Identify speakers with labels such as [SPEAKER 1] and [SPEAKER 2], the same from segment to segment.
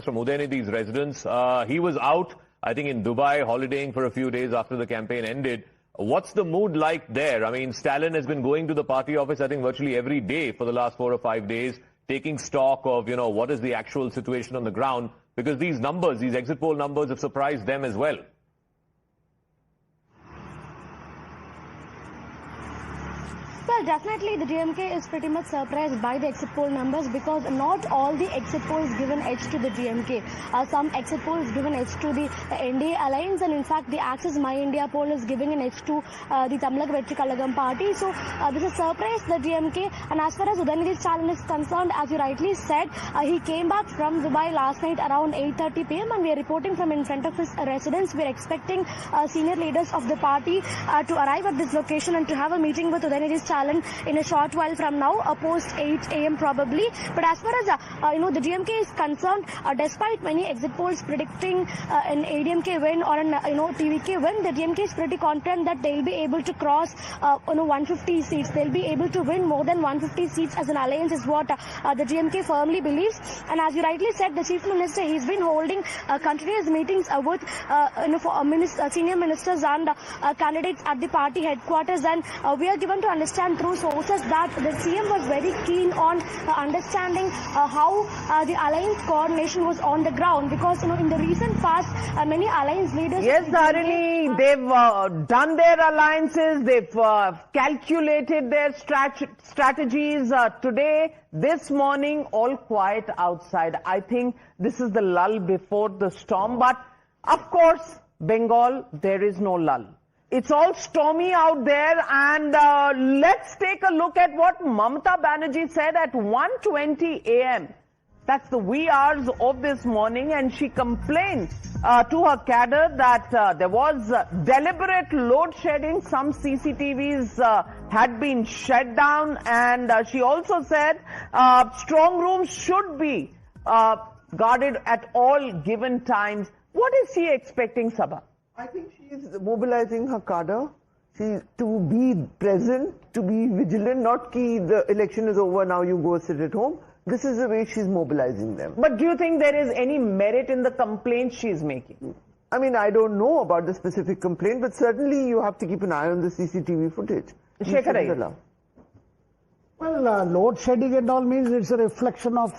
[SPEAKER 1] From Udeni, these residents. He was out, I think, in Dubai, holidaying for a few days after the campaign ended. What's the mood like there? I mean, Stalin has been going to the party office, I think, virtually every day for the last 4 or 5 days, taking stock of, what is the actual situation on the ground, because these numbers, these exit poll numbers, have surprised them as well.
[SPEAKER 2] Well, definitely the DMK is pretty much surprised by the exit poll numbers, because not all the exit polls given edge to the DMK. Some exit polls given edge to the NDA alliance, and in fact the Access My India poll is giving an edge to the Tamilak Vetri Kalagam party. So this is surprised the DMK. And as far as Udeni Stalin is concerned, as you rightly said, he came back from Dubai last night around 8:30 p.m. and we are reporting from in front of his residence. We are expecting senior leaders of the party to arrive at this location and to have a meeting with Udeni Stalin in a short while from now, post 8 a.m. probably. But as far as the DMK is concerned, despite many exit polls predicting an ADMK win or an TVK win, the DMK is pretty confident that they'll be able to cross 150 seats. They'll be able to win more than 150 seats as an alliance, is what the DMK firmly believes. And as you rightly said, the Chief Minister, he's been holding continuous meetings with senior ministers and candidates at the party headquarters, and we are given to understand through sources that the CM was very keen on understanding how the alliance coordination was on the ground, because in the recent past many alliance leaders...
[SPEAKER 3] Yes, Dharini, they've done their alliances, they've calculated their strategies. Today, this morning, all quiet outside. I think this is the lull before the storm, but of course, Bengal, there is no lull. It's all stormy out there, and let's take a look at what Mamata Banerjee said at 1:20 a.m. That's the wee hours of this morning, and she complained to her cadre that there was deliberate load shedding. Some CCTVs had been shut down, and she also said strong rooms should be guarded at all given times. What is she expecting, Sabha?
[SPEAKER 4] I think she is mobilizing her cadre to be present, to be vigilant, not ki the election is over, now you go sit at home. This is the way she's mobilizing them.
[SPEAKER 3] But do you think there is any merit in the complaint she's making?
[SPEAKER 4] I mean, I don't know about the specific complaint, but certainly you have to keep an eye on the CCTV footage.
[SPEAKER 3] Shekhar,
[SPEAKER 5] well, load shedding and all means it's a reflection of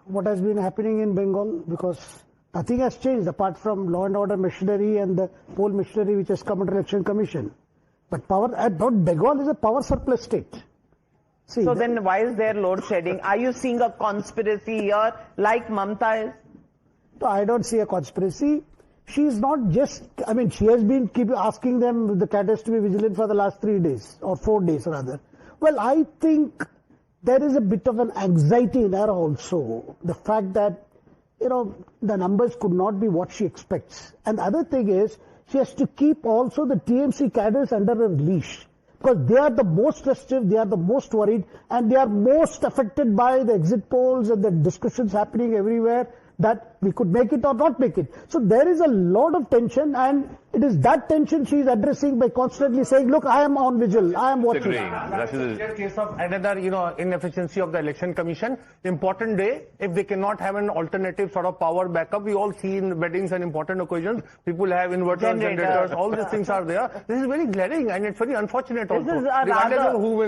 [SPEAKER 5] what has been happening in Bengal, because nothing has changed apart from law and order machinery and the poll machinery which has come under Election Commission. But Bengal is a power surplus state. See,
[SPEAKER 3] so then why is there load shedding? Are you seeing a conspiracy here like Mamata is?
[SPEAKER 5] No, I don't see a conspiracy. She is not just, I mean, she has been asking them, the cadres, to be vigilant for the last 3 days or 4 days rather. Well, I think there is a bit of an anxiety in her also. The fact that the numbers could not be what she expects. And the other thing is, she has to keep also the TMC cadres under her leash, because they are the most restive, they are the most worried, and they are most affected by the exit polls and the discussions happening everywhere that we could make it or not make it. So there is a lot of tension, and it is that tension she is addressing by constantly saying, look, I am on vigil, I am watching.
[SPEAKER 6] That's a case of another, inefficiency of the Election Commission. Important day, if they cannot have an alternative sort of power backup, we all see in weddings and important occasions, people have inverters, generators, all these things are there. This is very glaring, and it's very unfortunate also.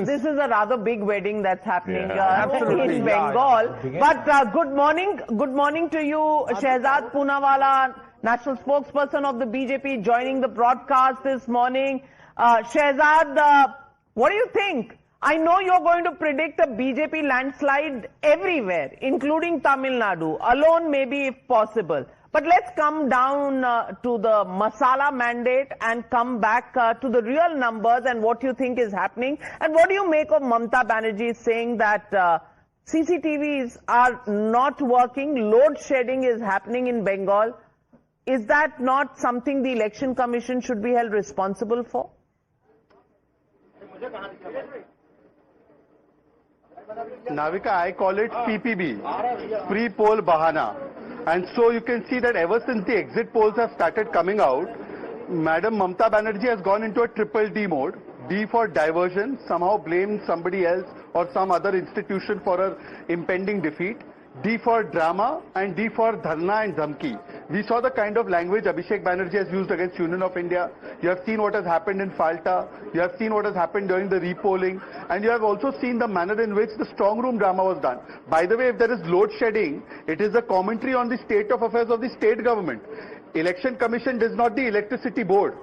[SPEAKER 3] This is a rather big wedding that's happening in Bengal. But good morning to you, Shehzad Poonawala, National Spokesperson of the BJP, joining the broadcast this morning. Shehzad, what do you think? I know you're going to predict a BJP landslide everywhere, including Tamil Nadu, alone maybe if possible. But let's come down to the masala mandate and come back to the real numbers and what you think is happening. And what do you make of Mamata Banerjee saying that CCTVs are not working, load shedding is happening in Bengal? Is that not something the Election Commission should be held responsible for?
[SPEAKER 7] Navika, I call it PPB, pre-poll bahana. And so you can see that ever since the exit polls have started coming out, Madam Mamata Banerjee has gone into a triple D mode. D for diversion, somehow blame somebody else or some other institution for her impending defeat. D for drama, and D for dharna and dhamki. We saw the kind of language Abhishek Banerjee has used against Union of India. You have seen what has happened in Falta. You have seen what has happened during the repolling. And you have also seen the manner in which the strong room drama was done. By the way, if there is load shedding, it is a commentary on the state of affairs of the state government. Election Commission does not the electricity board.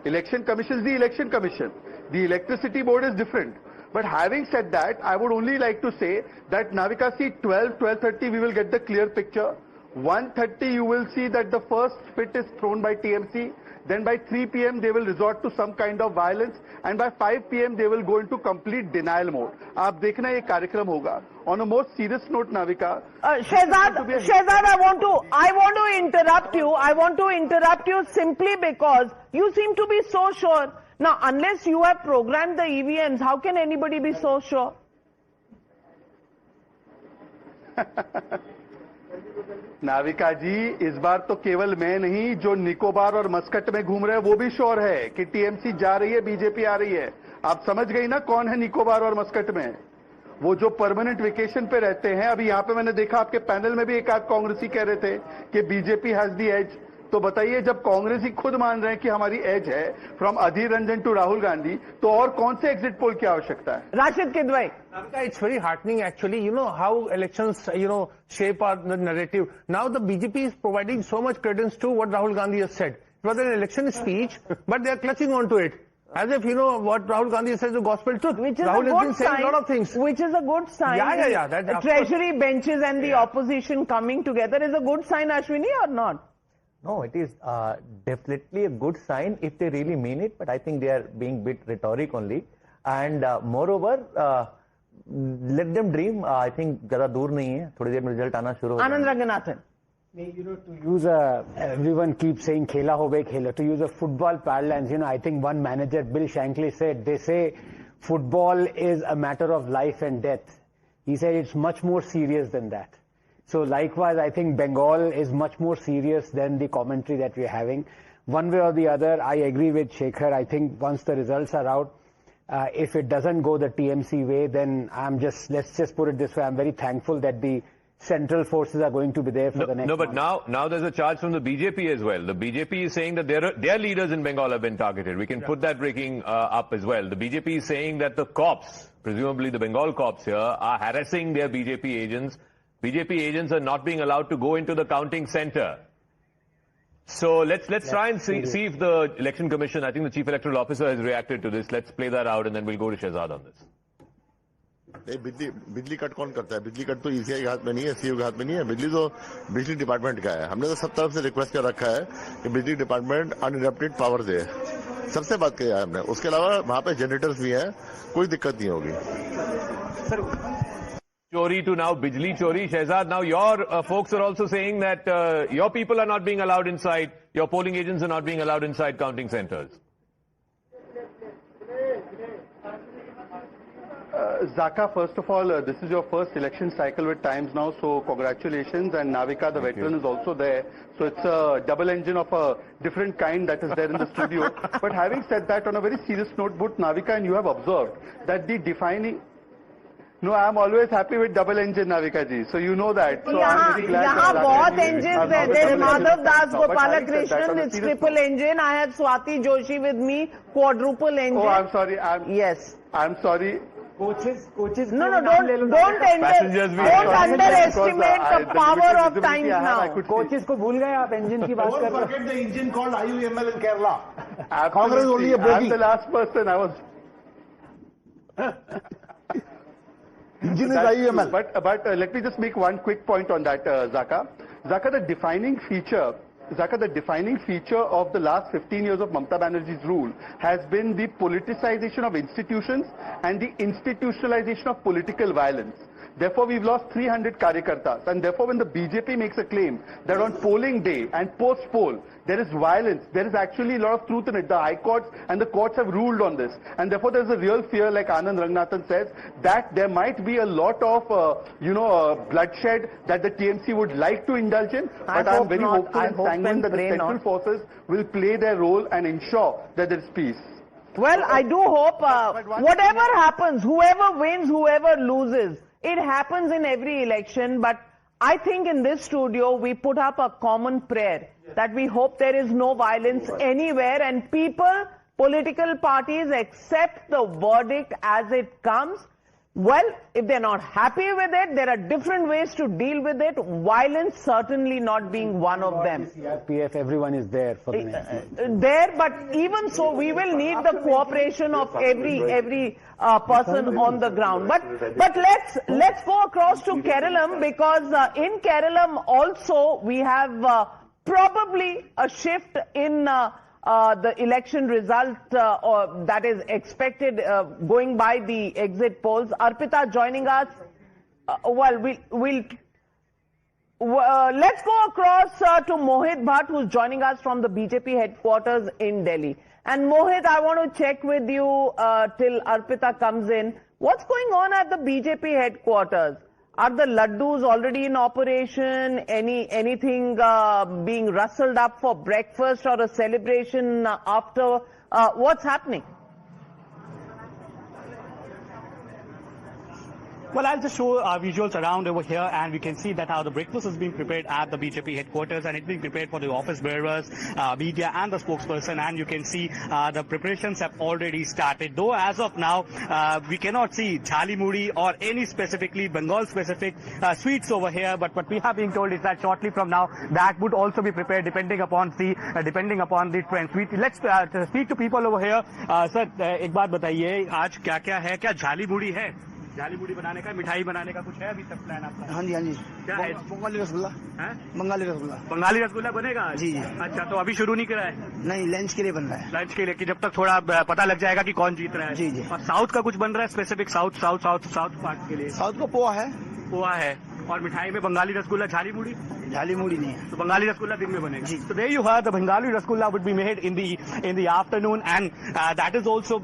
[SPEAKER 7] Election Commission is the election commission. The electricity board is different. But having said that, I would only like to say that Navika, see 12:30 we will get the clear picture. 1:30 you will see that the first fit is thrown by TMC. Then by 3 p.m. they will resort to some kind of violence. And by 5 p.m. they will go into complete denial mode. आप देखना ये कार्यक्रम होगा. On a more serious note, Navika.
[SPEAKER 3] Shehzad, I want to interrupt you. I want to interrupt you simply because you seem to be so sure. Now, unless you have programmed the EVMs, how can anybody be so sure?
[SPEAKER 7] Navika जी, इस बार तो केवल मैं नहीं, जो निकोबार और Muscat में घूम रहे हैं वो भी श्योर है कि टीएमसी जा रही है, बीजेपी आ रही है. आप समझ गई ना कौन है निकोबार और मस्कट में? वो जो परमानेंट वेकेशन पे रहते हैं. अभी यहाँ पे मैंने देखा आपके पैनल में भी एक आध कांग्रेसी कह रहे थे कि बीजेपी हैज दी एज. तो बताइए, जब कांग्रेसी खुद मान रहे हैं कि हमारी एज है फ्रॉम अधीर रंजन टू राहुल गांधी, तो और कौन से एग्जिट पोल की आवश्यकता है?
[SPEAKER 3] Rashid Kidwai.
[SPEAKER 6] It's very heartening actually. You know how elections, shape our narrative. Now the BJP is providing so much credence to what Rahul Gandhi has said. It was an election speech, but they are clutching onto it. As if, what Rahul Gandhi says is the gospel truth.
[SPEAKER 3] Which is
[SPEAKER 6] Rahul
[SPEAKER 3] a
[SPEAKER 6] has
[SPEAKER 3] good
[SPEAKER 6] been saying
[SPEAKER 3] sign.
[SPEAKER 6] a lot of things.
[SPEAKER 3] Which is a good sign.
[SPEAKER 6] Yeah.
[SPEAKER 3] The treasury benches and the opposition coming together is a good sign, Ashwini, or not?
[SPEAKER 8] No, it is definitely a good sign if they really mean it, but I think they are being bit rhetoric only. And moreover, let them dream. I think ज़्यादा दूर नहीं है, थोड़ी देर में result आना शुरू हो जाएगा.
[SPEAKER 3] Anand Ranganathan.
[SPEAKER 5] To use everyone keeps saying khela hobe khela. To use a football parlance, I think one manager, Bill Shankly, said, they say football is a matter of life and death. He said it's much more serious than that. So likewise, I think Bengal is much more serious than the commentary that we're having. One way or the other, I agree with Shekhar. I think once the results are out, if it doesn't go the TMC way, then let's just put it this way, I'm very thankful that the central forces are going to be there for the next
[SPEAKER 1] but now there's a charge from the BJP as well. The BJP is saying that their leaders in Bengal have been targeted. We can put that breaking up as well. The BJP is saying that the cops, presumably the Bengal cops here, are harassing their BJP agents. BJP agents are not being allowed to go into the counting center. So let's try and see if the Election Commission, I think the Chief Electoral Officer has reacted to this. Let's play that out and then we'll go to Shehzad on this.
[SPEAKER 9] बिजली cut कौन करता है? बिजली cut तो ECI के हाथ में नहीं है, सीओ के हाथ में नहीं है. बिजली तो बिजली डिपार्टमेंट का है. हमने तो सब तरफ से रिक्वेस्ट कर रखा है कि बिजली डिपार्टमेंट अनइंटरप्टेड पावर दे. सबसे बात किया है हमने. उसके अलावा वहां पे जनरेटर्स भी हैं, कोई दिक्कत नहीं होगी.
[SPEAKER 1] Chori to now Bijli Chori. Shehzad, now your folks are also saying that your people are not being allowed inside, your polling agents are not being allowed inside counting centers.
[SPEAKER 7] Zaka, first of all, this is your first election cycle with Times now, so congratulations. And Navika, the veteran, is also there. So it's a double engine of a different kind that is there in the studio. But having said that, on a very serious note, both Navika and you have observed that the defining... No, I'm always happy with double engine, Navika ji. So you know that. So I'm very glad.
[SPEAKER 3] यहाँ बहुत engines है. There's Madhav Das Gopalakrishnan. It's triple engine. I have Swati Joshi with me. Quadruple engine.
[SPEAKER 7] Oh, I'm sorry.
[SPEAKER 3] Yes.
[SPEAKER 7] I'm sorry.
[SPEAKER 3] Coaches. No, don't underestimate the power of Times now.
[SPEAKER 5] Coaches को भूल गए आप engine की बात कर रहे हो.
[SPEAKER 10] Don't forget the engine called IUML in Kerala.
[SPEAKER 7] Congress only a bogey. I'm the last person. I was.
[SPEAKER 10] Engine is IUML.
[SPEAKER 7] But let me just make one quick point on that, Zaka. Zaka, the defining feature of the last 15 years of Mamata Banerjee's rule has been the politicization of institutions and the institutionalization of political violence. Therefore, we've lost 300 Karyakartas. And therefore, when the BJP makes a claim that on polling day and post-poll, there is violence, there is actually a lot of truth in it. The High Courts and the courts have ruled on this. And therefore, there's a real fear, like Anand Ranganathan says, that there might be a lot of, bloodshed that the TMC would like to indulge in. But I'm very hopeful and sanguine that the central forces will play their role and ensure that there is peace.
[SPEAKER 3] Well, I do hope, whatever happens, whoever wins, whoever loses, it happens in every election, but I think in this studio we put up a common prayer that we hope there is no violence anywhere and people, political parties accept the verdict as it comes. Well, if they're not happy with it, there are different ways to deal with it. Violence certainly not being one of them.
[SPEAKER 11] CRPF, everyone is there for the next
[SPEAKER 3] there, but even so, we will need the cooperation of every person on the ground. But let's go across to Kerala, because in Kerala also we have probably a shift in the election result that is expected going by the exit polls. Arpita joining us. Let's go across to Mohit Bhatt, who's joining us from the BJP headquarters in Delhi. And Mohit, I want to check with you till Arpita comes in. What's going on at the BJP headquarters? Are the laddus already in operation? Anything being rustled up for breakfast or a celebration after? What's happening?
[SPEAKER 12] Well, I'll just show visuals around over here, and we can see that how the breakfast is being prepared at the BJP headquarters, and it's being prepared for the office bearers, media, and the spokesperson. And you can see the preparations have already started. Though as of now, we cannot see Jalmuri or any specifically Bengal-specific sweets over here. But what we have been told is that shortly from now, that would also be prepared depending upon the trends. Let's speak to people over here. Sir, एक बात बताइए, आज क्या-क्या है? क्या Jalmuri है? जाली बनाने का, मिठाई बनाने का कुछ है अभी तक प्लान आपका?
[SPEAKER 11] हाँ जी
[SPEAKER 12] क्या है?
[SPEAKER 11] बंगाली रसगुल्ला है,
[SPEAKER 12] बंगाली रसगुल्ला बनेगा
[SPEAKER 11] जी।
[SPEAKER 12] अच्छा, तो अभी शुरू नहीं करा है?
[SPEAKER 11] नहीं, लंच के लिए बन रहा है।
[SPEAKER 12] लंच के लिए, कि जब तक थोड़ा पता लग जाएगा कि कौन जीत रहा है।
[SPEAKER 11] जी।
[SPEAKER 12] और साउथ का कुछ बन रहा है स्पेसिफिक? साउथ पार्ट के लिए
[SPEAKER 11] साउथ का पोहा है
[SPEAKER 12] और मिठाई में बंगाली रसगुल्ला, झाली
[SPEAKER 11] मूड़ी नहीं है,
[SPEAKER 12] तो बंगाली रसगुल्ला दिन में बनेगा। So there you heard, the Bengali rasgulla would be made in the afternoon, and that is also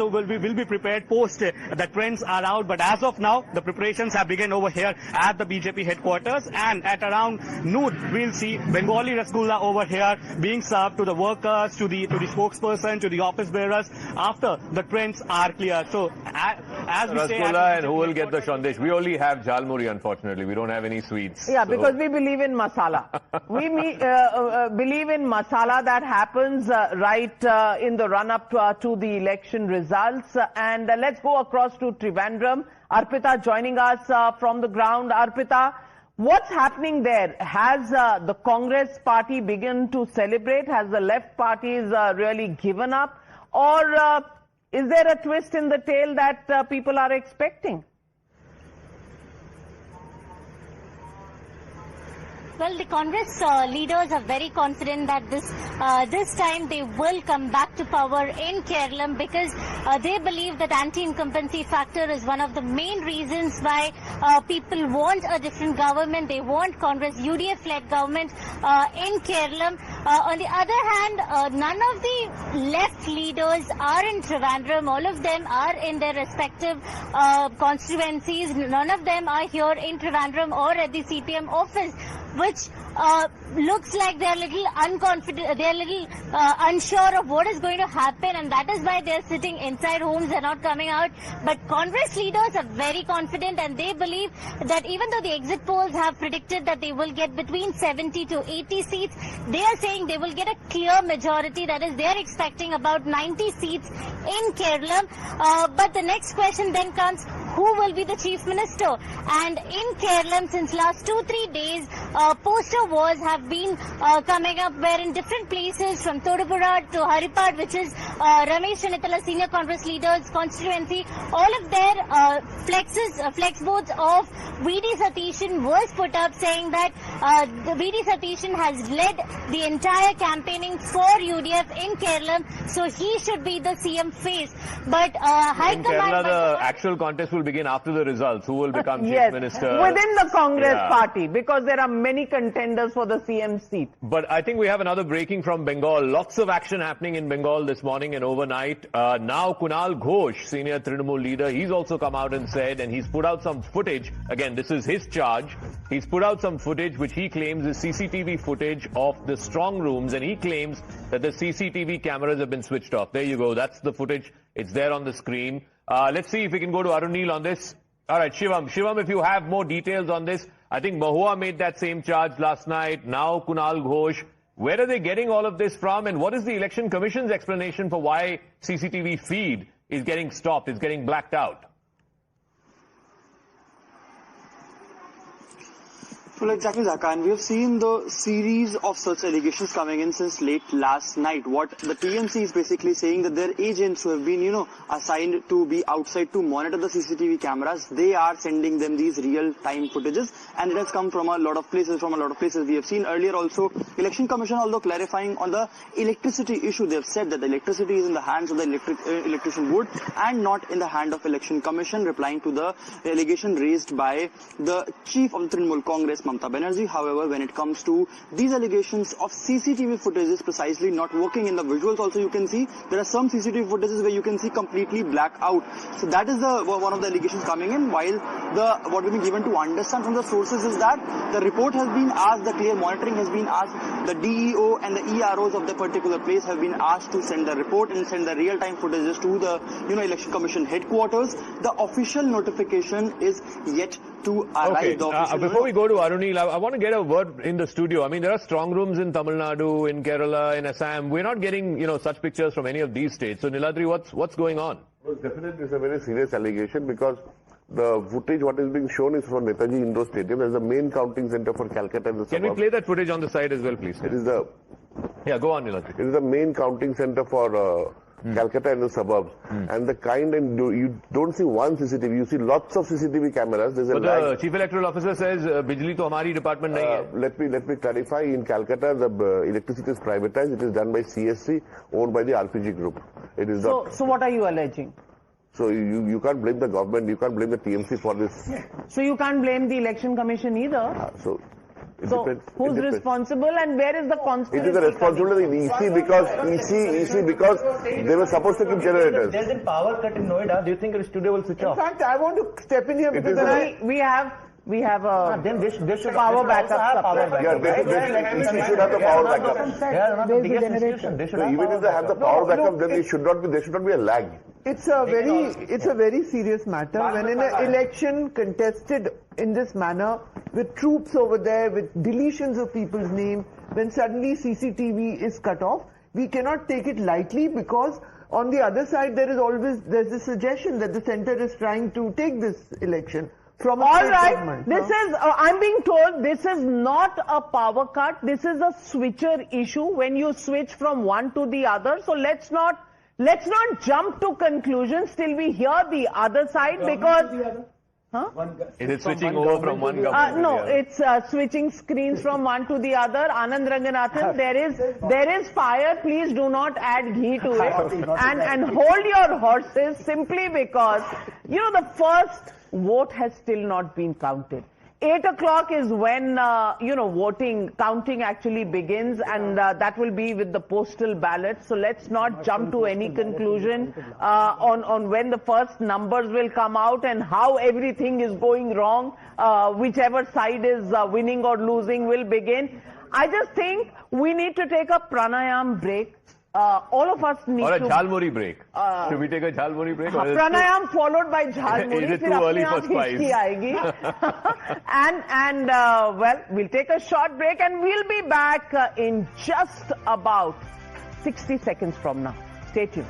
[SPEAKER 12] will be prepared post the trends are out. But as of now, the preparations have begun over here at the BJP headquarters, and at around noon we'll see Bengali rasgulla over here being served to the workers, to the spokesperson, to the office bearers after the trends are clear. So as we say,
[SPEAKER 1] rasgulla, and who will get the shandesh? We only have Jalmuri, unfortunately. We don't have any sweets.
[SPEAKER 3] Yeah, because we believe in masala. We believe in masala that happens right in the run-up to the election results. And let's go across to Trivandrum. Arpita joining us from the ground. Arpita, what's happening there? Has the Congress party begun to celebrate? Has the left parties really given up? Or is there a twist in the tail that people are expecting?
[SPEAKER 2] Well, the Congress leaders are very confident that this time they will come back to power in Kerala, because they believe that anti-incumbency factor is one of the main reasons why people want a different government. They want Congress UDF-led government in Kerala. On the other hand, none of the left leaders are in Trivandrum. All of them are in their respective constituencies. None of them are here in Trivandrum or at the CPM office, which looks like they're a little unconfident, they're a little unsure of what is going to happen, and that is why they're sitting inside homes, they're not coming out. But Congress leaders are very confident, and they believe that even though the exit polls have predicted that they will get between 70 to 80 seats, they are saying they will get a clear majority. That is, they're expecting about 90 seats in Kerala. But the next question then comes, who will be the chief minister? And in Kerala, since last 2-3 days, poster wars have been coming up, where in different places from Todupuzha to Haripad, which is Ramesh Chanitala senior Congress leader's constituency, all of their flex boards of V.D. Satishan was put up, saying that the V.D. Satishan has led the entire campaigning for UDF in Kerala, so he should be the CM face. But
[SPEAKER 1] in Kerala, the actual contest will begin after the results. Who will become chief minister?
[SPEAKER 3] Within the Congress party, because there are many contenders for the CM seat.
[SPEAKER 1] But I think we have another breaking from Bengal. Lots of action happening in Bengal this morning and overnight. Now Kunal Ghosh, senior Trinamool leader, he's also come out and said, and he's put out some footage. Again, this is his charge. He's put out some footage which he claims is CCTV footage of the strong rooms, and he claims that the CCTV cameras have been switched off. There you go. That's the footage. It's there on the screen. Let's see if we can go to Arunil on this. All right, Shivam. Shivam, if you have more details on this, I think Mahua made that same charge last night. Now Kunal Ghosh. Where are they getting all of this from? And what is the Election Commission's explanation for why CCTV feed is getting stopped, is getting blacked out?
[SPEAKER 13] Well, exactly, Zaka. And we have seen the series of such allegations coming in since late last night. What the TMC is basically saying that their agents who have been, assigned to be outside to monitor the CCTV cameras, they are sending them these real-time footages. And it has come from a lot of places, We have seen earlier also, Election Commission, although clarifying on the electricity issue, they have said that the electricity is in the hands of the electrician board and not in the hand of Election Commission, replying to the allegation raised by the chief of the Trinamool Congress, Mamata Banerjee. However, when it comes to these allegations of CCTV footages precisely not working in the visuals, also you can see there are some CCTV footages where you can see completely black out. So that is one of the allegations coming in. While what we've been given to understand from the sources is that the report has been asked, the clear monitoring has been asked, the DEO and the EROs of the particular place have been asked to send the report and send the real-time footages to the Election Commission headquarters. The official notification is yet to arrive.
[SPEAKER 1] Okay. Before we go to Arunil, I want to get a word in the studio. I mean, there are strong rooms in Tamil Nadu, in Kerala, in Assam. We're not getting, such pictures from any of these states. So, Niladri, what's going on?
[SPEAKER 9] Well, definitely, it's a very serious allegation because the footage what is being shown is from Netaji Indoor Stadium. There's the main counting center for Calcutta and the suburbs.
[SPEAKER 1] Can we play that footage on the side as well, please?
[SPEAKER 9] It is the...
[SPEAKER 1] Yeah, go on, Niladri.
[SPEAKER 9] It is the main counting center for Calcutta and the suburbs. And you don't see one CCTV, you see lots of CCTV cameras. There's a
[SPEAKER 1] the Chief Electoral Officer says, Bijli to hamari department nahi hai.
[SPEAKER 9] Let me clarify. In Calcutta, the electricity is privatized. It is done by CSC, owned by the RPG group. It is not.
[SPEAKER 3] So what are you alleging?
[SPEAKER 9] So you can't blame the government, you can't blame the TMC for this.
[SPEAKER 3] So you can't blame the Election Commission either.
[SPEAKER 9] So
[SPEAKER 3] who's responsible and where is the conspiracy?
[SPEAKER 9] It is the responsibility of the EC because they were supposed to keep generators.
[SPEAKER 8] There's a power cut in Noida. Do you think the studio will switch off?
[SPEAKER 4] In fact, I want to step in here because
[SPEAKER 3] we have a
[SPEAKER 8] then they should
[SPEAKER 3] power backup.
[SPEAKER 9] Yeah, they should have the power backup.
[SPEAKER 8] They are one of the biggest institutions. They should have
[SPEAKER 9] even if they have the power backup, then there should not be a lag.
[SPEAKER 4] It's a very serious matter. When in an election contested in this manner, with troops over there, with deletions of people's names, when suddenly CCTV is cut off, we cannot take it lightly because on the other side there's a suggestion that the centre is trying to take this election from
[SPEAKER 3] all right. This is I'm being told this is not a power cut. This is a switcher issue when you switch from one to the other. So let's not jump to conclusions till we hear the other side because. Huh?
[SPEAKER 1] Is it switching over from one government to the other?
[SPEAKER 3] It's switching screens from one to the other. Anand Ranganathan, there is fire. Please do not add ghee to it. And hold your horses simply because, the first vote has still not been counted. 8 o'clock is when, counting actually begins, and that will be with the postal ballot. So let's not jump to any conclusion on when the first numbers will come out and how everything is going wrong. Whichever side is winning or losing will begin. I just think we need to take a pranayam break. All of us need to...
[SPEAKER 1] Or a Jalmuri break. Should we take a Jalmuri break?
[SPEAKER 3] Pranayam followed by Jalmuri.
[SPEAKER 1] Is it too early for spice?
[SPEAKER 3] Well, we'll take a short break and we'll be back in just about 60 seconds from now. Stay tuned.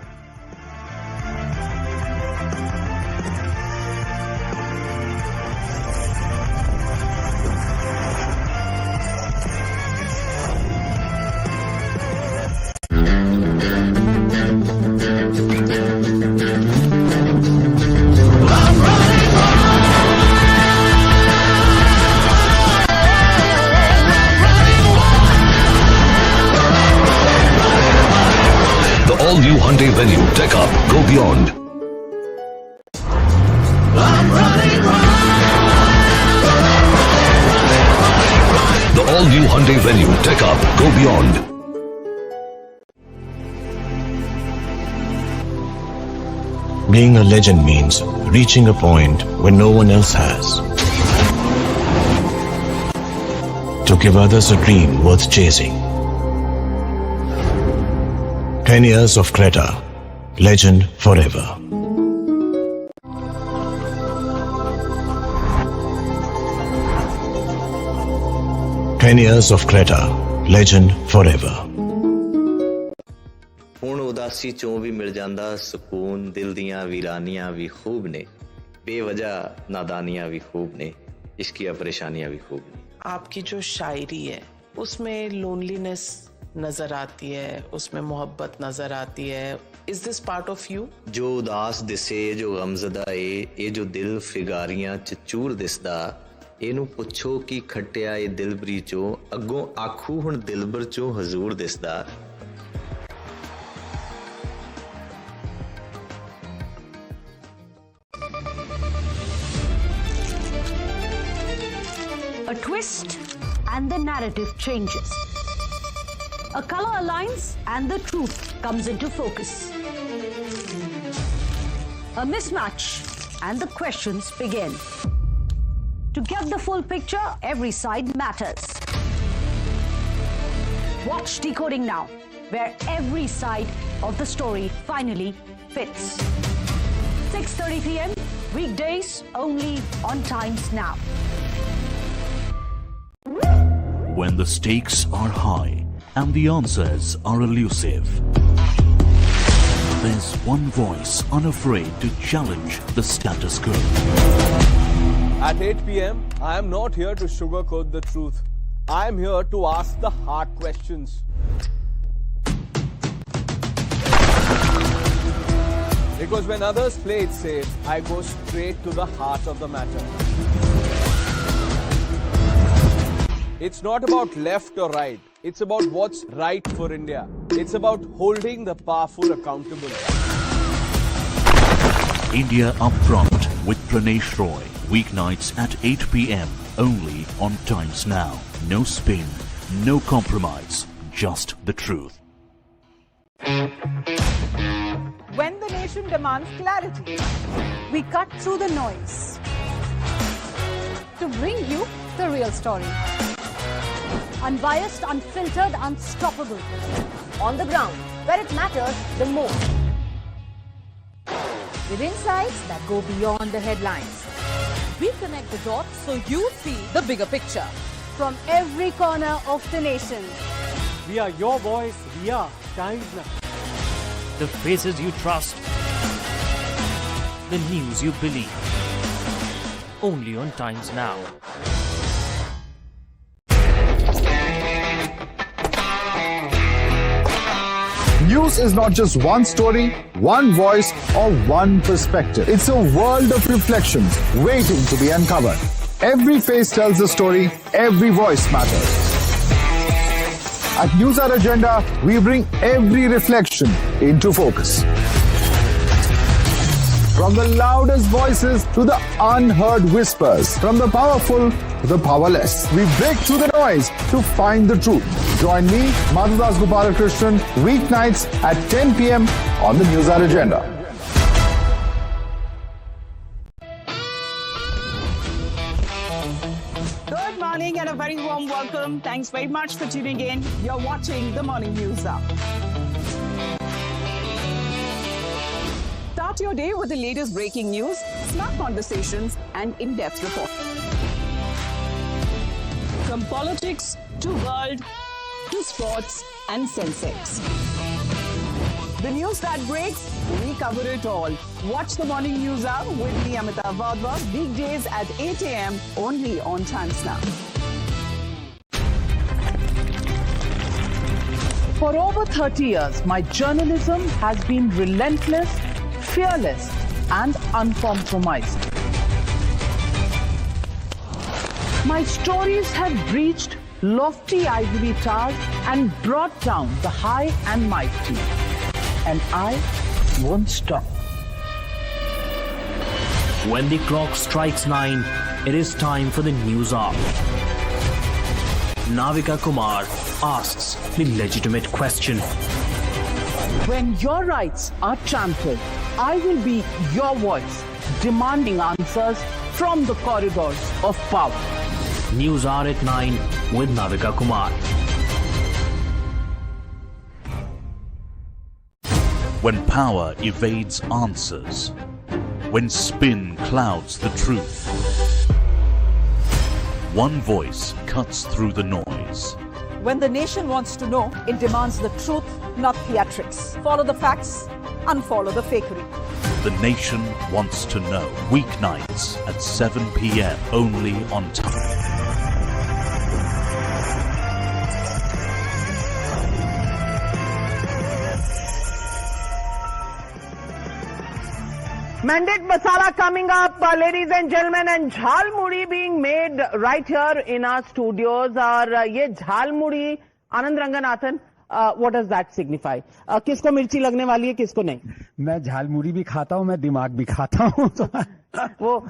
[SPEAKER 14] All-new Hyundai Venue, Tech Up, go beyond. The all-new Hyundai Venue, Tech Up, go beyond.
[SPEAKER 15] Being a legend means reaching a point where no one else has. To give others a dream worth chasing. 10 years of Creta, legend forever. 10 years of Creta, legend forever.
[SPEAKER 16] ਹੁਣ ਉਦਾਸੀ ਚੋਂ ਵੀ ਮਿਲ ਜਾਂਦਾ ਸਕੂਨ, ਦਿਲ ਦੀਆਂ ਵੀਰਾਨੀਆਂ ਵੀ ਖੂਬ ਨੇ, बेवजह नादानियां भी खूब ने, इश्किया परेशानियां भी खूब ने।
[SPEAKER 17] आपकी जो शायरी है उसमें लोनलीनेस नजर आती है, उसमें मोहब्बत नजर आती है। Is this part of you?
[SPEAKER 16] जो उदास दिसे, जो गमजदा है, ये जो दिल फिगारियां च चूर दिसदा, ਇਹਨੂੰ ਪੁੱਛੋ ਕੀ ਖੱਟਿਆ ਇਹ ਦਿਲਬਰੀ ਚੋਂ, ਅੱਗੋਂ ਆਖੂ ਹੁਣ ਦਿਲਬਰ ਚੋਂ ਹਜ਼ੂਰ ਦਿਸਦਾ।
[SPEAKER 18] A twist and the narrative changes. A color aligns and the truth comes into focus. A mismatch and the questions begin. To get the full picture, every side matters. Watch Decoding Now, where every side of the story finally fits. 6:30 p.m. weekdays only on Times Now.
[SPEAKER 19] When the stakes are high and the answers are elusive, there's one voice unafraid to challenge the status quo.
[SPEAKER 20] At 8 p.m., I am not here to sugarcoat the truth. I am here to ask the hard questions. Because when others play it safe, I go straight to the heart of the matter. It's not about left or right. It's about what's right for India. It's about holding the powerful accountable.
[SPEAKER 19] India Upfront with Pranesh Roy. Weeknights at 8 p.m. only on Times Now. No spin, no compromise, just the truth.
[SPEAKER 21] When the nation demands clarity, we cut through the noise to bring you the real story.
[SPEAKER 18] Unbiased, unfiltered, unstoppable.
[SPEAKER 21] On the ground, where it matters the most. With insights that go beyond the headlines. We connect the dots so you see the bigger picture. From every corner of the nation.
[SPEAKER 22] We are your voice. We are Times Now.
[SPEAKER 23] The faces you trust. The news you believe. Only on Times Now.
[SPEAKER 10] News is not just one story, one voice, or one perspective. It's a world of reflections waiting to be uncovered. Every face tells a story, every voice matters. At News Hour Agenda, we bring every reflection into focus. From the loudest voices to the unheard whispers, from the powerful to the powerless, we break through the noise to find the truth. Join me, Madhudas Gopalakrishnan, weeknights at 10 p.m. on the News Hour Agenda.
[SPEAKER 21] Good morning and a very warm welcome. Thanks very much for tuning in. You're watching the Morning News Hour. Start your day with the latest breaking news, smart conversations, and in-depth reporting. From politics to world to sports and Sensex. The news that breaks, we cover it all. Watch the Morning News Hour with me, Mamata Banerjee, weekdays at 8 a.m. only on Times Now. For over 30 years, my journalism has been relentless, fearless, and uncompromised. My stories have breached lofty ivory towers and brought down the high and mighty. And I won't stop.
[SPEAKER 23] When the clock strikes 9, it is time for the news hour. Navika Kumar asks the legitimate question.
[SPEAKER 21] When your rights are trampled, I will be your voice, demanding answers from the corridors of power.
[SPEAKER 23] News Hour at 9 with Navika Kumar.
[SPEAKER 19] When power evades answers, when spin clouds the truth, one voice cuts through the noise.
[SPEAKER 21] When the nation wants to know, it demands the truth, not theatrics. Follow the facts, unfollow the fakery.
[SPEAKER 19] The nation wants to know. Weeknights at 7 p.m. only on time.
[SPEAKER 3] Mandate masala coming up, ladies and gentlemen, and Jalmuri being made right here in our studios. Ye Jalmuri, Anand Ranganathan, what does that signify? किसको मिर्ची लगने वाली है, किसको नहीं?
[SPEAKER 22] मैं झालमुरी भी खाता हूँ, मैं दिमाग भी खाता हूँ.
[SPEAKER 3] वो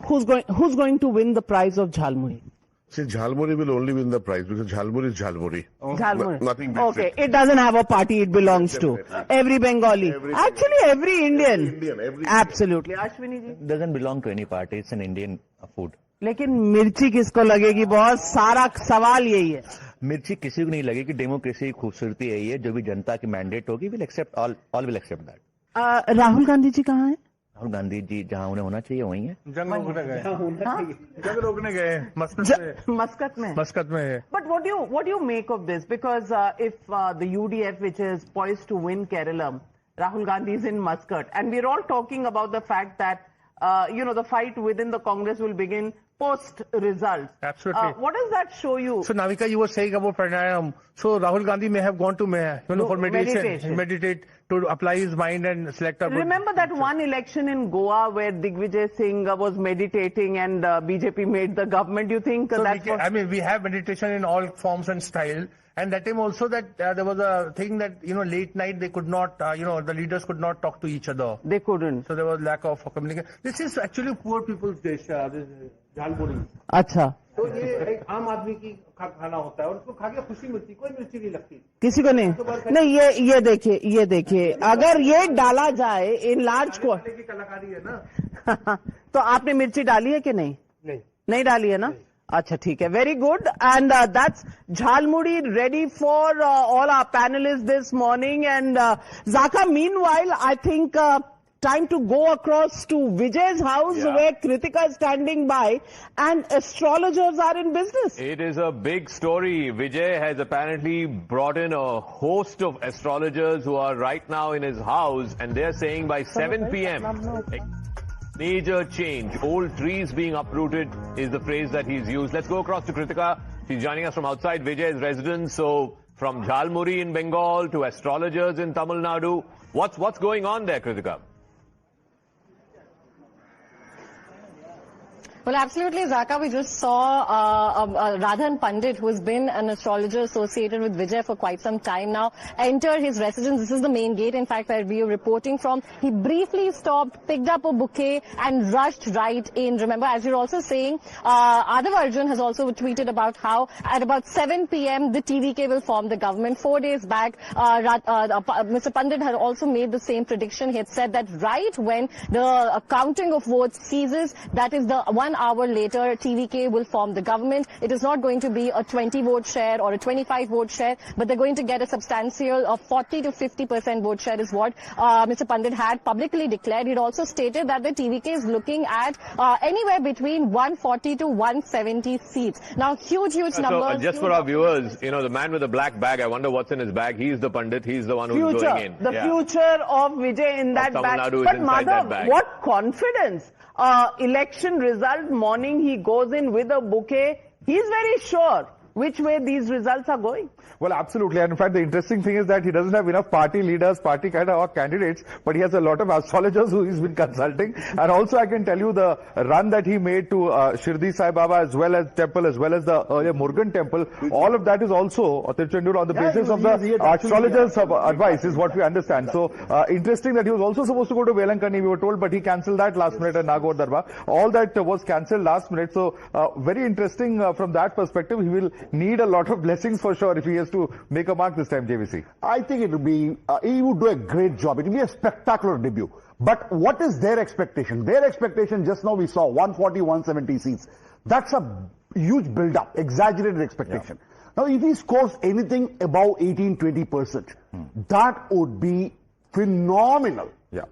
[SPEAKER 3] who's going to win the prize of Jalmuri?
[SPEAKER 9] See, Jalmuri will only win the prize because Jalmuri is Jalmuri.
[SPEAKER 3] Jalmuri.
[SPEAKER 9] Nothing beats
[SPEAKER 3] okay, it doesn't have a party it belongs to. Every Bengali. Actually, every Indian. Absolutely. Ashwini ji?
[SPEAKER 8] Doesn't belong to any party. It's an Indian food.
[SPEAKER 3] लेकिन मिर्ची किसको लगेगी? बहुत सारा सवाल यही है.
[SPEAKER 8] मिर्ची किसी को नहीं लगेगी. डेमोक्रेसी की खूबसूरती यही है, जो भी जनता की मैंडेट होगी, will accept all will accept that.
[SPEAKER 3] Rahul Gandhi ji कहाँ हैं?
[SPEAKER 8] राहुल गांधी जी जहाँ उन्हें होना चाहिए वहीं है.
[SPEAKER 22] जंग रोकने गए मस्कत में.
[SPEAKER 3] But what do you make of this? Because if the UDF, which is poised to win Kerala, Rahul Gandhi is in Muscat, and we're all talking about the fact that the fight within the Congress will begin post results.
[SPEAKER 22] Absolutely.
[SPEAKER 3] What does that show you?
[SPEAKER 22] So Navika, you were saying about pranayam. So Rahul Gandhi may have gone to for meditation, meditate to apply his mind and select a.
[SPEAKER 3] Remember that one election in Goa where Digvijay Singh was meditating and BJP made the government. You think
[SPEAKER 22] so
[SPEAKER 3] that's
[SPEAKER 22] we have meditation in all forms and style. And that time also that there was a thing that, late night they could not, the leaders could not talk to each other.
[SPEAKER 3] They couldn't.
[SPEAKER 22] So there was lack of communication. This is actually poor people's dish, this Jalmuri.
[SPEAKER 3] अच्छा.
[SPEAKER 22] तो ये एक आम आदमी की खाना होता है और उसको खा के खुशी मिलती, कोई मिर्ची नहीं लगती.
[SPEAKER 3] किसी को नहीं. नहीं, ये देखिए, अगर ये डाला जाए in large quantity.
[SPEAKER 22] कलाकारी है ना.
[SPEAKER 3] तो आपने मिर्ची डाली है कि नहीं? नहीं डाली है ना. Acha, theek hai. Very good. And that's Jalmuri ready for all our panelists this morning. And Zaka, meanwhile, I think time to go across to Vijay's house where Kritika is standing by and astrologers are in business.
[SPEAKER 1] It is a big story. Vijay has apparently brought in a host of astrologers who are right now in his house, and they're saying by 7 p.m. Major change. Old trees being uprooted is the phrase that he's used. Let's go across to Kritika. She's joining us from outside Vijay's residence. So from Jalmuri in Bengal to astrologers in Tamil Nadu, what's going on there, Kritika?
[SPEAKER 5] Well, absolutely, Zaka. We just saw Radhan Pandit, who has been an astrologer associated with Vijay for quite some time now, enter his residence. This is the main gate, in fact, where we are reporting from. He briefly stopped, picked up a bouquet and rushed right in. Remember, as you're also saying, Adav Arjun has also tweeted about how at about 7 p.m. the TVK will form the government. 4 days back, Mr. Pandit had also made the same prediction. He had said that right when the counting of votes ceases, that is the 1 hour later, TVK will form the government. It is not going to be a 20 vote share or a 25 vote share, but they're going to get a substantial 40 to 50% vote share is what Mr. Pandit had publicly declared. He'd also stated that the TVK is looking at anywhere between 140 to 170 seats. Now, huge numbers.
[SPEAKER 1] So just for our viewers, the man with the black bag, I wonder what's in his bag. He's the Pandit. He's the one who's going in.
[SPEAKER 3] The future of Vijay in that bag.
[SPEAKER 1] But Madhav,
[SPEAKER 3] what confidence. Election result morning, he goes in with a bouquet. He's very sure which way these results are going.
[SPEAKER 6] Well, absolutely. And in fact, the interesting thing is that he doesn't have enough party leaders, party kind of candidates, but he has a lot of astrologers who he's been consulting. And also, I can tell you the run that he made to Shirdi Sai Baba as well as temple, as well as the earlier Murugan temple. All of that is also on the basis of the astrologers' advice, is what we understand. So, interesting that he was also supposed to go to Velankani, we were told, but he cancelled that last minute at Nagaur Darbar. All that was cancelled last minute. So, very interesting from that perspective. He will need a lot of blessings for sure if he has to make a mark this time, JVC.
[SPEAKER 7] I think it will be, he would do a great job. It will be a spectacular debut. But what is their expectation? Their expectation, just now we saw 140, 170 seats. That's a huge build-up, exaggerated expectation. Yeah. Now, if he scores anything above 18-20%, that would be phenomenal.
[SPEAKER 6] Yeah.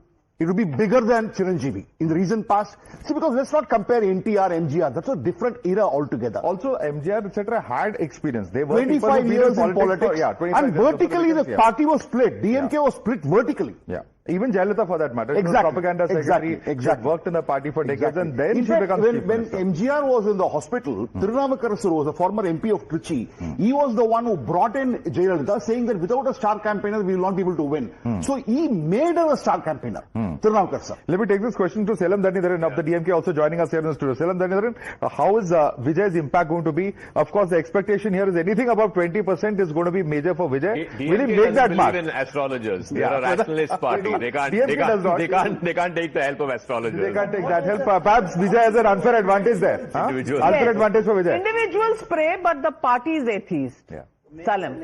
[SPEAKER 7] It will be bigger than Chiranjeevi in the recent past. See, because let's not compare NTR, MGR. That's a different era altogether.
[SPEAKER 6] Also, MGR, etc. had experience. They were
[SPEAKER 7] 25 years in politics. And vertically, the
[SPEAKER 6] yeah.
[SPEAKER 7] party was split. DMK was split vertically.
[SPEAKER 6] Yeah. Even Jayalalitha, for that matter.
[SPEAKER 7] Exactly.
[SPEAKER 6] Propaganda secretary.
[SPEAKER 7] Exactly.
[SPEAKER 6] Worked in the party for decades, and then
[SPEAKER 7] in
[SPEAKER 6] she
[SPEAKER 7] fact,
[SPEAKER 6] becomes
[SPEAKER 7] when MGR was in the hospital, Tirunavakarasuru was a former MP of Trichy. He was the one who brought in Jayalalitha, saying that without a star campaigner, we will not be able to win. So he made her a star campaigner, Tirunavakarasuru.
[SPEAKER 6] Let me take this question to Selam Dhanidharan of the DMK, also joining us here in the studio. Selam Dhanidharan, how is Vijay's impact going to be? Of course, the expectation here is anything above 20% is going to be major for Vijay. Will he make that mark?
[SPEAKER 1] Believe in astrologers. They are a rationalist party. They can't take the help of astrologers.
[SPEAKER 6] They can't take that help. Perhaps Vijay has an unfair advantage there.
[SPEAKER 1] Individual.
[SPEAKER 6] Unfair advantage for Vijay.
[SPEAKER 3] Individuals pray, but the party is atheist.
[SPEAKER 6] Yeah.
[SPEAKER 3] Salim.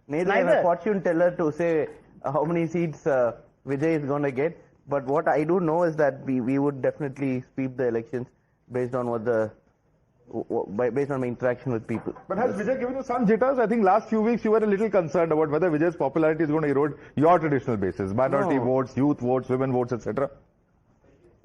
[SPEAKER 8] Neither am a fortune teller to say how many seats Vijay is going to get. But what I do know is that we would definitely sweep the elections based on based on my interaction with people.
[SPEAKER 6] But has Vijay given you some jitters? I think last few weeks you were a little concerned about whether Vijay's popularity is going to erode your traditional basis, minority votes, youth votes, women votes, etc.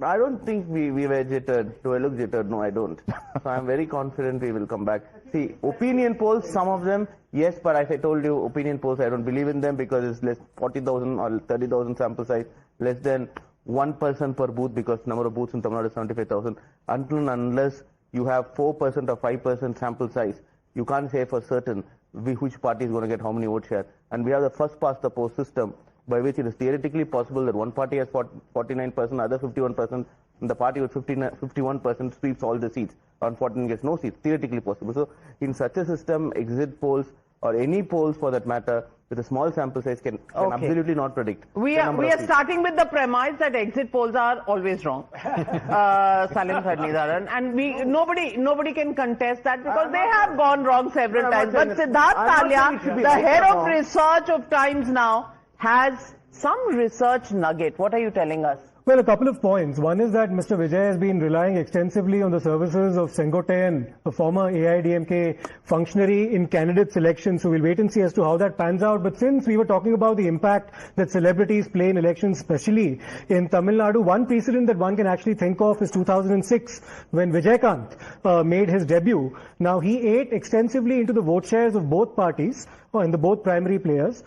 [SPEAKER 8] I don't think we were jittered. Do I look jittered? No, I don't. So I'm very confident we will come back. See, opinion polls, some of them, yes, but as I told you, opinion polls, I don't believe in them because it's less 40,000 or 30,000 sample size, less than 1% per booth because number of booths in Tamil Nadu is 75,000. Until and unless you have 4% or 5% sample size, you can't say for certain which party is going to get how many vote share. And we have the first past the post system by which it is theoretically possible that one party has 49%, other 51%, and the party with 51% sweeps all the seats, and 14 gets no seats. Theoretically possible. So in such a system, exit polls or any polls for that matter, with a small sample size can absolutely not predict.
[SPEAKER 3] We are starting with the premise that exit polls are always wrong. Salim Dhanidharan, and nobody can contest that because they have gone wrong several times. But Siddharth Talia, the head of research of Times Now, has some research nugget. What are you telling us?
[SPEAKER 2] Well, a couple of points. One is that Mr. Vijay has been relying extensively on the services of Sengoten, a former AIDMK functionary in candidate selection. So we'll wait and see as to how that pans out. But since we were talking about the impact that celebrities play in elections, especially in Tamil Nadu, one precedent that one can actually think of is 2006 when Vijaykanth made his debut. Now, he ate extensively into the vote shares of both parties, or in the both primary players.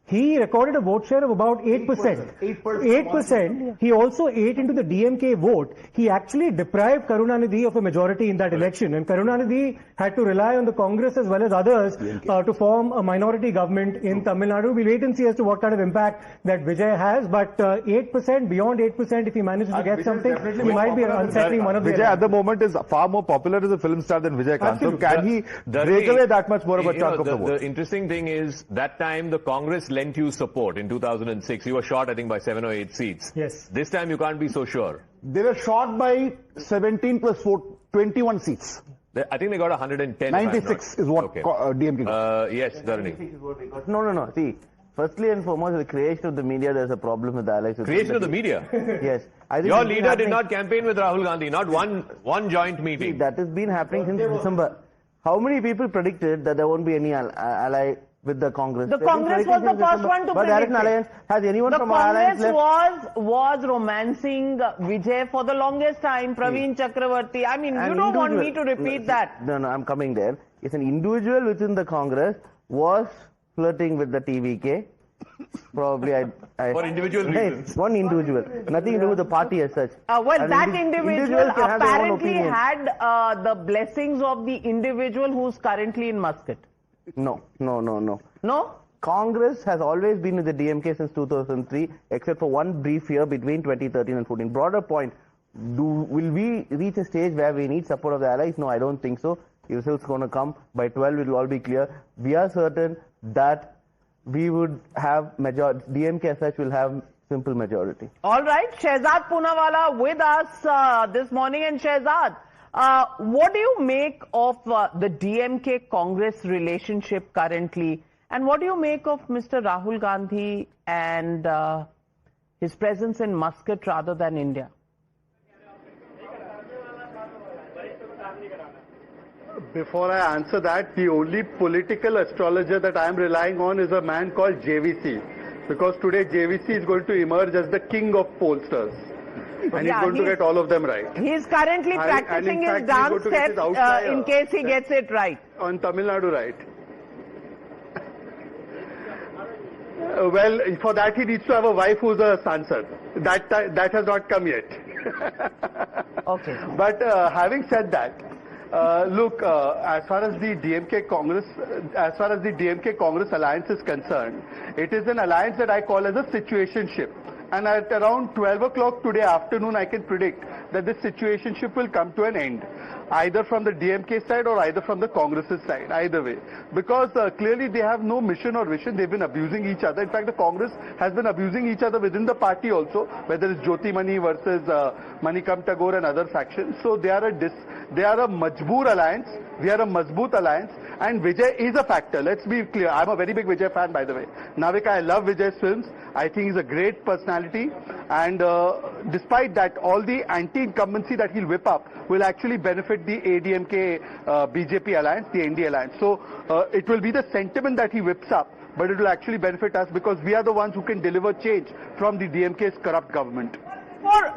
[SPEAKER 2] He recorded a vote share of about 8%. 8%. He also ate into the DMK vote. He actually deprived Karunanidhi of a majority in that election. And Karunanidhi had to rely on the Congress as well as others to form a minority government in Tamil Nadu. We'll wait and see as to what kind of impact that Vijay has. But 8%, beyond 8%, if he manages to get something, he might be unsettling one of the...
[SPEAKER 6] Vijay at the moment is far more popular as a film star than Vijaykanth. So can he break away that much more of a chunk of the vote?
[SPEAKER 1] The interesting thing is, that time the Congress lent you support in 2006. You were short, I think, by 7 or 8 seats.
[SPEAKER 2] Yes.
[SPEAKER 1] This time you can't be so sure.
[SPEAKER 7] They were short by 17 plus 4, 21 seats.
[SPEAKER 1] I think they got 110.
[SPEAKER 7] 96 is what DMK got.
[SPEAKER 1] Yes, Dharani.
[SPEAKER 8] No. See, firstly and foremost, the creation of the media, there's a problem with the allies.
[SPEAKER 1] Creation of the media?
[SPEAKER 8] Yes. I think
[SPEAKER 1] your leader did not campaign with Rahul Gandhi, not one joint meeting.
[SPEAKER 8] See, that has been happening since December. How many people predicted that there won't be any ally with the Congress?
[SPEAKER 3] The Congress was the first one to
[SPEAKER 8] predict there is an alliance. Has anyone from our alliance left?
[SPEAKER 3] The Congress was romancing Vijay for the longest time, Praveen Chakravarti. I mean, you don't want me to repeat that.
[SPEAKER 8] No, I'm coming there. It's an individual within the Congress was flirting with the TVK. Probably
[SPEAKER 1] for individual reasons.
[SPEAKER 8] One individual. Nothing to do with the party as such.
[SPEAKER 3] That individual apparently had the blessings of the individual who's currently in Muscat.
[SPEAKER 8] No.
[SPEAKER 3] No?
[SPEAKER 8] Congress has always been with the DMK since 2003, except for one brief year between 2013 and 14. Broader point, will we reach a stage where we need support of the allies? No, I don't think so. The results going to come. By 12, it will all be clear. We are certain that we would have majority. DMK as such will have simple majority.
[SPEAKER 3] All right. Shehzad Poonawala with us this morning. And Shehzad, what do you make of the DMK-Congress relationship currently? And what do you make of Mr. Rahul Gandhi and his presence in Muscat rather than India?
[SPEAKER 11] Before I answer that, the only political astrologer that I am relying on is a man called JVC. because today JVC is going to emerge as the king of pollsters. And he's going to get all of them right.
[SPEAKER 3] He's currently practicing his dance step in case he gets it right.
[SPEAKER 11] On Tamil Nadu, right? Well, for that he needs to have a wife who's a Sansad. That has not come yet.
[SPEAKER 3] Okay.
[SPEAKER 11] But having said that, look, as far as the DMK Congress alliance is concerned, it is an alliance that I call as a situationship. And at around 12 o'clock today afternoon, I can predict that this situationship will come to an end, either from the DMK side or either from the Congress's side, either way. Because clearly they have no mission or vision. They've been abusing each other. In fact, the Congress has been abusing each other within the party also, whether it's Jyoti Mani versus Manikam Tagore and other factions. So they are a Majboor alliance. We are a Mazboot alliance. And Vijay is a factor. Let's be clear. I'm a very big Vijay fan, by the way. Navika, I love Vijay's films. I think he's a great personality. And despite that, all the anti-incumbency that he'll whip up will actually benefit the ADMK BJP alliance, the ND alliance. So it will be the sentiment that he whips up, but it will actually benefit us because we are the ones who can deliver change from the DMK's corrupt government.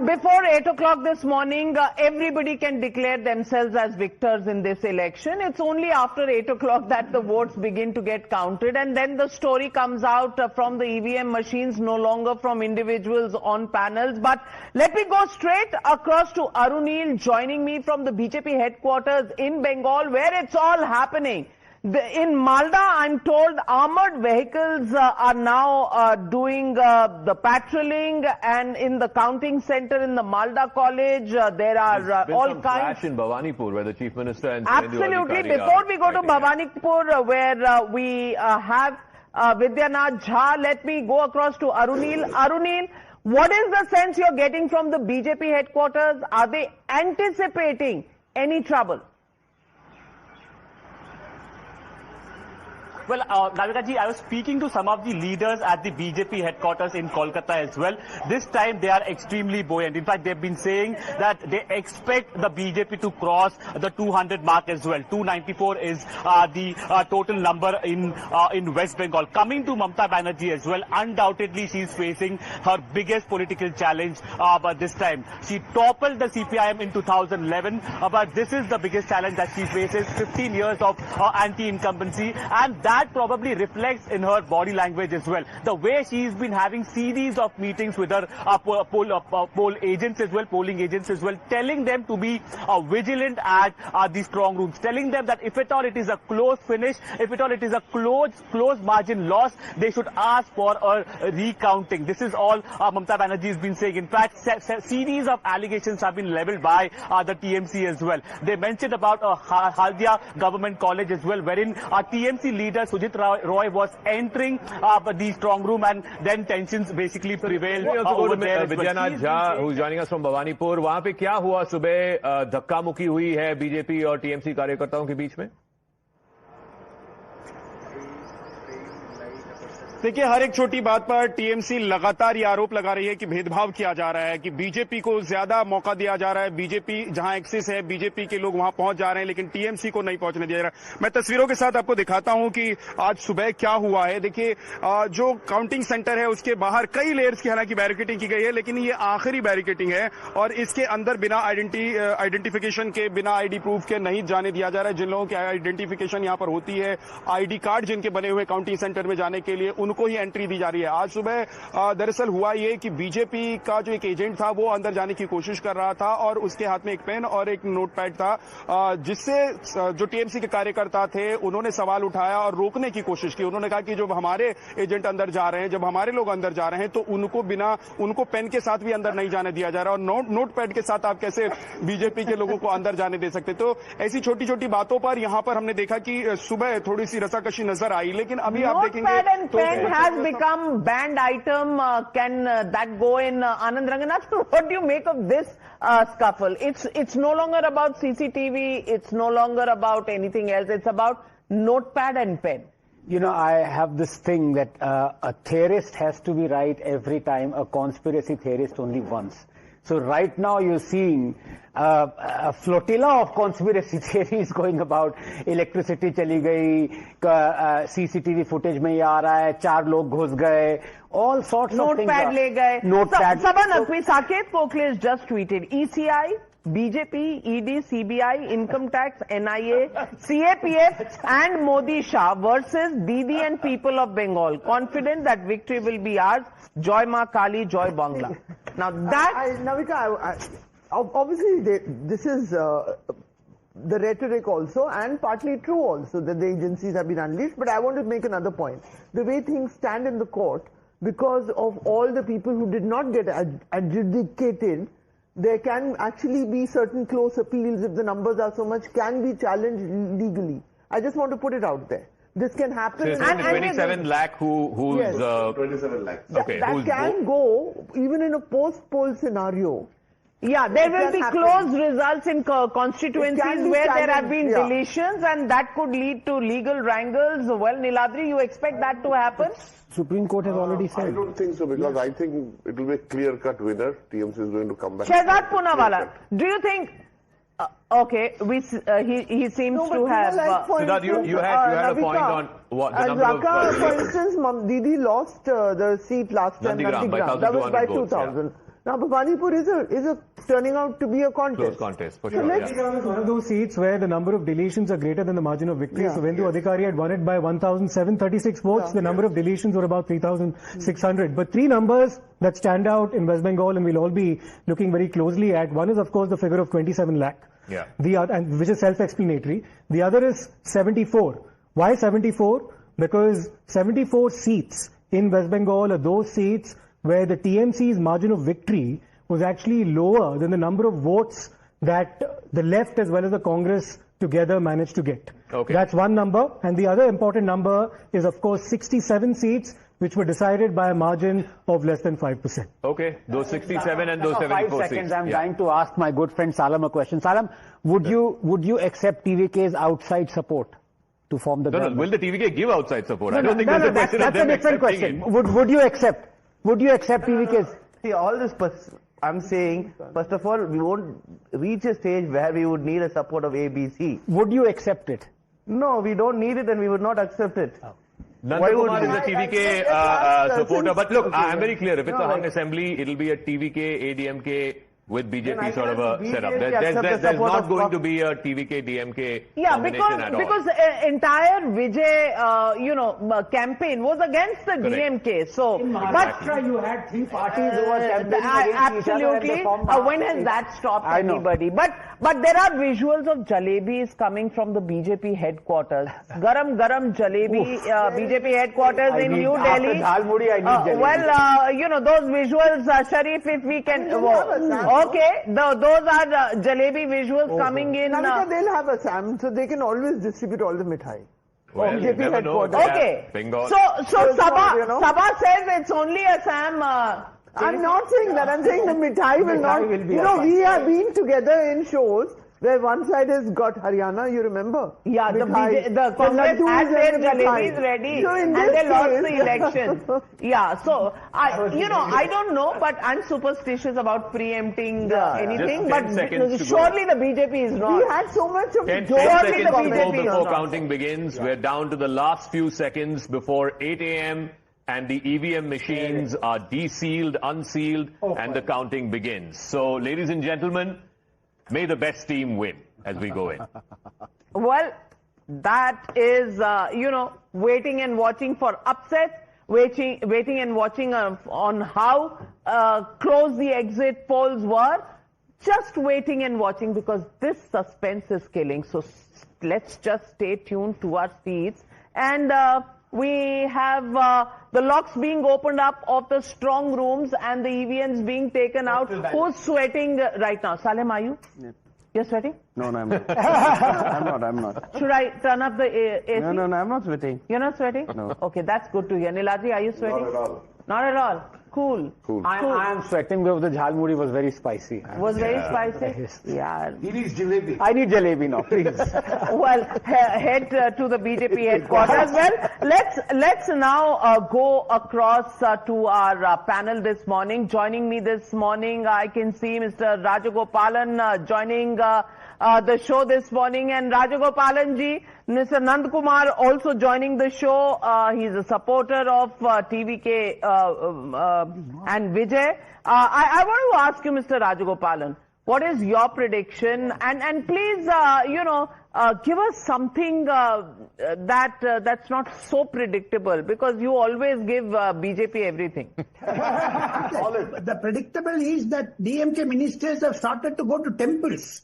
[SPEAKER 3] Before 8 o'clock this morning, everybody can declare themselves as victors in this election. It's only after 8 o'clock that the votes begin to get counted, and then the story comes out from the EVM machines, no longer from individuals on panels. But let me go straight across to Arunil, joining me from the BJP headquarters in Bengal, where it's all happening. In Malda, I'm told armored vehicles are now doing the patrolling, and in the counting center in the Malda college, there are all kinds.
[SPEAKER 1] Clash in Bhavanipur, where the Chief Minister and
[SPEAKER 3] Absolutely. Before we go to Bhavanipur, where we have Vidyanath Jha, let me go across to Arunil. Arunil, what is the sense you're getting from the BJP headquarters? Are they anticipating any trouble?
[SPEAKER 4] Well, Navika ji, I was speaking to some of the leaders at the BJP headquarters in Kolkata as well. This time they are extremely buoyant. In fact, they've been saying that they expect the BJP to cross the 200 mark as well. 294 is the total number in West Bengal. Coming to Mamata Banerjee as well, undoubtedly she's facing her biggest political challenge but this time. She toppled the CPIM in 2011, but this is the biggest challenge that she faces, 15 years of anti-incumbency, and that probably reflects in her body language as well. The way she's been having series of meetings with her polling agents as well, telling them to be vigilant at the strong rooms, telling them that if at all it is a close finish, if at all it is a close margin loss, they should ask for a recounting. This is all Mamata Banerjee has been saying. In fact, series of allegations have been leveled by the TMC as well. They mentioned about Haldia Government College as well, wherein TMC leader Sujit Roy was entering the strong room, and then tensions basically prevailed over there.
[SPEAKER 1] Vidyanath Jha, who's joining us from Bhavanipur, वहाँ पे क्या हुआ सुबह? धक्का मुक्की हुई है BJP और टीएमसी कार्यकर्ताओं के बीच में?
[SPEAKER 12] देखिए, हर एक छोटी बात पर टीएमसी लगातार ये आरोप लगा रही है कि भेदभाव किया जा रहा है, कि बीजेपी को ज्यादा मौका दिया जा रहा है, बीजेपी जहां एक्सेस है बीजेपी के लोग वहां पहुंच जा रहे हैं, लेकिन टीएमसी को नहीं पहुंचने दिया जा रहा। मैं तस्वीरों के साथ आपको दिखाता हूं कि आज सुबह क्या हुआ है। देखिए, जो काउंटिंग सेंटर है उसके बाहर कई लेयर्स की हालांकि बैरिकेटिंग की गई है, लेकिन ये आखिरी बैरिकेटिंग है और इसके अंदर बिना आइडेंटिफिकेशन के, बिना आईडी प्रूफ के नहीं जाने दिया जा रहा है। जिन लोगों की आइडेंटिफिकेशन यहां पर होती है, आईडी कार्ड जिनके बने हुए काउंटिंग सेंटर में जाने के लिए, को ही एंट्री दी जा रही है। आज सुबह दरअसल हुआ ये कि बीजेपी का जो एक एजेंट था वो अंदर जाने की कोशिश कर रहा था और उसके हाथ में एक पेन और एक नोटपैड था, जिससे जो टीएमसी के कार्यकर्ता थे उन्होंने सवाल उठाया और रोकने की कोशिश की। उन्होंने कहा कि जब हमारे एजेंट अंदर जा रहे हैं, जब हमारे लोग अंदर जा रहे हैं, तो उनको पेन के साथ भी अंदर नहीं जाने दिया जा रहा और नोटपैड के साथ आप कैसे बीजेपी के लोगों को अंदर जाने दे सकते। तो ऐसी छोटी छोटी बातों पर यहां पर हमने देखा कि सुबह थोड़ी सी रसाकशी नजर आई, लेकिन अभी आप देखेंगे
[SPEAKER 3] has become banned item. Can that go in Anand Ranganath? What do you make of this scuffle? It's no longer about CCTV. It's no longer about anything else. It's about notepad and pen.
[SPEAKER 13] You know, I have this thing that a theorist has to be right every time, a conspiracy theorist only once. So right now you're seeing a flotilla of conspiracy theories going about. Electricity chali gayi, CCTV footage mein aa raha hai, 4 log ghus gaye, all sorts of things.
[SPEAKER 3] Notepad le gaye.
[SPEAKER 13] Notepad.
[SPEAKER 3] Saket Pokhle has just tweeted, ECI, BJP, ED, CBI, Income Tax, NIA, CAPF and Modi Shah versus Didi and people of Bengal. Confident that victory will be ours. Joy Ma Kali, Joy Bangla. Now that...
[SPEAKER 14] Navika, obviously this is the rhetoric also, and partly true also, that the agencies have been unleashed. But I want to make another point. The way things stand in the court, because of all the people who did not get adjudicated, there can actually be certain close appeals, if the numbers are so much, can be challenged legally. I just want to put it out there. This can happen.
[SPEAKER 1] So it's the 27 lakh who's...
[SPEAKER 14] Yes.
[SPEAKER 1] 27 lakhs. Okay.
[SPEAKER 14] That can go even in a post-poll scenario.
[SPEAKER 3] Yeah, there will be close results in constituencies where there have been deletions, and that could lead to legal wrangles. Well, Niladri, you expect that to happen?
[SPEAKER 2] Supreme Court has already said.
[SPEAKER 15] I don't think so, because I think it will be a clear-cut winner. TMC is going to come back.
[SPEAKER 3] Shehzad Poonawala, do you think... okay, he seems to have...
[SPEAKER 1] Siddharth, you had a point on what the number of...
[SPEAKER 14] for instance, Didi lost the seat last time.
[SPEAKER 1] Nandigram,
[SPEAKER 14] that was by 2,000.
[SPEAKER 1] Yeah.
[SPEAKER 14] Now, Bhavanipur is a turning out to be a contest.
[SPEAKER 1] Close contest, for sure.
[SPEAKER 2] Nandigram is one of those seats where the number of deletions are greater than the margin of victory. So Vendu Adhikari had won it by 1,736 votes. The number of deletions were about 3,600. But three numbers that stand out in West Bengal and we'll all be looking very closely at. One is, of course, the figure of 27 lakh.
[SPEAKER 1] Yeah.
[SPEAKER 2] The other, and which is self-explanatory. The other is 74. Why 74? Because 74 seats in West Bengal are those seats where the TMC's margin of victory was actually lower than the number of votes that the left as well as the Congress together managed to get.
[SPEAKER 1] Okay.
[SPEAKER 2] That's one number. And the other important number is, of course, 67 seats which were decided by a margin of less than 5%.
[SPEAKER 1] Okay, those 67 and those 74
[SPEAKER 13] 5 seconds,
[SPEAKER 1] seats.
[SPEAKER 13] I'm trying to ask my good friend Salam a question. Salam, would you accept TVK's outside support to form the government?
[SPEAKER 1] No, will the TVK give outside support?
[SPEAKER 13] No,
[SPEAKER 1] I don't think there's a question of
[SPEAKER 13] that's
[SPEAKER 1] them
[SPEAKER 13] a different
[SPEAKER 1] accepting
[SPEAKER 13] question.
[SPEAKER 1] it.
[SPEAKER 13] Would you accept? Would you accept TVK's?
[SPEAKER 8] See, all this, I'm saying, first of all, we won't reach a stage where we would need a support of ABC.
[SPEAKER 13] Would you accept it?
[SPEAKER 8] No, we don't need it and we would not accept it.
[SPEAKER 1] Nandakumar is a TVK supporter, but look, I'm very clear. If it's a hung assembly, it'll be a TVK, ADMK with BJP sort of a setup. There's not going to be a TVK, DMK combination at all.
[SPEAKER 3] Because entire Vijay, campaign was against the DMK. So,
[SPEAKER 13] in Maharashtra, you had three parties who were campaigning against each other.
[SPEAKER 3] Absolutely. When has that stopped anybody? But there are visuals of jalebis coming from the BJP headquarters. Garam jalebi, BJP headquarters in New Delhi.
[SPEAKER 13] Jalmuri, I need jalebi.
[SPEAKER 3] Those visuals, Sharif, if we can... Okay, those are jalebi visuals coming in.
[SPEAKER 14] Navika, they'll have a SAM, so they can always distribute all the mithai.
[SPEAKER 1] Well,
[SPEAKER 14] BJP headquarters.
[SPEAKER 3] Okay,
[SPEAKER 1] Bengal.
[SPEAKER 3] so Sabha says it's only a SAM.
[SPEAKER 14] I'm not saying that. I'm saying the mithai will not. We have been together in shows where one side has got Haryana, you remember?
[SPEAKER 3] Yeah, the Congress had their jalebis ready and they lost the election. Yeah, so I don't know, but I'm superstitious about preempting anything. But surely the BJP is not.
[SPEAKER 14] We had so much of
[SPEAKER 1] 10 seconds before counting begins. We're down to the last few seconds before 8 a.m. and the EVM machines are desealed, unsealed, and the counting begins. So, ladies and gentlemen, may the best team win as we go in.
[SPEAKER 3] Well, that is, waiting and watching for upsets, waiting and watching on how close the exit polls were. Just waiting and watching because this suspense is killing. So let's just stay tuned to our seats. And we have the locks being opened up of the strong rooms and the EVMs being taken out. Who's sweating right now? Salem, are you?
[SPEAKER 13] Yeah.
[SPEAKER 3] You're sweating?
[SPEAKER 13] No, I'm not. I'm not.
[SPEAKER 3] Should I turn up the AC?
[SPEAKER 13] No, I'm not sweating.
[SPEAKER 3] You're not sweating?
[SPEAKER 13] No.
[SPEAKER 3] Okay, that's good to hear. Niladri, are you sweating?
[SPEAKER 15] Not at all.
[SPEAKER 3] Not at all. Cool.
[SPEAKER 13] I am sweating because the Jalmuri was very spicy.
[SPEAKER 3] Was very spicy? Yeah.
[SPEAKER 13] He needs jalebi. I need jalebi now, please.
[SPEAKER 3] Well, head to the BJP headquarters. Well, let's now go across to our panel this morning. Joining me this morning, I can see Mr. Rajagopalan joining the show this morning, and Rajagopalan ji, Mr. Nandkumar also joining the show. He's a supporter of TVK and Vijay. I want to ask you, Mr. Rajagopalan, what is your prediction? And please, give us something that's not so predictable, because you always give BJP everything.
[SPEAKER 16] The predictable is that DMK ministers have started to go to temples.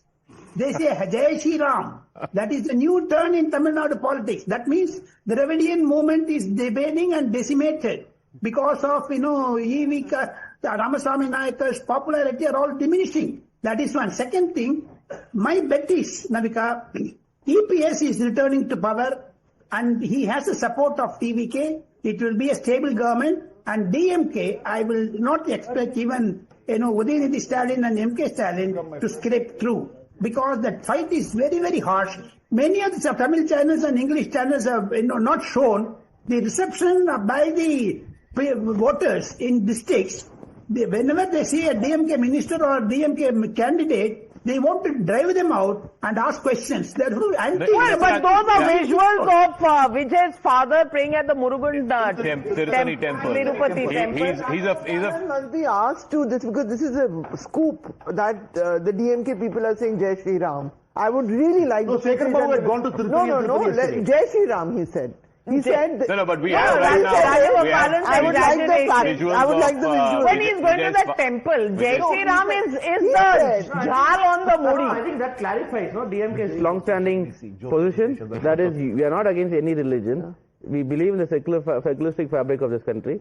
[SPEAKER 16] They say Jai Shri Ram. That is the new turn in Tamil Nadu politics. That means the Dravidian movement is debating and decimated because of, Evika, Ramaswamy Nayaka's popularity are all diminishing. That is one. Second thing, my bet is, Navika, EPS is returning to power and he has the support of TVK. It will be a stable government, and DMK, I will not expect even, Udeni Stalin and MK Stalin to scrape through, because that fight is very, very harsh. Many of the Tamil channels and English channels have not shown the reception by the voters in districts. Whenever they see a DMK minister or DMK candidate, they want to drive them out and ask questions. They're anti.
[SPEAKER 3] But those are visuals of Vijay's father praying at the Murugan
[SPEAKER 1] Tirupati temple.
[SPEAKER 3] Tirupati temple.
[SPEAKER 14] He must be asked to this, because this is a scoop that the DMK people are saying Jai Shri Ram. I would really like to say that.
[SPEAKER 7] Had gone to Tirupati.
[SPEAKER 14] No. Jai Shri Ram, he said. He said.
[SPEAKER 1] No, but we have right now.
[SPEAKER 14] I would like the visuals.
[SPEAKER 3] When he's going to that temple, Jai Shri Ram is the jar on the Modi.
[SPEAKER 8] I think that clarifies, DMK's long-standing position. That is, we are not against any religion. We believe in the secularistic fabric of this country.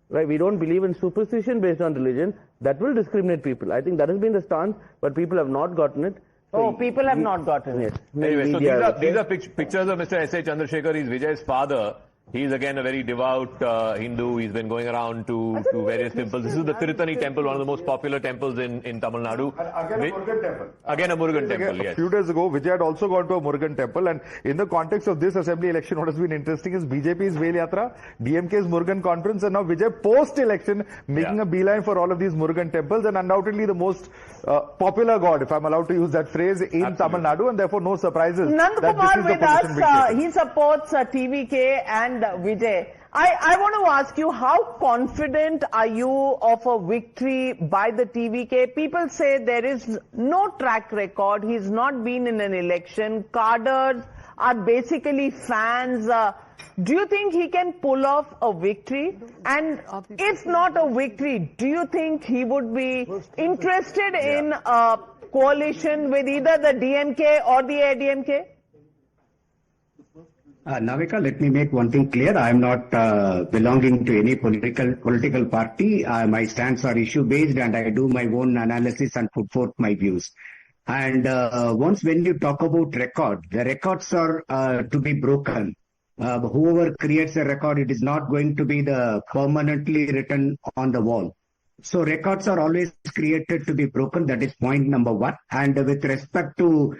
[SPEAKER 8] Right? We don't believe in superstition based on religion. That will discriminate people. I think that has been the stance, but people have not gotten it.
[SPEAKER 3] So people have not gotten it.
[SPEAKER 1] Anyway, so these are pictures of Mr. S.A. Chandrasekhar. He's Vijay's father. He's again a very devout Hindu. He's been going around to various temples. This is the Tirupati temple, one of the most popular temples in Tamil Nadu.
[SPEAKER 6] Again a Murugan temple.
[SPEAKER 1] Again a Murugan temple, yes.
[SPEAKER 6] A few days ago, Vijay had also gone to a Murugan temple, and in the context of this assembly election, what has been interesting is BJP's Vel Yatra, DMK's Murugan conference, and now Vijay post-election making a beeline for all of these Murugan temples, and undoubtedly the most popular god, if I'm allowed to use that phrase, in Tamil Nadu, and therefore no surprises.
[SPEAKER 3] Nandkumar with us, he supports TVK and Vijay. I want to ask you, how confident are you of a victory by the TVK? People say there is no track record. He's not been in an election. Cadres are basically fans. Do you think he can pull off a victory? And if not a victory, do you think he would be interested in a coalition with either the DMK or the ADMK?
[SPEAKER 17] Navika, let me make one thing clear. I am not belonging to any political party. My stance are issue based, and I do my own analysis and put forth my views. And once when you talk about record, the records are to be broken. Whoever creates a record, it is not going to be the permanently written on the wall. So records are always created to be broken. That is point number one. And with respect to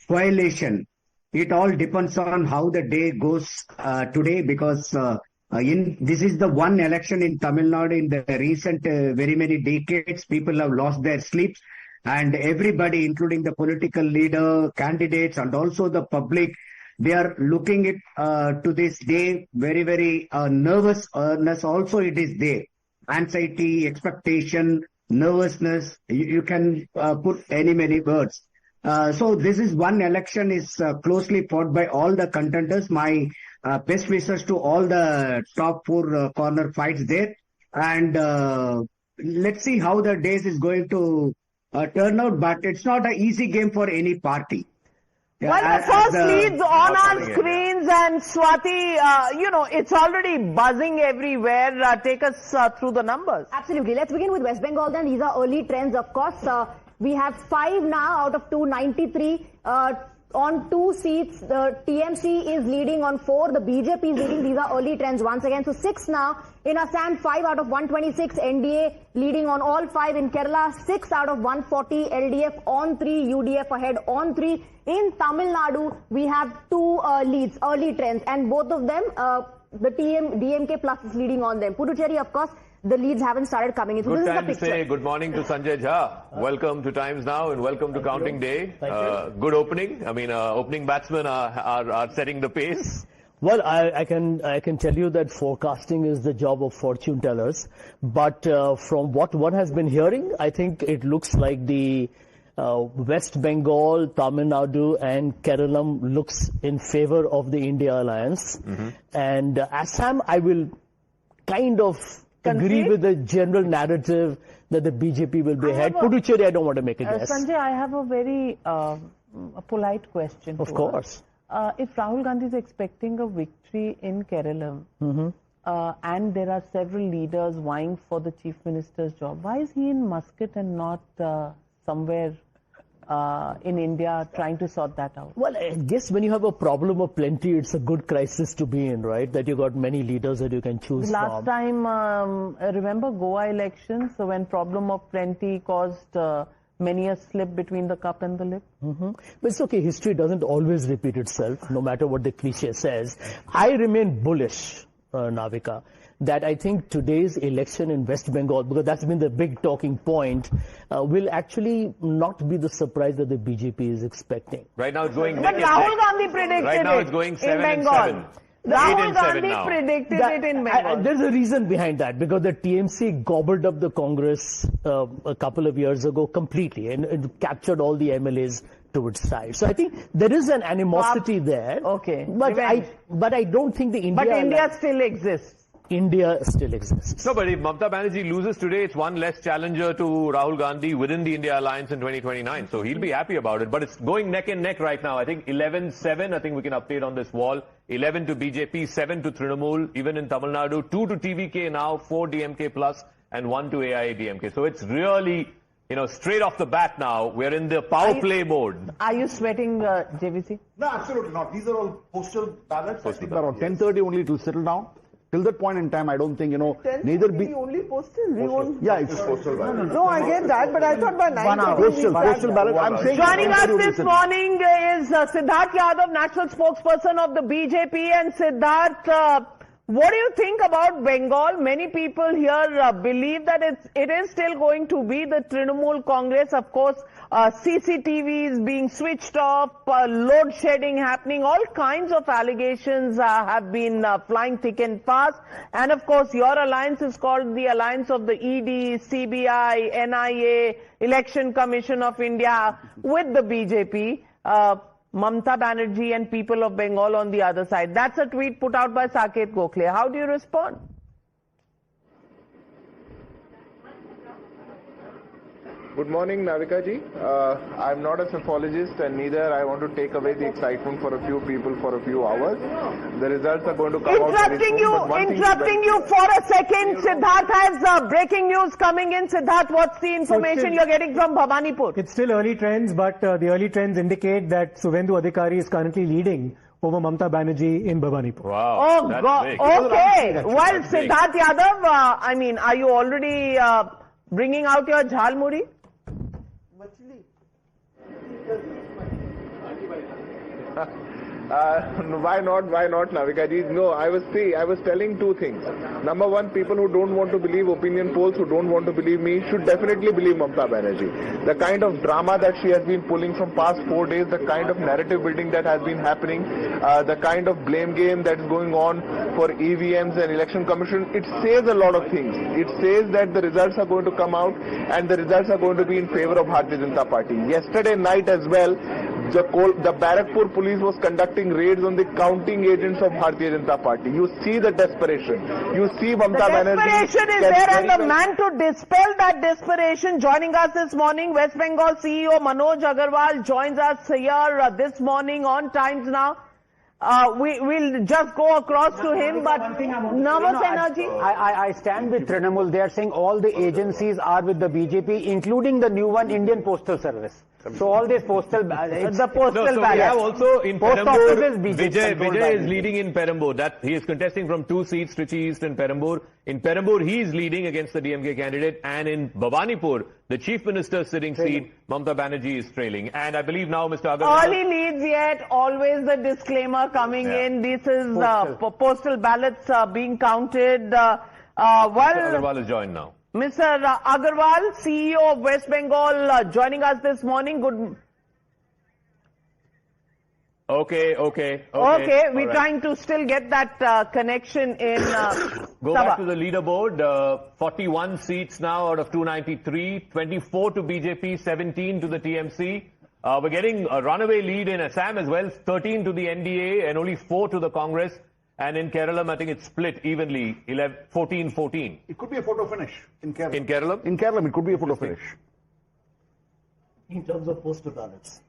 [SPEAKER 17] coalition, it all depends on how the day goes today, because this is the one election in Tamil Nadu in the recent very many decades. People have lost their sleep, and everybody, including the political leader, candidates, and also the public, they are looking it to this day very, very nervousness. Also, it is there. Anxiety, expectation, nervousness. You can put many words. So this is one election is closely fought by all the contenders. My best wishes to all the top four corner fights there. And let's see how the days is going to turn out. But it's not an easy game for any party.
[SPEAKER 3] Well, the first leads on our screens, and Swati, it's already buzzing everywhere. Take us through the numbers.
[SPEAKER 18] Absolutely. Let's begin with West Bengal then. These are early trends, of course. We have 5 now out of 293.
[SPEAKER 10] on 2 seats. The TMC is leading on 4. The BJP is leading. These are early trends once again. So 6 now. In Assam, 5 out of 126. NDA leading on all 5. In Kerala, 6 out of 140. LDF on 3. UDF ahead on 3. In Tamil Nadu, we have 2 leads, early trends. And both of them, the DMK plus is leading on them. Puducherry, of course, the leads haven't started coming in. So
[SPEAKER 1] Good
[SPEAKER 10] this
[SPEAKER 1] time
[SPEAKER 10] is
[SPEAKER 1] to
[SPEAKER 10] the picture.
[SPEAKER 1] say good morning to Sanjay Jha. Welcome to Times Now and welcome to Counting Day.
[SPEAKER 20] Thank you.
[SPEAKER 1] Good opening. I mean, opening batsmen are setting the pace.
[SPEAKER 20] Well, I can tell you that forecasting is the job of fortune tellers. But from what one has been hearing, I think it looks like the West Bengal, Tamil Nadu and Kerala looks in favor of the India alliance. And Assam, I will kind of agree with the general narrative that the BJP will be ahead. Puducherry, I don't want to make a guess.
[SPEAKER 3] Sanjay, I have a very a polite question.
[SPEAKER 20] Of course.
[SPEAKER 3] If Rahul Gandhi is expecting a victory in Kerala, and there are several leaders vying for the chief minister's job, why is he in Muscat and not somewhere in India trying to sort that out?
[SPEAKER 20] Well, I guess when you have a problem of plenty, it's a good crisis to be in, right? That you got many leaders that you can choose
[SPEAKER 3] Last
[SPEAKER 20] from.
[SPEAKER 3] time, remember Goa elections, so when problem of plenty caused many a slip between the cup and the lip?
[SPEAKER 20] But it's okay, history doesn't always repeat itself, no matter what the cliche says. I remain bullish, Navika, that I think today's election in West Bengal, because that's been the big talking point, will actually not be the surprise that the BJP is expecting.
[SPEAKER 1] Right now it's going
[SPEAKER 3] But
[SPEAKER 1] neck and
[SPEAKER 3] Rahul
[SPEAKER 1] neck.
[SPEAKER 3] Gandhi predicted
[SPEAKER 1] Right now
[SPEAKER 3] it
[SPEAKER 1] it's going
[SPEAKER 3] in
[SPEAKER 1] 7 and
[SPEAKER 3] Bengal.
[SPEAKER 1] 7.
[SPEAKER 3] Rahul
[SPEAKER 1] 8 and 7
[SPEAKER 3] Gandhi
[SPEAKER 1] now.
[SPEAKER 3] predicted it in Bengal.
[SPEAKER 20] There's a reason behind that, because the TMC gobbled up the Congress a couple of years ago completely and it captured all the MLAs to its side. So I think there is an animosity there.
[SPEAKER 3] Okay.
[SPEAKER 20] But I don't think the India...
[SPEAKER 3] But India still exists.
[SPEAKER 20] India still exists.
[SPEAKER 1] No, but if Mamata Banerjee loses today, it's one less challenger to Rahul Gandhi within the India alliance in 2029. So he'll be happy about it. But it's going neck and neck right now. I think 11-7, I think we can update on this wall. 11 to BJP, 7 to Trinamool, even in Tamil Nadu. 2 to TVK now, 4 DMK plus, and 1 to AIADMK. So it's really, straight off the bat now, we're in the power play mode.
[SPEAKER 3] Are you sweating, JVC?
[SPEAKER 7] No, absolutely not. These are all postal ballots. I think around 10:30 only it will settle down. Till that point in time, I don't think, neither be...
[SPEAKER 14] only postal? We won't...
[SPEAKER 7] Yeah, it's postal ballot.
[SPEAKER 14] No, I get that, but I thought by 9:30
[SPEAKER 7] Postal ballot. I'm saying...
[SPEAKER 3] Joining us this morning is Siddharth Yadav, national spokesperson of the BJP. And Siddharth, what do you think about Bengal? Many people here believe that it is still going to be the Trinamool Congress. Of course, CCTVs being switched off, load shedding happening, all kinds of allegations have been flying thick and fast. And of course, your alliance is called the Alliance of the ED, CBI, NIA, Election Commission of India with the BJP. Mamata Banerjee and people of Bengal on the other side. That's a tweet put out by Saket Gokhale. How do you respond?
[SPEAKER 23] Good morning, Navika ji. I'm not a psephologist and neither I want to take away the excitement for a few people for a few hours. The results are going to come out very soon.
[SPEAKER 3] Interrupting you for a second. Siddharth has breaking news coming in. Siddharth, what's the information you're getting from Bhavanipur?
[SPEAKER 2] It's still early trends, but the early trends indicate that Suvendu Adhikari is currently leading over Mamata Banerjee in Bhavanipur.
[SPEAKER 1] Wow.
[SPEAKER 3] Oh, God. Okay. Well, Siddharth Yadav, are you already bringing out your Jalmuri?
[SPEAKER 23] Why not, Navika ji? No, I was telling two things. Number one, people who don't want to believe opinion polls, who don't want to believe me, should definitely believe Mamata Banerjee. The kind of drama that she has been pulling from past 4 days, the kind of narrative building that has been happening, the kind of blame game that is going on for EVMs and Election Commission, it says a lot of things. It says that the results are going to come out and the results are going to be in favor of Bharatiya Janata Party. Yesterday night as well, the Barakpur police was conducting raids on the counting agents of Bharatiya Janata Party. You see the desperation. You see Mamata Banerjee.
[SPEAKER 3] The desperation is there, and the man to dispel that desperation, joining us this morning, West Bengal CEO Manoj Agarwal joins us here this morning on Times Now. We'll just go across to him, but nervous energy.
[SPEAKER 13] I stand with Trinamool. They are saying all the agencies are with the BJP, including the new one, Indian Postal Service. So all these postal ballots.
[SPEAKER 3] The postal
[SPEAKER 1] No, so we have also in
[SPEAKER 13] Post
[SPEAKER 1] Perambur,
[SPEAKER 13] offices, BJP
[SPEAKER 1] Vijay is leading in Perambur. That he is contesting from 2 seats, Trichy East and Perambur. In Perambur, he is leading against the DMK candidate, and in Bhavanipur, the Chief Minister's sitting seat, Mamata Banerjee is trailing. And I believe now Mr. Agarwal...
[SPEAKER 3] Early leads yet, always the disclaimer coming in. This is postal ballots being counted.
[SPEAKER 1] Mr. Agarwal is joined now.
[SPEAKER 3] Mr. Agarwal, CEO of West Bengal, joining us this morning. Good.
[SPEAKER 1] Okay.
[SPEAKER 3] We're trying to still get that connection in.
[SPEAKER 1] Go back to the leaderboard. 41 seats now out of 293. 24 to BJP, 17 to the TMC. We're getting a runaway lead in Assam as well. 13 to the NDA and only 4 to the Congress. And in Kerala, I think it's split evenly, 14-14.
[SPEAKER 7] It could be a photo finish in Kerala.
[SPEAKER 1] In Kerala?
[SPEAKER 7] In Kerala, it could be a photo finish.
[SPEAKER 20] In terms of postal ballots.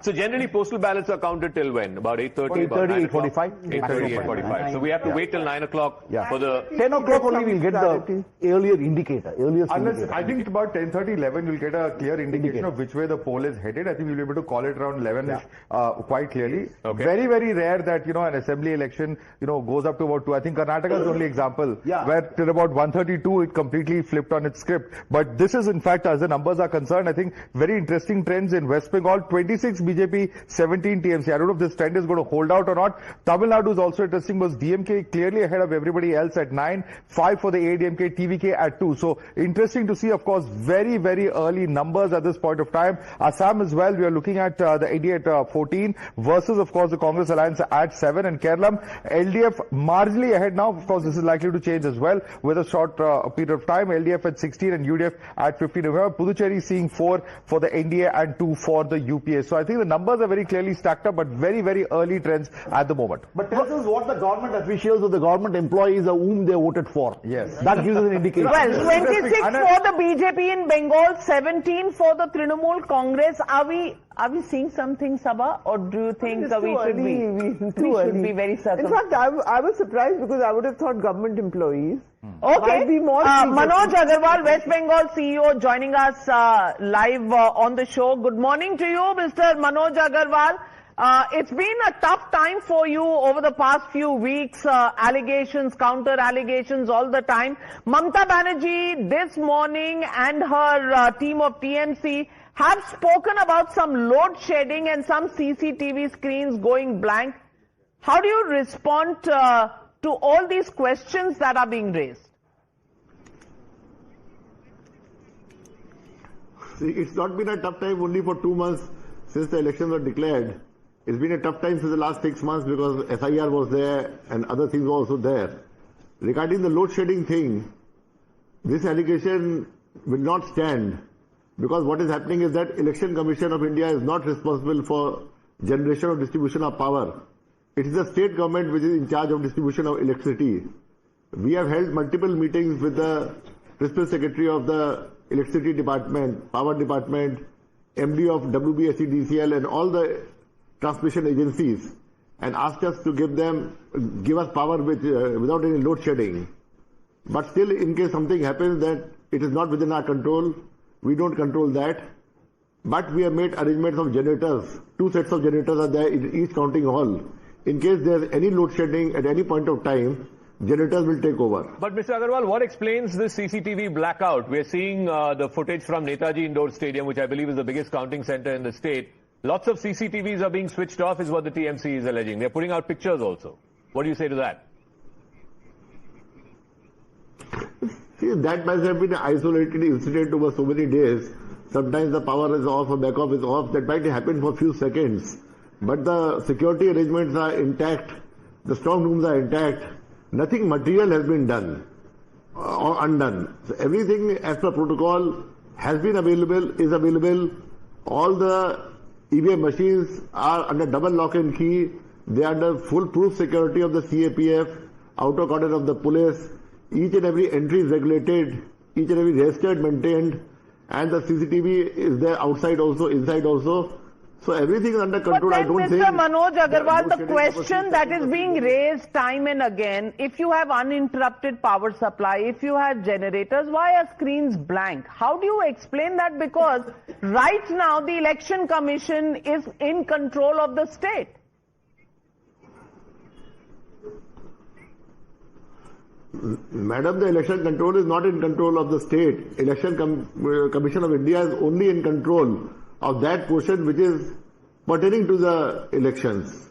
[SPEAKER 1] So generally postal ballots are counted till when? About 8:30?
[SPEAKER 7] 8:30, 8:45.
[SPEAKER 1] 8:30, 8:45. So we have to wait till 9 o'clock for the...
[SPEAKER 7] 10 o'clock only we'll get the earlier indicator.
[SPEAKER 6] Unless, I think about 10:30, 11, you'll get a clear indication of which way the poll is headed. I think we'll be able to call it around 11ish quite clearly.
[SPEAKER 1] Okay.
[SPEAKER 6] Very, very rare that, an assembly election, goes up to about 2. I think Karnataka is the only example where till about 1:32 it completely flipped on its script. But this is in fact, as the numbers are concerned, I think very interesting trends in West Bengal. 26 BJP, 17 TMC. I don't know if this trend is going to hold out or not. Tamil Nadu is also interesting because DMK clearly ahead of everybody else at 9, 5 for the ADMK, TVK at 2. So interesting to see, of course, very, very early numbers at this point of time. Assam as well, we are looking at the NDA at 14 versus, of course, the Congress Alliance at 7. And Kerala, LDF marginally ahead now. Of course, this is likely to change as well with a short period of time. LDF at 16 and UDF at 15. Remember, Puducherry seeing 4 for the NDA and 2 for the UPA. So I think the numbers are very clearly stacked up, but very, very early trends at the moment.
[SPEAKER 7] But tells us what the government officials or the government employees are whom they voted for.
[SPEAKER 6] Yes.
[SPEAKER 7] That gives us an indication.
[SPEAKER 3] Well, 26 for the BJP in Bengal, 17 for the Trinamool Congress. Are we seeing something, Sabha, or do you think we should be very certain?
[SPEAKER 14] In fact, I was surprised because I would have thought government employees.
[SPEAKER 3] Okay. Manoj Agarwal, West Bengal CEO, joining us live on the show. Good morning to you, Mr. Manoj Agarwal. It's been a tough time for you over the past few weeks. Allegations, counter allegations all the time. Mamata Banerjee this morning and her team of TMC have spoken about some load shedding and some CCTV screens going blank. How do you respond to all these questions that are being raised?
[SPEAKER 9] See, it's not been a tough time only for 2 months since the elections were declared. It's been a tough time since the last 6 months because SIR was there and other things were also there. Regarding the load shedding thing, this allegation will not stand because what is happening is that Election Commission of India is not responsible for generation or distribution of power. It is the state government which is in charge of distribution of electricity. We have held multiple meetings with the Principal Secretary of the Electricity Department, Power Department, MD of WBSEDCL and all the transmission agencies and asked us to give us power without any load shedding. But still, in case something happens that it is not within our control, we don't control that. But we have made arrangements of generators. 2 sets of generators are there in each counting hall. In case there's any load shedding at any point of time, generators will take over.
[SPEAKER 1] But Mr. Agarwal, what explains this CCTV blackout? We're seeing the footage from Netaji Indoor Stadium, which I believe is the biggest counting center in the state. Lots of CCTVs are being switched off is what the TMC is alleging. They're putting out pictures also. What do you say to that?
[SPEAKER 9] See, that must have been an isolated incident over so many days. Sometimes the power is off or backup is off. That might happen for a few seconds. But the security arrangements are intact. The strong rooms are intact. Nothing material has been done or undone. So everything as per protocol has been available, is available. All the EVM machines are under double lock and key. They are under foolproof security of the CAPF, outer cordon of the police. Each and every entry is regulated. Each and every registered, maintained. And the CCTV is there outside also, inside also. So everything is under control.
[SPEAKER 3] But
[SPEAKER 9] I
[SPEAKER 3] then,
[SPEAKER 9] don't think.
[SPEAKER 3] Mr. Manoj Agarwal, the
[SPEAKER 9] no
[SPEAKER 3] question that is being raised time and again, if you have uninterrupted power supply, if you have generators, why are screens blank? How do you explain that? Because right now the Election Commission is in control of the state.
[SPEAKER 9] Madam, the election control is not in control of the state. Election Commission of India is only in control of that portion which is pertaining to the elections.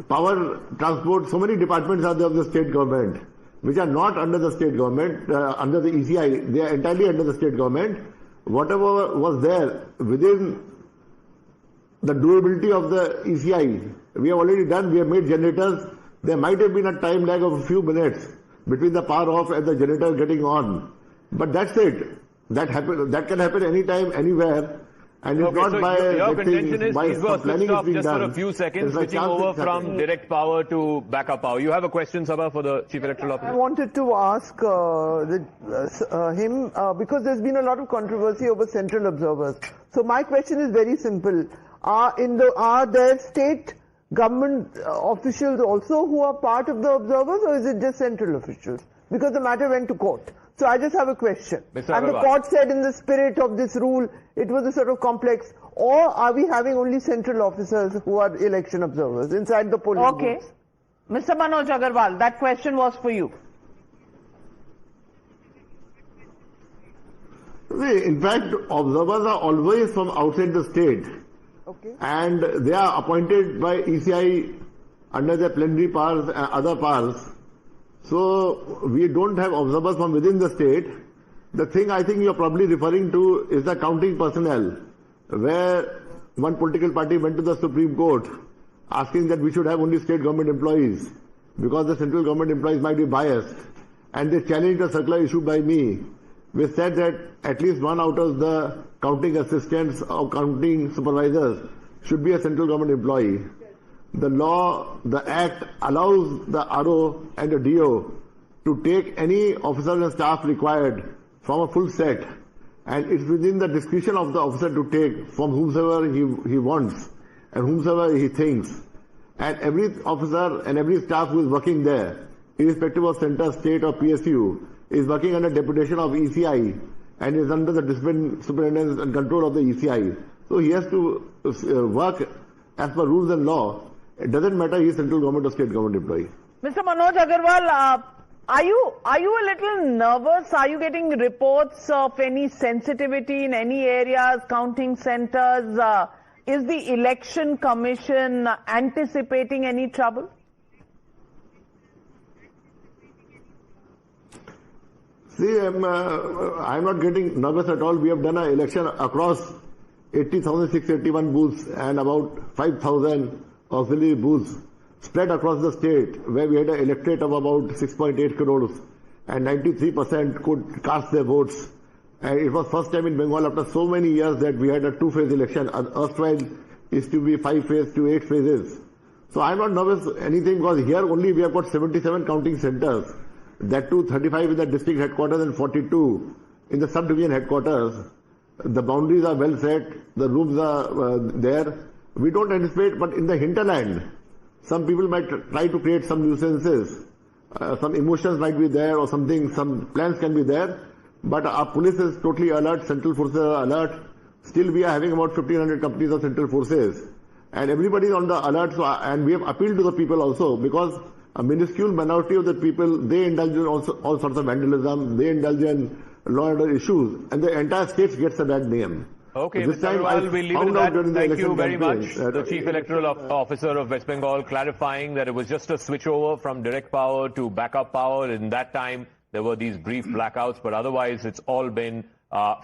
[SPEAKER 9] Power, transport, so many departments are there of the state government which are not under the state government, under the ECI. They are entirely under the state government. Whatever was there within the durability of the ECI, we have already done. We have made generators. There might have been a time lag of a few minutes between the power off and the generator getting on. But that's it. That can happen anytime, anywhere. And it's not
[SPEAKER 1] so
[SPEAKER 9] by
[SPEAKER 1] your contention is these were switched off just for a few seconds, switching over from direct power to backup power. You have a question, Sabha, for the Chief Electoral Officer?
[SPEAKER 14] I wanted to ask him, because there's been a lot of controversy over central observers. So my question is very simple. Are there state government officials also who are part of the observers, or is it just central officials? Because the matter went to court. So I just have a question. And the court said in the spirit of this rule, it was a sort of complex, or are we having only central officers who are election observers inside the polling booths?
[SPEAKER 3] Mr. Manoj Agarwal, that question was for you.
[SPEAKER 9] In fact, observers are always from outside the state.
[SPEAKER 14] Okay.
[SPEAKER 9] And they are appointed by ECI under their plenary powers and other powers. So we don't have observers from within the state. The thing I think you're probably referring to is the counting personnel, where one political party went to the Supreme Court asking that we should have only state government employees because the central government employees might be biased. And they challenged a circular issued by me, which said that at least one out of the counting assistants or counting supervisors should be a central government employee. The law, the Act allows the RO and the DO to take any officers and staff required from a full set, and it's within the discretion of the officer to take from whomsoever he wants and whomsoever he thinks. And every officer and every staff who is working there, irrespective of center, state or PSU, is working under deputation of ECI and is under the discipline, superintendence and control of the ECI. So he has to work as per rules and law. It doesn't matter he is central government or state government employee.
[SPEAKER 3] Mr. Manoj Agarwal, are you a little nervous? Are you getting reports of any sensitivity in any areas, counting centers? Is the Election Commission anticipating any trouble?
[SPEAKER 9] See, I'm not getting nervous at all. We have done an election across 80,681 booths and about 5,000 auxiliary booths spread across the state, where we had an electorate of about 6.8 crores and 93% could cast their votes. And it was first time in Bengal after so many years that we had a two-phase election. Erstwhile used to be 5 phases to 8 phases. So I'm not nervous anything, because here only we have got 77 counting centers. That too 35 in the district headquarters and 42 in the sub-division headquarters. The boundaries are well set, the rooms are there. We don't anticipate, but in the hinterland, some people might try to create some nuisances. Some emotions might be there or something, some plans can be there. But our police is totally alert, central forces are alert. Still we are having about 1,500 companies of central forces. And everybody is on the alert, so, and we have appealed to the people also, because a minuscule minority of the people, they indulge in all sorts of vandalism, they indulge in law and order issues, and the entire state gets a bad name.
[SPEAKER 1] Okay,
[SPEAKER 9] this
[SPEAKER 1] Mr. Agarwal, we'll leave it at that. Thank you very much. The Chief Electoral Officer of West Bengal clarifying that it was just a switchover from direct power to backup power. In that time, there were these brief blackouts, but otherwise it's all been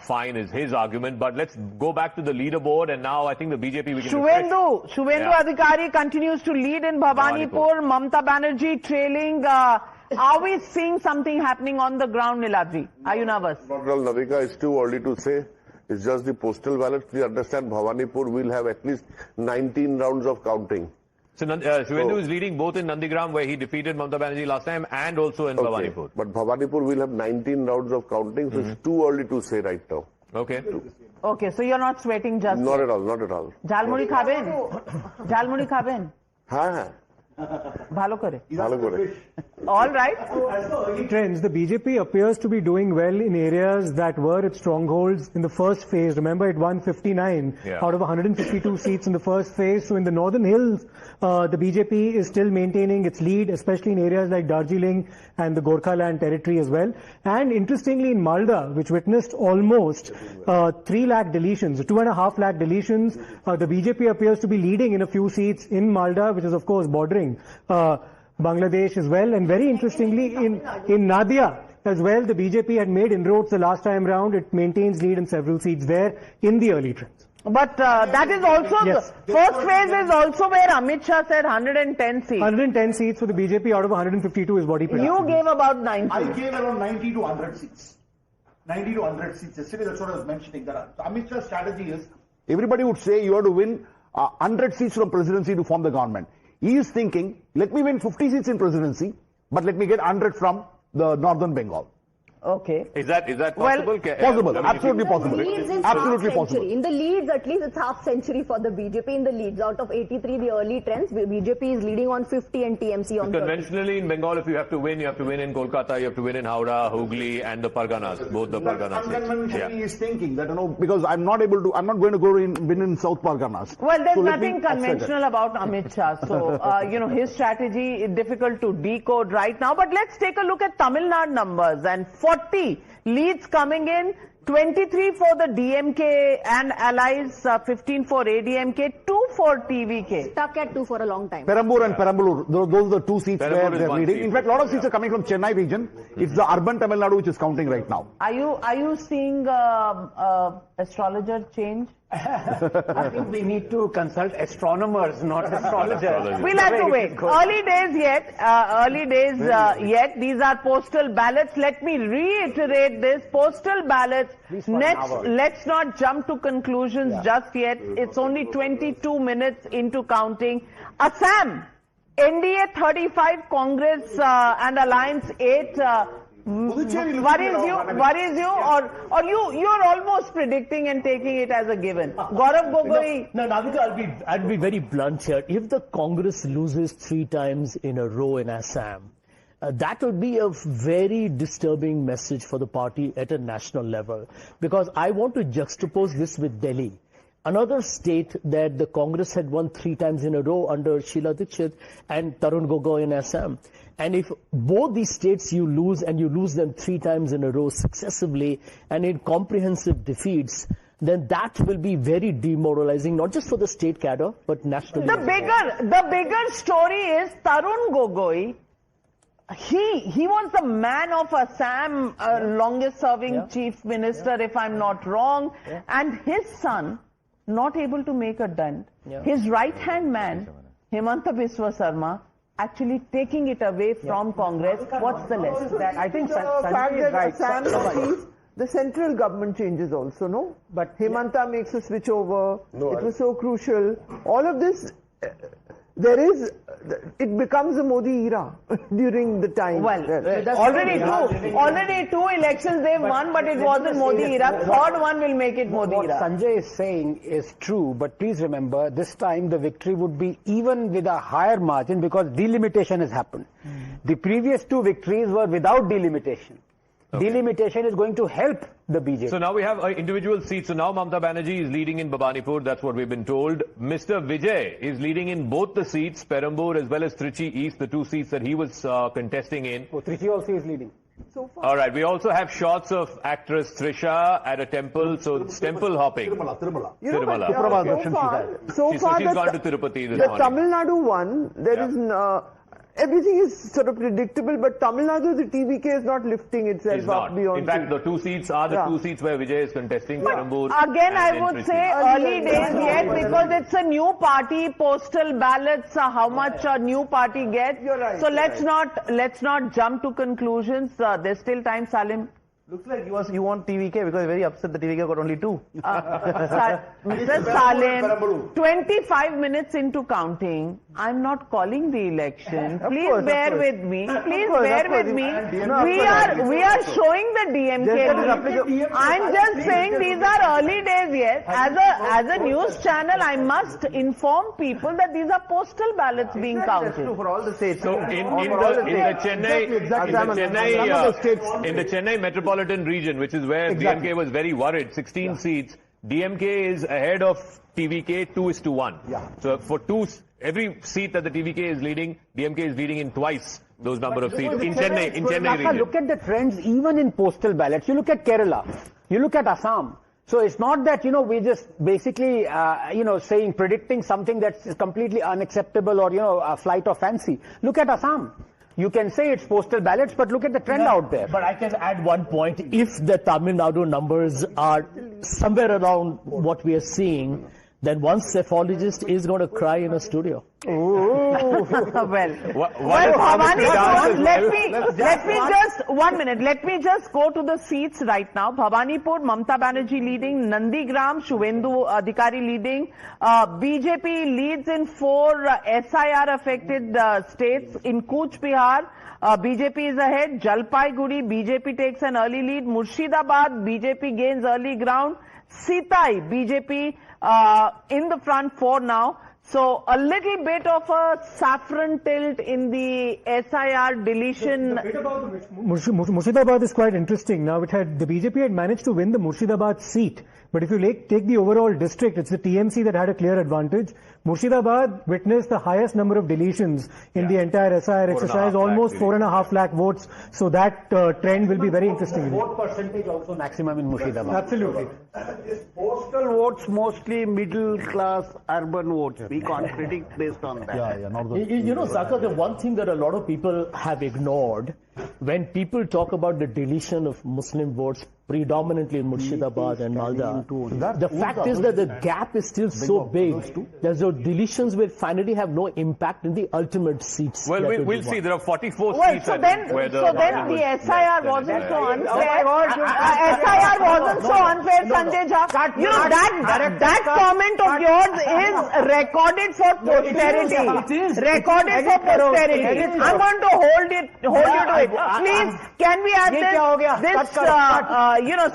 [SPEAKER 1] fine, is his argument. But let's go back to the leaderboard, and now I think the BJP...
[SPEAKER 3] Shuvendu Adhikari continues to lead in Bhavanipur. Mamata Banerjee trailing. Are we seeing something happening on the ground, Niladri? Are you nervous?
[SPEAKER 15] Not at all, Navika. It's too early to say. It's just the postal ballot. Please understand, Bhavanipur will have at least 19 rounds of counting.
[SPEAKER 1] So Shuvendu is leading both in Nandigram, where he defeated Mamata Banerjee last time, and also in Bhavanipur.
[SPEAKER 15] But Bhavanipur will have 19 rounds of counting, so it's too early to say right now.
[SPEAKER 1] Okay.
[SPEAKER 3] Okay, so you're not sweating just
[SPEAKER 15] Not
[SPEAKER 3] yet.
[SPEAKER 15] at all, not at all.
[SPEAKER 3] Jalmuri khaben? Jalmuri khaben?
[SPEAKER 15] हाँ
[SPEAKER 3] Bhalo kore.
[SPEAKER 15] ভালো করে
[SPEAKER 3] All right.
[SPEAKER 2] As for early trends, the BJP appears to be doing well in areas that were its strongholds in the first phase. Remember, it won 59 out of 152 seats in the first phase. So in the northern hills, the BJP is still maintaining its lead, especially in areas like Darjeeling and the Gorkhaland territory as well. And interestingly, in Malda, which witnessed almost 3 lakh deletions, 2.5 lakh deletions, the BJP appears to be leading in a few seats in Malda, which is of course bordering Bangladesh as well. And very interestingly, in Nadia as well, the BJP had made inroads the last time round. It maintains lead in several seats there in the early trends.
[SPEAKER 3] But that is also,
[SPEAKER 2] Yes.
[SPEAKER 3] the first phase is also where Amit Shah said 110 seats.
[SPEAKER 2] 110 seats for the BJP out of 152 is what he predicted.
[SPEAKER 3] You gave about 90.
[SPEAKER 19] I gave around 90 to 100 seats. 90 to 100 seats. Yesterday, that's what I was mentioning. That Amit Shah's strategy is,
[SPEAKER 7] Everybody would say you have to win 100 seats from presidency to form the government. He is thinking, let me win 50 seats in presidency, but let me get 100 from the northern Bengal.
[SPEAKER 3] Okay.
[SPEAKER 1] Is that possible?
[SPEAKER 7] Possible. Absolutely possible.
[SPEAKER 10] Leads is
[SPEAKER 7] Absolutely
[SPEAKER 10] half
[SPEAKER 7] possible.
[SPEAKER 10] century. In the leads, at least it's half century for the BJP in the leads. Out of 83, the early trends, BJP is leading on 50 and TMC on 30.
[SPEAKER 1] Conventionally in Bengal, if you have to win in Kolkata, you have to win in Howrah, Hooghly and the Parganas, both the Parganas.
[SPEAKER 7] Unconventionally, he is thinking that, because I'm not going to go win in South Parganas.
[SPEAKER 3] Well, there's
[SPEAKER 7] So let
[SPEAKER 3] nothing
[SPEAKER 7] me offset
[SPEAKER 3] conventional about Amit Shah. So, his strategy is difficult to decode right now. But let's take a look at Tamil Nadu numbers. And 40 leads coming in, 23 for the DMK and allies, 15 for ADMK, 2 for TVK.
[SPEAKER 10] Stuck at 2 for a long time.
[SPEAKER 7] Perambur and Perambur, those are the 2 seats
[SPEAKER 1] Perambur
[SPEAKER 7] where
[SPEAKER 1] is
[SPEAKER 7] they're
[SPEAKER 1] one
[SPEAKER 7] leading.
[SPEAKER 1] seat.
[SPEAKER 7] In fact, a lot of seats are coming from Chennai region. It's the urban Tamil Nadu which is counting right now.
[SPEAKER 3] Are you seeing astrologer change?
[SPEAKER 13] I think we need to consult astronomers, not astrologers.
[SPEAKER 3] We'll have to wait. Early days yet. These are postal ballots. Let me reiterate this. Postal ballots. Let's not jump to conclusions just yet. It's only 22 minutes into counting. Assam, NDA 35, Congress and Alliance 8. Worries you, or you're almost predicting and taking it as a given. Gaurav Gogoi.
[SPEAKER 20] No, Navika, I'll be very blunt here. If the Congress loses 3 times in a row in Assam, that would be a very disturbing message for the party at a national level. Because I want to juxtapose this with Delhi. Another state that the Congress had won 3 times in a row under Sheila Dikshit and Tarun Gogoi in Assam. And if both these states you lose, and you lose them 3 times in a row successively and in comprehensive defeats, then that will be very demoralizing, not just for the state cadre, but nationally.
[SPEAKER 3] The bigger story is Tarun Gogoi. He was the man of Assam, longest serving chief minister, if I'm not wrong, and his son not able to make a dent. His right-hand man, Himanta Biswa Sarma, actually taking it away from Congress. What's the lesson?
[SPEAKER 13] I think
[SPEAKER 14] the fact
[SPEAKER 13] Sanjay is
[SPEAKER 14] that
[SPEAKER 13] right.
[SPEAKER 14] Assam sees the central government changes also, no? But Himanta makes a switch over. It was so crucial. All of this, it becomes a Modi era during the time.
[SPEAKER 3] Well, already two elections they've won, but it wasn't Modi era. Third one will make it Modi
[SPEAKER 13] What
[SPEAKER 3] era.
[SPEAKER 13] Sanjay is saying is true, but please remember, this time the victory would be even with a higher margin because delimitation has happened. The previous 2 victories were without delimitation. Delimitation is going to help the BJP.
[SPEAKER 1] So now we have individual seats. So now Mamata Banerjee is leading in Bhavanipur. That's what we've been told. Mr. Vijay is leading in both the seats, Perambur as well as Trichy East, the 2 seats that he was contesting in.
[SPEAKER 13] Oh, Trichy also is leading.
[SPEAKER 1] All right. We also have shots of actress Trisha at a temple. So it's temple hopping.
[SPEAKER 14] Tirumala.
[SPEAKER 1] So
[SPEAKER 14] So far,
[SPEAKER 1] she's gone to Tirupati this
[SPEAKER 14] the
[SPEAKER 1] morning.
[SPEAKER 14] Tamil Nadu one, there is everything is sort of predictable, but Tamil Nadu, the TVK is not lifting itself
[SPEAKER 1] It's
[SPEAKER 14] up
[SPEAKER 1] not.
[SPEAKER 14] beyond.
[SPEAKER 1] In fact, the 2 seats are the 2 seats where Vijay is contesting. Perambur.
[SPEAKER 3] Again,
[SPEAKER 1] and
[SPEAKER 3] I
[SPEAKER 1] then
[SPEAKER 3] would
[SPEAKER 1] Trichy.
[SPEAKER 3] say early days yet because it's a new party. Postal ballots, how much a new party gets.
[SPEAKER 14] You're right,
[SPEAKER 3] So
[SPEAKER 14] you're
[SPEAKER 3] let's not jump to conclusions. There's still time, Salim.
[SPEAKER 8] Looks like you want TVK because you're very upset the TVK got only 2.
[SPEAKER 3] Mr. Stalin, 25 minutes into counting, I'm not calling the election. Please bear with me. Please bear with me. We are showing the DMK. I'm just saying these are early days yet. As a news channel, I must inform people that these are postal ballots being counted.
[SPEAKER 8] For all the states.
[SPEAKER 1] So in the Chennai metropolitan region, which is where DMK was very worried, 16 seats, DMK is ahead of TVK 2:1. Yeah. So for every seat that the TVK is leading, DMK is leading in twice those number of seats in Chennai region.
[SPEAKER 13] Look at the trends even in postal ballots. You look at Kerala, you look at Assam. So it's not that, we're just basically, predicting something that's completely unacceptable or, a flight of fancy. Look at Assam. You can say it's postal ballots, but look at the trend out there.
[SPEAKER 20] But I can add one point. If the Tamil Nadu numbers are somewhere around what we are seeing, then one cephalogist is going to cry in a studio.
[SPEAKER 3] Bhavanipur, let me just go to the seats right now. Bhavanipur, Mamata Banerjee leading, Nandigram, Shuvendu Adhikari leading. BJP leads in 4 SIR affected states. In Cooch Behar, BJP is ahead. Jalpaiguri, BJP takes an early lead. Murshidabad, BJP gains early ground. Sitai, BJP in the front 4 now. So a little bit of a saffron tilt in the SIR deletion.
[SPEAKER 2] The bit about Murshidabad is quite interesting. Now the BJP had managed to win the Murshidabad seat. But if you take the overall district, it's the TMC that had a clear advantage. Murshidabad witnessed the highest number of deletions in the entire SIR exercise, almost 4.5 lakh votes. So that trend will be very interesting.
[SPEAKER 13] Vote percentage also maximum in Murshidabad.
[SPEAKER 2] Absolutely.
[SPEAKER 5] Postal votes mostly middle class urban votes. We can't predict based on that.
[SPEAKER 20] Saka, the one thing that a lot of people have ignored, when people talk about the deletion of Muslim votes predominantly in Murshidabad and Malda, the fact is that the gap is still so big that the deletions will finally have no impact in the ultimate seats.
[SPEAKER 1] Well, we'll see. There are 44 seats.
[SPEAKER 3] So then the SIR wasn't so unfair. SIR wasn't so unfair, Sanjay Jha. That comment of yours is recorded for posterity. Recorded for posterity. I'm going to hold you to it. Please, can we have this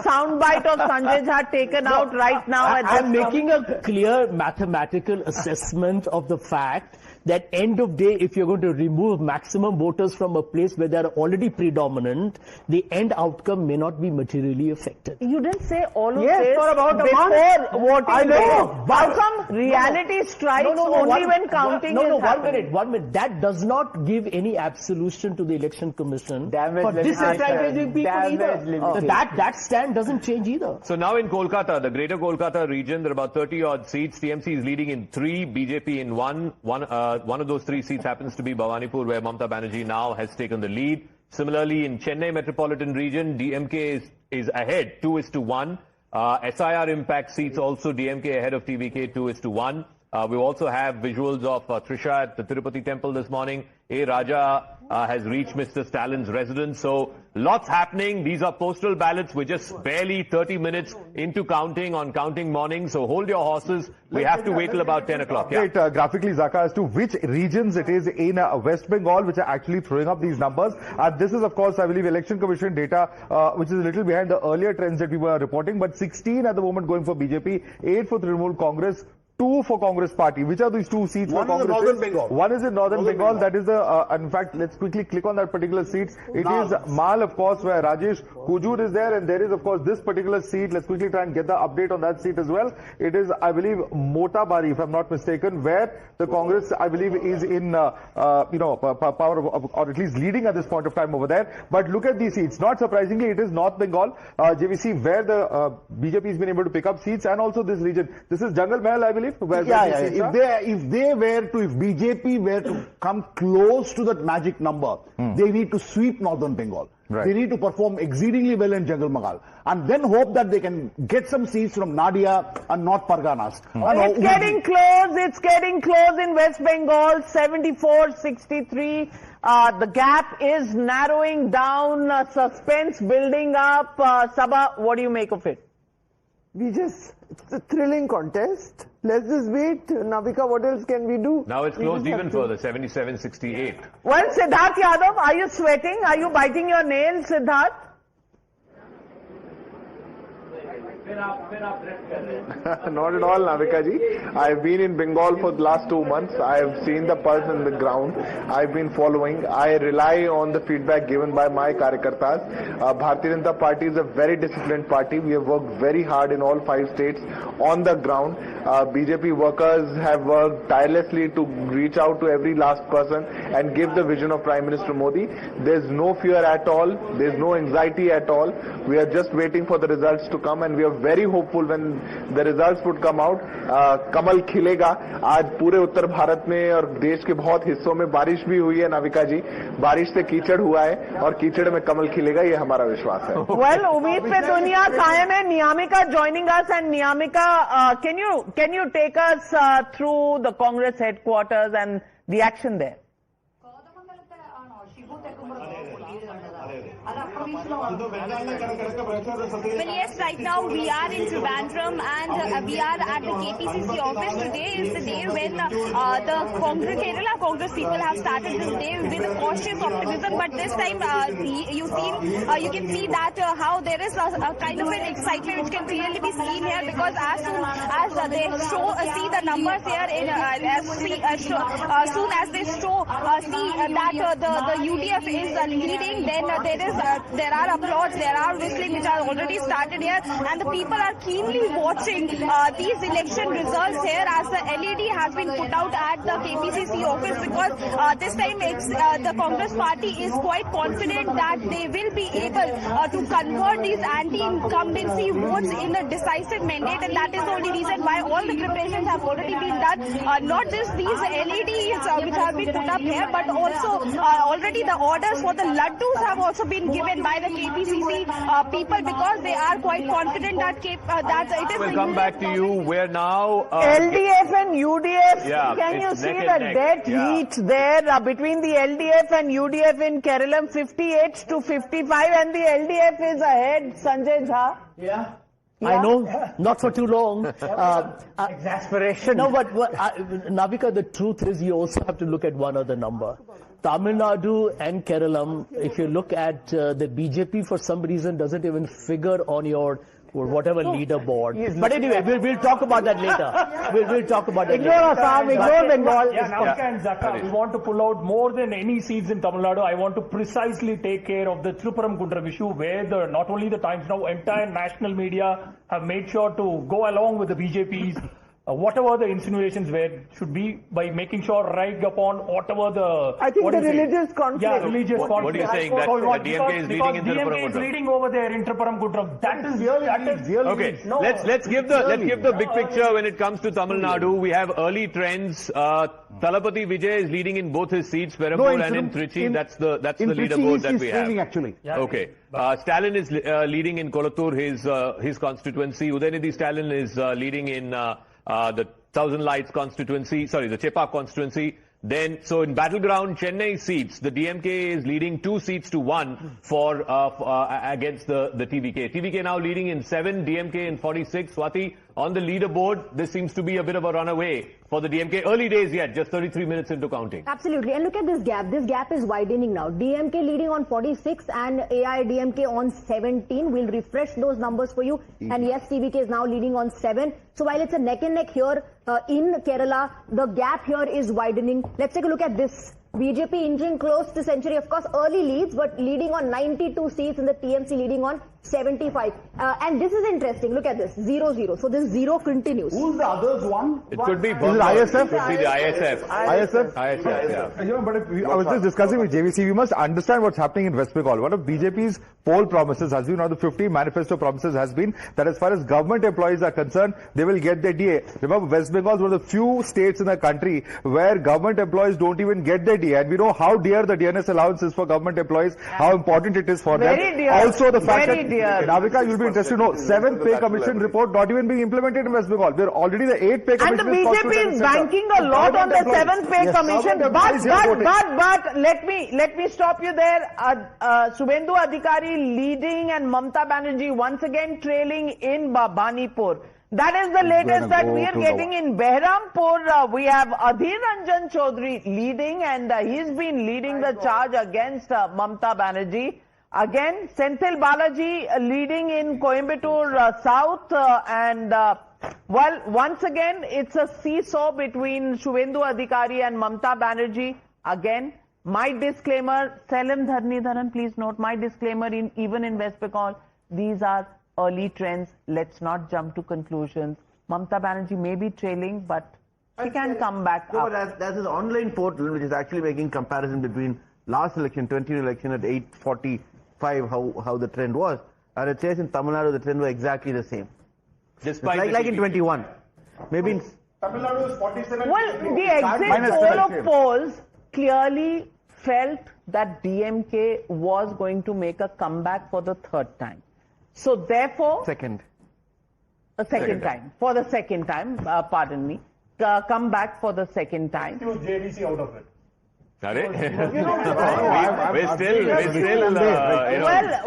[SPEAKER 3] soundbite of Sanjay Jha taken out right now?
[SPEAKER 20] I'm making a clear mathematical assessment of the fact that end of day, if you're going to remove maximum voters from a place where they're already predominant, the end outcome may not be materially affected.
[SPEAKER 3] You didn't say all of this for about before voting. I know.
[SPEAKER 20] How come reality strikes only when counting is happening? One minute. That does not give any absolution to the election commission for disenfranchising people either. That stand doesn't change either.
[SPEAKER 1] So now in Kolkata, the greater Kolkata region, there are about 30 odd seats. TMC is leading in 3, BJP in 1. One of those 3 seats happens to be Bhavanipur, where Mamata Banerjee now has taken the lead. Similarly, in Chennai metropolitan region, DMK is ahead, 2:1. SIR impact seats also DMK ahead of TVK, 2:1. We also have visuals of Trisha at the Tirupati temple this morning. A. Raja has reached Mr. Stalin's residence. So lots happening. These are postal ballots. We're just barely 30 minutes into counting on counting morning. So hold your horses. We have to wait till about 10 o'clock.
[SPEAKER 6] Yeah. Graphically, Zaka, as to which regions it is in West Bengal which are actually throwing up these numbers. This is, of course, I believe, Election Commission data, which is a little behind the earlier trends that we were reporting. But 16 at the moment going for BJP, 8 for Trinamool Congress, 2 for Congress party. Which are these 2 seats for Congress?
[SPEAKER 9] One is in Northern Bengal.
[SPEAKER 6] One is in Northern Bengal. That is in fact, let's quickly click on that particular seat. It is Mal, of course, where Rajesh Kujur is there, and there is, of course, this particular seat. Let's quickly try and get the update on that seat as well. It is, I believe, Motabari, if I'm not mistaken, where the Congress, I believe, is in, power or at least leading at this point of time over there. But look at these seats. Not surprisingly, it is North Bengal, JVC, where the BJP has been able to pick up seats, and also this region. This is Jungle Mahal, I believe.
[SPEAKER 7] If BJP were to come close to that magic number, they need to sweep Northern Bengal.
[SPEAKER 6] Right.
[SPEAKER 7] They need to perform exceedingly well in Jungle Magal. And then hope that they can get some seats from Nadia and North Parganas.
[SPEAKER 3] It's getting close. It's getting close in West Bengal. 74-63. The gap is narrowing down. Suspense building up. Sabha, what do you make of it?
[SPEAKER 14] It's a thrilling contest. Let's just wait. Navika, what else can we do?
[SPEAKER 1] Now it's closed even further, 77-68.
[SPEAKER 3] Well, Siddharth Yadav, are you sweating? Are you biting your nails, Siddharth?
[SPEAKER 23] Not at all, Navika ji. I've been in Bengal for the last 2 months. I've seen the pulse on the ground. I've been following. I rely on the feedback given by my Karyakartas. Bharatiya Janata Party is a very disciplined party. We have worked very hard in all 5 states on the ground. BJP workers have worked tirelessly to reach out to every last person and give the vision of Prime Minister Modi. There's no fear at all. There's no anxiety at all. We are just waiting for the results to come, and we are very hopeful when the results would come out. कमल खिलेगा. आज पूरे उत्तर भारत में और देश के बहुत हिस्सों में बारिश भी हुई है नाविका जी. बारिश से कीचड़ हुआ है और कीचड़ में कमल खिलेगा, ये हमारा विश्वास है.
[SPEAKER 3] Well, उम्मीद पे दुनिया कायम है. Niyamika joining us, and Niyamika, can you take us through the Congress headquarters and the action there?
[SPEAKER 11] Well, yes, right now we are in Trivandrum and we are at the KPCC office. Today is the day when the Kerala Congress people have started this day with cautious optimism, but this time you can see that how there is a kind of an excitement which can clearly be seen here, because as soon as they see the numbers here, as soon as they see that the UDF is leading, then there are applauds, there are whistling which are already started here, and the people are keenly watching these election results here as the LED has been put out at the KPCC office, because this time the Congress party is quite confident that they will be able to convert these anti-incumbency votes in a decisive mandate, and that is the only reason why all the preparations have already been done. Not just these LEDs which have been put up here, but also already the orders for the laddus have also been given by the KPCC people, because they are quite confident that it is.
[SPEAKER 1] We'll come back to you. We're now
[SPEAKER 3] LDF and UDF.
[SPEAKER 1] Yeah,
[SPEAKER 3] can you see the
[SPEAKER 1] neck.
[SPEAKER 3] dead heat there between the LDF and UDF in Kerala, 58-55, and the LDF is ahead. Sanjay Jha.
[SPEAKER 20] Yeah. I know, not for too long.
[SPEAKER 13] Exasperation.
[SPEAKER 20] No, but Navika, the truth is you also have to look at one other number. Tamil Nadu and Kerala, if you look at the BJP, for some reason doesn't even figure on your whatever leaderboard. But anyway, we'll talk about that later. We'll talk about that later.
[SPEAKER 2] Ignore Assam, ignore Bengal.
[SPEAKER 21] Yeah, Navika and Zaka, we want to pull out more than any seats in Tamil Nadu. I want to precisely take care of the Trippuram Kundram issue, where not only the Times Now, entire national media have made sure to go along with the BJP's whatever the insinuations should be, by making sure right upon whatever the...
[SPEAKER 14] I think the religious conflict.
[SPEAKER 21] Yeah, religious conflict.
[SPEAKER 1] What are you saying? That DMK is leading in Trippuram
[SPEAKER 21] DMK is leading over there in Trippuram Kundram. That is really...
[SPEAKER 1] Okay, let's give the big picture when it comes to Tamil Nadu. We have early trends. Talapati Vijay is leading in both his seats, Perambur and in Trichy. That's the leaderboard that we have.
[SPEAKER 7] Actually.
[SPEAKER 1] Okay. Stalin is leading in Kolattur, his constituency. Udeni Stalin is leading in the Thousand Lights constituency, the Chepak constituency. Then, so in battleground Chennai seats, the DMK is leading 2 seats to 1 for against the TVK. TVK now leading in 7, DMK in 46. Swati, on the leaderboard, this seems to be a bit of a runaway for the DMK. Early days yet, just 33 minutes into counting.
[SPEAKER 10] Absolutely. And look at this gap. This gap is widening now. DMK leading on 46 and AIDMK on 17. We'll refresh those numbers for you. And yes, TVK is now leading on 7. So while it's a neck and neck here in Kerala, the gap here is widening. Let's take a look at this. BJP inching close to century. Of course, early leads, but leading on 92 seats, and the TMC leading on 75. And this is interesting. Look at this. 0-0. So this 0 continues.
[SPEAKER 19] Who's the others one?
[SPEAKER 1] It could be
[SPEAKER 6] ISF?
[SPEAKER 1] It could be the ISF.
[SPEAKER 6] ISF?
[SPEAKER 1] Yeah.
[SPEAKER 6] You know, but I was just discussing with JVC, we must understand what's happening in West Bengal. One of BJP's poll promises has been, one of the 50 manifesto promises has been that as far as government employees are concerned, they will get their DA. Remember, West Bengal is one of the few states in the country where government employees don't even get their DA. And we know how dear the DNS allowance is for government employees, how important it is for them.
[SPEAKER 3] Dear.
[SPEAKER 6] Also the fact
[SPEAKER 3] Very
[SPEAKER 6] that,
[SPEAKER 3] dear.
[SPEAKER 6] Navika, you'll be interested to know, 7th pay commission report not even being implemented in West Bengal. We're already the 8th pay commission.
[SPEAKER 3] And the BJP is banking a lot on the 7th pay commission. But let me stop you there. Subhendu Adhikari leading and Mamata Banerjee once again trailing in Bhavanipur. That is the latest that we are getting in Behrampur. We have Adhir Ranjan Chaudhary leading, and he's been leading the charge against Mamata Banerjee. Again, Senthil Balaji leading in Coimbatore South, well, once again, it's a seesaw between Subhendu Adhikari and Mamata Banerjee. Again, my disclaimer, Selim Dharnidharan, please note, my disclaimer, even in West Bengal, these are early trends. Let's not jump to conclusions. Mamata Banerjee may be trailing, but she can come back up.
[SPEAKER 4] There's this online portal which is actually making comparison between last election, 20 election at 845, how the trend was. And it says in Tamil Nadu the trend was exactly the same.
[SPEAKER 1] Despite
[SPEAKER 4] like in 21. Maybe in
[SPEAKER 19] Tamil Nadu is 47.
[SPEAKER 3] Well, the exit poll of polls clearly felt that DMK was going to make a comeback for the third time. So therefore...
[SPEAKER 4] Second
[SPEAKER 3] time. For the second time, pardon me. Come back for the second time.
[SPEAKER 19] It was JVC out of it.
[SPEAKER 1] We're still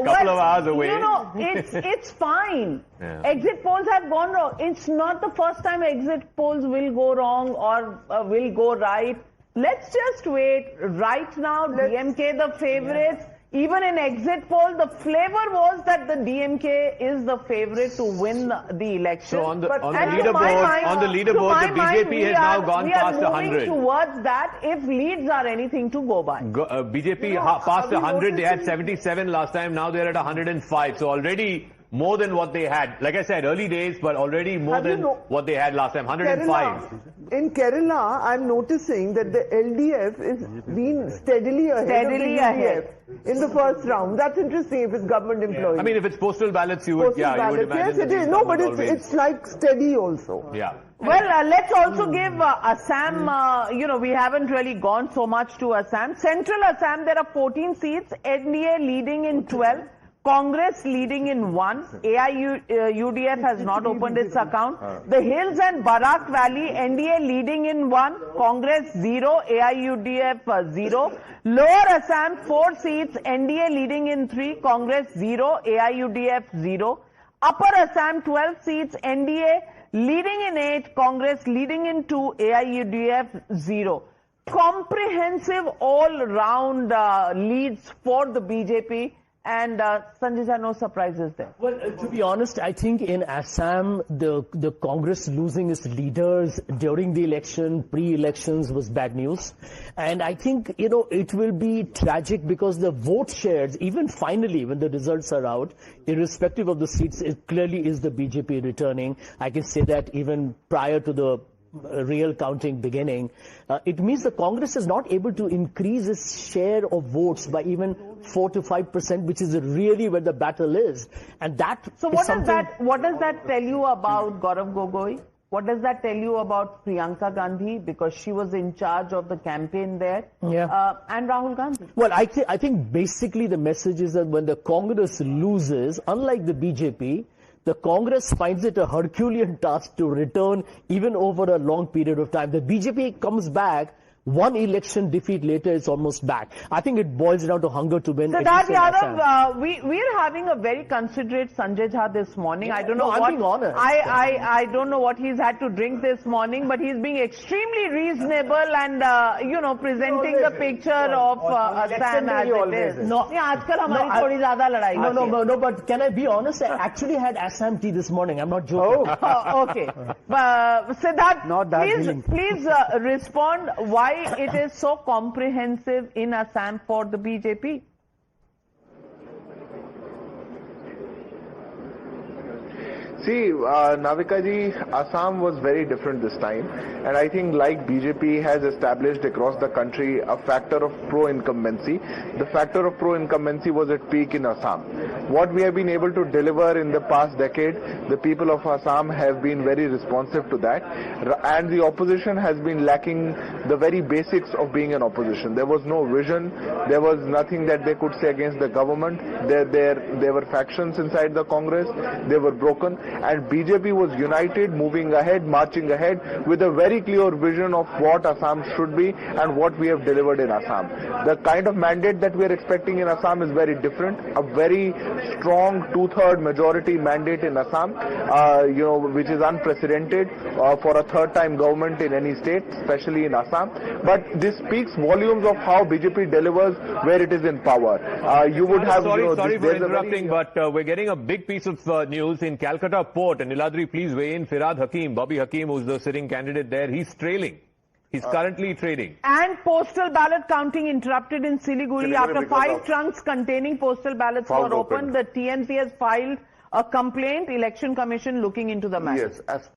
[SPEAKER 1] couple of hours away.
[SPEAKER 3] It's fine.
[SPEAKER 1] Yeah.
[SPEAKER 3] Exit polls have gone wrong. It's not the first time exit polls will go wrong or will go right. Let's just wait. Right now, DMK the favorites. Yeah. Even in exit poll, the flavor was that the DMK is the favorite to win the election.
[SPEAKER 1] So on the leaderboard, the BJP has now gone past 100.
[SPEAKER 3] We are moving towards that if leads are anything to go by.
[SPEAKER 1] BJP passed 100. They had 77 last time. Now they're at 105. So already more than what they had. Like I said, early days, but already more than what they had last time. 105.
[SPEAKER 14] In Kerala, I'm noticing that the LDF is being steadily ahead of the UDF in the first round. That's interesting if it's government employees.
[SPEAKER 1] I mean, if it's postal ballots, you would imagine.
[SPEAKER 14] Yes, it is. No, but it's like steady also.
[SPEAKER 1] Yeah.
[SPEAKER 3] Well, let's also give Assam, we haven't really gone so much to Assam. Central Assam, there are 14 seats, NDA leading in 12. Congress leading in 1. UDF has not opened its account. The Hills and Barak Valley, NDA leading in 1. Congress 0. AIUDF 0. Lower Assam 4 seats, NDA leading in 3. Congress 0. AIUDF 0. Upper Assam 12 seats, NDA leading in 8. Congress leading in 2. AIUDF 0. Comprehensive all-round leads for the BJP. And Sanjay, no surprises there.
[SPEAKER 20] Well, to be honest, I think in Assam, the Congress losing its leaders during the election, pre-elections was bad news. And I think, it will be tragic because the vote shares, even finally when the results are out, irrespective of the seats, it clearly is the BJP returning. I can say that even prior to the real counting beginning. It means the Congress is not able to increase its share of votes by even 4 to 5%, which is really where the battle is. And that.
[SPEAKER 3] So what does that tell you about Gaurav Gogoi? What does that tell you about Priyanka Gandhi? Because she was in charge of the campaign there.
[SPEAKER 20] Yeah.
[SPEAKER 3] And Rahul Gandhi.
[SPEAKER 20] Well, I think basically the message is that when the Congress loses, unlike the BJP, the Congress finds it a Herculean task to return even over a long period of time. The BJP comes back, one election defeat later, it's almost back. I think it boils down to hunger to win.
[SPEAKER 3] Siddharth Yadav, we're having a very considerate Sanjay Jha this morning.
[SPEAKER 20] Yeah,
[SPEAKER 3] I don't know
[SPEAKER 20] I'm being honest.
[SPEAKER 3] I don't know what he's had to drink this morning, but he's being extremely reasonable and presenting the picture of Assam as it is.
[SPEAKER 20] No,
[SPEAKER 3] no,
[SPEAKER 20] but can I be honest? I actually had Assam tea this morning. I'm not joking.
[SPEAKER 3] Okay. Siddharth, please respond why it is so comprehensive in Assam for the BJP.
[SPEAKER 23] See, Navika ji, Assam was very different this time, and I think like BJP has established across the country a factor of pro-incumbency. The factor of pro-incumbency was at peak in Assam. What we have been able to deliver in the past decade, the people of Assam have been very responsive to that, and the opposition has been lacking the very basics of being an opposition. There was no vision, there was nothing that they could say against the government. There were factions inside the Congress, they were broken, and BJP was united, moving ahead, marching ahead with a very clear vision of what Assam should be and what we have delivered in Assam. The kind of mandate that we are expecting in Assam is very different, a very strong two-third majority mandate in Assam, which is unprecedented for a third-time government in any state, especially in Assam. But this speaks volumes of how BJP delivers where it is in power. You would have...
[SPEAKER 1] Sorry for interrupting, but we're getting a big piece of news in Calcutta Port, and Niladri, please weigh in. Firad Hakim, Bobby Hakim, who's the sitting candidate there, he's trailing. He's currently trading.
[SPEAKER 3] And postal ballot counting interrupted in Siliguri after 5 trunks containing postal ballots were opened. The TMC has filed a complaint. Election Commission looking into the matter.
[SPEAKER 15] Yes, as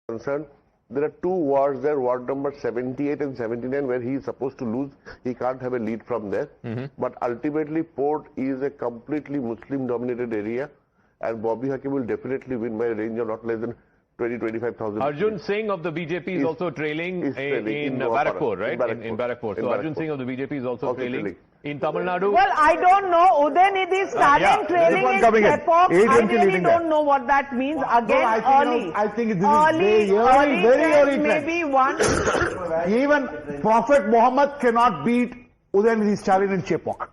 [SPEAKER 15] concerned, there are 2 wards there, ward number 78 and 79, where he is supposed to lose. He can't have a lead from there. But ultimately, Port is a completely Muslim-dominated area, and Bobby Hakim will definitely win by a range of not less than 20-25,000.
[SPEAKER 1] Arjun Singh of the BJP is also trailing in Barakpur, right? In Barakpur. So Arjun Singh of the BJP is also trailing. In Tamil Nadu?
[SPEAKER 3] Well, I don't know. Udeni starting trailing in Sepok. I really don't know what that means. Again,
[SPEAKER 7] I think this is very early
[SPEAKER 3] maybe one.
[SPEAKER 7] Even Prophet Muhammad cannot beat Udeni's Stalin in Chepok.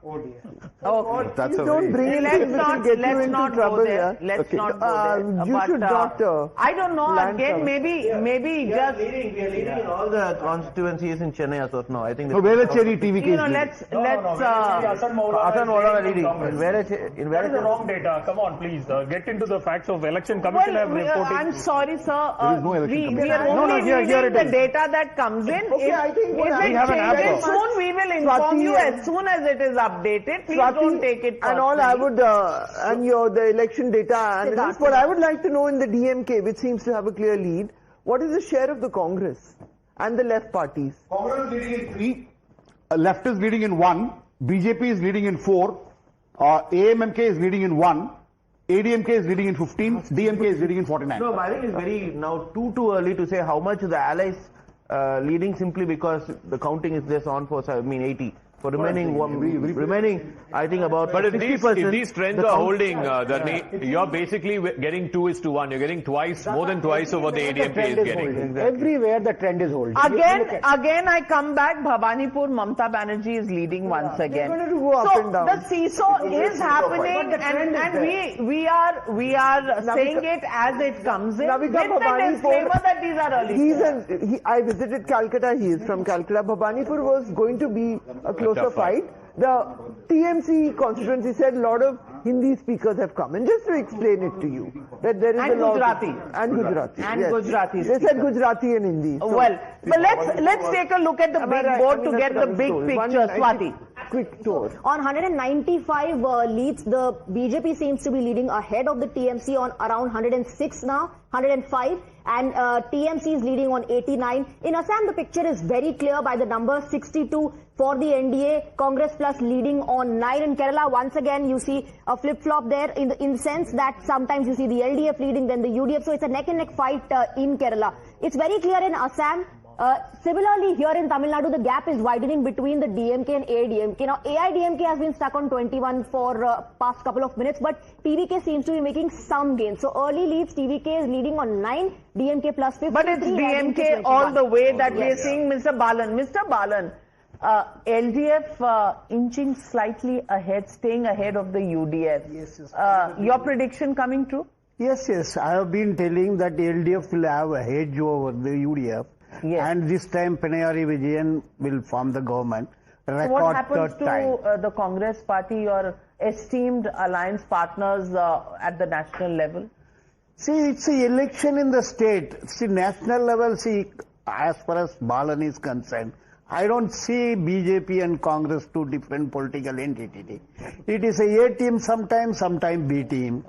[SPEAKER 14] Oh,
[SPEAKER 7] that's
[SPEAKER 14] don't bring it. Let's not
[SPEAKER 3] go there. Let's not go there.
[SPEAKER 14] You should not.
[SPEAKER 3] I don't know. Again, maybe just.
[SPEAKER 4] We are leading in all the constituencies in Chennai as of now. I think.
[SPEAKER 7] So where is Cherry TV case?
[SPEAKER 3] Let's.
[SPEAKER 21] Assam leading. In where is the wrong data? Come on, please get into the facts of Election Commission.
[SPEAKER 3] I'm sorry, sir. We are
[SPEAKER 7] only
[SPEAKER 3] reading the data that comes in.
[SPEAKER 14] Okay, I think
[SPEAKER 3] if it changes soon, we will inform you as soon as it is updated. Please don't take it personally.
[SPEAKER 14] And all I would, the election data analyst, what I would like to know in the DMK, which seems to have a clear lead, what is the share of the Congress and the left parties?
[SPEAKER 7] Congress is leading in 3, left is leading in 1, BJP is leading in 4, AMMK is leading in 1, ADMK is leading in 15, DMK is leading in 49.
[SPEAKER 4] No, I think it's very now too early to say how much the allies leading, simply because the counting is just on for 80. For remaining, I think about.
[SPEAKER 1] But if these trends are holding, you're basically getting 2:1. You're getting more than twice of what the ADMK is getting.
[SPEAKER 13] Exactly. Everywhere the trend is holding.
[SPEAKER 3] Again, I come back. Bhavanipur, Mamata Banerjee is leading once again.
[SPEAKER 14] They're going to go up and down.
[SPEAKER 3] The seesaw is happening, and we are saying it as it comes in. With the disclaimer that these are early.
[SPEAKER 14] I visited Calcutta. He is from Calcutta. Bhavanipur was going to be a closer fight. The TMC constituency said a lot of Hindi speakers have come. And just to explain it to you, that there is
[SPEAKER 3] and
[SPEAKER 14] a lot
[SPEAKER 3] Gujarati.
[SPEAKER 14] And Gujarati.
[SPEAKER 3] And
[SPEAKER 14] yes.
[SPEAKER 3] Gujarati.
[SPEAKER 14] They said Gujarati and Hindi.
[SPEAKER 3] So well, but let's take a look at the big board to get the big picture, Swati.
[SPEAKER 14] Quick tour.
[SPEAKER 10] On 195 leads, the BJP seems to be leading ahead of the TMC on around 106 now, 105, and TMC is leading on 89. In Assam, the picture is very clear by the number 62 for the NDA, Congress Plus leading on 9. In Kerala, once again, you see a flip-flop there in the sense that sometimes you see the LDF leading, then the UDF, so it's a neck-and-neck fight in Kerala. It's very clear in Assam. Similarly, here in Tamil Nadu, the gap is widening between the DMK and AIDMK. Now, AIDMK has been stuck on 21 for past couple of minutes, but TVK seems to be making some gains. So, early leads, TVK is leading on 9, DMK plus 53.
[SPEAKER 3] But it's DMK all the way that we are seeing, Mr. Balan. Mr. Balan, LDF inching slightly ahead, staying ahead of the UDF.
[SPEAKER 13] Yes.
[SPEAKER 3] Your prediction coming true?
[SPEAKER 13] Yes. I have been telling that LDF will have a hedge over the UDF.
[SPEAKER 3] Yes.
[SPEAKER 13] And this time Pinayari Vijayan will form the government.
[SPEAKER 3] So what happens to the Congress party, your esteemed alliance partners at the national level?
[SPEAKER 13] See, it's the election in the state. See, national level, as far as Balan is concerned, I don't see BJP and Congress two different political entities. It is a team sometime B team.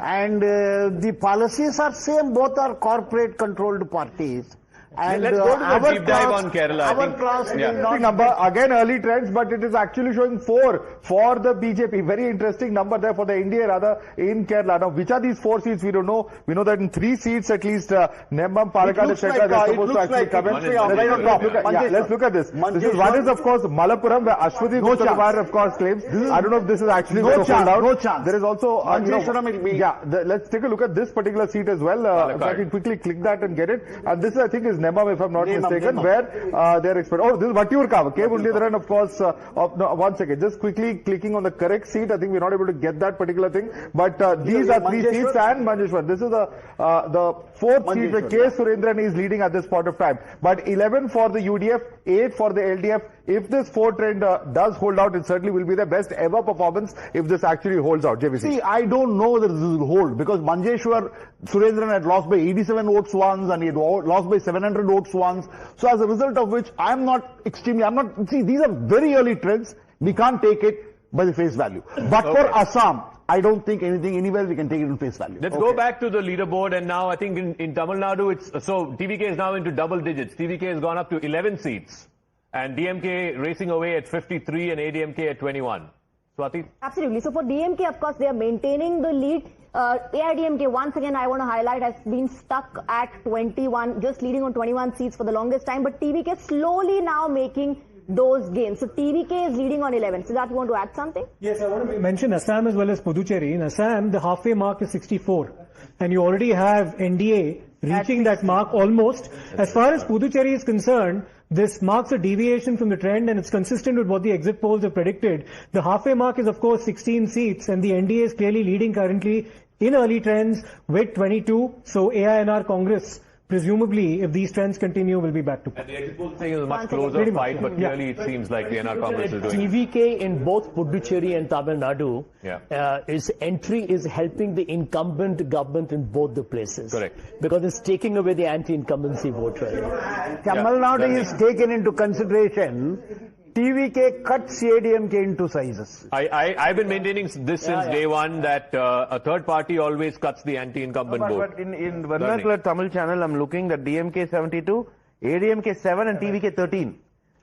[SPEAKER 5] and the policies are same. Both are corporate controlled parties. And
[SPEAKER 1] let's go to the deep dive on Kerala.
[SPEAKER 5] Our class will not
[SPEAKER 6] number again early trends, but it is actually showing 4 for the BJP. Very interesting number there for the NDA rather in Kerala. Now, which are these 4 seats? We don't know. We know that in 3 seats at least, Nembam, Palakkad, etc. They're supposed to actually come in. Let's look at this. This is one is of course Malappuram, where Ashwati Gupta of course claims. I don't know if this is actually going to hold out.
[SPEAKER 5] No chance.
[SPEAKER 6] There is also let's take a look at this particular seat as well. If I can quickly click that and get it. And this I think is Nembam, if I'm not mistaken, where they're expert. Oh, this is Vattiurkavu, K. Muralidharan, of course. No, 1 second, just quickly clicking on the correct seat. I think we're not able to get that particular thing. But these are 3 seats and Manjeshwar. This is the 4th seat where K. Surendran is leading at this point of time. But 11 for the UDF, 8 for the LDF. If this 4 trend does hold out, it certainly will be the best ever performance if this actually holds out. JVC.
[SPEAKER 7] See, I don't know whether this will hold because Manjeshwar Surendran had lost by 87 votes once and he had lost by 700 votes once. So as a result of which, see, these are very early trends. We can't take it by the face value. But for Assam, I don't think anywhere we can take it in face value.
[SPEAKER 1] Let's go back to the leaderboard, and now I think in Tamil Nadu, TVK is now into double digits. TVK has gone up to 11 seats. And DMK racing away at 53 and ADMK at 21. Swati?
[SPEAKER 10] Absolutely. So for DMK, of course, they are maintaining the lead. AIDMK, once again, I want to highlight, has been stuck at 21, just leading on 21 seats for the longest time. But TVK slowly now making those gains. So TVK is leading on 11. So that you want to add something?
[SPEAKER 2] Yes, I want to mention Assam as well as Puducherry. In Assam, the halfway mark is 64. And you already have NDA reaching that mark almost. As far as Puducherry is concerned, this marks a deviation from the trend and it's consistent with what the exit polls have predicted. The halfway mark is of course 16 seats and the NDA is clearly leading currently in early trends with 22. So AINR Congress, presumably, if these trends continue, will be back to
[SPEAKER 1] And the exit poll thing is a much closer fight, but clearly it seems like the NR Congress is doing
[SPEAKER 20] TVK in both Puducherry and Tamil Nadu, its entry is helping the incumbent government in both the places.
[SPEAKER 1] Correct.
[SPEAKER 20] Because it's taking away the anti-incumbency vote right.
[SPEAKER 5] Tamil Nadu is taken into consideration. TVK cuts ADMK into sizes.
[SPEAKER 1] I've been maintaining this since day one that a third party always cuts the anti-incumbent vote.
[SPEAKER 4] But in vernacular Tamil channel, I'm looking at DMK 72, ADMK 7 and TVK 13.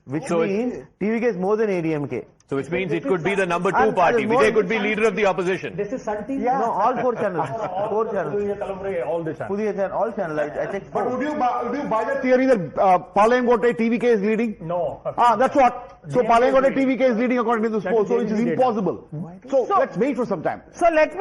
[SPEAKER 4] Which means TVK is more than ADMK.
[SPEAKER 1] So which means it could be the number 2 party. Vijay could be leader of the opposition.
[SPEAKER 20] This is Sun TV?
[SPEAKER 4] No, all 4 channels. 4 channels.
[SPEAKER 21] All the channels.
[SPEAKER 4] All channels. I checked 4.
[SPEAKER 7] But would you buy the theory that Palangote TVK is leading?
[SPEAKER 21] No.
[SPEAKER 7] That's what. So Palangote TVK is leading according to this poll, so it is impossible. So let's wait for some time.
[SPEAKER 3] So let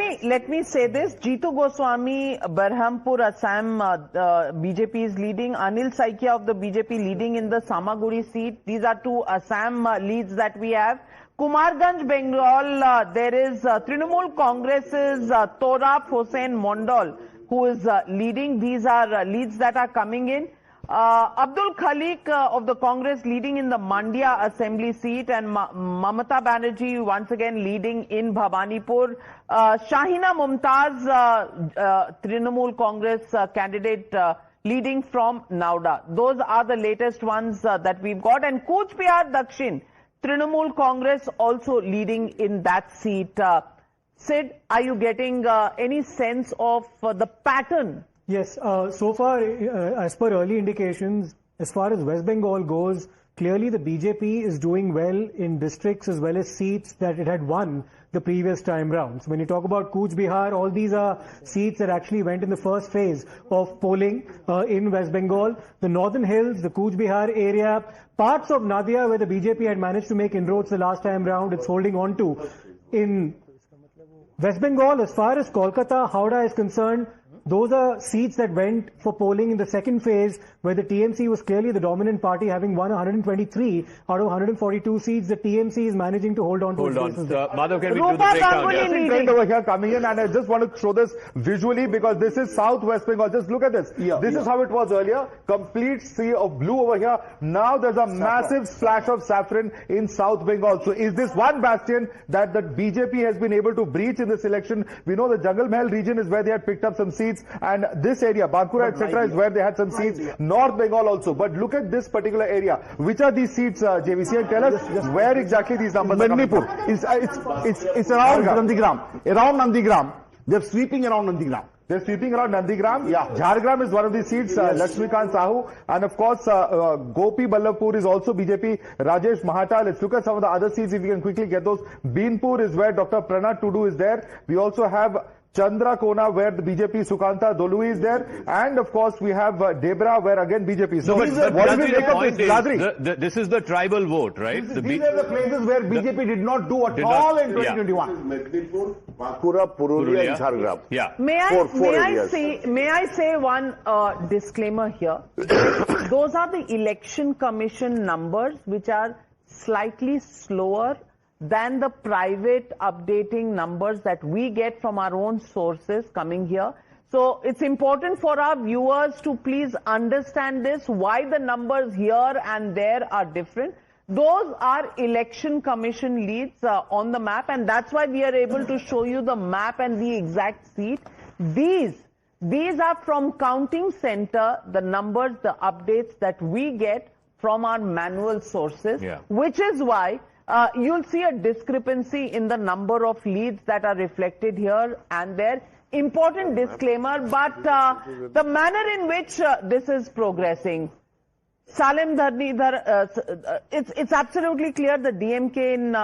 [SPEAKER 3] me say this. Jitu Goswami, Berhampur, Assam, BJP is leading. Anil Saikia of the BJP leading in the Samaguri seat. These are 2 Assam leads that we have. Kumarganj, Bengal, there is Trinamool Congress's Torap Hossain Mondal, who is leading. These are leads that are coming in. Abdul Khalik of the Congress leading in the Mandya Assembly seat, and Mamata Banerjee once again leading in Bhavanipur. Shahina Mumtaz, Trinamool Congress candidate leading from Nauda. Those are the latest ones that we've got. And Cooch Behar Dakshin, Trinamool Congress also leading in that seat. Sid, are you getting any sense of the pattern?
[SPEAKER 2] Yes, so far, as per early indications, as far as West Bengal goes, clearly the BJP is doing well in districts as well as seats that it had won the previous time round. So when you talk about Cooch Behar, all these are seats that actually went in the first phase of polling in West Bengal. The Northern Hills, the Cooch Behar area, parts of Nadia where the BJP had managed to make inroads the last time round, it's holding on to. In West Bengal, as far as Kolkata, Howrah is concerned, those are seats that went for polling in the second phase where the TMC was clearly the dominant party, having won 123 out of 142 seats. The TMC is managing to hold on to its bases.
[SPEAKER 1] Madhav, can we do the breakdown?
[SPEAKER 6] Trend over here coming in, and I just want to show this visually because this is South West Bengal. Just look at this. This is how it was earlier. Complete sea of blue over here. Now there's a massive splash of saffron in South Bengal. So is this one bastion that the BJP has been able to breach in this election? We know the Jungle Mahal region is where they had picked up some seats, and this area, Bankura, etc., is where they had some seats. North Bengal also. But look at this particular area. Which are these seats, JVC? And tell us where exactly these numbers are coming from.
[SPEAKER 7] It's around Nandigram. Around Nandigram. They're sweeping around Nandigram.
[SPEAKER 6] They're sweeping around Nandigram.
[SPEAKER 7] Yeah.
[SPEAKER 6] Jhargram is one of these seats, Lakshmikant Sahu. And of course, Gopi Ballabpur is also BJP. Rajesh Mahata. Let's look at some of the other seats if we can quickly get those. Beenpur is where Dr. Pranat Tudu is there. We also have Chandrakona, where the BJP Sukanta Dolui is there, and of course we have Debra, where again BJP. So
[SPEAKER 1] but
[SPEAKER 6] what do we make of this,
[SPEAKER 1] Ladri? This is the tribal vote, right?
[SPEAKER 7] These are the places where BJP did not do at all in 2021.
[SPEAKER 15] Medinipur, Bankura, Purulia, and Jhargram.
[SPEAKER 1] Yeah.
[SPEAKER 3] May I say one disclaimer here? Those are the election commission numbers, which are slightly slower than the private updating numbers that we get from our own sources coming here. So it's important for our viewers to please understand this, why the numbers here and there are different. Those are election commission leads on the map, and that's why we are able to show you the map and the exact seat. These are from counting center, the numbers, the updates that we get from our manual sources, which is why you'll see a discrepancy in the number of leads that are reflected here and there. Important disclaimer, but the manner in which this is progressing, Salim Dharnidhar, it's absolutely clear the DMK in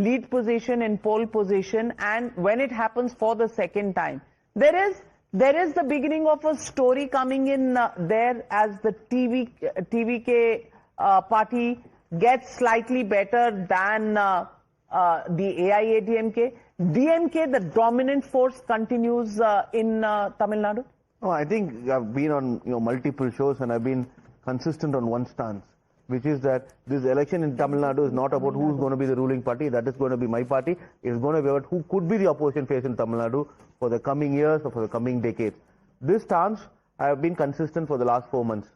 [SPEAKER 3] lead position, in pole position, and when it happens for the second time, there is the beginning of a story coming in there as the TVK party gets slightly better than the AIADMK. DMK, the dominant force, continues in Tamil Nadu?
[SPEAKER 4] No, I think I've been on multiple shows and I've been consistent on one stance, which is that this election in Tamil Nadu is not about who's going to be the ruling party. That is going to be my party. It's going to be about who could be the opposition face in Tamil Nadu for the coming years or for the coming decades. This stance, I have been consistent for the last 4 months.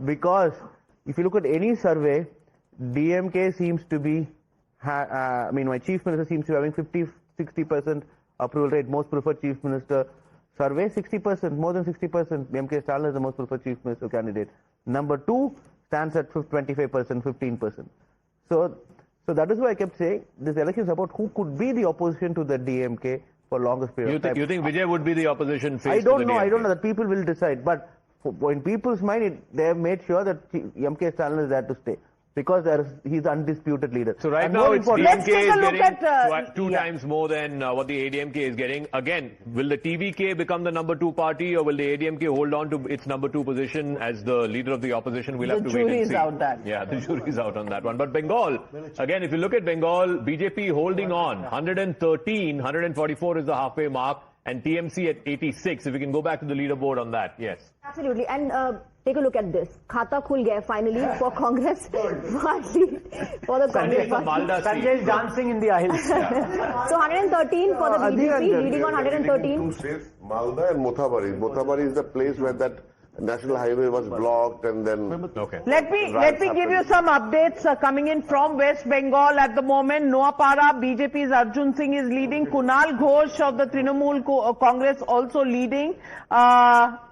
[SPEAKER 4] Because if you look at any survey, DMK seems to be, my chief minister seems to be having 50-60% approval rate. Most preferred chief minister survey, 60%, more than 60%. DMK Stalin is the most preferred chief minister candidate. Number 2 stands at 25%, 15%. So that is why I kept saying this election is about who could be the opposition to the DMK for longest period of time.
[SPEAKER 1] You think Vijay would be the opposition face?
[SPEAKER 4] I don't know that people will decide, but in people's mind, they have made sure that MK Stalin is there to stay. Because he's the undisputed leader.
[SPEAKER 1] So right now, it's DMK is getting two times more than what the ADMK is getting. Again, will the TVK become the number 2 party, or will the ADMK hold on to its number 2 position as the leader of the opposition? We'll have to wait and see.
[SPEAKER 3] The jury is out that.
[SPEAKER 1] Yeah, the jury is out on that one. But Bengal, again, if you look at Bengal, BJP holding on. 113, 144 is the halfway mark, and TMC at 86. If we can go back to the leaderboard on that, yes.
[SPEAKER 10] Absolutely. And take a look at this. Khata khul gaya finally for Congress party. For the Congress party.
[SPEAKER 13] Sanjay is dancing in the aisles.
[SPEAKER 10] So 113 for the BJP, leading on 113.
[SPEAKER 15] 2 states, Malda and Mothabari. Mothabari is the place where that national highway was blocked and then...
[SPEAKER 3] Let me give you some updates coming in from West Bengal at the moment. Noapara, BJP's Arjun Singh is leading. Kunal Ghosh of the Trinamool Congress also leading.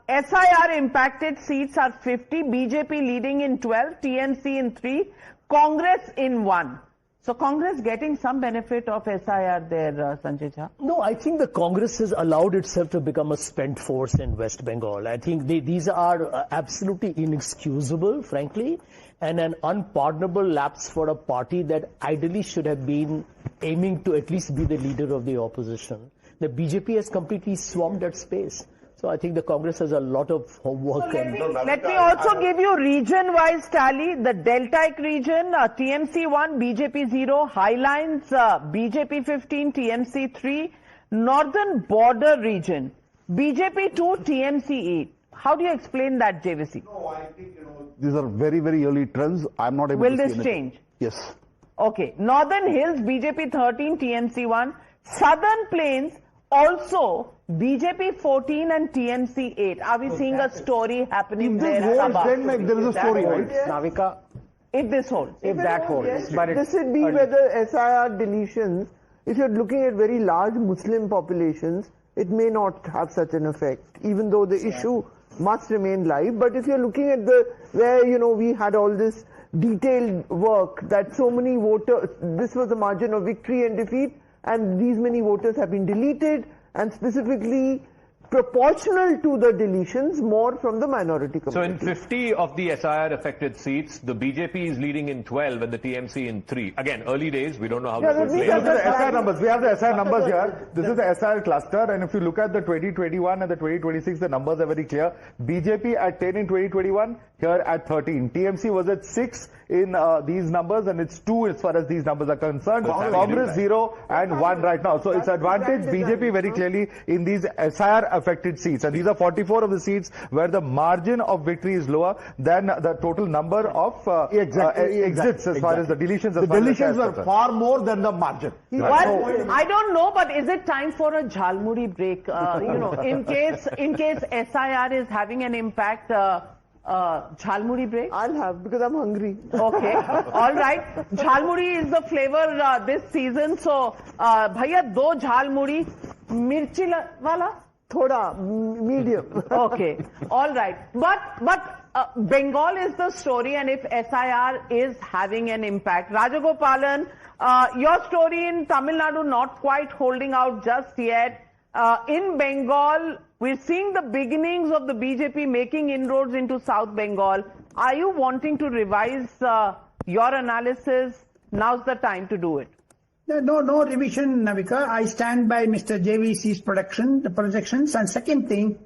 [SPEAKER 3] SIR impacted seats are 50. BJP leading in 12. TMC in 3. Congress in 1. So Congress getting some benefit of SIR there, Sanjay Jha?
[SPEAKER 20] No, I think the Congress has allowed itself to become a spent force in West Bengal. I think these are absolutely inexcusable, frankly, and an unpardonable lapse for a party that ideally should have been aiming to at least be the leader of the opposition. The BJP has completely swamped that space. So I think the Congress has a lot of homework.
[SPEAKER 3] So let me also give you region-wise tally. The Deltaic region, TMC 1, BJP 0, Highlines, BJP 15, TMC 3, Northern Border region, BJP 2, TMC 8. How do you explain that, JVC?
[SPEAKER 7] No, I think, these are very, very early trends. I'm not able to see anything.
[SPEAKER 3] Will this change?
[SPEAKER 7] Yes.
[SPEAKER 3] Okay. Northern Hills, BJP 13, TMC 1. Southern Plains, also BJP 14 and TMC 8. Are we seeing a story happening there?
[SPEAKER 7] If this holds, then there is a story, right?
[SPEAKER 13] Navika,
[SPEAKER 3] if this holds.
[SPEAKER 13] If that holds.
[SPEAKER 14] Yes, this would be whether SIR deletions, if you're looking at very large Muslim populations, it may not have such an effect, even though the issue must remain live. But if you're looking at where we had all this detailed work that so many voters, this was a margin of victory and defeat, and these many voters have been deleted, and specifically proportional to the deletions, more from the minority community.
[SPEAKER 1] So in 50 of the SIR affected seats, the BJP is leading in 12 and the TMC in 3. Again, early days, we don't know how this will play.
[SPEAKER 6] We have the SIR numbers. We have the SIR numbers here. This is the SIR cluster, and if you look at the 2021 and the 2026, the numbers are very clear. BJP at 10 in 2021, here at 13. TMC was at 6 in these numbers, and it's 2 as far as these numbers are concerned. Congress 0 and 1 right now. So it's advantage BJP very clearly in these SIR affected seats, and these are 44 of the seats where the margin of victory is lower than the total number of exits as far as the deletions.
[SPEAKER 7] The deletions were far more than the margin.
[SPEAKER 3] Well, I don't know, but is it time for a Jalmuri break? In case SIR is having an impact. Jhalmuri break?
[SPEAKER 14] I'll have, because I'm hungry.
[SPEAKER 3] Okay. All right. Jhalmuri is the flavor this season. So, bhaiya, 2 Jhalmuri. Mirchi wala?
[SPEAKER 14] Thoda, medium.
[SPEAKER 3] Okay. All right. But Bengal is the story, and if SIR is having an impact. Rajagopalan, your story in Tamil Nadu not quite holding out just yet. In Bengal, we're seeing the beginnings of the BJP making inroads into South Bengal. Are you wanting to revise your analysis? Now's the time to do it.
[SPEAKER 12] No revision, Navika. I stand by Mr. JVC's projections. And second thing,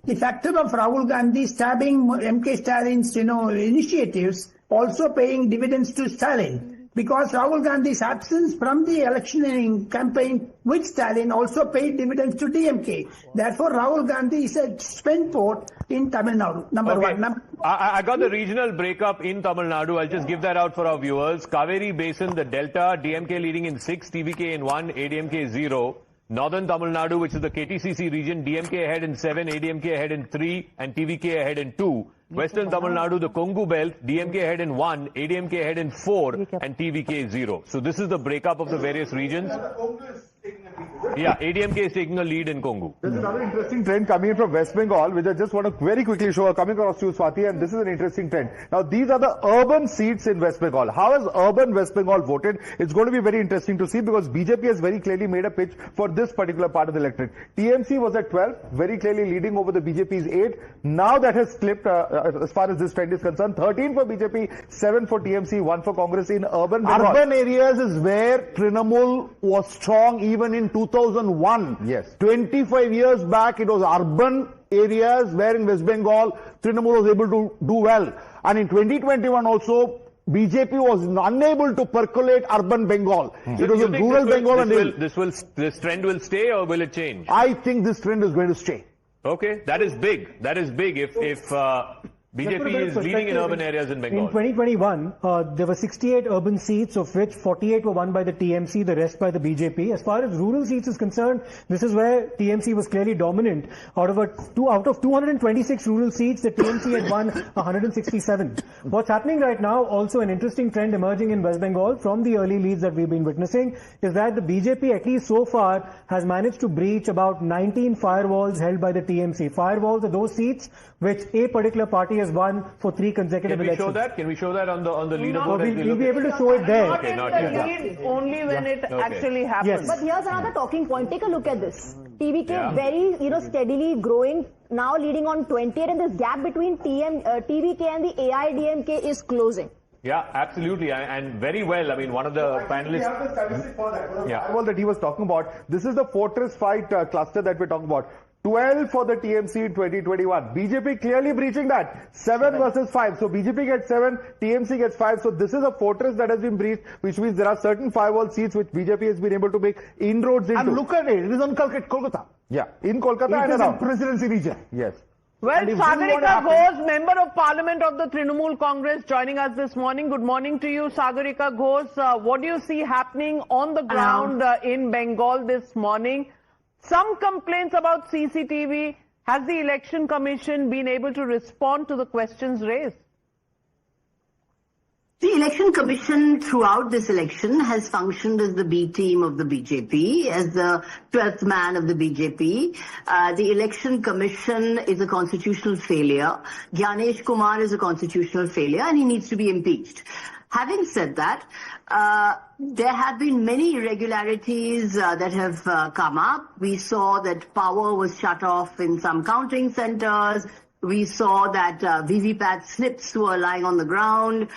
[SPEAKER 12] the factor of Rahul Gandhi stabbing MK Stalin's, initiatives also paying dividends to Stalin. Because Rahul Gandhi's absence from the electioneering campaign with Stalin also paid dividends to DMK. Therefore, Rahul Gandhi is a spend port in Tamil Nadu. Number one.
[SPEAKER 1] I got the regional breakup in Tamil Nadu. I'll just give that out for our viewers. Kaveri Basin, the Delta, DMK leading in 6, TVK in 1, ADMK 0. Northern Tamil Nadu, which is the KTCC region, DMK ahead in 7, ADMK ahead in 3, and TVK ahead in 2. Western Tamil Nadu, the Kongu belt, DMK ahead in 1, ADMK ahead in 4, and TVK 0. So this is the breakup of the various regions. Yeah, ADMK is taking a lead in Kongu.
[SPEAKER 6] There's another interesting trend coming in from West Bengal, which I just want to very quickly show, coming across to you, Swati, and this is an interesting trend. Now, these are the urban seats in West Bengal. How has urban West Bengal voted? It's going to be very interesting to see, because BJP has very clearly made a pitch for this particular part of the electorate. TMC was at 12, very clearly leading over the BJP's 8. Now that has slipped as far as this trend is concerned. 13 for BJP, 7 for TMC, 1 for Congress in urban Bengal.
[SPEAKER 7] Urban areas is where Trinamool was strong even in 2001.
[SPEAKER 6] Yes.
[SPEAKER 7] 25 years back, it was urban areas where in West Bengal, Trinamool was able to do well. And in 2021 also, BJP was unable to percolate urban Bengal. It was a rural Bengal.
[SPEAKER 1] This trend will stay, or will it change?
[SPEAKER 7] I think this trend is going to stay.
[SPEAKER 1] Okay, that is big. That is big if BJP is leading in urban areas in Bengal.
[SPEAKER 2] In 2021, there were 68 urban seats, of which 48 were won by the TMC, the rest by the BJP. As far as rural seats is concerned, this is where TMC was clearly dominant. Out of 226 rural seats, the TMC had won 167. What's happening right now, also an interesting trend emerging in West Bengal from the early leads that we've been witnessing, is that the BJP, at least so far, has managed to breach about 19 firewalls held by the TMC. Firewalls are those seats which a particular party has won for 3 consecutive elections.
[SPEAKER 1] Can we show that on the leaderboard?
[SPEAKER 2] We'll be able to show it there.
[SPEAKER 3] Not in the lead, only when it actually happens.
[SPEAKER 10] Yes. But here's another talking point. Take a look at this. TVK very, steadily growing, now leading on 28, and this gap between TVK and the AIDMK is closing.
[SPEAKER 1] Yeah, absolutely, and very well. I mean, one of the panelists.
[SPEAKER 6] We have the statistic for that. Firewall that he was talking about. This is the fortress fight cluster that we're talking about. 12 for the TMC in 2021. BJP clearly breaching that. 7 versus 5. So BJP gets 7, TMC gets 5. So this is a fortress that has been breached, which means there are certain firewall seats which BJP has been able to make inroads into.
[SPEAKER 7] And look at it. It is on Kolkata.
[SPEAKER 6] Yeah, in Kolkata and around.
[SPEAKER 7] Presidency region.
[SPEAKER 6] Yes.
[SPEAKER 3] Well, Sagarika Ghosh, Member of Parliament of the Trinamool Congress, joining us this morning. Good morning to you, Sagarika Ghosh. What do you see happening on the ground in Bengal this morning? Some complaints about CCTV. Has the Election Commission been able to respond to the questions raised?
[SPEAKER 16] The Election Commission throughout this election has functioned as the B team of the BJP, as the 12th man of the BJP. The Election Commission is a constitutional failure. Gyanesh Kumar is a constitutional failure, and he needs to be impeached. Having said that, There have been many irregularities that have come up. We saw that power was shut off in some counting centers. We saw that VVPAT slips were lying on the ground.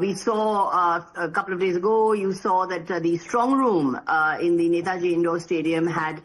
[SPEAKER 16] We saw a couple of days ago, you saw that the strong room in the Netaji Indoor Stadium had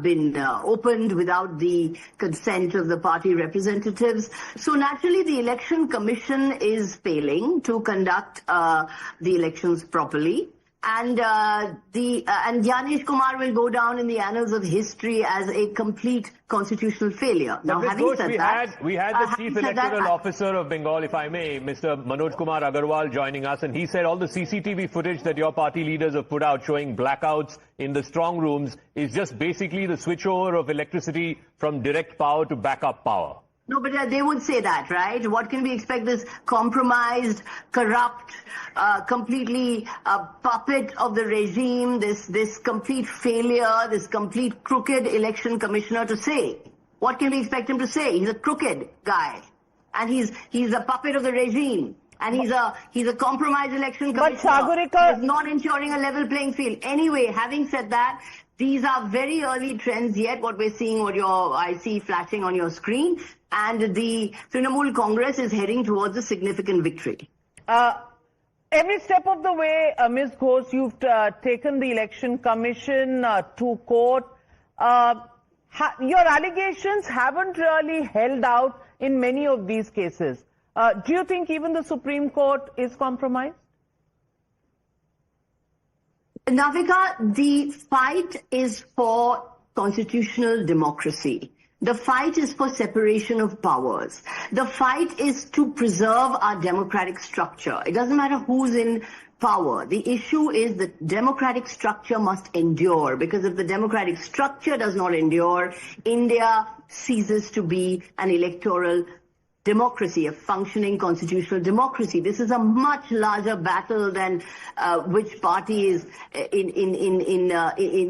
[SPEAKER 16] been opened without the consent of the party representatives. So naturally, the Election Commission is failing to conduct the elections properly. And Gyanesh Kumar will go down in the annals of history as a complete constitutional failure. Now, having said that,
[SPEAKER 1] we had the Chief Electoral Officer of Bengal, if I may, Mr. Manoj Kumar Agarwal, joining us, and he said all the CCTV footage that your party leaders have put out showing blackouts in the strong rooms is just basically the switchover of electricity from direct power to backup power.
[SPEAKER 16] No, but they would say that, right? What can we expect? This compromised, corrupt, completely puppet of the regime, this complete failure, this complete crooked election commissioner to say? What can we expect him to say? He's a crooked guy, and he's a puppet of the regime. And he's a compromised election commissioner. He's not ensuring a level playing field. Anyway, having said that, these are very early trends yet, what we're seeing, I see flashing on your screen. And the Trinamool Congress is heading towards a significant victory.
[SPEAKER 3] Every step of the way, Ms. Ghosh, you've taken the Election Commission to court. Your allegations haven't really held out in many of these cases. Do you think even the Supreme Court is compromised?
[SPEAKER 16] Navika, the fight is for constitutional democracy. The fight is for separation of powers. The fight is to preserve our democratic structure. It doesn't matter who's in power. The issue is that democratic structure must endure, because if the democratic structure does not endure, India ceases to be an electoral democracy, a functioning constitutional democracy. This is a much larger battle than which party is in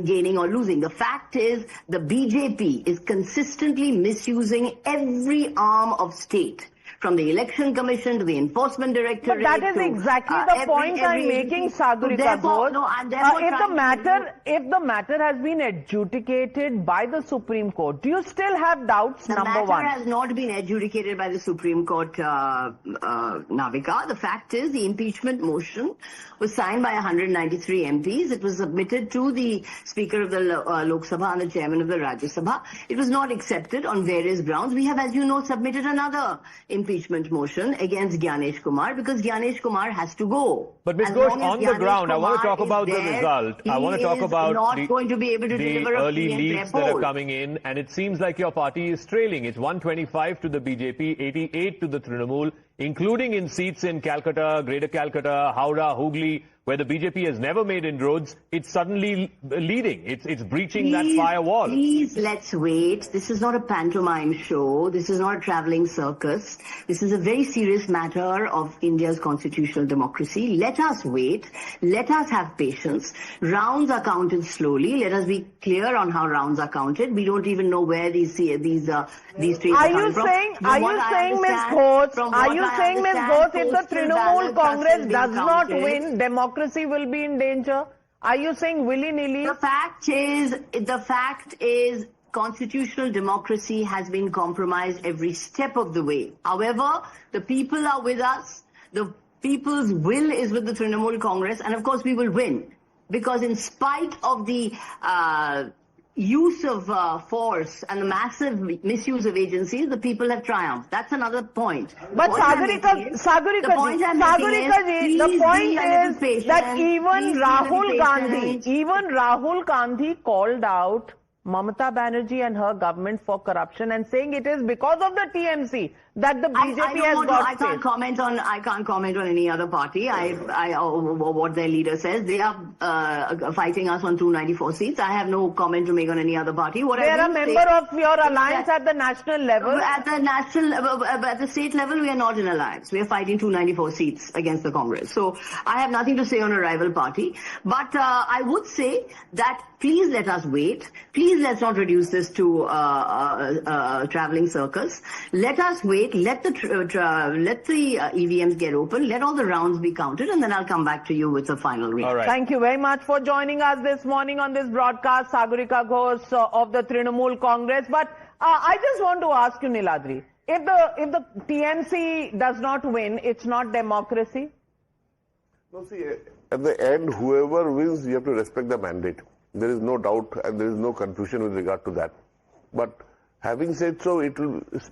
[SPEAKER 16] gaining or losing. The fact is the BJP is consistently misusing every arm of state, from the Election Commission to the Enforcement Directorate.
[SPEAKER 3] But that is exactly the point I'm making, Sagarika Ghosh. If the matter has been adjudicated by the Supreme Court, do you still have doubts, number one?
[SPEAKER 16] The matter has not been adjudicated by the Supreme Court, Navika. The fact is the impeachment motion was signed by 193 MPs. It was submitted to the Speaker of the Lok Sabha and the Chairman of the Rajya Sabha. It was not accepted on various grounds. We have, as you know, submitted another impeachment motion against Gyanesh Kumar because Gyanesh Kumar has to go.
[SPEAKER 1] But Ms. Ghosh, on the ground, I want to talk about the result. I want to talk about the early leads that are coming in, and it seems like your party is trailing. It's 125 to the BJP, 88 to the Trinamool, including in seats in Calcutta, Greater Calcutta, Howrah, Hooghly, where the BJP has never made inroads. It's suddenly leading. It's breaching that firewall.
[SPEAKER 16] Please, let's wait. This is not a pantomime show. This is not a traveling circus. This is a very serious matter of India's constitutional democracy. Let us wait. Let us have patience. Rounds are counted slowly. Let us be clear on how rounds are counted. We don't even know where these trains are coming from.
[SPEAKER 3] Are you saying, Ms. Ghosh, if the Trinamool Congress does not win, democracy will be in danger? Are you saying willy-nilly?
[SPEAKER 16] The fact is constitutional democracy has been compromised every step of the way. However, the people are with us. The people's will is with the Trinamool Congress, and of course we will win. Because in spite of the use of force and the massive misuse of agencies, the people have triumphed. That's another point.
[SPEAKER 3] But Sagarika ji, the point is that even Rahul Gandhi called out Mamata Banerjee and her government for corruption and saying it is because of the TMC that the BJP has got
[SPEAKER 16] I can't comment on any other party. What their leader says. They are fighting us on 294 seats. I have no comment to make on any other party.
[SPEAKER 3] They are a member of your alliance at the national level.
[SPEAKER 16] At the state level, we are not in alliance. We are fighting 294 seats against the Congress. So I have nothing to say on a rival party. But I would say that please let us wait. Please let's not reduce this to a traveling circus. Let us wait. take. Let the EVMs get open. Let all the rounds be counted, and then I'll come back to you with a final reaction.
[SPEAKER 3] All right. Thank you very much for joining us this morning on this broadcast, Sagarika Ghosh of the Trinamool Congress. But I just want to ask you, Niladri, if the TMC does not win, it's not democracy?
[SPEAKER 15] No, see, at the end, whoever wins, you have to respect the mandate. There is no doubt and there is no confusion with regard to that. But having said so, it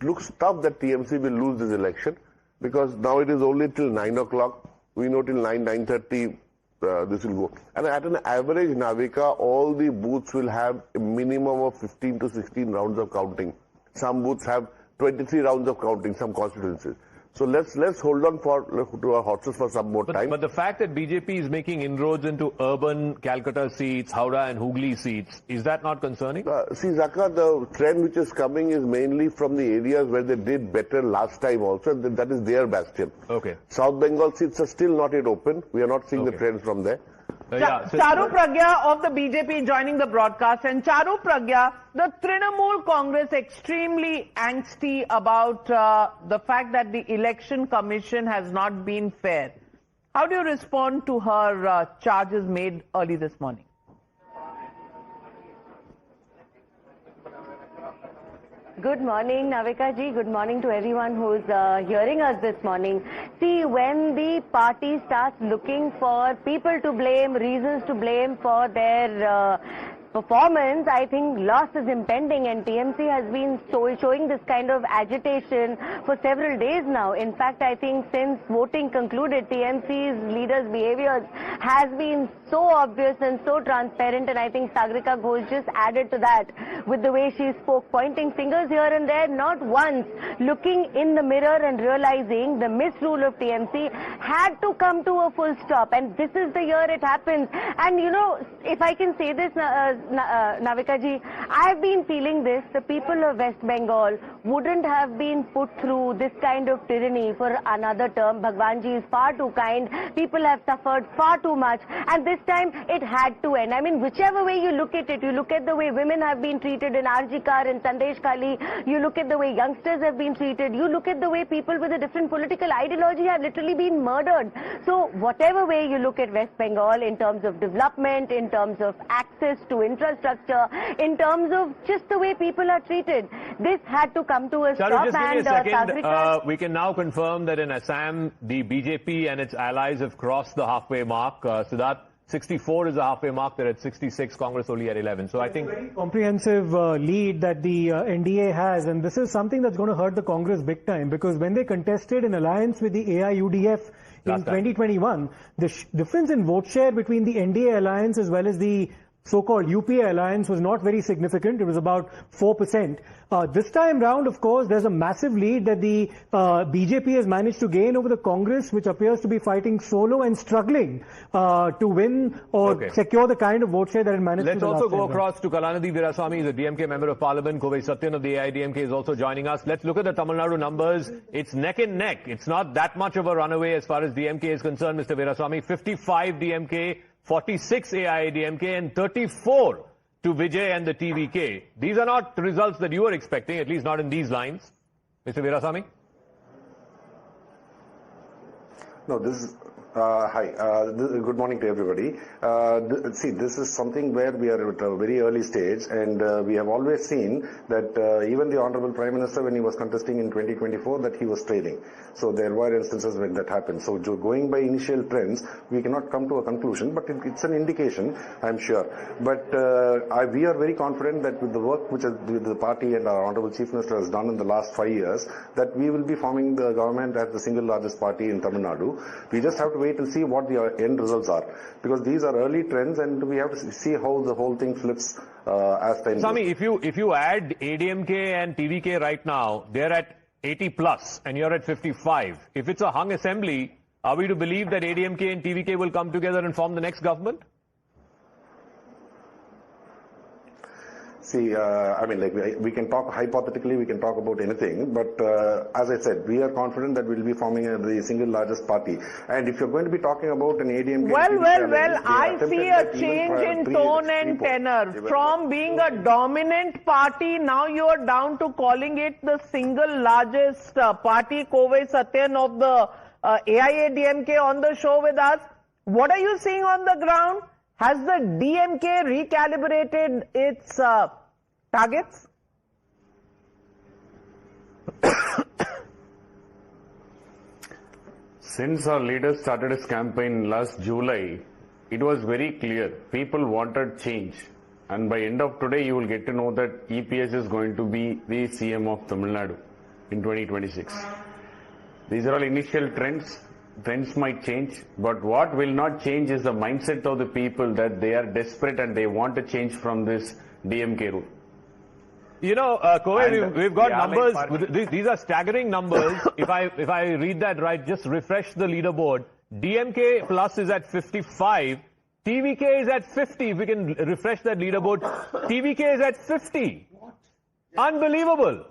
[SPEAKER 15] looks tough that TMC will lose this election because now it is only till 9 o'clock. We know till 9:30 this will go. And at an average, Navika, all the booths will have a minimum of 15 to 16 rounds of counting. Some booths have 23 rounds of counting, some constituencies. So let's hold on to our horses for some more time.
[SPEAKER 1] But the fact that BJP is making inroads into urban Calcutta seats, Howrah and Hooghly seats, is that not concerning?
[SPEAKER 15] See, Zaka, the trend which is coming is mainly from the areas where they did better last time also, and that is their bastion.
[SPEAKER 1] Okay.
[SPEAKER 15] South Bengal seats are still not yet open. We are not seeing the trends from there.
[SPEAKER 3] Charu Pragya of the BJP joining the broadcast. And Charu Pragya, the Trinamool Congress extremely angsty about the fact that the election commission has not been fair. How do you respond to her charges made early this morning?
[SPEAKER 17] Good morning, Navika ji. Good morning to everyone who's hearing us this morning. See, when the party starts looking for people to blame, reasons to blame for their performance, I think loss is impending, and TMC has been showing this kind of agitation for several days now. In fact, I think since voting concluded, TMC's leaders' behavior has been so obvious and so transparent, and I think Sagarika Ghosh just added to that with the way she spoke, pointing fingers here and there, not once looking in the mirror and realizing the misrule of TMC had to come to a full stop, and this is the year it happens. And you know, if I can say this, Navika ji, I've been feeling this. The people of West Bengal wouldn't have been put through this kind of tyranny for another term. Bhagwan ji is far too kind. People have suffered far too much, and this time it had to end. I mean, whichever way you look at it, you look at the way women have been treated in Arjikar and Sandesh Khali, you look at the way youngsters have been treated, you look at the way people with a different political ideology have literally been murdered. So whatever way you look at West Bengal in terms of development, in terms of access to infrastructure, in terms of just the way people are treated, this had to come to a stop.
[SPEAKER 1] Just give me a second. We can now confirm that in Assam, the BJP and its allies have crossed the halfway mark. Siddharth, 64 is the halfway mark. They're at 66, Congress only at 11. So I think
[SPEAKER 2] very comprehensive lead that the NDA has, and this is something that's going to hurt the Congress big time, because when they contested in alliance with the AIUDF in 2021, the difference in vote share between the NDA alliance as well as the so-called UPA alliance was not very significant. It was about 4%. This time round, of course, there's a massive lead that the BJP has managed to gain over the Congress, which appears to be fighting solo and struggling to win or secure the kind of vote share that it managed to.
[SPEAKER 1] Let's also go across to Kalanidhi Veeraswamy, the DMK member of parliament. Kovai Satyan of the AIDMK is also joining us. Let's look at the Tamil Nadu numbers. It's neck and neck. It's not that much of a runaway as far as DMK is concerned, Mr. Veeraswamy. 55 DMK, 46 AIDMK and 34 to Vijay and the TVK. These are not results that you were expecting, at least not in these lines. Mr. Veeraswamy?
[SPEAKER 18] No, this is... Hi, good morning to everybody. See, this is something where we are at a very early stage, and we have always seen that even the Honorable Prime Minister, when he was contesting in 2024, that he was trailing. So there were instances when that happened. So going by initial trends, we cannot come to a conclusion, but it's an indication, I'm sure. But we are very confident that with the work which the party and our Honorable Chief Minister has done in the last 5 years, that we will be forming the government as the single largest party in Tamil Nadu. We just have to wait and see what the end results are, because these are early trends and we have to see how the whole thing flips as time
[SPEAKER 1] Swami, if you add ADMK and TVK right now, they're at 80 plus and you're at 55. If it's a hung assembly, are we to believe that ADMK and TVK will come together and form the next government?
[SPEAKER 18] See, I mean, like we can talk hypothetically, we can talk about anything, but as I said, we are confident that we'll be forming the single largest party. And if you're going to be talking about an ADMK...
[SPEAKER 3] Well, I see a change in tone and tenor. From being a dominant party, now you are down to calling it the single largest party. Kovai Satyan of the AIADMK on the show with us. What are you seeing on the ground? Has the DMK recalibrated its targets?
[SPEAKER 8] Since our leader started his campaign last July, it was very clear. People wanted change. And by end of today, you will get to know that EPS is going to be the CM of Tamil Nadu in 2026. These are all initial trends. Trends might change, but what will not change is the mindset of the people that they are desperate and they want to change from this DMK rule.
[SPEAKER 1] You know, Kovai, we've got numbers. These are staggering numbers. if I read that right, just refresh the leaderboard. DMK plus is at 55. TVK is at 50. If we can refresh that leaderboard, TVK is at 50. Unbelievable.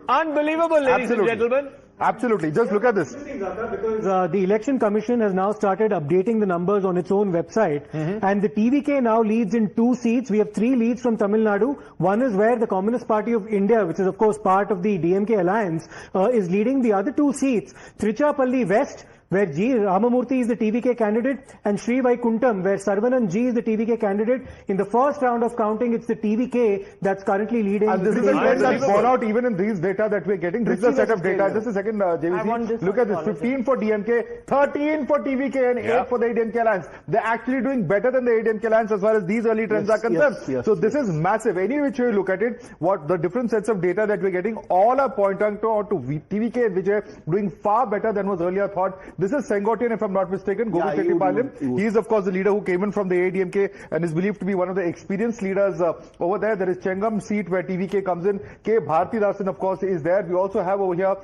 [SPEAKER 1] Unbelievable, ladies and gentlemen.
[SPEAKER 6] Absolutely. Just look at this.
[SPEAKER 2] Because the Election Commission has now started updating the numbers on its own website. And the TVK now leads in 2 seats. We have 3 leads from Tamil Nadu. One is where the Communist Party of India, which is of course part of the DMK alliance, is leading. The other 2 seats, Trichapalli West, where G. Ramamurthy is the TVK candidate, and Sri Vaikuntham, where Sarvanan G is the TVK candidate. In the first round of counting, it's the TVK that's currently leading.
[SPEAKER 6] And this is a trend that's borne out even in these data that we're getting. This is a set of data. Just a second, JVC. Look at this. 15 for DMK, 13 for TVK, and 8 for the ADMK alliance. They're actually doing better than the ADMK alliance as far as these early trends are concerned. So this is massive. Any which way you look at it, what the different sets of data that we're getting, all are pointing to TVK and Vijay doing far better than was earlier thought. This is Sengotian, if I'm not mistaken, Govind Shetty. He is, of course, the leader who came in from the ADMK and is believed to be one of the experienced leaders over there. There is Chengam seat where TVK comes in. K. Bharatidasan, of course, is there. We also have over here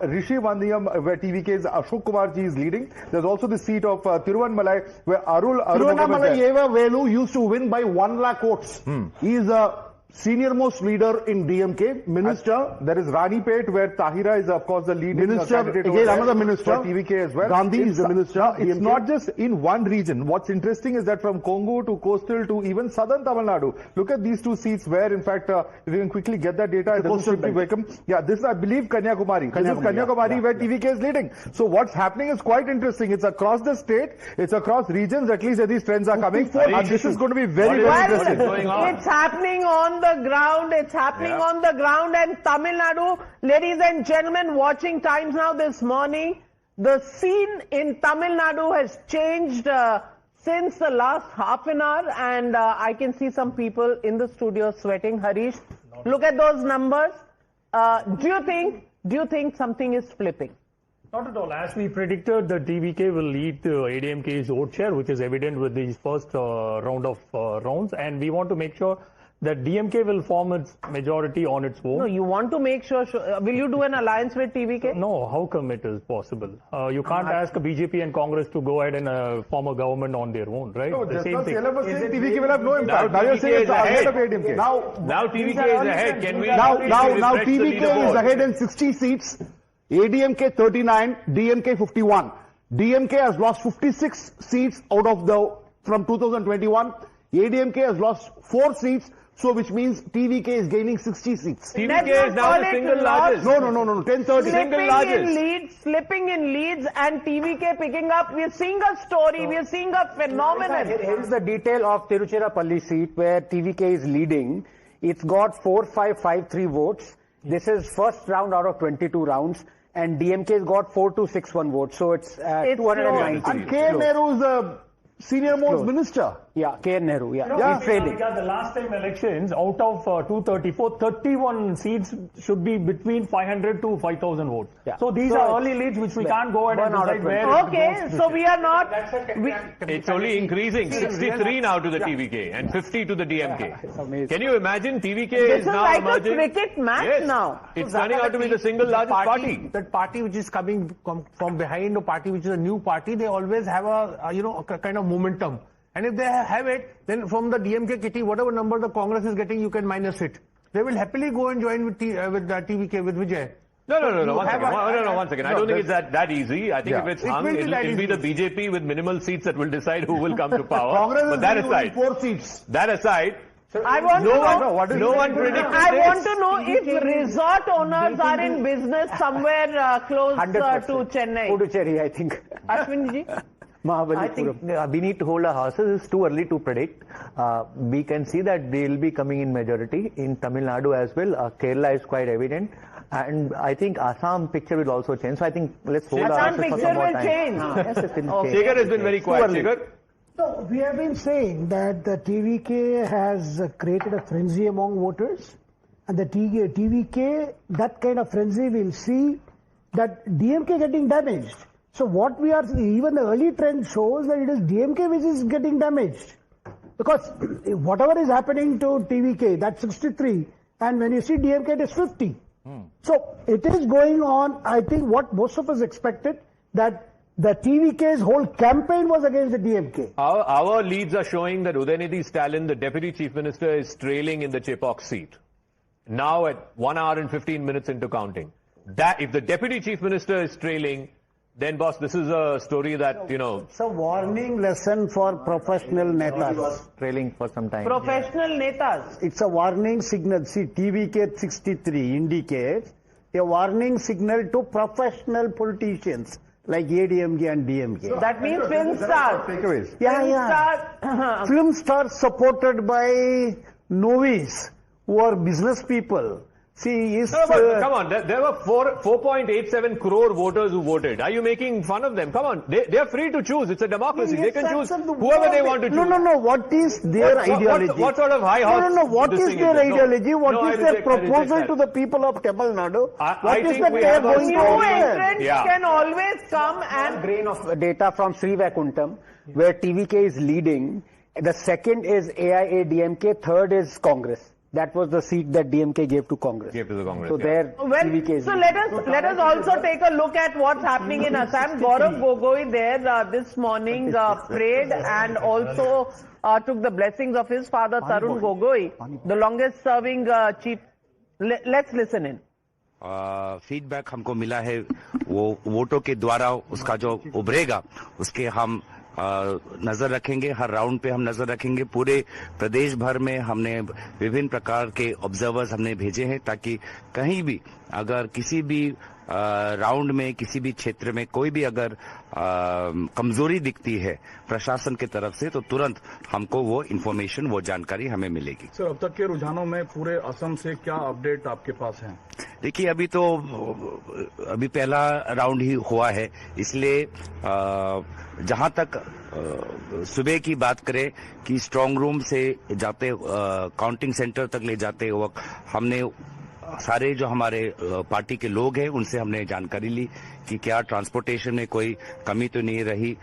[SPEAKER 6] Rishi Vandiyam, where TVK's Ashok Kumarji is leading. There's also the seat of Tiruvannamalai, where
[SPEAKER 7] Tiruvannamalai Eva Velu used to win by 1 lakh votes. He is a senior most leader in DMK, minister.
[SPEAKER 6] There is Ranipet, where Tahira is, of course, the leading
[SPEAKER 7] minister. Again, another minister.
[SPEAKER 6] TVK as well.
[SPEAKER 7] Gandhi is the minister.
[SPEAKER 6] It's not just in one region. What's interesting is that from Congo to coastal to even southern Tamil Nadu, look at these 2 seats where, in fact, if you can quickly get that data, this is, I believe, Kanyakumari. This is Kanyakumari, where TVK is leading. So what's happening is quite interesting. It's across the state, it's across regions, at least these trends are coming. And this is going to be very, very interesting.
[SPEAKER 3] It's happening on the ground. It's happening on the ground. And Tamil Nadu, ladies and gentlemen, watching Times Now this morning, the scene in Tamil Nadu has changed since the last half an hour, and I can see some people in the studio sweating. Harish, look at those numbers. Do you think something is flipping?
[SPEAKER 21] Not at all. As we predicted, the TVK will lead to ADMK's vote share, which is evident with the first round of rounds, and we want to make sure that DMK will form its majority on its own.
[SPEAKER 3] No, you want to make sure, will you do an alliance with TVK?
[SPEAKER 21] No, how come it is possible? You can't ask BJP and Congress to go ahead and form a government on their own, right?
[SPEAKER 6] No,
[SPEAKER 21] the
[SPEAKER 6] just
[SPEAKER 21] same thing.
[SPEAKER 6] TVK will have no impact.
[SPEAKER 1] Now TVK is ahead.
[SPEAKER 6] Now
[SPEAKER 1] TVK is ahead. Can we
[SPEAKER 7] now TVK is ahead in 60 seats. ADMK 39, DMK 51. DMK has lost 56 seats out of from 2021. ADMK has lost 4 seats. So which means TVK is gaining 60 seats.
[SPEAKER 1] TVK is now the single largest.
[SPEAKER 7] No, 1030.
[SPEAKER 3] Single largest. Slipping in leads and TVK picking up. We're seeing a story. We're seeing a phenomenon.
[SPEAKER 13] Here is the detail of Tiruchirappalli seat where TVK is leading. It's got 4553 votes. This is first round out of 22 rounds. And DMK has got 4261 votes. So it's 290.
[SPEAKER 7] And K. Nehru is a senior most minister.
[SPEAKER 13] Yeah, K. Nehru.
[SPEAKER 21] He's trailing. The last time elections, out of 234, 31 seats should be between 500 to 5,000 votes. Yeah. So these are early leads which we can't go ahead and decide where.
[SPEAKER 3] Okay, so we are not.
[SPEAKER 1] It's only increasing. 63 now to the TVK and 50 to the DMK. Can you imagine TVK is now
[SPEAKER 3] like
[SPEAKER 1] emerging?
[SPEAKER 3] A cricket match now.
[SPEAKER 1] It's turning out to be the single largest party.
[SPEAKER 5] That party which is coming from behind, a party which is a new party, they always have a kind of momentum.
[SPEAKER 4] And if they have it, then from the DMK kitty, whatever number the Congress is getting, you can minus it. They will happily go and join with TVK, with Vijay.
[SPEAKER 1] No, one second. I don't think it's that easy. I think if it's hung, it'll be the BJP with minimal seats that will decide who will come to power.
[SPEAKER 19] Congress
[SPEAKER 1] but
[SPEAKER 19] is
[SPEAKER 1] that
[SPEAKER 19] only
[SPEAKER 1] aside,
[SPEAKER 19] 4 seats.
[SPEAKER 1] That aside,
[SPEAKER 3] I want to know.
[SPEAKER 1] No one predicted
[SPEAKER 3] I
[SPEAKER 1] this.
[SPEAKER 3] want to know if resort owners are in business somewhere close to Chennai.
[SPEAKER 13] Puducherry, I think.
[SPEAKER 3] Ashwinji?
[SPEAKER 9] I think we need to hold our horses. It's too early to predict. We can see that they will be coming in majority in Tamil Nadu as well. Kerala is quite evident. And I think Assam picture will also change. So I think let's hold our horses for some more time.
[SPEAKER 3] Assam picture will change.
[SPEAKER 9] Yes, it will change.
[SPEAKER 1] Segar has been very quiet. Segar?
[SPEAKER 12] So we have been saying that the TVK has created a frenzy among voters, and the TVK, that kind of frenzy will see that DMK getting damaged. So what we are, even the early trend shows that it is DMK which is getting damaged. Because whatever is happening to TVK, that's 63, and when you see DMK, it is 50. So it is going on, I think what most of us expected, that the TVK's whole campaign was against the DMK.
[SPEAKER 1] Our leads are showing that Udeni Stalin, the Deputy Chief Minister, is trailing in the Chepauk seat. Now at 1 hour and 15 minutes into counting. That if the Deputy Chief Minister is trailing, then boss, this is a story that, you know...
[SPEAKER 5] It's a warning lesson for professional netas.
[SPEAKER 9] Trailing for some time.
[SPEAKER 3] Professional netas.
[SPEAKER 5] It's a warning signal. See, TVK 63 indicates a warning signal to professional politicians like ADMK and DMK.
[SPEAKER 3] So that means film stars.
[SPEAKER 5] Takeaways. Yeah. Film stars supported by novice who are business people. See,
[SPEAKER 1] come on, there were 4.87 crore voters who voted. Are you making fun of them? Come on, they are free to choose. It's a democracy. They can choose whoever they want to choose.
[SPEAKER 5] No. What is their ideology?
[SPEAKER 1] What sort of high horse?
[SPEAKER 5] No. What is their ideology? What is their proposal to the people of Tamil Nadu? What is that they are going to
[SPEAKER 3] new entrants can always come and...
[SPEAKER 13] Grain of data from Sri Vaikuntham, where TVK is leading. The second is AIA-DMK, third is Congress. That was the seat that DMK gave to Congress. So there, TVK is
[SPEAKER 3] let us also take a look at what's happening in Assam. Gaurav Gogoi there this morning prayed and also took the blessings of his father Tarun Gogoi, the longest serving chief. Let's listen in.
[SPEAKER 11] Feedback हमको मिला है वो वोटों के द्वारा उसका जो उभरेगा उसके हम नजर रखेंगे। हर राउंड पे हम नजर रखेंगे। पूरे प्रदेश भर में हमने विभिन्न प्रकार के ऑब्जर्वर्स हमने भेजे हैं ताकि कहीं भी अगर किसी भी राउंड में किसी भी क्षेत्र में कोई भी अगर कमजोरी दिखती है प्रशासन की तरफ से तो तुरंत हमको वो इन्फॉर्मेशन वो जानकारी हमें मिलेगी।
[SPEAKER 22] सर, अब तक के रुझानों में पूरे असम से क्या अपडेट आपके पास है?
[SPEAKER 11] देखिए अभी पहला राउंड ही हुआ है, इसलिए जहां तक सुबह की बात करें कि स्ट्रांग रूम से जाते काउंटिंग सेंटर तक ले जाते वक्त हमने सारे जो हमारे पार्टी के लोग हैं उनसे हमने जानकारी ली कि क्या ट्रांसपोर्टेशन में कोई कमी तो नहीं रही।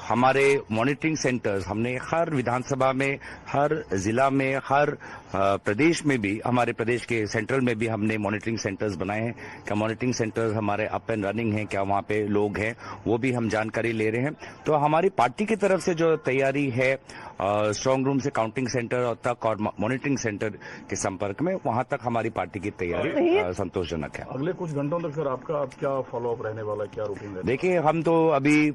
[SPEAKER 11] हमारे मॉनिटरिंग सेंटर्स हमने हर विधानसभा में, हर जिला में, हर प्रदेश में भी, हमारे प्रदेश के सेंट्रल में भी हमने मॉनिटरिंग सेंटर्स बनाए हैं। क्या मॉनिटरिंग सेंटर्स हमारे अप एंड रनिंग हैं, क्या वहां पे लोग हैं, वो भी हम जानकारी ले रहे हैं। तो हमारी पार्टी की तरफ से जो तैयारी है स्ट्रांग रूम से काउंटिंग सेंटर तक और मॉनिटरिंग सेंटर के संपर्क में, वहां तक हमारी पार्टी की तैयारी संतोषजनक है।
[SPEAKER 22] अगले कुछ घंटों तक सर आपका अब क्या फॉलोअप रहने वाला है, क्या रूटीन है?
[SPEAKER 11] देखिए हम तो अभी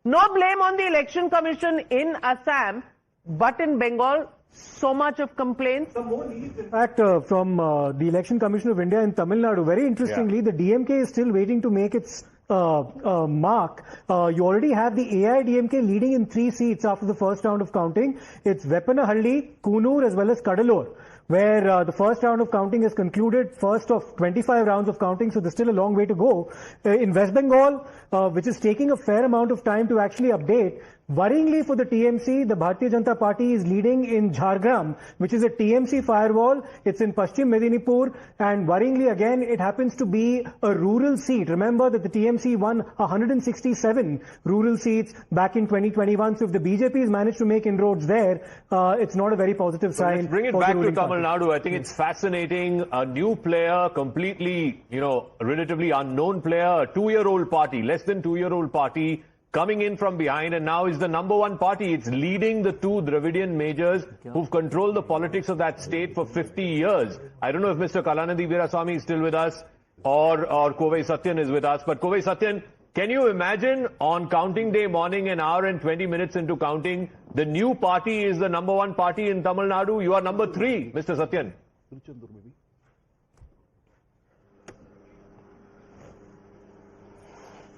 [SPEAKER 3] No blame on the Election Commission in Assam, but in Bengal, so much of complaints.
[SPEAKER 2] In fact, from the Election Commission of India in Tamil Nadu, very interestingly, the DMK is still waiting to make its mark. You already have the AIDMK leading in 3 seats after the first round of counting. It's Veppanahalli, Kunur as well as Kadalur, where the first round of counting is concluded, first of 25 rounds of counting, so there's still a long way to go. In West Bengal, which is taking a fair amount of time to actually update, worryingly for the TMC, the Bharatiya Janata Party is leading in Jhargram, which is a TMC firewall. It's in Paschim Medinipur, and worryingly again, it happens to be a rural seat. Remember that the TMC won 167 rural seats back in 2021. So if the BJP has managed to make inroads there, it's not a very positive sign.
[SPEAKER 1] Let's bring it back to Tamil Nadu. I think it's fascinating. A new player, completely, relatively unknown player, a 2-year-old party, less than 2-year-old party, coming in from behind and now is the #1 party. It's leading the two Dravidian majors who've controlled the politics of that state for 50 years. I don't know if Mr. Kalanidhi Veeraswamy is still with us or Kovai Satyan is with us. But Kovai Satyan, can you imagine on counting day morning, an hour and 20 minutes into counting, the new party is the #1 party in Tamil Nadu? You are number 3, Mr. Satyan.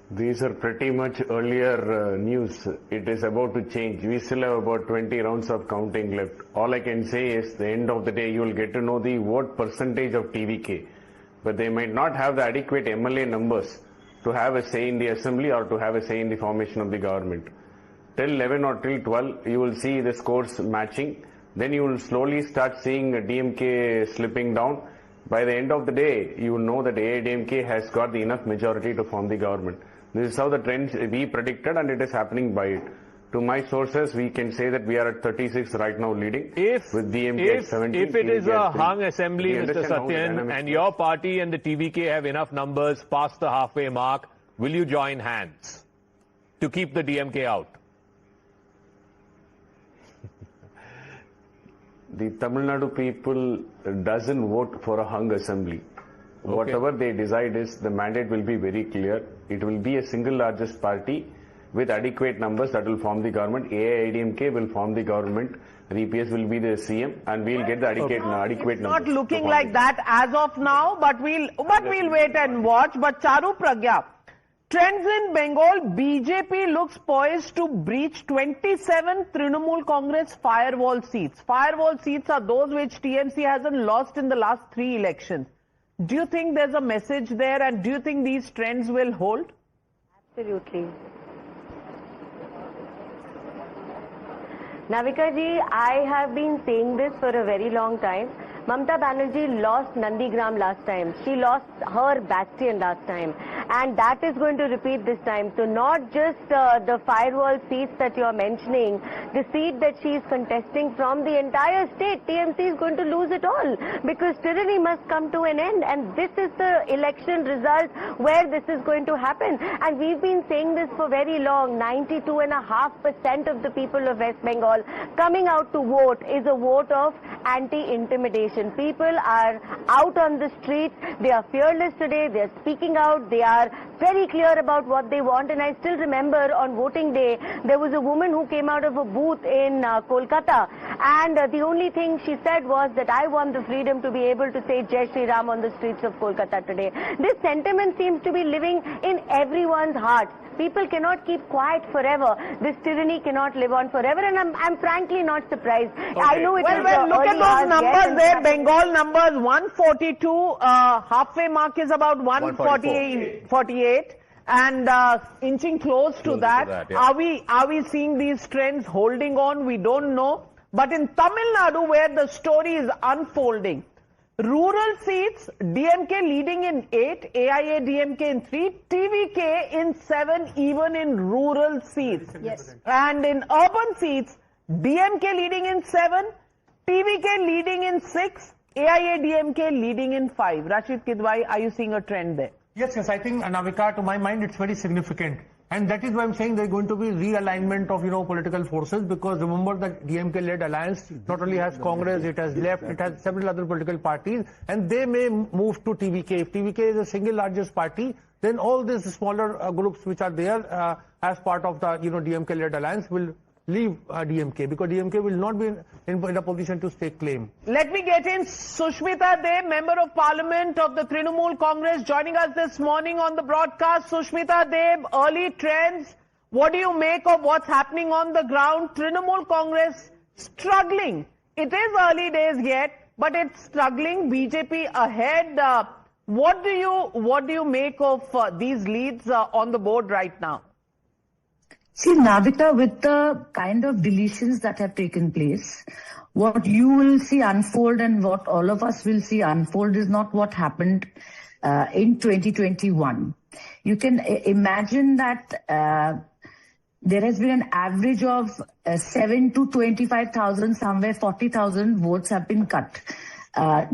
[SPEAKER 8] These are pretty much earlier news. It is about to change. We still have about 20 rounds of counting left. All I can say is, the end of the day, you will get to know the vote percentage of TVK. But they might not have the adequate MLA numbers to have a say in the assembly or to have a say in the formation of the government. Till 11 or till 12, you will see the scores matching. Then you will slowly start seeing DMK slipping down. By the end of the day, you will know that AIDMK has got the enough majority to form the government. This is how the trend we predicted, and it is happening by it. To my sources, we can say that we are at 36 right now leading, with DMK at 17.
[SPEAKER 1] If it is a hung assembly, Mr. Satyan, and your party and the TVK have enough numbers past the halfway mark, will you join hands to keep the DMK out?
[SPEAKER 8] The Tamil Nadu people doesn't vote for a hung assembly. Okay. Whatever they decide is, the mandate will be very clear. It will be a single largest party with adequate numbers that will form the government. AIDMK will form the government. EPS will be the CM, and we'll get the adequate numbers.
[SPEAKER 3] Not looking like that as of now, but we'll wait and watch. But Charu Pragya, trends in Bengal, BJP looks poised to breach 27 Trinamool Congress firewall seats. Firewall seats are those which TMC hasn't lost in the last 3 elections. Do you think there's a message there, and do you think these trends will hold?
[SPEAKER 17] Absolutely. Navika ji, I have been saying this for a very long time. Mamata Banerjee lost Nandigram last time. She lost her bastion last time. And that is going to repeat this time. So not just the firewall seats that you're mentioning, the seat that she is contesting from the entire state, TMC is going to lose it all. Because tyranny must come to an end. And this is the election result where this is going to happen. And we've been saying this for very long. 92.5% of the people of West Bengal coming out to vote is a vote of anti-intimidation. People are out on the streets. They are fearless today. They are speaking out. They are very clear about what they want. And I still remember on voting day, there was a woman who came out of a booth in Kolkata. And the only thing she said was that I want the freedom to be able to say Jai Shri Ram on the streets of Kolkata today. This sentiment seems to be living in everyone's hearts. People cannot keep quiet forever. This tyranny cannot live on forever, and I'm frankly not surprised. Okay. I know it is
[SPEAKER 3] well, look at those numbers there. Bengal numbers 142, halfway mark is about 148, and inching close to that. Yeah. Are we seeing these trends holding on? We don't know. But in Tamil Nadu, where the story is unfolding, rural seats, DMK leading in 8, AIA DMK in 3, TVK in 7, even in rural seats.
[SPEAKER 10] Yes.
[SPEAKER 3] And in urban seats, DMK leading in 7, TVK leading in 6, AIA DMK leading in 5. Rashid Kidwai, are you seeing a trend there?
[SPEAKER 14] Yes, I think, Navika, to my mind, it's very significant. And that is why I'm saying there's going to be realignment of, political forces, because remember that DMK-led alliance not only has Congress, it has left, it has several other political parties, and they may move to TVK. If TVK is the single largest party, then all these smaller groups which are there as part of the, DMK-led alliance will leave DMK, because DMK will not be in a position to stake claim.
[SPEAKER 3] Let me get in Sushmita Deb, Member of Parliament of the Trinamool Congress, joining us this morning on the broadcast. Sushmita Deb, early trends. What do you make of what's happening on the ground? Trinamool Congress struggling. It is early days yet, but it's struggling. BJP ahead. What do you make of these leads on the board right now?
[SPEAKER 20] See, Navika, with the kind of deletions that have taken place, what you will see unfold and what all of us will see unfold is not what happened in 2021. You can imagine that there has been an average of 7 to 25,000, somewhere 40,000 votes have been cut,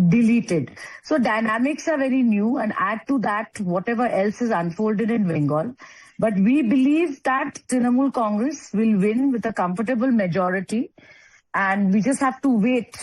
[SPEAKER 20] deleted. So dynamics are very new, and add to that whatever else is unfolded in Bengal. But we believe that Trinamool Congress will win with a comfortable majority, and we just have to wait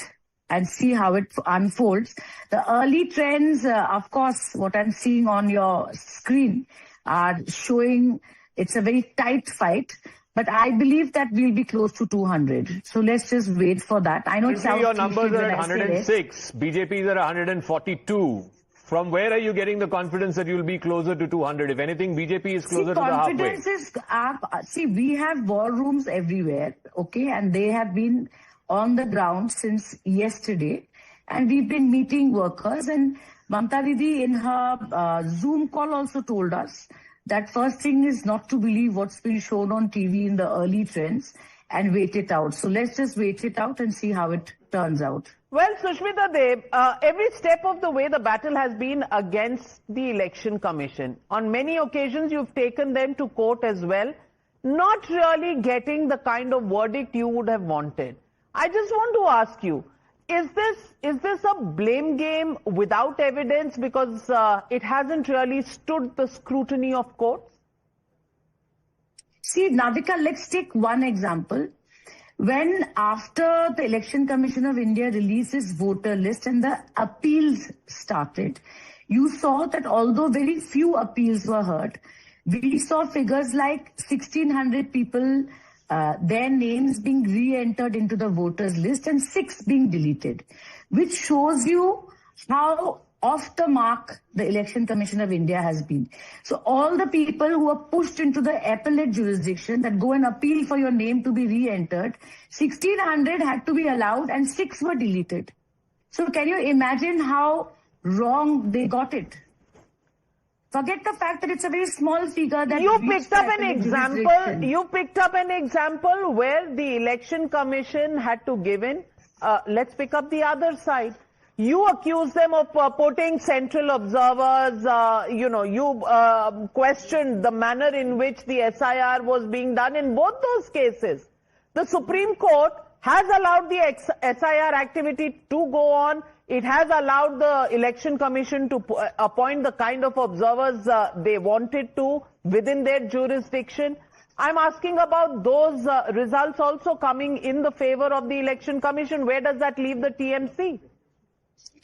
[SPEAKER 20] and see how it unfolds. The early trends, of course, what I'm seeing on your screen are showing it's a very tight fight. But I believe that we'll be close to 200. So let's just wait for that. I know
[SPEAKER 1] your numbers are at 106. BJP is at 142. From where are you getting the confidence that you'll be closer to 200? If anything, BJP is closer to the halfway.
[SPEAKER 20] Confidence is up. See, we have war rooms everywhere, okay, and they have been on the ground since yesterday, and we've been meeting workers. And Mamata Didi in her Zoom call also told us that first thing is not to believe what's been shown on TV in the early trends and wait it out. So let's just wait it out and see how it turns out.
[SPEAKER 3] Well, Sushmita Dev, every step of the way the battle has been against the Election Commission. On many occasions, you've taken them to court as well, not really getting the kind of verdict you would have wanted. I just want to ask you, is this a blame game without evidence because it hasn't really stood the scrutiny of courts?
[SPEAKER 20] See, Navika, let's take one example. When after the Election Commission of India released its voter list and the appeals started, you saw that although very few appeals were heard, we saw figures like 1,600 people, their names being re-entered into the voters list and 6 being deleted, which shows you how off the mark the Election Commission of India has been. So all the people who are pushed into the appellate jurisdiction that go and appeal for your name to be re-entered, 1,600 had to be allowed and 6 were deleted. So can you imagine how wrong they got it? Forget the fact that it's a very small figure that
[SPEAKER 3] you picked up an example. You picked up an example where the Election Commission had to give in. Let's pick up the other side. You accuse them of putting central observers. You questioned the manner in which the SIR was being done. In both those cases, the Supreme Court has allowed the SIR activity to go on. It has allowed the Election Commission to appoint the kind of observers they wanted to within their jurisdiction. I'm asking about those results also coming in the favor of the Election Commission. Where does that leave the TMC?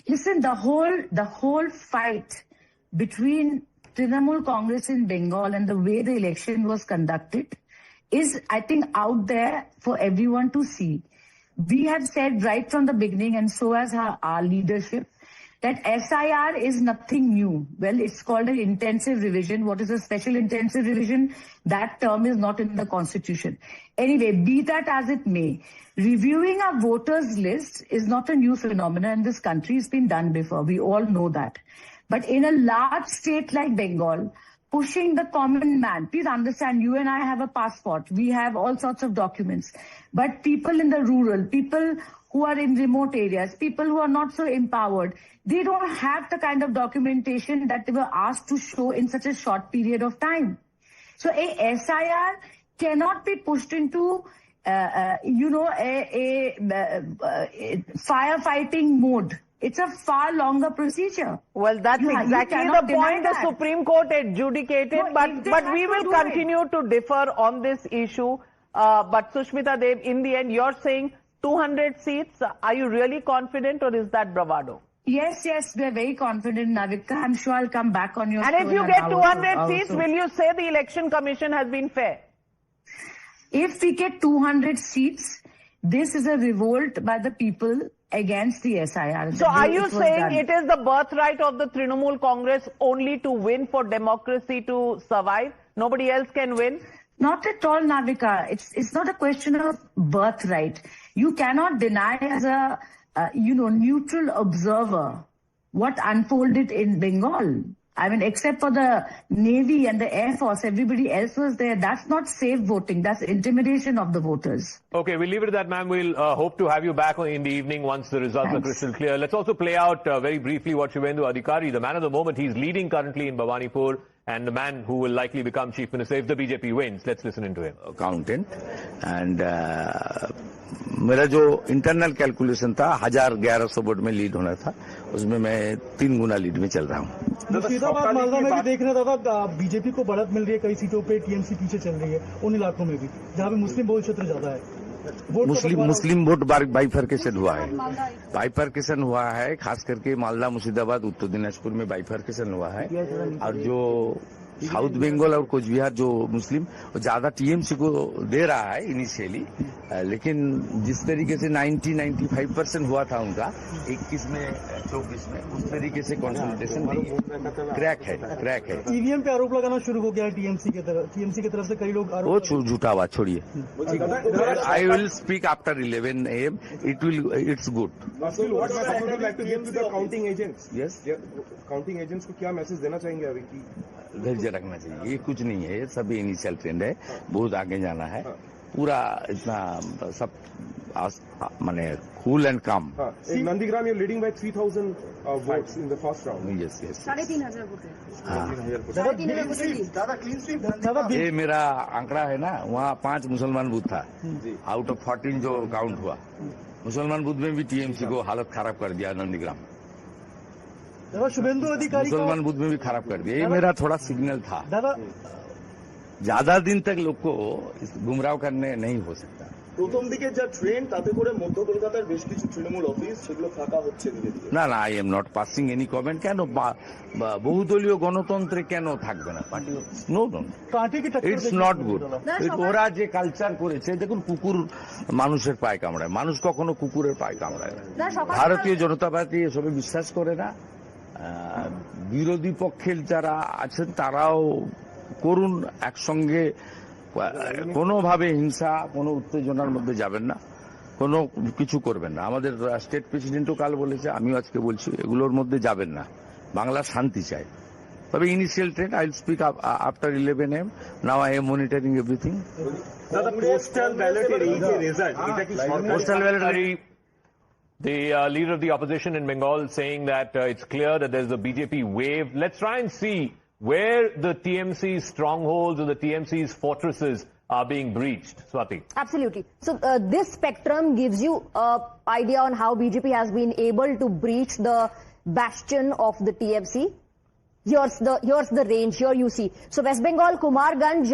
[SPEAKER 20] Listen, the whole fight between Trinamool Congress in Bengal and the way the election was conducted is, I think, out there for everyone to see. We have said right from the beginning, and so has our leadership, that SIR is nothing new. Well, it's called an intensive revision. What is a special intensive revision? That term is not in the Constitution. Anyway, be that as it may, reviewing a voters list is not a new phenomenon in this country. It's been done before. We all know that. But in a large state like Bengal, pushing the common man, please understand, you and I have a passport. We have all sorts of documents. But people in the rural, people who are in remote areas, people who are not so empowered, they don't have the kind of documentation that they were asked to show in such a short period of time. So a SIR cannot be pushed into, a firefighting mode. It's a far longer procedure.
[SPEAKER 3] Well, that's exactly the point the Supreme Court adjudicated,
[SPEAKER 20] No,
[SPEAKER 3] but we will continue to differ on this issue. But Sushmita Dev, in the end, you're saying 200 seats. Are you really confident, or is that bravado?
[SPEAKER 20] Yes, we're very confident, Navika. I'm sure I'll come back on your show.
[SPEAKER 3] And if you get 200 seats, will you say the Election Commission has been fair?
[SPEAKER 20] If we get 200 seats, this is a revolt by the people against the SIR.
[SPEAKER 3] So are you saying it is the birthright of the Trinamool Congress only to win for democracy to survive? Nobody else can win?
[SPEAKER 20] Not at all, Navika. It's not a question of birthright. You cannot deny as a neutral observer what unfolded in Bengal. I mean, except for the Navy and the Air Force, everybody else was there. That's not safe voting. That's intimidation of the voters.
[SPEAKER 1] Okay, we'll leave it at that, ma'am. We'll hope to have you back in the evening once the results are crystal clear. Let's also play out very briefly what Shivendhu Adhikari, the man of the moment. He's leading currently in Bhavanipur. and the man who will likely become chief minister if the BJP wins. Let's listen into him.
[SPEAKER 11] Accountant and मेरा जो internal calculation था 1100 vote में lead होना था, उसमें मैं 3 गुना lead में चल रहा हूँ।
[SPEAKER 15] मुर्शिदाबाद मालदा में भी देख रहे दादा बीजेपी को बढ़त मिल रही है, कई सीटों पे टीएमसी पीछे चल रही है उन इलाकों में भी जहाँ पे मुस्लिम बहुल क्षेत्र ज्यादा है।
[SPEAKER 11] मुस्लिम वोट बाइफरकेशन हुआ है, बाइफरकेशन हुआ है, खास करके मालदा मुर्शिदाबाद उत्तर दिनाजपुर में बाइफरकेशन हुआ है। और जो साउथ बंगाल और कुछ बिहार जो मुस्लिम ज्यादा टीएमसी को दे रहा है इनिशियली, लेकिन जिस तरीके से 90-95% हुआ था उनका 21 में 24 में, उस तरीके से कंसोलिडेशन क्रैक है।
[SPEAKER 15] ईवीएम पे आरोप लगाना शुरू हो गया है टीएमसी की तरफ से कई लोग
[SPEAKER 11] वो झूठा बात छोड़िए। I will speak after 11 AM, it's good.
[SPEAKER 16] Counting agents,
[SPEAKER 11] yes,
[SPEAKER 16] counting agents को क्या मैसेज देना चाहेंगे अभी की?
[SPEAKER 11] धैर्य रखना चाहिए, ये कुछ नहीं है, ये सब इनिशियल ट्रेंड है, बहुत आगे जाना है, पूरा इतना सब माने कूल एंड काम।
[SPEAKER 16] Nandigram you're leading by 3000 votes in the first round.
[SPEAKER 11] Yes.
[SPEAKER 10] 3,500
[SPEAKER 15] vote.
[SPEAKER 11] ये मेरा आंकड़ा है ना, वहाँ 5 मुसलमान बूथ था आउट ऑफ 14 जो काउंट हुआ, मुसलमान बूथ में भी टीएमसी को हालत खराब कर दिया नंदीग्राम,
[SPEAKER 15] शुभेंदु अधिकारी
[SPEAKER 11] मुसलमान बुद्ध में भी खराब कर दिया। ये मेरा थोड़ा सिग्नल था, ज्यादा दिन तक लोग को गुमराह करने नहीं हो सकता।
[SPEAKER 16] প্রথম দিকে যা ট্রেন্ড তাতে করে মধ্য কলকাতার বেশ কিছু তৃণমূল অফিস সেগুলো ফাঁকা হচ্ছে ধীরে ধীরে।
[SPEAKER 11] না I am not passing any comment. কেন বহুদলীয় গণতন্ত্রে কেন থাকবে না party? No, it's not good. ওরা যে কালচার করেছে, দেখুন কুকুর মানুষের পায়ে কামড়ায়, মানুষ কখনো কুকুরের পায়ে কামড়ায় না। ভারতীয় জনতা পার্টি এসবে বিশ্বাস করে না। বিরোধী পক্ষের যারা আছেন তারাও করুন, একসঙ্গে কোনোভাবে হিংসা কোনো উত্তেজনার মধ্যে যাবেন না, কোনো কিছু করবেন না। আমাদের স্টেট প্রেসিডেন্টও কাল বলেছে, আমিও আজকে বলছি, এগুলোর মধ্যে যাবেন না। বাংলা শান্তি চাই। তবে initial trend I will speak after 11 AM। Now I am monitoring everything.
[SPEAKER 16] Postal ব্যালটের এই যে রেজাল্ট, এটা কি
[SPEAKER 1] পোস্টাল ব্যালটের The leader of the opposition in Bengal saying that it's clear that there's a BJP wave. Let's try and see where the TMC's strongholds or the TMC's fortresses are being breached. Swati.
[SPEAKER 10] Absolutely. So this spectrum gives you an idea on how BJP has been able to breach the bastion of the TMC. Here's the range. Here you see. So West Bengal, Kumarganj,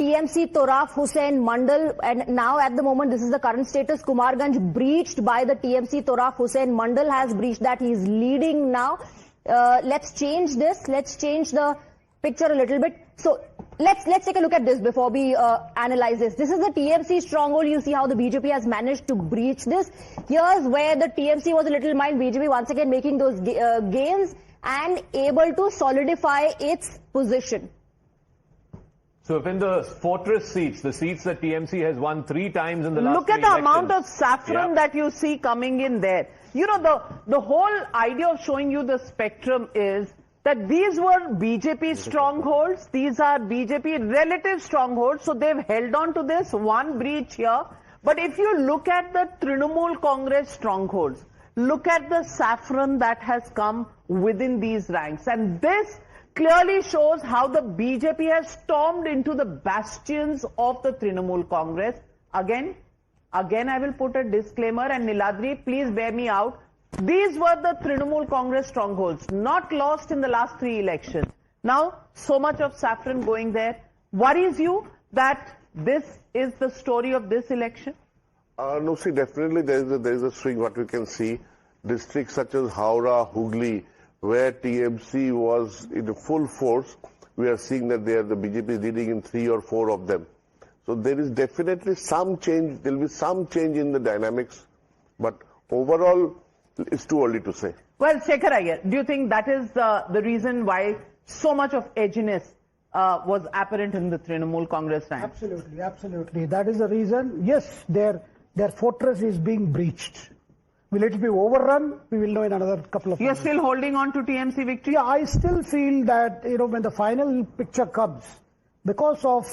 [SPEAKER 10] TMC Toraf Hussain Mandal, and now at the moment this is the current status. Kumarganj breached by the TMC. Toraf Hussain Mandal has breached that. He is leading now. Let's change this. Let's change the picture a little bit. So let's take a look at this before we analyze this. This is the TMC stronghold. You see how the BJP has managed to breach this. Here's where the TMC was a little behind. BJP once again making those gains and able to solidify its position.
[SPEAKER 1] So if in the fortress seats, the seats that TMC has won 3 times in the last
[SPEAKER 3] look at the amount of saffron that you see coming in there. You know, the whole idea of showing you the spectrum is that these were BJP strongholds. These are BJP relative strongholds. So they've held on to this one breach here. But if you look at the Trinamool Congress strongholds, look at the saffron that has come within these ranks. And this clearly shows how the BJP has stormed into the bastions of the Trinamool Congress. Again, I will put a disclaimer, and Niladri, please bear me out. These were the Trinamool Congress strongholds, not lost in the last 3 elections. Now, so much of saffron going there. Worries you that this is the story of this election?
[SPEAKER 23] No, see, definitely there is a swing. What we can see, districts such as Howrah, Hooghly, where TMC was in full force, we are seeing that the BJP is leading in 3 or 4 of them. So there is definitely some change. There will be some change in the dynamics, but overall, it's too early to say.
[SPEAKER 3] Well, Shekhar Iyer, do you think that is the reason why so much of edginess was apparent in the Trinamool Congress ranks?
[SPEAKER 12] Absolutely. That is the reason. Yes, their fortress is being breached. Will it be overrun? We will know in another couple of
[SPEAKER 3] You're
[SPEAKER 12] months.
[SPEAKER 3] still holding on to TMC victory?
[SPEAKER 12] Yeah, I still feel that, when the final picture comes, because of,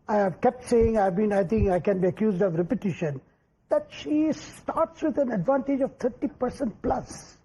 [SPEAKER 12] I have kept saying, I think I can be accused of repetition, that she starts with an advantage of 30% plus.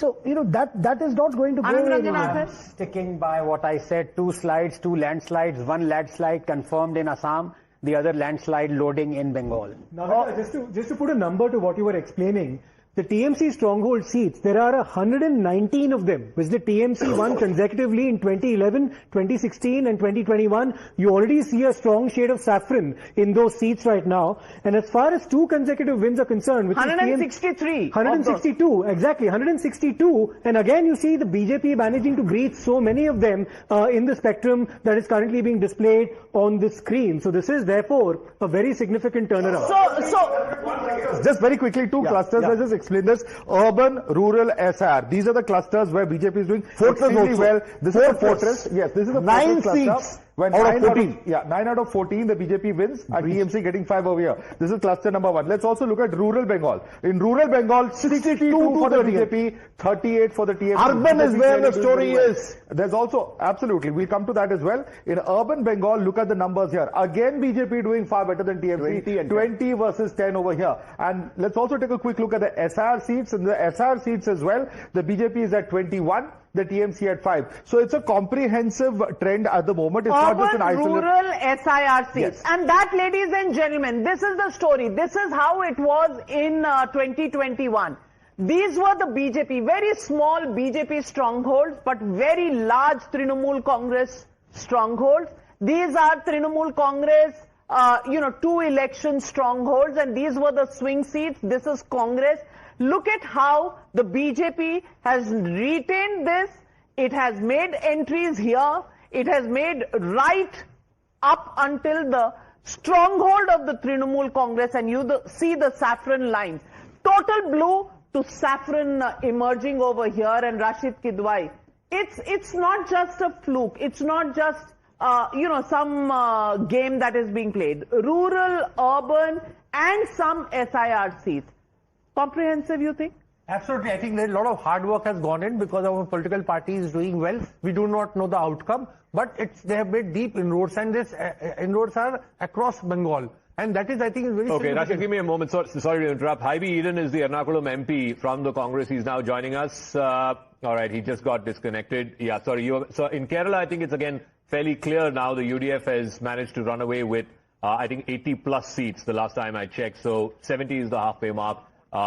[SPEAKER 15] So, that is not going to go anywhere.
[SPEAKER 13] Sticking by what I said, 2 slides, 2 landslides, 1 landslide confirmed in Assam, the other landslide loading in Bengal.
[SPEAKER 2] Now, just to put a number to what you were explaining, the TMC stronghold seats, there are 119 of them, which the TMC won consecutively in 2011, 2016 and 2021. You already see a strong shade of saffron in those seats right now. And as far as 2 consecutive wins are concerned, which
[SPEAKER 3] 163.
[SPEAKER 2] is 162, exactly, 162. And again, you see the BJP managing to breach so many of them in the spectrum that is currently being displayed on the screen. So this is therefore a very significant turnaround.
[SPEAKER 19] So just very quickly, 2 clusters. Let's just explain this. Urban, rural, SR. These are the clusters where BJP is doing extremely well. This is a fortress. Yes, this is a
[SPEAKER 5] 9
[SPEAKER 19] fortress cluster.
[SPEAKER 5] seats.
[SPEAKER 19] When
[SPEAKER 5] out of 14.
[SPEAKER 19] 9 out of 14, the BJP wins, and TMC getting 5 over here. This is cluster number 1. Let's also look at rural Bengal. In rural Bengal, 62 for the BJP, 38 for the TMC.
[SPEAKER 5] Urban is where the story is.
[SPEAKER 19] There's also, absolutely, we'll come to that as well. In urban Bengal, look at the numbers here. Again, BJP doing far better than TMC. 20 versus 10 over here. And let's also take a quick look at the SR seats. In the SR seats as well, the BJP is at 21. The TMC at 5. So it's a comprehensive trend at the moment. It's not just an isolated.
[SPEAKER 3] Rural SIR seats.
[SPEAKER 19] Yes.
[SPEAKER 3] And that, ladies and gentlemen, this is the story. This is how it was in 2021. These were the BJP, very small BJP strongholds, but very large Trinamool Congress strongholds. These are Trinamool Congress, 2 election strongholds, and these were the swing seats. This is Congress. Look at how the BJP has retained this. It has made entries here. It has made right up until the stronghold of the Trinamool Congress, and you see the saffron lines. Total blue to saffron emerging over here, and Rashid Kidwai. It's not just a fluke. It's not just some game that is being played. Rural, urban, and some SIR seats. Comprehensive, you think?
[SPEAKER 14] Absolutely. I think a lot of hard work has gone in because our political party is doing well. We do not know the outcome, but they have made deep inroads, and this inroads are across Bengal. And that is, I think, is very
[SPEAKER 1] Okay,
[SPEAKER 14] significant.
[SPEAKER 1] Rashid, give me a moment. Sorry to interrupt. Hybie Eden is the Ernakulam MP from the Congress. He's now joining us. All right, he just got disconnected. Yeah, sorry. So in Kerala, I think it's again fairly clear now the UDF has managed to run away with, I think, 80 plus seats the last time I checked. So 70 is the halfway mark.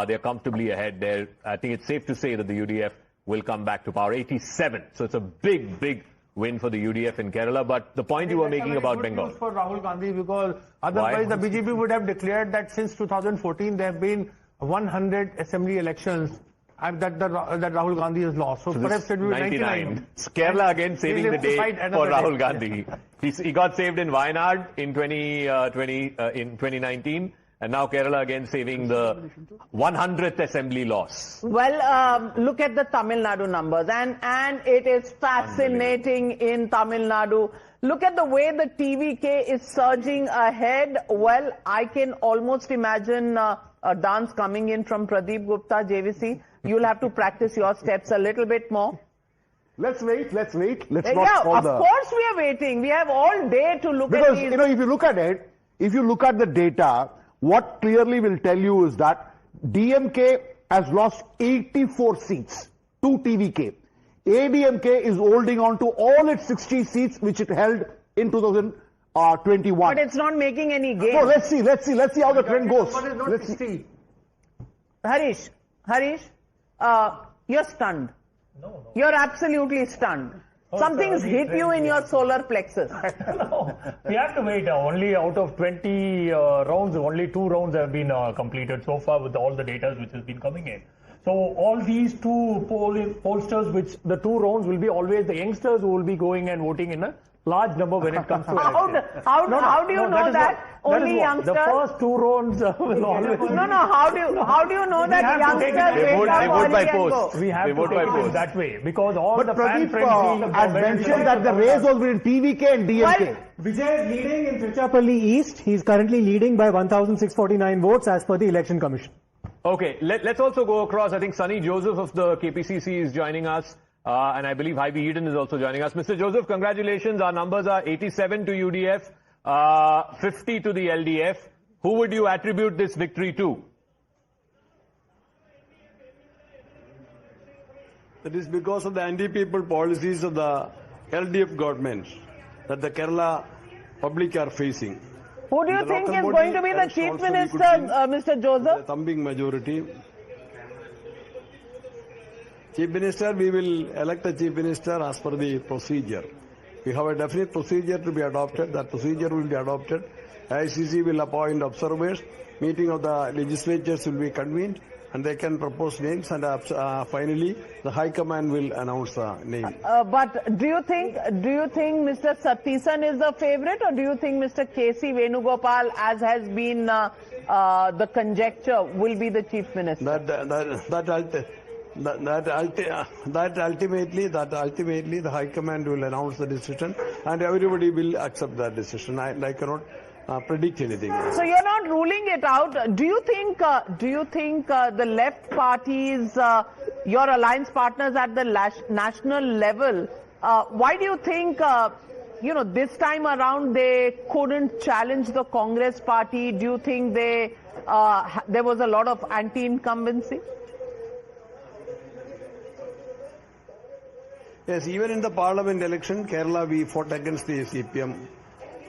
[SPEAKER 1] They're comfortably ahead there. I think it's safe to say that the UDF will come back to power. 87. So it's a big win for the UDF in Kerala. But the point you were making about Bengal.
[SPEAKER 14] News for Rahul Gandhi, because otherwise the BJP would have declared that since 2014 there have been 100 assembly elections that Rahul Gandhi has lost. So perhaps it will be 99.
[SPEAKER 1] Kerala again saving the day for Rahul Gandhi. He got saved in Wayanad in 2019. And now Kerala again saving the 100th assembly loss.
[SPEAKER 3] Well, look at the Tamil Nadu numbers, and it is fascinating in Tamil Nadu. Look at the way the TVK is surging ahead. Well, I can almost imagine a dance coming in from Pradeep Gupta, JVC. You'll have to practice your steps a little bit more.
[SPEAKER 19] Let's wait. Let's not
[SPEAKER 3] of course we are waiting. We have all day to look at these.
[SPEAKER 19] Because, if you look at it, if you look at the data, what clearly will tell you is that DMK has lost 84 seats to TVK. ADMK is holding on to all its 60 seats which it held in 2021.
[SPEAKER 3] But it's not making any gain.
[SPEAKER 19] No, let's see how the trend goes.
[SPEAKER 14] Let's see.
[SPEAKER 3] Harish, you're stunned. No. You're absolutely stunned. Something's hit you in your solar plexus.
[SPEAKER 21] No, we have to wait. Only out of 20 rounds, only 2 rounds have been completed so far with all the data which has been coming in. So all these 2 pollsters, which the 2 rounds will be always the youngsters who will be going and voting in a large number when it comes to election.
[SPEAKER 3] How do you know that? Only youngsters?
[SPEAKER 21] The first 2 rounds will always...
[SPEAKER 3] No, how do you know that youngsters
[SPEAKER 1] they vote by post.
[SPEAKER 21] We have to take it that way, because all
[SPEAKER 19] but
[SPEAKER 21] the
[SPEAKER 19] Pradeep
[SPEAKER 21] fan-friendly...
[SPEAKER 19] has mentioned that the race was between TVK and DMK.
[SPEAKER 2] Well, Vijay is leading in Trichapalli East. He's currently leading by 1,649 votes as per the Election Commission.
[SPEAKER 1] Okay, let's also go across. I think Sunny Joseph of the KPCC is joining us. And I believe Hybie Eden is also joining us. Mr. Joseph, congratulations. Our numbers are 87 to UDF, 50 to the LDF. Who would you attribute this victory to?
[SPEAKER 6] That is because of the anti-people policies of the LDF government that the Kerala public are facing.
[SPEAKER 3] Who do you think is going to be the Chief Minister, Mr. Joseph?
[SPEAKER 6] The thumping majority. Chief Minister, we will elect a Chief Minister as per the procedure. We have a definite procedure to be adopted. That procedure will be adopted. ICC will appoint observers. Meeting of the legislatures will be convened, and they can propose names, and finally the High Command will announce the name.
[SPEAKER 3] But do you think Mr. Satheesan is the favourite, or do you think Mr. K.C. Venugopal, as has been the conjecture, will be the Chief Minister?
[SPEAKER 6] That ultimately the High Command will announce the decision, and everybody will accept that decision. I cannot predict anything.
[SPEAKER 3] So you're not ruling it out. Do you think the left parties, your alliance partners at the national level, why do you think this time around they couldn't challenge the Congress party? Do you think there was a lot of anti-incumbency?
[SPEAKER 6] Yes, even in the parliament election, Kerala, we fought against the CPM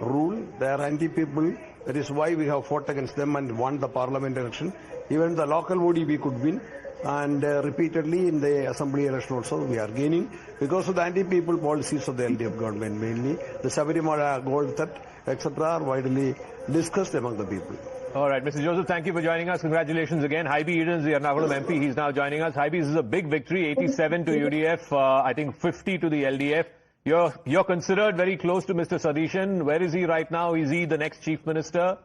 [SPEAKER 6] rule. They are anti-people. That is why we have fought against them and won the parliament election. Even the local body we could win. And repeatedly in the assembly election also we are gaining because of the anti-people policies of the LDF government mainly. The Sabarimala gold theft, etc. are widely discussed among the people.
[SPEAKER 1] All right, Mr. Joseph, thank you for joining us. Congratulations again. Haibi Edens, the Ernakulam MP, he's now joining us. Haibi, this is a big victory, 87 to UDF, I think 50 to the LDF. You're considered very close to Mr. Satheesan. Where is he right now? Is he the next Chief Minister?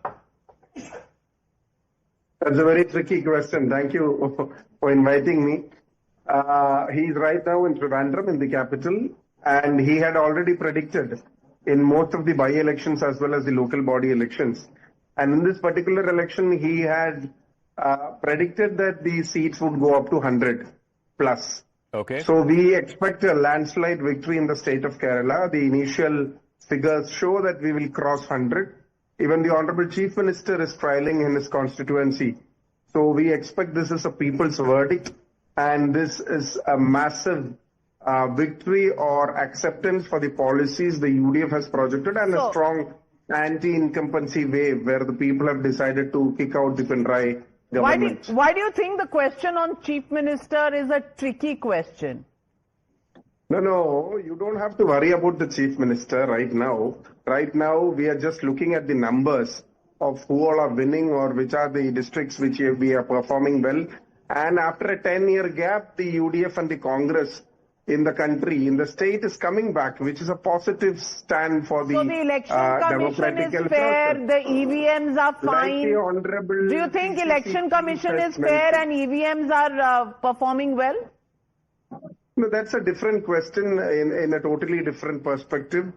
[SPEAKER 7] That's a very tricky question. Thank you for inviting me. He's right now in Trivandrum, in the capital, and he had already predicted in most of the by-elections as well as the local body elections. And in this particular election, he had predicted that the seats would go up to 100 plus.
[SPEAKER 1] Okay.
[SPEAKER 7] So we expect a landslide victory in the state of Kerala. The initial figures show that we will cross 100. Even the Honorable Chief Minister is trialing in his constituency. So we expect this is a people's verdict, and this is a massive victory or acceptance for the policies the UDF has projected, and a strong anti-incumbency wave where the people have decided to kick out the Pinarayi government.
[SPEAKER 3] Why do you think the question on Chief Minister is a tricky question?
[SPEAKER 7] No, you don't have to worry about the Chief Minister right now. Right now, we are just looking at the numbers of who all are winning or which are the districts which we are performing well. And after a 10-year gap, the UDF and the Congress in the country, in the state is coming back, which is a positive stand for the
[SPEAKER 3] election commission is fair, the EVMs are fine. Do you think election commission is fair and EVMs are performing well?
[SPEAKER 7] No, that's a different question in a totally different perspective.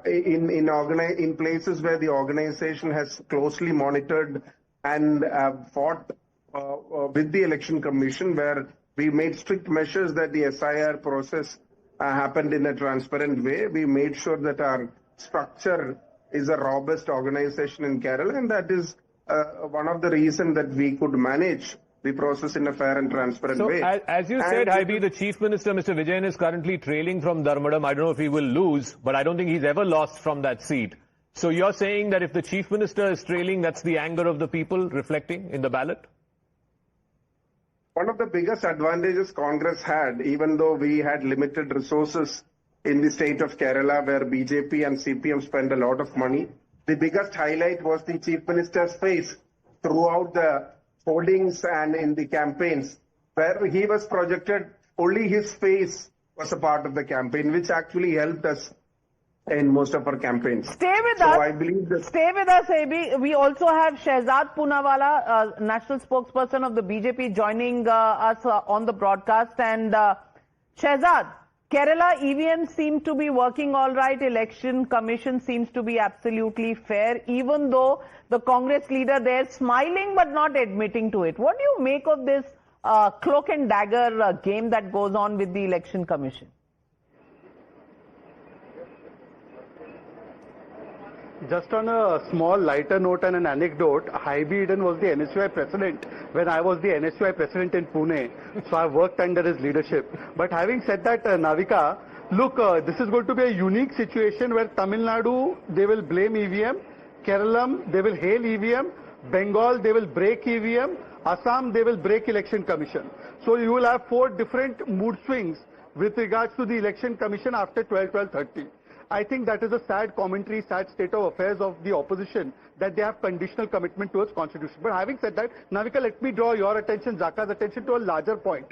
[SPEAKER 7] In places where the organization has closely monitored and fought with the election commission, where we made strict measures that the SIR process happened in a transparent way. We made sure that our structure is a robust organization in Kerala, and that is one of the reasons that we could manage the process in a fair and transparent way.
[SPEAKER 1] So, as you said, Haibi, the Chief Minister, Mr. Vijay, is currently trailing from Dharmadam. I don't know if he will lose, but I don't think he's ever lost from that seat. So you're saying that if the Chief Minister is trailing, that's the anger of the people reflecting in the ballot?
[SPEAKER 7] One of the biggest advantages Congress had, even though we had limited resources in the state of Kerala, where BJP and CPM spend a lot of money, the biggest highlight was the Chief Minister's face throughout the holdings and in the campaigns, where he was projected, only his face was a part of the campaign, which actually helped us in most of our campaigns.
[SPEAKER 3] Stay with us. Stay with us, AB. We also have Shehzad Poonawala, national spokesperson of the BJP, joining us on the broadcast. And Shehzad, Kerala EVM seem to be working all right. Election Commission seems to be absolutely fair, even though the Congress leader there is smiling but not admitting to it. What do you make of this cloak and dagger game that goes on with the Election Commission?
[SPEAKER 4] Just on a small lighter note and an anecdote, Haibi Eden was the NSUI president when I was the NSUI president in Pune. So I worked under his leadership. But having said that, Navika, look, this is going to be a unique situation where Tamil Nadu, they will blame EVM. Kerala, they will hail EVM. Bengal, they will break EVM. Assam, they will break Election Commission. So you will have 4 different mood swings with regards to the Election Commission after 12-12:30. I think that is a sad commentary, sad state of affairs of the opposition, that they have conditional commitment towards constitution. But having said that, Navika, let me draw your attention, Zaka's attention to a larger point.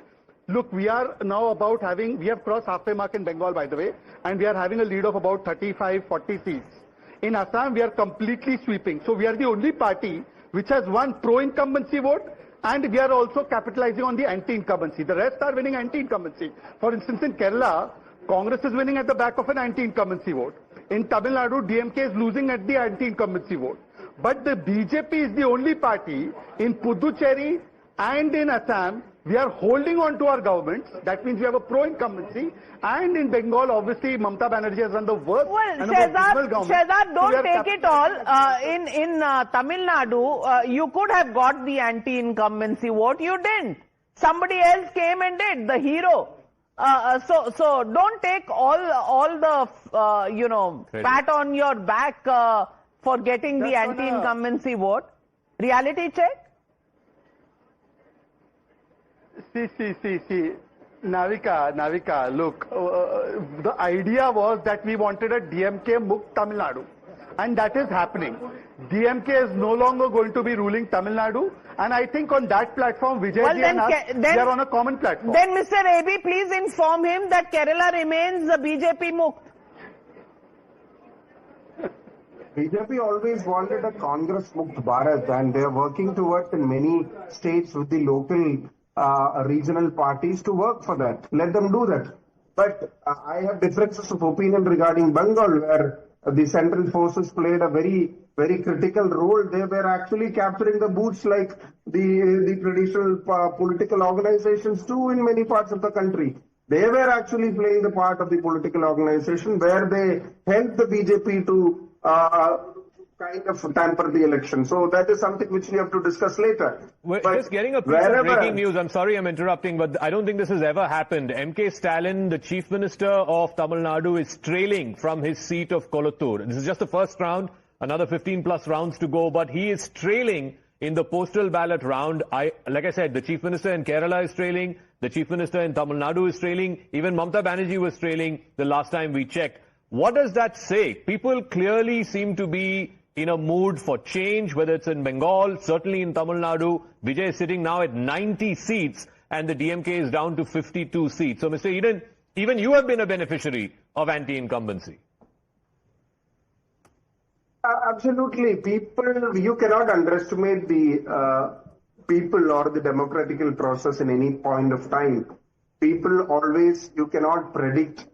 [SPEAKER 4] Look, we are now about having, we have crossed halfway mark in Bengal, by the way, and we are having a lead of about 35-40 seats. In Assam, we are completely sweeping. So we are the only party which has won pro-incumbency vote, and we are also capitalizing on the anti-incumbency. The rest are winning anti-incumbency. For instance, in Kerala, Congress is winning at the back of an anti-incumbency vote. In Tamil Nadu, DMK is losing at the anti-incumbency vote. But the BJP is the only party in Puducherry and in Assam. We are holding on to our governments. That means we have a pro-incumbency. And in Bengal, obviously, Mamata Banerjee has run the worst.
[SPEAKER 3] Well,
[SPEAKER 4] and Shehzad,
[SPEAKER 3] don't take it all. In Tamil Nadu, you could have got the anti-incumbency vote. You didn't. Somebody else came and did, the hero. So don't take all the pat on your back for getting the anti-incumbency vote. Reality check.
[SPEAKER 4] See. Navika, look, the idea was that we wanted a DMK Mukt Tamil Nadu, and that is happening. DMK is no longer going to be ruling Tamil Nadu, and I think on that platform, Vijay and us, we are on a common platform.
[SPEAKER 3] Then Mr. AB, please inform him that Kerala remains the BJP Mukt.
[SPEAKER 7] BJP always wanted a Congress Mukt Bharat, and they are working towards in many states with the local regional parties to work for that. Let them do that. But I have differences of opinion regarding Bengal, where the central forces played a very critical role. They were actually capturing the boots like the traditional political organizations do in many parts of the country. They were actually playing the part of the political organization where they helped the BJP to kind of tamper the election. So that is something which we have to discuss later.
[SPEAKER 1] We're just getting a piece of breaking news. I'm sorry I'm interrupting, but I don't think this has ever happened. M.K. Stalin, the Chief Minister of Tamil Nadu, is trailing from his seat of Kolattur. This is just the first round, another 15 plus rounds to go, but he is trailing in the postal ballot round. Like I said, the Chief Minister in Kerala is trailing, the Chief Minister in Tamil Nadu is trailing, even Mamata Banerjee was trailing the last time we checked. What does that say? People clearly seem to be in a mood for change, whether it's in Bengal, certainly in Tamil Nadu. Vijay is sitting now at 90 seats and the DMK is down to 52 seats. So, Mr. Eden, even you have been a beneficiary of anti-incumbency.
[SPEAKER 7] Absolutely. People, you cannot underestimate the people or the democratical process in any point of time. People always, you cannot predict,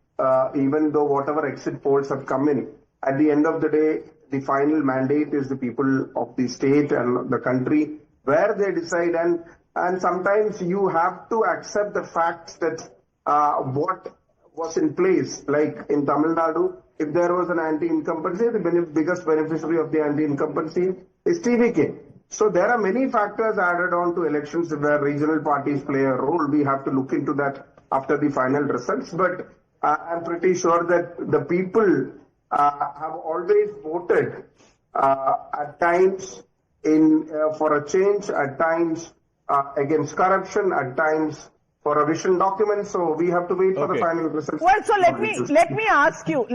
[SPEAKER 7] even though whatever exit polls have come in. At the end of the day, the final mandate is the people of the state and the country where they decide, and sometimes you have to accept the fact that what was in place, like in Tamil Nadu, if there was an anti-incumbency, the biggest beneficiary of the anti-incumbency is TVK. So there are many factors added on to elections where regional parties play a role. We have to look into that after the final results, but I'm pretty sure that the people have always voted at times for a change, at times against corruption, at times for a vision document. So we have to wait for the final results.
[SPEAKER 3] Well, so let me ask you.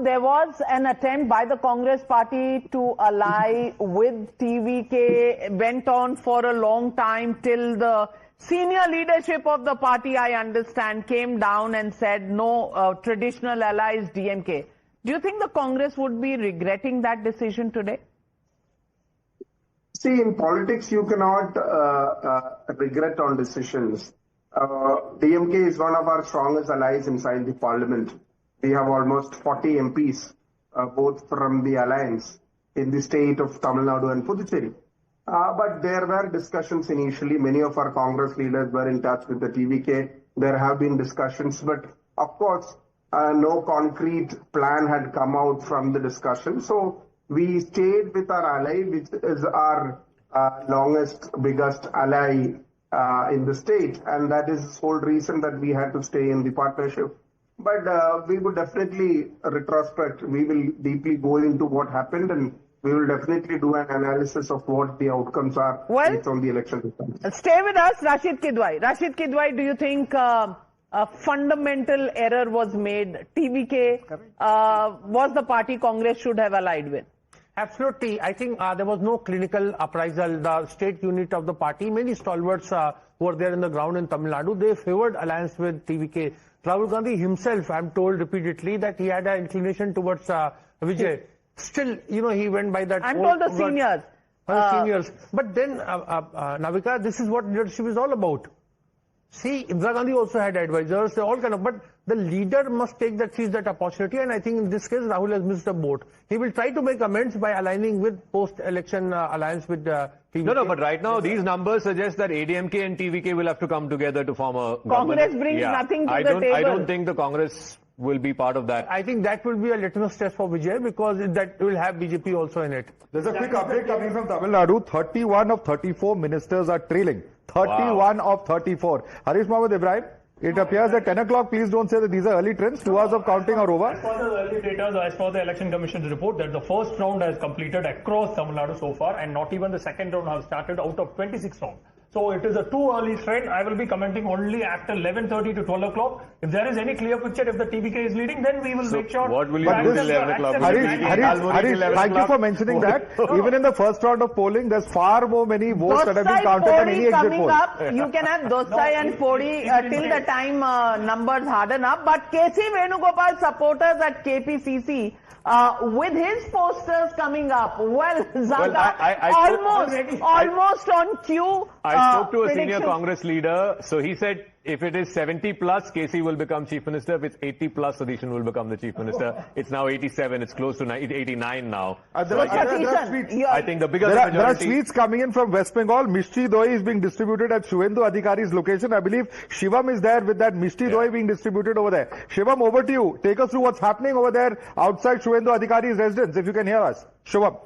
[SPEAKER 3] There was an attempt by the Congress party to ally with TVK. Went on for a long time till the senior leadership of the party, I understand, came down and said no, traditional allies DMK. Do you think the Congress would be regretting that decision today?
[SPEAKER 7] See, in politics, you cannot regret on decisions. DMK is one of our strongest allies inside the parliament. We have almost 40 MPs, both from the alliance in the state of Tamil Nadu and Puducherry. But there were discussions initially. Many of our Congress leaders were in touch with the TVK. There have been discussions, but of course, no concrete plan had come out from the discussion. So we stayed with our ally, which is our longest, biggest ally in the state, and that is the sole reason that we had to stay in the partnership. But we would definitely retrospect. We will deeply go into what happened, and we will definitely do an analysis of what the outcomes are based on the election results.
[SPEAKER 3] Stay with us, Rashid Kidwai. Rashid Kidwai, do you think a fundamental error was made? TVK was the party Congress should have allied with?
[SPEAKER 14] Absolutely. I think there was no clinical appraisal. The state unit of the party, many stalwarts who were there in the ground in Tamil Nadu, they favored alliance with TVK. Rahul Gandhi himself, I'm told repeatedly that he had an inclination towards Vijay. Still, he went by that.
[SPEAKER 3] I'm told the seniors.
[SPEAKER 14] Seniors. But then, Navika, this is what leadership is all about. See, Indira Gandhi also had advisors, all kind of, but the leader must seize that opportunity, and I think in this case, Rahul has missed the boat. He will try to make amends by aligning with post-election alliance with TVK.
[SPEAKER 1] No, but right now, these numbers suggest that ADMK and TVK will have to come together to form a government.
[SPEAKER 3] Congress brings nothing to the table.
[SPEAKER 1] I don't think the Congress will be part of that.
[SPEAKER 14] I think that will be a litmus test for Vijay, because that will have BJP also in it.
[SPEAKER 19] There's a quick update coming from Tamil Nadu. 31 of 34 ministers are trailing. 31 of 34. Harish Mohammed Ibrahim, it appears that 10 o'clock, please don't say that these are early trends. 2 hours of counting are over.
[SPEAKER 21] As for the early data, as for the Election Commission's report, that the first round has completed across Tamil Nadu so far, and not even the second round has started out of 26 rounds. So it is a too early trend. I will be commenting only after 11:30 to 12 o'clock. If there is any clear picture, if the TVK is leading, then we will make sure.
[SPEAKER 1] What will you do till 11 o'clock?
[SPEAKER 19] Harish, thank you for mentioning that. Even in the first round of polling, there's far more many votes that have been counted than any exit poll.
[SPEAKER 3] Up, you can have Dostai and Podi till the time numbers harden up. But KC Venugopal supporters at KPCC, with his posters coming up, Zada, almost on cue.
[SPEAKER 1] I spoke to a senior Congress leader, so he said if it is 70 plus, KC will become chief minister. If it's 80 plus, Satish will become the chief minister. It's now 87. It's close to 89 now.
[SPEAKER 19] There are tweets.
[SPEAKER 1] I think the biggest majority.
[SPEAKER 19] There are tweets coming in from West Bengal. Mishti Doi is being distributed at Shuvendu Adhikari's location. I believe Shivam is there with that Mishti Doi being distributed over there. Shivam, over to you. Take us through what's happening over there outside Shuvendu Adhikari's residence, if you can hear us. Shivam.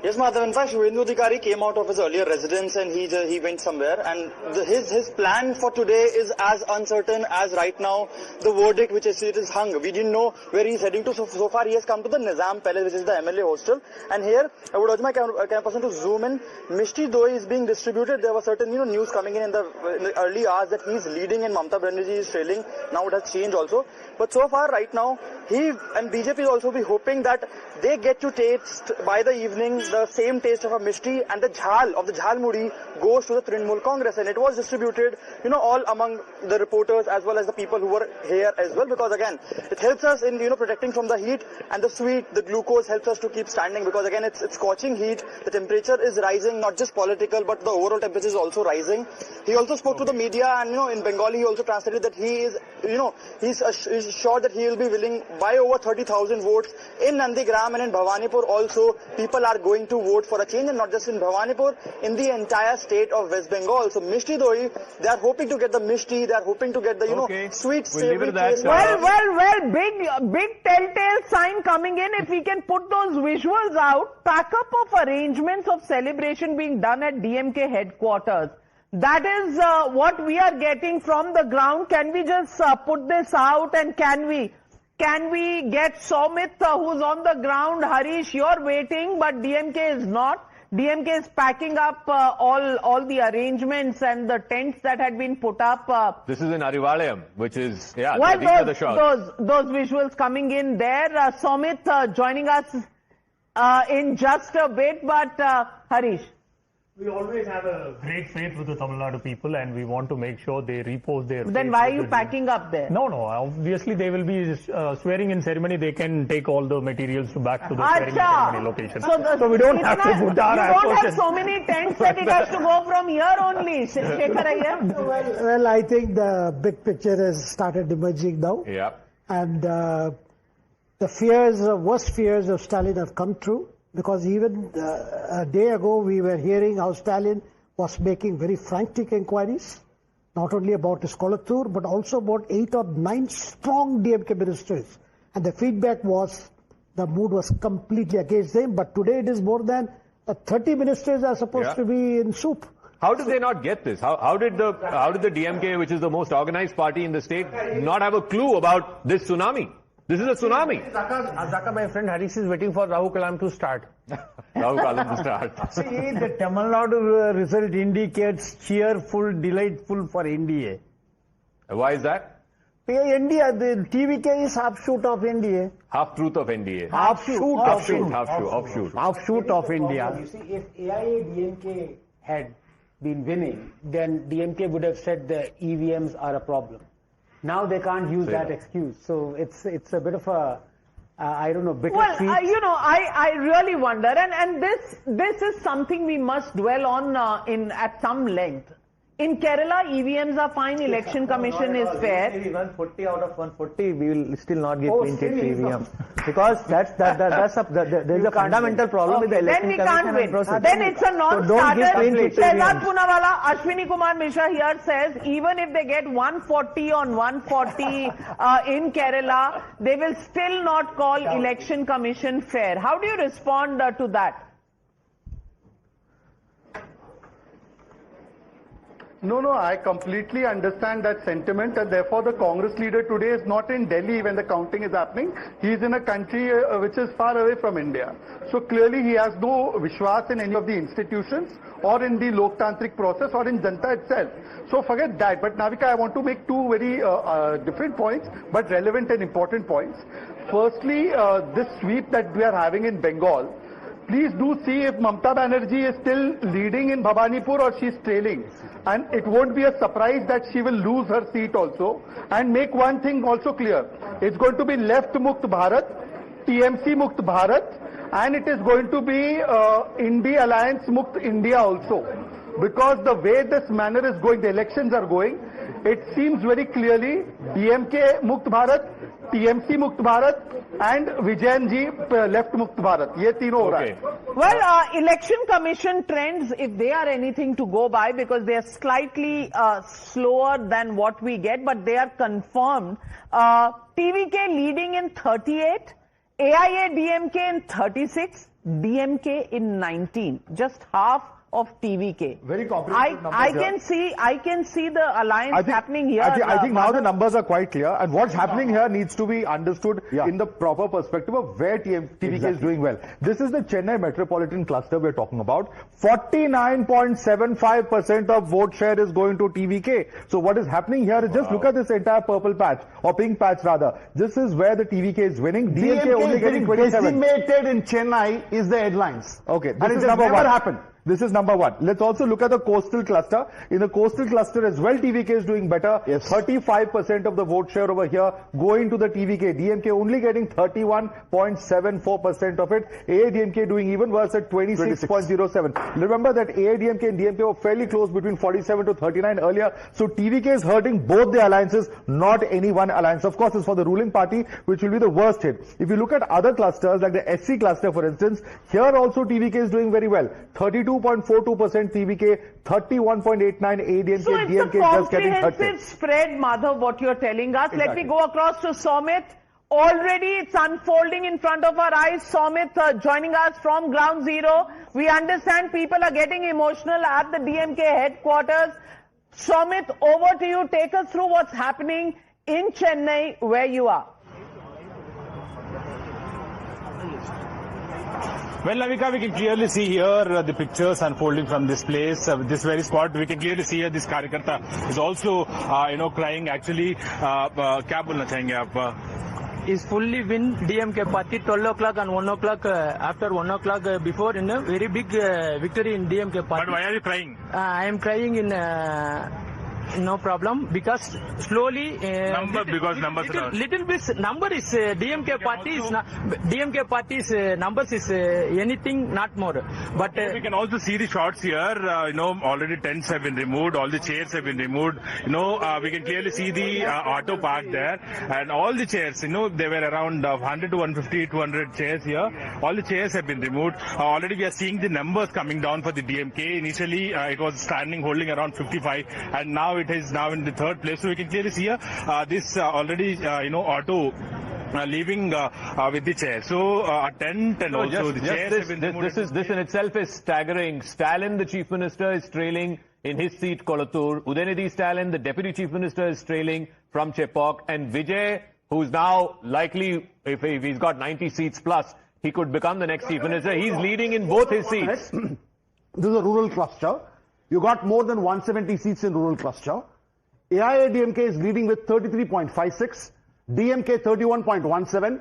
[SPEAKER 9] Yes, Madhav. In fact, Shuvendu Adhikari came out of his earlier residence and he went somewhere. And his plan for today is as uncertain as right now the verdict which is hung. We didn't know where he's heading to. So far, he has come to the Nizam Palace, which is the MLA hostel. And here, I would urge my camera person to zoom in. Mishti Doi is being distributed. There was certain news coming in the early hours that he's leading and Mamata Banerjee is trailing. Now it has changed also. But so far, right now, he and BJP will also be hoping that they get to taste by the evening the same taste of a Mishti, and the Jhal of the Jalmuri goes to the Trinamool Congress, and it was distributed, all among the reporters as well as the people who were here as well, because again, it helps us in, protecting from the heat, and the sweet, the glucose helps us to keep standing, because again, it's scorching heat, the temperature is rising, not just political, but the overall temperature is also rising. He also spoke to the media, and, in Bengali, he also translated that he is, he's sure that he will be willing by over 30,000 votes in Nandigram and in Bhavanipur also. People are going to vote for a change, and not just in Bhavanipur, in the entire state of West Bengal. So Mishti Doi, they are hoping to get the Mishti, they are hoping to get the, sweet, savory taste.
[SPEAKER 3] Well, big telltale sign coming in. If we can put those visuals out, pack up of arrangements of celebration being done at DMK headquarters. That is what we are getting from the ground. Can we just put this out, and can we get Somit, who's on the ground? Harish, you're waiting, but DMK is not. DMK is packing up all the arrangements and the tents that had been put up.
[SPEAKER 1] This is in Arivalayam, which is, these
[SPEAKER 3] are the shots. Those visuals coming in there. Somit joining us in just a bit, but Harish.
[SPEAKER 21] We always have a great faith with the Tamil Nadu people, and we want to make sure they repose their faith.
[SPEAKER 3] Then why are you packing up there?
[SPEAKER 21] No, obviously they will be swearing in ceremony. They can take all the materials back to the swearing ceremony location. So we don't have to put our
[SPEAKER 3] You don't have so many tents that it has to go from here only. Shekhar Iyer?
[SPEAKER 18] Well, I think the big picture has started emerging now.
[SPEAKER 1] Yeah.
[SPEAKER 18] And the worst fears of Stalin have come true. Because even a day ago, we were hearing how Stalin was making very frantic inquiries. not only about his Kolathur, but also about 8 or 9 strong DMK ministers. And the feedback was, the mood was completely against them. But today it is more than 30 ministers are supposed to be in soup.
[SPEAKER 1] How did they not get this? How did the DMK, which is the most organized party in the state, not have a clue about this tsunami? This is a tsunami.
[SPEAKER 14] Zaka, my friend Harish is waiting for Rahul Kalam to start.
[SPEAKER 1] Rahul Kalam to start.
[SPEAKER 5] See, the Tamil Nadu result indicates cheerful, delightful for NDA.
[SPEAKER 1] Why is that?
[SPEAKER 5] India, the TVK is offshoot of NDA.
[SPEAKER 1] Half-truth of NDA.
[SPEAKER 5] Offshoot of India.
[SPEAKER 13] You see, if AIA-DMK had been winning, then DMK would have said the EVMs are a problem. Now they can't use that excuse. So it's a bit of a, I don't know, bittersweet.
[SPEAKER 3] Well, I really wonder, and this is something we must dwell on at some length. In Kerala, EVMs are fine, Election Commission is fair.
[SPEAKER 8] 140 out of 140, we will still not give clean chit to EVM. Because there is a fundamental problem with the Election Commission.
[SPEAKER 3] Then we can't win. Then it's a non-starter. Shehzad Poonawala, Ashwini Kumar Mishra here says, even if they get 140 on 140 in Kerala, they will still not call Election Commission fair. How do you respond to that?
[SPEAKER 4] No, I completely understand that sentiment, and therefore the Congress leader today is not in Delhi when the counting is happening. He is in a country which is far away from India. So clearly he has no vishwas in any of the institutions or in the Loktantrik process or in Janta itself. So forget that. But Navika, I want to make two very different points, but relevant and important points. Firstly, this sweep that we are having in Bengal, please do see if Mamata Banerjee is still leading in Bhavanipur or she is trailing. And it won't be a surprise that she will lose her seat also. And make one thing also clear. It's going to be Left Mukt Bharat, TMC Mukt Bharat, and it is going to be Indi Alliance Mukt India also. Because the way this manner is going, the elections are going, it seems very clearly DMK Mukt Bharat, TMC Mukt Bharat, and Vijay ji Left Mukt Bharat. Ye तीनों हो रहा है.
[SPEAKER 3] Well, Election Commission trends, if they are anything to go by, because they are slightly slower than what we get, but they are confirmed. TVK leading in 38, AIA-DMK in 36, DMK in 19. Just half of TVK.
[SPEAKER 19] Very complicated numbers.
[SPEAKER 3] I can see the alliance happening here.
[SPEAKER 19] I think now the numbers are quite clear, and what's happening here needs to be understood in the proper perspective of where TVK is doing well. This is the Chennai metropolitan cluster we're talking about. 49.75% of vote share is going to TVK. So what is happening here is just look at this entire purple patch, or pink patch rather. This is where the TVK is winning. DMK only getting 27.
[SPEAKER 5] Decimated in Chennai is the headlines.
[SPEAKER 19] Okay, this is number one. Happened. This is number one. Let's also look at the coastal cluster. In the coastal cluster as well, TVK is doing better. 35% of the vote share over here going to the TVK. DMK only getting 31.74% of it. AIDMK doing even worse at 26.07. Remember that AIDMK and DMK were fairly close between 47 to 39 earlier. So TVK is hurting both the alliances, not any one alliance. Of course, it's for the ruling party, which will be the worst hit. If you look at other clusters, like the SC cluster, for instance, here also TVK is doing very well. 32.42% TVK, 31.89 ADMK,
[SPEAKER 3] so it's
[SPEAKER 19] DMK
[SPEAKER 3] a
[SPEAKER 19] just getting 30.
[SPEAKER 3] comprehensive spread, Madhav, what you're telling us. Let me go across to Somit. Already it's unfolding in front of our eyes. Somit joining us from ground zero. We understand people are getting emotional at the DMK headquarters. Somit, over to you. Take us through what's happening in Chennai, where you are.
[SPEAKER 17] Well, Navika, we can clearly see here the pictures unfolding from this place, this very spot. We can clearly see here this Karyakarta is also, crying. Actually, क्या बोलना चाहेंगे आप?
[SPEAKER 8] Is fully win DMK party 12 o'clock and 1 o'clock after 1 o'clock before in a very big victory in DMK party.
[SPEAKER 17] But why are you crying?
[SPEAKER 8] I am crying in no problem because slowly
[SPEAKER 17] little bit
[SPEAKER 8] number is DMK party's numbers is anything not more, but
[SPEAKER 17] we can also see the shots here. Already tents have been removed, all the chairs have been removed. We can clearly see the auto park there, and all the chairs, they were around 100 to 150 200 chairs here. All the chairs have been removed. Already we are seeing the numbers coming down for the DMK. Initially it was holding around 55, and now it is now in the third place. So we can clearly see here this already auto leaving with the chair. So a tent and also the chairs.
[SPEAKER 1] This in itself is staggering. Stalin, the chief minister, is trailing in his seat, Kolattur. Udeni Stalin, the deputy chief minister, is trailing from Chepauk. And Vijay, who's now likely, if he's got 90 seats plus, he could become the next chief minister. He's leading in both his seats.
[SPEAKER 19] This is a rural cluster. You got more than 170 seats in rural cluster. AIADMK is leading with 33.56, DMK 31.17,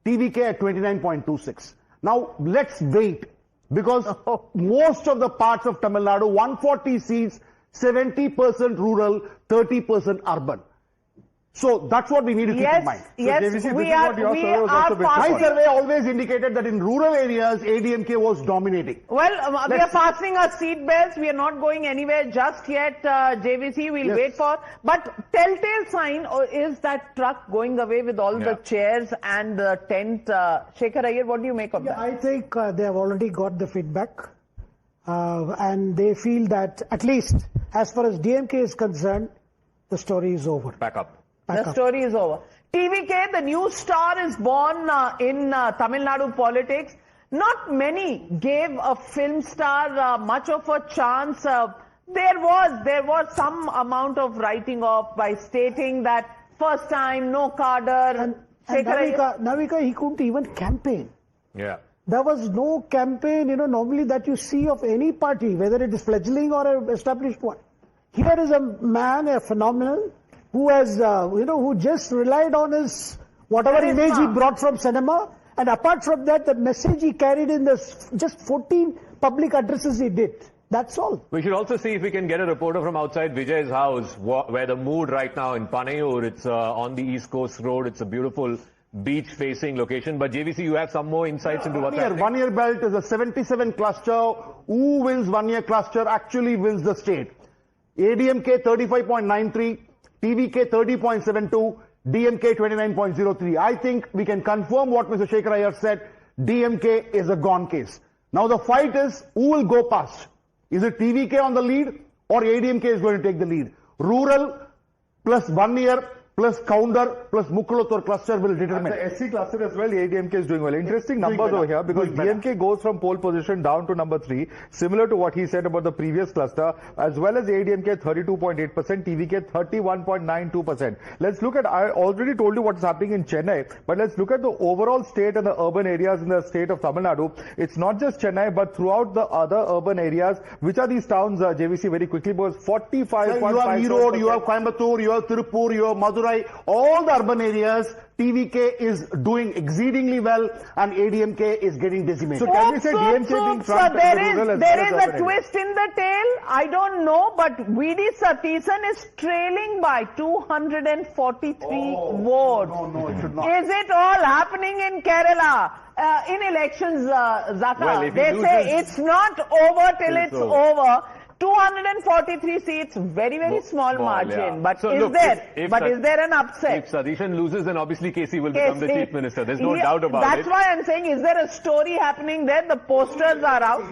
[SPEAKER 19] TVK at 29.26. Now let's wait, because most of the parts of Tamil Nadu, 140 seats, 70% rural, 30% urban. So that's what we need to keep in mind. So
[SPEAKER 3] yes,
[SPEAKER 19] JVC,
[SPEAKER 3] we are
[SPEAKER 19] my survey always indicated that in rural areas, ADMK was dominating.
[SPEAKER 3] Well, we are passing our seat belts. We are not going anywhere just yet, JVC. We'll wait for. But telltale sign is that truck going away with all the chairs and the tent. Shekhar Iyer, what do you make of that?
[SPEAKER 18] I think they have already got the feedback. And they feel that, at least as far as DMK is concerned, the story is over.
[SPEAKER 1] Back up.
[SPEAKER 3] The story is over. TVK, the new star, is born in Tamil Nadu politics. Not many gave a film star much of a chance. There was some amount of writing off by stating that first time, no cadre.
[SPEAKER 18] And Navika, he couldn't even campaign.
[SPEAKER 1] Yeah.
[SPEAKER 18] There was no campaign, normally that you see of any party, whether it is fledgling or an established one. Here is a man, a phenomenal, who has, who just relied on his, whatever image he brought from cinema. And apart from that, the message he carried in this, just 14 public addresses he did. That's all.
[SPEAKER 1] We should also see if we can get a reporter from outside Vijay's house, where the mood right now in Panayur, it's on the East Coast Road. It's a beautiful beach-facing location. But JVC, you have some more insights into what's happening.
[SPEAKER 19] 1 year belt is a 77 cluster. Who wins 1 year cluster actually wins the state. ADMK 35.93. TVK 30.72, DMK 29.03. I think we can confirm what Mr. Shekhar Iyer said. DMK is a gone case. Now the fight is who will go past. Is it TVK on the lead or ADMK is going to take the lead? Rural plus 1 year plus counter plus Mukkulathur cluster will determine.
[SPEAKER 11] And the SC cluster as well, ADMK is doing well. Interesting numbers over here, because DMK goes from pole position down to number 3, similar to what he said about the previous cluster, as well as ADMK 32.8%, TVK 31.92%. Let's look at, I already told you what's happening in Chennai, but let's look at the overall state and the urban areas in the state of Tamil Nadu. It's not just Chennai, but throughout the other urban areas. Which are these towns, JVC, very quickly, because 45.5%.
[SPEAKER 19] You have Erode, you have Coimbatore, you have Tirupur, you have Madurai. All the urban areas, TVK is doing exceedingly well and ADMK is getting decimated.
[SPEAKER 3] So can we say DMK being front there is a twist in the tail? I don't know, but VD Satheesan is trailing by 243 votes.
[SPEAKER 19] No, it should not.
[SPEAKER 3] Is it all happening in Kerala? In elections, Zaka,
[SPEAKER 1] well,
[SPEAKER 3] they say it's not over till it's over. 243 seats, very small margin.
[SPEAKER 1] Yeah.
[SPEAKER 3] But
[SPEAKER 1] so
[SPEAKER 3] is
[SPEAKER 1] look,
[SPEAKER 3] there? Is there an upset?
[SPEAKER 1] If Satheesan loses, then obviously KC will become the chief minister. There's no doubt about it.
[SPEAKER 3] That's why I'm saying, is there a story happening there? The posters are out.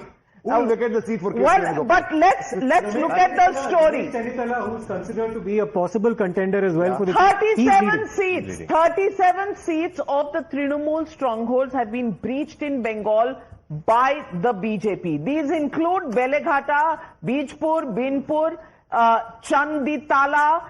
[SPEAKER 19] Who will vacate the seat for KC?
[SPEAKER 3] Well, but let's look at the story.
[SPEAKER 2] Who's considered to be a possible contender as well for the
[SPEAKER 3] 37 seats. 37 seats of the Trinamool strongholds have been breached in Bengal by the BJP. These include Beleghata, Bijpur, Binpur, Chanditala,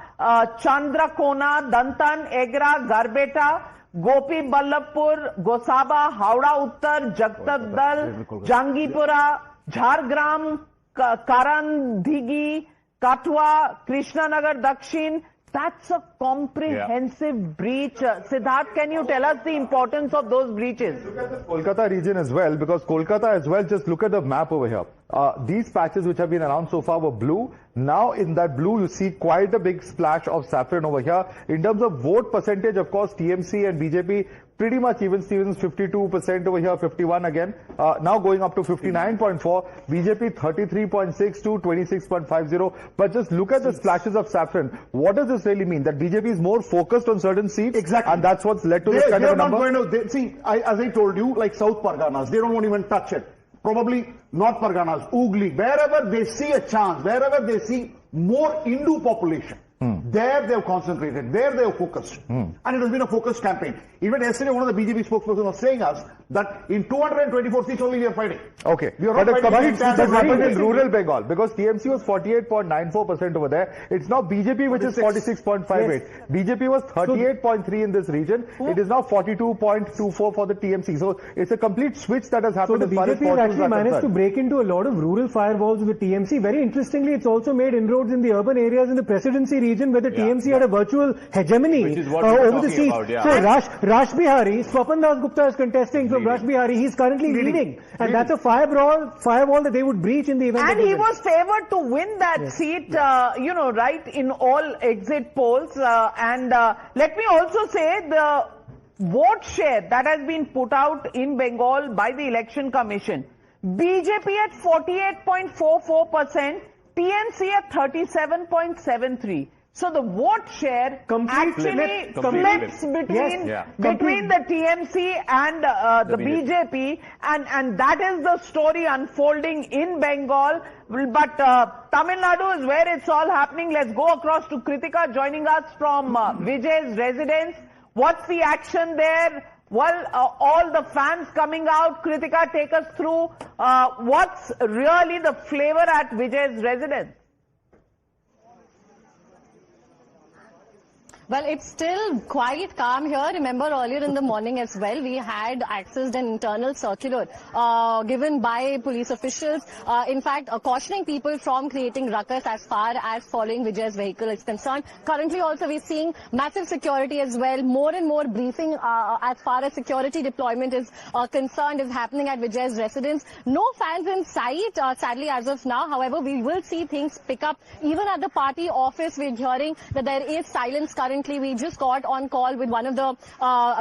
[SPEAKER 3] Chandrakona, Dantan, Egra, Garbeta, Gopi Ballabpur, Gosaba, Howrah Uttar, Jagtadal, Jangipura, Jhargram, Karandhigi, Katwa, Krishnanagar Dakshin. That's a comprehensive breach. Siddharth, can you tell us the importance of those breaches?
[SPEAKER 11] Look at the Kolkata region as well, because Kolkata as well, just look at the map over here. These patches which have been announced so far were blue. Now in that blue, you see quite a big splash of saffron over here. In terms of vote percentage, of course, TMC and BJP pretty much even. Stevens 52% over here, 51 again. Now going up to 59.4. BJP 33.6 to 26.50. But just look at the splashes of saffron. What does this really mean? That BJP is more focused on certain seats?
[SPEAKER 19] Exactly.
[SPEAKER 11] And that's what's led to this kind of a number?
[SPEAKER 19] As I told you, like South Parganas, they don't want to even touch it. Probably North Parganas, Hooghly, wherever they see a chance, wherever they see
[SPEAKER 16] more Hindu population. There they have concentrated, there they have focused. And it has been a focused campaign. Even yesterday, one of the BJP spokespersons was saying us that in 224 seats only we are fighting.
[SPEAKER 11] Okay,
[SPEAKER 16] we are
[SPEAKER 11] but
[SPEAKER 16] not
[SPEAKER 11] a complete
[SPEAKER 16] fighting.
[SPEAKER 11] switch has happened in rural Bengal because TMC was 48.94% over there. It's now BJP which is 46.58.
[SPEAKER 2] Yes.
[SPEAKER 11] BJP was 38.3 in this region. It is now 42.24 for the TMC. So it's a complete switch that has happened.
[SPEAKER 2] So the BJP has actually managed to break into a lot of rural firewalls with the TMC. Very interestingly, it's also made inroads in the urban areas in the presidency region where the TMC had a virtual hegemony over the seats. So Rash Bihari, Swapan Das Gupta is contesting from Rash Bihari. He's currently leading. And that's a firewall that they would breach in the event.
[SPEAKER 3] And he was favored to win that seat, right in all exit polls. Let me also say the vote share that has been put out in Bengal by the Election Commission. BJP at 48.44%, TMC at 37.73%. So the vote share actually flips between the TMC and the BJP, and that is the story unfolding in Bengal. But Tamil Nadu is where it's all happening. Let's go across to Kritika joining us from Vijay's residence. What's the action there? Well, all the fans coming out. Kritika, take us through what's really the flavor at Vijay's residence.
[SPEAKER 20] Well, it's still quite calm here. Remember earlier in the morning as well, we had accessed an internal circular given by police officials. In fact, cautioning people from creating ruckus as far as following Vijay's vehicle is concerned. Currently also we're seeing massive security as well. More and more briefing as far as security deployment is concerned is happening at Vijay's residence. No fans in sight, sadly, as of now. However, we will see things pick up. Even at the party office, we're hearing that there is silence currently. We just got on call with one of the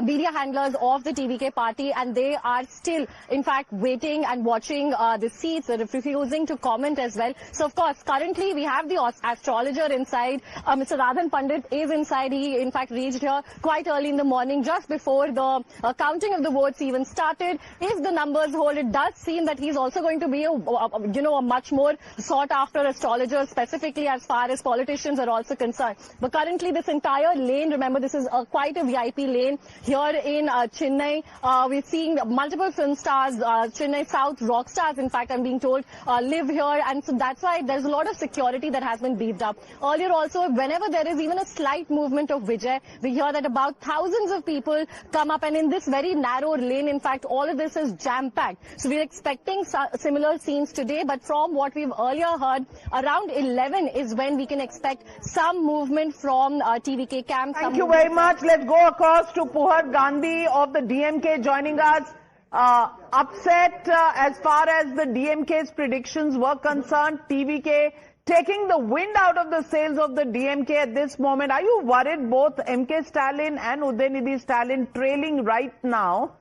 [SPEAKER 20] media handlers of the TVK party, and they are still, in fact, waiting and watching the seats, refusing to comment as well. So, of course, currently we have the astrologer inside. Mr. Radhan Pandit is inside. He, in fact, reached here quite early in the morning, just before the counting of the votes even started. If the numbers hold, it does seem that he's also going to be a much more sought-after astrologer, specifically as far as politicians are also concerned. But currently, this entire lane, remember, this is quite a VIP lane here in Chennai. We're seeing multiple film stars, Chennai South rock stars, in fact, I'm being told, live here, and so that's why there's a lot of security that has been beefed up. Earlier also, whenever there is even a slight movement of Vijay, we hear that about thousands of people come up, and in this very narrow lane, in fact, all of this is jam-packed. So we're expecting similar scenes today, but from what we've earlier heard, around 11 is when we can expect some movement from TVK camp.
[SPEAKER 3] Thank you very much. Let's go across to Puhar Gandhi of the DMK joining us. Upset as far as the DMK's predictions were concerned. TVK taking the wind out of the sails of the DMK at this moment. Are you worried both MK Stalin and Udeni Stalin trailing right now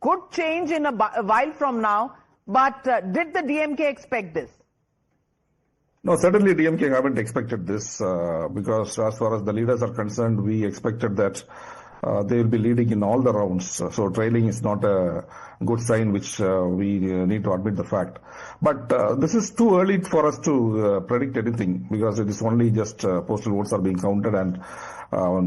[SPEAKER 3] could change in a while from now? But did the DMK expect this?
[SPEAKER 22] No, certainly DMK haven't expected this because as far as the leaders are concerned, we expected that they will be leading in all the rounds. So trailing is not a good sign, which we need to admit the fact. But this is too early for us to predict anything because it is only just postal votes are being counted, and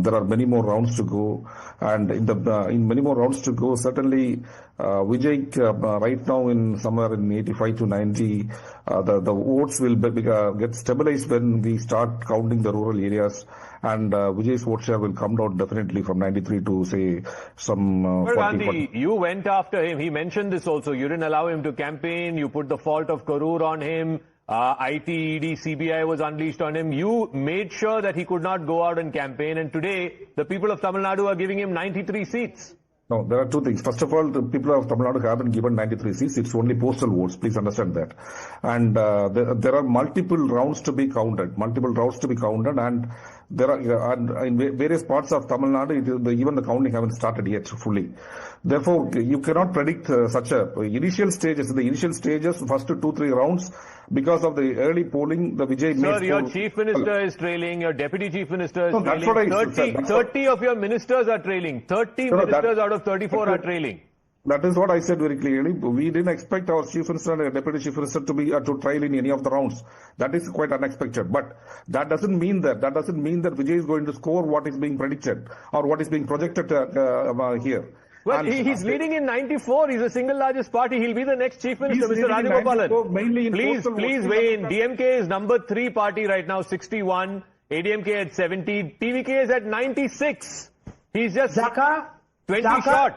[SPEAKER 22] there are many more rounds to go. And in many more rounds to go, certainly Vijay right now in somewhere in 85 to 90, the votes will get stabilized when we start counting the rural areas, and Vijay's vote share will come down definitely from 93 to say some
[SPEAKER 1] 40. You went after him. He mentioned this also. You didn't allow him to campaign. You put the fault of Karur on him. IT, ED, CBI was unleashed on him. You made sure that he could not go out and campaign, and today the people of Tamil Nadu are giving him 93 seats.
[SPEAKER 22] No, there are two things. First of all, the people of Tamil Nadu haven't given 93 seats. It's only postal votes. Please understand that. And there are multiple rounds to be counted. And there are in various parts of Tamil Nadu, even the counting haven't started yet fully. Therefore, you cannot predict such initial stages. In the initial stages, first 2-3 rounds, because of the early polling, the Vijay made...
[SPEAKER 1] Sir, your chief minister is trailing, your deputy chief minister is trailing. 30 of your ministers are trailing. 30 ministers out of 34 are trailing.
[SPEAKER 22] That is what I said very clearly. We didn't expect our chief minister and deputy chief minister to be to trial in any of the rounds. That is quite unexpected. But that doesn't mean that Vijay is going to score what is being predicted or what is being projected here.
[SPEAKER 1] Well, he's leading in 94. He's the single largest party. He'll be the next chief minister, Mr. Rajagopalan. Please weigh in. DMK is number 3 party right now, 61. ADMK at 70. TVK is at 96. He's just 20 short.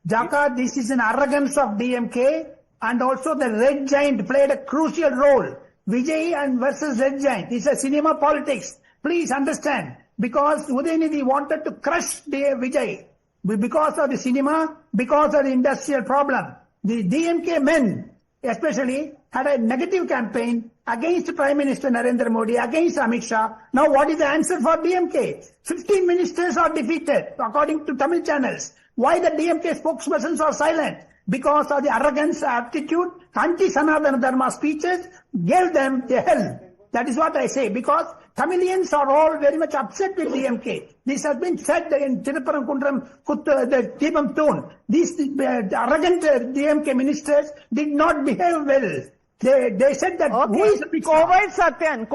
[SPEAKER 10] Jaka, this is an arrogance of DMK, and also the Red Giant played a crucial role. Vijay and versus Red Giant. It's a cinema politics. Please understand. Because Udeni wanted to crush Vijay. Because of the cinema, because of the industrial problem. The DMK men, especially, had a negative campaign against Prime Minister Narendra Modi, against Amit Shah. Now what is the answer for DMK? 15 ministers are defeated, according to Tamil channels. Why the DMK spokespersons are silent? Because of the arrogance, aptitude, anti-Sanatana Dharma speeches gave them a hell. That is what I say. Because Tamilians are all very much upset with DMK. This has been said in Tiruppuram Kundram, the Deepam Tone. These arrogant DMK ministers did not behave well. They said that who is
[SPEAKER 3] Kovai Satyan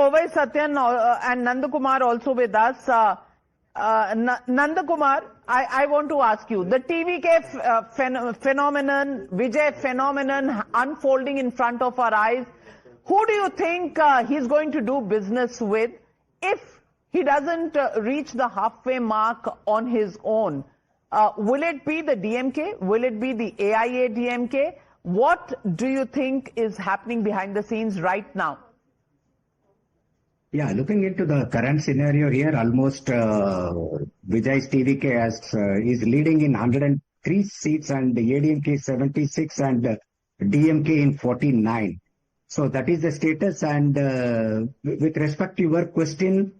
[SPEAKER 3] and Nandakumar also with us. Nandakumar, I want to ask you, the TVK phenomenon, Vijay phenomenon unfolding in front of our eyes, who do you think he's going to do business with if he doesn't reach the halfway mark on his own? Will it be the DMK? Will it be the AIA-DMK? What do you think is happening behind the scenes right now?
[SPEAKER 12] Yeah, looking into the current scenario here, almost Vijay's TVK is leading in 103 seats and ADMK 76 and DMK in 49. So that is the status. And with respect to your question,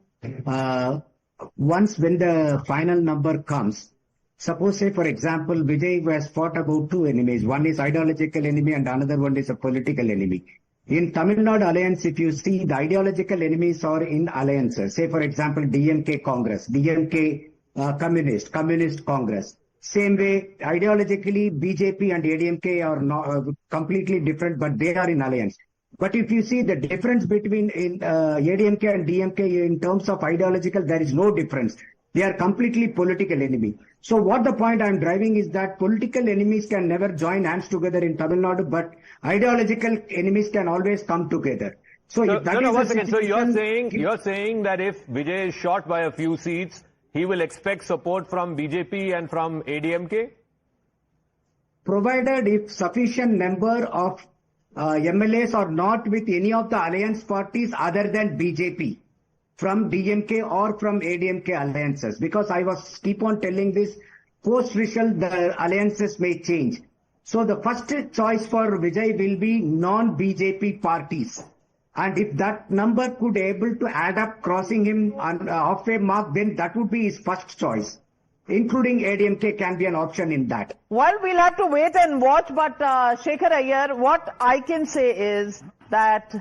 [SPEAKER 12] once when the final number comes, suppose say for example, Vijay has fought about 2 enemies. One is ideological enemy and another one is a political enemy. In Tamil Nadu alliance, if you see the ideological enemies are in alliances, say for example DMK Congress, DMK Communist Congress. Same way, ideologically BJP and ADMK are not, completely different, but they are in alliance. But if you see the difference between ADMK and DMK in terms of ideological, there is no difference. They are completely political enemy. So what the point I'm driving is that political enemies can never join hands together in Tamil Nadu, but ideological enemies can always come together. So
[SPEAKER 1] you're saying that if Vijay is short by a few seats, he will expect support from BJP and from ADMK?
[SPEAKER 12] Provided if sufficient number of MLAs are not with any of the alliance parties other than BJP, from DMK or from ADMK alliances, because I was keep on telling this, post-result the alliances may change. So the first choice for Vijay will be non-BJP parties. And if that number could able to add up, crossing him on halfway mark, then that would be his first choice. Including ADMK can be an option in that.
[SPEAKER 3] Well, we'll have to wait and watch, but Shekhar Iyer, what I can say is that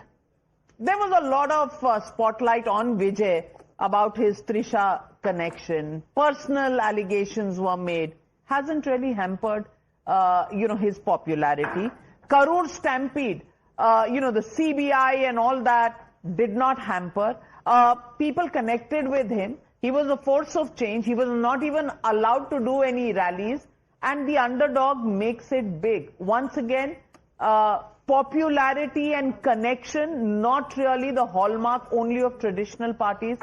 [SPEAKER 3] there was a lot of spotlight on Vijay about his Trisha connection. Personal allegations were made. Hasn't really hampered, his popularity. Karur Stampede, the CBI and all that did not hamper. People connected with him. He was a force of change. He was not even allowed to do any rallies. And the underdog makes it big. Once again, popularity and connection, not really the hallmark only of traditional parties.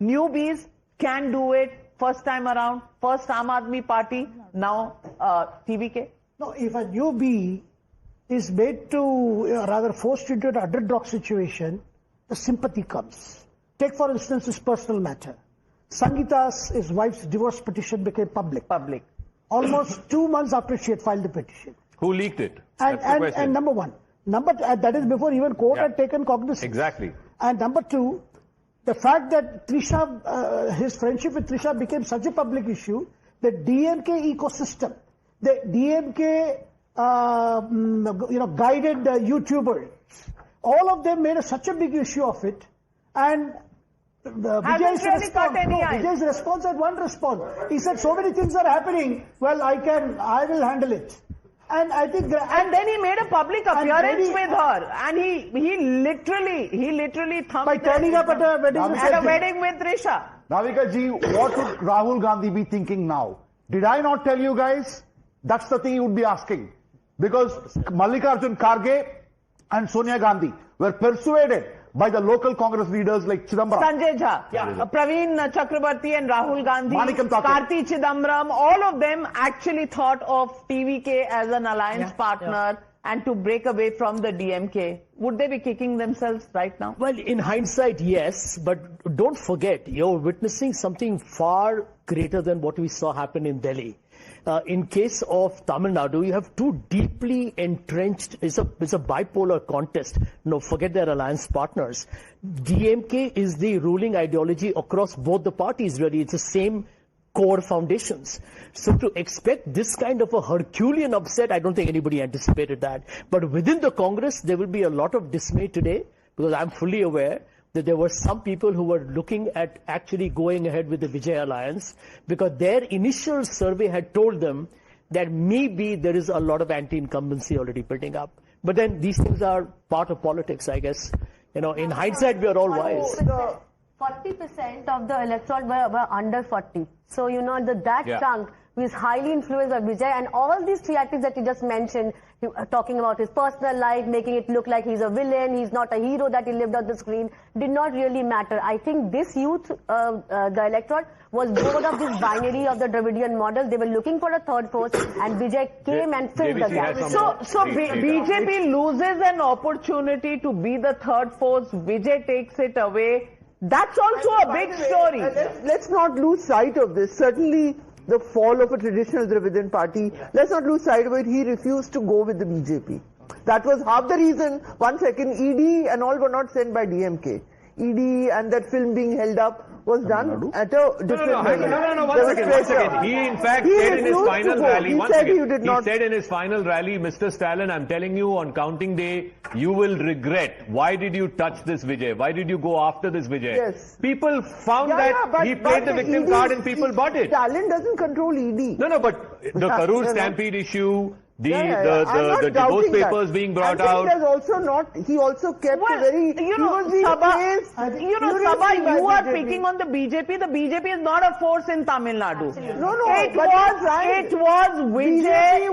[SPEAKER 3] Newbies can do it. First time around, first Aam Aadmi Party, now TVK.
[SPEAKER 18] No, if a newbie is made to, rather forced into an underdog situation, the sympathy comes. Take for instance this personal matter. His wife's divorce petition became public. Almost 2 months after she had filed the petition.
[SPEAKER 1] Who leaked it?
[SPEAKER 18] And number one. That is before even court had taken cognizance.
[SPEAKER 1] Exactly.
[SPEAKER 18] And number two, the fact that Trisha, his friendship with Trisha became such a public issue, the DMK ecosystem, the DMK, guided YouTubers, all of them made such a big issue of it, and Vijay's response had one response. He said, so many things are happening, well, I will handle it. And I think,
[SPEAKER 3] and then he made a public appearance with her, and he literally thumped
[SPEAKER 18] by turning up at a
[SPEAKER 3] wedding with Risha.
[SPEAKER 16] Navika ji, what would Rahul Gandhi be thinking now? Did I not tell you guys? That's the thing he would be asking. Because Mallikarjun Kharge and Sonia Gandhi were persuaded by the local Congress leaders like Chidambaram,
[SPEAKER 3] Sanjay Jha, Praveen Chakrabarti and Rahul Gandhi,
[SPEAKER 16] Manikam Take,
[SPEAKER 3] Karti Chidambaram, all of them actually thought of TVK as an alliance partner and to break away from the DMK. Would they be kicking themselves right now?
[SPEAKER 6] Well, in hindsight, yes, but don't forget, you're witnessing something far greater than what we saw happen in Delhi. In case of Tamil Nadu, you have two deeply entrenched, it's a bipolar contest. No, forget their alliance partners. DMK is the ruling ideology across both the parties, really. It's the same core foundations. So to expect this kind of a Herculean upset, I don't think anybody anticipated that. But within the Congress, there will be a lot of dismay today, because I'm fully aware that there were some people who were looking at actually going ahead with the Vijay alliance, because their initial survey had told them that maybe there is a lot of anti-incumbency already building up. But then these things are part of politics, I guess. You know, in hindsight, we are all wise.
[SPEAKER 15] 40% of the electorate were under 40. So, you know, that chunk is highly influenced by Vijay, and all these theatrics that you just mentioned, talking about his personal life, making it look like he's a villain, he's not a hero that he lived on the screen, did not really matter. I think this youth, the electorate, was bored of this binary of the Dravidian model. They were looking for a third force, and Vijay came and filled the gap.
[SPEAKER 3] So BJP loses an opportunity to be the third force. Vijay takes it away. That's also a big story.
[SPEAKER 23] Let's not lose sight of this. Certainly, the fall of a traditional Dravidian party, let's not lose sight of it. He refused to go with the BJP. That was half the reason. 1 second, ED and all were not sent by DMK. ED and that film being held up was done at a different level.
[SPEAKER 1] No, one second. He in fact said in his final rally, he said in his final rally, Mr. Stalin, I'm telling you on counting day, you will regret. Why did you touch this Vijay? Why did you go after this Vijay?
[SPEAKER 23] Yes.
[SPEAKER 1] People found that he played the victim card and people bought it.
[SPEAKER 23] Stalin doesn't control ED.
[SPEAKER 1] No, but the Karur stampede issue, the divorce papers being brought out.
[SPEAKER 23] He also kept a very...
[SPEAKER 3] Sabha, you are picking on the BJP. The BJP is not a force in Tamil Nadu.
[SPEAKER 23] No,
[SPEAKER 3] it was Vijay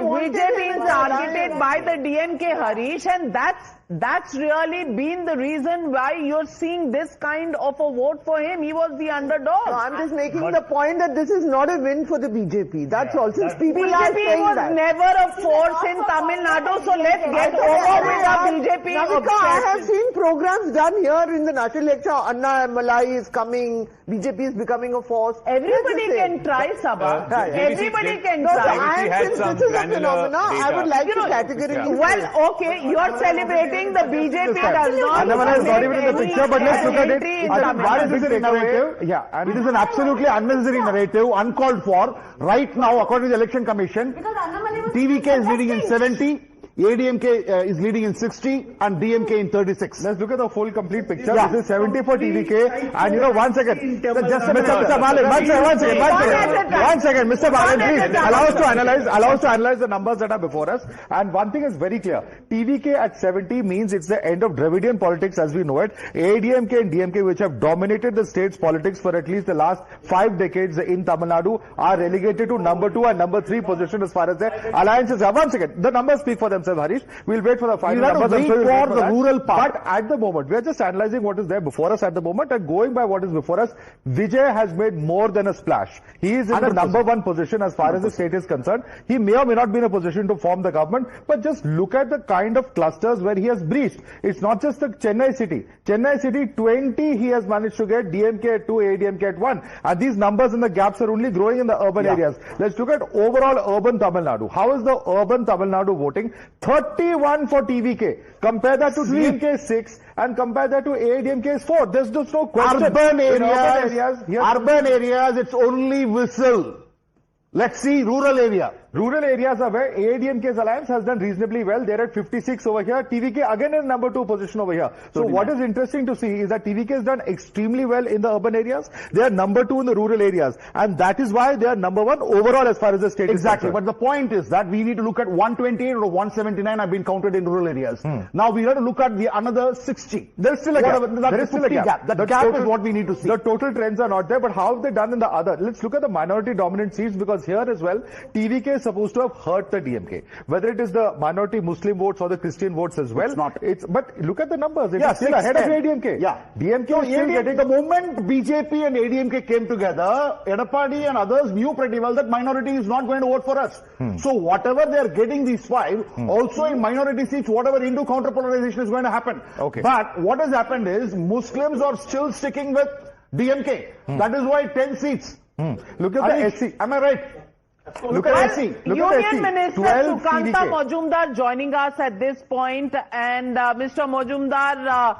[SPEAKER 3] being targeted by the DMK Harish, and that's really been the reason why you're seeing this kind of a vote for him. He was the underdog.
[SPEAKER 23] No, I'm just making the point that this is not a win for the BJP. That's all. Since people are
[SPEAKER 3] BJP
[SPEAKER 23] saying
[SPEAKER 3] was
[SPEAKER 23] that.
[SPEAKER 3] never a force in Tamil Nadu, so let's get over with the BJP.
[SPEAKER 23] Navika, I have seen programs done here in the national lecture. Anna Malai is coming. BJP is becoming a force.
[SPEAKER 3] Everybody can try, Sabha. Everybody can try.
[SPEAKER 23] Since this is a phenomena, I would like to categorically...
[SPEAKER 3] Well, okay, you are celebrating the BJP does not...
[SPEAKER 19] Annamalai is not even in the picture, but let's look at it. Why is this a narrative? Yeah, and it is an absolutely unnecessary narrative, uncalled for. Right now, according to the Election Commission, TVK is leading in 70, ADMK is leading in 60 and DMK in 36.
[SPEAKER 11] Let's look at the full complete picture. This is 70 for TVK, and you know, 1 second. Just Mr. Balan, one second, Mr. Balan, please allow us to analyze the numbers that are before us. And one thing is very clear: TVK at 70 means it's the end of Dravidian politics as we know it. ADMK and DMK, which have dominated the state's politics for at least the last 5 decades in Tamil Nadu, are relegated to number 2 and number 3 position as far as their alliances are. 1 second, the numbers speak for themselves. Harish, we'll wait for the final numbers.
[SPEAKER 19] I'm sure for the rural part.
[SPEAKER 11] But at the moment, we are just analyzing what is there before us at the moment, and going by what is before us, Vijay has made more than a splash. He is in the number 1 position as far as the state is concerned. He may or may not be in a position to form the government, but just look at the kind of clusters where he has breached. It's not just the Chennai city. Chennai city 20 he has managed to get, DMK at 2, ADMK at 1. And these numbers and the gaps are only growing in the urban areas. Let's look at overall urban Tamil Nadu. How is the urban Tamil Nadu voting? 31 for TVK. Compare that to DMK 6 and compare that to ADMK 4. There's just no question.
[SPEAKER 16] Urban areas, it's only whistle. Let's see rural area.
[SPEAKER 11] Rural areas are where AIDMK's alliance has done reasonably well. They're at 56 over here. TVK again in number 2 position over here. So what is interesting to see is that TVK has done extremely well in the urban areas. They are number 2 in the rural areas. And that is why they are number 1 overall as far as the state is concerned.
[SPEAKER 16] But the point is that we need to look at 128 or 179 have been counted in rural areas. Now we have to look at the another 60.
[SPEAKER 11] There's still a gap. There is still a gap.
[SPEAKER 16] That gap is what we need to see.
[SPEAKER 11] The total trends are not there, but how have they done in the other? Let's look at the minority dominant seats, because here as well, TVK is supposed to have hurt the DMK. Whether it is the minority Muslim votes or the Christian votes as well. But look at the numbers. It is still ahead of ADMK.
[SPEAKER 16] Yeah.
[SPEAKER 11] DMK is still getting...
[SPEAKER 16] The moment BJP and ADMK came together, Edapadi and others knew pretty well that minority is not going to vote for us. So whatever they are getting these 5, also in minority seats, whatever Hindu counter-polarization is going to happen.
[SPEAKER 11] Okay.
[SPEAKER 16] But what has happened is Muslims are still sticking with DMK. That is why 10 seats.
[SPEAKER 11] Look at the SC.
[SPEAKER 16] Am I right?
[SPEAKER 11] Look at SC.
[SPEAKER 3] Union Minister Sukanta Majumdar joining us at this point. And Mr. Majumdar,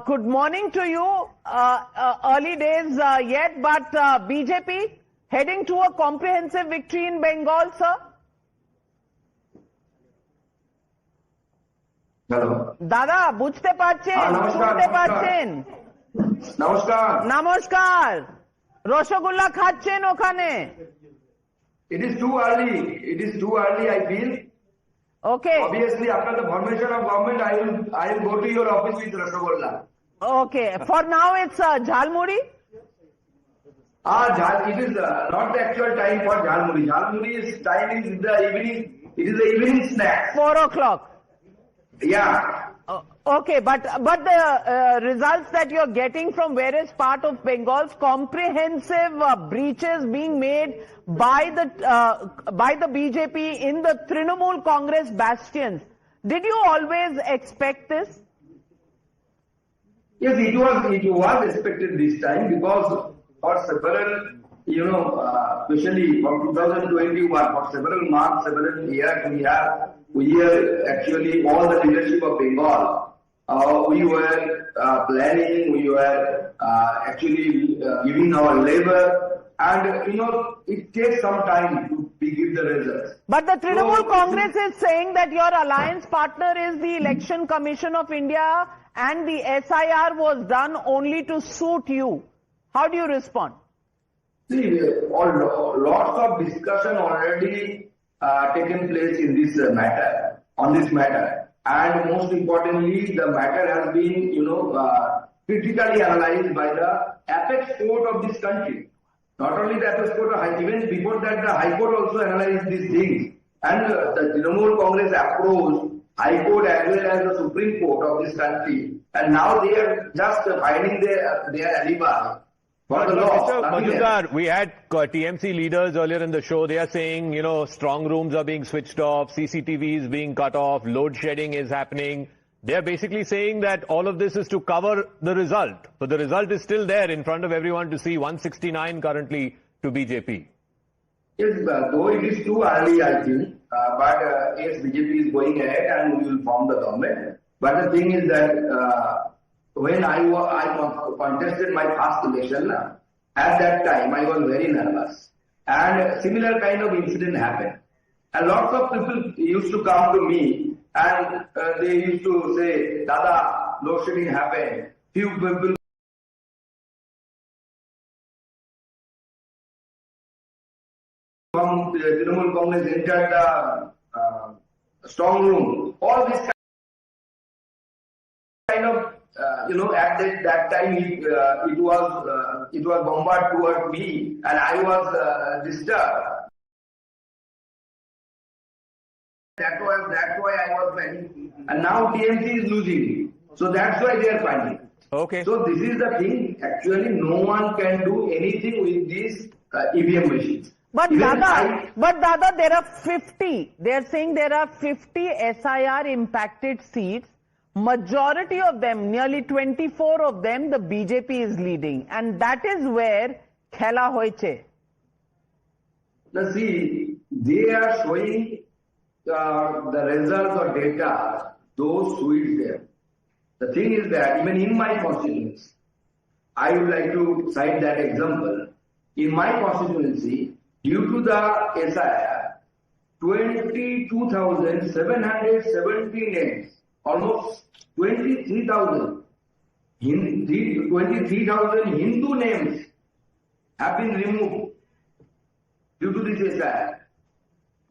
[SPEAKER 3] good morning to you. Early days yet, but BJP heading to a comprehensive victory in Bengal, sir?
[SPEAKER 7] Hello.
[SPEAKER 3] Dada, বুঝতে পারছেন, শুনতে পারছেন?
[SPEAKER 7] নমস্কার।
[SPEAKER 3] নমস্কার। রসগোল্লা খাচ্ছেন ওখানে?
[SPEAKER 7] It is too early. It is too early, I feel.
[SPEAKER 3] Okay.
[SPEAKER 7] Obviously, after the formation of government, I will go to your office with Rasagolla.
[SPEAKER 3] Okay. For now, it's Jalmuri.
[SPEAKER 7] It is not the actual time for Jalmuri. Jalmuri's time is the evening. It is the evening snack.
[SPEAKER 3] 4 o'clock.
[SPEAKER 7] Yeah.
[SPEAKER 3] Okay, but the results that you're getting from various parts of Bengal's comprehensive breaches being made by the BJP in the Trinamool Congress bastions. Did you always expect this?
[SPEAKER 7] Yes, it was expected this time, because for several, especially for 2021, for several months, several years, we are actually all the leadership of Bengal. We were planning, we were actually giving our labor, and it takes some time to give the results.
[SPEAKER 3] But the Trinamool Congress is saying that your alliance partner is the Election Commission of India, and the SIR was done only to suit you. How do you respond?
[SPEAKER 7] See, lots of discussion already taken place in this on this matter. And most importantly, the matter has been, critically analyzed by the apex court of this country. Not only the apex court, even before that, the High Court also analyzed these things. And the Trinamool Congress approached High Court as well as the Supreme Court of this country. And now they are just finding their alibi.
[SPEAKER 1] Mr. Majumdar, we had TMC leaders earlier in the show. They are saying, strong rooms are being switched off, CCTVs being cut off, load shedding is happening. They are basically saying that all of this is to cover the result. So the result is still there in front of everyone to see, 169 currently to BJP.
[SPEAKER 7] Yes, though it is too early, I think. But yes, BJP is going ahead and we will form the government. But the thing is that when I contested my past election, at that time I was very nervous. And similar kind of incident happened. And lots of people used to come to me and they used to say, Dada, load shedding happened. Few people from the Trinamool Congress entered the strong room. All this kind of at that time it was bombarded toward me, and I was disturbed. That's why I was panicking. And now TMC is losing. So that's why they are panicking.
[SPEAKER 1] Okay.
[SPEAKER 7] So this is the thing. Actually, no one can do anything with these EVM machines.
[SPEAKER 3] But Dada, there are 50. They are saying there are 50 SIR impacted seats. Majority of them, nearly 24 of them, the BJP is leading. And that is where khela hoiche.
[SPEAKER 7] Now see, they are showing the results or data, those who is there. The thing is that even in my constituency, I would like to cite that example. In my constituency, due to the SIR, 22,770 names, almost 23,000. 23,000 Hindu names have been removed due to this SIR.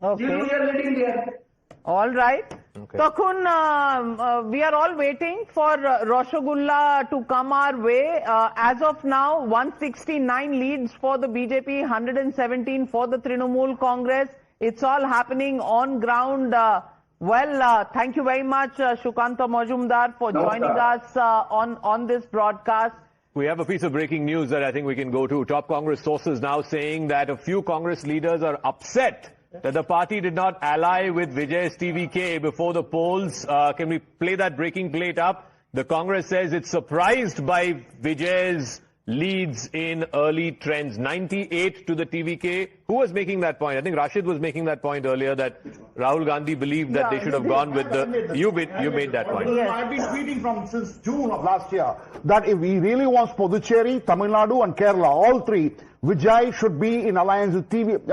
[SPEAKER 3] Okay.
[SPEAKER 7] Still we are letting there.
[SPEAKER 3] All right.
[SPEAKER 1] Okay.
[SPEAKER 3] Takun, we are all waiting for Rasgulla to come our way. As of now, 169 leads for the BJP, 117 for the Trinamool Congress. It's all happening on ground. Thank you very much, Shukanta Majumdar, for joining us on this broadcast.
[SPEAKER 1] We have a piece of breaking news that I think we can go to. Top Congress sources now saying that a few Congress leaders are upset that the party did not ally with Vijay's TVK before the polls. Can we play that breaking plate up? The Congress says it's surprised by Vijay's leads in early trends. 98 to the TVK. Who was making that point? I think Rashid was making that point earlier that Rahul Gandhi believed that they should have gone with the... You made that point.
[SPEAKER 16] Yes. I've been tweeting since June of last year that if he really wants Puducherry, Tamil Nadu and Kerala, all three, Vijay should be in alliance with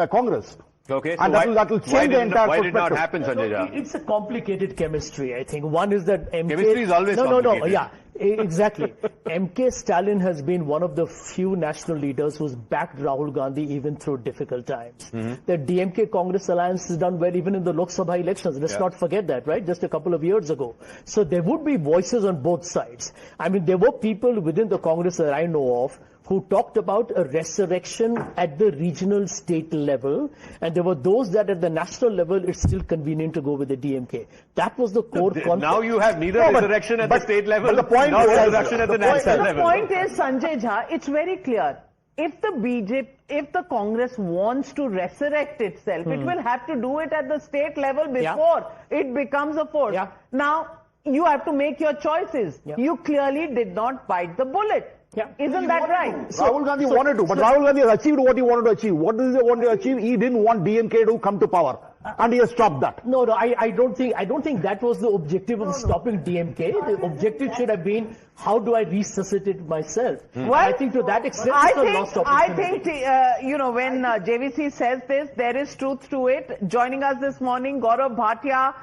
[SPEAKER 16] Congress.
[SPEAKER 1] Okay, so
[SPEAKER 16] and that will change the entire
[SPEAKER 1] Why did not happen, Sanjay Jha?
[SPEAKER 6] It's a complicated chemistry, I think. One is that MK...
[SPEAKER 1] Chemistry is always complicated.
[SPEAKER 6] Yeah, exactly. MK Stalin has been one of the few national leaders who's backed Rahul Gandhi even through difficult times. The DMK Congress alliance has done well even in the Lok Sabha elections. Let's not forget that, right? Just a couple of years ago. So there would be voices on both sides. I mean, there were people within the Congress that I know of who talked about a resurrection at the regional state level, and there were those that at the national level it's still convenient to go with the DMK. That was the core concept.
[SPEAKER 1] Now you have neither resurrection at the state level,
[SPEAKER 16] the point
[SPEAKER 1] nor resurrection at the national level.
[SPEAKER 3] The point is, Sanjay Jha, it's very clear. If the Congress wants to resurrect itself, it will have to do it at the state level before it becomes a force. Now, you have to make your choices. You clearly did not bite the bullet. Isn't that right?
[SPEAKER 16] Rahul Gandhi wanted to, but Rahul Gandhi has achieved what he wanted to achieve. What does he want to achieve? He didn't want DMK to come to power, and he has stopped that.
[SPEAKER 6] No, I don't think that was the objective of stopping DMK. The objective should have been, how do I resuscitate myself?
[SPEAKER 3] Well,
[SPEAKER 6] I think to that extent, it's a lost opportunity.
[SPEAKER 3] I think, when JVC says this, there is truth to it. Joining us this morning, Gaurav Bhatia,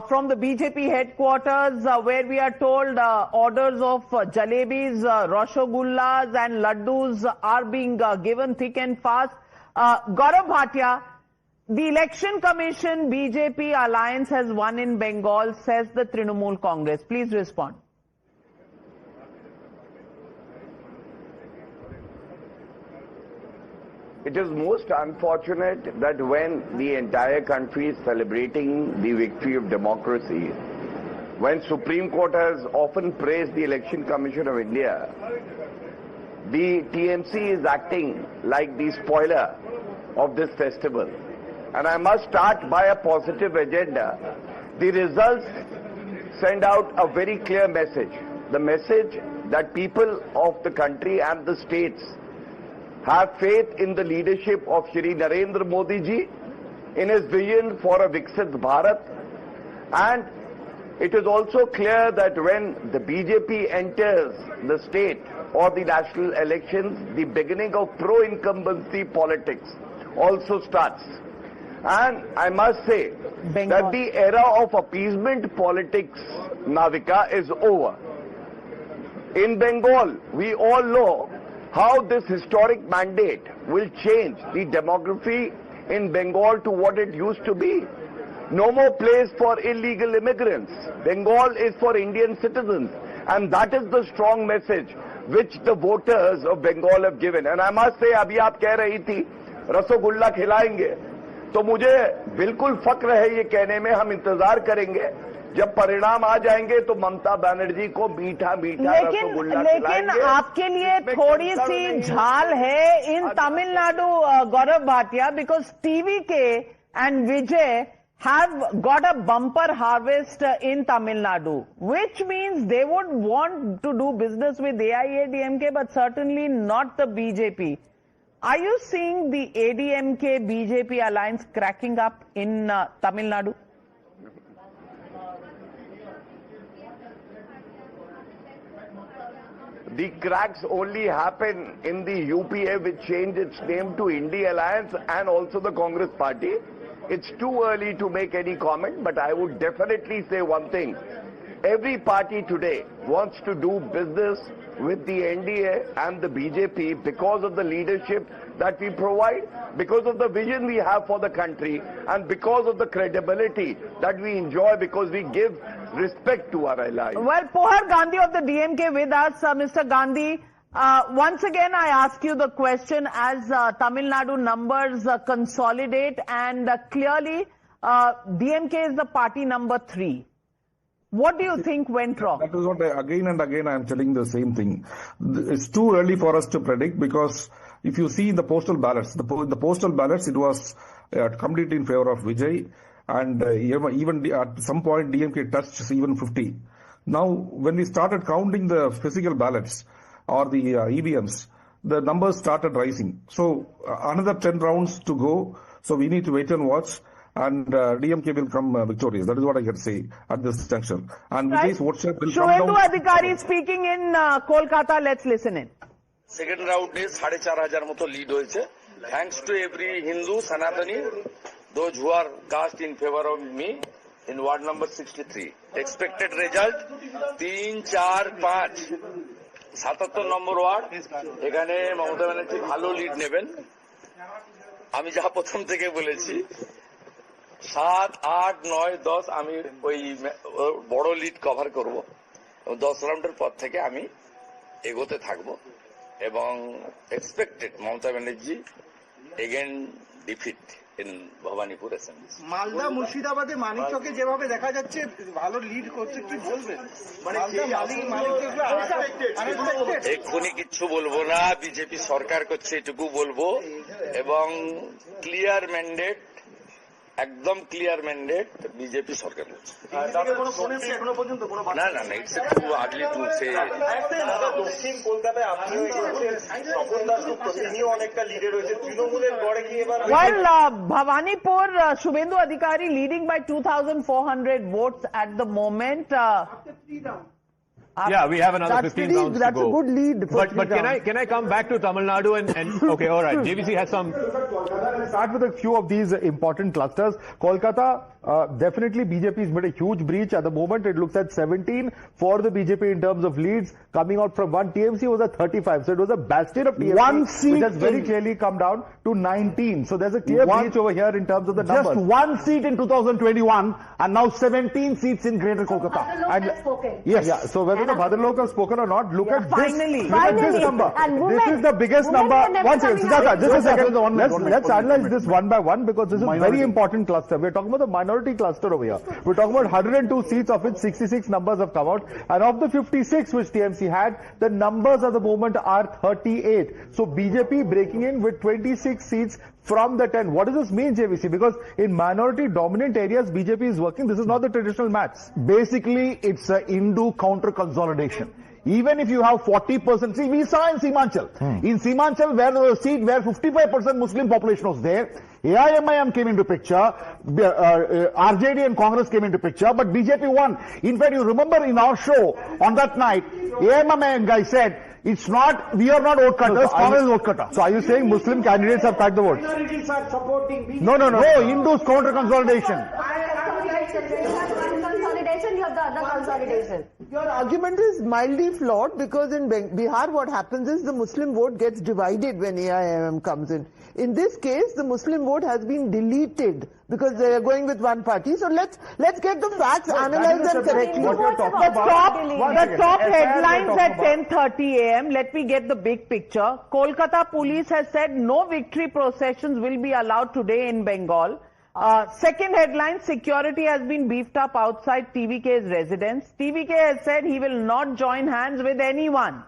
[SPEAKER 3] from the BJP headquarters, where we are told orders of jalebis, rasgullas and laddus are being given thick and fast. Gaurav Bhatia, the Election Commission BJP alliance has won in Bengal, says the Trinamool Congress. Please respond.
[SPEAKER 7] It is most unfortunate that when the entire country is celebrating the victory of democracy, when Supreme Court has often praised the Election Commission of India, the TMC is acting like the spoiler of this festival. And I must start by a positive agenda. The results send out a very clear message. The message that people of the country and the states have faith in the leadership of Shri Narendra Modi ji, in his vision for a Viksit Bharat. And it is also clear that when the BJP enters the state or the national elections, the beginning of pro-incumbency politics also starts. And I must say that the era of appeasement politics, Navika, is over. In Bengal, we all know how this historic mandate will change the demography in Bengal to what it used to be. No more place for illegal immigrants. Bengal is for Indian citizens. And that is the strong message which the voters of Bengal have given. And I must say, abhi aap keh rahi thi, rasgulla khilayenge. तो मुझे बिल्कुल फक्र है ये कहने में, हम इंतजार करेंगे जब परिणाम आ जाएंगे तो ममता बनर्जी को मीठा मीठा रसगुल्ला खिलाएंगे।
[SPEAKER 3] लेकिन आपके लिए थोड़ी सी झाल है इन Tamil Nadu, Gaurav Bhatia, because TVK and Vijay have got a bumper harvest in Tamil Nadu, which means they would want to do business with AIADMK, but certainly not the BJP. Are you seeing the ADMK-BJP alliance cracking up in Tamil Nadu?
[SPEAKER 7] The cracks only happen in the UPA, which changed its name to India Alliance, and also the Congress Party.
[SPEAKER 9] it's too early to make any comment, but I would definitely say one thing. Every party today wants to do business with the NDA and the BJP because of the leadership that we provide, because of the vision we have for the country, and because of the credibility that we enjoy because we give respect to our allies.
[SPEAKER 3] Well, Pohar Gandhi of the DMK with us. Mr. Gandhi, once again I ask you the question as Tamil Nadu numbers consolidate, and clearly DMK is the party number 3. What do you think went wrong?
[SPEAKER 22] That is what again and again I am telling the same thing. It's too early for us to predict, because if you see in the postal ballots, the postal ballots, it was completely in favor of Vijay, and even at some point DMK touched even 50. Now, when we started counting the physical ballots or the EVMs, the numbers started rising. So another 10 rounds to go. So we need to wait and watch. And DMK will come victorious. That is what I can say at this juncture. And Vijay's vote share will come down.
[SPEAKER 3] Shuvendu Adhikari speaking in Kolkata. Let's listen in.
[SPEAKER 14] Second round is 4,500 moto lead hoyeche. Thanks to every Hindu, Sanatani, those who are cast in favor of me in ward number 63. Expected result 3, 4, 5. 77 number word, এখানে মমতা ব্যানার্জি ভালো lead নেবেন। আমি যা প্রথম থেকে বলেছি 7, 8, 9, 10 আমি ওই বড় লিড কভার করব। 10 রাউন্ডের পর থেকে আমি এগোতে থাকব এবং expected Mamata Banerjee again defeat in Bhavanipur Assembly.
[SPEAKER 21] Malda মুর্শিদাবাদে মানিকচকে যেভাবে দেখা যাচ্ছে ভালো লিড করছে, কি বলবেন? মানে
[SPEAKER 14] এক্ষুনি কিচ্ছু বলবো না, বিজেপি সরকার করছে এটুকু বলবো, এবং ক্লিয়ার ম্যান্ডেট, একদম ক্লিয়ার ম্যান্ডেট বিজেপি সরকার করছে। না না না, it's too early to say.
[SPEAKER 21] দক্ষিণ কলকাতায় আপনিও স্বপন দাশগুপ্ত, তিনিও অনেকটা লিডে রয়েছে তৃণমূলের গড়ে কি এবার?
[SPEAKER 3] Well, Bhavanipur, Shuvendu Adhikari leading by 2,400 votes at the moment.
[SPEAKER 1] Yeah, we have another 15 rounds to go.
[SPEAKER 23] That's a good lead.
[SPEAKER 1] But can I come back to Tamil Nadu and okay, all right. JVC has some.
[SPEAKER 19] Let's start with a few of these important clusters. Kolkata, definitely BJP has made a huge breach. At the moment, it looks at 17 for the BJP in terms of leads. Coming out from 1, TMC was at 35. So it was a bastion of TMC,
[SPEAKER 16] one seat,
[SPEAKER 19] which has very clearly come down to 19. So there's a clear breach over here in terms of the numbers.
[SPEAKER 16] Just 1 seat in 2021 and now 17 seats in Greater Kolkata.
[SPEAKER 15] And
[SPEAKER 19] yes. Yeah. So whether the Bhadralok have spoken or not, look at
[SPEAKER 3] finally.
[SPEAKER 19] this. Look at this number. This is the biggest number. One second, Siddhartha, just a second. Let's analyze this one by one, because this is a very important cluster. We're talking about the minority cluster over here. We're talking about 102 seats, of which 66 numbers have come out. And of the 56 which TMC had, the numbers at the moment are 38. So BJP breaking in with 26 seats from the 10. What does this mean, JVC? Because in minority dominant areas, BJP is working. This is not the traditional match.
[SPEAKER 16] Basically, it's a Hindu counter consolidation. Even if you have 40%, see, we saw in Simanchal. In Simanchal, where there was a seat where 55% Muslim population was there, AIMIM came into picture, RJD and Congress came into picture, but BJP won. In fact, you remember in our show on that night, AIMIM guy said, it's not, we are not vote cutters, Congress is vote cutter.
[SPEAKER 19] So are you saying Muslim candidates have cracked the votes?
[SPEAKER 21] Minorities are supporting BJP.
[SPEAKER 16] No, Hindus counter consolidation.
[SPEAKER 15] Consolidation, you have the other consolidation.
[SPEAKER 23] Your argument is mildly flawed, because in Bihar what happens is the Muslim vote gets divided when AIMM comes in. In this case, the Muslim vote has been deleted because they are going with one party. So let's get the facts, analyze them correctly.
[SPEAKER 3] The top headlines at 10:30 a.m. Let me get the big picture. Kolkata police has said no victory processions will be allowed today in Bengal. Second headline, security has been beefed up outside TVK's residence. TVK has said he will not join hands with anyone.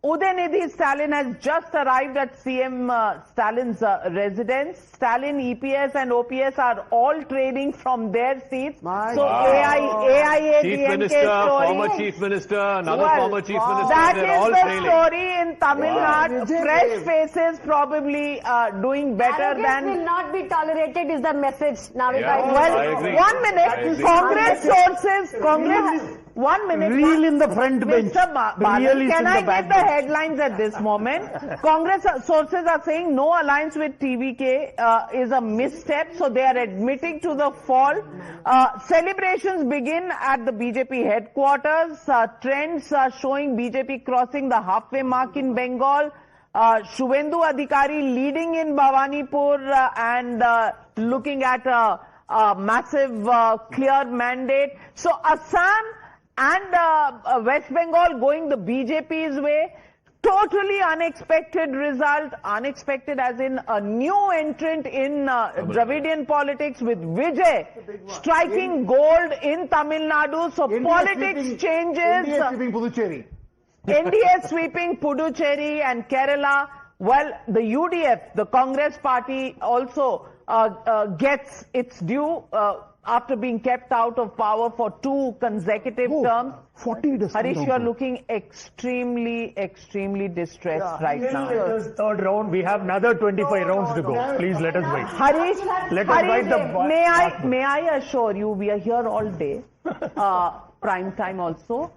[SPEAKER 3] Udeni Stalin has just arrived at CM Stalin's residence. Stalin, EPS and OPS are all trading from their seats. So AIA,
[SPEAKER 1] Chief
[SPEAKER 3] DMK
[SPEAKER 1] Minister,
[SPEAKER 3] story.
[SPEAKER 1] former Chief Minister, another former Chief Minister,
[SPEAKER 3] That
[SPEAKER 1] they're
[SPEAKER 3] is
[SPEAKER 1] all
[SPEAKER 3] the
[SPEAKER 1] trailing.
[SPEAKER 3] story in Tamil Nadu. Fresh faces probably doing better
[SPEAKER 15] Arrogance will not be tolerated is the message. Now,
[SPEAKER 1] Yeah,
[SPEAKER 3] well,
[SPEAKER 1] I agree.
[SPEAKER 3] 1 minute.
[SPEAKER 1] I agree.
[SPEAKER 3] Congress 1 minute.
[SPEAKER 6] Real in the front bench.
[SPEAKER 3] Mr.
[SPEAKER 6] Real is
[SPEAKER 3] can
[SPEAKER 6] in
[SPEAKER 3] I
[SPEAKER 6] the back
[SPEAKER 3] get the
[SPEAKER 6] bench.
[SPEAKER 3] headlines at this moment? Congress sources are saying no alliance with TVK is a misstep, so they are admitting to the fall. Celebrations begin at the BJP headquarters. Trends are showing BJP crossing the halfway mark in Bengal. Shuvendu Adhikari leading in Bhavanipur and looking at a massive clear mandate. So Assam and West Bengal going the BJP's way. Totally unexpected result. Unexpected as in a new entrant in Dravidian politics with Vijay striking gold in Tamil Nadu. So politics changes.
[SPEAKER 16] NDA sweeping Puducherry.
[SPEAKER 3] NDA sweeping Puducherry and Kerala. Well, the UDF, the Congress party, also gets its due after being kept out of power for 2 consecutive terms.
[SPEAKER 18] 40
[SPEAKER 3] Harish, you are looking extremely distressed right now.
[SPEAKER 6] It is third round. We have another 25 rounds to go. Please let us wait.
[SPEAKER 3] Harish,
[SPEAKER 6] Let us write the
[SPEAKER 3] may I assure you, we are here all day, prime time also.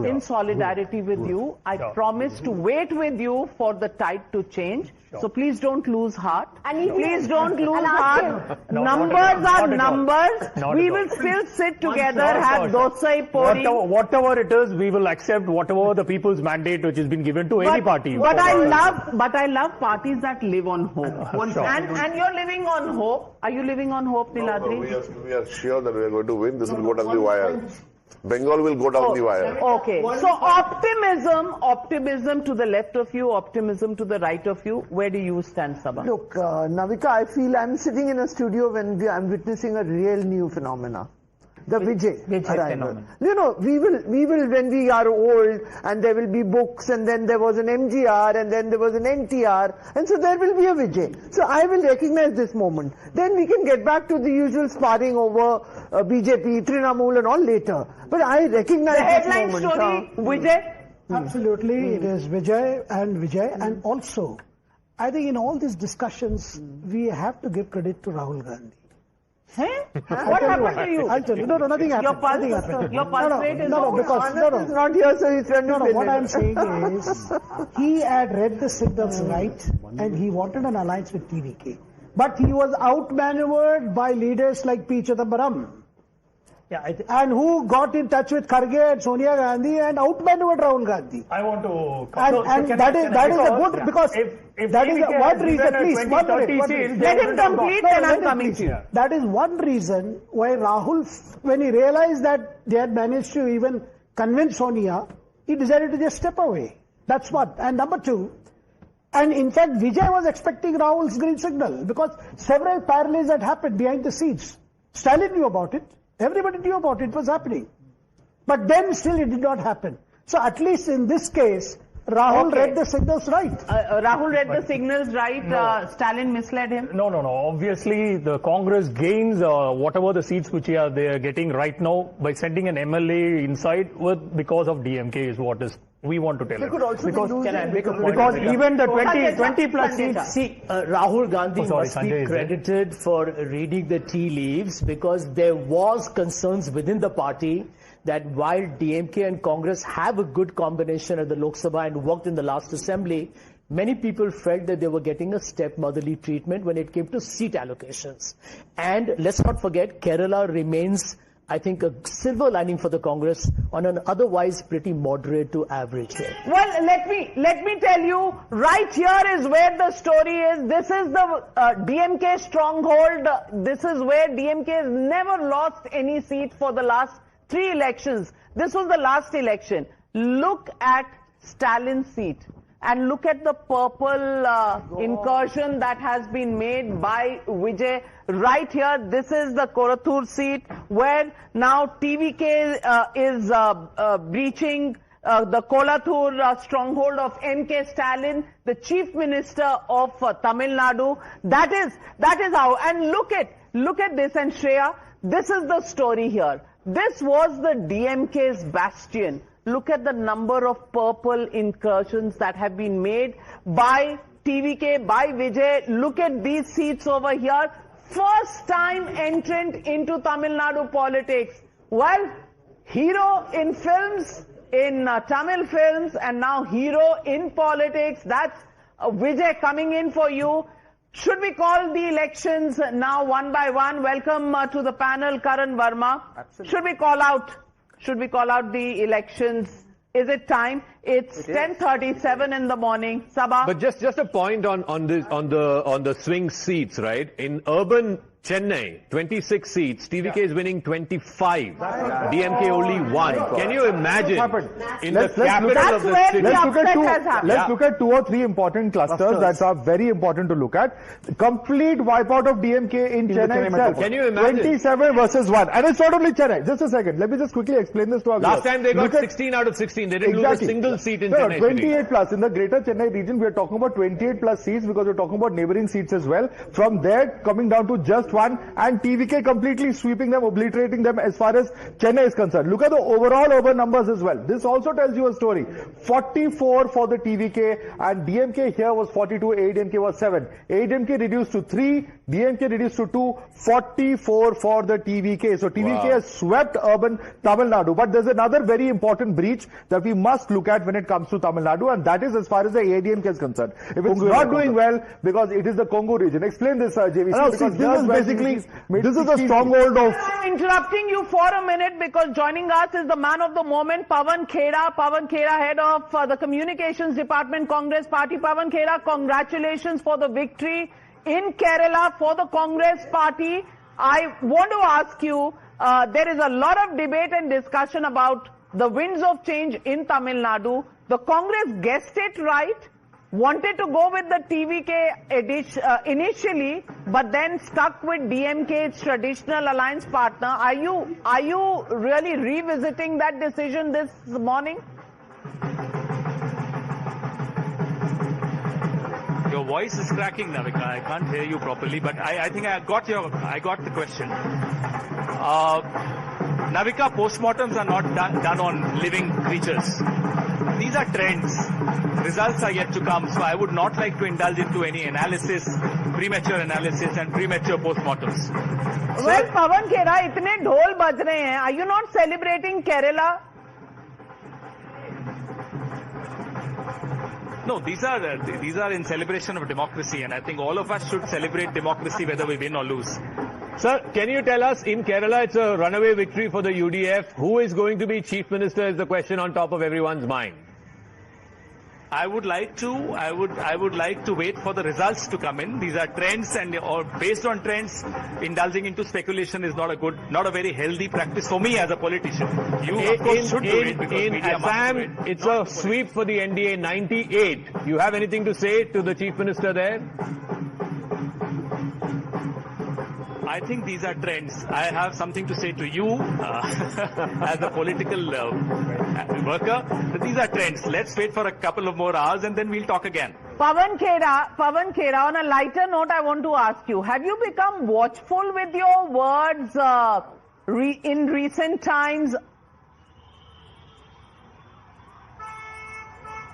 [SPEAKER 3] In solidarity with you. I promise to wait with you for the tide to change. So please don't lose heart. Please don't lose heart. Numbers are numbers. We will still sit together, have dosai pori.
[SPEAKER 6] Whatever it is, we will accept whatever the people's mandate which has been given to any party.
[SPEAKER 3] But I love parties that live on hope. And you're living on hope. Are you living on hope, Niladri?
[SPEAKER 4] We are sure that we are going to win. This will go down the wire. Bengal will go down the wire.
[SPEAKER 3] Okay. So optimism to the left of you, optimism to the right of you. Where do you stand, Sabha?
[SPEAKER 23] Look, Navika, I feel I'm sitting in a studio when I'm witnessing a real new phenomena. The Vijay arrival. You know, we will when we are old and there will be books and then there was an MGR and then there was an NTR and so there will be a Vijay. So I will recognize this moment. Then we can get back to the usual sparring over BJP, Trinamool and all later. But I recognize
[SPEAKER 3] the
[SPEAKER 23] this
[SPEAKER 3] headline
[SPEAKER 23] moment.
[SPEAKER 3] Story, Vijay?
[SPEAKER 18] Absolutely, it is Vijay and also, I think in all these discussions, we have to give credit to Rahul Gandhi.
[SPEAKER 3] What happened to you?
[SPEAKER 18] I'll tell you. No, nothing happened.
[SPEAKER 3] Your pulse rate is
[SPEAKER 23] Is not here, so he's trying to fill
[SPEAKER 18] what
[SPEAKER 23] in.
[SPEAKER 18] I'm saying is, he had read the signals right, and he wanted an alliance with TVK. But he was outmaneuvered by leaders like P. Chidambaram. And who got in touch with Kharge and Sonia Gandhi and outmaneuvered Rahul Gandhi.
[SPEAKER 6] I want to...
[SPEAKER 18] And that is a good, because
[SPEAKER 6] if
[SPEAKER 18] that is one reason, please, 1 minute.
[SPEAKER 3] Let him complete and I'm coming to you.
[SPEAKER 18] That is one reason why Rahul, when he realized that they had managed to even convince Sonia, he decided to just step away. That's one. And number 2, and in fact, Vijay was expecting Rahul's green signal because several parleys had happened behind the scenes. Stalin knew about it. Everybody knew about it. It was happening. But then still it did not happen. So at least in this case, Rahul read the signals right.
[SPEAKER 3] Rahul read the signals right. Stalin misled him.
[SPEAKER 6] No. Obviously, the Congress gains whatever the seats which they are getting right now by sending an MLA inside because of DMK is what is we want to tell him. Can I make a point? Because even the 20 plus seats. See, Rahul Gandhi must be credited for reading the tea leaves because there was concerns within the party that while DMK and Congress have a good combination at the Lok Sabha and worked in the last assembly, many people felt that they were getting a stepmotherly treatment when it came to seat allocations. And let's not forget, Kerala remains, I think, a silver lining for the Congress on an otherwise pretty moderate to average day.
[SPEAKER 3] Well, let me tell you, right here is where the story is. This is the DMK stronghold. This is where DMK has never lost any seat for the last 3 elections. This was the last election. Look at Stalin's seat and look at the purple incursion that has been made by Vijay. Right here, this is the Korathur seat where now TVK is breaching the Kolathur stronghold of MK Stalin, the Chief Minister of Tamil Nadu. That is how. And look at this, and Shreya, this is the story here. This was the DMK's bastion. Look at the number of purple incursions that have been made by TVK, by Vijay. Look at these seats over here. First time entrant into Tamil Nadu politics. Well, hero in films, in Tamil films, and now hero in politics. That's Vijay coming in for you. Should we call the elections now one by one? Welcome to the panel, Karan Verma.
[SPEAKER 5] Absolutely.
[SPEAKER 3] Should we call out the elections? Is it time? It's 10:37 in the morning. Sabha.
[SPEAKER 1] But just a point on the swing seats, right? In urban Chennai, 26 seats, TVK is winning 25. DMK only 1. Can you imagine in the capital of the city?
[SPEAKER 19] Let's look at 2 or 3 important clusters that are very important to look at. Complete wipeout of DMK in Chennai itself.
[SPEAKER 1] Can you imagine?
[SPEAKER 19] 27 versus 1. And it's not only Chennai. Just a second. Let me just quickly explain this to our
[SPEAKER 1] Last time they got 16 out of 16. They didn't lose a single seat in Chennai.
[SPEAKER 19] 28 plus. In the greater Chennai region, we are talking about 28 plus seats because we're talking about neighboring seats as well. From there, coming down to just 1, and TVK completely sweeping them, obliterating them as far as Chennai is concerned. Look at the overall urban numbers as well. This also tells you a story. 44 for the TVK, and DMK here was 42, ADMK was 7. ADMK reduced to 3, DMK reduced to 2, 44 for the TVK. So TVK has swept urban Tamil Nadu. But there's another very important breach that we must look at when it comes to Tamil Nadu, and that is as far as the ADMK is concerned. If it's not doing well, because it is the Congo region. Explain this, JVC.
[SPEAKER 16] No,
[SPEAKER 19] because
[SPEAKER 16] this is basically, this is a stronghold of...
[SPEAKER 3] I'm interrupting you for a minute because joining us is the man of the moment, Pawan Khera. Pawan Khera, head of the Communications Department, Congress Party. Pawan Khera, congratulations for the victory in Kerala for the Congress Party. I want to ask you, there is a lot of debate and discussion about the winds of change in Tamil Nadu. The Congress guessed it right, wanted to go with the TVK initially, but then stuck with DMK, its traditional alliance partner. Are you really revisiting that decision this morning?
[SPEAKER 5] Your voice is cracking, Navika. I can't hear you properly, but I think I got the question. Navika, postmortems are not done on living creatures. These are trends. Results are yet to come, so I would not like to indulge into any analysis, premature analysis and premature postmortems.
[SPEAKER 3] Well, Pawan Khera, itne dhol baj rahe hain. Are you not celebrating Kerala?
[SPEAKER 5] No, these are in celebration of democracy, and I think all of us should celebrate democracy whether we win or lose.
[SPEAKER 1] Sir, can you tell us, in Kerala, it's a runaway victory for the UDF. Who is going to be Chief Minister is the question on top of everyone's mind.
[SPEAKER 5] I would like to wait for the results to come in. These are trends, or based on trends, indulging into speculation is not a very healthy practice for me as a politician. You of course should do it because media must do it.
[SPEAKER 1] It's a sweep for the NDA, 98. You have anything to say to the Chief Minister there?
[SPEAKER 5] I think these are trends. I have something to say to you as a political worker. These are trends. Let's wait for a couple of more hours and then we'll talk again.
[SPEAKER 3] Pawan Khera, on a lighter note, I want to ask you, have you become watchful with your words in recent times?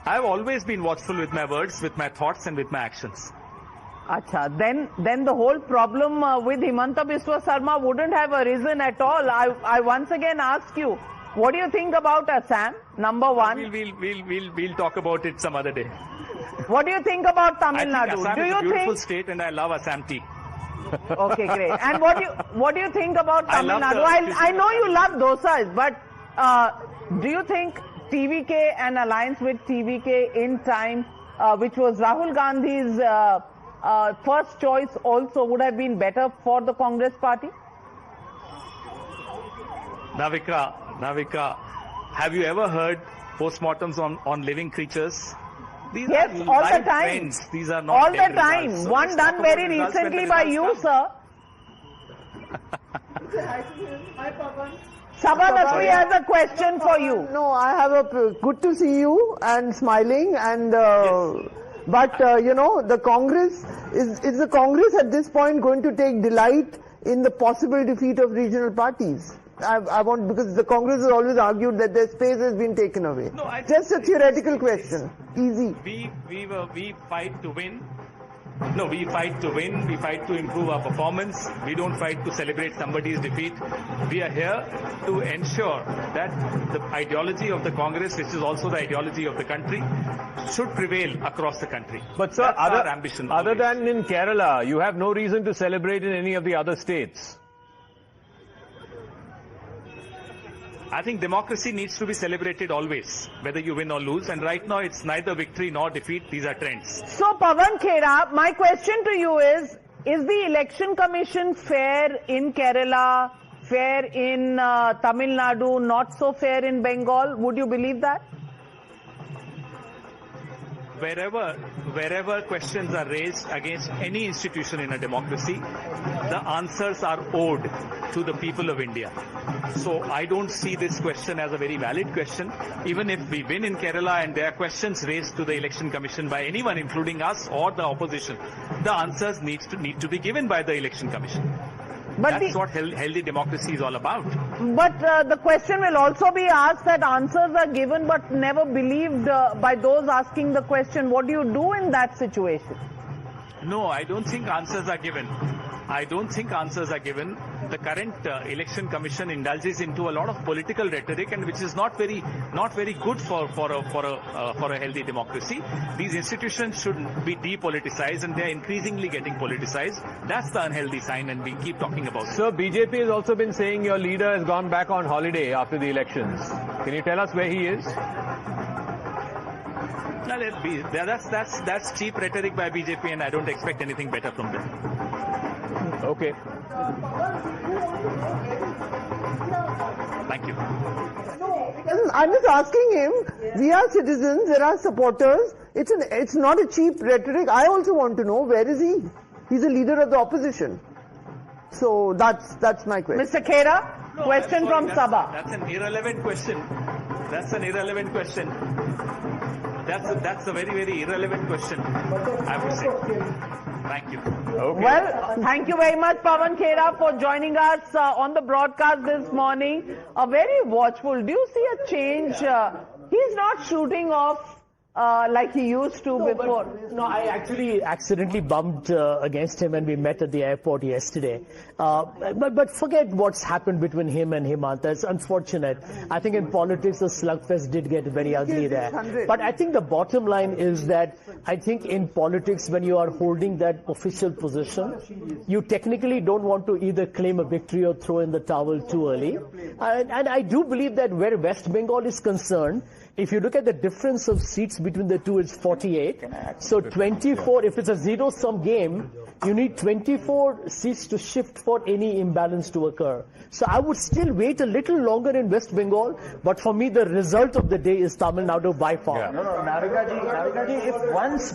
[SPEAKER 5] I've always been watchful with my words, with my thoughts and with my actions.
[SPEAKER 3] Acha, then the whole problem with Himanta Biswa Sarma wouldn't have arisen at all. I once again ask you, what do you think about Assam? Number one.
[SPEAKER 5] We'll talk about it some other day.
[SPEAKER 3] What do you think about Tamil Nadu?
[SPEAKER 5] Assam is a beautiful state, and I love Assam tea.
[SPEAKER 3] Okay, great. And what do you think about Tamil Nadu? I know you love dosas, but do you think TVK and alliance with TVK in time, which was Rahul Gandhi's first choice, also would have been better for the Congress Party?
[SPEAKER 5] Navika, have you ever heard postmortems on living creatures? These
[SPEAKER 3] yes,
[SPEAKER 5] are
[SPEAKER 3] all the time.
[SPEAKER 5] Trends. These are not
[SPEAKER 3] all the time.
[SPEAKER 5] Results. So
[SPEAKER 3] one done very recently by you, sir. Sabha has a question for you.
[SPEAKER 23] No, I have a good to see you and smiling and. Yes. But, the Congress, is the Congress at this point going to take delight in the possible defeat of regional parties? Because the Congress has always argued that their space has been taken away. No, just a theoretical question. Easy.
[SPEAKER 5] We fight to win. No, we fight to win, we fight to improve our performance, we don't fight to celebrate somebody's defeat. We are here to ensure that the ideology of the Congress, which is also the ideology of the country, should prevail across the country.
[SPEAKER 1] But sir,
[SPEAKER 5] that's our ambition.
[SPEAKER 1] Other than in Kerala, you have no reason to celebrate in any of the other states.
[SPEAKER 5] I think democracy needs to be celebrated always, whether you win or lose. And right now, it's neither victory nor defeat. These are trends.
[SPEAKER 3] So, Pavan Khera, my question to you is the Election Commission fair in Kerala, fair in Tamil Nadu, not so fair in Bengal? Would you believe that?
[SPEAKER 5] Wherever questions are raised against any institution in a democracy, the answers are owed to the people of India. So I don't see this question as a very valid question. Even if we win in Kerala and there are questions raised to the Election Commission by anyone, including us or the opposition, the answers need to be given by the Election Commission.
[SPEAKER 3] But
[SPEAKER 5] that's what healthy democracy is all about.
[SPEAKER 3] But the question will also be asked that answers are given but never believed by those asking the question. What do you do in that situation?
[SPEAKER 5] No, I don't think answers are given. I don't think answers are given. The current election commission indulges into a lot of political rhetoric, and which is not very good for a healthy democracy. These institutions should be depoliticized, and they are increasingly getting politicized. That's the unhealthy sign, and we keep talking about it.
[SPEAKER 1] Sir, BJP has also been saying your leader has gone back on holiday after the elections. Can you tell us where he is?
[SPEAKER 5] No, that's cheap rhetoric by BJP, and I don't expect anything better from them.
[SPEAKER 1] Okay.
[SPEAKER 5] Thank you.
[SPEAKER 23] I'm just asking him, we are citizens, there are supporters, it's not a cheap rhetoric. I also want to know, where is he? He's a leader of the opposition. So that's my question.
[SPEAKER 3] Mr. Khera, question from Sabha.
[SPEAKER 5] That's an irrelevant question. That's an irrelevant question. That's a very, very irrelevant question, I would say. Thank you.
[SPEAKER 1] Okay.
[SPEAKER 3] Well, thank you very much, Pavan Khera, for joining us on the broadcast this morning. Very watchful. Do you see a change? He's not shooting off like he used to before.
[SPEAKER 6] No, I actually accidentally bumped against him when we met at the airport yesterday. But forget what's happened between him and Himanta. It's unfortunate. I think in politics, the slugfest did get very ugly there. But I think the bottom line is that I think in politics, when you are holding that official position, you technically don't want to either claim a victory or throw in the towel too early. And I do believe that where West Bengal is concerned, if you look at the difference of seats between the two, it's 48. So 24, if it's a zero-sum game, you need 24 seats to shift for any imbalance to occur. So I would still wait a little longer in West Bengal, but for me, the result of the day is Tamil Nadu by far.
[SPEAKER 19] Yeah. No, Narikaji, if once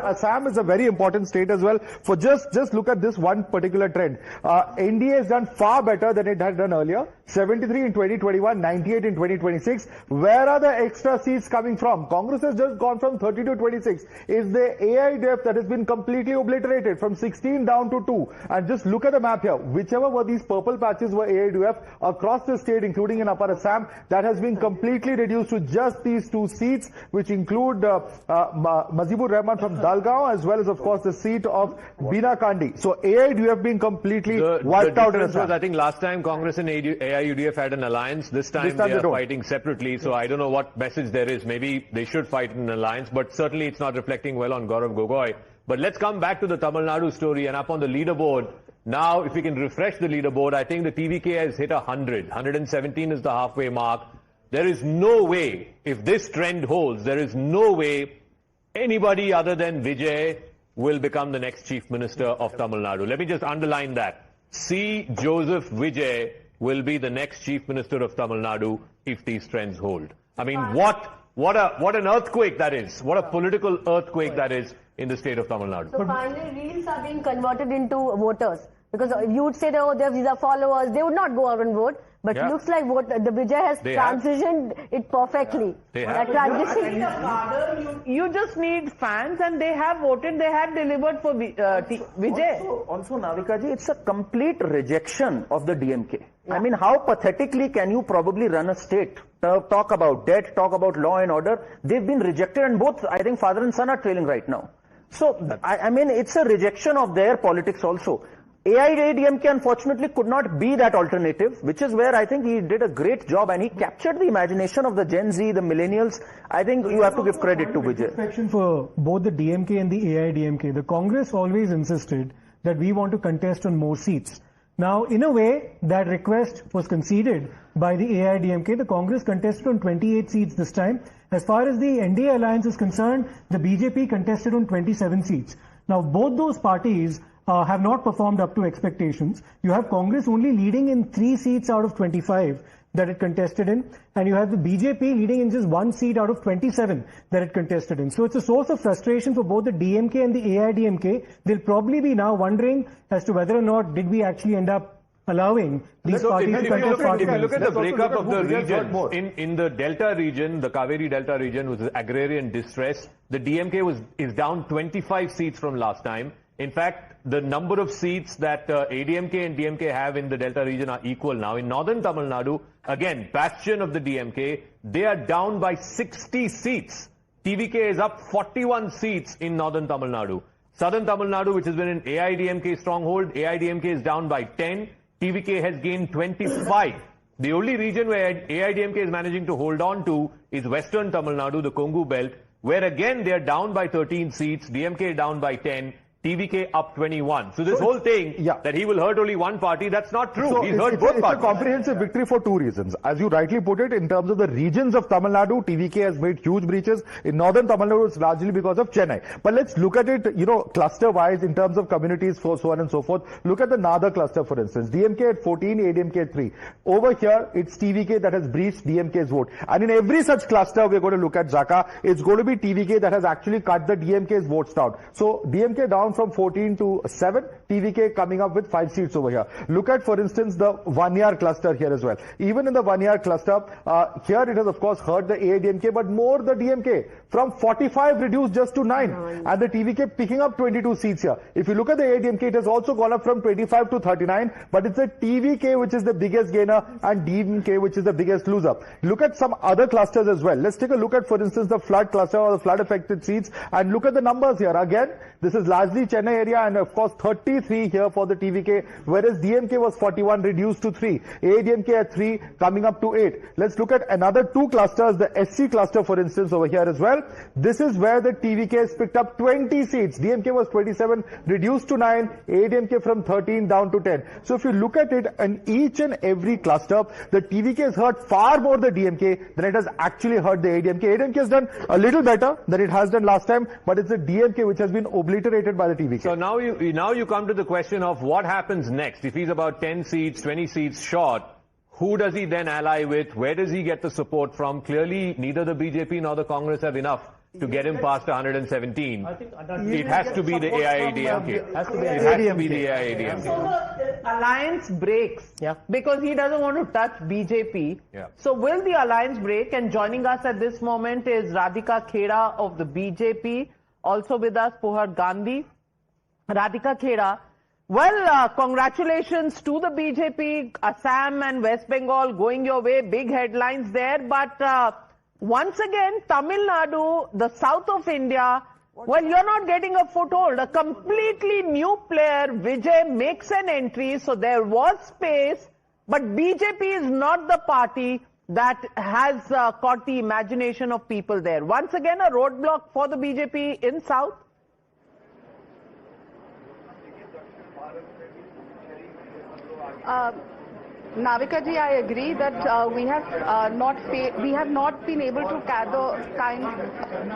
[SPEAKER 19] Assam is a very important state as well. For just look at this one particular trend. NDA has done far better than it had done earlier. 73 in 2021, 98 in 2026. Where are the extra seats coming from? Congress has just gone from 30 to 26. Is the AIDF that has been completely obliterated from 16 down to 2? And just look at the map here. Whichever were these purple patches were AIDF across the state, including in Upper Assam, that has been completely reduced to just these 2 seats, which include Mazibur Rahman from Dalgaon, as well as, of course, the seat of Bina Kandi. So AIDF being completely wiped out in Assam.
[SPEAKER 1] I think last time Congress and AIUDF had an alliance. This time they are fighting separately. So I don't know what message there is. Maybe they should fight in an alliance, but certainly it's not reflecting well on Gaurav Gogoi. But let's come back to the Tamil Nadu story and up on the leaderboard. Now, if we can refresh the leaderboard, I think the TVK has hit 100. 117 is the halfway mark. There is no way, if this trend holds, there is no way anybody other than Vijay will become the next Chief Minister of Tamil Nadu. Let me just underline that. C. Joseph Vijay will be the next Chief Minister of Tamil Nadu if these trends hold. I mean, what an earthquake that is. What a political earthquake that is in the state of Tamil Nadu.
[SPEAKER 15] So finally, reels are being converted into voters. Because you would say that, oh, these are followers, they would not go out and vote. But it looks like the Vijay has transitioned it perfectly. That transition.
[SPEAKER 3] You just need fans, and they have voted, they have delivered for Vijay.
[SPEAKER 8] Also, Navikaji, it's a complete rejection of the DMK. I mean, how pathetically can you probably run a state? Talk about debt, talk about law and order. They've been rejected, and both, I think, father and son are trailing right now. So, I mean, it's a rejection of their politics also. AIADMK unfortunately could not be that alternative, which is where I think he did a great job and he captured the imagination of the Gen Z, the millennials. I think you have to give credit to Vijay.
[SPEAKER 2] For both the DMK and the AIADMK, the Congress always insisted that we want to contest on more seats. Now, in a way, that request was conceded by the AIADMK. The Congress contested on 28 seats this time. As far as the NDA alliance is concerned, the BJP contested on 27 seats. Now, both those parties have not performed up to expectations. You have Congress only leading in 3 seats out of 25 that it contested in, and you have the BJP leading in just 1 seat out of 27 that it contested in. So it's a source of frustration for both the DMK and the AIADMK. They'll probably be now wondering as to whether or not did we actually end up allowing these parties to contest party.
[SPEAKER 1] If you look at the breakup of the region, in the Delta region, the Kaveri Delta region, which is agrarian distress, the DMK is down 25 seats from last time. In fact, the number of seats that ADMK and DMK have in the Delta region are equal now. In northern Tamil Nadu, again, bastion of the DMK, they are down by 60 seats. TVK is up 41 seats in northern Tamil Nadu. Southern Tamil Nadu, which has been an AIADMK stronghold, AIADMK is down by 10. TVK has gained 25. The only region where AIADMK is managing to hold on to is western Tamil Nadu, the Kongu belt, where again they are down by 13 seats, DMK down by 10. TVK up 21. So this whole thing that he will hurt only one party, that's not true.
[SPEAKER 11] So
[SPEAKER 1] He's hurt both parties.
[SPEAKER 11] It's a comprehensive victory for 2 reasons. As you rightly put it, in terms of the regions of Tamil Nadu, TVK has made huge breaches. In northern Tamil Nadu, it's largely because of Chennai. But let's look at it, cluster-wise in terms of communities, so on and so forth. Look at the Nada cluster, for instance. DMK at 14, ADMK at 3. Over here, it's TVK that has breached DMK's vote. And in every such cluster, we're going to look at Zaka. It's going to be TVK that has actually cut the DMK's votes down. So DMK down from 14 to 7, TVK coming up with 5 seats over here. Look at, for instance, the Vanyar cluster here as well. Even in the Vanyar cluster, here it has of course hurt the AIADMK, but more the DMK. From 45 reduced just to 9. And the TVK picking up 22 seats here. If you look at the AIADMK, it has also gone up from 25 to 39, but it's the TVK which is the biggest gainer and DMK which is the biggest loser. Look at some other clusters as well. Let's take a look at, for instance, the flood cluster or the flood affected seats and look at the numbers here. Again, this is largely Chennai area and of course 33 here for the TVK, whereas DMK was 41 reduced to 3. AIADMK at 3 coming up to 8. Let's look at another 2 clusters, the SC cluster for instance over here as well. This is where the TVK has picked up 20 seats. DMK was 27 reduced to 9. AIADMK from 13 down to 10. So if you look at it in each and every cluster, the TVK has hurt far more the DMK than it has actually hurt the AIADMK. AIADMK has done a little better than it has done last time, but it's the DMK which has been obliterated by the TVK.
[SPEAKER 1] So now you come to the question of what happens next. If he's about 10 seats, 20 seats short, who does he then ally with? Where does he get the support from? Clearly, neither the BJP nor the Congress have enough to get him past 117. It has to be the AIADMK. It has to be the AIADMK.
[SPEAKER 3] So the alliance breaks because he doesn't want to touch BJP. So will the alliance break? And joining us at this moment is Radhika Khera of the BJP. Also with us, Pohar Gandhi. Radhika Khera. Well, congratulations to the BJP, Assam and West Bengal going your way, big headlines there. But once again, Tamil Nadu, the south of India, well, you're not getting a foothold. A completely new player, Vijay, makes an entry, so there was space. But BJP is not the party that has caught the imagination of people there. Once again, a roadblock for the BJP in south.
[SPEAKER 13] Navika ji, I agree that we have not been able to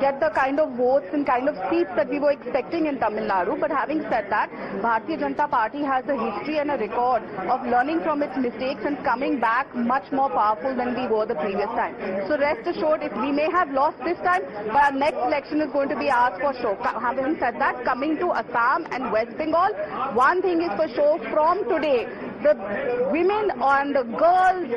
[SPEAKER 13] get the kind of votes and kind of seats that we were expecting in Tamil Nadu. But having said that, Bharatiya Janata Party has a history and a record of learning from its mistakes and coming back much more powerful than we were the previous time. So rest assured, if we may have lost this time, but our next election is going to be ours for sure. Having said that, coming to Assam and West Bengal, one thing is for sure, from today, the women and the girls,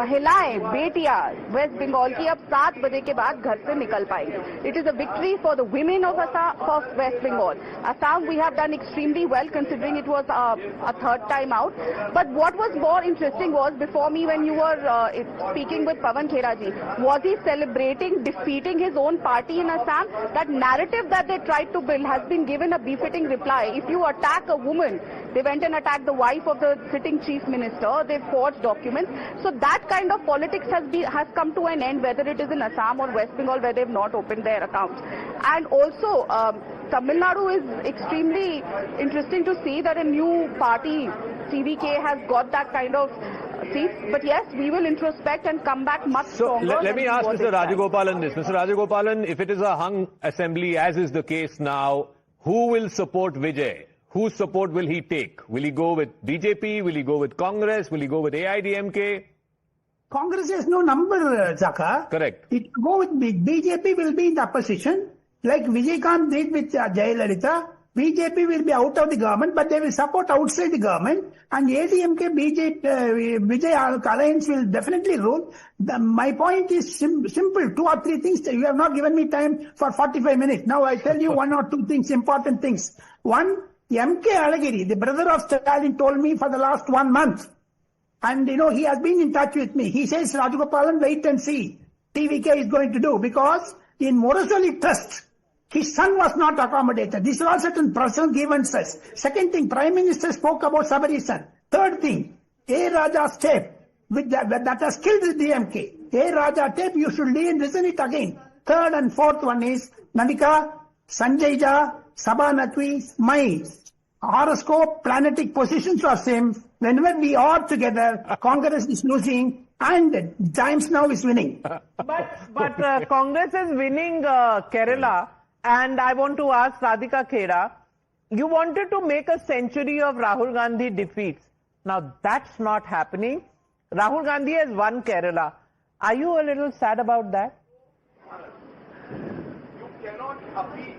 [SPEAKER 13] महिलाएं, बेटियां West Bengal की अब 7 बजे के बाद घर से निकल पाएंगी. It is a victory for the women of Assam, of West Bengal. Assam, we have done extremely well considering it was a third time out. But what was more interesting was before me when you were speaking with Pawan Khera ji, was he celebrating defeating his own party in Assam? That narrative that they tried to build has been given a befitting reply. If you attack a woman, they went and attacked the wife of the sitting chief minister. They forged documents. So that kind of politics has come to an end, whether it is in Assam or West Bengal where they've not opened their accounts. And also, Tamil Nadu is extremely interesting to see that a new party, TVK, has got that kind of seats. But yes, we will introspect and come back much stronger.
[SPEAKER 1] So let me ask Mr. Rajagopalan this. Mr. Rajagopalan, if it is a hung assembly, as is the case now, who will support Vijay? Whose support will he take? Will he go with BJP? Will he go with Congress? Will he go with AIDMK?
[SPEAKER 10] Congress has no number, Zaka.
[SPEAKER 1] Correct.
[SPEAKER 10] It go with BJP will be in the opposition, like Vijay did with Jayalalitha. BJP will be out of the government, but they will support outside the government. And ADMK, Vijay alliance will definitely rule. My point is simple. 2 or 3 things. You have not given me time for 45 minutes. Now I tell you 1 or 2 things, important things. One, MK Alagiri, the brother of Stalin, told me for the last 1 month. And he has been in touch with me. He says, Rajagopalan, wait and see. TVK is going to do, because in Morosoli Trust, his son was not accommodated. These are all certain personal grievances. Second thing, Prime Minister spoke about subordination. Third thing, A. Raja's tape, that has killed the DMK. A. Raja tape, you should listen it again. Third and fourth one is, Nanika, Sanjay Jha, Sabha Natwi, my horoscope, planetic positions are same. Whenever we are together, Congress is losing and Times Now is winning.
[SPEAKER 3] But Congress is winning Kerala. And I want to ask Radhika Khera, you wanted to make a century of Rahul Gandhi defeats. Now that's not happening. Rahul Gandhi has won Kerala. Are you a little sad about that?
[SPEAKER 21] You cannot appeal.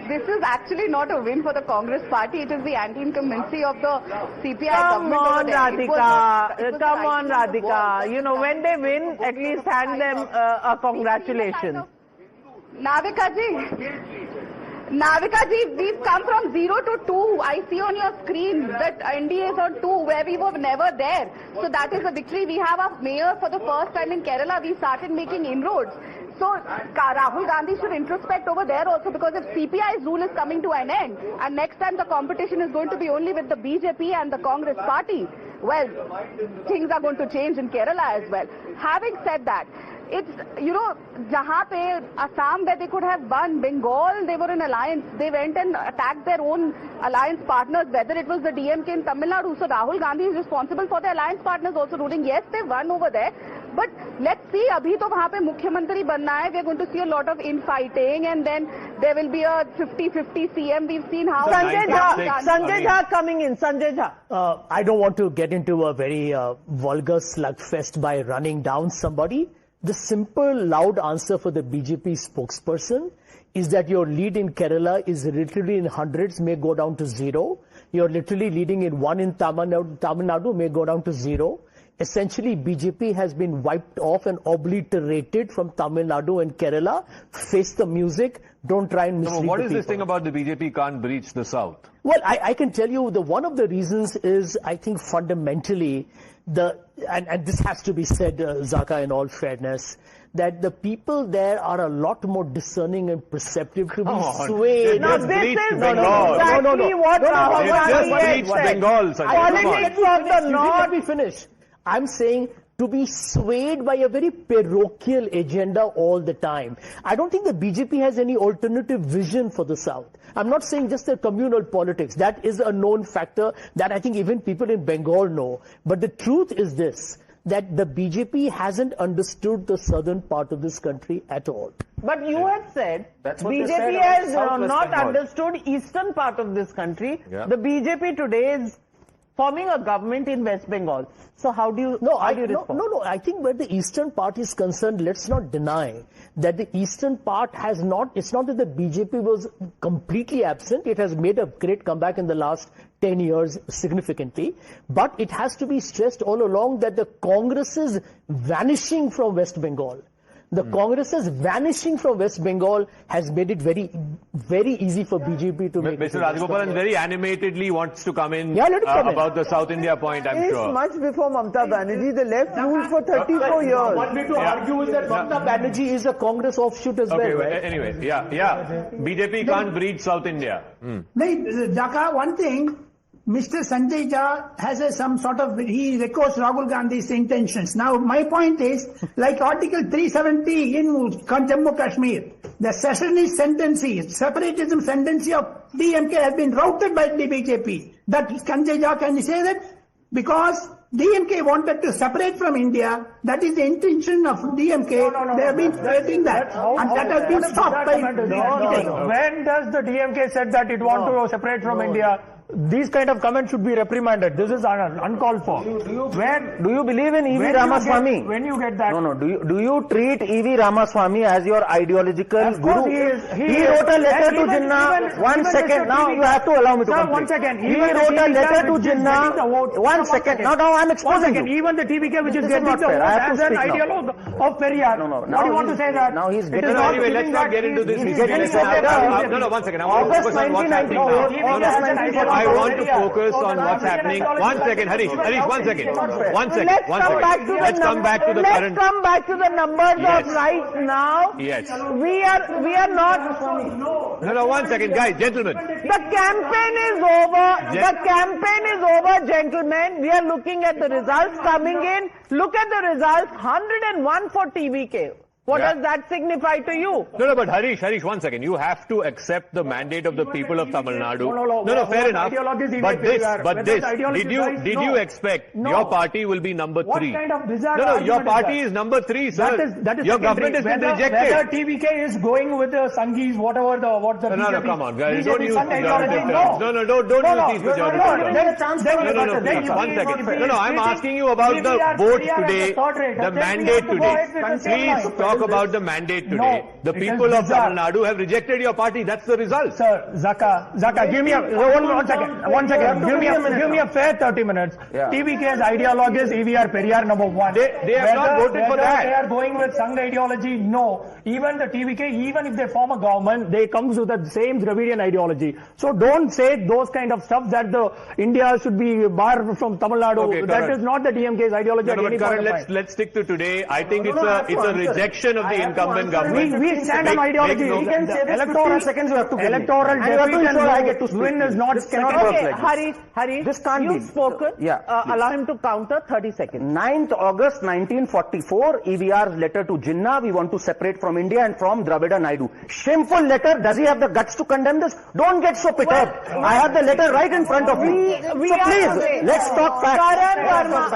[SPEAKER 13] This is actually not a win for the Congress party. It is the anti-incumbency of the CPI
[SPEAKER 3] Come
[SPEAKER 13] government.
[SPEAKER 3] on, Radhika. Come on, Radhika. When they win, at least hand them a congratulations.
[SPEAKER 13] Navika ji, we've come from 0 to 2. I see on your screen that NDA is on 2, where we were never there. So that is a victory. We have a mayor for the first time in Kerala. We started making inroads. So Rahul Gandhi should introspect over there also, because if CPI's rule is coming to an end and next time the competition is going to be only with the BJP and the Congress party, well, things are going to change in Kerala as well. Having said that, it's, jahan pe Assam where they could have won, Bengal, they were in alliance. They went and attacked their own alliance partners, whether it was the DMK in Tamil Nadu. So Rahul Gandhi is responsible for the alliance partners also ruling. Yes, they won over there. But let's see, abhi to wahan pe Mukhyamantri banna hai. We're going to see a lot of infighting, and then there will be a 50-50 CM. We've seen how
[SPEAKER 3] Sanjay Jha coming in. Sanjay Jha.
[SPEAKER 6] I don't want to get into a very vulgar slugfest by running down somebody. The simple, loud answer for the BJP spokesperson is that your lead in Kerala is literally in hundreds, may go down to 0. You're literally leading in 1 in Tamil Nadu, may go down to 0. Essentially, BJP has been wiped off and obliterated from Tamil Nadu and Kerala. Face the music. Don't try and mislead
[SPEAKER 1] What
[SPEAKER 6] the
[SPEAKER 1] is
[SPEAKER 6] people.
[SPEAKER 1] this thing about the BJP can't breach the South?
[SPEAKER 6] Well, I can tell you one of the reasons is, I think, fundamentally, and this has to be said, Zaka, in all fairness, that the people there are a lot more discerning and perceptive to be swayed.
[SPEAKER 3] Now this is exactly what Rahul Gandhi said. Politics of the North.
[SPEAKER 6] Let me finish. I'm saying to be swayed by a very parochial agenda all the time. I don't think the BJP has any alternative vision for the South. I'm not saying just the communal politics. That is a known factor that I think even people in Bengal know. But the truth is this, that the BJP hasn't understood the southern part of this country at all.
[SPEAKER 3] But you had said BJP has not understood eastern part of this country.
[SPEAKER 1] Yeah.
[SPEAKER 3] The BJP today is forming a government in West Bengal. So how do you respond?
[SPEAKER 6] No, I think where the eastern part is concerned, let's not deny that the eastern part has not, it's not that the BJP was completely absent, it has made a great comeback in the last 10 years significantly, but it has to be stressed all along that the Congress is vanishing from West Bengal. The Congress's vanishing from West Bengal has made it very, very easy for BJP to make.
[SPEAKER 1] Mr. Rajagopalan very animatedly wants to come in
[SPEAKER 6] about
[SPEAKER 1] the South India point, I'm sure.
[SPEAKER 23] Much before Mamata Banerjee, the left ruled for 34 years.
[SPEAKER 6] One way to argue is that Mamata Banerjee is a Congress offshoot as well, right?
[SPEAKER 1] Anyway, BJP can't breach South India.
[SPEAKER 10] Dhaka, one thing, Mr. Sanjay Jha has some sort of, he records Rahul Gandhi's intentions. Now, my point is, like Article 370 in Jammu Kashmir, the secessionist tendency, separatism tendency of DMK has been routed by the BJP. That Sanjay Jha, can you say that? Because DMK wanted to separate from India. That is the intention of DMK. They have been doing that. And that has been stopped by DMK.
[SPEAKER 2] When does the DMK said that it want to separate from India? These kind of comments should be reprimanded. This is uncalled for.
[SPEAKER 8] Do you believe in E.V. Ramaswamy?
[SPEAKER 2] When you get that?
[SPEAKER 8] No. Do you treat E.V. Ramaswamy as your ideological guru? He wrote a letter to Jinnah. One second. Now you have to allow me to complete.
[SPEAKER 2] 1 second.
[SPEAKER 8] He wrote a letter to Jinnah. 1 second. Now I'm exposing you.
[SPEAKER 2] Even the TVK which is getting the vote as an ideologue of Periyar.
[SPEAKER 8] No.
[SPEAKER 2] What do you want to say that?
[SPEAKER 8] Now he's getting...
[SPEAKER 1] Anyway, let's not get into this. No, 1 second. I want to focus on what's happening now. I want to focus on what's happening. 1 second, Harish, 1 second. Let's come back to the current.
[SPEAKER 3] Let's come back to the numbers of right now.
[SPEAKER 1] Yes.
[SPEAKER 3] We are not.
[SPEAKER 1] No, 1 second, guys, gentlemen.
[SPEAKER 3] The campaign is over. The campaign is over, gentlemen. We are looking at the results coming in. Look at the results. 101 for TVK. What does that signify to you?
[SPEAKER 1] No, but Harish, 1 second. You have to accept the mandate of the people of Tamil Nadu. No, fair enough. But this, did you expect your party will be number 3?
[SPEAKER 2] What kind of bizarre
[SPEAKER 1] No, your party is number 3, sir.
[SPEAKER 2] That is
[SPEAKER 1] your government has been rejected.
[SPEAKER 2] Whether TVK is going with the Sanghis, whatever the BJP.
[SPEAKER 1] No, come on, guys.
[SPEAKER 2] BJP
[SPEAKER 1] Don't use pejorative terms. No, don't use these pejorative terms. Please, 1 second. No, I'm asking you about the vote today, the mandate today. Please talk about the mandate today. The people of Tamil Nadu have rejected your party. That's the result.
[SPEAKER 2] Sir, Zaka, give me one second. Give me a fair 30 minutes. TVK's ideologue is EVR Periyar number 1.
[SPEAKER 1] They have not voted for that.
[SPEAKER 2] They are going with Sangh ideology. No. Even the TVK, even if they form a government, they come with the same Dravidian ideology. So don't say those kind of stuff that the India should be barred from Tamil Nadu.
[SPEAKER 1] Okay,
[SPEAKER 2] that is not the DMK's ideology.
[SPEAKER 1] Let's stick to today. I think it's a rejection of the incumbent government.
[SPEAKER 2] We stand on ideology. We can say this.
[SPEAKER 8] Electoral seconds you have to
[SPEAKER 2] electoral defeat and
[SPEAKER 8] I get to
[SPEAKER 2] win is not cannot work like
[SPEAKER 3] this. Harish,
[SPEAKER 8] this can't be.
[SPEAKER 3] You've spoken. Allow him to counter 30 seconds.
[SPEAKER 8] 9th August 1944, EVR's letter to Jinnah, we want to separate from India and from Dravida Naidu. Shameful letter. Does he have the guts to condemn this? Don't get so perturbed. I have the letter right in front of me. So please, let's talk facts.
[SPEAKER 3] Karan Verma,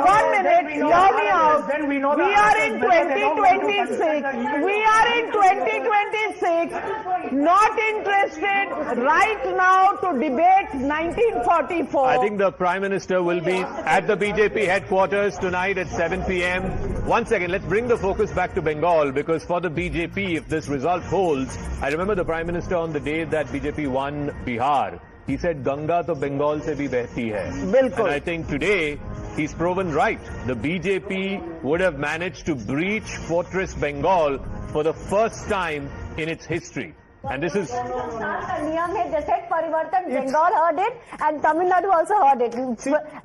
[SPEAKER 3] 1 minute, hear me out. We are in 2026. We are in 2026. Not interested right now to debate 1944.
[SPEAKER 1] I think the Prime Minister will be at the BJP headquarters tonight at 7 p.m. 1 second, let's bring the focus back to Bengal, because for the BJP, if this result holds, I remember the Prime Minister on the day that BJP won Bihar, he said, Ganga to Bengal se bhi behti hai.
[SPEAKER 3] Bilkul.
[SPEAKER 1] And I think today, he's proven right. The BJP would have managed to breach Fortress Bengal for the first time in its history. And this is...
[SPEAKER 15] They said Parivartan, Bengal heard it and Tamil Nadu also heard it.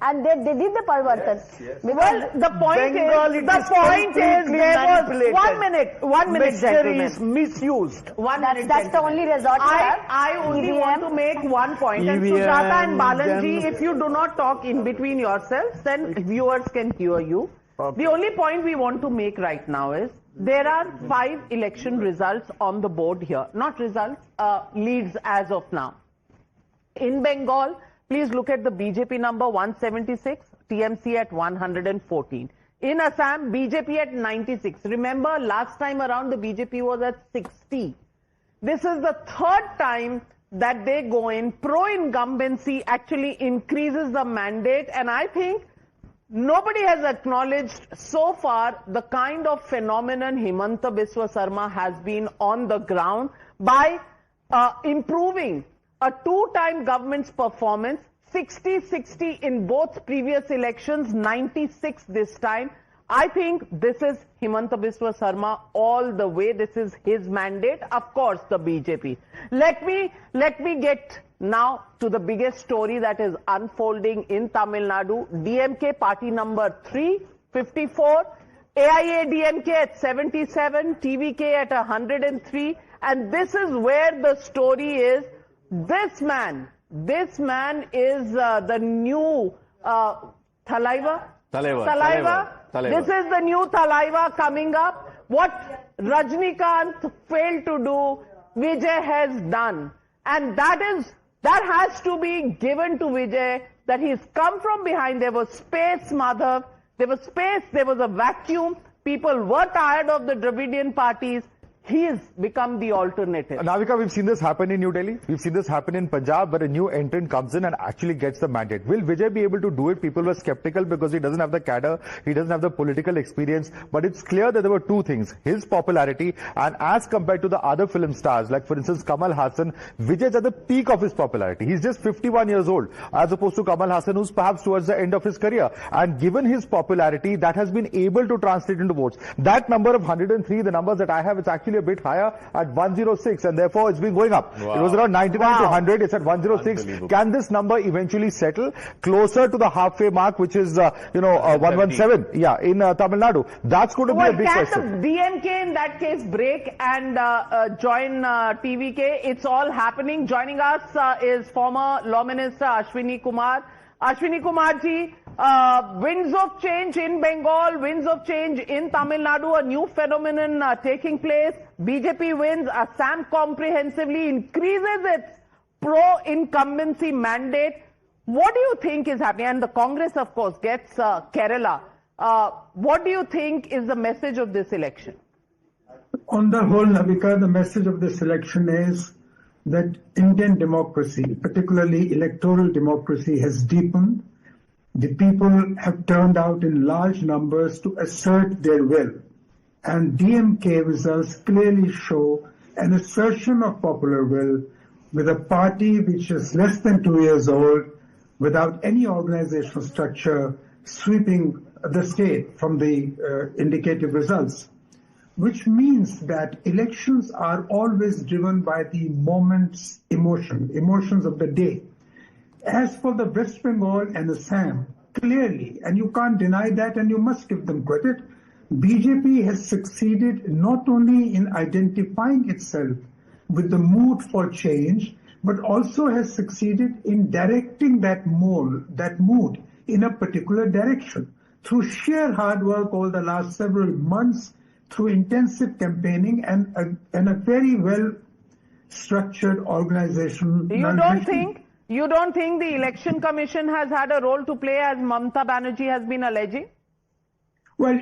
[SPEAKER 15] And they did the Parivartan.
[SPEAKER 3] Well, the point is there was 1 minute,
[SPEAKER 8] gentlemen. Is misused.
[SPEAKER 15] That's the only resort.
[SPEAKER 3] I only want to make one point. And Sujata and Balanji, if you do not talk in between yourselves, then viewers can hear you. The only point we want to make right now is there are 5 election results on the board here. Not results, leads as of now. In Bengal, please look at the BJP number 176, TMC at 114. In Assam, BJP at 96. Remember, last time around the BJP was at 60. This is the third time that they go in, pro-incumbency actually increases the mandate, and I think nobody has acknowledged so far the kind of phenomenon Himanta Biswa Sarma has been on the ground by improving a two-time government's performance, 60-60 in both previous elections, 96 this time. I think this is Himanta Biswa Sarma all the way. This is his mandate. Of course, the BJP. Let me get now to the biggest story that is unfolding in Tamil Nadu. DMK party number 3, 54. AIA-DMK at 77. TVK at 103. And this is where the story is. This man is the new Thalaiva. This is the new Thalaiva coming up. What Rajnikant failed to do, Vijay has done. And that has to be given to Vijay, that he's come from behind. There was space, Madhav. There was space, there was a vacuum. People were tired of the Dravidian parties. He has become the alternative.
[SPEAKER 11] Navika, we've seen this happen in New Delhi. We've seen this happen in Punjab, where a new entrant comes in and actually gets the mandate. Will Vijay be able to do it? People were skeptical because he doesn't have the cadre, he doesn't have the political experience. But it's clear that there were two things: his popularity, and as compared to the other film stars, like for instance Kamal Hassan, Vijay's at the peak of his popularity. He's just 51 years old, as opposed to Kamal Hassan, who's perhaps towards the end of his career. And given his popularity, that has been able to translate into votes. That number of 103, the numbers that I have, it's actually a bit higher at 106, and therefore it's been going up. Wow. It was around 99 to 100. It's at 106. Can this number eventually settle closer to the halfway mark, which is 117? Yeah, in Tamil Nadu. That's going to be a big question.
[SPEAKER 3] Can the DMK in that case break and join TVK? It's all happening. Joining us is former Law Minister Ashwini Kumar. Ashwini Kumarji, winds of change in Bengal, winds of change in Tamil Nadu, a new phenomenon taking place. BJP wins, Assam comprehensively increases its pro-incumbency mandate. What do you think is happening? And the Congress, of course, gets Kerala. What do you think is the message of this election?
[SPEAKER 12] On the whole, Navika, the message of this election is that Indian democracy, particularly electoral democracy, has deepened. The people have turned out in large numbers to assert their will. And DMK results clearly show an assertion of popular will with a party which is less than 2 years old, without any organizational structure, sweeping the state from the indicative results. Which means that elections are always driven by the moment's emotions of the day. As for the West Bengal and Assam, clearly, and you can't deny that and you must give them credit, BJP has succeeded not only in identifying itself with the mood for change, but also has succeeded in directing that mood in a particular direction. Through sheer hard work over the last several months, through intensive campaigning and a very well structured organization.
[SPEAKER 3] You don't think the Election Commission has had a role to play, as Mamata Banerjee has been alleging?
[SPEAKER 12] Well,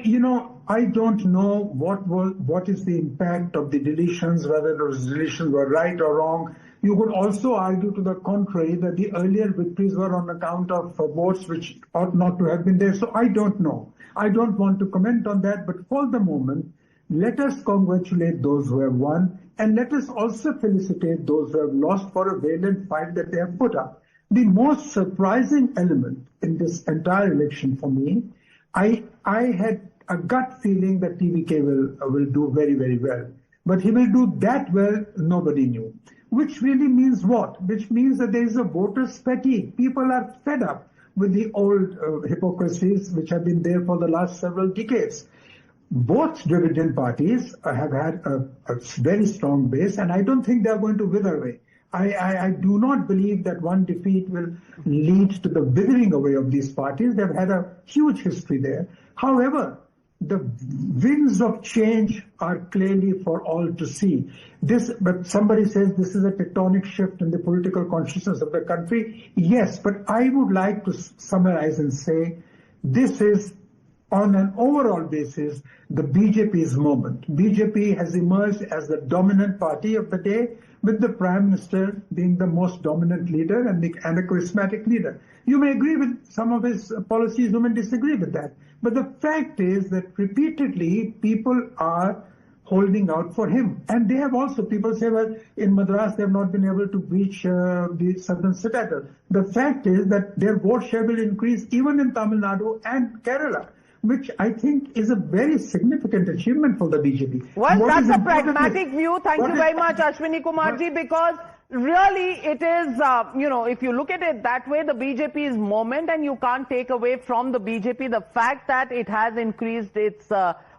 [SPEAKER 12] I don't know what is the impact of the deletions, whether those deletions were right or wrong. You could also argue to the contrary, that the earlier victories were on account of votes which ought not to have been there. So I don't know. I don't want to comment on that, but for the moment, let us congratulate those who have won, and let us also felicitate those who have lost for a valiant fight that they have put up. The most surprising element in this entire election for me, I had a gut feeling that TVK will do very, very well. But he will do that well, nobody knew. Which really means what? Which means that there is a voter's fatigue. People are fed up with the old hypocrisies which have been there for the last several decades. Both Dravidian parties have had a very strong base, and I don't think they are going to wither away. I do not believe that one defeat will lead to the withering away of these parties. They've had a huge history there. However, the winds of change are clearly for all to see. But somebody says this is a tectonic shift in the political consciousness of the country. Yes, but I would like to summarize and say this is on an overall basis, the BJP's moment. BJP has emerged as the dominant party of the day, with the Prime Minister being the most dominant leader and a charismatic leader. You may agree with some of his policies, you may disagree with that. But the fact is that repeatedly people are holding out for him. And they have also, people say, well, in Madras they have not been able to breach the southern citadel. The fact is that their vote share will increase even in Tamil Nadu and Kerala, which I think is a very significant achievement for the BJP.
[SPEAKER 3] Well, that's a pragmatic view. Thank you very much, Ashwini Kumarji, because really it is, if you look at it that way, the BJP's moment, and you can't take away from the BJP the fact that it has increased its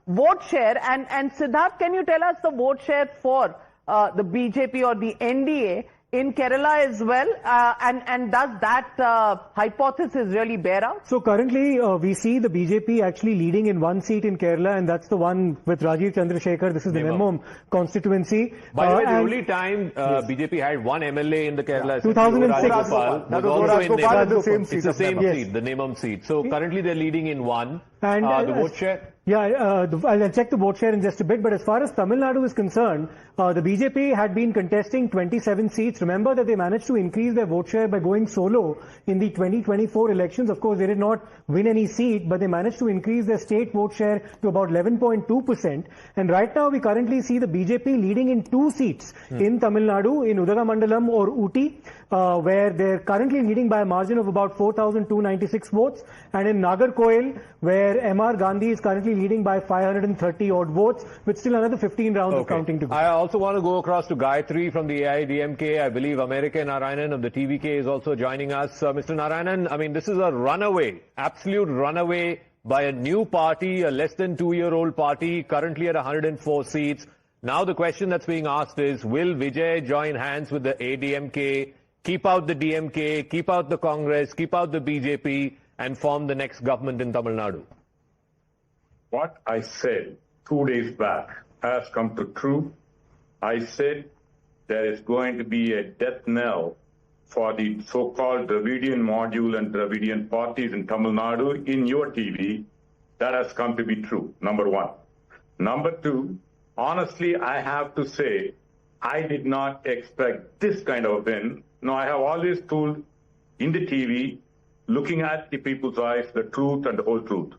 [SPEAKER 3] vote share. And Siddharth, can you tell us the vote share for the BJP or the NDA in Kerala as well, and does that hypothesis really bear out?
[SPEAKER 2] So currently we see the BJP actually leading in one seat in Kerala, and that's the one with Rajiv Chandrasekhar. This is the Nemmam constituency.
[SPEAKER 1] By the way, the only time BJP had one MLA in the Kerala
[SPEAKER 2] 2006.
[SPEAKER 1] was also in Nemmam. It's the same seat, the Nemmam seat. So currently they're leading in one.
[SPEAKER 2] And
[SPEAKER 1] the vote share?
[SPEAKER 2] Yeah, I'll check the vote share in just a bit, but as far as Tamil Nadu is concerned, the BJP had been contesting 27 seats. Remember that they managed to increase their vote share by going solo in the 2024 elections. Of course, they did not win any seat, but they managed to increase their state vote share to about 11.2%. And right now, we currently see the BJP leading in 2 seats in Tamil Nadu, in Udagamandalam or Ooty, where they're currently leading by a margin of about 4,296 votes, and in Nagarkoil, where MR Gandhi is currently leading by 530 odd votes, with still another 15 rounds of counting to go.
[SPEAKER 1] I also want to go across to Gayatri from the AIDMK. I believe America Narayanan of the TVK is also joining us. Mr. Narayanan, I mean, this is a runaway, absolute runaway by a new party, a less than 2-year-old party, currently at 104 seats. Now the question that's being asked is, will Vijay join hands with the ADMK, keep out the DMK, keep out the Congress, keep out the BJP, and form the next government in Tamil Nadu?
[SPEAKER 7] What I said 2 days back has come to true. I said there is going to be a death knell for the so-called Dravidian module and Dravidian parties in Tamil Nadu in your TV. That has come to be true, number one. Number two, honestly, I have to say, I did not expect this kind of a win. No, I have always told in the TV, looking at the people's eyes, the truth and the whole truth.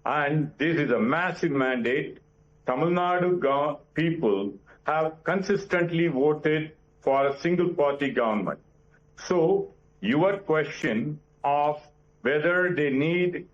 [SPEAKER 7] And this is a massive mandate. Tamil Nadu people have consistently voted for a single party government. So your question of whether they need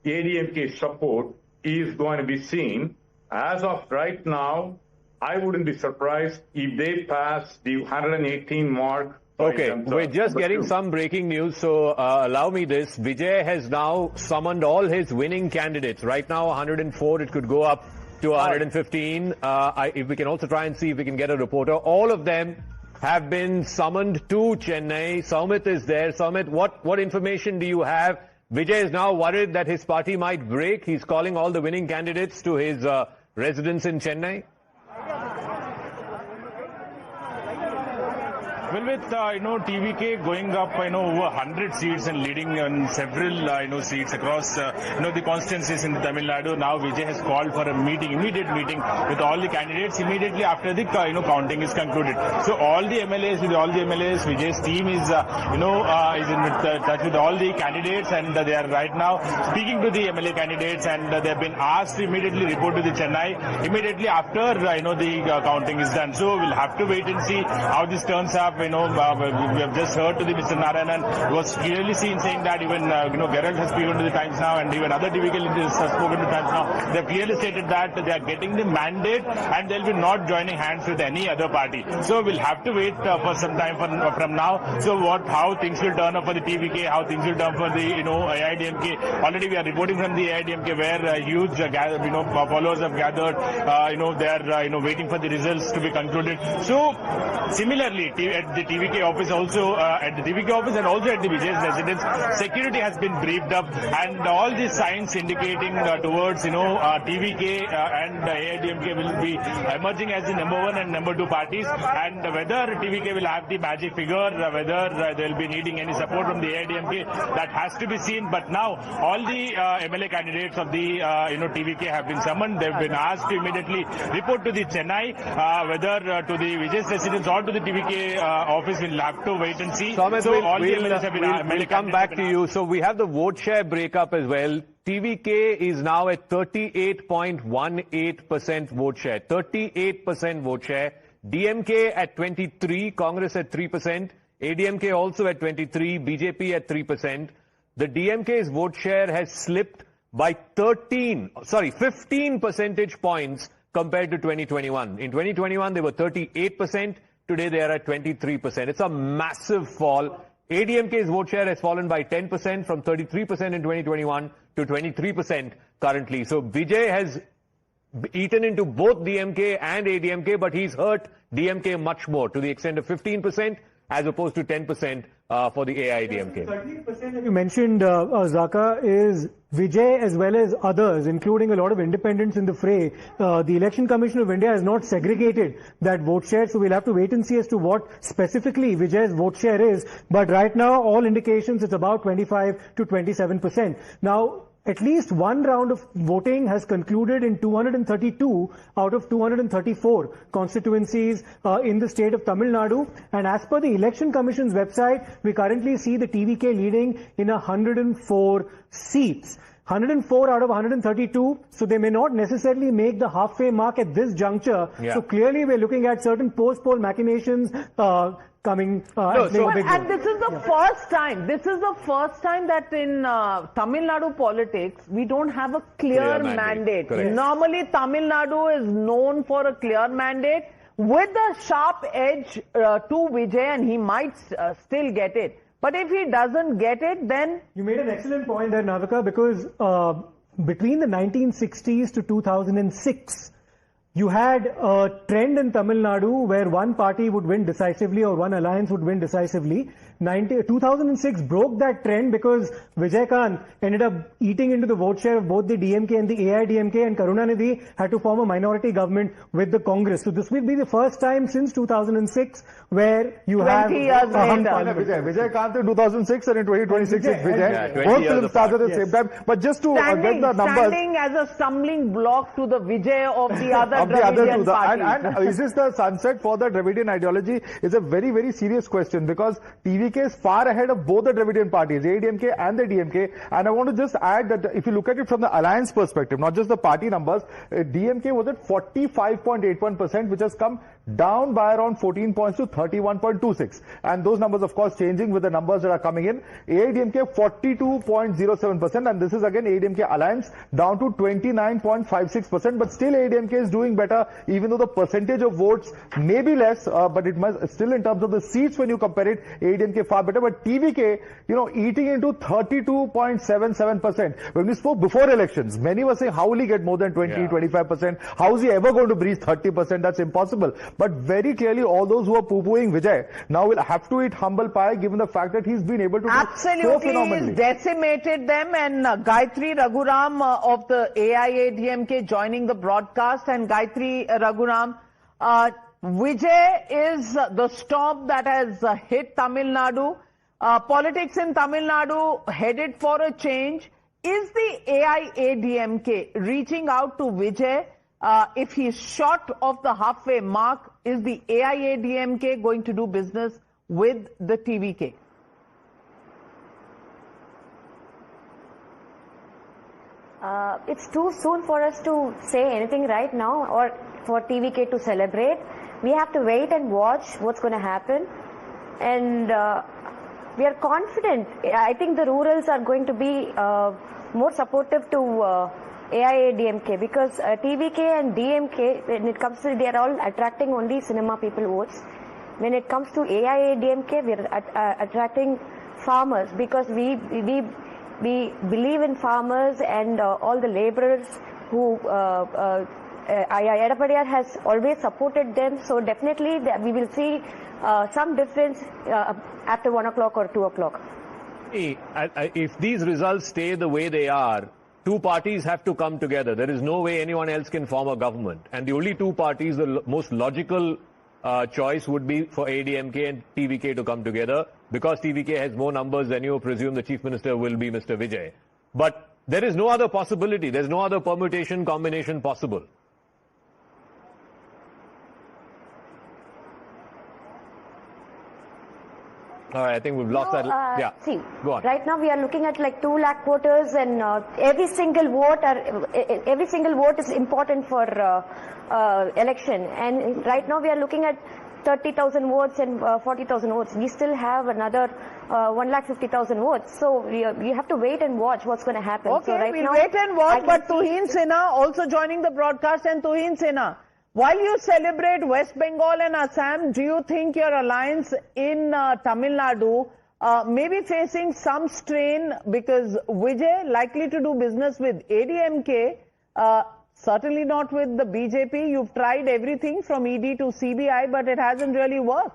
[SPEAKER 7] ADMK support is going to be seen. As of right now, I wouldn't be surprised if they pass the 118 mark.
[SPEAKER 1] Okay, we're just getting some breaking news, so allow me this. Vijay has now summoned all his winning candidates. Right now, 104, it could go up to 115. If we can also try and see if we can get a reporter. All of them have been summoned to Chennai. Soumit is there. Soumit, what information do you have? Vijay is now worried that his party might break. He's calling all the winning candidates to his residence in Chennai.
[SPEAKER 17] Well, with, TVK going up, over 100 seats and leading on several, seats across, the constituencies in Tamil Nadu, now Vijay has called for a immediate meeting with all the candidates immediately after the, counting is concluded. So all the MLAs, Vijay's team is, is in touch with all the candidates, and they are right now speaking to the MLA candidates, and they have been asked to immediately report to the Chennai immediately after, the counting is done. So we'll have to wait and see how this turns up. We have just heard to the Mr. Narayanan was clearly seen saying that even, Gerald has spoken to the Times Now, and even other TV leaders have spoken to the Times Now. They have clearly stated that they are getting the mandate and they'll be not joining hands with any other party. So we'll have to wait for some time from now. So how things will turn up for the TVK, how things will turn for the, AIDMK. Already we are reporting from the AIDMK where huge, followers have gathered, they are, waiting for the results to be concluded. So similarly, the TVK office also, at the TVK office and also at the Vijay's residence. Security has been briefed up, and all these signs indicating towards, TVK and AIDMK will be emerging as the number one and number two parties, and whether TVK will have the magic figure, whether they will be needing any support from the AIDMK, that has to be seen. But now all the MLA candidates of the TVK have been summoned. They've been asked to immediately report to the Chennai, whether to the Vijay's residence or to the TVK office. We'll have to wait and see.
[SPEAKER 1] Thomas,
[SPEAKER 17] So all the MLAs have been
[SPEAKER 1] we'll come back to you. So we have the vote share breakup as well. TVK is now at 38.18% vote share. 38% vote share. DMK at 23, Congress at 3%, ADMK also at 23, BJP at 3%. The DMK's vote share has slipped by 15 percentage points compared to 2021. In 2021, they were 38%. Today, they are at 23%. It's a massive fall. ADMK's vote share has fallen by 10% from 33% in 2021 to 23% currently. So Vijay has eaten into both DMK and ADMK, but he's hurt DMK much more, to the extent of 15% as opposed to 10% for the AIDMK.
[SPEAKER 2] 38% that you mentioned, Zaka, is Vijay as well as others, including a lot of independents in the fray. The Election Commission of India has not segregated that vote share, so we'll have to wait and see as to what specifically Vijay's vote share is. But right now, all indications, it's about 25 to 27%. Now, at least one round of voting has concluded in 232 out of 234 constituencies in the state of Tamil Nadu. And as per the Election Commission's website, we currently see the TVK leading in 104 seats. 104 out of 132, so they may not necessarily make the halfway mark at this juncture.
[SPEAKER 1] Yeah.
[SPEAKER 2] So clearly we're looking at certain post-poll machinations coming.
[SPEAKER 3] And this is the first time. This is the first time that in Tamil Nadu politics we don't have a clear mandate. Normally, Tamil Nadu is known for a clear mandate with a sharp edge to Vijay, and he might still get it. But if he doesn't get it, then...
[SPEAKER 2] You made an excellent point there, Navika, because between the 1960s to 2006, you had a trend in Tamil Nadu where one party would win decisively or one alliance would win decisively. 2006 broke that trend because Vijay Kant ended up eating into the vote share of both the DMK and the AIDMK, and Karunanidhi had to form a minority government with the Congress. So this will be the first time since 2006 where you have...
[SPEAKER 3] 20 years later.
[SPEAKER 19] Vijay Kant in 2006 and in 2026 is Vijay. Both films started at the same time. But just to get the numbers...
[SPEAKER 3] Standing as a stumbling block to the Vijay of the other Dravidian party.
[SPEAKER 19] And is this the sunset for the Dravidian ideology? Is a very, very serious question, because TVK is far ahead of both the Dravidian parties, ADMK and the DMK. And I want to just add that if you look at it from the alliance perspective, not just the party numbers, DMK was at 45.81%, which has come down by around 14 points to 31.26. And those numbers, of course, changing with the numbers that are coming in. AIDMK 42.07%, and this is again AIDMK alliance down to 29.56%. But still AIDMK is doing better, even though the percentage of votes may be less, but it must still, in terms of the seats, when you compare it, AIDMK far better. But TVK, eating into 32.77%. When we spoke before elections, many were saying, how will he get more than 25%? How is he ever going to breach 30%? That's impossible. But very clearly, all those who are poo-pooing Vijay now will have to eat humble pie, given the fact that he's been able to do so phenomenally.
[SPEAKER 3] He's decimated them, and Gayatri Raghuram of the AIADMK joining the broadcast. And Gayatri Raghuram, Vijay is the storm that has hit Tamil Nadu. Politics in Tamil Nadu headed for a change. Is the AIADMK reaching out to Vijay? If he's short of the halfway mark, is the AIADMK going to do business with the TVK?
[SPEAKER 15] It's too soon for us to say anything right now, or for TVK to celebrate. We have to wait and watch what's going to happen. And we are confident. I think the rurals are going to be more supportive to AIADMK, because TVK and DMK, when it comes to, they are all attracting only cinema people votes. When it comes to AIADMK, we are attracting farmers, because we believe in farmers and all the laborers who Edapadiyar has always supported them, so definitely we will see some difference after 1 o'clock or 2 o'clock.
[SPEAKER 1] If these results stay the way they are, two parties have to come together. There is no way anyone else can form a government. And the only two parties, the most logical choice would be for ADMK and TVK to come together. Because TVK has more numbers, then you presume the Chief Minister will be Mr. Vijay. But there is no other possibility. There's no other permutation, combination possible. All right, I think we've lost that. Yeah,
[SPEAKER 15] see,
[SPEAKER 1] go on.
[SPEAKER 15] Right now we are looking at like 2 lakh voters, and every single vote is important for election. And right now we are looking at 30,000 votes and 40,000 votes. We still have another 1,50,000 votes. So we have to wait and watch what's going to happen.
[SPEAKER 3] Okay,
[SPEAKER 15] so right
[SPEAKER 3] we'll
[SPEAKER 15] now,
[SPEAKER 3] wait and watch. But Tuhin Sinha also joining the broadcast. And Tuhin Sinha, while you celebrate West Bengal and Assam, do you think your alliance in Tamil Nadu may be facing some strain, because Vijay likely to do business with ADMK, certainly not with the BJP. You've tried everything from ED to CBI, but it hasn't really worked.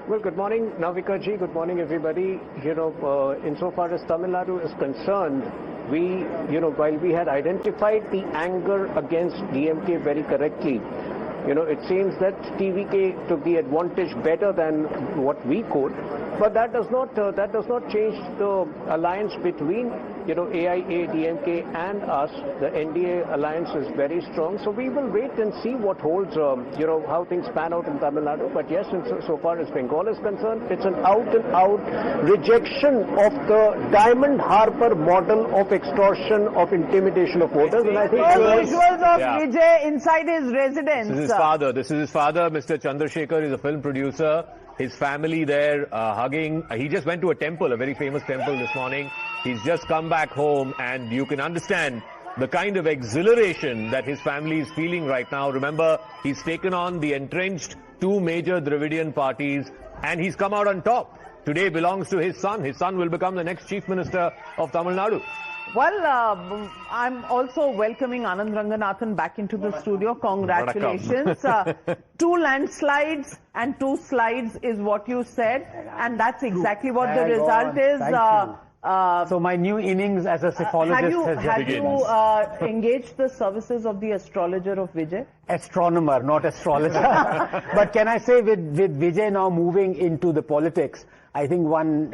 [SPEAKER 9] Well, good morning, Navika ji. Good morning, everybody. You know, insofar as Tamil Nadu is concerned, while we had identified the anger against DMK very correctly, it seems that TVK took the advantage better than what we could. But that does not change the alliance between AIA, DMK and us. The NDA alliance is very strong. So we will wait and see what holds, how things pan out in Tamil Nadu. But yes, so far as Bengal is concerned, it's an out-and-out rejection of the Diamond Harbour model of extortion, of intimidation of voters. And I think
[SPEAKER 3] visuals of Vijay inside his residence.
[SPEAKER 1] This is his father, Mr. Chandrasekhar. Is a film producer. His family there hugging. He just went to a temple, a very famous temple this morning. He's just come back home, and you can understand the kind of exhilaration that his family is feeling right now. Remember, he's taken on the entrenched 2 major Dravidian parties, and he's come out on top. Today belongs to his son. His son will become the next Chief Minister of Tamil Nadu.
[SPEAKER 3] Well, I'm also welcoming Anand Ranganathan back into the studio. Congratulations. 2 landslides and 2 slides is what you said, and that's exactly what the result is.
[SPEAKER 20] So my new innings as a psephologist
[SPEAKER 3] have you engaged the services of the astrologer of Vijay?
[SPEAKER 20] Astronomer, not astrologer. But can I say, with Vijay now moving into the politics, I think one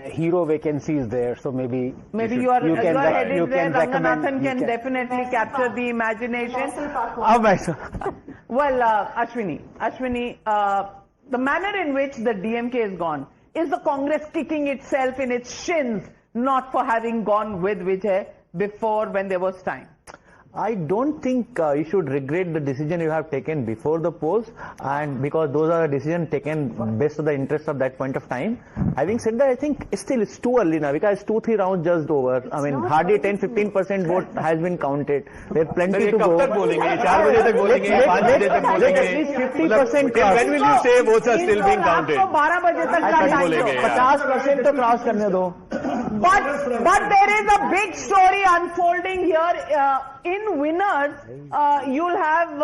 [SPEAKER 20] hero vacancy is there, so maybe
[SPEAKER 3] you are headed there. Ranganathan can definitely capture the imagination. Well, Ashwini, the manner in which the DMK is gone, is the Congress kicking itself in its shins not for having gone with Vijay before when there was time?
[SPEAKER 8] I don't think you should regret the decision you have taken before the polls, and because those are decisions taken based on the interest of that point of time. Having said that, I think still it's too early now, because 2-3 rounds just over. I mean, hardly 10-15% vote has been counted. There's plenty to go. Let at least 50% cross.
[SPEAKER 1] When will you say votes are still being counted?
[SPEAKER 8] 50% to cross karne do.
[SPEAKER 3] But there is a big story unfolding here. In winners, you'll have,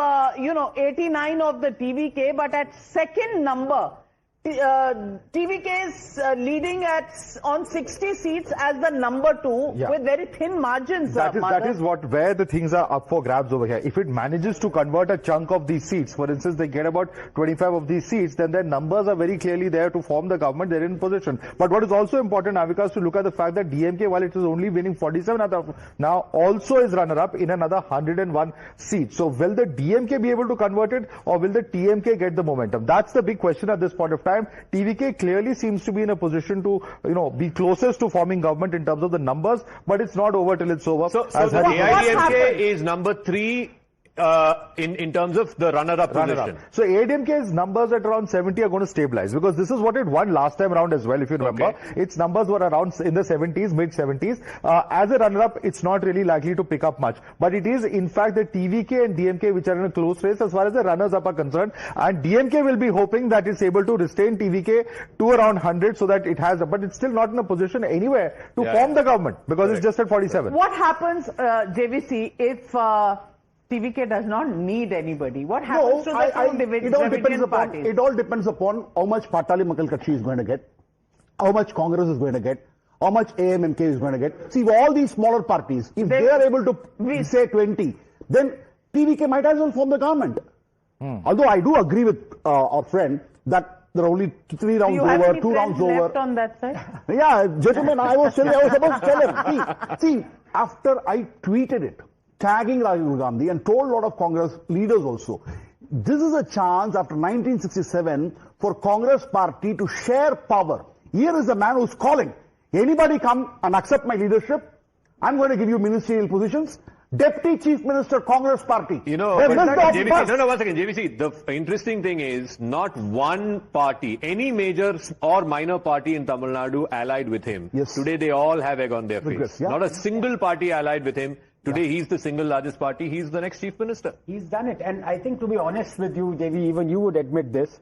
[SPEAKER 3] 89 of the TVK, but at second number, TVK is leading on 60 seats as the number 2 with very thin margins.
[SPEAKER 11] That is where the things are up for grabs over here. If it manages to convert a chunk of these seats, for instance, they get about 25 of these seats, then their numbers are very clearly there to form the government. They're in position. But what is also important, Navika, is to look at the fact that DMK, while it is only winning 47 now, also is runner-up in another 101 seats. So will the DMK be able to convert it, or will the TMK get the momentum? That's the big question at this point of time. TVK clearly seems to be in a position to, be closest to forming government in terms of the numbers, but it's not over till it's over.
[SPEAKER 1] So the AIDMK is number 3 in terms of the runner-up position?
[SPEAKER 11] So ADMK's numbers at around 70 are going to stabilize, because this is what it won last time around as well, if you remember. Okay. Its numbers were around in the 70s, mid-70s. As a runner-up, it's not really likely to pick up much. But it is, in fact, the TVK and DMK which are in a close race as far as the runners-up are concerned. And DMK will be hoping that it's able to retain TVK to around 100 so that it has, but it's still not in a position anywhere to form the government, because it's just at 47.
[SPEAKER 3] What happens, JVC, if TVK does not need anybody? What happens to the two Dravidian parties?
[SPEAKER 16] It all depends upon how much Patali Makal Kachi is going to get, how much Congress is going to get, how much AMMK is going to get. See, all these smaller parties, if they are able to say 20, then TVK might as well form the government. Although I do agree with our friend that there are only 3 rounds over, 2 rounds over.
[SPEAKER 3] Left on that side?
[SPEAKER 16] Yeah, gentlemen, I was supposed to tell him. See, after I tweeted it, tagging Rahul Gandhi, and told a lot of Congress leaders also, this is a chance after 1967 for Congress party to share power. Here is a man who's calling, anybody come and accept my leadership, I'm going to give you ministerial positions. Deputy Chief Minister, Congress Party.
[SPEAKER 1] You know, JVC, one second, JVC, the interesting thing is not one party, any major or minor party in Tamil Nadu allied with him.
[SPEAKER 16] Yes.
[SPEAKER 1] Today they all have egg on their face. Not a single party allied with him. Today he's the single largest party. He's the next Chief Minister.
[SPEAKER 20] He's done it. And I think, to be honest with you, JV, even you would admit this,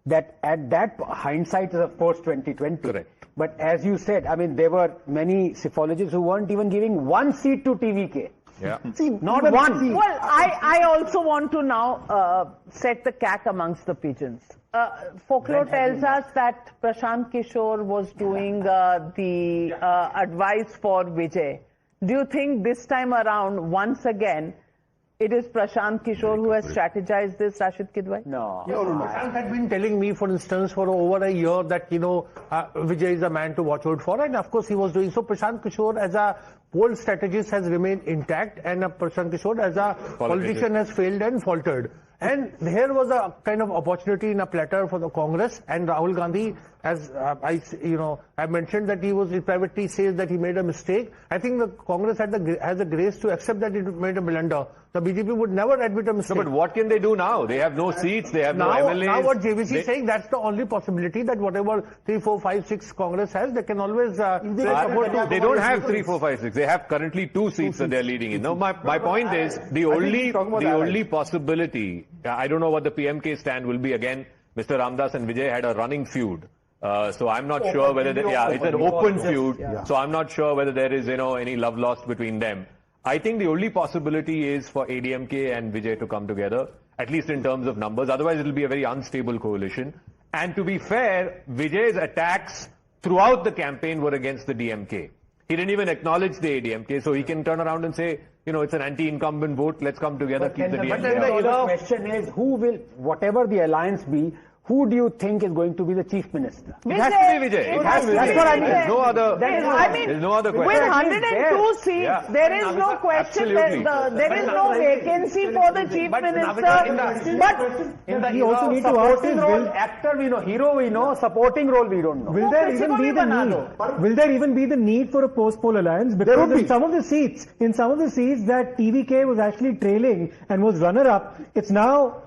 [SPEAKER 20] that at that hindsight is of course 2020.
[SPEAKER 1] Correct.
[SPEAKER 20] But as you said, I mean, there were many psephologists who weren't even giving one seat to TVK.
[SPEAKER 1] Yeah.
[SPEAKER 20] See, not one.
[SPEAKER 3] Well, I also want to now set the cat amongst the pigeons. Folklore tells us that Prashant Kishore was doing the advice for Vijay. Do you think this time around, once again, it is Prashant Kishore who has strategized this, Rashid Kidwai?
[SPEAKER 6] No. Prashant had been telling me, for instance, for over a year that, Vijay is a man to watch out for, and of course he was doing so. Prashant Kishore as a poll strategist has remained intact, and Prashant Kishore as a politician has failed and faltered. And here was a kind of opportunity in a platter for the Congress, and Rahul Gandhi, as I mentioned that he privately says that he made a mistake. I think the Congress has the grace to accept that it made a blunder. The BJP would never admit a mistake.
[SPEAKER 1] No, but what can they do now? They have no seats, they have no MLAs.
[SPEAKER 6] Now what JVC is saying, that's the only possibility, that whatever 3, 4, 5, 6 Congress has, they can always
[SPEAKER 1] they don't have 3, 4, 5, 6. They have currently 2 seats that they're leading in. Now, my point is, the only possibility, I don't know what the PMK stand will be. Again, Mr. Ramdas and Vijay had a running feud. So I'm not sure whether it's an open feud. Yeah. So I'm not sure whether there is any love lost between them. I think the only possibility is for ADMK and Vijay to come together, at least in terms of numbers. Otherwise, it will be a very unstable coalition. And to be fair, Vijay's attacks throughout the campaign were against the DMK. He didn't even acknowledge the ADMK, so he can turn around and say, it's an anti-incumbent vote, let's come together, keep the DMK.
[SPEAKER 20] But then the other question is, who will, whatever the alliance be, who do you think is going to be the Chief Minister?
[SPEAKER 1] It has to be Vijay. It has to be. That's what I mean. There's no other question.
[SPEAKER 3] With 102 seats, there is no question. There is no vacancy for the Chief Minister.
[SPEAKER 20] But he also needs to ask his actor, hero we know, supporting role we don't know.
[SPEAKER 2] Will there even be the need? Will there even be the need for a post-poll alliance? Because in some of the seats that TVK was actually trailing and was runner-up, it's now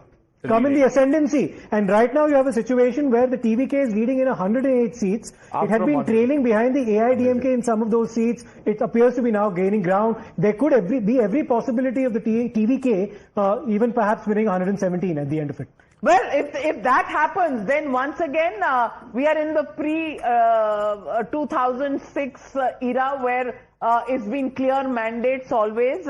[SPEAKER 2] come in the ascendancy. And right now you have a situation where the TVK is leading in 108 seats. It had been trailing behind the AIDMK in some of those seats. It appears to be now gaining ground. There could be every possibility of the TVK even perhaps winning 117 at the end of it.
[SPEAKER 3] Well, if that happens, then once again, we are in the pre-2006 era where it's been clear mandates always.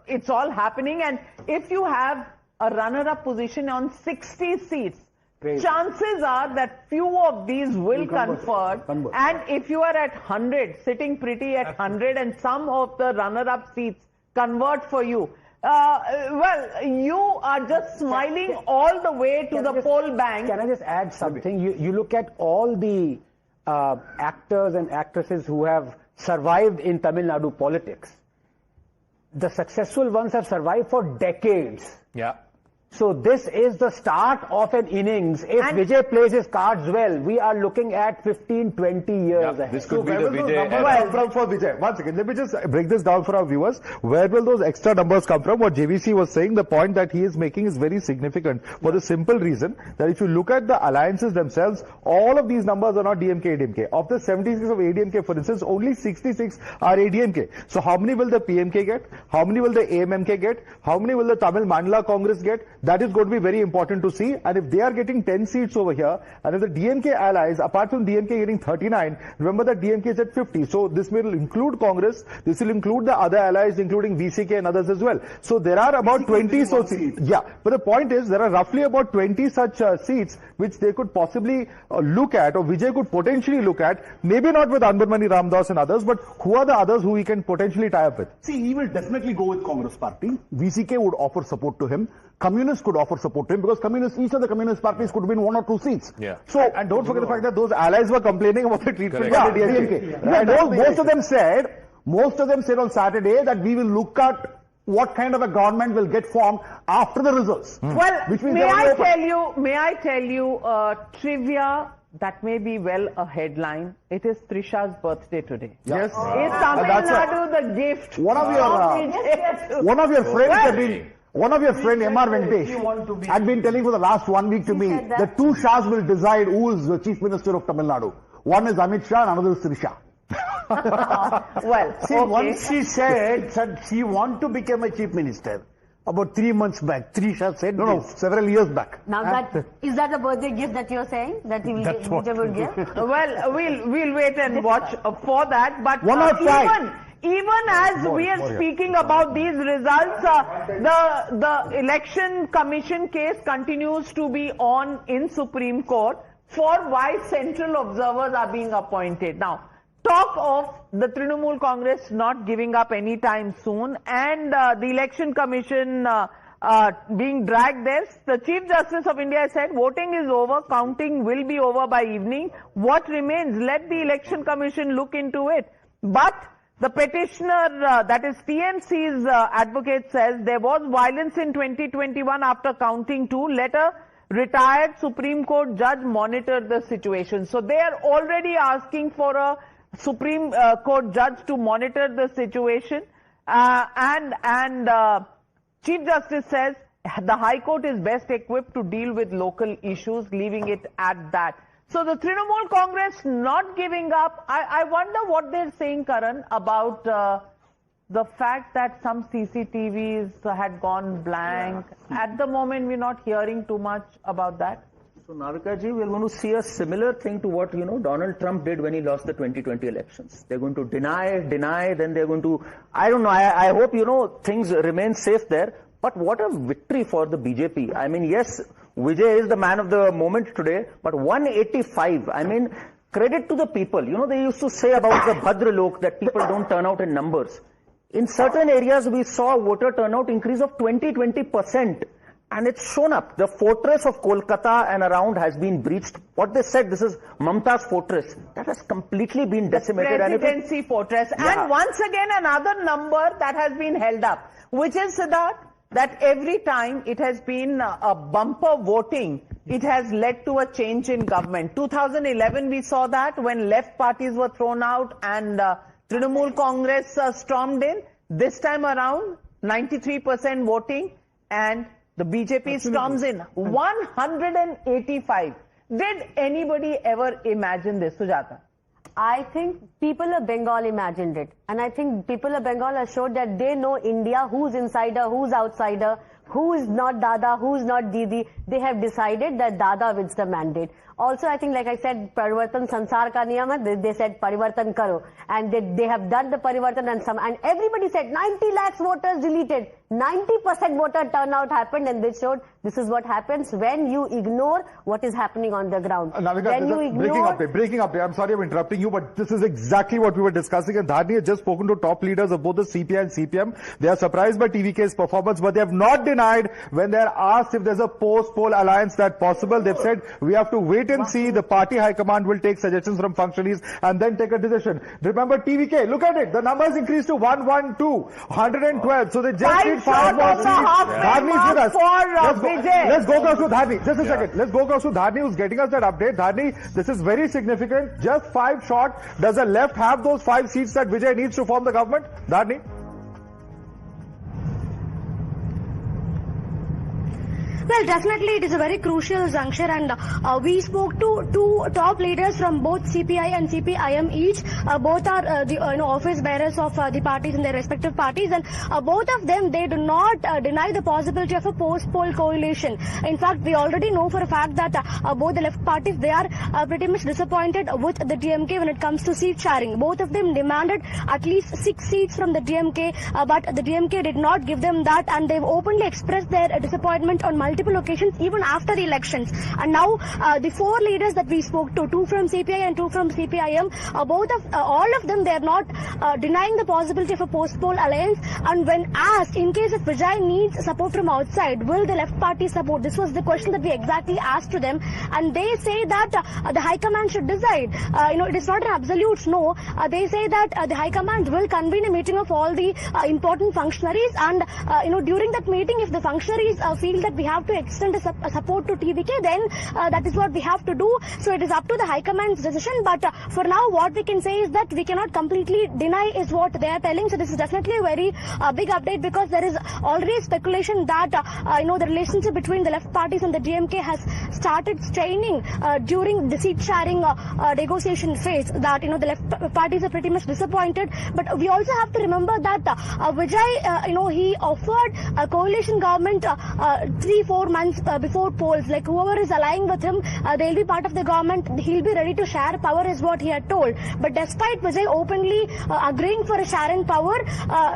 [SPEAKER 3] It's all happening. And if you have a runner-up position on 60 seats, chances are that few of these will convert. And if you are at 100, sitting pretty at 100, and some of the runner-up seats convert for you, well, you are just smiling all the way to the poll bank.
[SPEAKER 20] Can I just add something? You look at all the actors and actresses who have survived in Tamil Nadu politics. The successful ones have survived for decades.
[SPEAKER 1] Yeah.
[SPEAKER 20] So this is the start of an innings. If Vijay plays his cards well, we are looking at 15, 20 years ahead.
[SPEAKER 1] This could be the
[SPEAKER 11] Vijay.
[SPEAKER 1] Vijay.
[SPEAKER 11] Come from for Vijay. One second, let me just break this down for our viewers. Where will those extra numbers come from? What JVC was saying, the point that he is making is very significant for the simple reason that if you look at the alliances themselves, all of these numbers are not DMK, ADMK. Of the 76 of ADMK, for instance, only 66 are ADMK. So how many will the PMK get? How many will the AMMK get? How many will the Tamil Mandala Congress get? That is going to be very important to see. And if they are getting 10 seats over here, and if the DMK allies, apart from DMK getting 39, remember that DMK is at 50. So this will include Congress. This will include the other allies, including VCK and others as well. So there are about 20 seats. Yeah, but the point is there are roughly about 20 such seats which they could possibly look at, or Vijay could potentially look at. Maybe not with Anbarmani Ramdas and others, but who are the others who he can potentially tie up with?
[SPEAKER 16] See, he will definitely go with Congress party. VCK would offer support to him. Communists could offer support to him because each of the communist parties could win 1 or 2 seats.
[SPEAKER 1] Yeah.
[SPEAKER 11] So, and don't forget the fact that those allies were complaining about the treatment
[SPEAKER 16] Yeah,
[SPEAKER 11] of the DMK.
[SPEAKER 16] yeah. And most of them said on Saturday that we will look at what kind of a government will get formed after the results.
[SPEAKER 3] Well,
[SPEAKER 16] Which means
[SPEAKER 3] may I tell you trivia that may be well a headline. It is Trisha's birthday today.
[SPEAKER 16] Yes.
[SPEAKER 3] Is Tamil Nadu the gift?
[SPEAKER 16] One of your friends, M.R. Venkatesh, had been telling for the last 1 week to me that 2 Shahs will decide who is the Chief Minister of Tamil Nadu. One is Amit Shah and another is Trisha.
[SPEAKER 3] Well,
[SPEAKER 18] see, once she said she want to become a chief minister. About 3 months back, Trisha said
[SPEAKER 11] No, several years back.
[SPEAKER 15] Now is that the birthday gift that you're saying that he will
[SPEAKER 11] That's
[SPEAKER 15] Vijay will give?
[SPEAKER 3] Well, we'll wait and watch for that. But even as we are speaking about these results, the election commission case continues to be on in Supreme Court for why central observers are being appointed. Now, talk of the Trinamool Congress not giving up any time soon and the election commission being dragged there. The Chief Justice of India said voting is over, counting will be over by evening. What remains? Let the election commission look into it. But the petitioner, that is TMC's advocate, says there was violence in 2021 after counting too. Let a retired Supreme Court judge monitor the situation. So they are already asking for a Supreme Court judge to monitor the situation, and Chief Justice says the High Court is best equipped to deal with local issues, leaving it at that. So the Trinamool Congress not giving up. I wonder what they're saying, Karan, about the fact that some CCTVs had gone blank. At the moment, we're not hearing too much about that.
[SPEAKER 8] So, Navika ji, we're going to see a similar thing to what, Donald Trump did when he lost the 2020 elections. They're going to deny, then they're going to, I don't know, I hope, things remain safe there. But what a victory for the BJP. I mean, yes, Vijay is the man of the moment today, but 185, I mean, credit to the people. They used to say about the Bhadralok that people don't turn out in numbers. In certain areas, we saw voter turnout increase of 20%. And it's shown up. The fortress of Kolkata and around has been breached. What they said, this is Mamata's fortress. That has completely been decimated.
[SPEAKER 3] The presidency fortress. Yeah. And once again, another number that has been held up, which is, Siddharth, that every time it has been a bumper voting, it has led to a change in government. 2011, we saw that when left parties were thrown out and Trinamool Congress stormed in. This time around, 93% voting and the BJP storms in. 185. Did anybody ever imagine this, Sujata?
[SPEAKER 15] I think people of Bengal imagined it. And I think people of Bengal are sure that they know India, who's insider, who's outsider, who is not Dada, who is not Didi. They have decided that Dada wins the mandate. Also, I think, like I said, Parivartan Sansar Ka Niyam hai, they said Parivartan Karo. And they have done the Parivartan and everybody said 90 lakhs voters deleted. 90% voter turnout happened, and they showed this is what happens when you ignore what is happening on the ground.
[SPEAKER 11] Navika,
[SPEAKER 15] when you ignore...
[SPEAKER 11] breaking update. I'm sorry I'm interrupting you, but this is exactly what we were discussing. And Dharni has just spoken to top leaders of both the CPI and CPM. They are surprised by TVK's performance, but they have not denied when they are asked if there's a post-poll alliance that's possible. They've said we have to wait and see. The party high command will take suggestions from functionaries and then take a decision. Remember TVK, look at it. The numbers increased to 112, 112. So they just need
[SPEAKER 3] shot of the half-time mark for Vijay.
[SPEAKER 19] Let's go across to Dharni. Just a second. Let's go across to Dharni, who's getting us that update. Dharni, this is very significant. Just 5 short. Does the left have those 5 seats that Vijay needs to form the government? Dharni?
[SPEAKER 4] Well, definitely it is a very crucial juncture, and we spoke to two top leaders from both CPI and CPIM each. Both are the office bearers of the parties in their respective parties, and both of them, they do not deny the possibility of a post-poll coalition. In fact, we already know for a fact that both the left parties, they are pretty much disappointed with the DMK when it comes to seat sharing. Both of them demanded at least 6 seats from the DMK, but the DMK did not give them that, and they've openly expressed their disappointment on multiple occasions even after the elections. And now the 4 leaders that we spoke to, 2 from CPI and 2 from CPIM, all of them, they are not denying the possibility of a post-poll alliance. And when asked, in case if Vijay needs support from outside, will the left party support? This was the question that we exactly asked to them, and they say that the High Command should decide. It is not an absolute no. They say that the High Command will convene a meeting of all the important functionaries, and during that meeting, if the functionaries feel that we have to extend a support to TVK, then that is what we have to do. So it is up to the High Command's decision. But for now, what we can say is that we cannot completely deny is what they are telling. So this is definitely a very big update, because there is already speculation that the relationship between the left parties and the DMK has started straining during the seat sharing negotiation phase. That the left parties are pretty much disappointed. But we also have to remember that Vijay, he offered a coalition government 3-4 months before polls. Like whoever is allying with him, they'll be part of the government. He'll be ready to share power, is what he had told. But despite Vijay openly agreeing for a sharing power,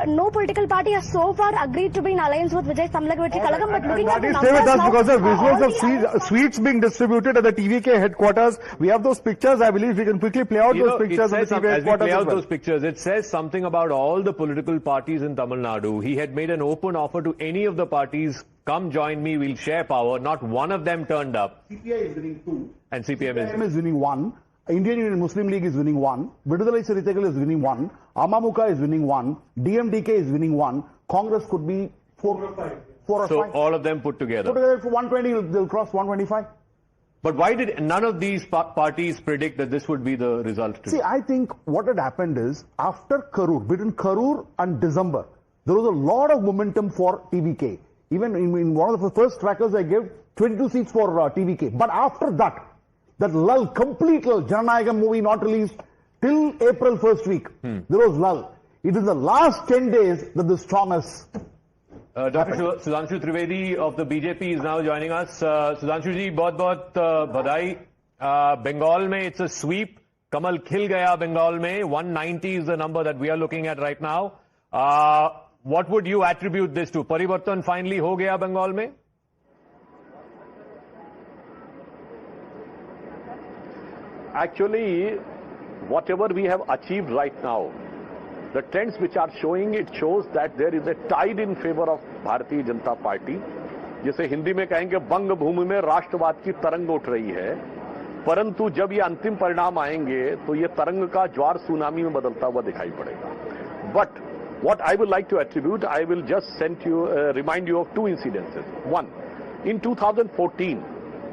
[SPEAKER 4] no political party has so far agreed to be in alliance with Vijay Samlagavati Kalagam. But looking at the numbers now,
[SPEAKER 19] because of visuals of sweets being distributed at the TVK headquarters, we have those pictures. I believe we can quickly play out those pictures of the TVK headquarters.
[SPEAKER 1] Play out those pictures, it says something about all the political parties in Tamil Nadu. He had made an open offer to any of the parties. Come join me, we'll share power. Not one of them turned up.
[SPEAKER 16] CPI is winning 2.
[SPEAKER 1] And CPM
[SPEAKER 16] is winning 1. Indian Union Muslim League is winning 1. Vidudalai Charitakal is winning 1. Amamuka is winning 1. DMDK is winning 1. Congress could be 4 or 5.
[SPEAKER 1] So all of them put together.
[SPEAKER 16] For 120, they'll cross 125.
[SPEAKER 1] But why did none of these parties predict that this would be the result?
[SPEAKER 16] See, I think what had happened is, after Karur, between Karur and December, there was a lot of momentum for TVK. Even in one of the first trackers, I gave 22 seats for TVK. But after that lull, complete lull, Jananayagam movie not released till April first week, there was lull. It is the last 10 days that the strongest.
[SPEAKER 1] Dr. Sudhanshu Trivedi of the BJP is now joining us. Sudhanshu ji, बहुत बधाई. Bengal mein it's a sweep. Kamal khil gaya Bengal mein. 190 is the number that we are looking at right now. What would you attribute this to? Parivartan finally ho gaya Bengal mein?
[SPEAKER 14] Actually, whatever we have achieved right now, the trends which are showing, it shows that there is a tide in favor of Bharatiya Janata Party. जैसे हिंदी में कहेंगे बंग भूमि में राष्ट्रवाद की तरंग उठ रही है, परंतु जब ये अंतिम परिणाम आएंगे तो ये तरंग का ज्वार सुनामी में बदलता हुआ दिखाई पड़ेगा. But what I would like to attribute, I will just remind you of 2 incidences. One, in 2014,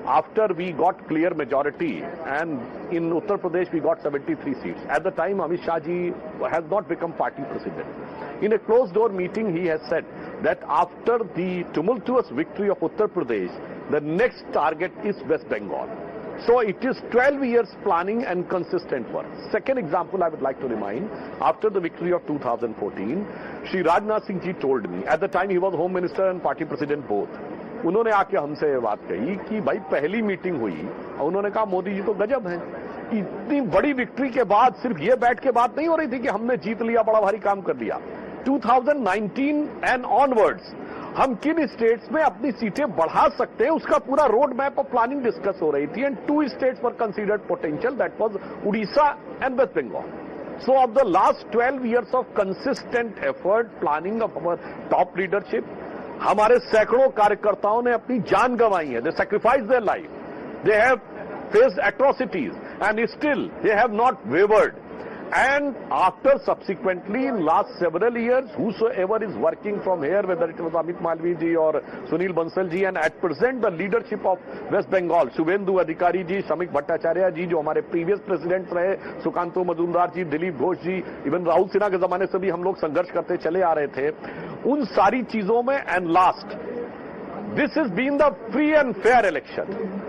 [SPEAKER 14] after we got clear majority, and in Uttar Pradesh we got 73 seats. At the time, Amit Shah ji has not become party president. In a closed-door meeting, he has said that after the tumultuous victory of Uttar Pradesh, the next target is West Bengal. So it is 12 years planning and consistent work. Second example I would like to remind, after the victory of 2014, Shri Rajnath Singh ji told me, at the time he was Home Minister and Party President both, उन्होंने आके हमसे ये बात कही कि भाई पहली meeting हुई और उन्होंने कहा मोदी जी तो गजब हैं, इतनी बड़ी विक्ट्री के बाद सिर्फ ये बैठ के बात नहीं हो रही थी कि हमने जीत लिया, बड़ा भारी काम कर लिया. 2019 एंड ऑनवर्ड्स हम किन स्टेट्स में अपनी सीटें बढ़ा सकते हैं, उसका पूरा road map of planning discuss हो रही थी. And 2 states were considered potential, that was Orissa and West Bengal. So of the last 12 years of consistent effort, planning of our top leadership, हमारे सैकड़ों कार्यकर्ताओं ने अपनी जान गंवाई है. They sacrificed their life. They have faced atrocities and still they have not wavered. And after subsequently in last several years, whosoever is working from here, whether it was Amit Malvi ji or Sunil Bansal ji, and at present the leadership of West Bengal, Shubhendu Adhikari ji, Shamik Bhattacharya ji, जो हमारे previous presidents रहे, सुकांतो मजूमदार जी, दिलीप घोष जी, even Rahul Sinha के जमाने से भी हम लोग संघर्ष करते चले आ रहे थे, उन सारी चीजों में and last, this has been the free and fair election.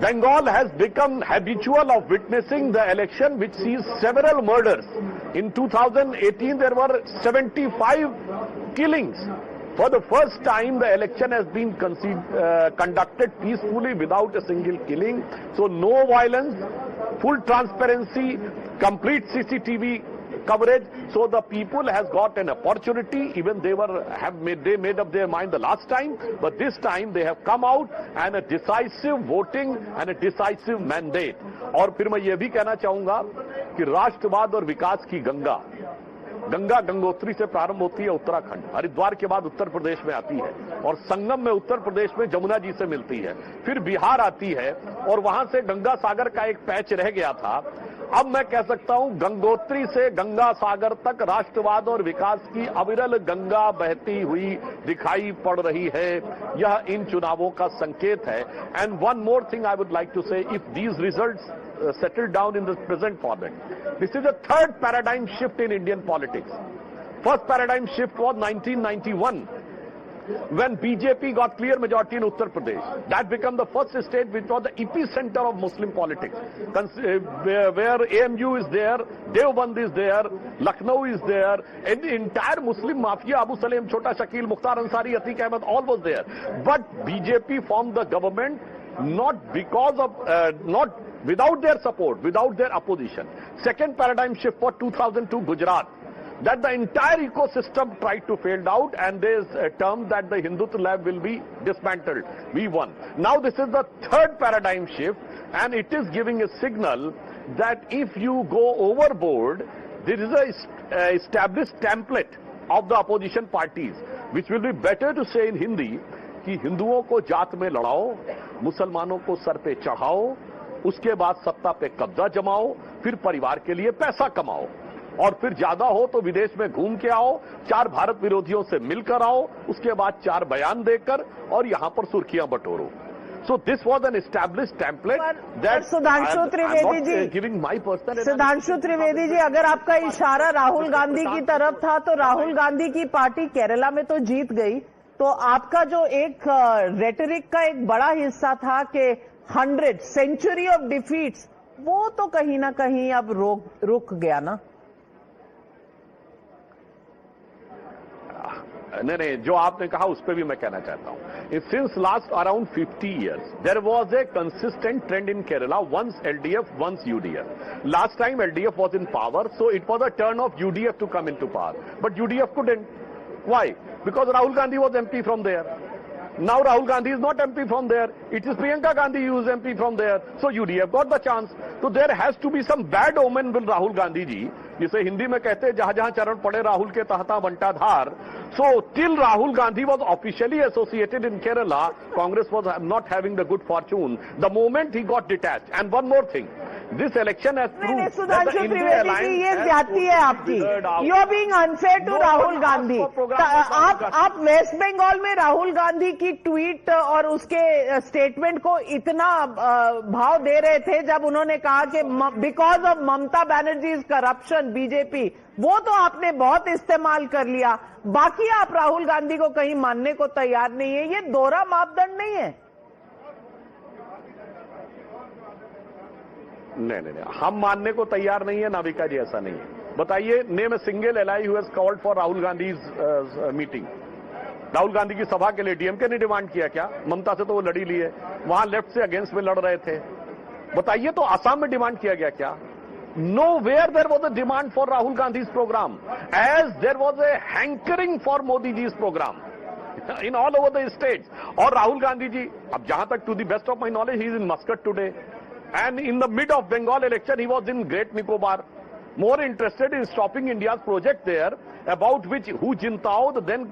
[SPEAKER 14] Bengal has become habitual of witnessing the election which sees several murders. In 2018, there were 75 killings. For the first time, the election has been conducted peacefully without a single killing. So no violence, full transparency, complete CCTV coverage. So the people has got an opportunity. Even they made up their mind the last time, but this time they have come out and a decisive voting and a decisive mandate. और फिर मैं ये भी कहना चाहूंगा कि राष्ट्रवाद और विकास की गंगा गंगोत्री से प्रारंभ होती है उत्तराखंड, हरिद्वार के बाद उत्तर प्रदेश में आती है और संगम में उत्तर प्रदेश में जमुना जी से मिलती है, फिर बिहार आती है और वहां से गंगा सागर का एक पैच रह गया था। अब मैं कह सकता हूं गंगोत्री से गंगा सागर तक राष्ट्रवाद और विकास की अविरल गंगा बहती हुई दिखाई पड़ रही है। यह इन चुनावों का संकेत है। And one more thing I would like to say, if these results settled down in the present format, this is a third paradigm shift in Indian politics. First paradigm shift was 1991 when BJP got clear majority in Uttar Pradesh. That became the first state which was the epicenter of Muslim politics, where AMU is there, Deoband is there, Lucknow is there, and the entire Muslim mafia, Abu Salim, Chota Shakil, Mukhtar Ansari, Atiq Ahmed, all was there. But BJP formed the government not because of, not without their support, without their opposition. Second paradigm shift for 2002 Gujarat, that the entire ecosystem tried to fail out, and there's a term that the Hindutva lab will be dismantled. We won. Now this is the third paradigm shift, and it is giving a signal that if you go overboard, there is a established template of the opposition parties, which will be better to say in Hindi कि हिंदुओं को जात में लड़ाओ, मुसलमानों को sir पे चढ़ाओ, उसके बाद सत्ता पे कब्जा जमाओ, फिर परिवार के लिए पैसा कमाओ, और फिर ज्यादा हो तो विदेश में घूम के आओ, 4 भारत विरोधियों से मिलकर आओ, उसके बाद 4 बयान देकर और यहां पर सुर्खियां बटोरो. So this was an established template that
[SPEAKER 3] Sudhanshu Trivedi ji,
[SPEAKER 14] giving my personal.
[SPEAKER 3] Sudhanshu Trivedi ji, अगर आपका इशारा राहुल गांधी की तरफ था तो राहुल गांधी की पार्टी केरला में तो जीत गई, तो आपका जो एक रेटरिक का एक बड़ा हिस्सा था कि 100 सेंचुरी ऑफ डिफीट्स, वो तो कहीं ना कहीं अब रुक गया ना?
[SPEAKER 14] नहीं, जो आपने कहा उस पर भी मैं कहना चाहता हूं. Since last around 50 years, there was a consistent trend in Kerala, once LDF, once UDF. Last time LDF was in power, so it was a turn of UDF to come into power. But UDF couldn't. Why? Because Rahul Gandhi was MP from there. Now Rahul Gandhi is not MP from there. It is Priyanka Gandhi who is MP from there. So UDF got the chance. So there has to be some bad omen with Rahul Gandhi ji. जिसे हिंदी में कहते हैं जहां जहां चरण पड़े राहुल के तहता बंटा धार. So till Rahul Gandhi was officially associated in Kerala, Congress was not having the good fortune. The moment he got detached. And one more thing. This election has proved that the India alliance
[SPEAKER 3] ये ज्यादती है आपकी. You are being unfair to Rahul Gandhi. आप waste Bengal में राहुल गांधी की tweet और उसके statement को इतना भाव दे रहे थे जब उन्होंने कहा कि because of Mamata Banerjee corruption BJP, वो तो आपने बहुत इस्तेमाल कर लिया. बाकी आप राहुल गांधी को कहीं मानने को तैयार नहीं है. ये दोहरा मापदंड नहीं है?
[SPEAKER 14] नहीं, हम मानने को तैयार नहीं है. नाविका जी, ऐसा नहीं है. बताइए, name a single ally who has called for Rahul Gandhi meeting. Rahul Gandhi की सभा के लिए डीएमके ने डिमांड किया क्या? ममता से तो वो लड़ी ली है, वहां लेफ्ट से अगेंस्ट में लड़ रहे थे. बताइए, तो असम में डिमांड किया गया क्या? Nowhere there was a demand for Rahul Gandhi's program, as there was a hankering for Modi ji's program in all over the states. और राहुल गांधी जी, अब जहां तक to the best of my knowledge, he is in Muscat today, and in the mid of Bengal election he was in Great Nicobar, more interested in stopping India's project there, about which Hu Jintao, the then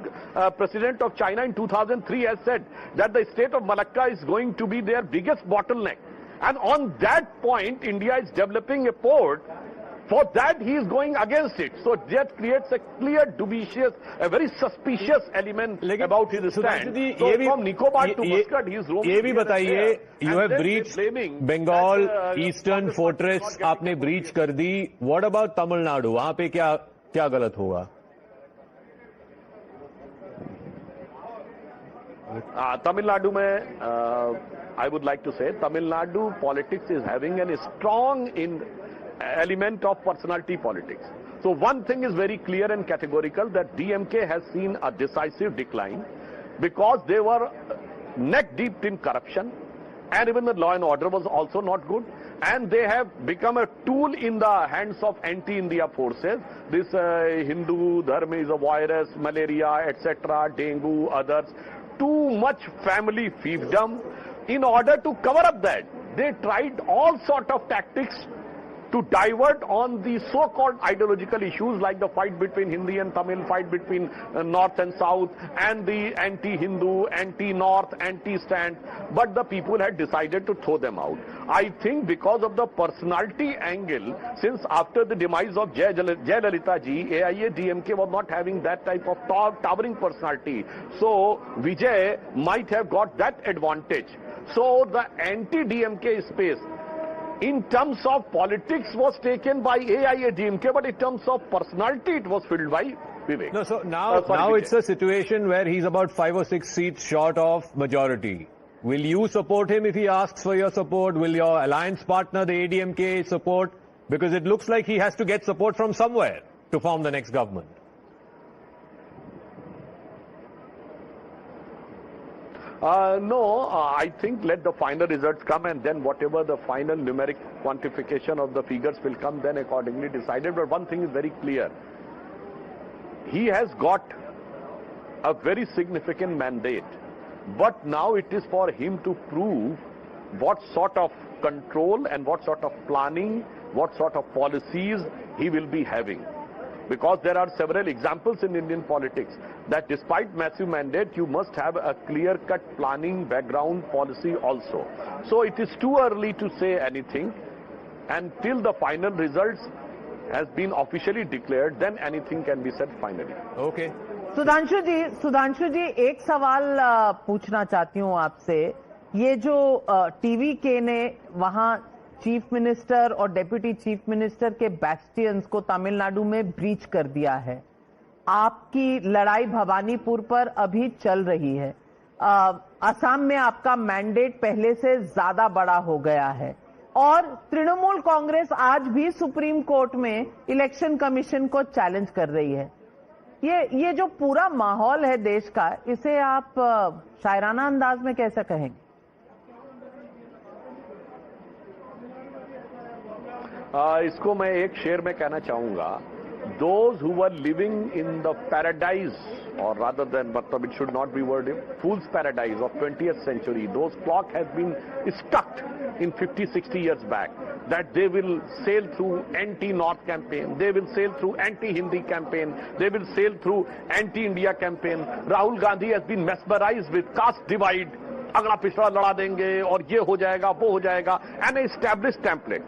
[SPEAKER 14] president of China in 2003, has said that the state of Malacca is going to be their biggest bottleneck. And on that point, India is developing a port For that, he is going against it. So that creates a clear dubious, a very suspicious element about his stand. So from Nicobar to Muscat, he is roaming.
[SPEAKER 1] ये भी बताइए, you have breached Bengal Eastern Fortress, आपने breach कर दी. What about Tamil Nadu? वहाँ पे क्या गलत होगा?
[SPEAKER 14] Tamil Nadu mein, I would like to say, Tamil Nadu politics is having a strong element of personality politics. So one thing is very clear and categorical, that DMK has seen a decisive decline because they were neck deep in corruption, and even the law and order was also not good, and they have become a tool in the hands of anti-India forces. This Hindu dharma is a virus, malaria, etc., dengue, others. Too much family fiefdom. In order to cover up that, they tried all sort of tactics to divert on the so-called ideological issues like the fight between Hindi and Tamil, fight between North and South, and the anti-Hindu, anti-North, anti-stand. But the people had decided to throw them out. I think because of the personality angle, since after the demise of Jayalalitha ji, AIA DMK was not having that type of towering personality. So Vijay might have got that advantage. So the anti-DMK space, in terms of politics, was taken by AIADMK, but in terms of personality, it was filled by Vivek.
[SPEAKER 1] No, so now it's a situation where he's about 5 or 6 seats short of majority. Will you support him if he asks for your support? Will your alliance partner, the ADMK, support? Because it looks like he has to get support from somewhere to form the next government.
[SPEAKER 14] No, I think let the final results come, and then whatever the final numeric quantification of the figures will come, then accordingly decided. But one thing is very clear. He has got a very significant mandate. But now it is for him to prove what sort of control and what sort of planning, what sort of policies he will be having. Because there are several examples in Indian politics that despite massive mandate, you must have a clear-cut planning, background, policy also. So it is too early to say anything. Until the final results has been officially declared, then anything can be said finally.
[SPEAKER 1] Okay.
[SPEAKER 3] Sudhanshu जी एक सवाल पूछना चाहती हूँ आपसे. ये जो TVK ने वहां चीफ मिनिस्टर और डेप्यूटी चीफ मिनिस्टर के बैस्टियंस को तमिलनाडु में ब्रीच कर दिया है, आपकी लड़ाई भवानीपुर पर अभी चल रही है. असम में आपका मैंडेट पहले से ज्यादा बड़ा हो गया है और तृणमूल कांग्रेस आज भी सुप्रीम कोर्ट में इलेक्शन कमीशन को चैलेंज कर रही है. ये जो पूरा माहौल है देश का, इसे आप शायराना अंदाज में कैसे कहेंगे?
[SPEAKER 14] इसको मैं एक शेर में कहना चाहूंगा. Those who were living in the paradise, or rather than, but it should not be worded, fool's paradise of 20th century, those clock has been stuck in 50-60 years back, that they will sail through anti-North campaign, they will sail through anti-Hindi campaign, they will sail through anti-India campaign. Rahul Gandhi has been mesmerized with caste divide, अगला पिछड़ा लड़ा देंगे और ये हो जाएगा वो हो जाएगा, an established template.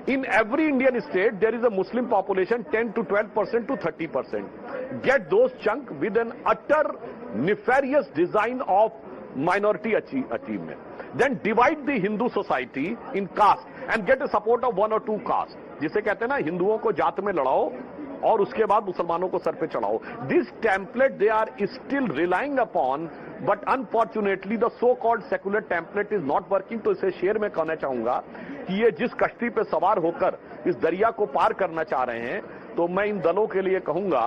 [SPEAKER 14] In every Indian state, there is a Muslim population 10 to 12% to 30%. Get those chunk with an utter nefarious design of minority achievement. Then divide the Hindu society in caste and get the support of 1 or 2 castes. जिसे कहते हैं ना, हिंदुओं को जात में लड़ाओ और उसके बाद मुसलमानों को सर पे चढ़ाओ. This template they are still relying upon, but unfortunately the so-called secular template is not working. तो इसे शेर में कहना चाहूंगा कि ये जिस कश्ती पे सवार होकर इस दरिया को पार करना चाह रहे हैं, तो मैं इन दलों के लिए कहूंगा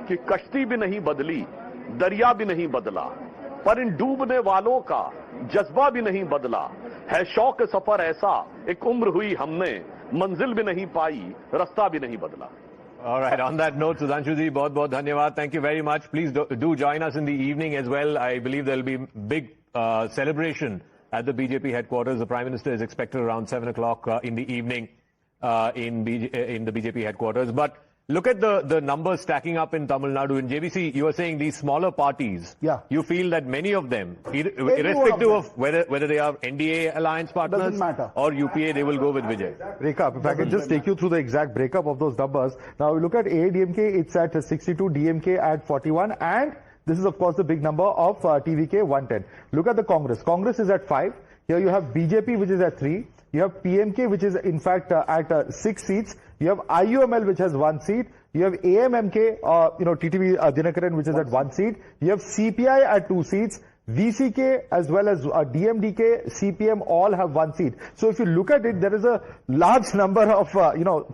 [SPEAKER 14] कि कश्ती भी नहीं बदली, दरिया भी नहीं बदला, पर इन डूबने वालों का जज्बा भी नहीं बदला. है शौक सफर ऐसा, एक उम्र हुई हमने, मंजिल भी नहीं पाई, रास्ता भी नहीं बदला.
[SPEAKER 1] All right. On that note, Sudhanshu ji, बहुत dhanyawad. Thank you very much. Please do join us in the evening as well. I believe there will be big celebration at the BJP headquarters. The Prime Minister is expected around 7 o'clock in the evening in the BJP headquarters. But look at the numbers stacking up in Tamil Nadu. In JVC, you were saying these smaller parties.
[SPEAKER 16] Yeah.
[SPEAKER 1] You feel that many of them, irrespective of whether they are NDA alliance partners or UPA, they will go with Vijay.
[SPEAKER 11] Rekha, if I can just take you through the exact breakup of those numbers. Now, we look at AIDMK, it's at 62, DMK at 41, and this is, of course, the big number of TVK 110. Look at the Congress. Congress is at 5. Here you have BJP, which is at 3. You have PMK, which is in fact at 6 seats. You have IUML, which has 1 seat. You have AMMK, TTV Dinakaran, which is at 1 seat. You have CPI at 2 seats. VCK as well as DMDK, CPM all have 1 seat. So if you look at it, there is a large number of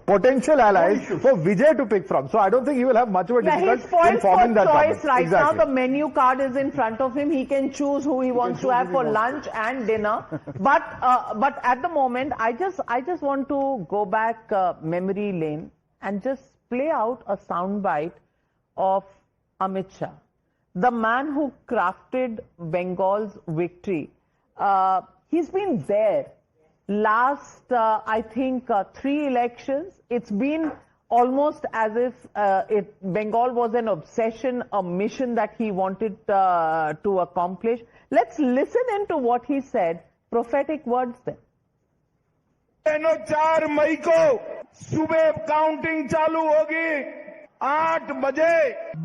[SPEAKER 11] potential allies for Vijay to pick from. So I don't think he will have much of a difficulty in forming that government.
[SPEAKER 3] Choice right now. The menu card is in front of him. He can choose who he wants to have for lunch and dinner. But at the moment, I just want to go back memory lane and just play out a soundbite of Amit Shah, the man who crafted Bengal's victory. He's been there last, I think, 3 elections. It's been almost as if Bengal was an obsession, a mission that he wanted to accomplish. Let's listen into what he said. Prophetic words there.
[SPEAKER 5] 4 मई को सुबह counting चालू होगी। 8 बजे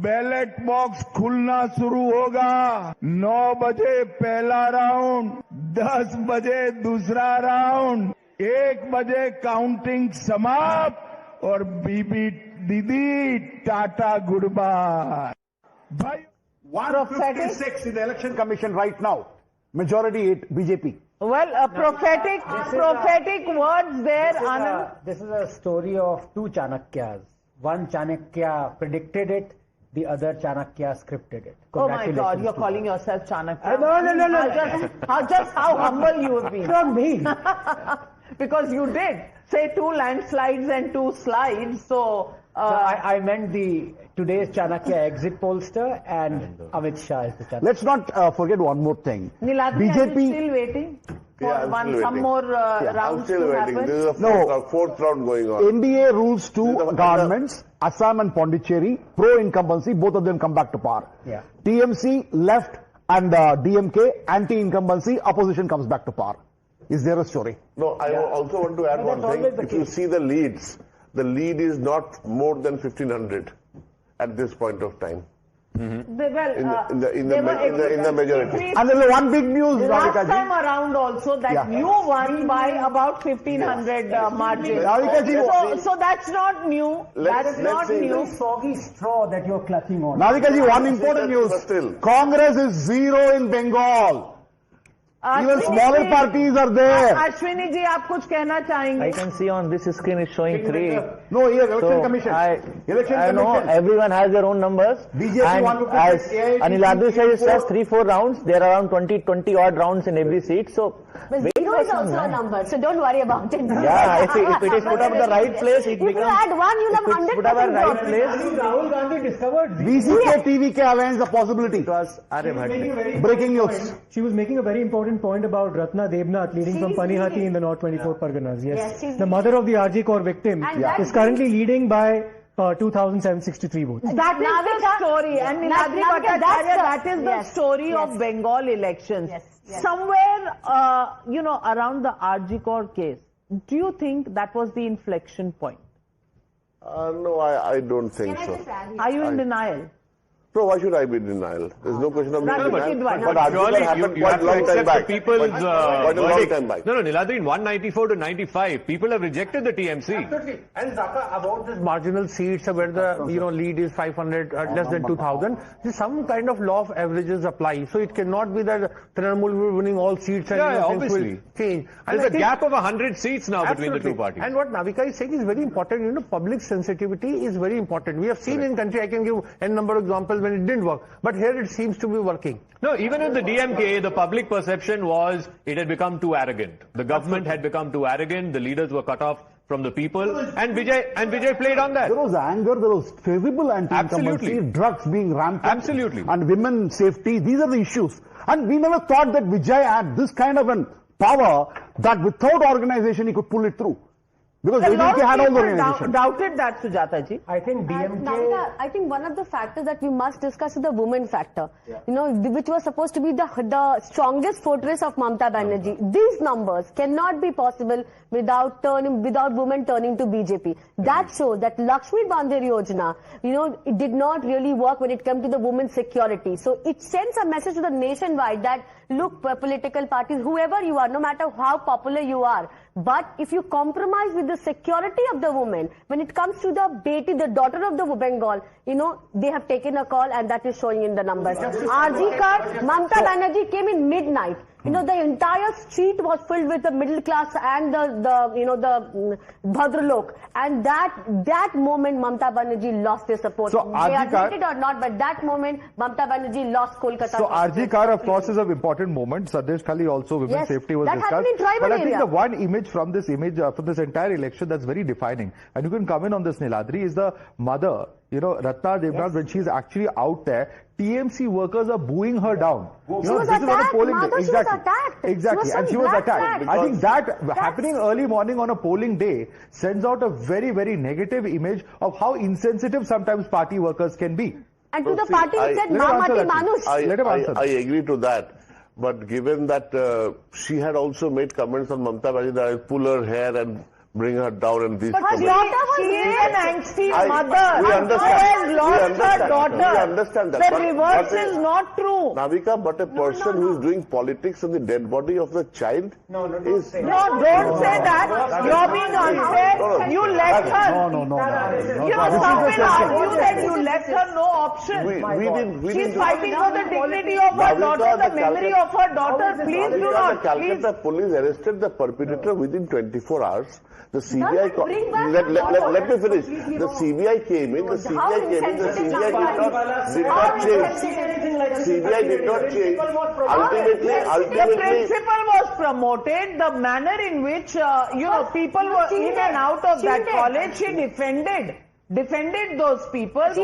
[SPEAKER 5] ballot box खुलना शुरू होगा। 9 बजे पहला round, 10 बजे दूसरा राउंड, 1 बजे काउंटिंग समाप्त और बीबी दीदी टाटा गुड बाय। भाई
[SPEAKER 16] 156 in the election commission right now. Majority 8 BJP.
[SPEAKER 3] Well, prophetic words there, Anand.
[SPEAKER 20] This is a story of 2 Chanakyas. One Chanakya predicted it, the other Chanakya scripted it.
[SPEAKER 3] Oh my God, you're calling yourself Chanakya.
[SPEAKER 20] No.
[SPEAKER 3] Just how humble you have been.
[SPEAKER 20] Not me.
[SPEAKER 3] Because you did say 2 landslides and 2 slides, so...
[SPEAKER 20] I meant today's Chanakya exit pollster and Amit Shah is the Chanakya.
[SPEAKER 16] Let's not forget one more thing.
[SPEAKER 3] Niladri, are you still waiting? For some more rounds
[SPEAKER 21] I'm still
[SPEAKER 3] to
[SPEAKER 21] waiting.
[SPEAKER 3] happen?
[SPEAKER 21] This is the fourth round going on.
[SPEAKER 16] NDA rules 2 governments, Assam and Pondicherry, pro-incumbency, both of them come back to power.
[SPEAKER 20] Yeah.
[SPEAKER 16] TMC, left, and DMK, anti-incumbency, opposition comes back to power. Is there a story?
[SPEAKER 21] No, I also want to add one thing. If you see the leads, the lead is not more than 1,500 at this point of time.
[SPEAKER 3] They were
[SPEAKER 21] in the majority.
[SPEAKER 16] And there's one big news,
[SPEAKER 3] last time around also that you won by about 1,500 margin. So that's not new. That's not new.
[SPEAKER 20] Soggy straw that you're clutching on.
[SPEAKER 16] Navika ji, one important news. Congress is 0 in Bengal. Even smaller parties are there.
[SPEAKER 3] Ashwini ji, आप कुछ कहना चाहेंगे?
[SPEAKER 22] I can see on this screen is showing 3.
[SPEAKER 16] No, here election commission.
[SPEAKER 22] I know everyone has their own numbers.
[SPEAKER 16] BJP
[SPEAKER 22] and as Aniladri says, just 3-4 rounds. There are around 20 odd rounds in every seat. So
[SPEAKER 15] but 0 is also a number, so don't worry about it.
[SPEAKER 22] Yeah, if it is put up in the right place, it becomes.
[SPEAKER 15] If you add 1, you'll have 100%.
[SPEAKER 22] Put up in the right place.
[SPEAKER 20] Rahul Gandhi discovered
[SPEAKER 16] VCK TVK alliance, the possibility.
[SPEAKER 22] It was
[SPEAKER 16] breaking news.
[SPEAKER 2] She was making a very important point about Ratna Debnath leading from Panihati in the North 24 Parganas. Yes. The mother of the RG Kaur victim is currently leading by 2,763 votes.
[SPEAKER 3] That is the story. And Niladri Bhattacharya, that is the story of Bengal elections. Somewhere, around the RG Kaur case, do you think that was the inflection point?
[SPEAKER 21] No, I don't think so.
[SPEAKER 3] Are you in denial?
[SPEAKER 21] So why should I be in denial? There's no question of me
[SPEAKER 1] No,
[SPEAKER 21] denial.
[SPEAKER 1] but surely you have to accept the people's
[SPEAKER 21] quite a long time back.
[SPEAKER 1] No, Niladri, in 194 to 95, people have rejected the TMC.
[SPEAKER 6] Absolutely. And Zaka, about this marginal seats where the lead is 500, less than 2,000, some kind of law of averages apply. So it cannot be that Trinamool will be winning all seats and
[SPEAKER 1] obviously.
[SPEAKER 6] Change.
[SPEAKER 1] There's a gap of 100 seats now between the 2 parties.
[SPEAKER 6] And what Navika is saying is very important. Public sensitivity is very important. We have seen in country, I can give n number of examples when it didn't work. But here it seems to be working.
[SPEAKER 1] No, even in the DMK, the public perception was it had become too arrogant. The government had become too arrogant. The leaders were cut off from the people. And Vijay played on that.
[SPEAKER 16] There was anger. There was visible anti-incumbency, drugs being rampant.
[SPEAKER 1] Absolutely.
[SPEAKER 16] And women's safety. These are the issues. And we never thought that Vijay had this kind of an power that without organization he could pull it through. Because ADMK had all the organizations.
[SPEAKER 3] Doubted that, Sujata ji.
[SPEAKER 2] I think DMK...
[SPEAKER 15] Navika, I think one of the factors that we must discuss is the women factor. Yeah. You know, which was supposed to be the strongest fortress of Mamata Banerjee. These numbers cannot be possible without women turning to BJP. That shows that Lakshmi Bandhir Yojana, you know, it did not really work when it came to the women's security. So it sends a message to the nationwide that, look, political parties, whoever you are, no matter how popular you are, but if you compromise with the security of the woman, when it comes to the Beti, the daughter of the Bengal, you know, they have taken a call and that is showing in the numbers. RG card, Mamata Banerjee came in midnight. You know, the entire street was filled with the middle class and the Bhadralok. And that moment, Mamata Banerjee lost their support.
[SPEAKER 11] So,
[SPEAKER 15] they admit it or not, but that moment, Mamata Banerjee lost Kolkata.
[SPEAKER 11] So, RG car, of course, is an important moment. Sadesh Khali also, women's safety was discussed.
[SPEAKER 15] Happened in tribal
[SPEAKER 11] but I think
[SPEAKER 15] area.
[SPEAKER 11] the one image from this entire election that's very defining, and you can come in on this, Niladri, is the mother, you know, Ratna Devnath, when she's actually out there, TMC workers are booing her down.
[SPEAKER 15] She was attacked.
[SPEAKER 11] Exactly. And she was attacked. I think that happening early morning on a polling day sends out a very, very negative image of how insensitive sometimes party workers can be.
[SPEAKER 15] And to the party, he said, Mamati Manush.
[SPEAKER 21] I agree to that. But given that she had also made comments on Mamata Banerjee that I'll pull her hair and bring her down and these
[SPEAKER 3] comments. She is an angsty mother.
[SPEAKER 21] We understand.
[SPEAKER 3] Who has lost her daughter.
[SPEAKER 21] We understand that.
[SPEAKER 3] The reverse is not true.
[SPEAKER 21] Navika, but a person who is doing politics on the dead body of the child is...
[SPEAKER 3] No, don't say that. You're being unfair. You left her. You know, some will argue that you left her no option. She's fighting for the dignity of her daughter, the memory of her daughter. Please do not.
[SPEAKER 21] The Calcutta police arrested the perpetrator within 24 hours. The CBI, let me finish. The CBI came in, the CBI did not change. CBI did not change. Ultimately,
[SPEAKER 3] the principle was promoted, the manner in which, people were in and out of that college, she defended those people.
[SPEAKER 16] One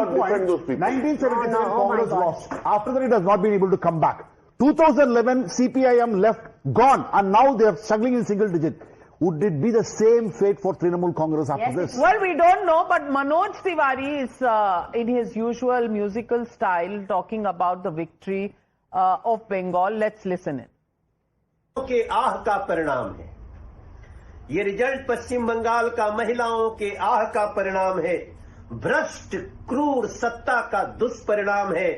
[SPEAKER 16] point, 1977 Congress lost. After that it has not been able to come back. 2011 CPIM left, gone, and now they are struggling in single digit. Would it be the same fate for Trinamool Congress after this?
[SPEAKER 3] Well, we don't know, but Manoj Tiwari is in his usual musical style talking about the victory of Bengal. Let's listen in.
[SPEAKER 10] के आह का परिणाम है ये result पश्चिम बंगाल का महिलाओं के आह का परिणाम है भ्रष्ट क्रूर सत्ता का दुष्परिणाम है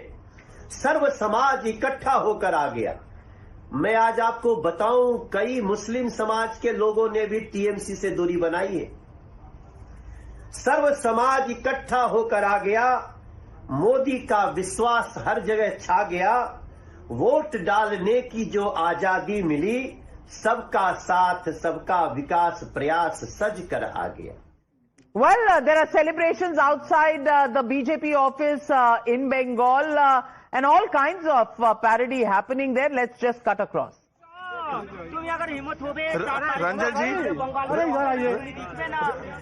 [SPEAKER 10] सर्व समाज इकट्ठा होकर आ गया मैं आज आपको बताऊं कई मुस्लिम समाज के लोगों ने भी टीएमसी से दूरी बनाई है सर्व समाज इकट्ठा होकर आ गया मोदी का विश्वास हर जगह छा गया वोट डालने की जो आजादी मिली सबका साथ सबका विकास प्रयास सज कर आ गया
[SPEAKER 3] Well, there are celebrations outside the BJP office in Bengal and all kinds of parody happening there. Let's just cut across.
[SPEAKER 13] Ranjan जी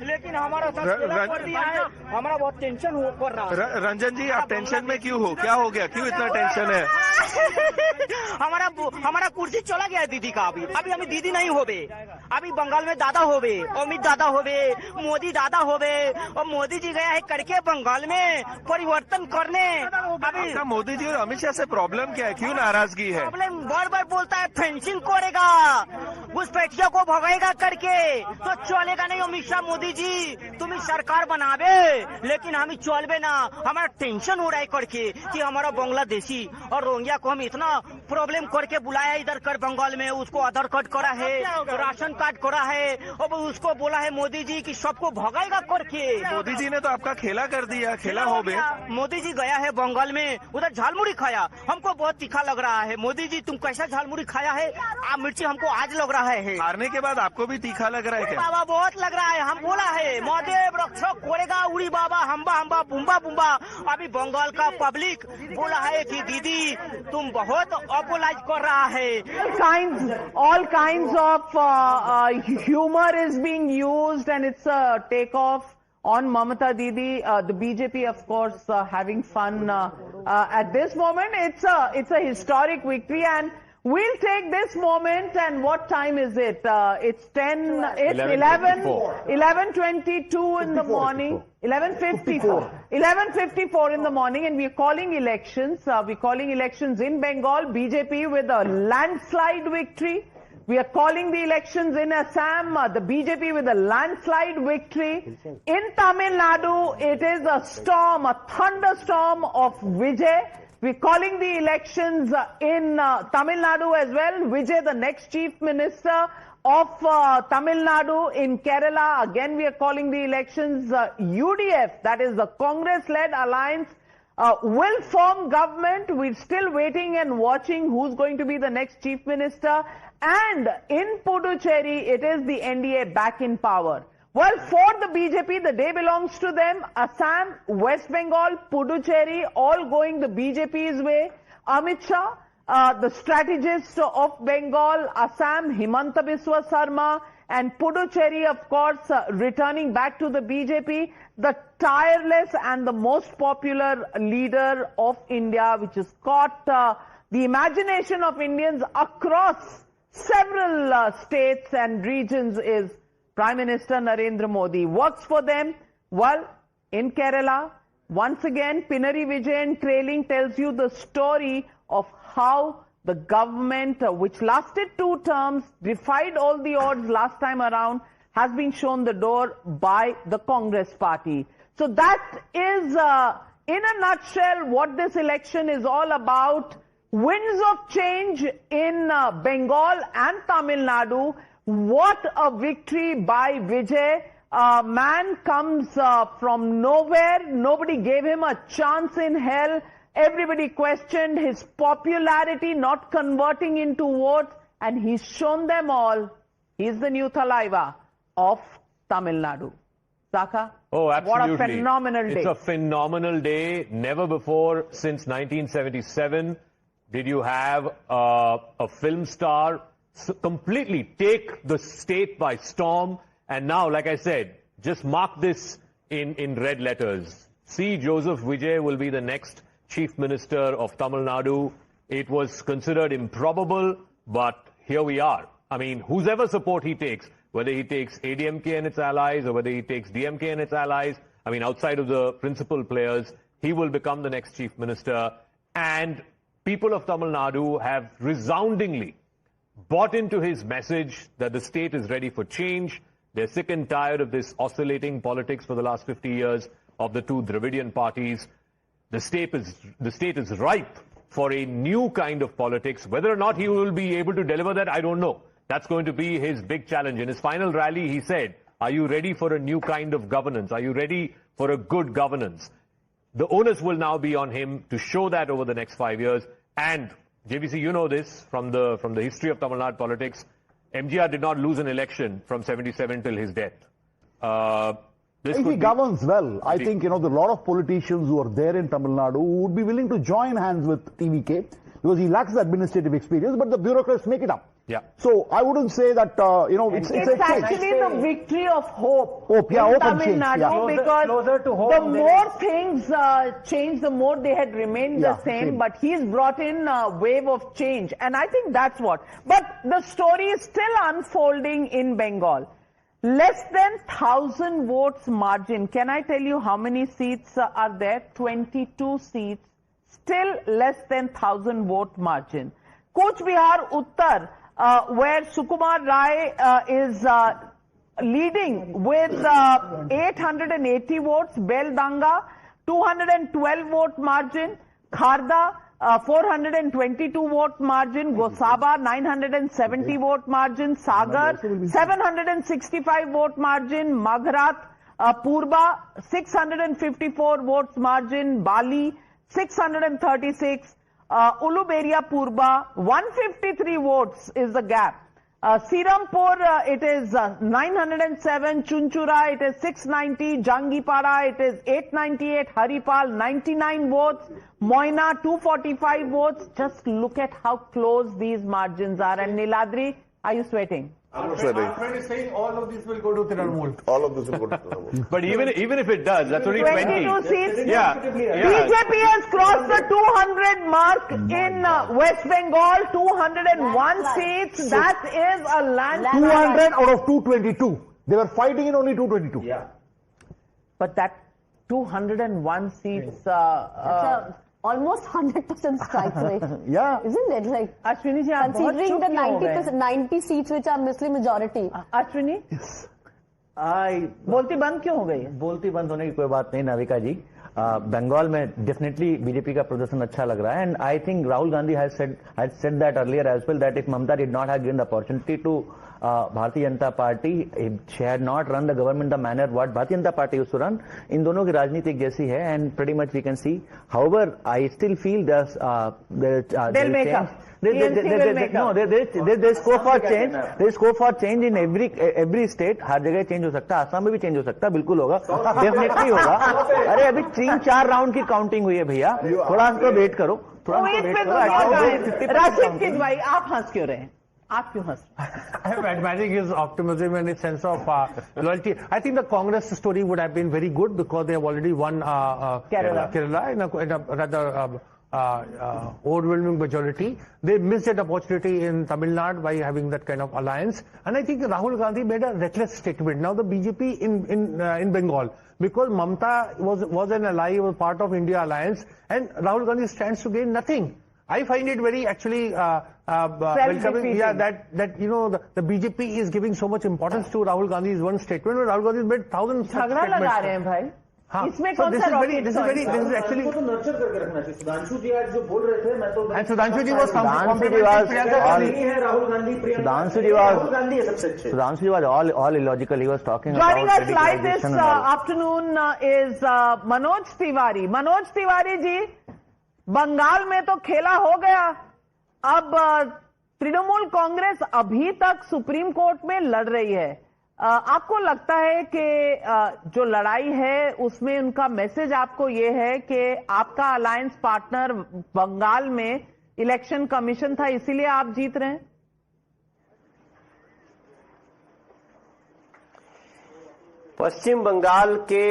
[SPEAKER 13] लेकिन हमारा कर दिया है हमारा बहुत टेंशन कर रहा है रंजन जी आप टेंशन में क्यों हो क्या हो गया क्यों इतना टेंशन है हमारा कुर्सी चला गया है दीदी का अभी हमें दीदी नहीं होवे अभी बंगाल में दादा होवे अमित दादा होवे मोदी दादा होवे और मोदी जी गया है करके बंगाल में परिवर्तन करने अभी मोदी जी और अमित शाह से प्रॉब्लम क्या है क्यों नाराजगी है प्रॉब्लम बार बार बोलता है फेंसिंग करेगा घुसपैठियों को भगाएगा करके तो चलेगा नहीं अमित शाह मोदी जी तुम्हें सरकार बनावे लेकिन हम चलबे ना हमारा टेंशन हो रहा है करके कि हमारा बांग्लादेशी और रोहिंग्या को हम इतना प्रॉब्लम करके बुलाया इधर कर बंगाल में उसको आधार कार्ड करा है राशन कार्ड करा है और उसको बोला है मोदी जी कि सबको भगाएगा करके मोदी जी ने तो आपका खेला कर दिया खेला हो गया मोदी जी गया है बंगाल में उधर झालमुड़ी खाया हमको बहुत तीखा लग रहा है मोदी जी तुम कैसा झालमुड़ी खाया है मिर्ची हमको आज लग रहा है हारने के बाद आपको भी तीखा लग रहा है क्या बाबा बहुत लग रहा है हम बोला है महादेव रक्षक कोरेगा उड़ी बाबा हम्बा हम्बा बुम्बा बुम्बा अभी बंगाल का पब्लिक बोला है कि दीदी तुम बहुत अपोलाइज कर रहा है
[SPEAKER 3] all kinds of humor is being used and it's a takeoff on Mamata Didi. The BJP, of course, having fun at this moment. It's a historic victory, and We'll take this moment, and what time is it? It's 10, it's 11:22 in the morning. 11:54 in the morning, and we're calling elections. We're calling elections in Bengal, BJP with a landslide victory. We are calling the elections in Assam, the BJP with a landslide victory. In Tamil Nadu, it is a storm, a thunderstorm of Vijay. We're calling the elections in Tamil Nadu as well. Vijay, the next chief minister of Tamil Nadu. In Kerala, again we are calling the elections. UDF, that is the Congress-led alliance, will form government. We're still waiting and watching who's going to be the next chief minister. And in Puducherry, it is the NDA back in power. Well, for the BJP, the day belongs to them. Assam, West Bengal, Puducherry, all going the BJP's way. Amidst, the strategist of Bengal, Assam, Himanta Biswa Sarma, and Puducherry, of course, returning back to the BJP, the tireless and the most popular leader of India, which has caught the imagination of Indians across several states and regions, is Prime Minister Narendra Modi. Works for them. Well, in Kerala, once again, Pinari Vijayan trailing tells you the story of how the government, which lasted 2 terms, defied all the odds last time around, has been shown the door by the Congress party. So that is, in a nutshell, what this election is all about. Winds of change in Bengal and Tamil Nadu. What a victory by Vijay. Man comes from nowhere. Nobody gave him a chance in hell. Everybody questioned his popularity not converting into votes, and he's shown them all. He's the new Thalaiva of Tamil Nadu. Saka?
[SPEAKER 1] Oh, absolutely.
[SPEAKER 3] What a phenomenal day.
[SPEAKER 1] It's a phenomenal day. Never before since 1977 did you have a film star completely take the state by storm. And now, like I said, just mark this in red letters. C. Joseph Vijay will be the next Chief Minister of Tamil Nadu. It was considered improbable, but here we are. I mean, whosever support he takes, whether he takes ADMK and its allies or whether he takes DMK and its allies, I mean, outside of the principal players, he will become the next Chief Minister. And people of Tamil Nadu have resoundingly bought into his message that the state is ready for change. They're sick and tired of this oscillating politics for the last 50 years of the 2 Dravidian parties. The state is ripe for a new kind of politics. Whether or not he will be able to deliver that, I don't know. That's going to be his big challenge. In his final rally, he said, are you ready for a new kind of governance? Are you ready for a good governance? The onus will now be on him to show that over the next 5 years. And JVC, you know this from the history of Tamil Nadu politics. MGR did not lose an election from 77 till his death.
[SPEAKER 16] If he governs well, I think, there are a lot of politicians who are there in Tamil Nadu who would be willing to join hands with TVK because he lacks the administrative experience, but the bureaucrats make it up.
[SPEAKER 1] Yeah.
[SPEAKER 16] So I wouldn't say that,
[SPEAKER 3] it's actually the victory of hope.
[SPEAKER 16] Hope, yeah,
[SPEAKER 3] in
[SPEAKER 16] hope
[SPEAKER 3] Tamil
[SPEAKER 16] and change.
[SPEAKER 3] Nadu, because
[SPEAKER 20] closer to hope
[SPEAKER 3] the more things change, the more they had remained the same.
[SPEAKER 16] same.
[SPEAKER 3] But he's brought in a wave of change, and I think that's what. But the story is still unfolding in Bengal. Less than 1,000 votes margin. Can I tell you how many seats are there? 22 seats. Still less than 1,000 vote margin. Coach Bihar Uttar, where Sukumar Rai is leading with 880 votes. Beldanga, 212 vote margin. Kharda, 422 vote margin. Gosaba, 970 vote margin. Sagar, 765 vote margin. Magharat, Purba, 654 votes margin. Bali, 636. Uluberia Purba, 153 votes is the gap. Sirampur, it is 907. Chunchura, it is 690. Jangipara, it is 898. Haripal, 99 votes. Moina, 245 votes. Just look at how close these margins are. And Niladri, are you sweating?
[SPEAKER 21] I'm not saying.
[SPEAKER 19] friend is saying all of this will go to Trinamool.
[SPEAKER 21] All of this will go to Trinamool.
[SPEAKER 1] But even if it does, that's only 20.
[SPEAKER 3] 22 seats.
[SPEAKER 1] Yeah.
[SPEAKER 3] BJP has crossed the 200 mark in West Bengal, 201 seats. That is a landslide.
[SPEAKER 16] 200 out of 222. They were fighting in only 222.
[SPEAKER 3] Yeah. But that 201 seats,
[SPEAKER 15] almost 100% strike rate.
[SPEAKER 16] Yeah.
[SPEAKER 15] Isn't it? Like,
[SPEAKER 3] Ashwini ji,
[SPEAKER 15] considering the 90 seats which are Muslim majority.
[SPEAKER 3] Ashwini?
[SPEAKER 22] Yes.
[SPEAKER 3] बोलती बंद क्यों हो गई?
[SPEAKER 22] बोलती बंद होने की कोई बात नहीं नाविका जी. बंगाल में डेफिनेटली बीजेपी का प्रदर्शन अच्छा लग रहा है and I think Rahul Gandhi has said that earlier as well that if Mamata did not have given the opportunity to Bharatiya Janata Party, she had not run the government the manner what Bharatiya Janata Party used to run. इन दोनों की राजनीति एक जैसी है and pretty much we can see. However I still feel there's scope for change. There's scope for change in every state. हर जगह change हो सकता है. आसाम में भी चेंज हो सकता है. बिल्कुल होगा, डेफिनेटली होगा. अरे अभी 3-4 राउंड की काउंटिंग हुई है भैया, थोड़ा सा वेट करो, थोड़ा सा वेट करो.
[SPEAKER 3] राशिद भाई, आप हंस क्यों रहे हैं? आप क्यों हंस?
[SPEAKER 6] I am admiring his optimism and his sense of loyalty. I think the Congress story would have been very good because they have already won Kerala in a rather overwhelming majority. They missed an opportunity in Tamil Nadu by having that kind of alliance. And I think Rahul Gandhi made a reckless statement. Now the BJP in Bengal, because Mamata was an ally, was part of India alliance, and Rahul Gandhi stands to gain nothing. I find it very actually welcoming, yeah, that you know the BJP is giving so much importance to Rahul Gandhi's one statement, but Rahul Gandhi has made thousands of statements.
[SPEAKER 3] झगड़ा लगा रहे हैं भाई. इसमें
[SPEAKER 6] So
[SPEAKER 3] कौन
[SPEAKER 6] this
[SPEAKER 3] सा
[SPEAKER 6] is very, this is
[SPEAKER 3] rocket
[SPEAKER 6] very,
[SPEAKER 3] science?
[SPEAKER 6] this is actually.
[SPEAKER 7] उनको तो नर्चर करके रखना चाहिए. सुधांशु जी आज जो बोल रहे थे, मैं तो.
[SPEAKER 6] And Sudhanshu ji was
[SPEAKER 22] Sudhanshu ji was
[SPEAKER 7] नहीं है राहुल गांधी, प्रियंका. राहुल गांधी है सबसे अच्छे.
[SPEAKER 22] Sudhanshu ji was all illogical. He was talking
[SPEAKER 3] Joining
[SPEAKER 22] about
[SPEAKER 3] us live this
[SPEAKER 22] radicalization and all.
[SPEAKER 3] afternoon is Manoj Tiwari. Manoj Tiwari ji, Bengal में तो खेला हो गया. अब तृणमूल कांग्रेस अभी तक सुप्रीम कोर्ट में लड़ रही है. आपको लगता है कि जो लड़ाई है उसमें उनका मैसेज आपको ये है कि आपका अलायंस पार्टनर बंगाल में इलेक्शन कमीशन था, इसीलिए आप जीत रहे हैं?
[SPEAKER 10] पश्चिम बंगाल के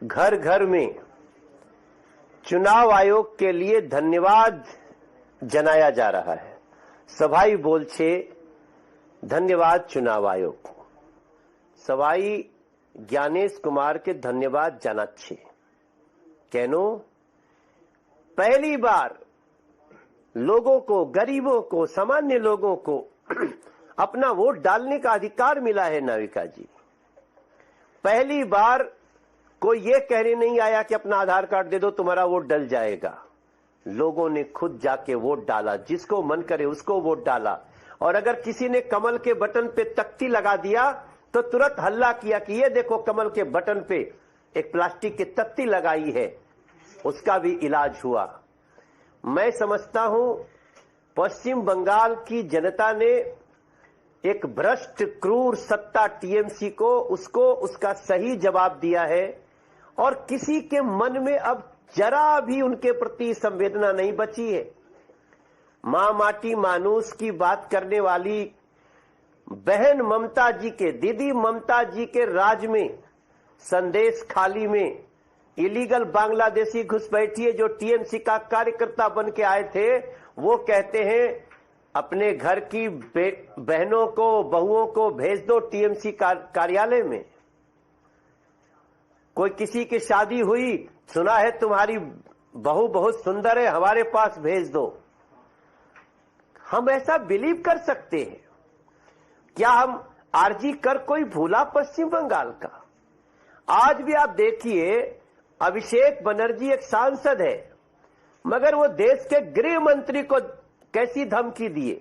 [SPEAKER 10] घर घर में चुनाव आयोग के लिए धन्यवाद जनाया जा रहा है. सभाई बोलछे धन्यवाद चुनाव आयोग को. सवाई ज्ञानेश कुमार के धन्यवाद जानाच्छे. केनो पहली बार लोगों को, गरीबों को, सामान्य लोगों को अपना वोट डालने का अधिकार मिला है. नाविका जी, पहली बार कोई ये कहने नहीं आया कि अपना आधार कार्ड दे दो तुम्हारा वोट डल जाएगा. लोगों ने खुद जाके वोट डाला, जिसको मन करे उसको वोट डाला. और अगर किसी ने कमल के बटन पे तख्ती लगा दिया तो तुरंत हल्ला किया कि ये देखो कमल के बटन पे एक प्लास्टिक की तख्ती लगाई है. उसका भी इलाज हुआ. मैं समझता हूं पश्चिम बंगाल की जनता ने एक भ्रष्ट क्रूर सत्ता टीएमसी को उसको उसका सही जवाब दिया है. और किसी के मन में अब जरा भी उनके प्रति संवेदना नहीं बची है. मां माटी मानूस की बात करने वाली बहन ममता जी के, दीदी ममता जी के राज में, संदेश खाली में इलीगल बांग्लादेशी घुसपैठिए जो टीएमसी का कार्यकर्ता बन के आए थे, वो कहते हैं अपने घर की बहनों को, बहुओं को भेज दो टीएमसी कार्यालय में. कोई किसी की शादी हुई, सुना है तुम्हारी बहू बहुत सुंदर है, हमारे पास भेज दो. हम ऐसा बिलीव कर सकते हैं क्या? हम आरजी कर कोई भूला पश्चिम बंगाल का? आज भी आप देखिए, अभिषेक बनर्जी एक सांसद है, मगर वो देश के गृह मंत्री को कैसी धमकी दिए.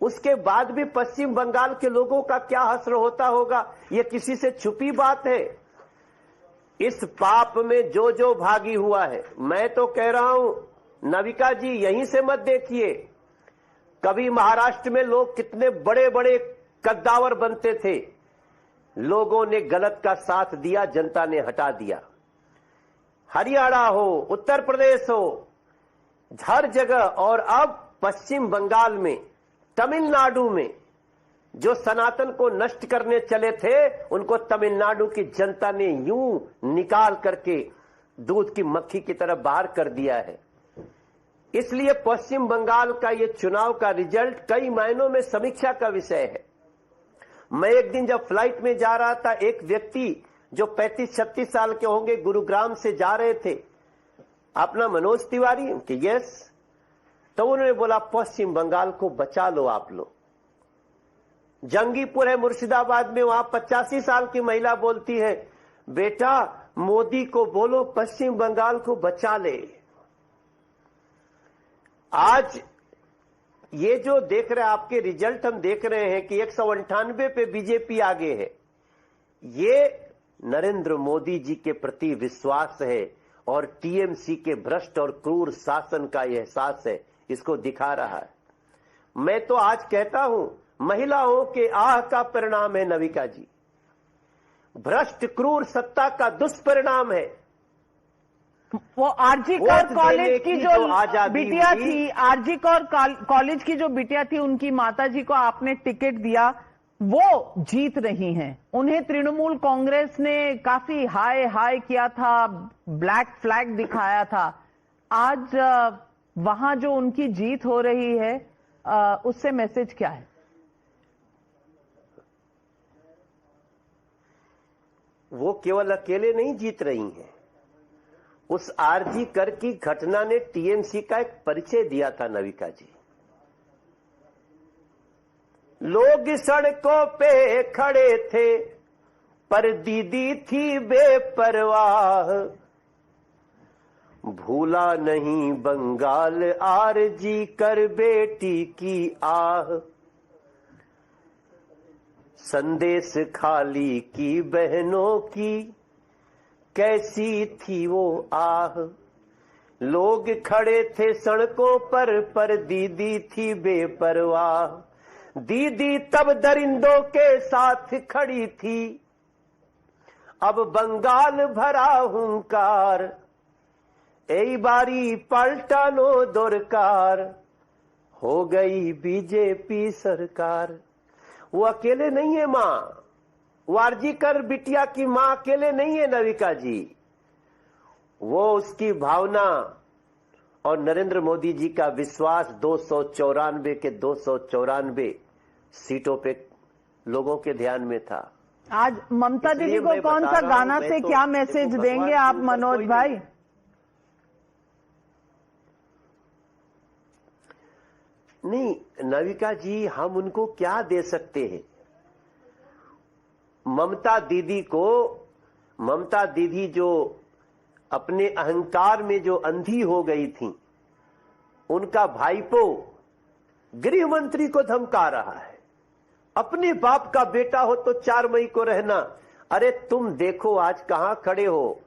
[SPEAKER 10] उसके बाद भी पश्चिम बंगाल के लोगों का क्या हश्र होता होगा, ये किसी से छुपी बात है. इस पाप में जो जो भागी हुआ है, मैं तो कह रहा हूं नाविका जी, यहीं से मत देखिए. कभी महाराष्ट्र में लोग कितने बड़े बड़े कद्दावर बनते थे, लोगों ने गलत का साथ दिया, जनता ने हटा दिया. हरियाणा हो, उत्तर प्रदेश हो, हर जगह. और अब पश्चिम बंगाल में, तमिलनाडु में जो सनातन को नष्ट करने चले थे उनको तमिलनाडु की जनता ने यूं निकाल करके दूध की मक्खी की तरफ बाहर कर दिया है। इसलिए पश्चिम बंगाल का ये चुनाव का रिजल्ट कई मायनों में समीक्षा का विषय है। मैं एक दिन जब फ्लाइट में जा रहा था, एक व्यक्ति जो 35-36 साल के होंगे गुरुग्राम से जा रहे थे, अपना मनोज तिवारी कि यस, तो उन्होंने बोला पश्चिम बंगाल को बचा लो आप लोग। जंगीपुर है मुर्शिदाबाद में, वहां 85 साल की महिला बोलती है बेटा मोदी को बोलो पश्चिम बंगाल को बचा ले। आज ये जो देख रहे हैं आपके रिजल्ट, हम देख रहे हैं कि 198 पे बीजेपी आगे है। ये नरेंद्र मोदी जी के प्रति विश्वास है और टीएमसी के भ्रष्ट और क्रूर शासन का एहसास है, इसको दिखा रहा है। मैं तो आज कहता हूं महिलाओं के आह का परिणाम है नविका जी, भ्रष्ट क्रूर सत्ता का दुष्परिणाम है।
[SPEAKER 3] वो आरजी कौर कॉलेज की जो बिटिया थी, आरजी कौर कॉलेज की जो बिटिया थी, उनकी माताजी को आपने टिकट दिया, वो जीत रही हैं। उन्हें तृणमूल कांग्रेस ने काफी हाय हाय किया था, ब्लैक फ्लैग दिखाया था। आज वहां जो उनकी जीत हो रही है, उससे मैसेज क्या है?
[SPEAKER 10] वो केवल अकेले नहीं जीत रही हैं। उस आरजी कर की घटना ने टीएमसी का एक परिचय दिया था नविका जी। लोग सड़कों पे खड़े थे पर दीदी थी बेपरवाह, भूला नहीं बंगाल आरजी कर बेटी की आह, संदेश खाली की बहनों की कैसी थी वो आह। लोग खड़े थे सड़कों पर दीदी थी बेपरवाह, दीदी तब दरिंदों के साथ खड़ी थी, अब बंगाल भरा हुंकार, ए बारी पलटानो दरकार, हो गई बीजेपी सरकार। वो अकेले नहीं है मां, वारजीकर बिटिया की मां अकेले नहीं है नविका जी। वो उसकी भावना और नरेंद्र मोदी जी का विश्वास 294 के 294 सीटों पे लोगों के ध्यान में था।
[SPEAKER 3] आज ममता दीदी को कौन सा गाना से क्या मैसेज देंगे आप मनोज भाई?
[SPEAKER 10] नहीं नविका जी, हम उनको क्या दे सकते हैं? ममता दीदी जो अपने अहंकार में जो अंधी हो गई थी, उनका भाईपो गृह मंत्री को धमका रहा है, अपने बाप का बेटा हो तो 4 मई को रहना। अरे तुम देखो आज कहां खड़े हो।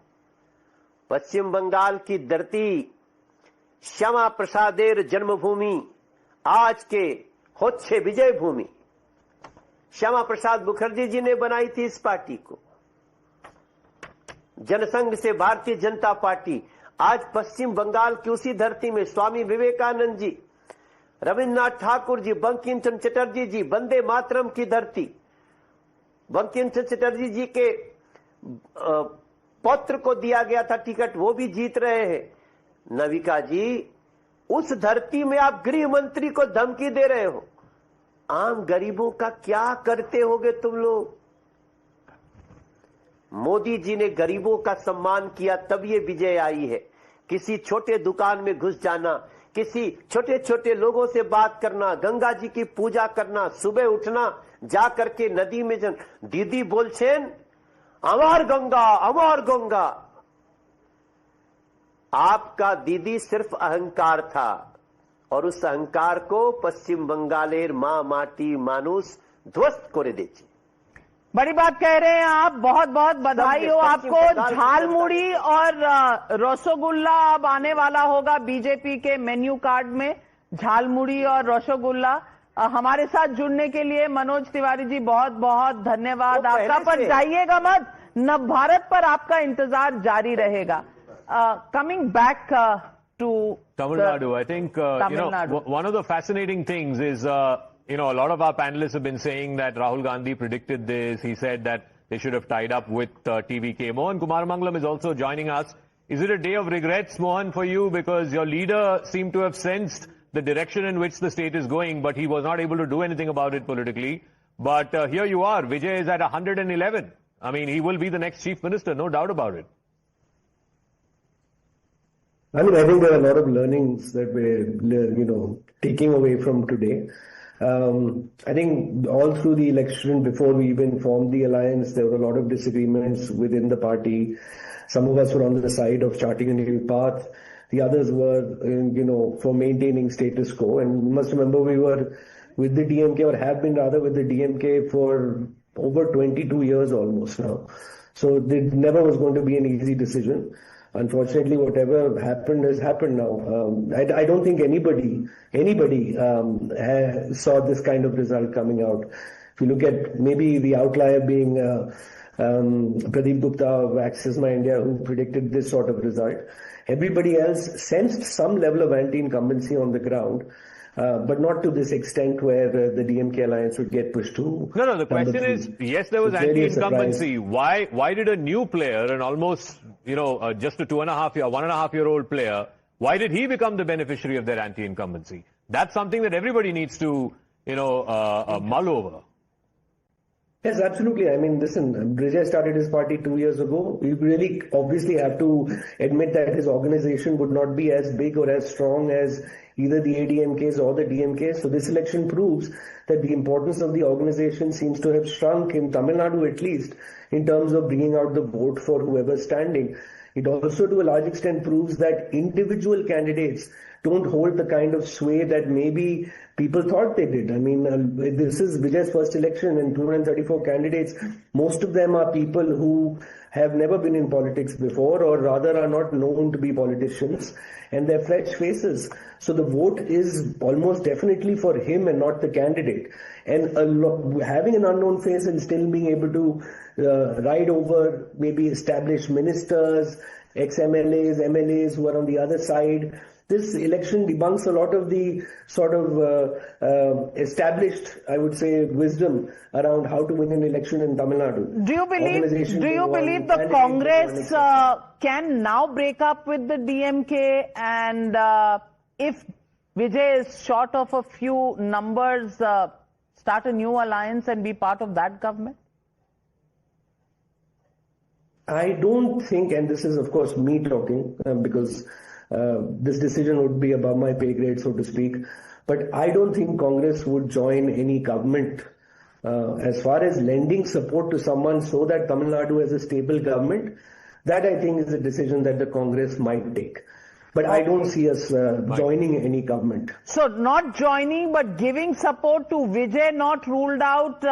[SPEAKER 10] पश्चिम बंगाल की धरती श्यामा प्रसादेर जन्मभूमि, आज के होच्छे विजय भूमि, श्यामा प्रसाद मुखर्जी जी ने बनाई थी इस पार्टी को। जनसंघ से भारतीय जनता पार्टी आज पश्चिम बंगाल की उसी धरती में स्वामी विवेकानंद जी, रविन्द्रनाथ ठाकुर जी, बंकिम चंद्र चटर्जी जी, वंदे मातरम की धरती, बंकिम चंद्र चटर्जी जी के पौत्र को दिया गया था टिकट, वो भी जीत रहे हैं। नविका जी, उस धरती में आप गृह मंत्री को धमकी दे रहे हो। आम गरीबों का क्या करते होगे तुम लोग? मोदी जी ने गरीबों का सम्मान किया तब ये विजय आई है। किसी छोटे दुकान में घुस जाना, किसी छोटे छोटे लोगों से बात करना, गंगा जी की पूजा करना, सुबह उठना, जा करके नदी में दीदी बोलछेन अमर गंगा अमर गंगा। आपका दीदी सिर्फ अहंकार था और उस अहंकार को पश्चिम बंगालेर मां माटी मानुष ध्वस्त करे देचे।
[SPEAKER 3] बड़ी बात कह रहे हैं आप, बहुत बहुत बधाई हो आपको। झालमुड़ी और रसगुल्ला अब आने वाला होगा बीजेपी के मेन्यू कार्ड में, झालमुड़ी और रसगुल्ला। हमारे साथ जुड़ने के लिए मनोज तिवारी जी बहुत बहुत धन्यवाद आपका। पर जाइएगा मत, नव भारत पर आपका इंतजार जारी रहेगा। Coming back to
[SPEAKER 1] Tamil Nadu, I think one of the fascinating things is a lot of our panelists have been saying that Rahul Gandhi predicted this. He said that they should have tied up with TVK. Mohan Kumarmangalam is also joining us. Is it a day of regrets, Mohan, for you? Because your leader seemed to have sensed the direction in which the state is going, but he was not able to do anything about it politically. But here you are. Vijay is at 111. I mean, he will be the next chief minister, no doubt about it.
[SPEAKER 12] I mean, I think there are a lot of learnings that we're, taking away from today. I think all through the election, before we even formed the alliance, there were a lot of disagreements within the party. Some of us were on the side of charting a new path. The others were, for maintaining status quo. And you must remember, we were with the DMK, or have been rather with the DMK for over 22 years almost now. So it never was going to be an easy decision. Unfortunately, whatever happened has happened now. I don't think anybody saw this kind of result coming out. If you look at maybe the outlier being Pradeep Gupta of Access My India, who predicted this sort of result. Everybody else sensed some level of anti-incumbency on the ground, but not to this extent where the DMK alliance would get pushed to.
[SPEAKER 1] No, the question is, yes, there was anti-incumbency. Why did a new player, and almost, just a 1.5-year-old player, why did he become the beneficiary of their anti-incumbency? That's something that everybody needs to, mull over.
[SPEAKER 12] Yes, absolutely. I mean, listen, Vijay started his party 2 years ago. We really obviously have to admit that his organization would not be as big or as strong as either the ADMKs or the DMKs. So this election proves that the importance of the organization seems to have shrunk in Tamil Nadu, at least, in terms of bringing out the vote for whoever's standing. It also, to a large extent, proves that individual candidates don't hold the kind of sway that maybe people thought they did. I mean, this is Vijay's first election, and 234 candidates. Most of them are people who have never been in politics before, or rather are not known to be politicians, and they're fresh faces. So the vote is almost definitely for him and not the candidate. And having an unknown face and still being able to ride over maybe established ministers, ex-MLAs, MLAs who are on the other side. This election debunks a lot of the sort of established, I would say, wisdom around how to win an election in Tamil Nadu.
[SPEAKER 3] Do you believe the Congress can now break up with the DMK, and if Vijay is short of a few numbers, start a new alliance and be part of that government?
[SPEAKER 12] I don't think, and this is of course me talking, because this decision would be above my pay grade, so to speak, but I don't think Congress would join any government as far as lending support to someone so that Tamil Nadu has a stable government. That I think is a decision that the Congress might take. But I don't see us joining any government.
[SPEAKER 3] So not joining, but giving support to Vijay, not ruled out.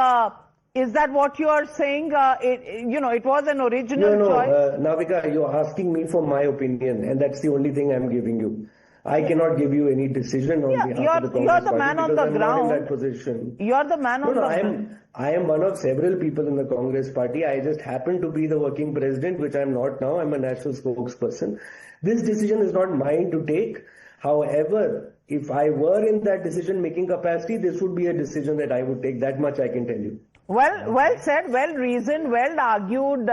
[SPEAKER 3] Is that what you are saying? It was an original choice.
[SPEAKER 12] Navika, you're asking me for my opinion, and that's the only thing I'm giving you. I cannot give you any decision on behalf of the Congress
[SPEAKER 3] You're the man on the ground.
[SPEAKER 12] I'm not in that position.
[SPEAKER 3] You're the man on the ground.
[SPEAKER 12] I am one of several people in the Congress party. I just happen to be the working president, which I'm not now. I'm a national spokesperson. This decision is not mine to take. However, if I were in that decision-making capacity, this would be a decision that I would take. That much I can tell you.
[SPEAKER 3] Well said, well reasoned, well argued,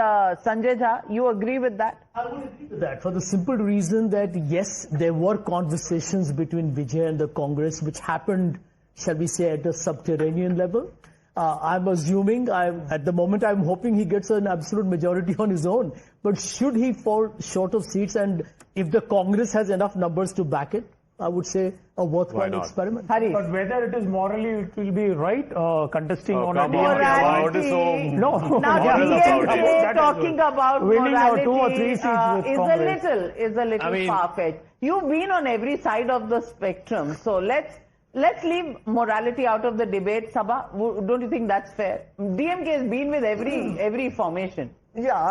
[SPEAKER 3] Sanjay Jha. You agree with that?
[SPEAKER 6] I would agree with that for the simple reason that, yes, there were conversations between Vijay and the Congress which happened, shall we say, at a subterranean level. I'm assuming, at the moment, I'm hoping he gets an absolute majority on his own. But should he fall short of seats, and if the Congress has enough numbers to back it, I would say a worthwhile experiment.
[SPEAKER 2] But whether it is morally, it will be right, contesting on a
[SPEAKER 3] morality.
[SPEAKER 2] No.
[SPEAKER 3] Now, DMK talking about
[SPEAKER 2] winning
[SPEAKER 3] morality
[SPEAKER 2] 2 or 3 seats with Congress
[SPEAKER 3] is a little far-fetched. You've been on every side of the spectrum, so let's leave morality out of the debate, Sabha. Don't you think that's fair? DMK has been with every formation.
[SPEAKER 17] Yeah,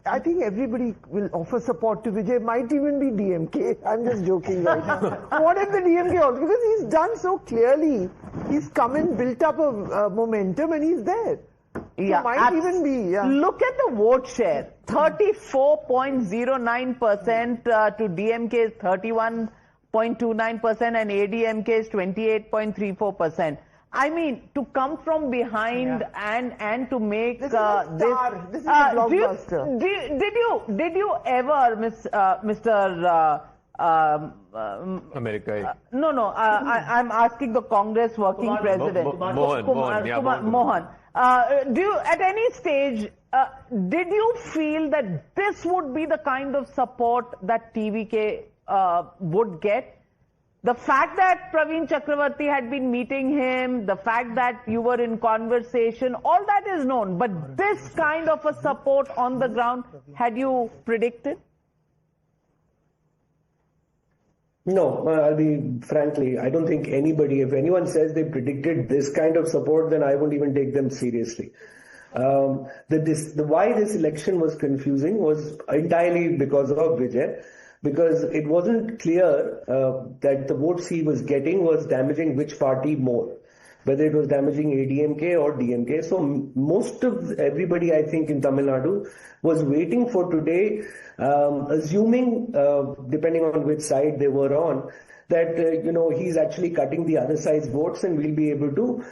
[SPEAKER 17] I think everybody will offer support to Vijay. Might even be DMK. I'm just joking right now. What if the DMK also? Because he's done so clearly. He's come and built up a momentum, and he's there.
[SPEAKER 3] Yeah,
[SPEAKER 17] so might even be. Yeah.
[SPEAKER 3] Look at the vote share: 34.09% to DMK's 31.29% and ADMK's 28.34%. I mean, to come from behind and to make
[SPEAKER 17] this is a blockbuster.
[SPEAKER 3] Did you ever, Mr.
[SPEAKER 1] America.
[SPEAKER 3] I'm asking the Congress working president.
[SPEAKER 1] Mohan.
[SPEAKER 3] Do you, at any stage, did you feel that this would be the kind of support that TVK would get? The fact that Praveen Chakravarti had been meeting him, the fact that you were in conversation, all that is known. But this kind of a support on the ground, had you predicted?
[SPEAKER 12] No, frankly, I don't think anybody, if anyone says they predicted this kind of support, then I won't even take them seriously. Why this election was confusing was entirely because of Vijay, because it wasn't clear that the votes he was getting was damaging which party more, whether it was damaging ADMK or DMK. So most of everybody, I think, in Tamil Nadu was waiting for today, assuming, depending on which side they were on, that, he's actually cutting the other side's votes and we'll be able to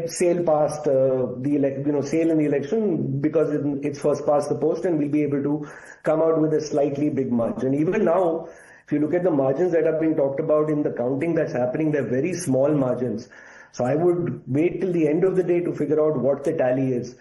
[SPEAKER 12] sail past sail in the election because it's first past the post and we'll be able to come out with a slightly big margin. Even now, if you look at the margins that are being talked about in the counting that's happening, they're very small margins. So I would wait till the end of the day to figure out what the tally is.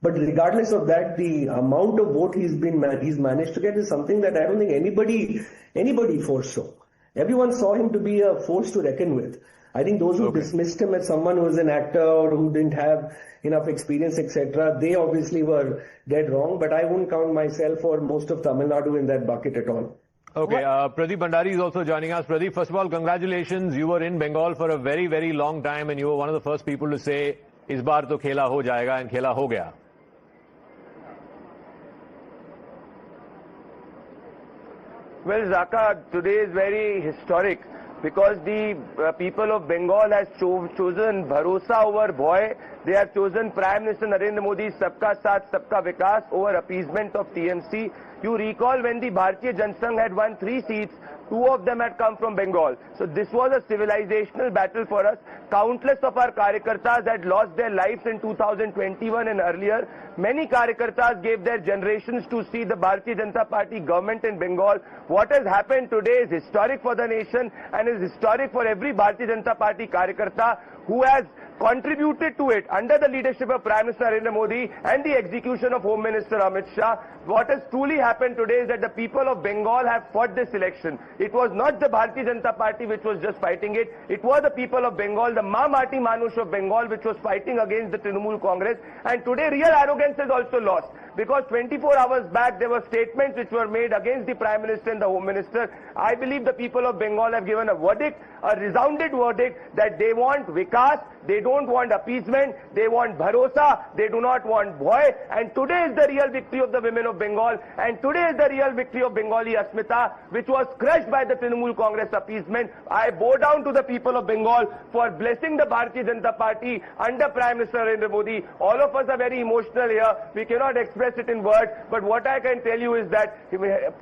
[SPEAKER 12] But regardless of that, the amount of vote he's managed to get is something that I don't think anybody foresaw. Everyone saw him to be a force to reckon with. I think those who dismissed him as someone who was an actor or who didn't have enough experience, etc., they obviously were dead wrong. But I wouldn't count myself or most of Tamil Nadu in that bucket at all.
[SPEAKER 1] Okay, Pradeep Bhandari is also joining us. Pradeep, first of all, congratulations. You were in Bengal for a very, very long time and you were one of the first people to say, "Is baar to khela ho jayega," and khela ho gaya.
[SPEAKER 9] Well, Zaka, today is very historic because the people of Bengal has chosen Bharosa over Bhoy. They have chosen Prime Minister Narendra Modi's Sabka Saath, Sabka Vikas over appeasement of TMC. You recall when the Bharatiya Janata Sangh had won 3 seats, 2 of them had come from Bengal. So this was a civilizational battle for us. Countless of our Karyakartas had lost their lives in 2021 and earlier. Many Karyakartas gave their generations to see the Bharatiya Janata Party government in Bengal. What has happened today is historic for the nation and is historic for every Bharatiya Janata Party Karyakarta who has contributed to it under the leadership of Prime Minister Narendra Modi and the execution of Home Minister Amit Shah. What has truly happened today is that the people of Bengal have fought this election. It was not the Bharatiya Janata Party which was just fighting it. It was the people of Bengal, the Mamati Manush of Bengal, which was fighting against the Trinamool Congress. And today real arrogance is also lost. Because 24 hours back there were statements which were made against the Prime Minister and the Home Minister. I believe the people of Bengal have given a verdict, a resounded verdict, that they want Vikas, they don't want appeasement, they want Bharosa, they do not want Bhoy. And today is the real victory of the women of Bengal, and today is the real victory of Bengali Asmita, which was crushed by the Trinamool Congress appeasement. I bow down to the people of Bengal for blessing the Bharatiya Janata Party under Prime Minister Narendra Modi. All of us are very emotional here. We cannot express it in words, but what I can tell you is that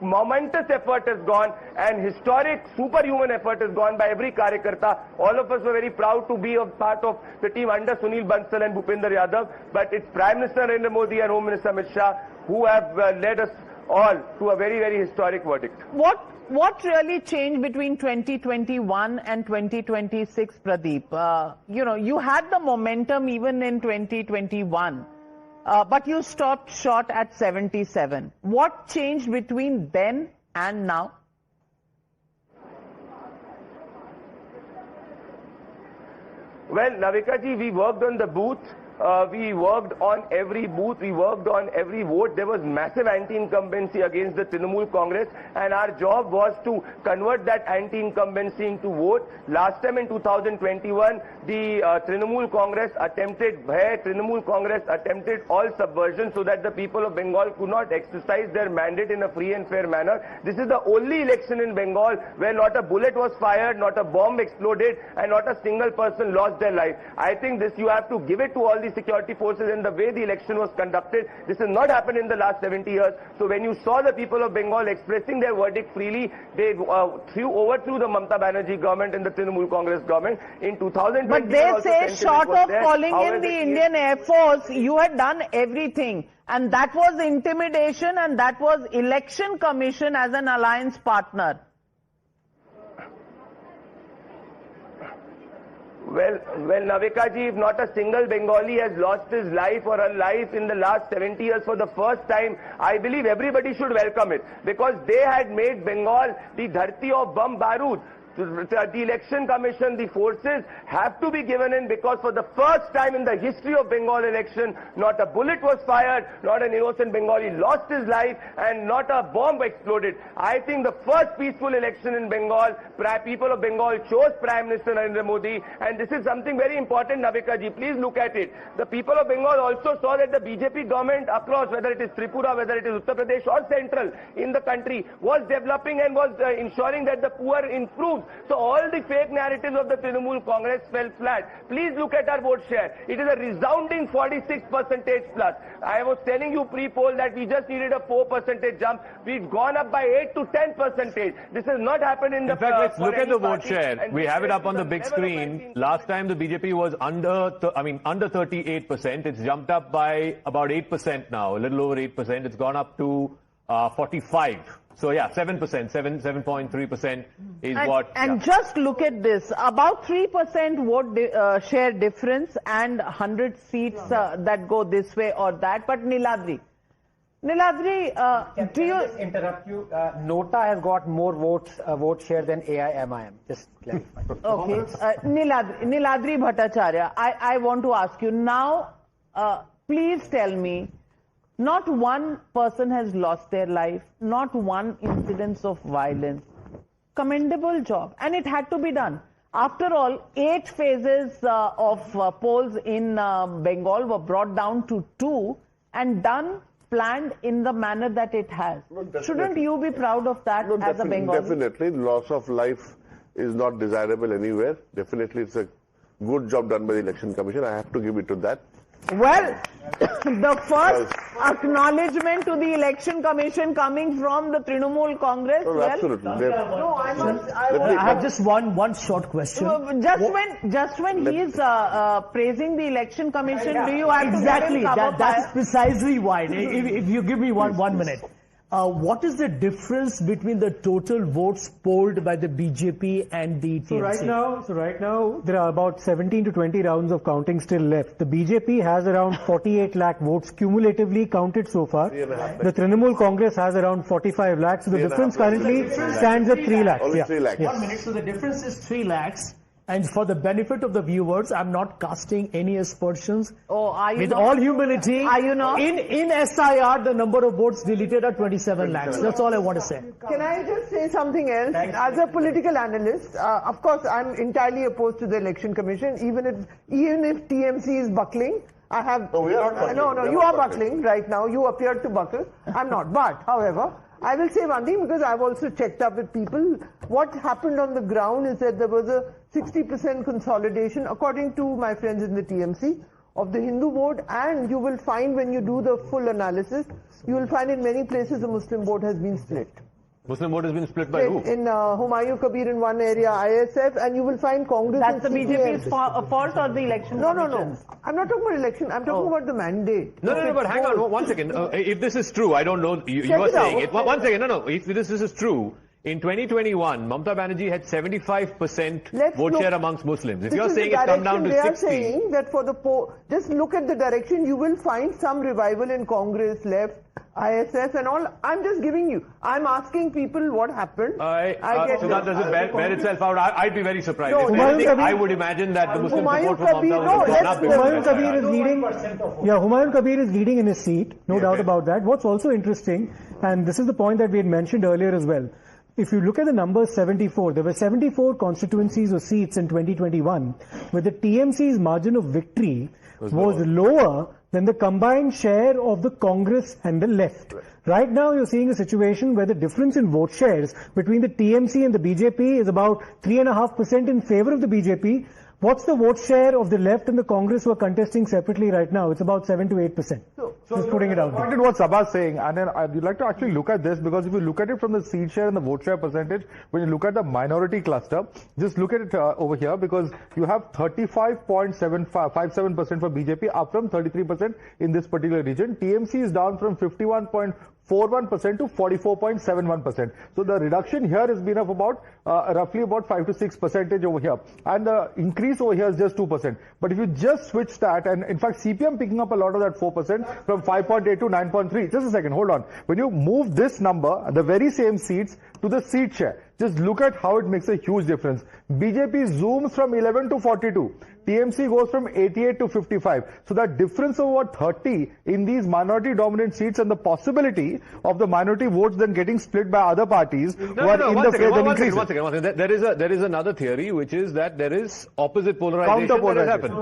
[SPEAKER 9] momentous effort has gone and historic superhuman effort has gone by every Karyakarta. All of us were very proud to be a part of the team under Sunil Bansal and Bhupinder Yadav, but it's Prime Minister Narendra Modi and Home Minister Amit Shah who have led us all to a very, very historic verdict.
[SPEAKER 3] What really changed between 2021 and 2026, Pradeep? You had the momentum even in 2021. But you stopped short at 77. What changed between then and now?
[SPEAKER 9] Well, Navika ji, we worked on the booth. We worked on every booth, we worked on every vote. There was massive anti-incumbency against the Trinamool Congress, and our job was to convert that anti-incumbency into vote. Last time in 2021, the Trinamool Congress attempted Trinamool Congress attempted all subversion so that the people of Bengal could not exercise their mandate in a free and fair manner. This is the only election in Bengal where not a bullet was fired, not a bomb exploded, and not a single person lost their life. I think this, you have to give it to all the security forces and the way the election was conducted. This has not happened in the last 70 years. So when you saw the people of Bengal expressing their verdict freely, they overthrew the Mamata Banerjee government and the Trinamool Congress government in 2020.
[SPEAKER 3] But they say, short of calling in the Indian Air Force, you had done everything. And that was intimidation, and that was Election Commission as an alliance partner.
[SPEAKER 9] Well, Navika ji, if not a single Bengali has lost his life or her life in the last 70 years for the first time, I believe everybody should welcome it. Because they had made Bengal the dharti of Bam Barood. The Election Commission, the forces have to be given in, because for the first time in the history of Bengal election, not a bullet was fired, not an innocent Bengali lost his life, and not a bomb exploded. I think the first peaceful election in Bengal, people of Bengal chose Prime Minister Narendra Modi, and this is something very important, Navika ji. Please look at it. The people of Bengal also saw that the BJP government across, whether it is Tripura, whether it is Uttar Pradesh or central in the country, was developing and was ensuring that the poor improved. So all the fake narratives of the Trinamool Congress fell flat. Please look at our vote share. It is a resounding 46% plus. I was telling you pre-poll that we just needed a 4% jump. We've gone up by 8 to 10%. This has not happened in the
[SPEAKER 1] past. In fact, let's look at the vote share. We have it up on the big screen. Last time the BJP was under 38%. It's jumped up by about 8% now, a little over 8%. It's gone up to 45. So yeah, 7.3% is what.
[SPEAKER 3] And just look at this, about 3% vote share difference and 100 seats that go this way or that. But Niladri, do you
[SPEAKER 20] interrupt you? Nota has got more vote share than AIMIM. Just clarify.
[SPEAKER 3] Okay, Niladri Bhattacharya, I want to ask you now. Please tell me. Not one person has lost their life, not one incidence of violence. Commendable job. And it had to be done. After all, 8 phases of polls in Bengal were brought down to 2 and planned in the manner that it has. Shouldn't you be proud of that as a Bengali?
[SPEAKER 21] Definitely. Loss of life is not desirable anywhere. Definitely, it's a good job done by the Election Commission. I have to give it to that.
[SPEAKER 3] Well, the first acknowledgement to the Election Commission coming from the Trinamool Congress.
[SPEAKER 21] No, absolutely.
[SPEAKER 6] I have just one short question.
[SPEAKER 3] Just when he is praising the Election Commission, do you have
[SPEAKER 6] exactly
[SPEAKER 3] to give him
[SPEAKER 6] that's precisely why. If you give me one minute. What is the difference between the total votes polled by the BJP and the TMC?
[SPEAKER 2] So right now, there are about 17 to 20 rounds of counting still left. The BJP has around 48 lakh votes cumulatively counted so far. The Trinamool Congress has around 45 lakhs. So the difference currently stands at 3 lakhs.
[SPEAKER 21] Only 3 lakhs.
[SPEAKER 6] 1 minute. So the difference is 3 lakhs. And for the benefit of the viewers, I'm not casting any aspersions.
[SPEAKER 3] Oh, are you
[SPEAKER 6] With
[SPEAKER 3] not?
[SPEAKER 6] all humility,
[SPEAKER 3] Are you not?
[SPEAKER 6] In SIR, the number of votes deleted are 27 lakhs. That's all I want to say.
[SPEAKER 17] Can I just say something else? As a political analyst, of course, I'm entirely opposed to the Election Commission. Even if TMC is buckling, I have.
[SPEAKER 21] No, we are not buckling.
[SPEAKER 17] No, you are buckling right now. You appear to buckle. I'm not. But, however, I will say one thing, because I've also checked up with people. What happened on the ground is that there was a 60% consolidation, according to my friends in the TMC, of the Hindu vote, and you will find when you do the full analysis, you will find in many places the Muslim vote has been split.
[SPEAKER 1] Muslim vote has been split by who?
[SPEAKER 17] In Humayun Kabir in one area, ISF, and you will find Congress.
[SPEAKER 3] That's the BJP's fault or the election?
[SPEAKER 17] No. I'm not talking about election. I'm talking about the mandate.
[SPEAKER 1] No, but hang on 1 second. If this is true, I don't know. You are saying it. 1 second. No. If this is true, in 2021, Mamata Banerjee had 75% vote share amongst Muslims. If you're saying it's come down to 60.
[SPEAKER 17] They are saying that for the just look at the direction, you will find some revival in Congress, left, ISS and all. I'm just giving you. I'm asking people what happened.
[SPEAKER 1] So that doesn't bear itself out. I'd be very surprised. I would imagine that the Muslim support for Mamata would have gone up.
[SPEAKER 2] Humayun Kabir is leading. Humayun Kabir is leading in his seat. No doubt about that. What's also interesting, and this is the point that we had mentioned earlier as well. If you look at the numbers 74, there were 74 constituencies or seats in 2021, where the TMC's margin of victory was lower than the combined share of the Congress and the left. Right now, you're seeing a situation where the difference in vote shares between the TMC and the BJP is about 3.5% in favor of the BJP, What's the vote share of the left and the Congress who are contesting separately right now? It's about 7 to 8%. Just putting it out there.
[SPEAKER 11] What Sabah's saying, and then I'd like to actually look at this, because if you look at it from the seat share and the vote share percentage, when you look at the minority cluster, just look at it over here, because you have 35.57% for BJP, up from 33% in this particular region. TMC is down from 51.41% to 44.71%. So the reduction here has been of about roughly about 5 to 6% over here, and the increase over here is just 2%. But if you just switch that, and in fact CPM picking up a lot of that 4% from 5.8 to 9.3. Just a second, hold on. When you move this number, the very same seats, to the seat share, just look at how it makes a huge difference. BJP zooms from 11 to 42. TMC goes from 88 to 55. So that difference of about 30 in these minority dominant seats, and the possibility of the minority votes then getting split by other parties who are in the phase of increase.
[SPEAKER 1] One second. There is another theory, which is that there is opposite polarization that has happened.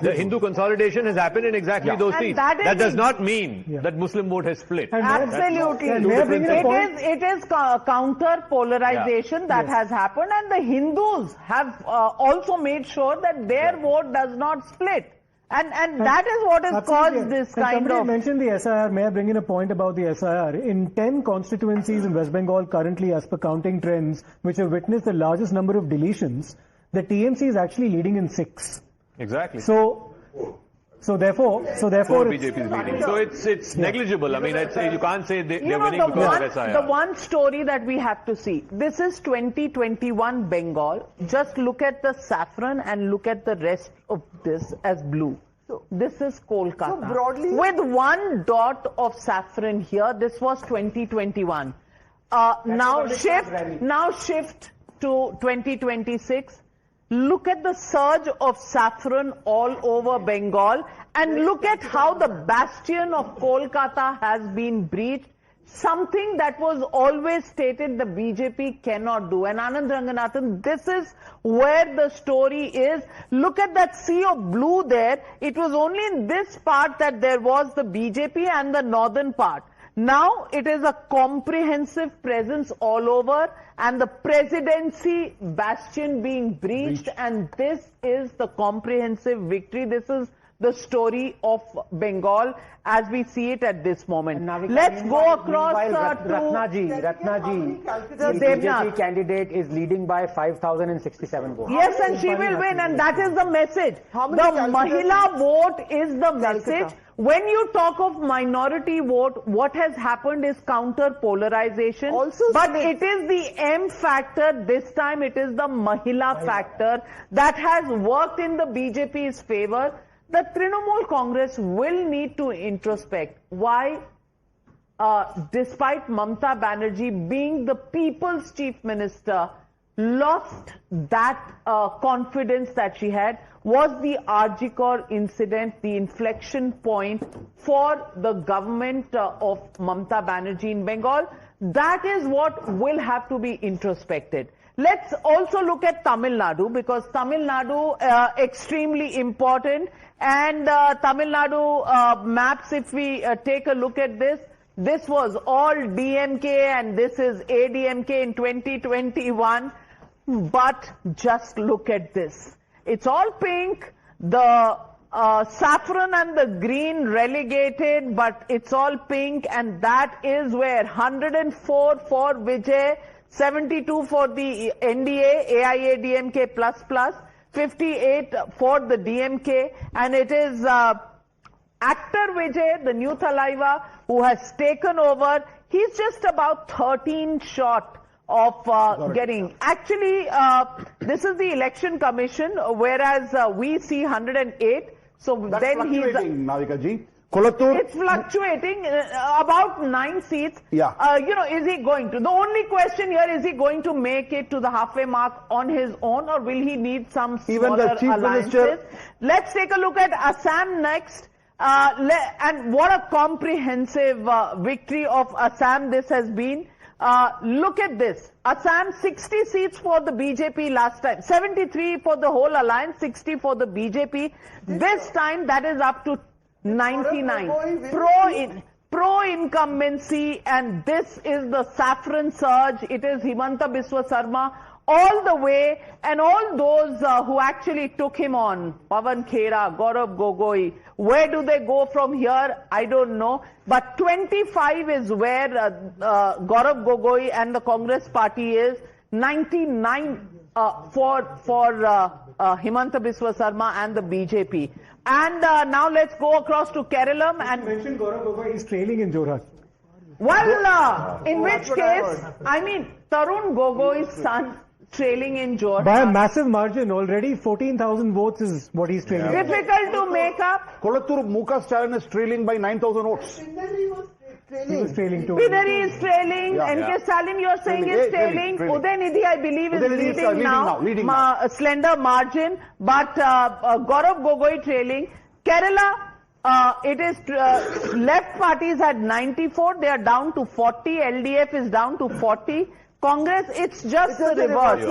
[SPEAKER 1] The Hindu consolidation has happened in exactly those seats. That does not mean that Muslim vote has split.
[SPEAKER 3] Absolutely. It is counter polarization that has happened, and the Hindus have also made sure that their vote does not split. And that is what has caused this kind of...
[SPEAKER 2] Somebody mentioned the SIR. May I bring in a point about the SIR? In 10 constituencies in West Bengal currently, as per counting trends, which have witnessed the largest number of deletions, the TMC is actually leading in 6.
[SPEAKER 1] Exactly.
[SPEAKER 2] So therefore,
[SPEAKER 1] BJP is leading. So it's negligible. I mean, you can't say they're winning because of SIR.
[SPEAKER 3] The one story that we have to see. This is 2021 Bengal. Just look at the saffron and look at the rest of this as blue. This is Kolkata.
[SPEAKER 17] So broadly,
[SPEAKER 3] with one dot of saffron here, this was 2021. Now shift to 2026. Look at the surge of saffron all over Bengal, and look at how the bastion of Kolkata has been breached. Something that was always stated the BJP cannot do. And Anand Ranganathan, this is where the story is. Look at that sea of blue there. It was only in this part that there was the BJP and the northern part. Now it is a comprehensive presence all over, and the presidency bastion being breached, and this is the comprehensive victory. This is the story of Bengal as we see it at this moment. Let's go across to
[SPEAKER 20] Ratnaji, the BJP candidate is leading by 5,067 votes.
[SPEAKER 3] Yes, and she will win, and that is the message. The Mahila vote is the message. When you talk of minority vote, what has happened is counter polarization. But it is the M factor, this time it is the Mahila factor that has worked in the BJP's favor. The Trinamool Congress will need to introspect. Why? Despite Mamata Banerjee being the people's chief minister, lost that confidence that she had. Was the Arjikor incident the inflection point for the government of Mamata Banerjee in Bengal? That is what will have to be introspected. Let's also look at Tamil Nadu, because Tamil Nadu extremely important, and Tamil Nadu maps, if we take a look at this, this was all DMK and this is ADMK in 2021, but just look at this. It's all pink, the saffron and the green relegated, but it's all pink, and that is where 104 for Vijay, 72 for the NDA, AIADMK++, 58 for the DMK, and it is actor Vijay, the new Thalaiva, who has taken over. He's just about 13 short of getting. Actually, this is the election commission, whereas we see 108. So
[SPEAKER 16] that's
[SPEAKER 3] then he's
[SPEAKER 16] Navika ji. Kolattur.
[SPEAKER 3] It's fluctuating about 9 seats.
[SPEAKER 16] Yeah.
[SPEAKER 3] Is he going to? The only question here, is he going to make it to the halfway mark on his own, or will he need some smaller alliances? Let's take a look at Assam next. And what a comprehensive victory of Assam this has been. Look at this. Assam, 60 seats for the BJP last time. 73 for the whole alliance, 60 for the BJP. This time that is up to 99. Pro-incumbency, and this is the saffron surge. It is Himanta Biswa Sarma all the way, and all those who actually took him on, Pawan Khera, Gaurav Gogoi, where do they go from here? I don't know. But 25 is where Gaurav Gogoi and the Congress party is, 99 for Himanta Biswa Sarma and the BJP. And now let's go across to Kerala. And
[SPEAKER 2] you mentioned Gaurav Gogoi is trailing in Jorhat.
[SPEAKER 3] Well, in which case, I mean, Tarun Gogoi's son trailing in Jorhat.
[SPEAKER 2] By a massive margin, already 14,000 votes is what he's trailing.
[SPEAKER 3] Difficult to make up.
[SPEAKER 16] Kolattur Muka Stalin is trailing by 9,000 votes.
[SPEAKER 2] He was trailing too.
[SPEAKER 3] Pinari is trailing.
[SPEAKER 16] Yeah.
[SPEAKER 3] NK Stalin, you're saying is trailing. Udeni, I believe, is leading now. A slender margin. But Gaurav Gogoi trailing. Kerala, it is left parties had 94. They are down to 40. LDF is down to 40. Congress, it's just the reverse.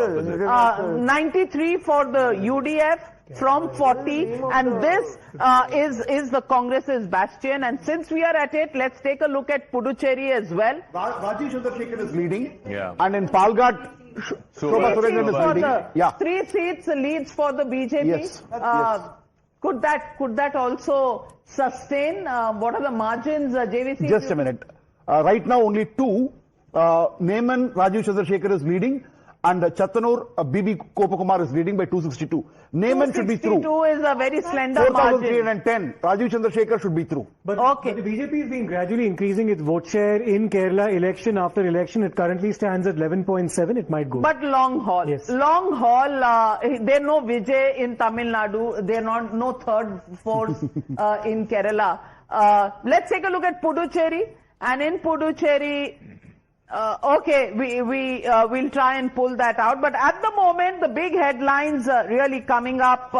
[SPEAKER 3] 93 for the UDF from 40, and this is the Congress's bastion. And since we are at it, let's take a look at Puducherry as well.
[SPEAKER 16] Rajiv Chandrasekhar is leading.
[SPEAKER 1] Yeah.
[SPEAKER 16] And in Palghat, Shobha Surendran is leading. Yeah.
[SPEAKER 3] 3 seats leads for the BJP.
[SPEAKER 16] Yes.
[SPEAKER 3] Could that also sustain? What are the margins, JVC?
[SPEAKER 16] Just a minute. Right now, only 2. Neyman Rajiv Chandrasekhar is leading, and Chatanur BB Kopakumar is leading by 262. Neyman should be through.
[SPEAKER 3] 262 is a very slender margin.
[SPEAKER 16] 4,310. Rajiv Chandrasekhar should be through.
[SPEAKER 2] But the BJP is being gradually increasing its vote share in Kerala election after election. It currently stands at 11.7. It might go.
[SPEAKER 3] But long haul.
[SPEAKER 2] Yes.
[SPEAKER 3] Long haul. They're no Vijay in Tamil Nadu. They're not no third force in Kerala. Let's take a look at Puducherry. And in Puducherry, okay, we'll try and pull that out. But at the moment, the big headlines really coming up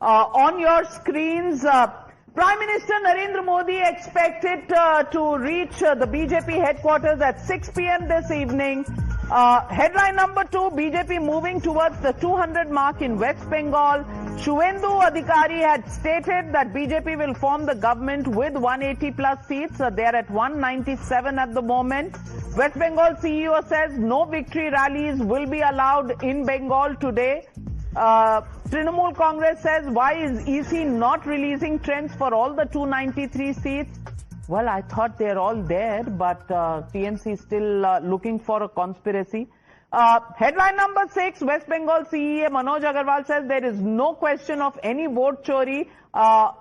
[SPEAKER 3] on your screens. Prime Minister Narendra Modi expected to reach the BJP headquarters at 6 p.m. this evening. Headline number 2, BJP moving towards the 200 mark in West Bengal. Shuvendu Adhikari had stated that BJP will form the government with 180 plus seats. They are at 197 at the moment. West Bengal CEO says no victory rallies will be allowed in Bengal today. Trinamool Congress says, why is EC not releasing trends for all the 293 seats? Well, I thought they're all there, but TMC is still looking for a conspiracy. Headline number 6, West Bengal CEA Manoj Agarwal says there is no question of any vote chori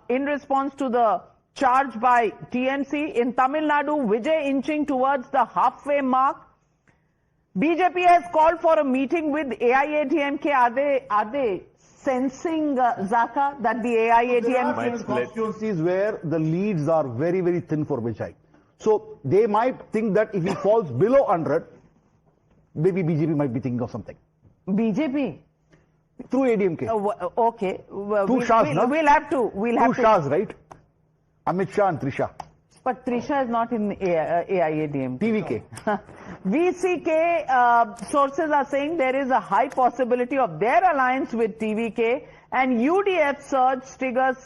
[SPEAKER 3] in response to the charge by TMC. In Tamil Nadu, Vijay inching towards the halfway mark. BJP has called for a meeting with AIADMK. Are they sensing, Zaka, that the AIADMK...
[SPEAKER 16] constituencies where the leads are very, very thin for Vijay. So they might think that if he falls below 100, maybe BJP might be thinking of something.
[SPEAKER 3] BJP?
[SPEAKER 16] Through ADMK.
[SPEAKER 3] Okay. Well,
[SPEAKER 16] Two Shahs, no?
[SPEAKER 3] We'll have to.
[SPEAKER 16] Two Shahs, right? Amit Shah and Trisha.
[SPEAKER 3] But Trisha is not in AIADMK.
[SPEAKER 16] TVK.
[SPEAKER 3] VCK sources are saying there is a high possibility of their alliance with TVK, and UDF surge triggers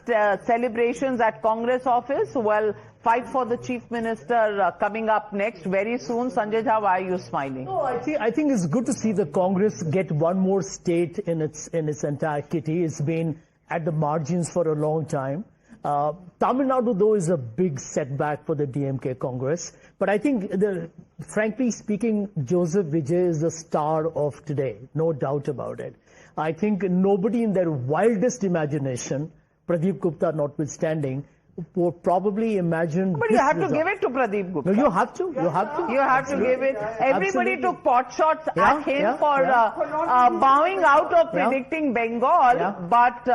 [SPEAKER 3] celebrations at Congress office. Well, fight for the Chief Minister coming up next very soon. Sanjay Jha, why are you smiling?
[SPEAKER 6] No, I think it's good to see the Congress get one more state in its entire kitty. It's been at the margins for a long time. Tamil Nadu, though, is a big setback for the DMK Congress. But I think, frankly speaking, Joseph Vijay is the star of today. No doubt about it. I think nobody in their wildest imagination, Pradeep Gupta notwithstanding, would probably imagine.
[SPEAKER 3] But you have to give it to Pradeep Gupta.
[SPEAKER 6] No, you have to. You have to.
[SPEAKER 3] You have to give it. Everybody took pot shots at him for bowing out of predicting Bengal. But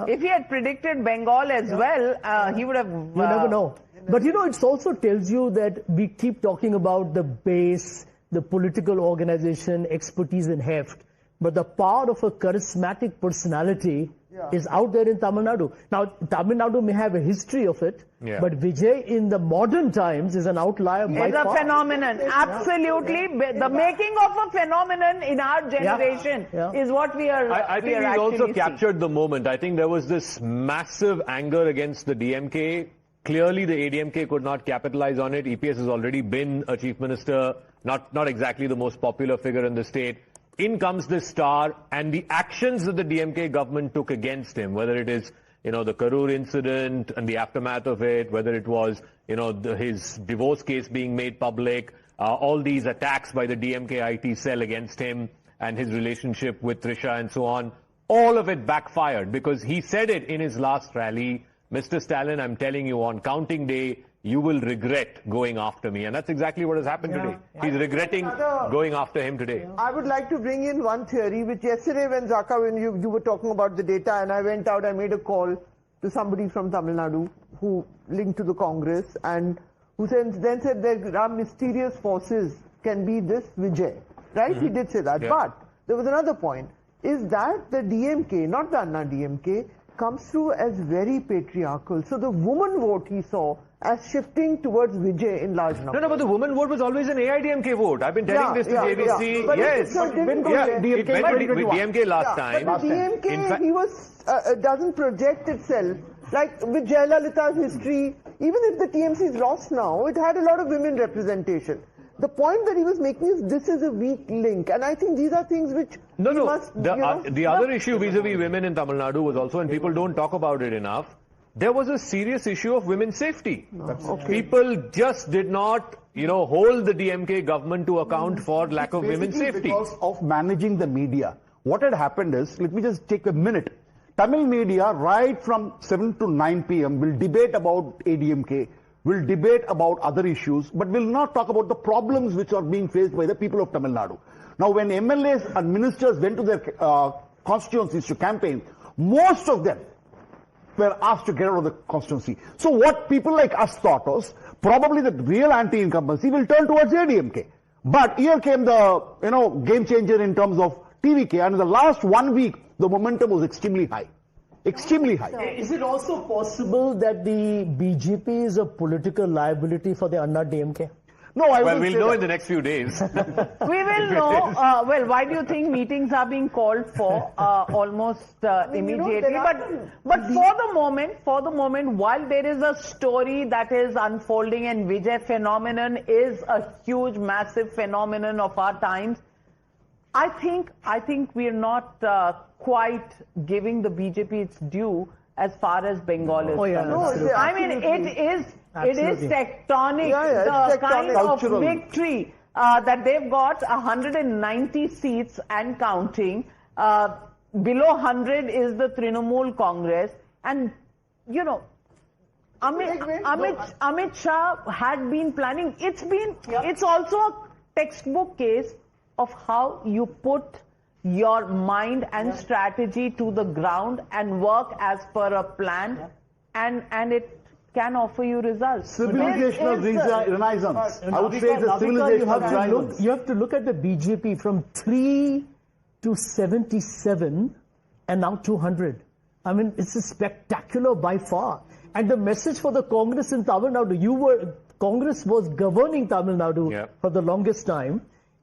[SPEAKER 3] if he had predicted Bengal as well, he would have...
[SPEAKER 6] You never know. But you know, it also tells you that we keep talking about the base, the political organization, expertise and heft. But the power of a charismatic personality is out there in Tamil Nadu. Now, Tamil Nadu may have a history of it, but Vijay in the modern times is an outlier by far.
[SPEAKER 3] He's a phenomenon. Absolutely. The making of a phenomenon in our generation is what we are
[SPEAKER 1] I think he's also captured the moment. I think there was this massive anger against the DMK. Clearly, the ADMK could not capitalize on it. EPS has already been a chief minister, not exactly the most popular figure in the state. in comes this star, and the actions that the DMK government took against him, whether it is, the Karur incident and the aftermath of it, whether it was, his divorce case being made public, all these attacks by the DMK IT cell against him and his relationship with Trisha and so on, all of it backfired because he said it in his last rally, Mr. Stalin, I'm telling you, on counting day, you will regret going after me. And that's exactly what has happened today. He's regretting going after him today.
[SPEAKER 17] I would like to bring in one theory, which yesterday when you were talking about the data, and I went out, I made a call to somebody from Tamil Nadu who linked to the Congress and who then said there are mysterious forces, can be this Vijay. Right? He did say that. Yeah. But there was another point, is that the DMK, not the Anna DMK, comes through as very patriarchal. So the woman vote he saw as shifting towards Vijay in large numbers.
[SPEAKER 1] No, but the woman vote was always an AIDMK vote. I've been telling this to JVC.
[SPEAKER 17] But
[SPEAKER 1] yes.
[SPEAKER 17] It didn't go there.
[SPEAKER 1] It went with DMK last time.
[SPEAKER 17] But the DMK, he was, doesn't project itself. Like with Jayalalitha's history, even if the TMC is lost now, it had a lot of women representation. The point that he was making is this is a weak link, and I think these are things which
[SPEAKER 1] the other issue vis-a-vis women in Tamil Nadu was also, and people don't talk about it enough, there was a serious issue of women's safety. People just did not, hold the DMK government to account for lack of women's safety.
[SPEAKER 16] Because of managing the media. What had happened is, let me just take a minute. Tamil media, right from 7 to 9 p.m. will debate about ADMK, will debate about other issues, but will not talk about the problems which are being faced by the people of Tamil Nadu. Now, when MLAs and ministers went to their constituencies to campaign, most of them were asked to get out of the constituency. So what people like us thought was, probably the real anti-incumbency will turn towards ADMK. But here came the, game changer in terms of TVK, and in the last 1 week, the momentum was extremely high. Extremely high.
[SPEAKER 6] Is it also possible that the BJP is a political liability for the Anna DMK?
[SPEAKER 16] No,
[SPEAKER 1] we'll know in the next few days.
[SPEAKER 3] We will know. Why do you think meetings are being called for almost immediately? But for the moment, while there is a story that is unfolding, and Vijay phenomenon is a huge, massive phenomenon of our times, I think we are not quite giving the BJP its due as far as Bengal is concerned. I mean, it is tectonic, the kind of victory that they've got 190 seats and counting. Below 100 is the Trinamool Congress, and Amit Shah had been planning. It's also a textbook case of how you put your mind and strategy to the ground and work as per a plan, and it can offer you results.
[SPEAKER 16] Civilization of Renaissance. I would say it's a civilization of Renaissance.
[SPEAKER 6] You have to look at the BJP from 3 to 77 and now 200. I mean, it's a spectacular by far. And the message for the Congress in Tamil Nadu, Congress was governing Tamil Nadu for the longest time.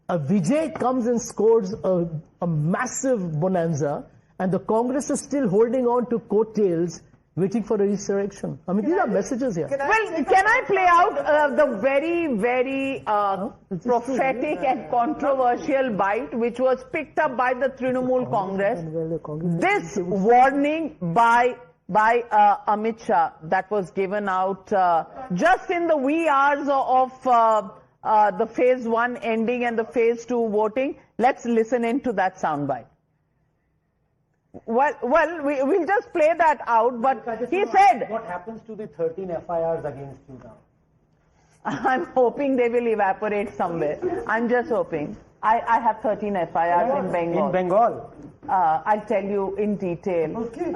[SPEAKER 6] Vijay comes and scores a massive bonanza, and the Congress is still holding on to coattails, waiting for a resurrection. I mean, these are messages here.
[SPEAKER 3] Can I play out the very, very prophetic and controversial bite, which was picked up by the Trinamool Congress? This warning by Amit Shah that was given out just in the wee hours of the phase 1 ending and the phase 2 voting. Let's listen into that soundbite. Well, we'll just play that out, but he said...
[SPEAKER 20] What happens to the 13 FIRs against you now?
[SPEAKER 3] I'm hoping they will evaporate somewhere. I'm just hoping. I have 13 FIRs in Bengal.
[SPEAKER 20] In Bengal?
[SPEAKER 3] I'll tell you in detail. Okay.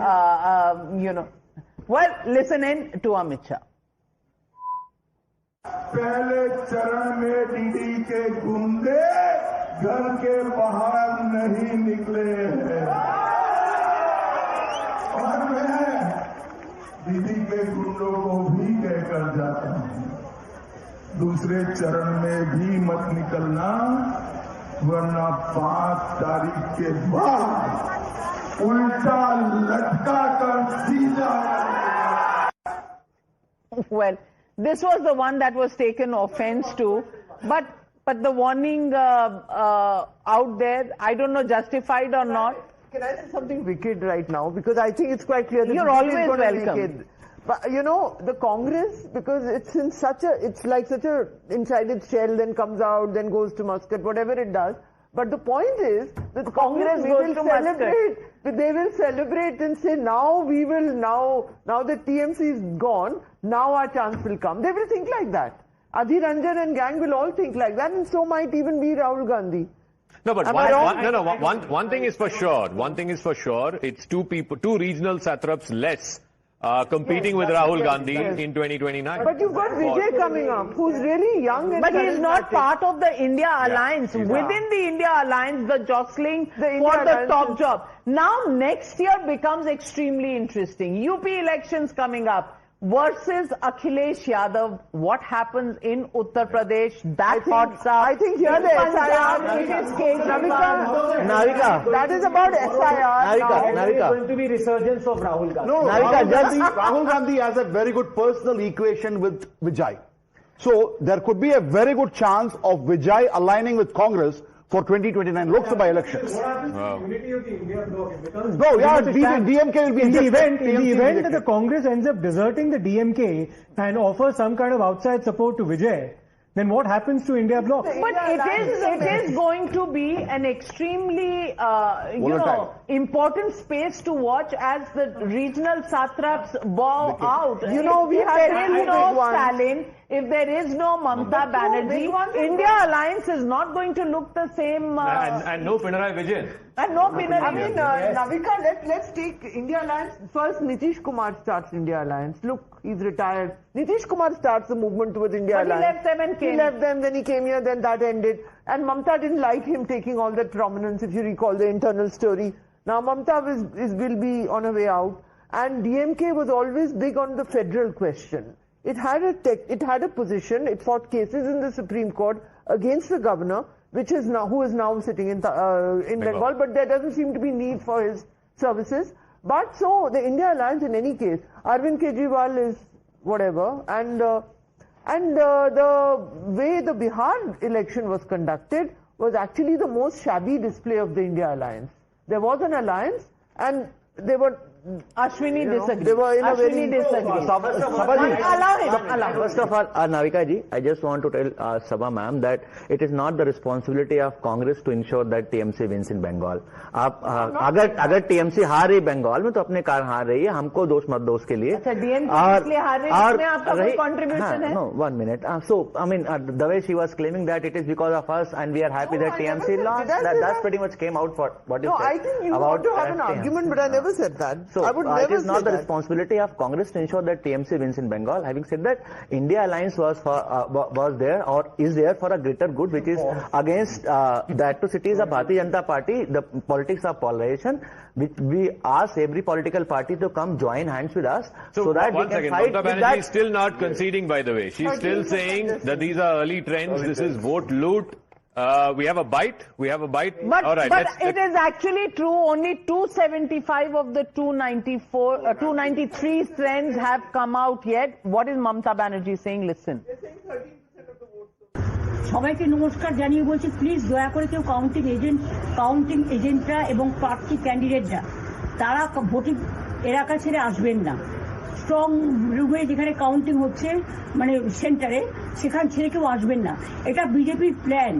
[SPEAKER 3] Well, listen in to Amit Shah.
[SPEAKER 5] पहले चरण में दीदी के गुंडे घर के बाहर नहीं निकले हैं और मैं दीदी के गुंडों को भी कहकर जाता हूं, दूसरे चरण में भी मत निकलना, वरना 5 तारीख के बाद उल्टा लटका कर सीधा.
[SPEAKER 3] Well, this was the one that was taken offense to, but but the warning out there, I don't know, justified or not.
[SPEAKER 17] Can I say something wicked right now? Because I think it's quite clear that
[SPEAKER 3] you're
[SPEAKER 17] always
[SPEAKER 3] welcome.
[SPEAKER 17] Wicked. But you know, the Congress, because it's in such a, it's like such a inside its shell, then comes out, then goes to Muscat, whatever it does. But the point is that the Congress will celebrate. They will celebrate and say, now we will, now that TMC is gone, now our chance will come. They will think like that. Adhir Ranjan and gang will all think like that, and so might even be Rahul Gandhi.
[SPEAKER 1] No, but one thing is for sure. One thing is for sure. It's two regional satraps less competing with Rahul Gandhi in 2029.
[SPEAKER 17] But you've got Vijay coming up, who's really young. And
[SPEAKER 3] but he's not part of the India alliance. Within the India alliance, the jostling for the top job. Now, next year becomes extremely interesting. UP elections coming up. Versus Akhilesh Yadav, what happens in Uttar Pradesh? That hot stuff.
[SPEAKER 17] I think here the SIR, Navika. That is about SIR.
[SPEAKER 20] Navika. There is going to be resurgence of Rahul Gandhi.
[SPEAKER 16] No, Rahul Gandhi has a very good personal equation with Vijay. So there could be a very good chance of Vijay aligning with Congress for 2029 Lok Sabha elections.
[SPEAKER 2] Unity of the India bloc.
[SPEAKER 16] No, yeah, DMK will be
[SPEAKER 2] in the event that the Congress ends up deserting the DMK and offers some kind of outside support to Vijay, then what happens to India bloc?
[SPEAKER 3] But it is going to be an extremely important space to watch as the regional satraps bow out.
[SPEAKER 17] You know,
[SPEAKER 3] if there is no Stalin, if there is no Mamata Banerjee, India alliance is not going to look the same.
[SPEAKER 1] And no Pinarayi Vijay.
[SPEAKER 3] And no Pinarayi.
[SPEAKER 17] I mean, Navika, let's take India alliance. First, Nitish Kumar starts India alliance. Look, he's retired. Nitish Kumar starts the movement towards India alliance.
[SPEAKER 3] He left them and came.
[SPEAKER 17] He left them, then he came here, then that ended. And Mamata didn't like him taking all that prominence, if you recall the internal story. Now Mamata will be on her way out. And DMK was always big on the federal question. It had a position. It fought cases in the Supreme Court against the governor, who is now sitting in Bengal. But there doesn't seem to be need for his services. But so the India alliance, in any case, Arvind Kejriwal is whatever, and the way the Bihar election was conducted was actually the most shabby display of the India alliance. There was an alliance, and they were.
[SPEAKER 3] Ashwini disagrees.
[SPEAKER 17] They were in a very...
[SPEAKER 3] Allow him.
[SPEAKER 22] First of all, Navika ji, I just want to tell Sabha ma'am that it is not the responsibility of Congress to ensure that TMC wins in Bengal. अगर TMC हार रही बंगाल में तो अपने कारण हार रही है, हमको दोष मत दो उसके लिए.
[SPEAKER 3] अच्छा, DMC इसलिए हार रही है, इसमें आपका कोई contribution है?
[SPEAKER 22] No, 1 minute. So, I mean, the way she was claiming that it is because of us and we are happy that TMC lost, that pretty much came out for what you said.
[SPEAKER 17] No, I think you want to have an argument, but I never said that.
[SPEAKER 22] So, it is not the responsibility of Congress to ensure that TMC wins in Bengal. Having said that, India alliance was there or is there for a greater good, which is against the atrocities of Bharatiya Janata Party, the politics of polarization, which we ask every political party to come join hands with us so that we can fight
[SPEAKER 1] Mamata Banerjee is still not conceding, by the way. She's still saying that these are early trends, this is vote loot. We have a bite.
[SPEAKER 3] But, all right, but it is actually true. Only 275 of the 293 trends have come out yet. What is Mamata Banerjee saying? Listen.
[SPEAKER 8] সবাইকে নমস্কার জানিয়ে বলছি please দয়া করে কেউ counting এজেন্টরা এবং প্রার্থী ক্যান্ডিডেটরা তারা ভোটিং এলাকা ছেড়ে আসবেন না স্ট্রং রুমে যেখানে কাউন্টিং হচ্ছে মানে সেন্টারে সেখান ছেড়ে কেউ আসবেন না এটা বিজেপির প্ল্যান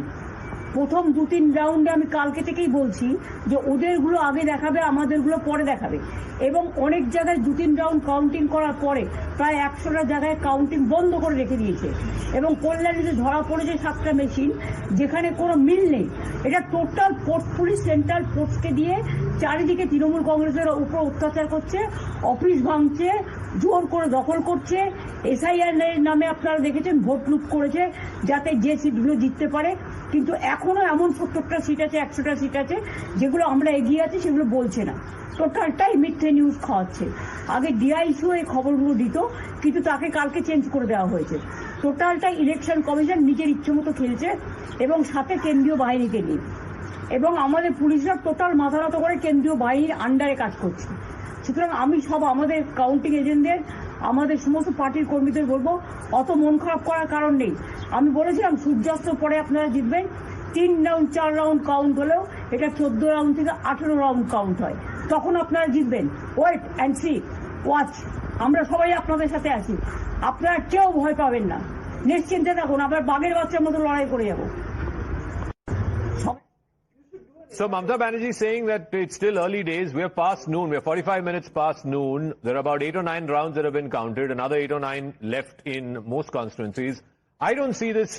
[SPEAKER 8] প্রথম 2-3 রাউন্ডে আমি কালকে থেকেই বলছি যে ওদেরগুলো আগে দেখাবে আমাদেরগুলো পরে দেখাবে এবং অনেক জায়গায় 2-3 রাউন্ড কাউন্টিং করার পরে প্রায় 100টা জায়গায় কাউন্টিং বন্ধ করে রেখে দিয়েছে এবং কল্যাণীতে ধরা পড়েছে 7টা মেশিন যেখানে কোনো মিল নেই এটা টোটাল পোর্ট পুলিশ সেন্ট্রাল ফোর্সকে দিয়ে চারিদিকে তৃণমূল কংগ্রেসের উপর অত্যাচার করছে অফিস ভাঙছে জোর করে দখল করছে এসআইআর নামে আপনারা দেখেছেন ভোট লুট করেছে যাতে যে সিটগুলো জিততে পারে কিন্তু এখনো এমন 70টা সিট আছে 100টা সিট আছে যেগুলো আমরা এগিয়ে আছি সেগুলো বলছে না টোটালটাই মিথ্যে নিউজ খাওয়াচ্ছে আগে ডিআইসিও এই খবরগুলো দিত কিন্তু তাকে কালকে চেঞ্জ করে দেওয়া হয়েছে টোটালটাই ইলেকশন কমিশন নিজের ইচ্ছে মতো খেলছে এবং সাথে কেন্দ্রীয় বাহিনীকে নিয়ে এবং আমাদের পুলিশরা টোটাল মাথা নত করে কেন্দ্রীয় বাহিনীর আন্ডারে কাজ করছে সুতরাং আমি সব আমাদের কাউন্টিং এজেন্টদের আমাদের সমস্ত পার্টির কর্মীদের বলবো অত মন খারাপ করার কারণ নেই। আমি বলেছিলাম সূর্যাস্তের পরে আপনারা জিতবেন। 3 রাউন্ড 4 রাউন্ড কাউন্ট হলেও এটা 14 রাউন্ড থেকে 18 রাউন্ড কাউন্ট হয়, তখন আপনারা জিতবেন। Wait and see, watch. আমরা সবাই আপনাদের সাথে আছি, আপনারা কেউ ভয় পাবেন না, নিশ্চিন্তে থাকুন, আমরা বাঘের বাচ্চার মতো লড়াই করে যাবো।
[SPEAKER 1] So Mamata Banerjee saying that it's still early days. We're past noon. We're 45 minutes past noon. There are about 8 or 9 rounds that have been counted. Another 8 or 9 left in most constituencies. I don't see this,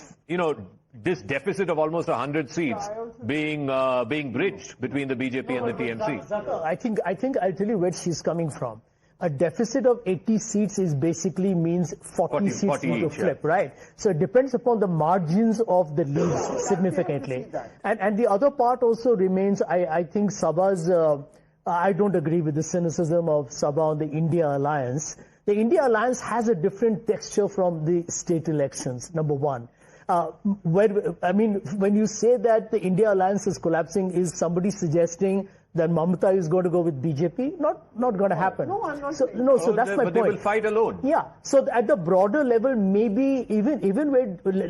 [SPEAKER 1] this deficit of almost 100 seats being bridged between the BJP and the TMC.
[SPEAKER 6] I think I'll tell you where she's coming from. A deficit of 80 seats is basically means 40 seats to flip, right? So it depends upon the margins of the leads significantly. And the other part also remains, I think Sabha's, I don't agree with the cynicism of Sabha on the India alliance. The India alliance has a different texture from the state elections, number one. When you say that the India alliance is collapsing, is somebody suggesting that Mamata is going to go with BJP? Not going to happen.
[SPEAKER 17] No, I'm not saying.
[SPEAKER 6] So that's my point.
[SPEAKER 1] But they will fight alone.
[SPEAKER 6] Yeah. So at the broader level, maybe even where,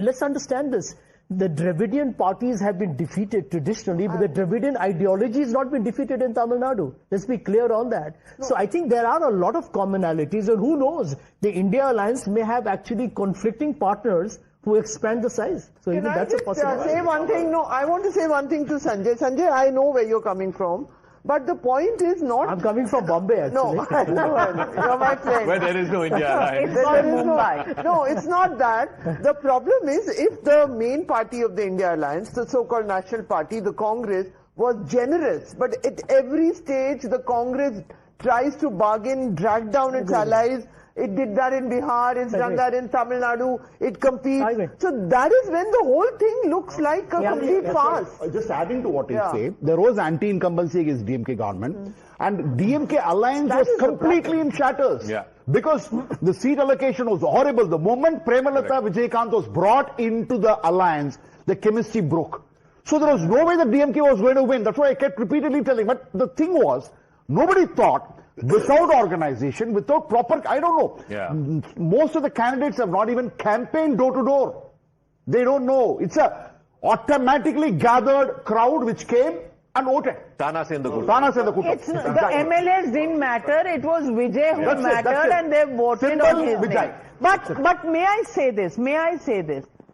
[SPEAKER 6] let's understand this. The Dravidian parties have been defeated traditionally, but the Dravidian ideology has not been defeated in Tamil Nadu. Let's be clear on that. No. So I think there are a lot of commonalities, and who knows, the India alliance may have actually conflicting partners who expand the size. So even that's a possibility.
[SPEAKER 17] Say one thing. No, I want to say one thing to Sanjay. Sanjay, I know where you're coming from. But the point is not...
[SPEAKER 6] I'm coming from Bombay, actually.
[SPEAKER 17] No, I know. You're my friend.
[SPEAKER 1] Where there is no India alliance.
[SPEAKER 17] It's not Mumbai. No, it's not that. The problem is, if the main party of the India alliance, the so-called national party, the Congress, was generous, but at every stage the Congress tries to bargain, drag down its allies. It did that in Bihar, it's done that in Tamil Nadu, it competes. So that is when the whole thing looks like a complete farce.
[SPEAKER 16] Just adding to what he said, there was anti-incumbency against DMK government, and DMK alliance was completely in shatters. Because the seat allocation was horrible. The moment Premalata Vijaykanth was brought into the alliance, the chemistry broke. So there was no way that DMK was going to win. That's why I kept repeatedly telling. But the thing was, nobody thought, without organization, without proper, I don't know. Most of the candidates have not even campaigned door to door. They don't know. It's a automatically gathered crowd which came and voted.
[SPEAKER 1] Tana se the
[SPEAKER 3] The MLAs didn't matter. It was Vijay who mattered, and they voted on his name. But may I say this?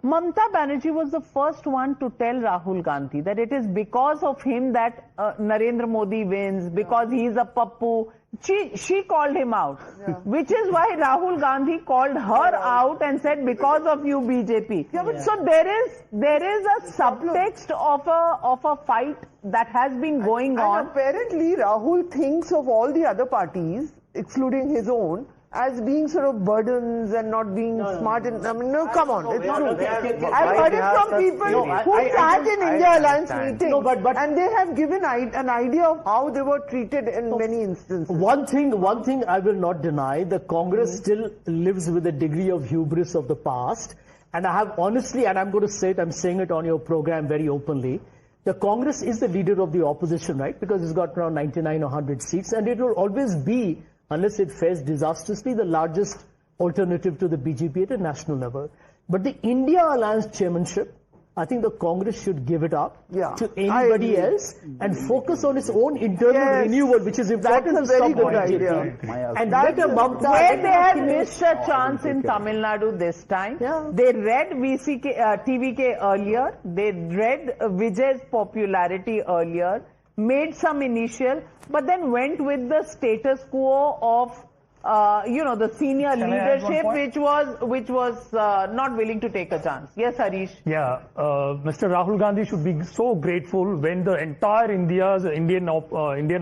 [SPEAKER 3] Mamata Banerjee was the first one to tell Rahul Gandhi that it is because of him that Narendra Modi wins, because he is a pappu. She called him out, which is why Rahul Gandhi called her out and said, because of you BJP. So there is a subtext of a fight that has been going on.
[SPEAKER 17] And apparently Rahul thinks of all the other parties, excluding his own, as being sort of burdens and not being smart. Come on, it's true. I've heard it from people who sat in India Alliance meetings, and they have given an idea of how they were treated in many instances.
[SPEAKER 6] One thing I will not deny, the Congress still lives with a degree of hubris of the past, and I have honestly, and I'm going to say it, I'm saying it on your program very openly, the Congress is the leader of the opposition, right? Because it's got around 99 or 100 seats, and it will always be, unless it fails disastrously, the largest alternative to the BJP at a national level. But the India Alliance chairmanship, I think the Congress should give it up to anybody else and focus on its own internal renewal, which is important to stop the BJP.
[SPEAKER 3] And where they had missed a chance in Tamil Nadu this time. They read TVK earlier. They read Vijay's popularity earlier, made some initial, but then went with the status quo of the senior leadership, which was not willing to take a chance. Yes, Harish.
[SPEAKER 4] Mr. Rahul Gandhi should be so grateful when the entire Indian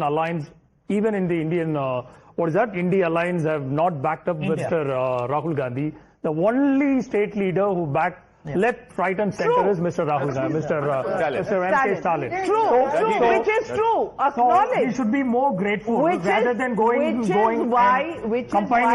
[SPEAKER 4] alliance, even in the India alliance, have not backed up Mr. Rahul Gandhi. The only state leader who backed Left, right and center is Mr. Rahul Gandhi, Mr. M.K. Stalin.
[SPEAKER 3] True, which is true. Acknowledge.
[SPEAKER 4] He should be more grateful rather than
[SPEAKER 3] combining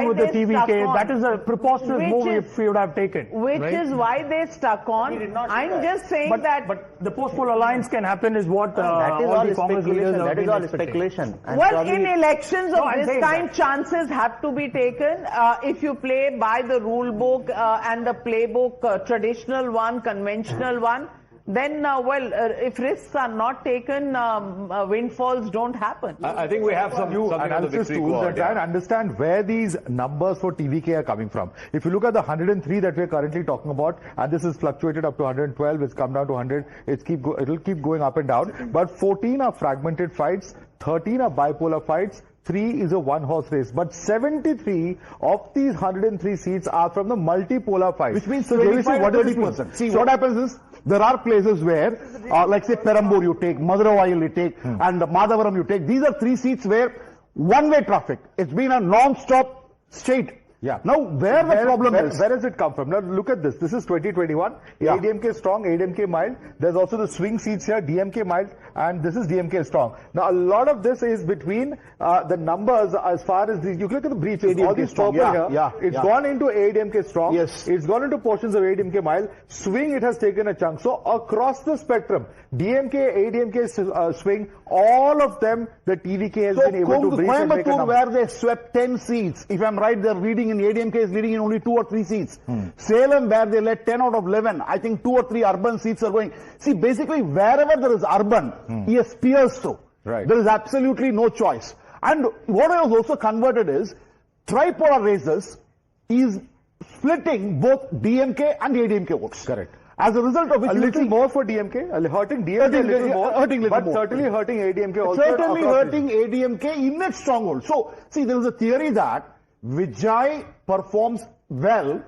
[SPEAKER 3] with
[SPEAKER 4] the TVK. That is a preposterous move if he would have taken.
[SPEAKER 3] Which is why they stuck on. I'm just saying
[SPEAKER 4] But the post-poll alliance can happen is what
[SPEAKER 22] that is
[SPEAKER 4] all
[SPEAKER 22] all
[SPEAKER 4] the Congress leaders
[SPEAKER 22] speculation.
[SPEAKER 4] have
[SPEAKER 22] That is
[SPEAKER 4] been
[SPEAKER 22] all
[SPEAKER 4] expecting.
[SPEAKER 22] speculation. And
[SPEAKER 3] well, in elections of this kind,
[SPEAKER 4] that.
[SPEAKER 3] chances have to be taken. If you play by the rule book and the playbook, traditional one, conventional one, then, if risks are not taken, windfalls don't happen.
[SPEAKER 1] I think we have some
[SPEAKER 11] new analysis tools that try and understand where these numbers for TVK are coming from. If you look at the 103 that we're currently talking about, and this is fluctuated up to 112, it's come down to 100, it'll keep going up and down. But 14 are fragmented fights, 13 are bipolar fights, 3 is a one-horse race. But 73 of these 103 seats are from the multipolar fights.
[SPEAKER 16] Which means
[SPEAKER 11] so
[SPEAKER 16] 25-30%. See, what happens is, there are places where, like say Perambur you take, Madurai you take, and Madavaram you take. These are 3 seats where one-way traffic. It's been a non-stop state.
[SPEAKER 11] Yeah.
[SPEAKER 16] Now, where the problem is...
[SPEAKER 11] Where does it come from? Now, look at this. This is 2021. Yeah. ADMK strong, ADMK mild. There's also the swing seats here, DMK mild, and this is DMK strong. Now, a lot of this is between the numbers as far as these... You look at the breaches, all these purple here. It's gone into ADMK strong.
[SPEAKER 16] Yes.
[SPEAKER 11] It's gone into portions of ADMK mild. Swing, it has taken a chunk. So, across the spectrum, DMK, ADMK swing, all of them, the TVK has been able to breach and make a
[SPEAKER 16] Coimbatore,
[SPEAKER 11] number.
[SPEAKER 16] where they swept 10 seats, if I'm right, they're leading in ADMK is leading in only 2 or 3 seats. Salem, where they led 10 out of 11, I think 2 or 3 urban seats are going. See, basically, wherever there is urban, he aspires to.
[SPEAKER 11] Right.
[SPEAKER 16] There is absolutely no choice. And what I was also converted is, tripolar races is splitting both DMK and ADMK votes.
[SPEAKER 11] Correct.
[SPEAKER 16] As a result of which,
[SPEAKER 11] a little more for DMK, hurting DMK a little more, but certainly hurting ADMK also.
[SPEAKER 16] Certainly hurting ADMK in its stronghold. So, see, there is a theory that Vijay performs well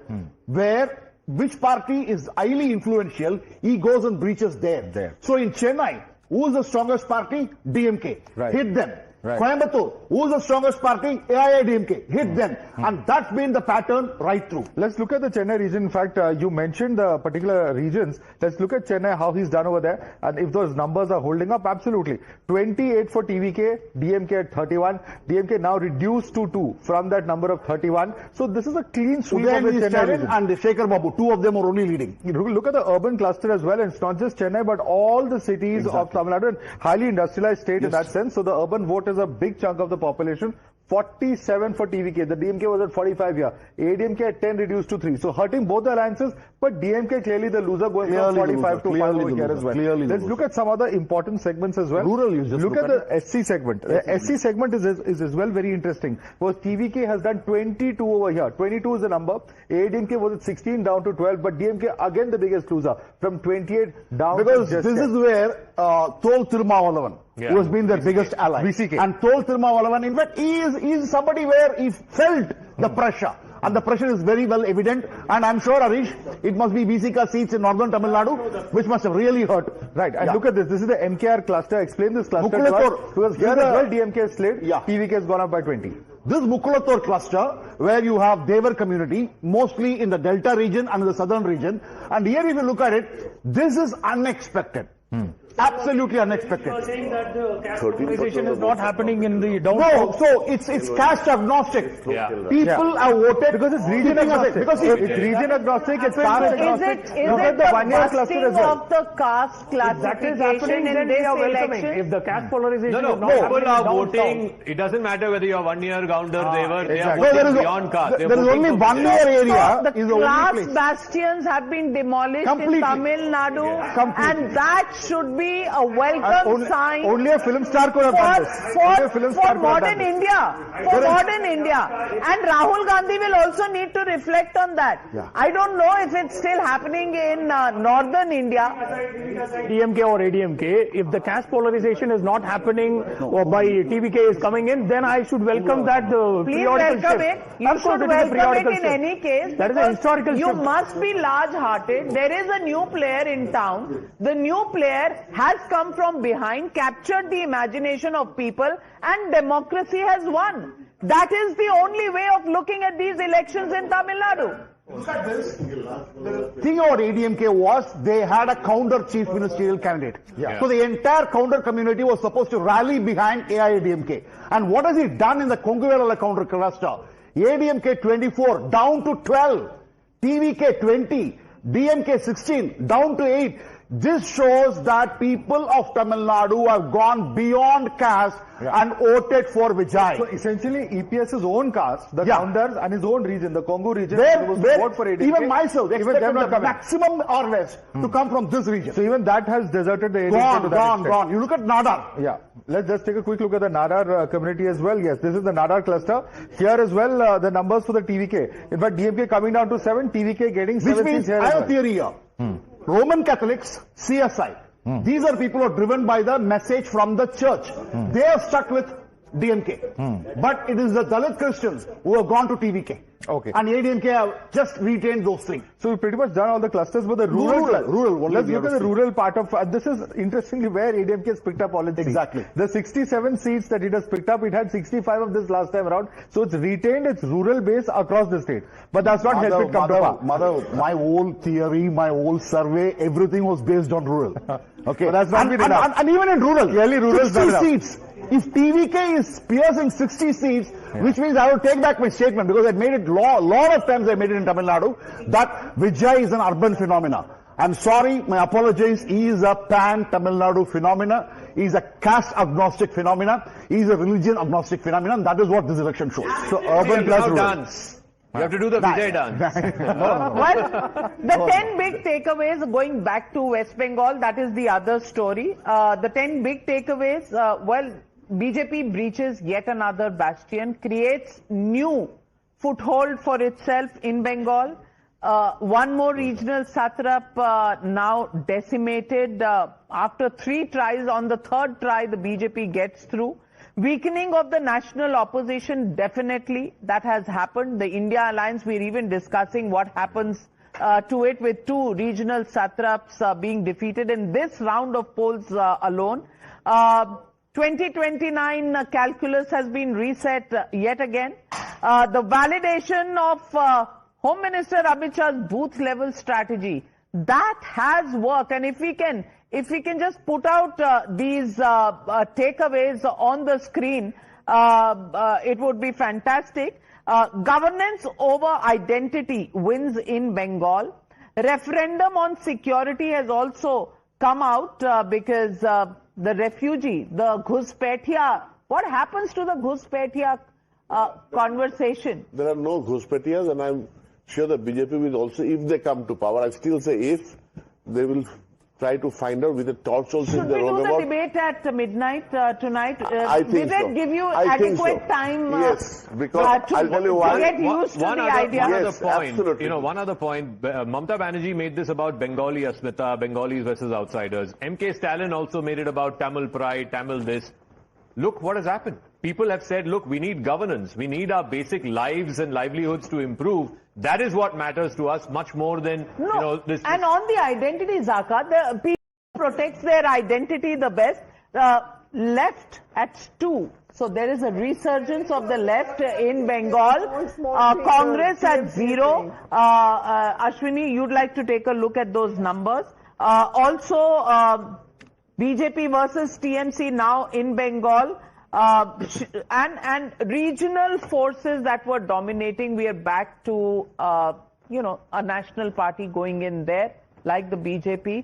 [SPEAKER 16] where which party is highly influential, he goes and breaches there. So in Chennai, who is the strongest party? DMK.
[SPEAKER 11] Right.
[SPEAKER 16] Hit them.
[SPEAKER 11] Right.
[SPEAKER 16] Coimbatore, who is the strongest party? AIADMK. Hit them. And that's been the pattern right through.
[SPEAKER 11] Let's look at the Chennai region. In fact, you mentioned the particular regions. Let's look at Chennai, how he's done over there. And if those numbers are holding up, absolutely. 28 for TVK, DMK at 31. DMK now reduced to 2 from that number of 31. So this is a clean sweep of the Chennai region.
[SPEAKER 16] And Shekhar Babu, 2 of them are only leading.
[SPEAKER 11] You look at the urban cluster as well, and it's not just Chennai, but all the cities of Tamil Nadu, and highly industrialized state in that sense. So the urban vote is a big chunk of the population. 47 for TVK. The DMK was at 45 here. ADMK at 10 reduced to 3. So hurting both the alliances, but DMK clearly the loser going from 45 to 5 over here as well. Let's look at some other important segments as well.
[SPEAKER 16] Rural users.
[SPEAKER 11] Look at the SC segment. The SC segment is as well very interesting. Because TVK has done 22 over here. 22 is the number. ADMK was at 16 down to 12, but DMK again the biggest loser from 28 down
[SPEAKER 16] because
[SPEAKER 11] to just
[SPEAKER 16] this
[SPEAKER 11] 10.
[SPEAKER 16] is where Tol Tirumavalavan, who has been their biggest ally.
[SPEAKER 11] VCK.
[SPEAKER 16] And Tol Tirumavalavan, in fact, he is somebody where he felt the pressure. And the pressure is very well evident. And I'm sure, Harish, it must be VCK seats in northern Tamil Nadu, which must have really hurt.
[SPEAKER 11] Right. And look at this. This is the MKR cluster. Explain this cluster to us. Because here as well, DMK has slid. TVK has gone up by 20.
[SPEAKER 16] This Mukulator cluster, where you have Devar community, mostly in the Delta region and in the southern region. And here, if you look at it, this is unexpected. Absolutely unexpected.
[SPEAKER 4] You are saying that the caste polarization is not happening in the down.
[SPEAKER 16] No, so it's caste agnostic. People have voted
[SPEAKER 11] because it's region agnostic.
[SPEAKER 16] Because
[SPEAKER 11] it's region agnostic. It's caste agnostic.
[SPEAKER 3] Is it the busting of the caste classification in this election?
[SPEAKER 4] If the caste polarization
[SPEAKER 1] is not people are voting. It doesn't matter whether you are 1 year gounder, they are voting beyond caste.
[SPEAKER 16] There is only 1 year area.
[SPEAKER 3] The class bastions have been demolished in Tamil Nadu, and that should be a welcome sign.
[SPEAKER 11] Only a film star could have done this.
[SPEAKER 3] For modern India. For modern India. And Rahul Gandhi will also need to reflect on that. I don't know if it's still happening in northern India.
[SPEAKER 4] DMK or ADMK, if the caste polarization is not happening or by TVK is coming in, then I should welcome that periodical
[SPEAKER 3] welcome
[SPEAKER 4] shift.
[SPEAKER 3] it. You should welcome it in any case.
[SPEAKER 4] That is a historical
[SPEAKER 3] you
[SPEAKER 4] shift.
[SPEAKER 3] must be large-hearted. There is a new player in town. The new player has come from behind, captured the imagination of people, and democracy has won. That is the only way of looking at these elections in Tamil Nadu.
[SPEAKER 16] Look at this. The thing about ADMK was they had a counter chief ministerial candidate.
[SPEAKER 11] Yeah.
[SPEAKER 16] So the entire counter community was supposed to rally behind AIADMK. And what has it done in the Konguverala counter cluster? ADMK 24 down to 12, TVK 20, DMK 16 down to 8. This shows that people of Tamil Nadu have gone beyond caste and voted for Vijay.
[SPEAKER 11] So essentially, EPS's own caste, the counters and his own region, the Congo region, was to vote for ADMK.
[SPEAKER 16] Even myself expected the maximum or less to come from this region.
[SPEAKER 11] So even that has deserted the ADMK.
[SPEAKER 16] Gone. You look at Nadar.
[SPEAKER 11] Yeah. Let's just take a quick look at the Nadar community as well. Yes, this is the Nadar cluster. Here as well, the numbers for the TVK. In fact, DMK coming down to 7, TVK getting 7
[SPEAKER 16] Which means,
[SPEAKER 11] here
[SPEAKER 16] I
[SPEAKER 11] as
[SPEAKER 16] have
[SPEAKER 11] well.
[SPEAKER 16] a theory here. Roman Catholics, CSI. These are people who are driven by the message from the church. They are stuck with DMK. But it is the Dalit Christians who have gone to TVK.
[SPEAKER 11] Okay.
[SPEAKER 16] And ADMK have just retained those things.
[SPEAKER 11] So we've pretty much done all the clusters, but the rural. Let's look at the rural part of. This is interestingly where ADMK has picked up all its
[SPEAKER 16] Exactly.
[SPEAKER 11] seats. The 67 seats that it has picked up, it had 65 of this last time around. So it's retained its rural base across the state. But that's not helped it come to power.
[SPEAKER 16] My whole theory, my whole survey, everything was based on rural. Okay.
[SPEAKER 11] But that's not been enough.
[SPEAKER 16] And even in rural,
[SPEAKER 11] Clearly rural is
[SPEAKER 16] 60
[SPEAKER 11] not enough.
[SPEAKER 16] seats. If TVK is piercing 60 seats, which means I will take back my statement because I made it lot of times I made it in Tamil Nadu, that Vijay is an urban phenomena. I'm sorry, my apologies, he is a pan-Tamil Nadu phenomena, he is a caste-agnostic phenomena, he is a religion-agnostic phenomenon. That is what this election shows.
[SPEAKER 11] So urban plus rural.
[SPEAKER 1] Dance. You have to do the Vijay dance.
[SPEAKER 3] Well, the 10 big takeaways, going back to West Bengal, that is the other story. The 10 big takeaways, BJP breaches yet another bastion, creates new foothold for itself in Bengal. One more regional satrap now decimated. After 3 tries, on the 3rd try, the BJP gets through. Weakening of the national opposition, definitely, that has happened. The India Alliance, we're even discussing what happens to it with 2 regional satraps being defeated in this round of polls alone. 2029 calculus has been reset yet again. The validation of Home Minister Amit Shah's booth level strategy, that has worked. And if we can just put out these takeaways on the screen, it would be fantastic. Governance over identity wins in Bengal. Referendum on security has also come out because the refugee, the Ghuspetia, what happens to the Ghuspetia conversation?
[SPEAKER 21] There are no Ghuspetias, and I'm sure the BJP will also, if they come to power, I still say if, they will try to find out with a torch also.
[SPEAKER 3] Should we do the debate at midnight tonight?
[SPEAKER 21] I think
[SPEAKER 3] did it give you adequate time
[SPEAKER 21] yes, because I'll tell you
[SPEAKER 3] to get used to the idea?
[SPEAKER 1] One other point, Mamata Banerjee made this about Bengali Asmita, Bengalis versus outsiders. MK Stalin also made it about Tamil pride, Tamil this. Look what has happened. People have said, look, we need governance. We need our basic lives and livelihoods to improve. That is what matters to us much more than, this.
[SPEAKER 3] And on the identity, Zaka, the people protects their identity the best. Left at 2. So there is a resurgence of the left in Bengal. Congress at 0. Ashwini, you'd like to take a look at those numbers. Also, BJP versus TMC now in Bengal. And regional forces that were dominating, we are back to, a national party going in there, like the BJP.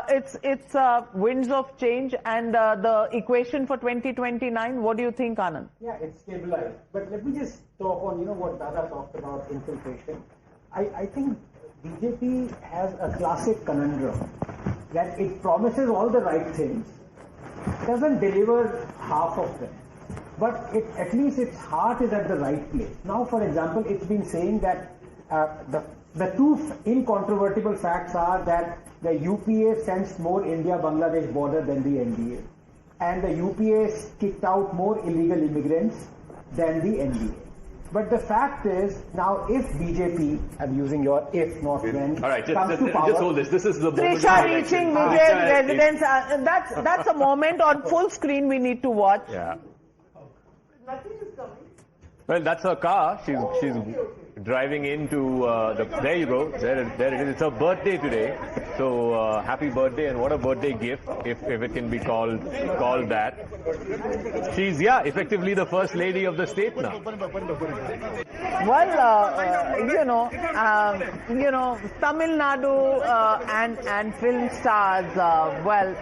[SPEAKER 3] It's winds of change, and the equation for 2029, what do you think, Anand?
[SPEAKER 14] Yeah, it's stabilized. But let me just talk on, what Dada talked about, infiltration. I think BJP has a classic conundrum that it promises all the right things, doesn't deliver half of them, but at least its heart is at the right place. Now, for example, it's been saying that the 2 incontrovertible facts are that the UPA sensed more India-Bangladesh border than the NDA, and the UPA kicked out more illegal immigrants than the NDA. But the fact is, now if BJP, I'm using your if, not when,
[SPEAKER 1] all right,
[SPEAKER 14] comes to power,
[SPEAKER 1] just hold this. This is the moment.
[SPEAKER 3] Trisha reaching Vijay's residence. That's a moment on full screen we need to watch.
[SPEAKER 1] Yeah. Well, that's her car. She's driving into there you go. There it is. It's her birthday today. So happy birthday, and what a birthday gift, if it can be called that. She's effectively the first lady of the state now.
[SPEAKER 3] Well, Tamil Nadu and film stars. Well,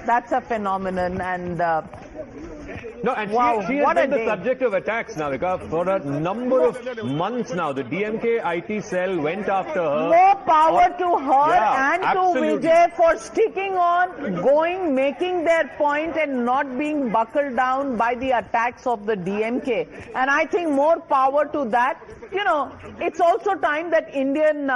[SPEAKER 3] that's a phenomenon, and
[SPEAKER 1] no, and
[SPEAKER 3] wow,
[SPEAKER 1] she has been the subject of attacks, Navika, for a number of months now. The DMK IT cell went after her.
[SPEAKER 3] More power to her and
[SPEAKER 1] absolutely.
[SPEAKER 3] to Vijay for sticking on, making their point and not being buckled down by the attacks of the DMK. And I think more power to that. You know, it's also time that Indian,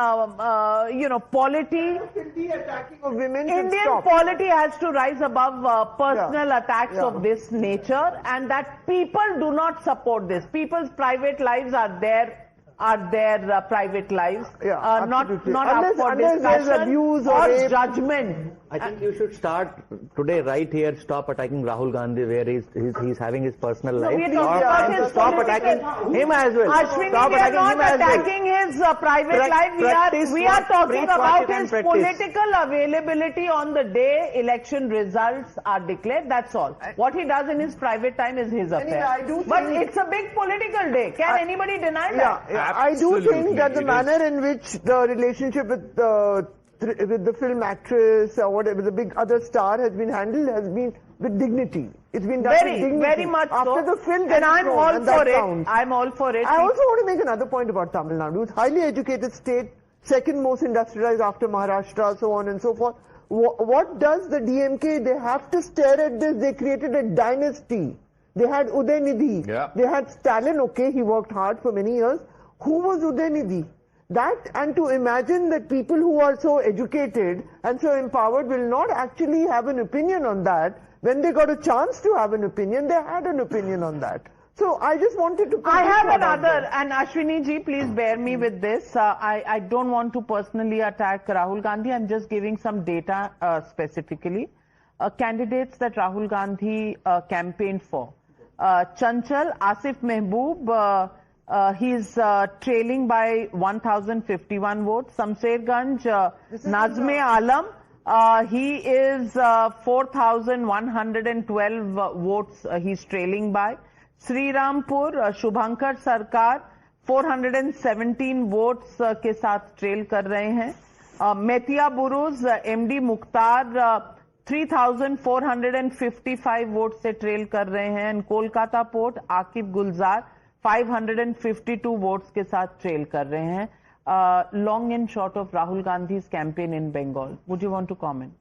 [SPEAKER 3] polity, Indian polity has to rise above personal attacks of this nature, and that people do not support this. People's private lives are their private lives, not up for discussion or judgment.
[SPEAKER 22] I think you should start today right here. Stop attacking Rahul Gandhi where he's having his personal life.
[SPEAKER 3] Stop
[SPEAKER 22] attacking him as well.
[SPEAKER 3] Ashwini,
[SPEAKER 22] stop
[SPEAKER 3] we are not
[SPEAKER 22] attacking
[SPEAKER 3] his private life. We are talking about his political availability on the day election results are declared. That's all. What he does in his private time is his affair. But it's a big political day. Can anybody deny that?
[SPEAKER 17] Yeah, I do think that the manner in which the relationship with the film actress or whatever, the big other star has been handled has been with dignity. It's been done with dignity.
[SPEAKER 3] Very much
[SPEAKER 17] after
[SPEAKER 3] so.
[SPEAKER 17] the film,
[SPEAKER 3] and I'm all for it. I'm all for it.
[SPEAKER 17] I also want to make another point about Tamil Nadu. It's a highly educated state, second most industrialized after Maharashtra, so on and so forth. What does the DMK? They have to stare at this. They created a dynasty. They had Udeni.
[SPEAKER 1] Yeah.
[SPEAKER 17] They had Stalin. Okay, he worked hard for many years. Who was Udeni? That, and to imagine that people who are so educated and so empowered will not actually have an opinion on that. When they got a chance to have an opinion, they had an opinion on that. So I just wanted to...
[SPEAKER 3] I have another, and Ashwini ji, please bear me with this. I don't want to personally attack Rahul Gandhi. I'm just giving some data specifically. Candidates that Rahul Gandhi campaigned for. Chanchal, Asif Mehboob, he's trailing by 1,051 votes. Samserganj, Nazme Alam, he is 4,112 votes he's trailing by. Srirampur, Shubhankar Sarkar, 417 votes के साथ trail कर रहे हैं. Metia Buruz, MD Mukhtar, 3,455 votes से trail कर रहे हैं. And Kolkata port, Aqib Gulzar, 552 votes के साथ ट्रेल कर रहे हैं. Long and short of Rahul Gandhi's campaign in Bengal. Would you want to comment?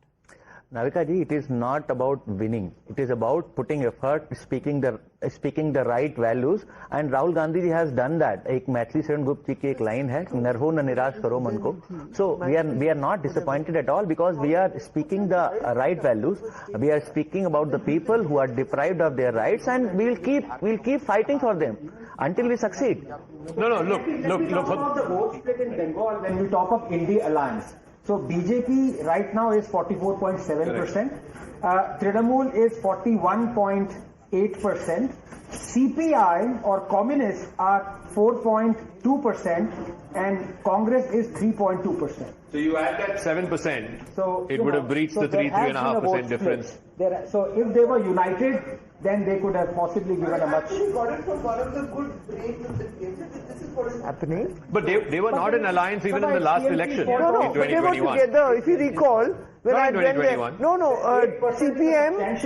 [SPEAKER 22] Navika ji, it is not about winning. It is about putting effort, speaking the right values, and Rahul Gandhi ji has done that. एक मैथिली शरण गुप्त जी की एक line है, नरहो न निराश करो मन को. So we are not disappointed at all because we are speaking the right values. We are speaking about the people who are deprived of their rights, and we'll keep fighting for them until we succeed.
[SPEAKER 1] No, look.
[SPEAKER 14] About the vote split in Bengal, when we talk of India Alliance. So BJP right now is 44.7%. Trinamool is 41.8%. CPI or communists are 4.2% and Congress is 3.2%.
[SPEAKER 1] So you add that 7%,
[SPEAKER 14] so
[SPEAKER 1] it would have breached the 3.5% difference.
[SPEAKER 14] So if they were united, then they could have possibly given a much...
[SPEAKER 17] got it from one of the good breaks of the case. This is what is happening.
[SPEAKER 1] But they were not in alliance even in the last election in 2021.
[SPEAKER 17] But they were together. If you recall, when
[SPEAKER 1] not in 2021.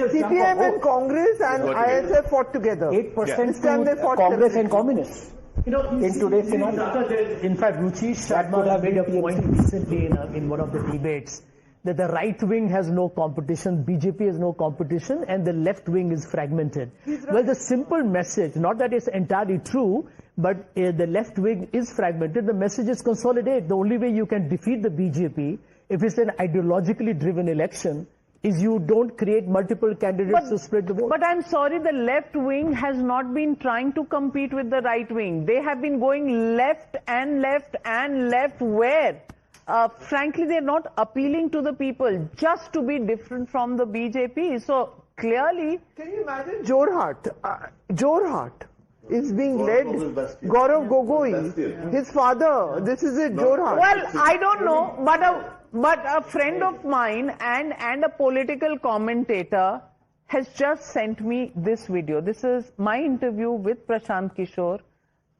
[SPEAKER 17] CPM and Congress and ISF fought together.
[SPEAKER 14] 8% to Congress and communists. You know, in today's scenario.
[SPEAKER 6] In fact, Ruchi Sharma made a point recently in one of the debates that the right wing has no competition, BJP has no competition, and the left wing is fragmented. Right. Well, the simple message, not that it's entirely true, but the left wing is fragmented. The message is consolidate. The only way you can defeat the BJP, if it's an ideologically driven election, is you don't create multiple candidates to split the vote.
[SPEAKER 3] But I'm sorry, the left wing has not been trying to compete with the right wing. They have been going left and left and left where? Frankly, they're not appealing to the people just to be different from the BJP. So clearly...
[SPEAKER 17] Can you imagine Jorhat? Jorhat is being led, Gaurav Gogoi, his father, this is it, Jorhat.
[SPEAKER 3] Well, I don't know, but a friend of mine and a political commentator has just sent me this video. This is my interview with Prashant Kishore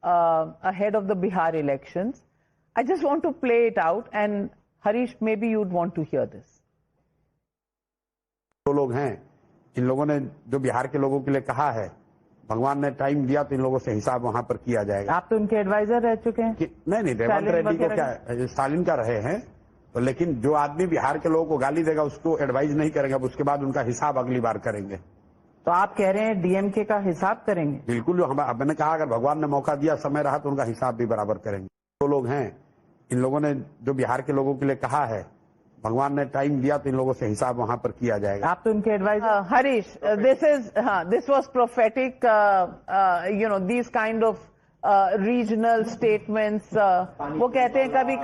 [SPEAKER 3] ahead of the Bihar elections. I just want to play it out, and Harish, maybe you'd want to hear this.
[SPEAKER 13] जो लोग हैं, इन लोगों ने जो बिहार के लोगों के लिए कहा है, भगवान ने टाइम दिया तो इन लोगों से हिसाब वहां पर किया जाएगा।
[SPEAKER 3] आप तो उनके एडवाइजर रह चुके हैं?
[SPEAKER 13] नहीं, रेवंत रेड्डी को क्या, स्टालिन का रहे हैं, तो लेकिन जो आदमी बिहार के लोगों को गाली देगा उसको एडवाइज नहीं करेंगे, अब उसके बाद उनका हिसाब अगली बार करेंगे।
[SPEAKER 3] तो आप कह रहे हैं डीएमके का हिसाब करेंगे?
[SPEAKER 13] बिल्कुल, मैंने कहा अगर भगवान ने मौका दिया, समय रहा तो उनका हिसाब भी बराबर करेंगे। जो लोग हैं, इन लोगों ने जो बिहार के लोगों के लिए कहा है, भगवान ने टाइम दिया तो इन लोगों से हिसाब वहां पर किया जाएगा।
[SPEAKER 3] आप तो उनके adviser. Harish, this was prophetic, these kind of regional statements, वो कहते हैं कभी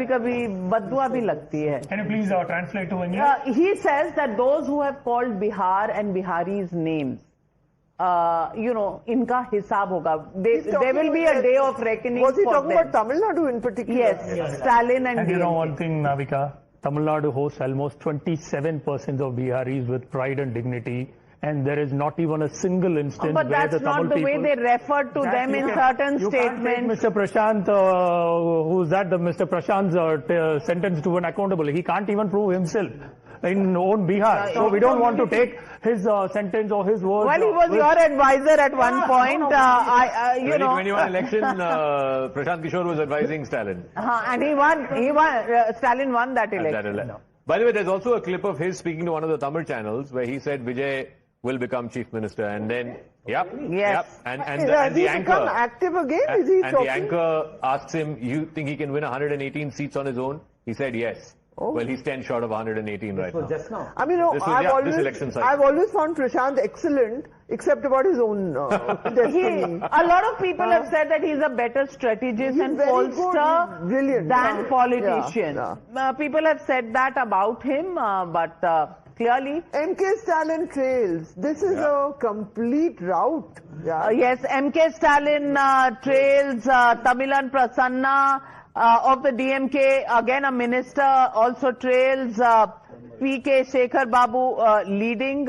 [SPEAKER 3] कभी बददुआ भी लगती है।
[SPEAKER 4] Can you please translate to English?
[SPEAKER 3] He says that those who have called Bihar and Biharis names, इनका हिसाब होगा. There will be a day of reckoning.
[SPEAKER 17] Was he talking about Tamil Nadu in particular?
[SPEAKER 3] Yes, Stalin and
[SPEAKER 4] you know one thing, Navika, Tamil Nadu hosts almost 27% of Biharis with pride and dignity. And there is not even a single instance
[SPEAKER 3] but
[SPEAKER 4] where the
[SPEAKER 3] that's
[SPEAKER 4] Tamil
[SPEAKER 3] not the way they referred to them in certain statements.
[SPEAKER 4] Mr. Prashant, who's that? Mr. Prashant's sentenced to an accountable. He can't even prove himself in own Bihar. So we don't want to take his sentence or his words.
[SPEAKER 3] Well, he was your advisor at one point.
[SPEAKER 1] 2021 election, Prashant Kishore was advising Stalin.
[SPEAKER 3] And he won. Stalin won that election.
[SPEAKER 1] By the way, there's also a clip of his speaking to one of the Tamil channels where he said Vijay will become chief minister, and then and the anchor
[SPEAKER 17] become active again. Is he
[SPEAKER 1] and the anchor asks him, "You think he can win 118 seats on his own?" He said yes. Oh. Well, he's 10 short of 118 right now.
[SPEAKER 17] Just now. I mean, I've always found Prashant excellent, except about his own destiny.
[SPEAKER 3] A lot of people have said that he's a better strategist and pollster than politician. People have said that about him, but clearly...
[SPEAKER 17] MK Stalin trails. This is a complete rout.
[SPEAKER 3] Yes, MK Stalin trails, Tamilan Prasanna of the DMK, again a minister, also trails, PK Shekhar Babu leading.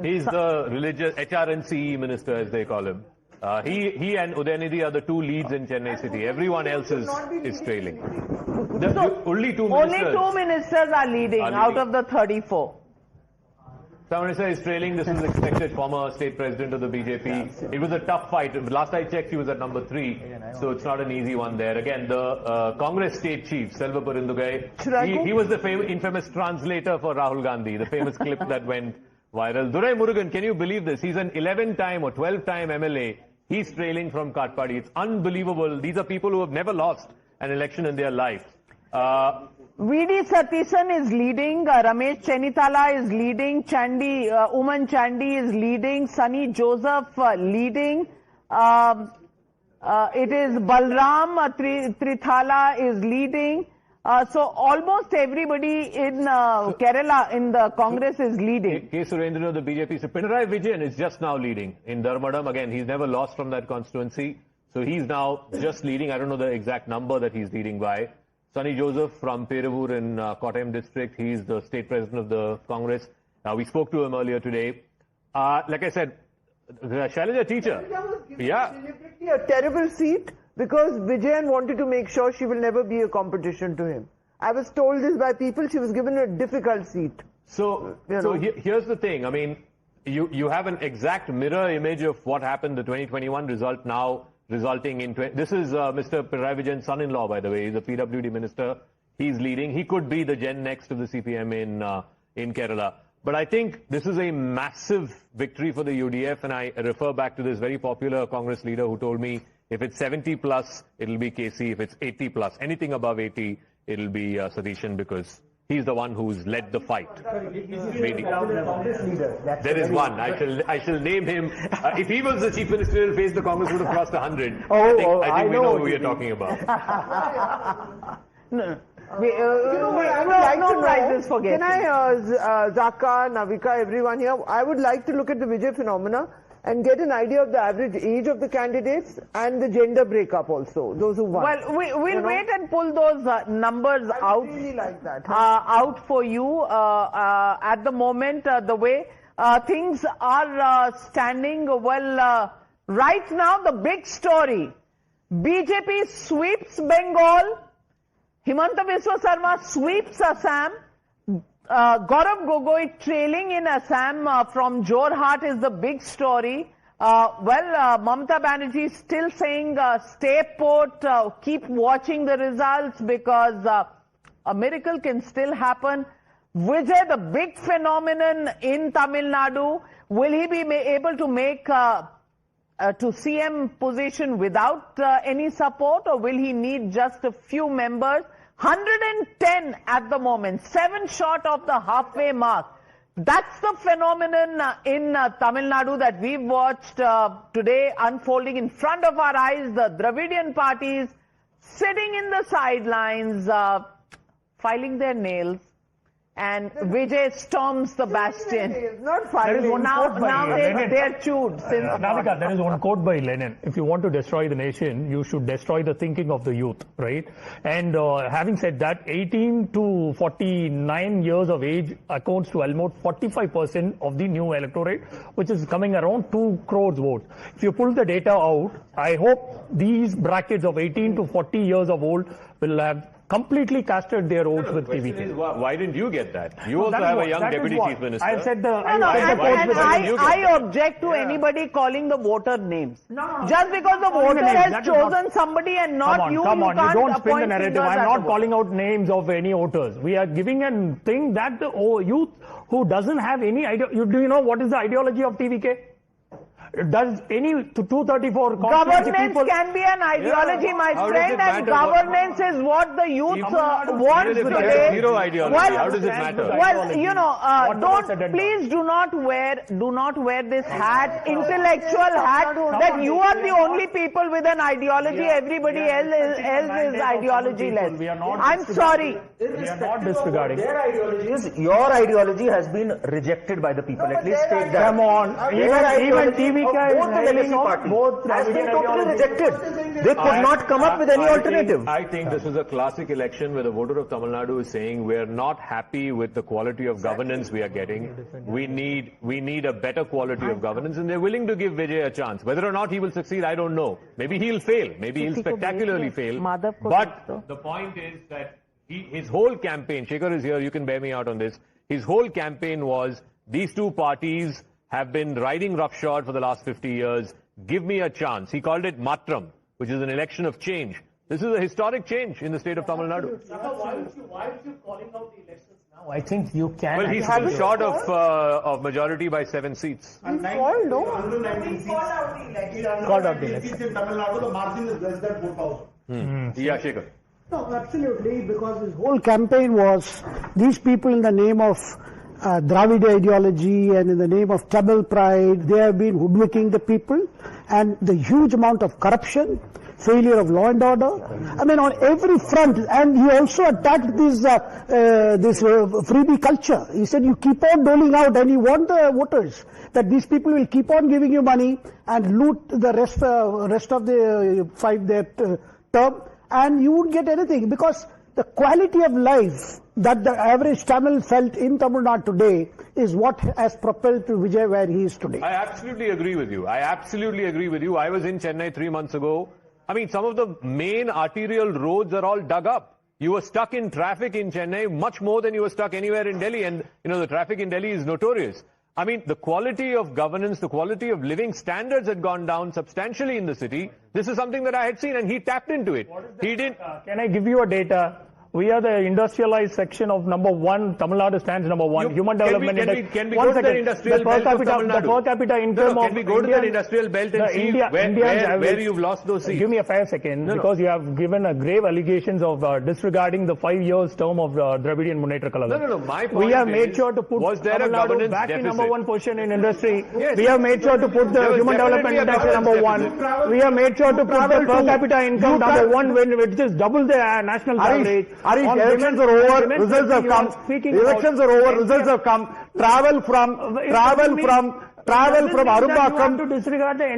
[SPEAKER 1] He's the religious HRNCE minister, as they call him. He and Udeni are the two leads in Chennai city. Everyone else is trailing. Only two
[SPEAKER 3] ministers are leading out of the 34.
[SPEAKER 1] Prime Minister is trailing. This is expected. Former state president of the BJP. It was a tough fight. Last I checked, he was at number 3. So it's not an easy one there. Again, the Congress state chief, Selva Perendugai, he was the infamous translator for Rahul Gandhi, the famous clip that went viral. Durai Murugan, can you believe this? He's an 11-time or 12-time MLA. He's trailing from Katpadi. It's unbelievable. These are people who have never lost an election in their life.
[SPEAKER 3] V.D. Satishan is leading, Ramesh Chenitala is leading, Uman Chandy is leading, Sunny Joseph leading, it is Balram Trithala is leading, so almost everybody in Kerala in the Congress is leading.
[SPEAKER 1] K. Surendra, the BJP, so Pinarayi Vijayan is just now leading in Dharmadam. Again, he's never lost from that constituency, so he's now just leading. I don't know the exact number that he's leading by. Sunny Joseph from Peruvur in Kottayam district. He's the state president of the Congress. We spoke to him earlier today. Like I said, Shailaja teacher.
[SPEAKER 17] Deliberately a terrible seat because Vijayan wanted to make sure she will never be a competition to him. I was told this by people. She was given a difficult seat.
[SPEAKER 1] So here's the thing. I mean, you have an exact mirror image of what happened, the 2021 result now. Resulting in... This is Mr. Pinarayi Vijayan's son-in-law, by the way. He's a PWD minister. He's leading. He could be the Gen Next of the CPM in Kerala. But I think this is a massive victory for the UDF, and I refer back to this very popular Congress leader who told me if it's 70 plus, it'll be KC. If it's 80 plus, anything above 80, it'll be Satishan, because he's the one who's led the fight. Maybe.
[SPEAKER 14] Congress leader.
[SPEAKER 1] There is one. I shall name him. If he was the chief ministerial face, the Congress would have crossed 100. I think we know who you're talking about.
[SPEAKER 3] No. Prizes for guessing.
[SPEAKER 17] Can I, Zaka, Navika, everyone here, I would like to look at the Vijay phenomena and get an idea of the average age of the candidates and the gender breakup also, those who won.
[SPEAKER 3] Well, we'll wait and pull those numbers out.
[SPEAKER 17] Really like that.
[SPEAKER 3] Out for you. At the moment, the way things are standing, well, right now the big story, BJP sweeps Bengal, Himanta Biswa Sarma sweeps Assam, Gaurav Gogoi trailing in Assam from Jorhat is the big story. Mamata Banerjee still saying stay put, keep watching the results because a miracle can still happen. Vijay, the big phenomenon in Tamil Nadu, will he be able to make to CM position without any support, or will he need just a few members? 110 at the moment, 7 short of the halfway mark. That's the phenomenon in Tamil Nadu that we've watched today unfolding in front of our eyes. The Dravidian parties sitting in the sidelines, filing their nails, and Vijay storms the bastion.
[SPEAKER 17] Not filing.
[SPEAKER 3] Now they're chewed.
[SPEAKER 4] Navika, there is one quote by Lenin. If you want to destroy the nation, you should destroy the thinking of the youth, right? And having said that, 18 to 49 years of age accounts to almost 45% of the new electorate, which is coming around 2 crores votes. If you pull the data out, I hope these brackets of 18 to 40 years of old will have completely casted their votes with TVK.
[SPEAKER 1] Why didn't you get that? You also have a young deputy chief minister.
[SPEAKER 4] I said
[SPEAKER 3] I object to anybody calling the voter names. Just because the voter has chosen somebody and not you,
[SPEAKER 4] Come on, you don't spin the narrative. I'm not
[SPEAKER 3] calling.
[SPEAKER 4] calling out names of any voters. We are giving a thing that the youth who doesn't have any idea. Do you know what is the ideology of TVK? Does any 234
[SPEAKER 3] governance
[SPEAKER 4] people
[SPEAKER 3] can be an ideology, my friend, and governance is what the youth wants today.
[SPEAKER 1] Zero ideology. How does it matter?
[SPEAKER 3] Well, you know, please do not wear this hat, intellectual hat, that you are the only people with an ideology. Everybody else is ideology-less. I'm sorry.
[SPEAKER 4] We are not disregarding.
[SPEAKER 22] Their ideology is, your ideology has been rejected by the people. At least take that.
[SPEAKER 4] Come on. Even TVK
[SPEAKER 22] both the legacy parties has been totally rejected. They could not come up with any alternative.
[SPEAKER 1] I think this is a classic election where the voter of Tamil Nadu is saying we're not happy with the quality of governance we are getting. We need a better quality of governance, and they're willing to give Vijay a chance. Whether or not he will succeed, I don't know. Maybe he'll fail. Maybe he'll spectacularly fail. But the point is that his whole campaign, Shekhar is here, you can bear me out on this, his whole campaign was these two parties have been riding roughshod for the last 50 years. Give me a chance. He called it Matram, which is an election of change. This is a historic change in the state of Tamil Nadu.
[SPEAKER 6] Why are you calling out the elections now? I think you can.
[SPEAKER 1] Well, he's still short of majority by 7 seats.
[SPEAKER 17] Called out the
[SPEAKER 16] elections in Tamil Nadu, the margin is less than 4,000.
[SPEAKER 1] Yeah, Shekhar.
[SPEAKER 14] No, absolutely, because his whole campaign was these people in the name of Dravidian ideology and in the name of Tamil pride, they have been hoodwinking the people, and the huge amount of corruption, failure of law and order. I mean, on every front, and he also attacked this freebie culture. He said, you keep on doling out, and he warned the voters that these people will keep on giving you money and loot the rest of the term, and you won't get anything, because the quality of life that the average Tamil felt in Tamil Nadu today is what has propelled to Vijay where he is today.
[SPEAKER 1] I absolutely agree with you. I was in Chennai 3 months ago. I mean, some of the main arterial roads are all dug up. You were stuck in traffic in Chennai much more than you were stuck anywhere in Delhi. And, you know, the traffic in Delhi is notorious. I mean, the quality of governance, the quality of living standards had gone down substantially in the city. This is something that I had seen, and he tapped into it. He didn't.
[SPEAKER 4] Can I give you a data? We are the industrialized section of number 1. Tamil Nadu stands number 1. Human development index.
[SPEAKER 1] Can we go to the industrial belt of Tamil Nadu?
[SPEAKER 4] The per capita income
[SPEAKER 1] Can we go to the industrial belt and see where you've lost those seats?
[SPEAKER 4] Give me a 5 second, because you have given a grave allegations of disregarding the 5 years term of Dravidian Munnetra Kalavam.
[SPEAKER 1] No. My point
[SPEAKER 4] we have made sure to put Tamil Nadu back in number 1 position in industry.
[SPEAKER 1] Yes.
[SPEAKER 4] We have made sure to put the human development index at number 1. We have made sure to put the per capita income number 1, which is double the national average.
[SPEAKER 16] Elections are over, results have come. Elections are over, results have come. Travel from Arumbakam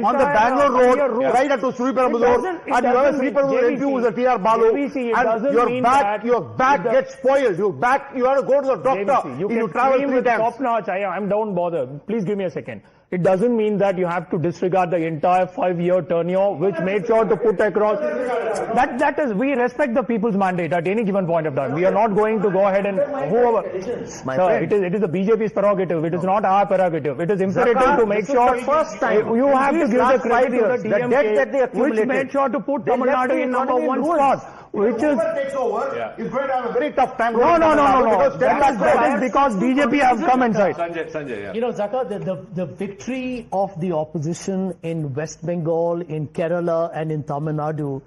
[SPEAKER 16] on the Bangalore road, right up to Sriperambur, and you have a Sriperambur MP who is a TR Balu, and your back gets spoiled. You have to go to the doctor if you travel 3 times.
[SPEAKER 4] Top notch. I'm don't bother. Please give me a second. It doesn't mean that you have to disregard the entire 5-year tenure, which made sure to put across. That is, we respect the people's mandate at any given point of time. We are not going to go ahead and whoever. Sir, it is the BJP's prerogative. It is not our prerogative. It is imperative to make sure you have to give the credit to the DMK, which made sure to put Tamil Nadu in number 1 spot. Which is
[SPEAKER 16] takes over, it's going to have a very tough time.
[SPEAKER 4] No. That is because BJP have come inside.
[SPEAKER 1] Sanjay, yeah.
[SPEAKER 6] You know, Zaka, the victory of the opposition in West Bengal, in Kerala, and in Tamil Nadu,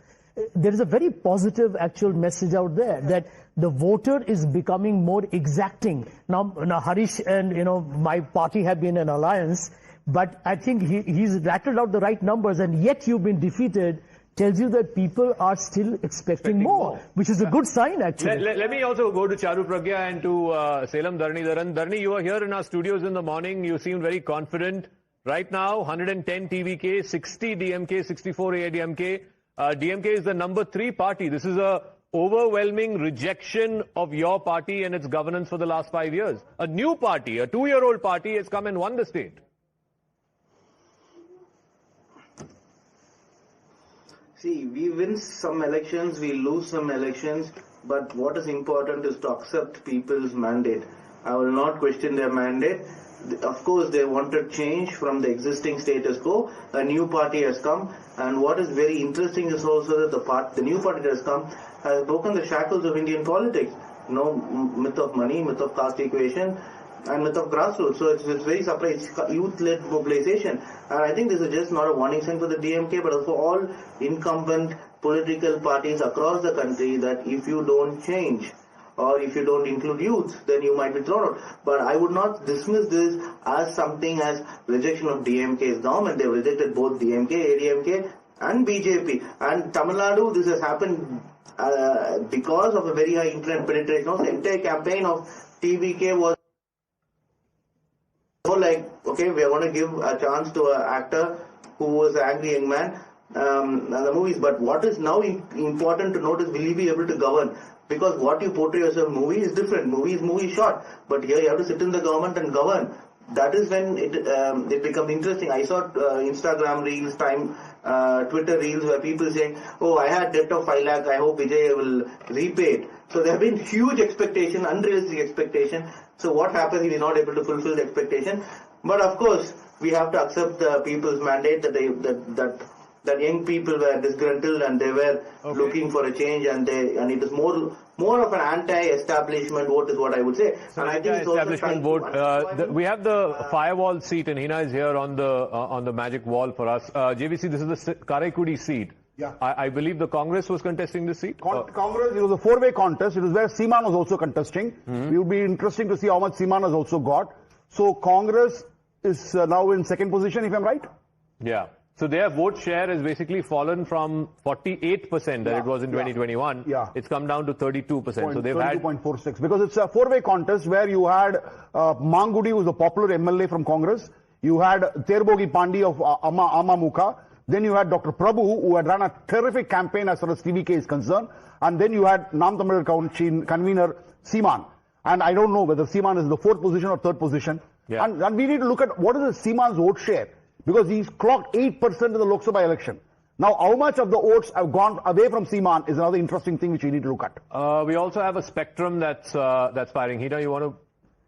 [SPEAKER 6] there is a very positive actual message out there that the voter is becoming more exacting. Now Harish and my party have been in alliance, but I think he's rattled out the right numbers, and yet you've been defeated. Tells you that people are still expecting more, which is a good sign, actually.
[SPEAKER 1] Let me also go to Charu Pragya and to Salem Dharnidharan. Dharni, you were here in our studios in the morning. You seemed very confident. Right now, 110 TVK, 60 DMK, 64 AIDMK. DMK is the number 3 party. This is a overwhelming rejection of your party and its governance for the last 5 years. A new party, a 2-year-old party, has come and won the state.
[SPEAKER 18] See, we win some elections, we lose some elections, but what is important is to accept people's mandate. I will not question their mandate. Of course, they wanted change from the existing status quo. A new party has come, and what is very interesting is also that the new party that has come has broken the shackles of Indian politics. Myth of money, myth of caste equation, and myth of grassroots. So it's very surprising. It's youth-led mobilization. And I think this is just not a warning sign for the DMK, but also all incumbent political parties across the country that if you don't change or if you don't include youth, then you might be thrown out. But I would not dismiss this as something as rejection of DMK's government. They rejected both DMK, ADMK and BJP. And Tamil Nadu, this has happened because of a very high internet penetration. The entire campaign of TVK was okay, we are going to give a chance to an actor who was an angry young man and the movies. But what is now important to note is, will he be able to govern? Because what you portray as a movie is different. Movie is movie shot. But here you have to sit in the government and govern. That is when it becomes interesting. I saw Instagram reels, Twitter reels where people saying, oh, I had debt of 5 lakh, I hope Vijay will repay it. So there have been huge expectation, unrealistic expectation. So what happens if he is not able to fulfill the expectation? But of course, we have to accept the people's mandate that young people were disgruntled and they were looking for a change, and it is more of an anti-establishment vote is what I would say.
[SPEAKER 1] So, and I think it's establishment vote. We have the firewall seat, and Hina is here on the magic wall for us. JVC, this is the Karaikudi seat.
[SPEAKER 16] Yeah.
[SPEAKER 1] I believe the Congress was contesting this seat?
[SPEAKER 16] Congress, it was a 4-way contest. It was where Seeman was also contesting. It would be interesting to see how much Seeman has also got. So Congress is now in 2nd position, if I'm right?
[SPEAKER 1] Yeah. So their vote share has basically fallen from 48% that it was in 2021.
[SPEAKER 16] Yeah.
[SPEAKER 1] It's come down to 32%. So they've had
[SPEAKER 16] 32.46, because it's a 4-way contest where you had Mangudi, who was a popular MLA from Congress. You had Terbogi Pandi of Amamuka. Then you had Dr. Prabhu, who had run a terrific campaign as far as TVK is concerned. And then you had Nam Tamil convener Seeman. And I don't know whether Seeman is the 4th position or 3rd position.
[SPEAKER 1] Yeah.
[SPEAKER 16] And we need to look at what is the Seeman's vote share, because he's clocked 8% in the Lok Sabha election. Now, how much of the votes have gone away from Seeman is another interesting thing which we need to look at.
[SPEAKER 1] We also have a spectrum that's firing. Hina, you want to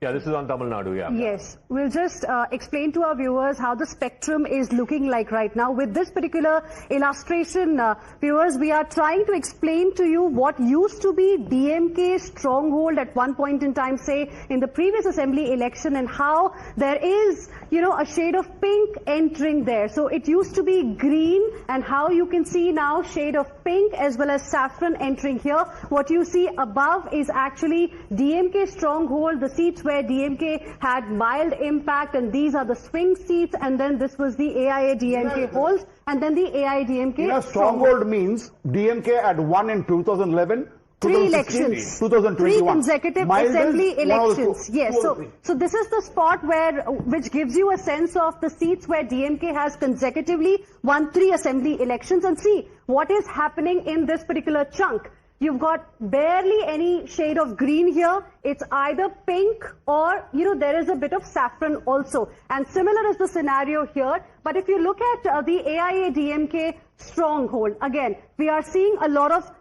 [SPEAKER 1] Yeah, this is on Tamil Nadu, yeah.
[SPEAKER 15] Yes, we'll just explain to our viewers how the spectrum is looking like right now. With this particular illustration, viewers, we are trying to explain to you what used to be DMK's stronghold at one point in time, say in the previous assembly election, and how there is, you know, a shade of pink entering there. So it used to be green, and how you can see now shade of pink as well as saffron entering here. What you see above is actually DMK stronghold, the seats where DMK had mild impact, and these are the swing seats, and then this was the AIA-DMK hold, and then the AIA-DMK
[SPEAKER 16] stronghold means DMK had won in 2011,
[SPEAKER 15] 3 elections,
[SPEAKER 16] 2021.
[SPEAKER 15] 3 consecutive assembly elections. Yes, so this is the spot where, which gives you a sense of the seats where DMK has consecutively won 3 assembly elections. And see what is happening in this particular chunk. You've got barely any shade of green here. It's either pink or, you know, there is a bit of saffron also. And similar is the scenario here. But if you look at the AIA-DMK stronghold, again, we are seeing a lot of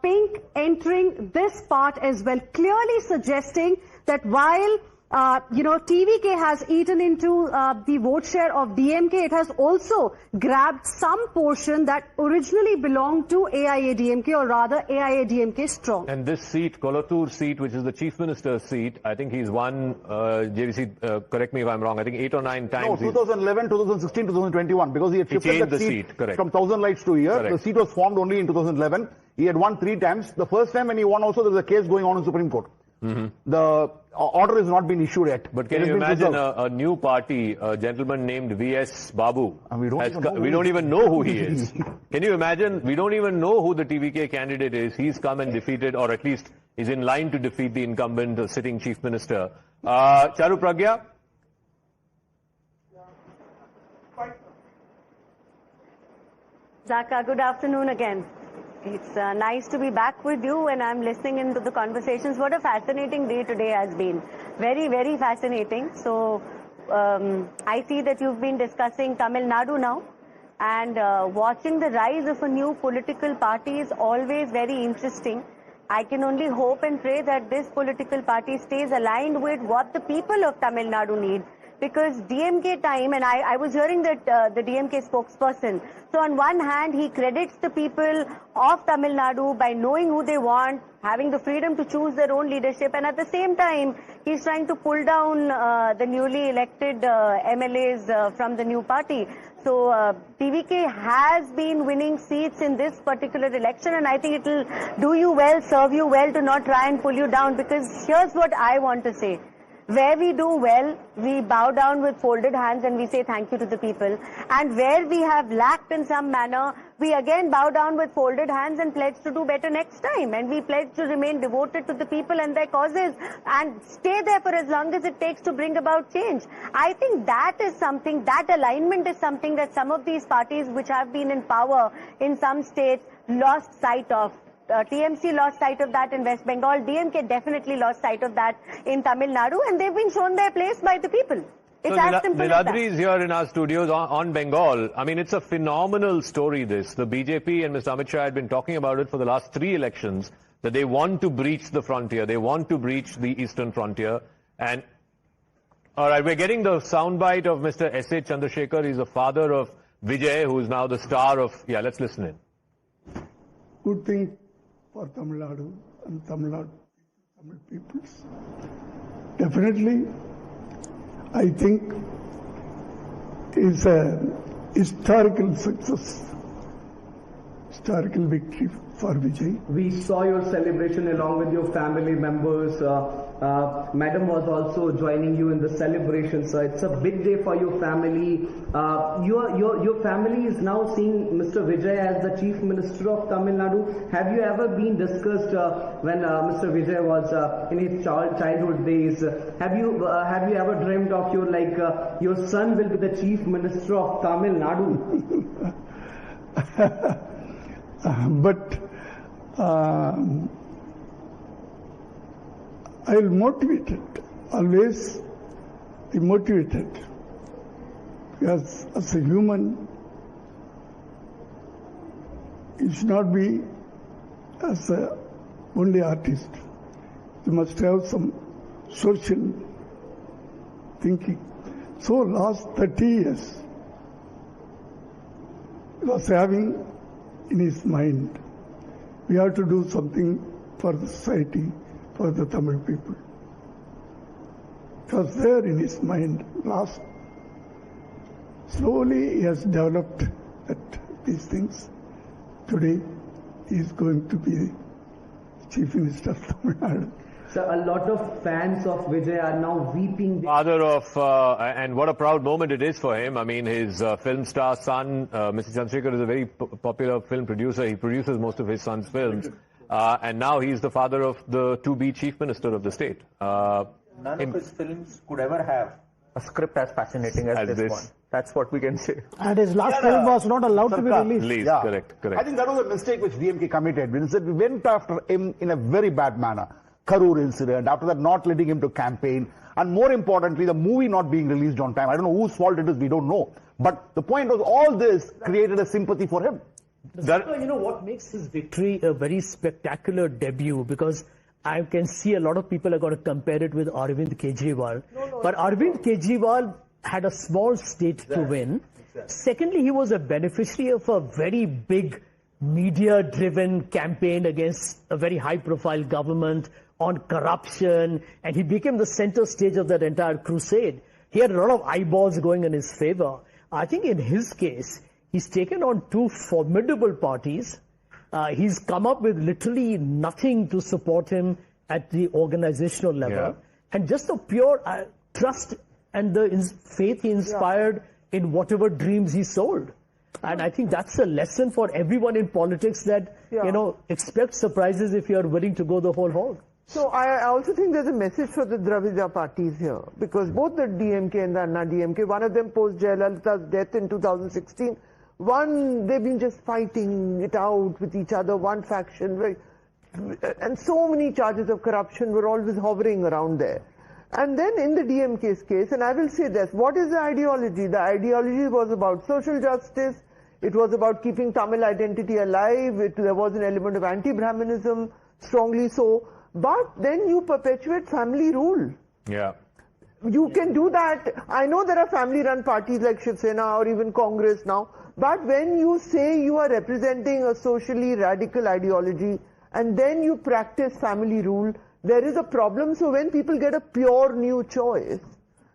[SPEAKER 15] pink entering this part as well, clearly suggesting that while you know, TVK has eaten into the vote share of DMK, it has also grabbed some portion that originally belonged to AIA-DMK, or rather AIA-DMK strong.
[SPEAKER 1] And this seat, Kolattur seat, which is the Chief Minister's seat, I think he's won, JVC, correct me if I'm wrong, I think 8 or 9 times.
[SPEAKER 16] No, 2011, 2016, 2021, because he had shifted the seat from 1,000 lights to here. Correct. The seat was formed only in 2011. He had won 3 times. The first time when he won also, there was a case going on in Supreme Court. The order has not been issued yet.
[SPEAKER 1] But can you imagine a new party, a gentleman named V.S. Babu?
[SPEAKER 16] And we
[SPEAKER 1] don't even know who he is. Can you imagine? We don't even know who the TVK candidate is. He's come and defeated, or at least is in line to defeat the incumbent sitting Chief Minister. Charu Pragya?
[SPEAKER 19] Zaka, good afternoon again. It's nice to be back with you, and I'm listening into the conversations. What a fascinating day today has been. Very, very fascinating. So, I see that you've been discussing Tamil Nadu now, and watching the rise of a new political party is always very interesting. I can only hope and pray that this political party stays aligned with what the people of Tamil Nadu need. Because DMK time, and I was hearing that the DMK spokesperson, so on one hand he credits the people of Tamil Nadu by knowing who they want, having the freedom to choose their own leadership, and at the same time he's trying to pull down the newly elected MLAs from the new party. So TVK has been winning seats in this particular election, and I think it will do you well, serve you well to not try and pull you down, because here's what I want to say. Where we do well, we bow down with folded hands and we say thank you to the people. And where we have lacked in some manner, we again bow down with folded hands and pledge to do better next time. And we pledge to remain devoted to the people and their causes and stay there for as long as it takes to bring about change. I think that is something, that alignment is something that some of these parties which have been in power in some states lost sight of. TMC lost sight of that in West Bengal. DMK definitely lost sight of that in Tamil Nadu, and they've been shown their place by the people. It's as simple as that.
[SPEAKER 1] Niladri is here in our studios on Bengal. I mean, it's a phenomenal story, this. The BJP and Mr. Amit Shah had been talking about it for the last 3 elections, that they want to breach the frontier. They want to breach the eastern frontier. And, all right, we're getting the soundbite of Mr. S.A. Chandrasekhar. He's the father of Vijay, who is now the star of... Yeah, let's listen in.
[SPEAKER 5] Good thing for Tamil Nadu and Tamil peoples. Definitely, I think it's a historical success, historical victory for Vijay.
[SPEAKER 23] We saw your celebration along with your family members. Madam was also joining you in the celebration, so it's a big day for your family. Your family is now seeing Mr. Vijay as the Chief Minister of Tamil Nadu. Have you ever been discussed when Mr. Vijay was in his childhood days? Have you ever dreamt of your son will be the Chief Minister of Tamil Nadu?
[SPEAKER 5] But I'll motivate it, always be motivated, because as a human, you should not be as a only artist. You must have some social thinking. So last 30 years, he was having in his mind, we have to do something for the society, for the Tamil people. It was there in his mind last. Slowly he has developed these things. Today he is going to be Chief Minister of Tamil Nadu.
[SPEAKER 23] So a lot of fans of Vijay are now weeping.
[SPEAKER 1] Father of, and what a proud moment it is for him. I mean, his film star son, Mr. Chandrasekhar, is a very popular film producer. He produces most of his son's films. And now he's the father of the to-be chief minister of the state.
[SPEAKER 22] None of his films could ever have a script as fascinating as this one. That's what we can say.
[SPEAKER 16] And his last film was not allowed to be released.
[SPEAKER 1] Yeah. Correct.
[SPEAKER 16] I think that was a mistake which DMK committed. We went after him in a very bad manner. Karur incident, after that not letting him to campaign, and more importantly, the movie not being released on time. I don't know whose fault it is, we don't know. But the point was, all this created a sympathy for him.
[SPEAKER 6] You know what makes his victory a very spectacular debut, because I can see a lot of people are going to compare it with Arvind Kejriwal. But Arvind Kejriwal had a small state to win. Secondly, he was a beneficiary of a very big media-driven campaign against a very high-profile government on corruption, and he became the center stage of that entire crusade. He had a lot of eyeballs going in his favor. I think in his case, he's taken on two formidable parties. He's come up with literally nothing to support him at the organizational level. And just the pure trust and the faith he inspired in whatever dreams he sold. And I think that's a lesson for everyone in politics that, you know, expect surprises if you're willing to go the whole hog.
[SPEAKER 17] So I also think there's a message for the Dravida parties here, because both the DMK and the Anna DMK, one of them post Jayalalitha's death in 2016, one, they've been just fighting it out with each other, one faction, and so many charges of corruption were always hovering around there. And then in the DMK's case, and I will say this, what is the ideology? The ideology was about social justice, it was about keeping Tamil identity alive, there was an element of anti-Brahminism, strongly so. But then you perpetuate family rule.
[SPEAKER 1] Yeah.
[SPEAKER 17] You can do that. I know there are family-run parties like Shiv Sena or even Congress now. But when you say you are representing a socially radical ideology and then you practice family rule, there is a problem. So when people get a pure new choice,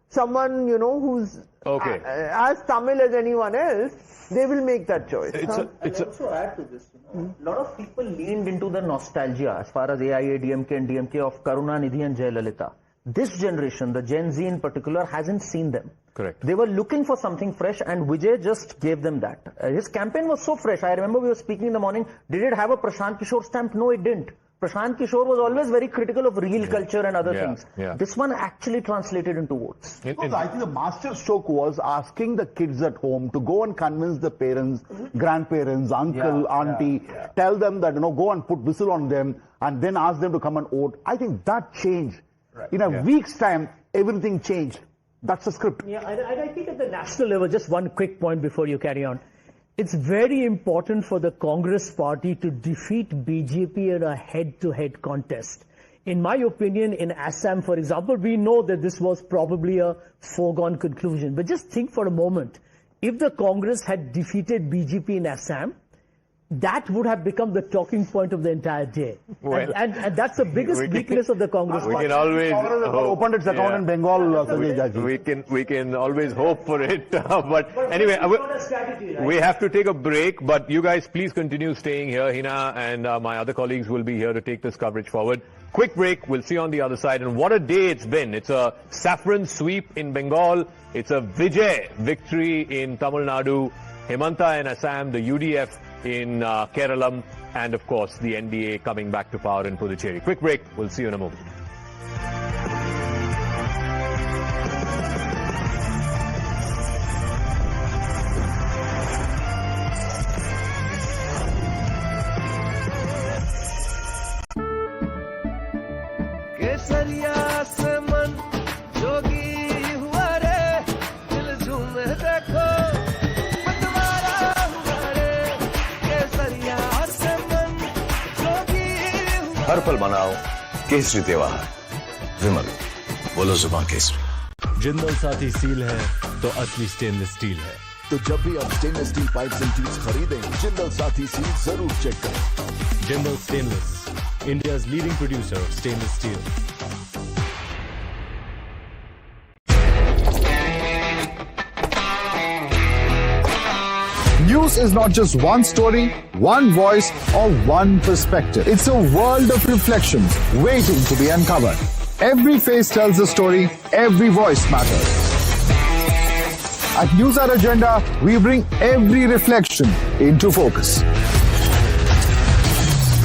[SPEAKER 17] someone, you know, who's as Tamil as anyone else, they will make that choice.
[SPEAKER 22] I'll also add to this. A lot of people leaned into the nostalgia as far as AIA, DMK and DMK of Karunanidhi and Jayalalitha. This generation, the Gen Z in particular, hasn't seen them.
[SPEAKER 1] Correct.
[SPEAKER 22] They were looking for something fresh, and Vijay just gave them that. His campaign was so fresh. I remember we were speaking in the morning. Did it have a Prashant Kishore stamp? No, it didn't. Prashant Kishore was always very critical of real culture and other things. This one actually translated into votes.
[SPEAKER 16] I think the master stroke was asking the kids at home to go and convince the parents, grandparents, uncle, auntie, tell them that, you know, go and put whistle on them and then ask them to come and vote. I think that changed. In a week's time, everything changed. That's the script.
[SPEAKER 6] Yeah, I think at the national level, just one quick point before you carry on. It's very important for the Congress party to defeat BJP in a head-to-head contest. In my opinion, in Assam, for example, we know that this was probably a foregone conclusion. But just think for a moment, if the Congress had defeated BJP in Assam, that would have become the talking point of the entire day.
[SPEAKER 1] Well,
[SPEAKER 6] and that's the biggest weakness of the Congress party.
[SPEAKER 1] We can always
[SPEAKER 16] opened its account in Bengal.
[SPEAKER 1] We can always hope for it. But anyway, we have to take a break. But you guys, please continue staying here. Hina and my other colleagues will be here to take this coverage forward. Quick break. We'll see you on the other side. And what a day it's been. It's a saffron sweep in Bengal. It's a Vijay victory in Tamil Nadu. Himanta in Assam, the UDF in Kerala, and of course the NDA coming back to power in Puducherry. Quick break. We'll see you in a moment.
[SPEAKER 7] हर पल मनाओ केसरी त्योहार विमल बोलो जुबान Kesari Jindal Saathi seal है तो असली stainless steel है।
[SPEAKER 10] तो जब भी आप stainless steel pipes and tubes खरीदें, जिंदल साथी सील जरूर चेक करें।
[SPEAKER 7] Jindal stainless, India's leading producer of stainless steel.
[SPEAKER 12] News is not just one story, one voice, or one perspective. It's a world of reflections waiting to be uncovered. Every face tells a story, every voice matters. At News Hour Agenda, we bring every reflection into focus.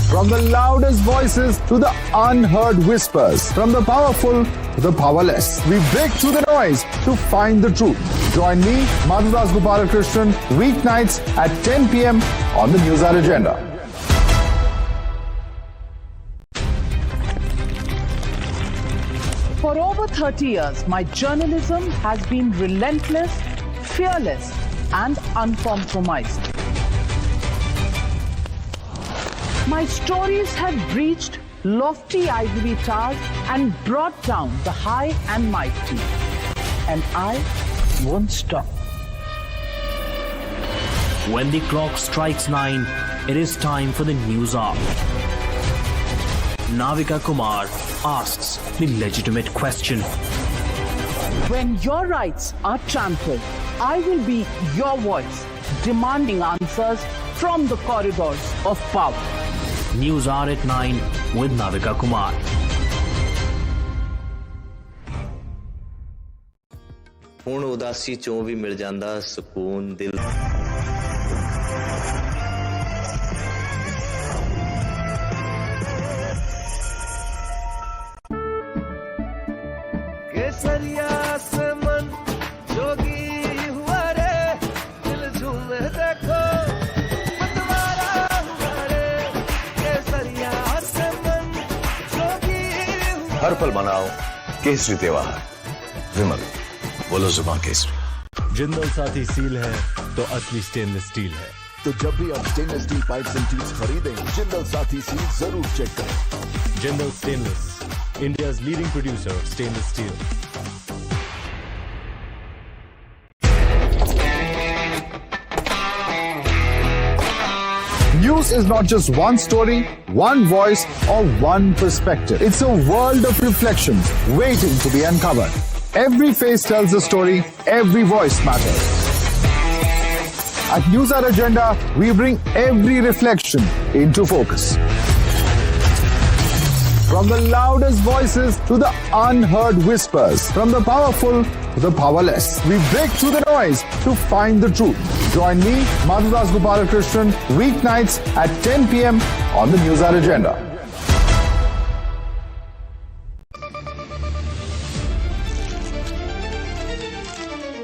[SPEAKER 12] From the loudest voices to the unheard whispers, from the powerful to the powerless, we break through the noise to find the truth. Join me, Madhu Krishnan, weeknights at 10 p.m. on the News Hour Agenda.
[SPEAKER 24] For over 30 years, my journalism has been relentless, fearless, and uncompromising. My stories have breached lofty ivory towers and brought down the high and mighty. And I won't stop.
[SPEAKER 25] When the clock strikes 9, it is time for the news hour. Navika Kumar asks the legitimate question.
[SPEAKER 24] When your rights are trampled, I will be your voice, demanding answers from the corridors of power.
[SPEAKER 25] News Hour at 9 with Navika Kumar.
[SPEAKER 26] ਹੁਣ ਉਦਾਸੀ ਚੋਂ ਵੀ ਮਿਲ ਜਾਂਦਾ ਸਕੂਨ ਦਿਲ।
[SPEAKER 27] केसरिया से मन जोगी हुआ रे, दिल झूमे देखो मतवारा हुआ रे। केसरिया से मन जोगी हुआ।
[SPEAKER 28] हर पल मनाओ केसरी त्योहार। विमल, बोलो जुबान केसरी।
[SPEAKER 7] जिंदल साथी सील है तो असली स्टेनलेस स्टील है।
[SPEAKER 10] तो जब भी आप stainless steel pipes and tubes खरीदें, जिंदल साथी सील जरूर चेक करें।
[SPEAKER 7] Jindal stainless, India's leading producer of stainless steel.
[SPEAKER 12] News is not just one story, one voice, or one perspective. It's a world of reflections waiting to be uncovered. Every face tells a story, every voice matters. At News Hour Agenda, we bring every reflection into focus. From the loudest voices to the unheard whispers, from the powerful to the powerless, we break through the noise to find the truth. Join me, Madhu Krishnan, weeknights at 10 p.m. on the News Hour Agenda.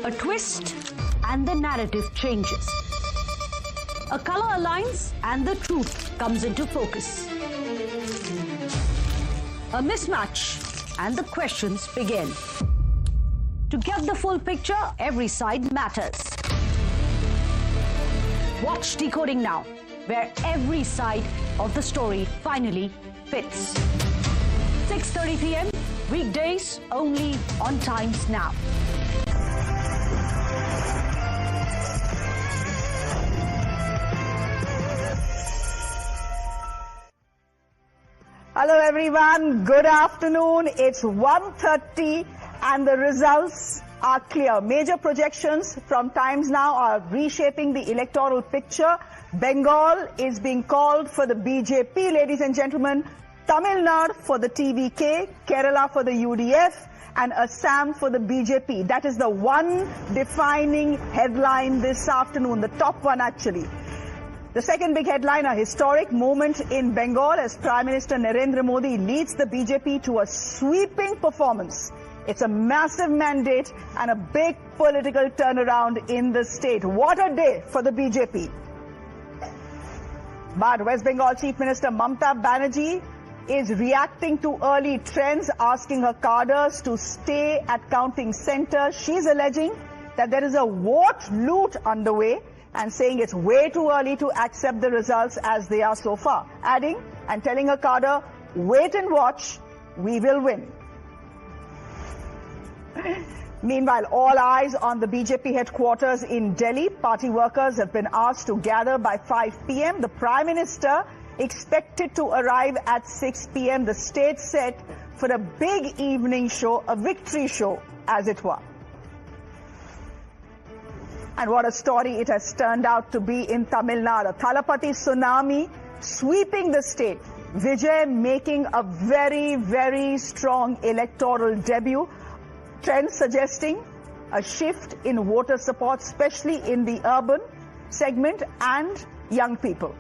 [SPEAKER 15] A twist and the narrative changes. A color aligns and the truth comes into focus. A mismatch and the questions begin. To get the full picture, every side matters. Watch Decoding Now, where every side of the story finally fits. 6:30 p.m. weekdays only on Times Now.
[SPEAKER 3] Hello everyone, good afternoon. It's 1:30 and the results are clear. Major projections from Times Now are reshaping the electoral picture. Bengal is being called for the BJP, ladies and gentlemen. Tamil Nadu for the TVK, Kerala for the UDF, and Assam for the BJP. That is the one defining headline this afternoon, the top one actually. The second big headline, a historic moment in Bengal as Prime Minister Narendra Modi leads the BJP to a sweeping performance. It's a massive mandate and a big political turnaround in the state. What a day for the BJP. But West Bengal Chief Minister Mamata Banerjee is reacting to early trends, asking her cadres to stay at counting centres. She's alleging that there is a vote loot underway and saying it's way too early to accept the results as they are so far. Adding and telling her cadre, wait and watch, we will win.
[SPEAKER 2] Meanwhile, all eyes on the BJP headquarters in Delhi. Party workers have been asked to gather by 5 p.m. The Prime Minister expected to arrive at 6 p.m. The stage set for a big evening show, a victory show, as it were. And what a story it has turned out to be in Tamil Nadu. Thalapathy tsunami sweeping the state. Vijay making a very, very strong electoral debut. Trends suggesting a shift in voter support, especially in the urban segment and young people.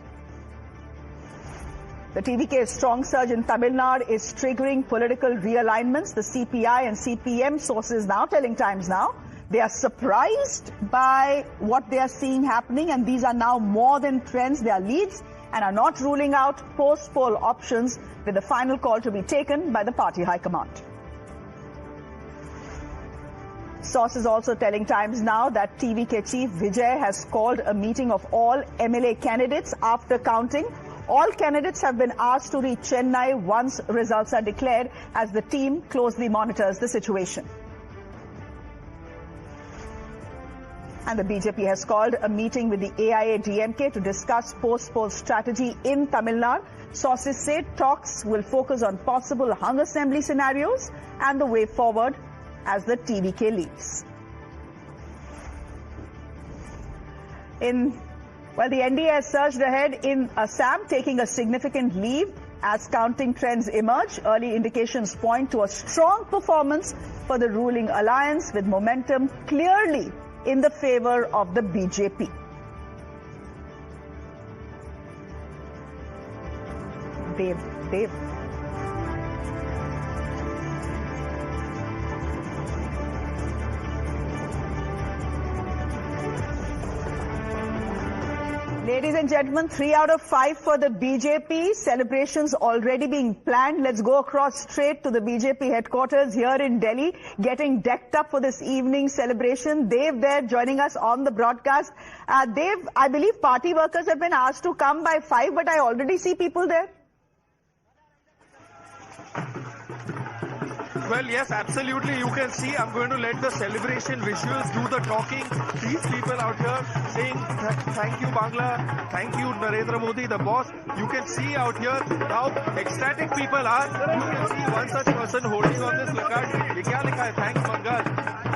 [SPEAKER 2] The TVK's strong surge in Tamil Nadu is triggering political realignments. The CPI and CPM sources now telling Times Now they are surprised by what they are seeing happening, and these are now more than trends, they are leads, and are not ruling out post-poll options, with the final call to be taken by the party high command. Sources also telling Times Now that TVK chief Vijay has called a meeting of all MLA candidates after counting. All candidates have been asked to reach Chennai once results are declared, as the team closely monitors the situation. And the BJP has called a meeting with the AIA-DMK to discuss post-poll strategy in Tamil Nadu. Sources say talks will focus on possible hung assembly scenarios and the way forward as the TVK leads. Well, the NDA has surged ahead in Assam, taking a significant lead as counting trends emerge. Early indications point to a strong performance for the ruling alliance, with momentum clearly in the favor of the BJP. Dave. Ladies and gentlemen, 3 out of 5 for the BJP. Celebrations already being planned. Let's go across straight to the BJP headquarters here in Delhi, getting decked up for this evening celebration. Dev there joining us on the broadcast. Dev, I believe party workers have been asked to come by 5, but I already see people there.
[SPEAKER 8] Well, yes, absolutely. You can see I'm going to let the celebration visuals do the talking. These people out here saying thank you Bangla, thank you Narendra Modi, the boss. You can see out here how ecstatic people are. You can see one such person holding on this placard. Ye kya likha hai? Thanks Bengal.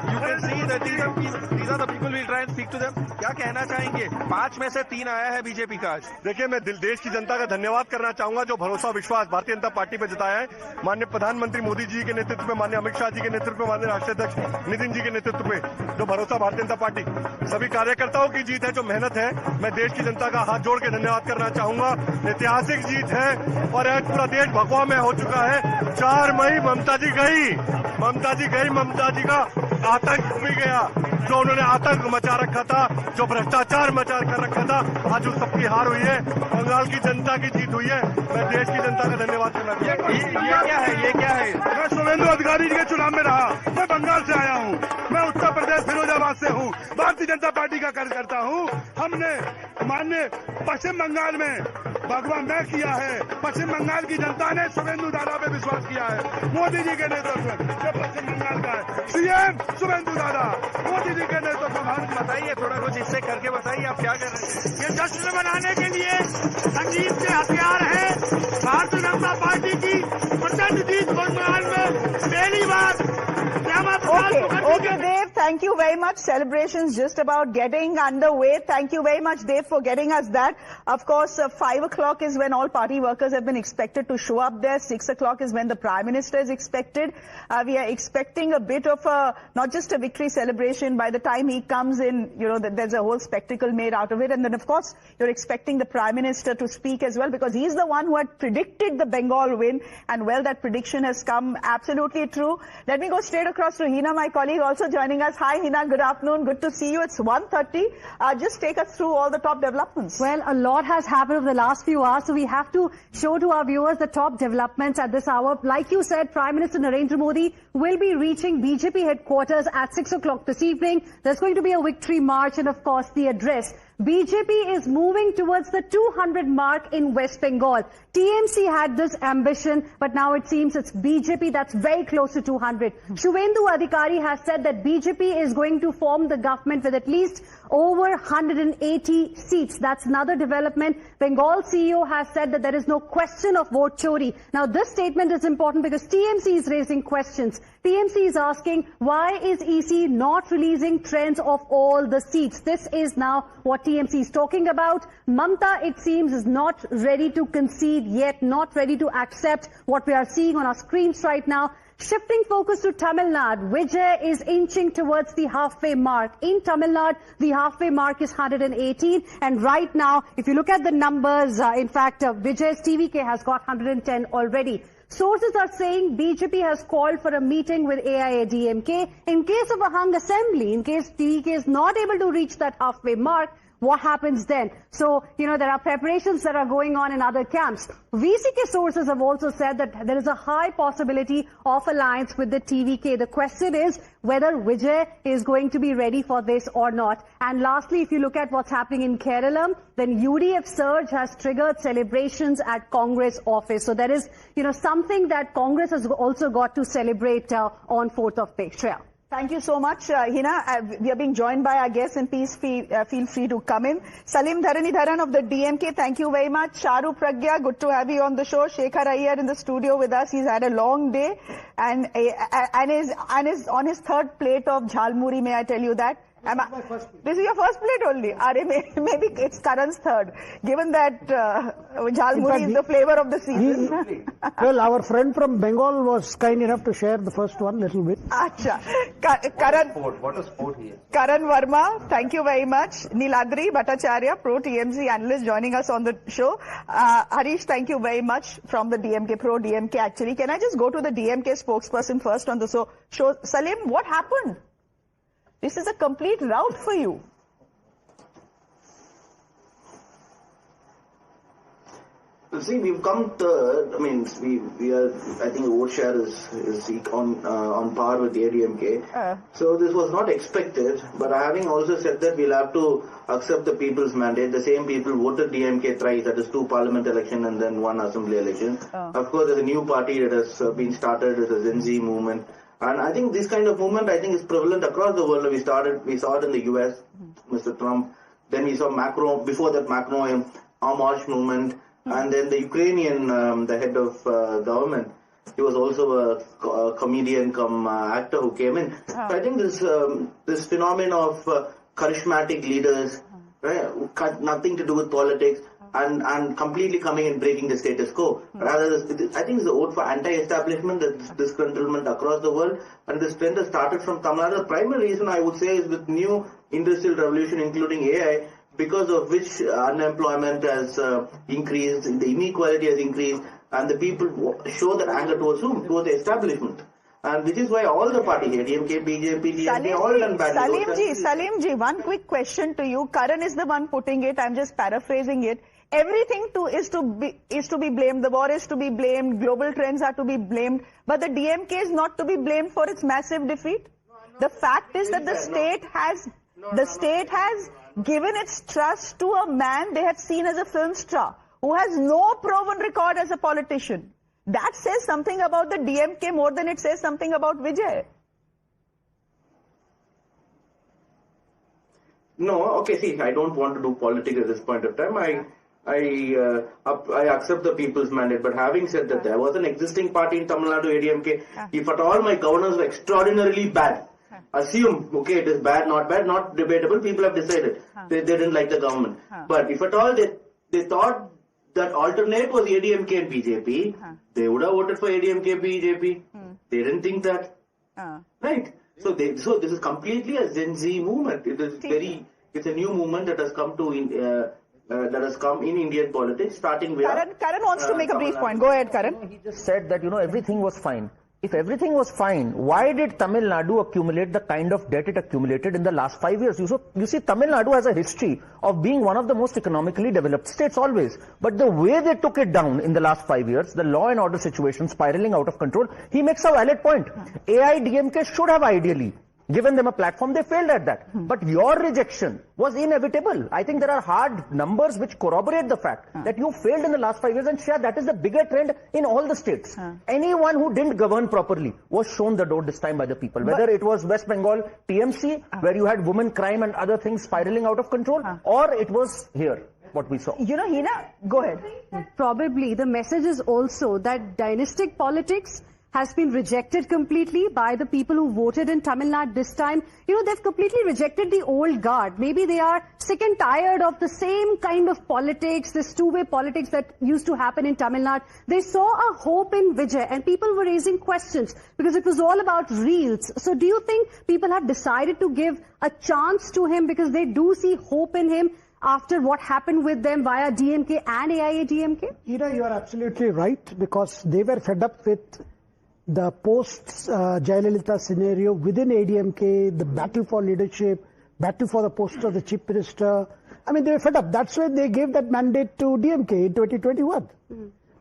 [SPEAKER 8] You can see that these are the people we'll try and speak to them. क्या कहना चाहेंगे? 5 में से 3 आया है BJP का आज.
[SPEAKER 9] देखिए, मैं देश की जनता का धन्यवाद करना चाहूंगा जो भरोसा विश्वास भारतीय जनता पार्टी पे जताया है. माननीय प्रधानमंत्री मोदी जी के नेतृत्व में, माननीय अमित शाह जी के नेतृत्व में, माननीय राष्ट्रीय अध्यक्ष नितिन जी के नेतृत्व में जो भरोसा भारतीय जनता पार्टी सभी कार्यकर्ताओं की जीत है, जो मेहनत है, मैं देश की जनता का हाथ जोड़ के धन्यवाद करना चाहूंगा. ऐतिहासिक जीत है और आज पूरा देश भगवा में हो चुका है. 4 मई ममता जी गई, ममता जी का आतंक भी गया. जो उन्होंने आतंक मचा रखा था, जो भ्रष्टाचार मचा कर रखा था, आज उस सबकी हार हुई है. बंगाल की जनता की जीत हुई है. मैं देश की जनता का धन्यवाद करना चाहूंगा.
[SPEAKER 8] ये क्या है?
[SPEAKER 9] मैं शुभेंदु अधिकारी जी के चुनाव में रहा. मैं बंगाल से आया हूँ. मैं उत्तर प्रदेश फिरोजाबाद से हूँ. भारतीय जनता पार्टी का कार्यकर्ता हूँ. हमने माननीय पश्चिम बंगाल में भगवा मैं किया है. पश्चिम बंगाल की जनता ने शुभेंदु दादा पे विश्वास किया है. मोदी जी के नेतृत्व में जो पश्चिम बंगाल का है, सीएम शुभेंदु दादा, मोदी जी के नेतृत्व में.
[SPEAKER 8] बताइए, थोड़ा कुछ इससे करके बताइए आप क्या कर रहे हैं.
[SPEAKER 9] ये जश्न मनाने के लिए संगीत के हथियार है. भारतीय जनता पार्टी की प्रचंड जीत बंगाल में पहली बार.
[SPEAKER 2] Okay, Dave, thank you very much. Celebrations just about getting underway. Thank you very much, Dave, for getting us that. Of course, 5 o'clock is when all party workers have been expected to show up there. 6 o'clock is when the Prime Minister is expected. We are expecting a bit of not just a victory celebration. By the time he comes in, you know, there's a whole spectacle made out of it. And then, of course, you're expecting the Prime Minister to speak as well, because he's the one who had predicted the Bengal win. And, well, that prediction has come absolutely true. Let me go straight across to Hina, my colleague, also joining us. Hi, Hina. Good afternoon. Good to see you. It's 1:30. Just take us through all the top developments.
[SPEAKER 15] Well, a lot has happened over the last few hours, so we have to show to our viewers the top developments at this hour. Like you said, Prime Minister Narendra Modi will be reaching BJP headquarters at 6 o'clock this evening. There's going to be a victory march and, of course, the address BJP is moving towards the 200 mark in West Bengal. TMC had this ambition, but now it seems it's BJP that's very close to 200. Shuvendu Adhikari has said that BJP is going to form the government with at least over 180 seats. That's another development. Bengal CEO has said that there is no question of vote chori. Now, this statement is important because TMC is raising questions. TMC is asking, why is EC not releasing trends of all the seats? This is now what TMC is talking about. Mamata, it seems, is not ready to concede yet, not ready to accept what we are seeing on our screens right now. Shifting focus to Tamil Nadu, Vijay is inching towards the halfway mark. In Tamil Nadu, the halfway mark is 118. And right now, if you look at the numbers, in fact, Vijay's TVK has got 110 already. Sources are saying BJP has called for a meeting with AIADMK. In case of a hung assembly, in case TVK is not able to reach that halfway mark, what happens then? So, there are preparations that are going on in other camps. VCK sources have also said that there is a high possibility of alliance with the TVK. The question is whether Vijay is going to be ready for this or not. And lastly, if you look at what's happening in Kerala, then UDF surge has triggered celebrations at Congress office. So there is, something that Congress has also got to celebrate on 4th of May. Shreya.
[SPEAKER 2] Thank you so much, Hina. We are being joined by our guests, and please feel free to come in. Salim Dharanidharan of the DMK, thank you very much. Charu Pragya, good to have you on the show. Shekhar Iyer in the studio with us. He's had a long day and is on his third plate of Jalmuri, may I tell you that? This is your first plate only. Maybe it's Karan's third, given that Jalmuri is the flavor of the season.
[SPEAKER 4] Well, our friend from Bengal was kind enough to share the first one little bit.
[SPEAKER 2] Acha. Karan,
[SPEAKER 11] what a sport he is.
[SPEAKER 2] Karan Verma, thank you very much. Niladri Bhattacharya, pro TMC analyst, joining us on the show. Harish, thank you very much from the DMK, pro DMK actually. Can I just go to the DMK spokesperson first on the show? Salim, what happened? This is a complete rout for you.
[SPEAKER 11] See, we've come third. I mean, we are. I think the vote share is on par with the ADMK. So this was not expected. But having also said that, we'll have to accept the people's mandate. The same people voted DMK thrice. That is 2 parliament election and then 1 assembly election. Of course, there's a new party that has been started. It's a Gen Z movement. And I think this kind of movement, I think, is prevalent across the world. We saw it in the US, Mr. Trump. Then we saw Macron, before that Macron, homage movement. And then the Ukrainian, the head of government, he was also a comedian come actor who came in. So I think this phenomenon of charismatic leaders, right, nothing to do with politics, and completely coming and breaking the status quo. Rather, I think it's a vote for anti-establishment, disgruntlement across the world, and this trend has started from Tamil Nadu. The primary reason I would say is with new industrial revolution, including AI, because of which unemployment has increased, the inequality has increased, and the people show their anger towards whom? Towards the establishment. And which is why all the parties, ADMK, BJP, TMC, all done badly.
[SPEAKER 2] Salimji, one quick question to you. Karan is the one putting it. I'm just paraphrasing it. Everything is to be blamed. The war is to be blamed. Global trends are to be blamed. But the DMK is not to be blamed for its massive defeat. The fact is that the state has given its trust to a man they had seen as a film star who has no proven record as a politician. That says something about the DMK more than it says something about Vijay.
[SPEAKER 11] No, okay, see, I don't want to do politics at this point of time. I accept the people's mandate, but having said that, there was an existing party in Tamil Nadu, ADMK. If at all my governors were extraordinarily bad, assume, okay, it is bad, not debatable, people have decided. They didn't like the government. But if at all they thought that alternate was ADMK and BJP, they would have voted for ADMK, BJP. They didn't think that. Right? So this is completely a Gen Z movement. It's a new movement that has come in Indian politics, starting with...
[SPEAKER 2] Karan wants to make a brief point. Go ahead, Karan.
[SPEAKER 22] He just said that, everything was fine. If everything was fine, why did Tamil Nadu accumulate the kind of debt it accumulated in the last 5 years? You see, Tamil Nadu has a history of being one of the most economically developed states always. But the way they took it down in the last 5 years, the law and order situation spiraling out of control, he makes a valid point. AIDMK should have ideally
[SPEAKER 3] given them a platform, they failed at that. But your rejection was inevitable. I think there are hard numbers which corroborate the fact that you failed in the last 5 years, and Shah, that is the bigger trend in all the states. Anyone who didn't govern properly was shown the door this time by the people. Whether it was West Bengal TMC, where you had women crime and other things spiraling out of control, or it was here, what we saw.
[SPEAKER 2] You know, Hina, go ahead.
[SPEAKER 15] Probably the message is also that dynastic politics has been rejected completely by the people who voted in Tamil Nadu this time. You know, they've completely rejected the old guard. Maybe they are sick and tired of the same kind of politics, this two-way politics that used to happen in Tamil Nadu. They saw a hope in Vijay, and people were raising questions because it was all about reels. So do you think people have decided to give a chance to him because they do see hope in him after what happened with them via DMK and AIA-DMK?
[SPEAKER 4] You are absolutely right, because they were fed up with the post-Jayalalitha scenario within ADMK, the battle for leadership, battle for the post of the chief minister. I mean, they were fed up. That's why they gave that mandate to DMK in 2021.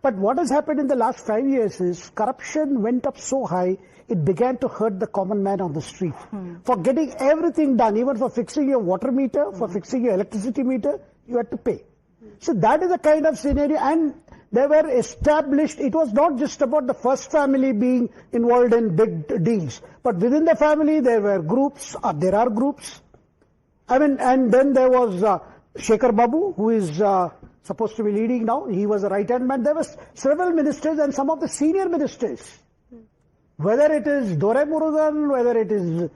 [SPEAKER 4] But what has happened in the last 5 years is corruption went up so high, it began to hurt the common man on the street. For getting everything done, even for fixing your water meter, for fixing your electricity meter, you had to pay. So that is a kind of scenario, and they were established. It was not just about the first family being involved in big deals, but within the family there were groups, there are groups. I mean, and then there was Shekhar Babu, who is supposed to be leading now. He was a right-hand man. There were several ministers and some of the senior ministers. Whether it is Dore Murugan, whether it is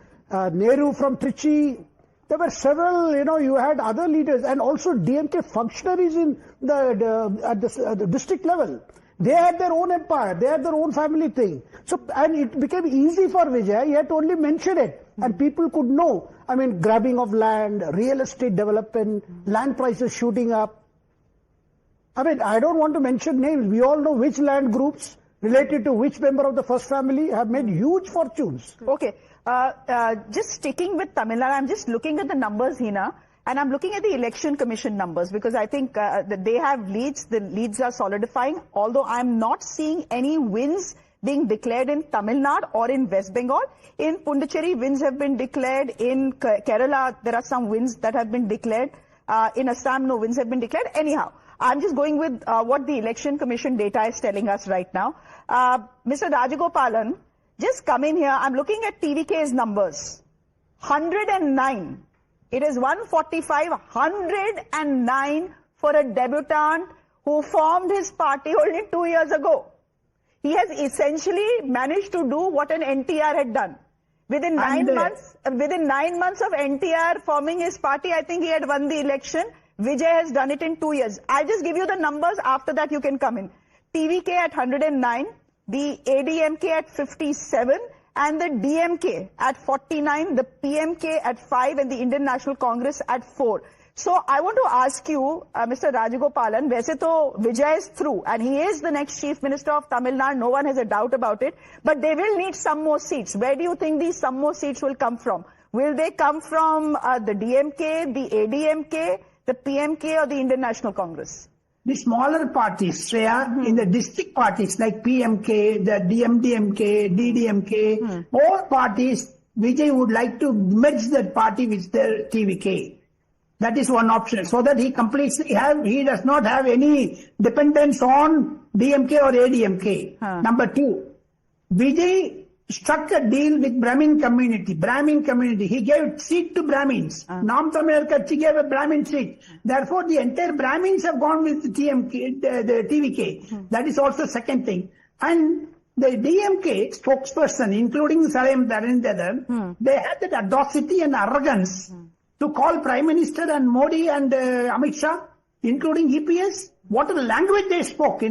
[SPEAKER 4] Nehru from Trichy, there were several, you had other leaders, and also DMK functionaries in at the district level. They had their own empire, they had their own family thing. So, and it became easy for Vijay, he had to only mention it, and people could know. I mean, grabbing of land, real estate development, land prices shooting up. I mean, I don't want to mention names. We all know which land groups related to which member of the first family have made huge fortunes.
[SPEAKER 2] Okay. Just sticking with Tamil Nadu, I'm just looking at the numbers, Hina, and I'm looking at the election commission numbers, because I think that they have leads. The leads are solidifying, although I'm not seeing any wins being declared in Tamil Nadu or in West Bengal. In Pondicherry, wins have been declared. In Kerala, there are some wins that have been declared. In Assam, no wins have been declared. Anyhow, I'm just going with what the election commission data is telling us right now. Mr. Rajagopalan, just come in here. I'm looking at TVK's numbers. 109. It is 145, 109 for a debutant who formed his party only 2 years ago. He has essentially managed to do what an NTR had done. Within 9 months of NTR forming his party, I think he had won the election. Vijay has done it in 2 years. I'll just give you the numbers. After that, you can come in. TVK at 109. The ADMK at 57, and the DMK at 49, the PMK at 5, and the Indian National Congress at 4. So I want to ask you, Mr. Rajagopalan, वैसे तो Vijay is through, and he is the next Chief Minister of Tamil Nadu, no one has a doubt about it, but they will need some more seats. Where do you think these some more seats will come from? Will they come from the DMK, the ADMK, the PMK, or the Indian National Congress?
[SPEAKER 5] The smaller parties, Shreya, in the district parties like PMK, the DMDMK, DDMK, all parties, Vijay would like to merge that party with their TVK. That is one option, so that he he does not have any dependence on DMK or ADMK. Number two, Vijay struck a deal with Brahmin community. He gave seat to Brahmins. Nam Tamil Katchi gave a Brahmin seat. Therefore, the entire Brahmins have gone with the TMK, the TVK. That is also second thing. And the DMK spokesperson, including Salim Darendra, they had that audacity and arrogance to call Prime Minister and Modi and Amit Shah, including EPS. What a language they spoke,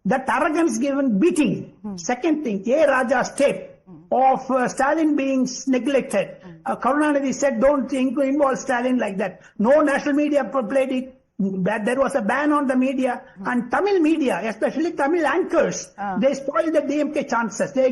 [SPEAKER 5] That arrogance given beating. Second thing, A. Raja's tape of Stalin being neglected. Karunanidhi said, don't involve Stalin like that. No national media played it. There was a ban on the media. And Tamil media, especially Tamil anchors, they spoiled the DMK chances. They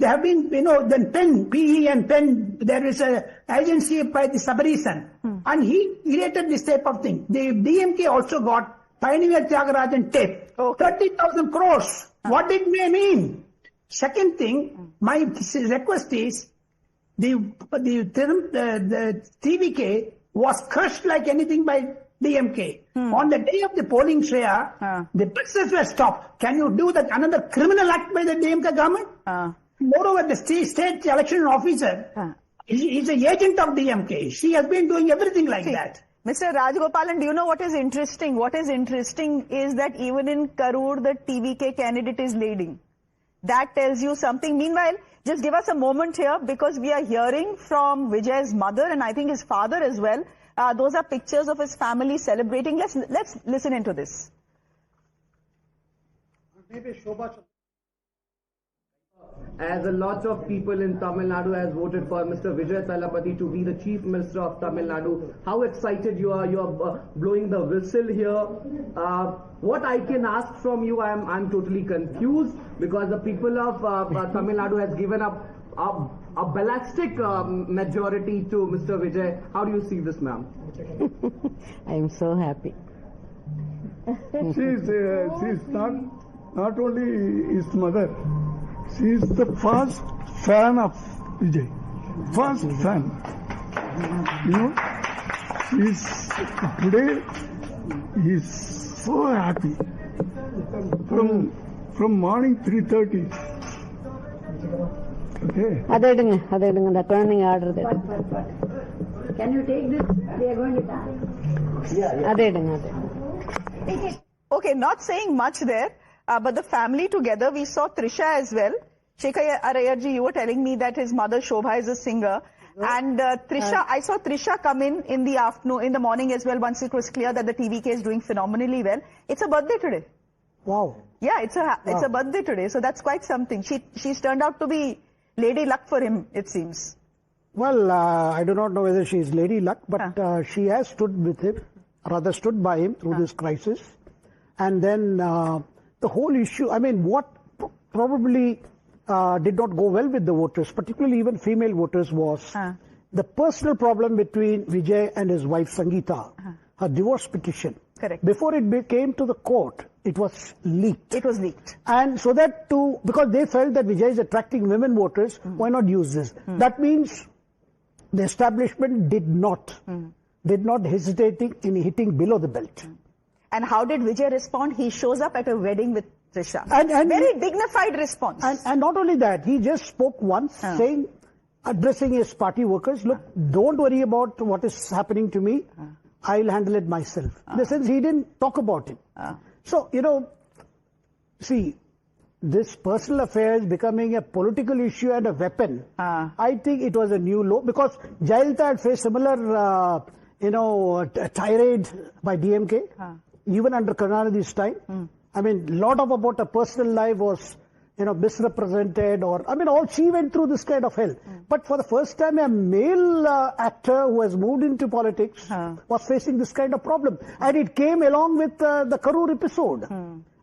[SPEAKER 5] have been, then Penn, PE and Penn, there is a agency by the Sabareesan. And he created this type of thing. The DMK also got Pioneer Tyagarajan tape. 30,000 crores. What did they mean? Second thing, my request is, the TVK was crushed like anything by DMK. On the day of the polling, Shreya, the buses were stopped. Can you do that? Another criminal act by the DMK government? Moreover, the state election officer is an agent of DMK. She has been doing everything like that.
[SPEAKER 2] Mr. Rajgopalan, do you know what is interesting? What is interesting is that even in Karur, the TVK candidate is leading. That tells you something. Meanwhile, just give us a moment here because we are hearing from Vijay's mother and I think his father as well. Those are pictures of his family celebrating. Let's listen into this.
[SPEAKER 13] As a lot of people in Tamil Nadu has voted for Mr. Vijay Thalapathy to be the Chief Minister of Tamil Nadu, how excited you are? You are blowing the whistle here. What I can ask from you, I'm totally confused because the people of Tamil Nadu has given up a ballistic majority to Mr. Vijay. How do you see this, ma'am?
[SPEAKER 14] I am so happy.
[SPEAKER 17] She's not only his mother, she is the first fan of Vijay. First fan. You know, today he is so happy. From morning 3:30. Okay.
[SPEAKER 14] The turning order.
[SPEAKER 15] Can you take this? They are going to die.
[SPEAKER 2] Okay, not saying much there, but the family together, we saw Trisha as well. Shekhar Arayarji, you were telling me that his mother Shobha is a singer. And Trisha, I saw Trisha come in the afternoon, in the morning as well, once it was clear that the TVK is doing phenomenally well. It's a birthday today.
[SPEAKER 4] Wow.
[SPEAKER 2] Yeah, it's a birthday today, so that's quite something. She's turned out to be Lady Luck for him, it seems.
[SPEAKER 4] Well, I do not know whether she is Lady Luck, but she has stood with him, rather stood by him through this crisis. And then the whole issue, I mean, what probably did not go well with the voters, particularly even female voters, was the personal problem between Vijay and his wife Sangeeta, her divorce petition.
[SPEAKER 2] Correct.
[SPEAKER 4] Before it came to the court, it was leaked.
[SPEAKER 2] It was leaked.
[SPEAKER 4] And so that because they felt that Vijay is attracting women voters, why not use this? That means the establishment did not hesitating in hitting below the belt.
[SPEAKER 2] And how did Vijay respond? He shows up at a wedding with Trisha. And very dignified response.
[SPEAKER 4] And not only that, he just spoke once saying, addressing his party workers, look, don't worry about what is happening to me. I'll handle it myself. In the sense, he didn't talk about it. So, you know, see, this personal affair is becoming a political issue and a weapon. I think it was a new low because Jayalalitha had faced similar, tirade by DMK, even under Karunanidhi's time. I mean, a lot about her personal life was, misrepresented she went through this kind of hell. But for the first time, a male actor who has moved into politics was facing this kind of problem. And it came along with the Karur episode.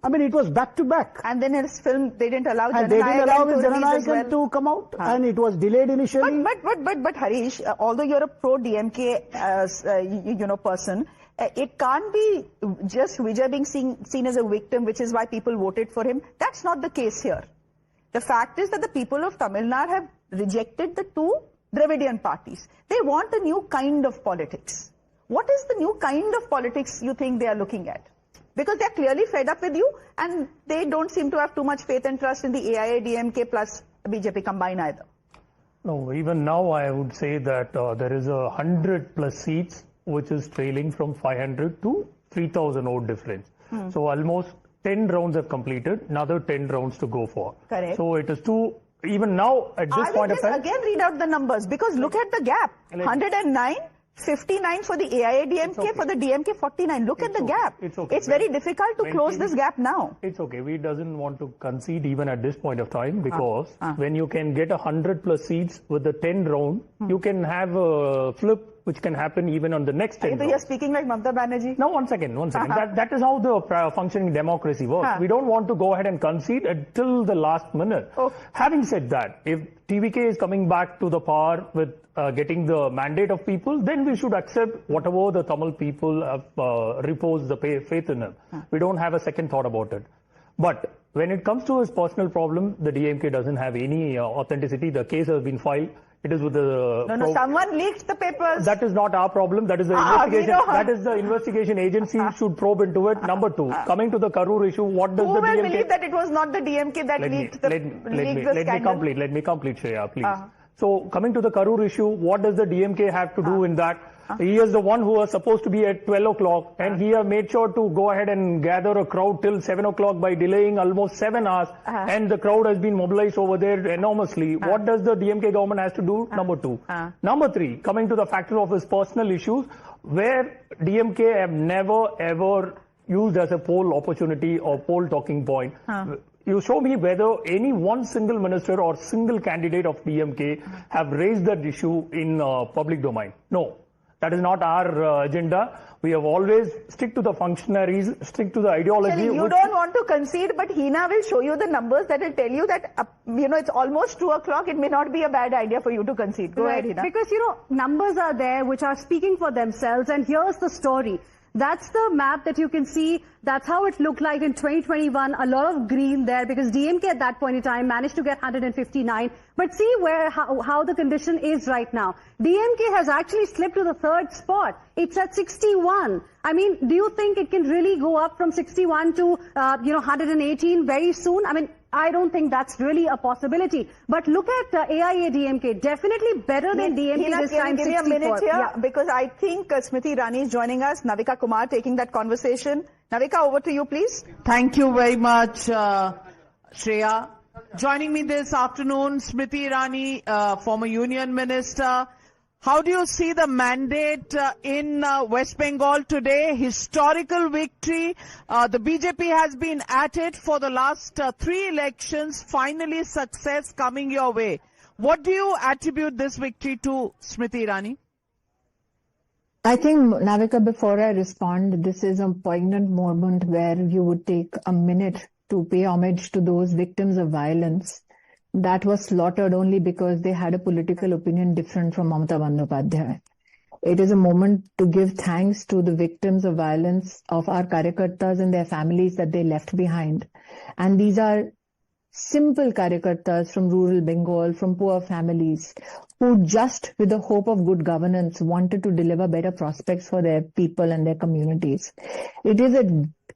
[SPEAKER 4] I mean, it was back to back.
[SPEAKER 2] And then his film, they didn't allow
[SPEAKER 4] Jananayagan to come out. And it was delayed initially.
[SPEAKER 2] But Harish, although you're a pro-DMK, person, it can't be just Vijay being seen as a victim, which is why people voted for him. That's not the case here. The fact is that the people of Tamil Nadu have rejected the two Dravidian parties. They want a new kind of politics. What is the new kind of politics you think they are looking at? Because they're clearly fed up with you and they don't seem to have too much faith and trust in the AIA, DMK plus BJP combined either.
[SPEAKER 18] No, even now I would say that there is 100+ seats which is trailing from 500 to 3,000 odd difference. So almost 10 rounds have completed, another 10 rounds to go for.
[SPEAKER 2] Correct.
[SPEAKER 18] So it is even now at this point of time.
[SPEAKER 2] Again read out the numbers because look at the gap. 109, 59 for the AIA-DMK, for the DMK 49. Look at the gap.
[SPEAKER 18] It's okay.
[SPEAKER 2] It's very difficult to close this gap now.
[SPEAKER 18] It's okay. We doesn't want to concede even at this point of time because when you can get 100+ seats with the 10 round, you can have a flip which can happen even on the next 10 rounds.
[SPEAKER 2] You're speaking like Mamata Banerjee.
[SPEAKER 18] No, one second. That is how the functioning democracy works. We don't want to go ahead and concede until the last minute. Having said that, if TVK is coming back to the power with getting the mandate of people, then we should accept whatever the Tamil people have reposed the faith in him. We don't have a second thought about it. But when it comes to his personal problem, the DMK doesn't have any authenticity. The case has been filed. It is with the...
[SPEAKER 2] No, someone leaked the papers.
[SPEAKER 18] That is not our problem. That is the investigation. That is the investigation agency should probe into it. Number two, coming to the Karur issue, what does
[SPEAKER 2] Who
[SPEAKER 18] the
[SPEAKER 2] will
[SPEAKER 18] DMK...
[SPEAKER 2] believe that it was not the DMK that leaked the scandal?
[SPEAKER 18] Let me complete, Shreya, please. So, coming to the Karur issue, what does the DMK have to do in that? He is the one who was supposed to be at 12 o'clock and he has made sure to go ahead and gather a crowd till 7 o'clock by delaying almost 7 hours and the crowd has been mobilized over there enormously. What does the DMK government has to do? Number two. Number three, coming to the factor of his personal issues, where DMK have never ever used as a poll opportunity or poll talking point. You show me whether any one single minister or single candidate of DMK have raised that issue in public domain. No. That is not our agenda. We have always stick to the functionaries, stick to the ideology.
[SPEAKER 2] Actually, you don't want to concede, but Hina will show you the numbers that will tell you that, it's almost 2 o'clock. It may not be a bad idea for you to concede. Go ahead, Hina.
[SPEAKER 15] Because, numbers are there which are speaking for themselves, and here's the story. That's the map that you can see. That's how it looked like in 2021. A lot of green there because DMK at that point in time managed to get 159. But see how the condition is right now. DMK has actually slipped to the third spot. It's at 61. I mean, do you think it can really go up from 61 to 118 very soon? I mean, I don't think that's really a possibility. But look at AIA DMK, definitely better than DMK this time.
[SPEAKER 2] Give me a minute here because I think Smriti Irani is joining us. Navika Kumar taking that conversation. Navika, over to you, please.
[SPEAKER 3] Thank you very much, Shreya. Joining me this afternoon, Smriti Irani, former Union Minister. How do you see the mandate in West Bengal today? Historical victory. The BJP has been at it for the last 3 elections. Finally, success coming your way. What do you attribute this victory to, Smriti Irani?
[SPEAKER 1] I think, Navika, before I respond, this is a poignant moment where you would take a minute to pay homage to those victims of violence that was slaughtered only because they had a political opinion different from Mamata Banerjee. It is a moment to give thanks to the victims of violence of our Karyakartas and their families that they left behind. And these are simple Karyakartas from rural Bengal, from poor families, who just with the hope of good governance wanted to deliver better prospects for their people and their communities. It is a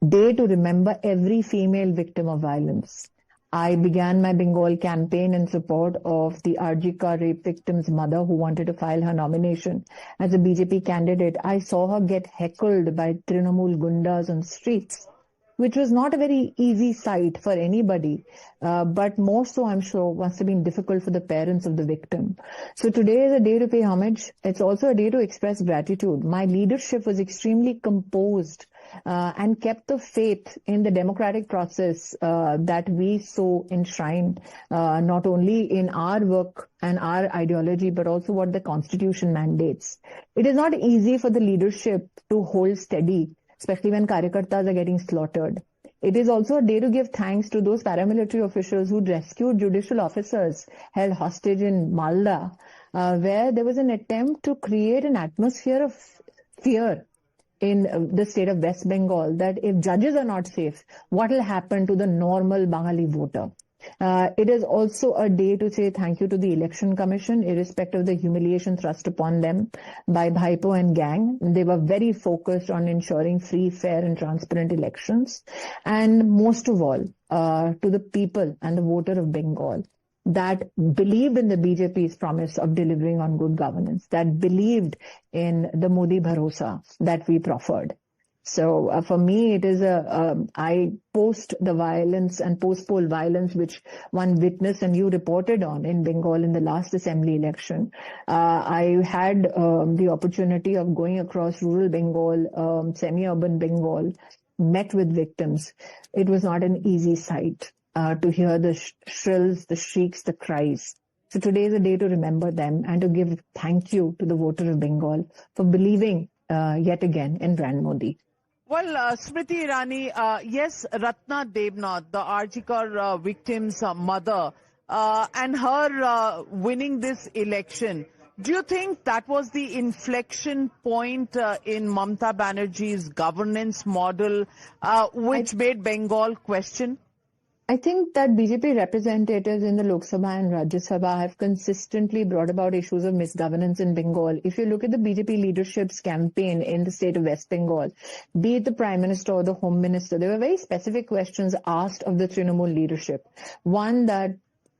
[SPEAKER 1] day to remember every female victim of violence. I began my Bengal campaign in support of the Arjika rape victim's mother who wanted to file her nomination as a BJP candidate. I saw her get heckled by Trinamool Gundas on streets, which was not a very easy sight for anybody, but more so, I'm sure, must have been difficult for the parents of the victim. So today is a day to pay homage. It's also a day to express gratitude. My leadership was extremely composed and kept the faith in the democratic process that we so enshrine, not only in our work and our ideology, but also what the Constitution mandates. It is not easy for the leadership to hold steady, especially when Karyakartas are getting slaughtered. It is also a day to give thanks to those paramilitary officials who rescued judicial officers held hostage in Malda, where there was an attempt to create an atmosphere of fear in the state of West Bengal, that if judges are not safe, what will happen to the normal Bengali voter? It is also a day to say thank you to the Election Commission, irrespective of the humiliation thrust upon them by Bhaipo and gang. They were very focused on ensuring free, fair and transparent elections. And most of all, to the people and the voter of Bengal that believed in the BJP's promise of delivering on good governance, that believed in the Modi Bharosa that we proffered. So for me, it is I post the violence and post-poll violence which one witnessed and you reported on in Bengal in the last assembly election. I had the opportunity of going across rural Bengal, semi-urban Bengal, met with victims. It was not an easy sight to hear the shrills, the shrieks, the cries. So today is a day to remember them and to give thank you to the voter of Bengal for believing yet again in Brand Modi.
[SPEAKER 3] Well, Smriti Irani, yes, Ratna Devnath, the Arjikar victim's mother, and her winning this election, do you think that was the inflection point in Mamata Banerjee's governance model, which made Bengal question?
[SPEAKER 1] I think that BJP representatives in the Lok Sabha and Rajya Sabha have consistently brought about issues of misgovernance in Bengal. If you look at the BJP leadership's campaign in the state of West Bengal, be it the Prime Minister or the Home Minister, there were very specific questions asked of the Trinamool leadership. One that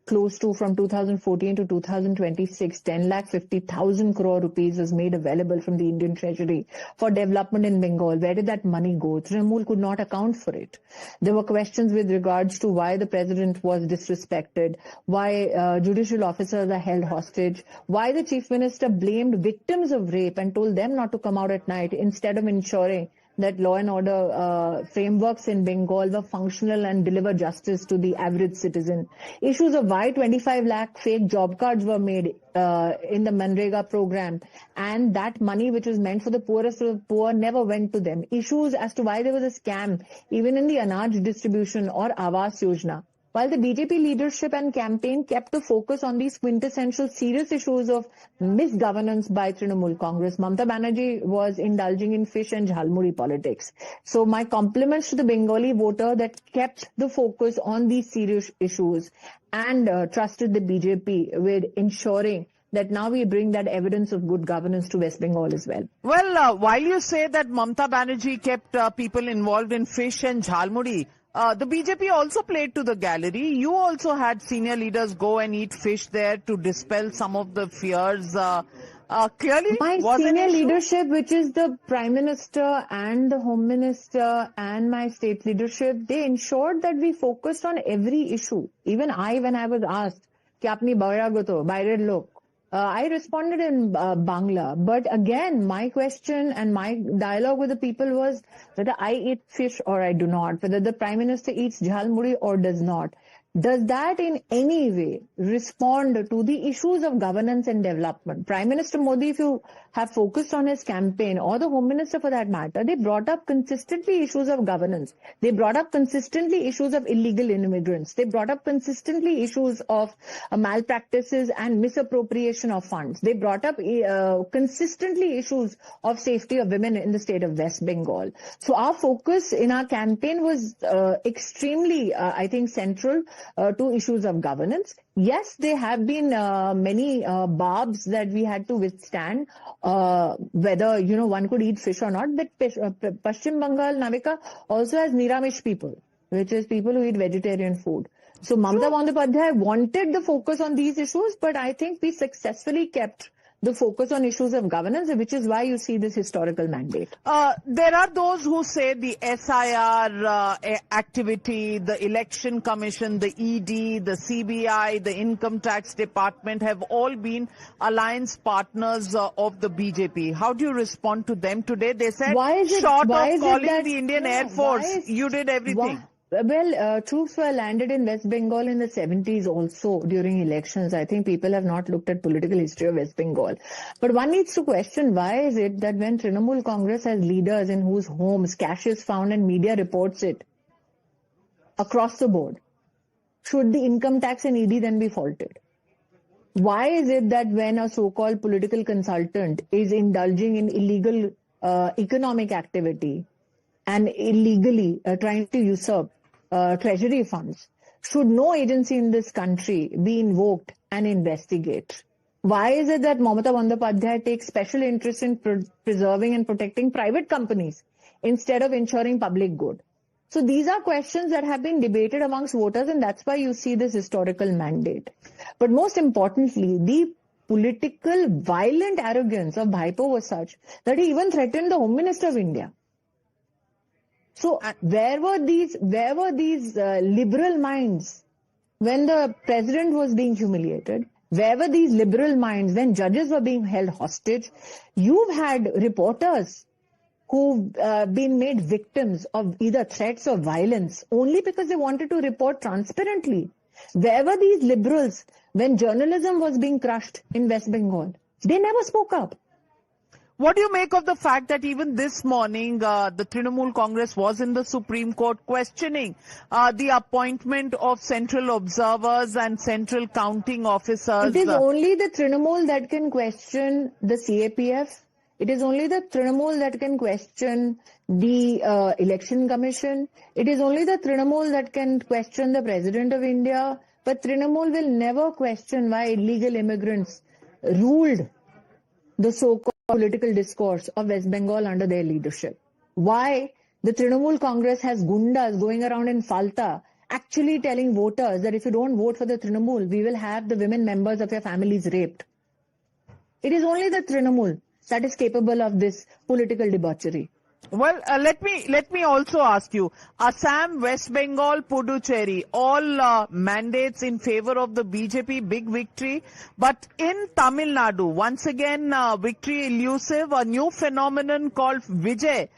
[SPEAKER 1] close to from 2014 to 2026, 10,50,000 crore rupees was made available from the Indian Treasury for development in Bengal. Where did that money go? Trinamool could not account for it. There were questions with regards to why the president was disrespected, why judicial officers are held hostage, why the chief minister blamed victims of rape and told them not to come out at night instead of ensuring that law and order frameworks in Bengal were functional and deliver justice to the average citizen. Issues of why 25 lakh fake job cards were made in the Manrega program, and that money which was meant for the poorest of the poor never went to them. Issues as to why there was a scam even in the Anaj distribution or Awas Yojana. While the BJP leadership and campaign kept the focus on these quintessential serious issues of misgovernance by Trinamool Congress, Mamata Banerjee was indulging in fish and Jalmuri politics. So my compliments to the Bengali voter that kept the focus on these serious issues and trusted the BJP with ensuring that now we bring that evidence of good governance to West Bengal as well.
[SPEAKER 3] Well, while you say that Mamata Banerjee kept people involved in fish and Jalmuri, the BJP also played to the gallery. You also had senior leaders go and eat fish there to dispel some of the fears. Clearly,
[SPEAKER 1] my senior leadership, which is the Prime Minister and the Home Minister and my state leadership, they ensured that we focused on every issue. Even when I was asked, "Ki apni baira goto, baire lok," I responded in Bangla. But again, my question and my dialogue with the people was whether I eat fish or I do not, whether the Prime Minister eats Jalmuri or does not. Does that in any way respond to the issues of governance and development? Prime Minister Modi, if you have focused on his campaign, or the Home Minister for that matter, they brought up consistently issues of governance. They brought up consistently issues of illegal immigrants. They brought up consistently issues of malpractices and misappropriation of funds. They brought up consistently issues of safety of women in the state of West Bengal. So our focus in our campaign was extremely, I think, central to issues of governance. Yes, there have been many barbs that we had to withstand, whether, one could eat fish or not. But Paschim Bengal, Navika, also has Niramish people, which is people who eat vegetarian food. So Mamata Banerjee wanted the focus on these issues, but I think we successfully kept the focus on issues of governance, which is why you see this historical mandate.
[SPEAKER 3] There are those who say the SIR activity, the Election Commission, the ED, the CBI, the Income Tax Department have all been alliance partners of the BJP. How do you respond to them today? They said, short of calling the Indian Air Force, you did everything.
[SPEAKER 1] Well, troops were landed in West Bengal in the 70s also during elections. I think people have not looked at political history of West Bengal. But one needs to question, why is it that when Trinamool Congress has leaders in whose homes cash is found and media reports it across the board, should the income tax and ED then be faulted? Why is it that when a so-called political consultant is indulging in illegal economic activity and illegally trying to usurp treasury funds, should no agency in this country be invoked and investigate? Why is it that Mamata Banerjee takes special interest in preserving and protecting private companies instead of ensuring public good? So these are questions that have been debated amongst voters, and that's why you see this historical mandate. But most importantly, the political violent arrogance of Bhaipo was such that he even threatened the Home Minister of India. So where were these liberal minds when the president was being humiliated? Where were these liberal minds when judges were being held hostage? You've had reporters who've been made victims of either threats or violence only because they wanted to report transparently. Where were these liberals when journalism was being crushed in West Bengal? They never spoke up.
[SPEAKER 3] What do you make of the fact that even this morning, the Trinamool Congress was in the Supreme Court questioning the appointment of central observers and central counting officers?
[SPEAKER 1] It is only the Trinamool that can question the CAPF It is only the Trinamool that can question the election commission. It is only the Trinamool that can question the President of India. But Trinamool will never question why illegal immigrants ruled the so-called political discourse of West Bengal under their leadership. Why the Trinamool Congress has gundas going around in Falta actually telling voters that if you don't vote for the Trinamool, we will have the women members of your families raped. It is only the Trinamool that is capable of this political debauchery.
[SPEAKER 3] Well, let me also ask you, Assam, West Bengal, Puducherry, all mandates in favor of the BJP, big victory. But in Tamil Nadu, once again, victory elusive, a new phenomenon called Vijay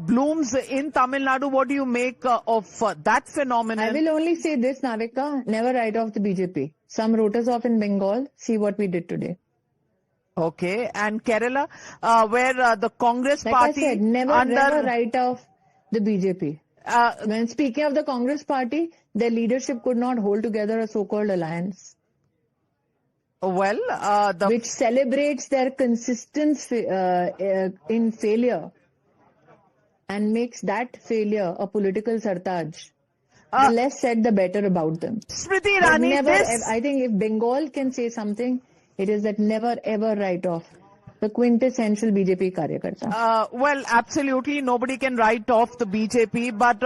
[SPEAKER 3] blooms in Tamil Nadu. What do you make of that phenomenon?
[SPEAKER 1] I will only say this, Navika, never write off the BJP. Some wrote us off in Bengal. See what we did today.
[SPEAKER 3] Okay, and Kerala, where the Congress
[SPEAKER 1] like
[SPEAKER 3] party...
[SPEAKER 1] I said, never write off the BJP. When speaking of the Congress party, their leadership could not hold together a so-called alliance.
[SPEAKER 3] Well,
[SPEAKER 1] which celebrates their consistency in failure and makes that failure a political sartaj. The less said, the better about them.
[SPEAKER 3] Smriti Irani,
[SPEAKER 1] I think if Bengal can say something, it is that never ever write off the quintessential BJP karyakarta.
[SPEAKER 3] Well, absolutely, nobody can write off the BJP, but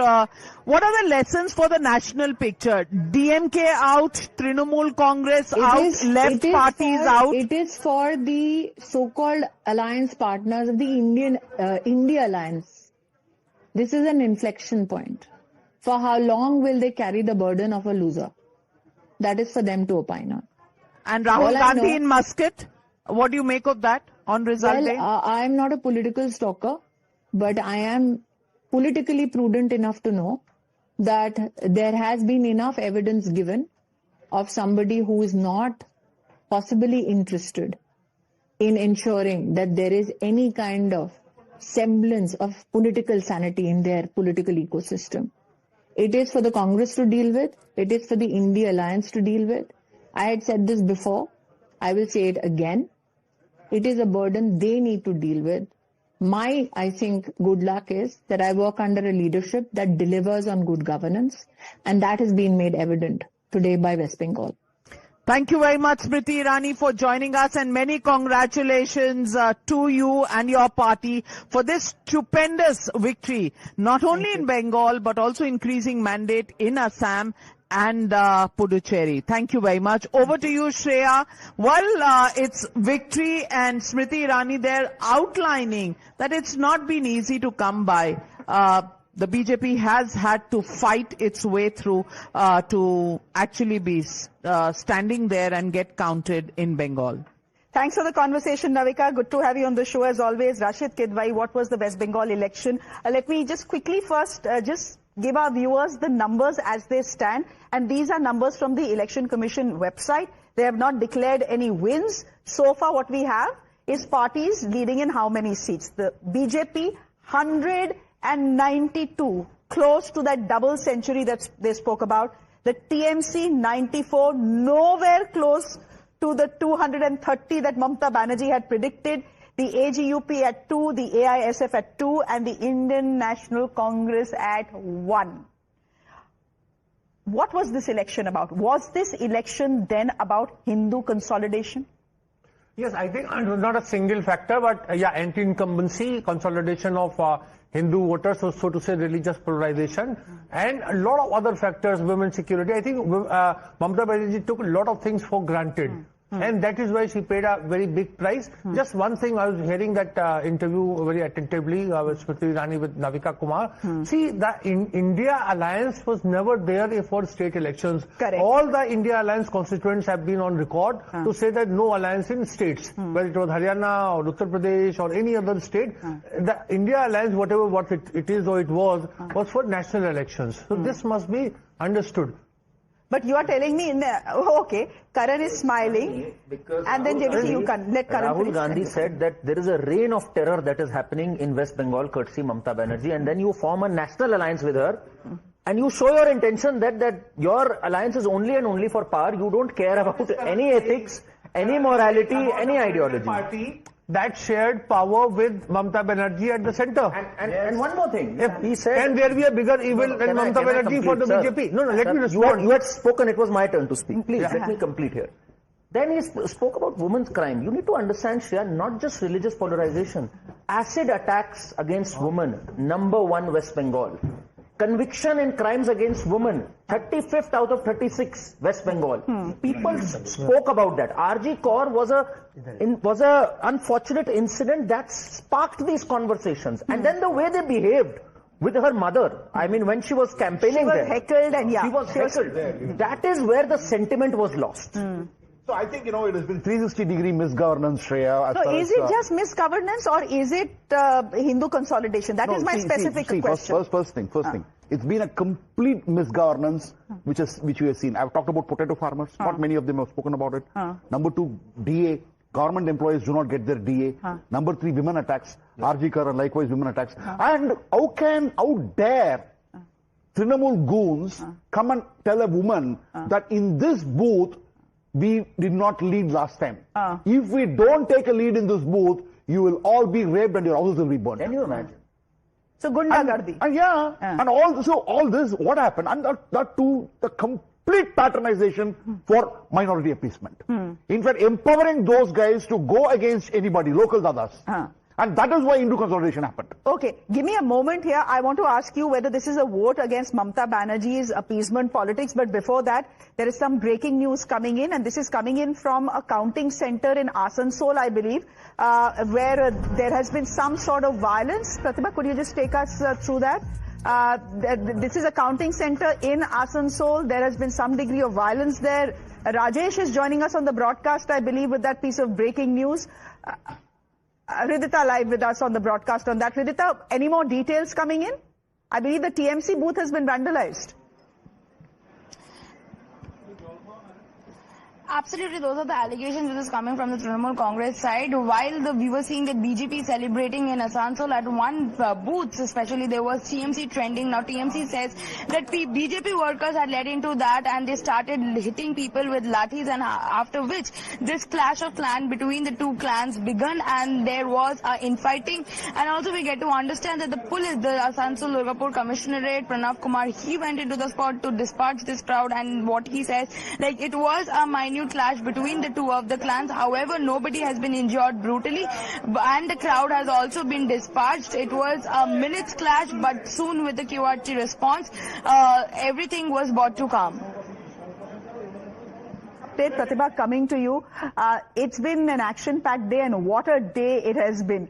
[SPEAKER 3] what are the lessons for the national picture? DMK out, Trinamool Congress out, left parties out.
[SPEAKER 1] It is for the so-called alliance partners of the India alliance. This is an inflection point. For how long will they carry the burden of a loser? That is for them to opine on.
[SPEAKER 3] And Rahul Gandhi in Muscat, what do you make of that on result day?
[SPEAKER 1] I am not a political stalker, but I am politically prudent enough to know that there has been enough evidence given of somebody who is not possibly interested in ensuring that there is any kind of semblance of political sanity in their political ecosystem. It is for the Congress to deal with. It is for the India Alliance to deal with. I had said this before. I will say it again. It is a burden they need to deal with. My, I think, good luck is that I work under a leadership that delivers on good governance, and that has been made evident today by West Bengal.
[SPEAKER 3] Thank you very much, Smriti Irani, for joining us, and many congratulations to you and your party for this stupendous victory, not only in Bengal, but also increasing mandate in Assam and Puducherry. Thank you very much. Over to you, Shreya. Well, it's victory, and Smriti Irani there outlining that it's not been easy to come by. The BJP has had to fight its way through to actually be standing there and get counted in Bengal.
[SPEAKER 2] Thanks for the conversation, Navika. Good to have you on the show as always. Rashid Kidwai, what was the West Bengal election? Let me just quickly first just give our viewers the numbers as they stand. And these are numbers from the Election Commission website. They have not declared any wins. So far what we have is parties leading in how many seats? The BJP, 192, close to that double century that they spoke about. The TMC, 94, nowhere close to the 230 that Mamata Banerjee had predicted. The AGUP at 2, the AISF at 2, and the Indian National Congress at 1. What was this election about? Was this election then about Hindu consolidation?
[SPEAKER 18] Yes, I think it was not a single factor, but yeah, anti-incumbency, consolidation of Hindu voters, so to say religious polarization, and a lot of other factors, women's security. I think Mamata Banerjee took a lot of things for granted. And that is why she paid a very big price. Just one thing, I was hearing that interview very attentively with Smriti Irani with Navika Kumar. See, the India Alliance was never there for state elections.
[SPEAKER 2] Correct.
[SPEAKER 18] All the India Alliance constituents have been on record to say that no alliance in states, whether it was Haryana or Uttar Pradesh or any other state. The India Alliance, whatever it is or it was for national elections. So this must be understood.
[SPEAKER 2] But you are telling me okay, Karan is smiling, and then JBC, you can let Karan
[SPEAKER 22] Rahul Gandhi said that there is a reign of terror that is happening in West Bengal, courtesy Mamata Banerjee, and then you form a national alliance with her, and you show your intention that your alliance is only and only for power. You don't care about any ethics, any morality, any ideology.
[SPEAKER 3] that shared power with Mamata Banerjee at the center.
[SPEAKER 22] And one more thing.
[SPEAKER 3] He said, can there be a bigger evil than Mamata Banerjee for the BJP? No, let me respond.
[SPEAKER 22] You had spoken, it was my turn to speak. Please, let me complete here. Then he spoke about women's crime. You need to understand, Shreya, not just religious polarization. Acid attacks against women, #1 West Bengal. Conviction in crimes against women, 35th out of 36 West Bengal. People spoke about that. RG Kaur was a unfortunate incident that sparked these conversations. And then the way they behaved with her mother, I mean, when she was campaigning there.
[SPEAKER 2] She was heckled and
[SPEAKER 22] She was heckled. That is where the sentiment was lost.
[SPEAKER 12] So I think, it has been 360-degree misgovernance, Shreya.
[SPEAKER 2] So is it just misgovernance or is it Hindu consolidation? That is my specific question.
[SPEAKER 12] First thing. It's been a complete misgovernance, which we have seen. I've talked about potato farmers. Not many of them have spoken about it. Number 2, DA. Government employees do not get their DA. Number 3, women attacks. RG Kaur, likewise women attacks. And how dare Trinamool goons come and tell a woman that in this booth, we did not lead last time. If we don't take a lead in this booth, you will all be raped and your houses will be burned.
[SPEAKER 22] Can you imagine?
[SPEAKER 2] So Gundagardi.
[SPEAKER 12] And all this, what happened? And that too, the complete patronization for minority appeasement. In fact, empowering those guys to go against anybody, local dadas. And that is why Hindu consolidation happened.
[SPEAKER 2] Okay, give me a moment here. I want to ask you whether this is a vote against Mamata Banerjee's appeasement politics. But before that, there is some breaking news coming in. And this is coming in from a counting center in Asansol, I believe, where there has been some sort of violence. Pratibha, could you just take us through that? This is a counting center in Asansol. There has been some degree of violence there. Rajesh is joining us on the broadcast, I believe, with that piece of breaking news. Hridita live with us on the broadcast on that. Hridita, any more details coming in? I believe the TMC booth has been vandalized.
[SPEAKER 6] Absolutely, those are the allegations which is coming from the Trinamool Congress side. While we were seeing that BJP celebrating in Asansol at one booth, especially there was TMC trending. Now TMC says that BJP workers had led into that and they started hitting people with lathis, and after which this clash of clan between the two clans began and there was infighting. And also we get to understand that the police, the Asansol Durgapur Commissionerate, Pranav Kumar, he went into the spot to dispatch this crowd, and what he says, like it was a minute clash between the two of the clans. However, nobody has been injured brutally and the crowd has also been dispatched. It was a minute's clash, but soon with the QRT response, everything was brought to calm.
[SPEAKER 2] Pratibha, coming to you. It's been an action-packed day, and what a day it has been.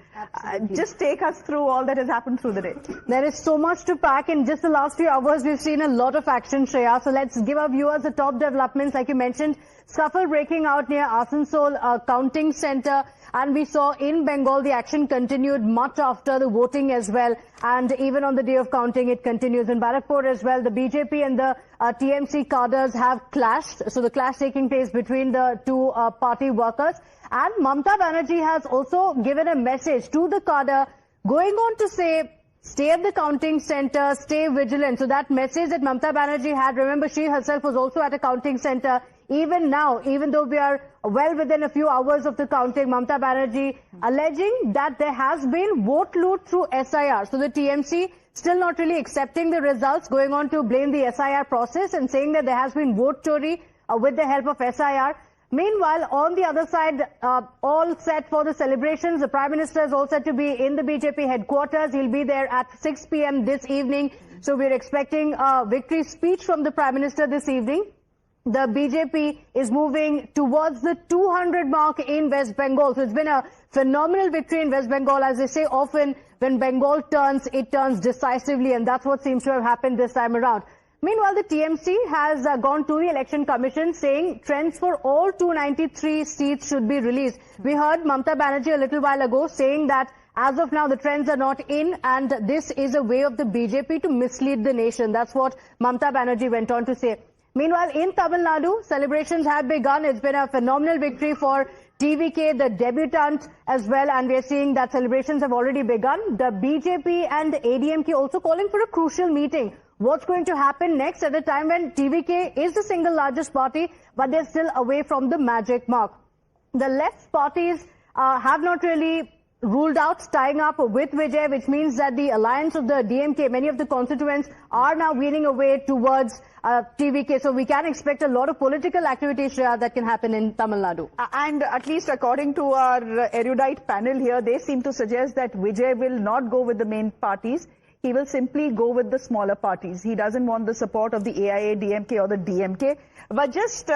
[SPEAKER 2] Just take us through all that has happened through the day.
[SPEAKER 15] There is so much to pack. In just the last few hours, we've seen a lot of action, Shreya. So let's give our viewers the top developments. Like you mentioned, scuffle breaking out near Asansol counting center. And we saw in Bengal the action continued much after the voting as well. And even on the day of counting, it continues in Bhavanipur as well. The BJP and the TMC cadres have clashed. So the clash taking place between the two party workers. And Mamata Banerjee has also given a message to the cadre going on to say, stay at the counting center, stay vigilant. So that message that Mamata Banerjee had, remember she herself was also at a counting center. Even now, even though we are well within a few hours of the counting, Mamata Banerjee alleging that there has been vote loot through SIR. So the TMC still not really accepting the results, going on to blame the SIR process and saying that there has been vote chori with the help of SIR. Meanwhile, on the other side, all set for the celebrations. The Prime Minister is all set to be in the BJP headquarters. He'll be there at 6 p.m. this evening. So we're expecting a victory speech from the Prime Minister this evening. The BJP is moving towards the 200 mark in West Bengal. So it's been a phenomenal victory in West Bengal. As they say often, when Bengal turns, it turns decisively, and that's what seems to have happened this time around. Meanwhile, the TMC has gone to the Election Commission saying trends for all 293 seats should be released. We heard Mamata Banerjee a little while ago saying that as of now the trends are not in and this is a way of the BJP to mislead the nation. That's what Mamata Banerjee went on to say. Meanwhile, in Tamil Nadu, celebrations have begun. It's been a phenomenal victory for TVK, the debutant as well, and we're seeing that celebrations have already begun. The BJP and ADMK also calling for a crucial meeting. What's going to happen next at a time when TVK is the single largest party, but they're still away from the magic mark? The left parties have not really ruled out tying up with Vijay, which means that the alliance of the DMK, many of the constituents are now weaning away towards TVK. So we can expect a lot of political activity, Shreya, that can happen in Tamil Nadu.
[SPEAKER 2] And at least according to our erudite panel here, they seem to suggest that Vijay will not go with the main parties. He will simply go with the smaller parties. He doesn't want the support of the AIA, DMK or the DMK. But just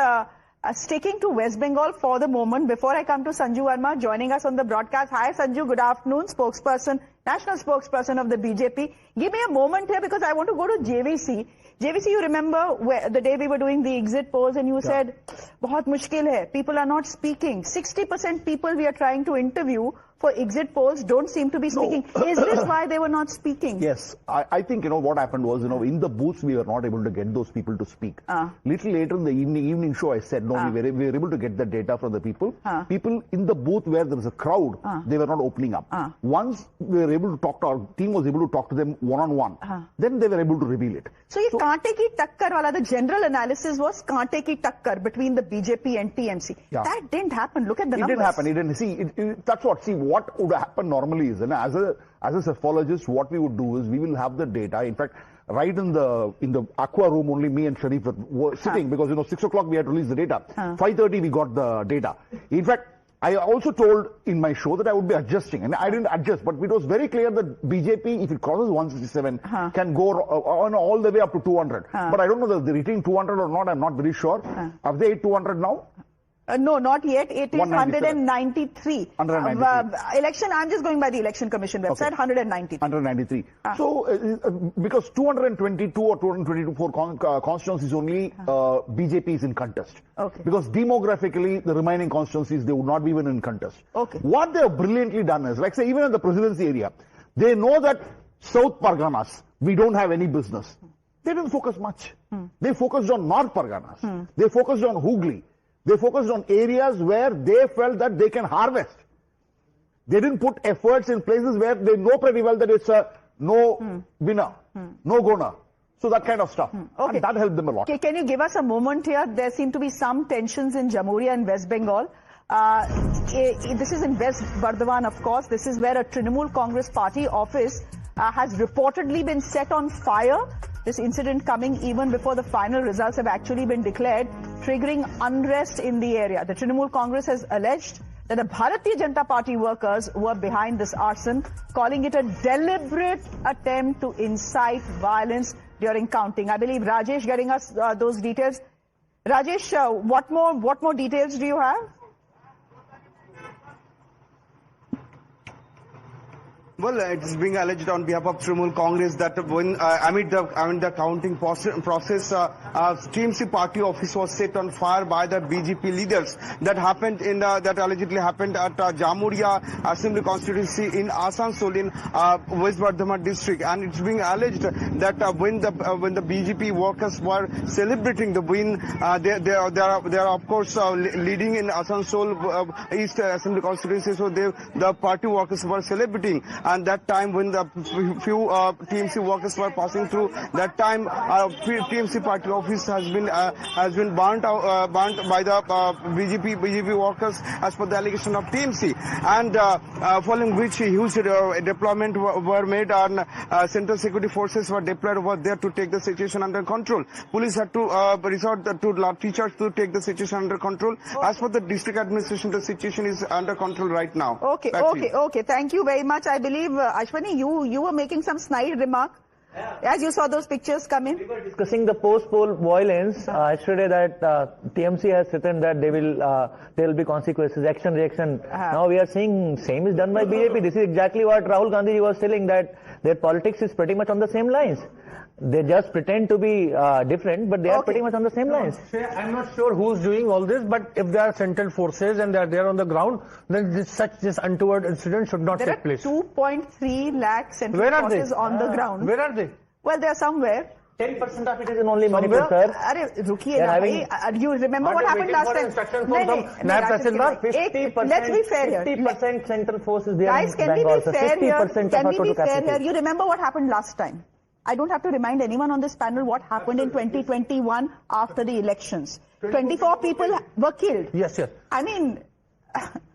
[SPEAKER 2] sticking to West Bengal for the moment, before I come to Sanju Verma joining us on the broadcast. Hi Sanju, good afternoon, spokesperson, national spokesperson of the BJP. Give me a moment here because I want to go to JVC. JVC, you remember the day we were doing the exit polls and you said, "Bahut mushkil hai, people are not speaking." 60% people we are trying to interview for exit polls don't seem to be speaking. No. Is this why they were not speaking?
[SPEAKER 16] Yes, I think, what happened was, in the booths we were not able to get those people to speak. Little later in the evening show, I said, no, we were able to get the data from the people. People in the booth where there was a crowd, they were not opening up. Once we were able to talk to, our team was able to talk to them one-on-one, then they were able to reveal it.
[SPEAKER 2] So, kaante ki takkar wala, the general analysis was kaante ki takkar between the BJP and TMC. Yeah. That didn't happen. Look at the numbers.
[SPEAKER 16] It didn't happen. That's what. See, what would happen normally is, as a cephalogist, what we would do is we will have the data. In fact, right in the aqua room, only me and Sharif were sitting because 6 o'clock we had to release the data. 5:30 we got the data. In fact, I also told in my show that I would be adjusting, and I didn't adjust, but it was very clear that BJP, if it crosses 167, can go on all the way up to 200. But I don't know whether they're reaching 200 or not. I'm not very sure. Have they hit 200 now?
[SPEAKER 2] No, not yet. It is 193.
[SPEAKER 16] 193.
[SPEAKER 2] Election, I'm just going by the Election Commission website, 193.
[SPEAKER 16] 193. So, because 222 or 224 constituencies only, BJP is in contest.
[SPEAKER 2] Okay.
[SPEAKER 16] Because demographically, the remaining constituencies, they would not be even in contest.
[SPEAKER 2] Okay.
[SPEAKER 16] What they have brilliantly done is, like say, even in the presidency area, they know that South Parganas, we don't have any business. They didn't focus much. They focused on North Parganas. They focused on Hooghly. They focused on areas where they felt that they can harvest. They didn't put efforts in places where they know pretty well that it's a no winner, no goner. So that kind of stuff.
[SPEAKER 2] Okay.
[SPEAKER 16] And that helped them a lot.
[SPEAKER 2] Okay, can you give us a moment here? There seem to be some tensions in Jalmuri and West Bengal. This is in West Bardhaman, of course. This is where a Trinamool Congress party office has reportedly been set on fire. This incident coming even before the final results have actually been declared, triggering unrest in the area. The Trinamool Congress has alleged that the Bharatiya Janata Party workers were behind this arson, calling it a deliberate attempt to incite violence during counting. I believe Rajesh getting us those details. Rajesh, what more details do you have?
[SPEAKER 19] Well, it is being alleged on behalf of Trinamool Congress that when amid the counting process, TMC party office was set on fire by the BJP leaders. That happened that allegedly happened at Jalmuri Assembly constituency in Asansol in West Bardhaman district, and it's being alleged that when the BJP workers were celebrating the win, they are of course leading in Asansol East Assembly constituency, so the party workers were celebrating. And that time when the few TMC workers were passing through, that time TMC party office has been burnt by the BJP workers as per the allegation of TMC, and following which huge deployment were made, and central security forces were deployed over there to take the situation under control. Police had to resort to lathi charge to take the situation under control. As for the district administration, the situation is under control right now.
[SPEAKER 2] Okay. Thank you very much. I believe, Ashwani, you were making some snide remark as you saw those pictures come in.
[SPEAKER 22] We were discussing the post-poll violence yesterday, that TMC has written that there will be consequences, action, reaction. Now we are seeing same is done by BJP. This is exactly what Rahul Gandhi was telling, that their politics is pretty much on the same lines. They just pretend to be different, but they are pretty much on the same lines.
[SPEAKER 18] I'm not sure who's doing all this, but if there are central forces and they are there on the ground, then this untoward incident should not take place.
[SPEAKER 2] There are 2.3 lakh central forces on the ground.
[SPEAKER 18] Where are they?
[SPEAKER 2] Well, they are somewhere.
[SPEAKER 22] 10% of it is in only Manipur, sir.
[SPEAKER 2] You remember what happened last time? Let's be fair here.
[SPEAKER 22] 50% central forces there.
[SPEAKER 2] Guys, can we be fair here? Can we be fair here? You remember what happened last time? I don't have to remind anyone on this panel what happened in 2021 after the elections. 24 people were killed.
[SPEAKER 18] Yes.
[SPEAKER 2] I mean,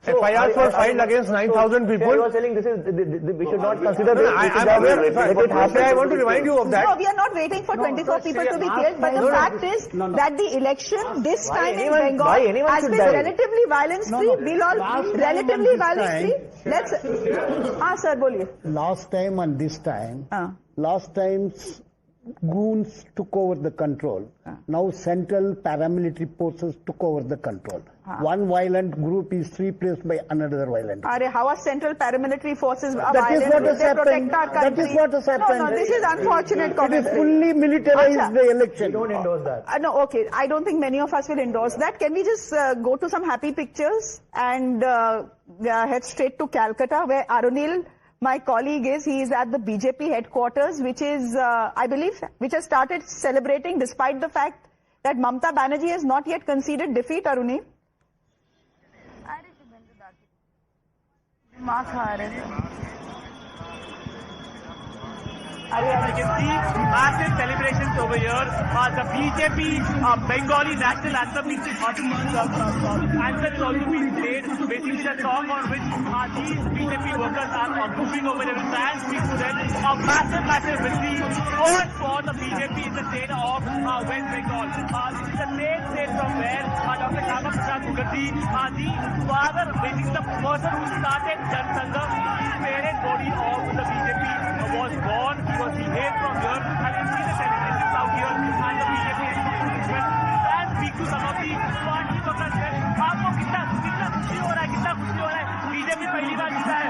[SPEAKER 3] FIRs were filed against 9,000 people.
[SPEAKER 22] You are saying this is, we should not consider this.
[SPEAKER 3] I'm aware. I want to remind you of that.
[SPEAKER 2] No, we are not waiting for 24 people to be killed, but the fact is that the election this time in Bengal has been relatively violence-free. We'll all relatively violence-free. Let's... sir, boliye.
[SPEAKER 4] Last time and this time, last time's goons took over the control. Now central paramilitary forces took over the control. One violent group is replaced by another violent group.
[SPEAKER 2] How are central paramilitary forces
[SPEAKER 4] That is what has happened.
[SPEAKER 2] That
[SPEAKER 4] is what has happened.
[SPEAKER 2] No, this is unfortunate
[SPEAKER 4] commentary. It is fully militarized the election.
[SPEAKER 22] Don't endorse that.
[SPEAKER 2] No, okay. I don't think many of us will endorse that. Can we just go to some happy pictures and head straight to Calcutta, where Arunil, my colleague, he is at the BJP headquarters, which is, I believe, which has started celebrating despite the fact that Mamata Banerjee has not yet conceded defeat, Arunil.
[SPEAKER 20] You can see massive celebrations over here. The BJP Bengali National Anthem anthem is also being played. Basically the song on which these BJP workers are moving over there. And speak to them. A massive victory for the BJP in the state of West Bengal. This is the same state from where Dr. Shama Prasad Mukherjee, the father, basically the person who started Jansangha, his parent body of the BJP was born. He behaved from here, and you see the celebrations out here, and the BJP and speak to some of the party workers there. आपको कितना खुशी हो रहा है, BJP पहली बार जीता है,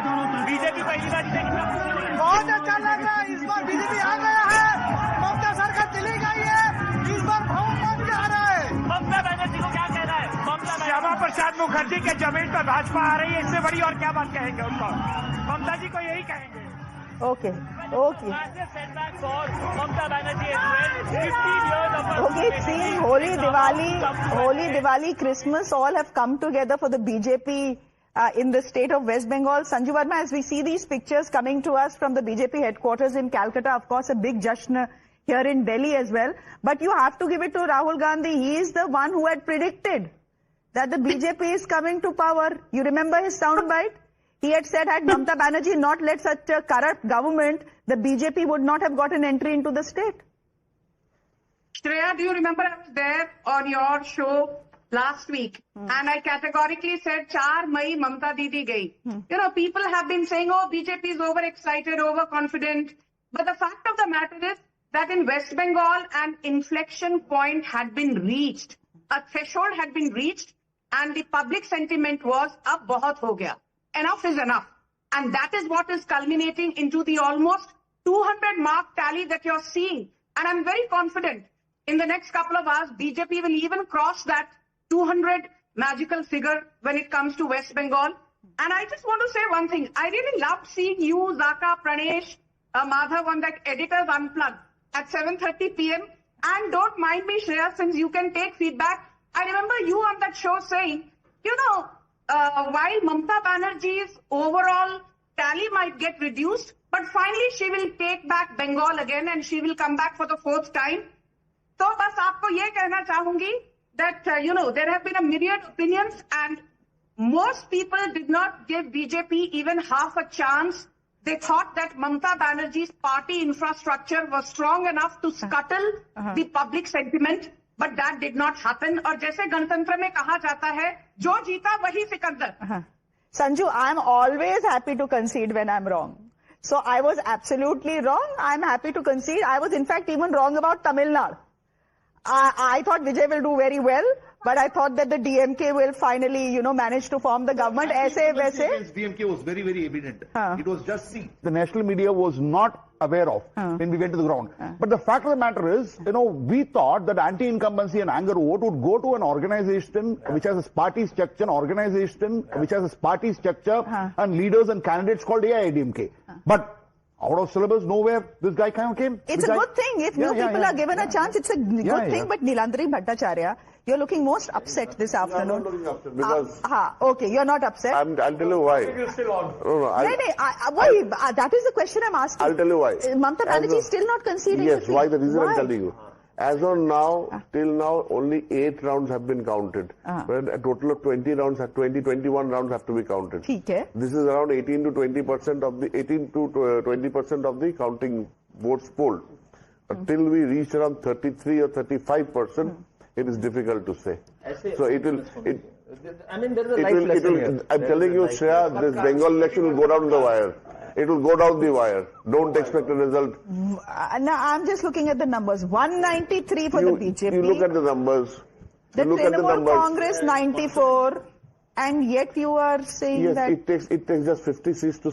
[SPEAKER 20] BJP पहली बार जीता है, कितना खुशी हो रहा है?
[SPEAKER 21] बहुत अच्छा लग रहा है, इस बार बीजेपी आ गया है, ममता सरकार चली गई है, इस बार बहुत मजा आ रहा है।
[SPEAKER 20] ममता बनर्जी को क्या कहना है? श्यामा प्रसाद मुखर्जी के जमीन पर भाजपा आ रही है, इससे बड़ी और क्या बात कहेंगे उनको? ममता जी को यही कहेंगे।
[SPEAKER 2] Okay.
[SPEAKER 20] Okay,
[SPEAKER 2] it seems Holi, Diwali, Christmas all have come together for the BJP in the state of West Bengal. Sanju Verma, as we see these pictures coming to us from the BJP headquarters in Calcutta, of course a big jashn here in Delhi as well. But you have to give it to Rahul Gandhi. He is the one who had predicted that the BJP is coming to power. You remember his soundbite? He had said, had Mamata Banerjee not led such a corrupt government, the BJP would not have got an entry into the state.
[SPEAKER 23] Shreya, do you remember I was there on your show last week and I categorically said, 4 Mai Mamata Didi gayi. You know, people have been saying, oh, BJP is overexcited, overconfident. But the fact of the matter is that in West Bengal, an inflection point had been reached. A threshold had been reached and the public sentiment was, ab bahut ho gaya. Enough is enough. And that is what is culminating into the almost 200 mark tally that you're seeing. And I'm very confident in the next couple of hours, BJP will even cross that 200 magical figure when it comes to West Bengal. And I just want to say one thing. I really loved seeing you, Zaka, Pranesh, Madhav on that Editors Unplugged at 7:30 p.m. And don't mind me, Shreya, since you can take feedback. I remember you on that show saying, you know, while Mamata Banerjee's overall tally might get reduced, but finally she will take back Bengal again and she will come back for the 4th time. So, bas aapko ye kehna chahungi that, you know, there have been a myriad opinions and most people did not give BJP even half a chance. They thought that Mamata Banerjee's party infrastructure was strong enough to scuttle the public sentiment. But that did not happen. और जैसे गणतंत्र में कहा जाता है, जो जीता वही Sikandar.
[SPEAKER 2] Sanju, I'm always happy to concede when I'm wrong. So I was absolutely wrong. I'm happy to concede. I was in fact even wrong about Tamil Nadu. I thought Vijay will do very well, but I thought that the DMK will finally, you know, manage to form the government. Aise waise.
[SPEAKER 16] DMK was very, very evident. It was just seen. The national media was not aware of when we went to the ground. But the fact of the matter is, you know, we thought that anti-incumbency and anger vote would go to an organization which has a party structure, and leaders and candidates called AIADMK. But out of syllabus, nowhere this guy came.
[SPEAKER 2] It's a good thing. If new people are given a chance, it's a good thing. But Nilandri Bhattacharya, you're looking most upset this afternoon.
[SPEAKER 24] I'm not looking upset because...
[SPEAKER 2] okay, you're not upset.
[SPEAKER 24] I'll tell you why.
[SPEAKER 2] That is the question I'm asking.
[SPEAKER 24] I'll tell you why.
[SPEAKER 2] Mamata Banerjee is still not conceding.
[SPEAKER 24] Yes, why? The reason I'm telling you. As on now, till now, only 8 rounds have been counted. When a total of 21 rounds have to be counted. This is around 18 to 20% of the 20% of the counting votes polled. Till we reach around 33 or 35%, it is difficult to say. So it will.
[SPEAKER 22] I mean, there is a life lesson here.
[SPEAKER 24] I'm telling you, Shreya, this Bengal election will go down the wire. It will go down the wire. Don't expect a result.
[SPEAKER 2] Now, I'm just looking at the numbers. 193 for the BJP.
[SPEAKER 24] You look at the numbers.
[SPEAKER 2] The Trinamool Congress 94, and yet you are saying that...
[SPEAKER 24] Yes, it takes just 50 seats to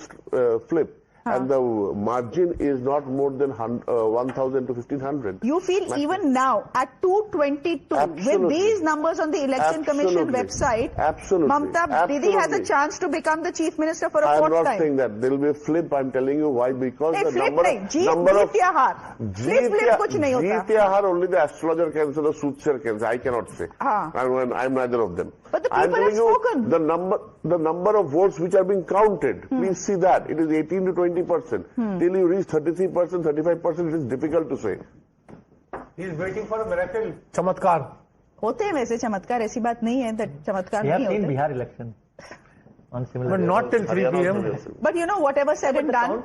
[SPEAKER 24] flip. And the margin is not more than 1,000 to 1,500.
[SPEAKER 2] You feel even now at 222 with these numbers on the Election Commission website, Mamata Didi has a chance to become the Chief Minister for a fourth time.
[SPEAKER 24] I'm not saying that. There will be a flip. I'm telling you why. Because the
[SPEAKER 2] flip
[SPEAKER 24] number of...
[SPEAKER 2] Jeet
[SPEAKER 24] ya har only the astrologer can say, the soothsayer can say. I cannot say. I'm neither of them.
[SPEAKER 2] But the people have spoken.
[SPEAKER 24] The number of votes which are being counted, please see that. It is 18 to 20%. Till you reach 33%, 35%, it is difficult to say.
[SPEAKER 18] He is waiting for a miracle. Chamatkar.
[SPEAKER 2] होते हैं वैसे चमत्कार, ऐसी बात नहीं है that चमत्कार नहीं होते.
[SPEAKER 22] Bihar election.
[SPEAKER 18] But not till 3 p.m.
[SPEAKER 2] But you know, whatever said and done,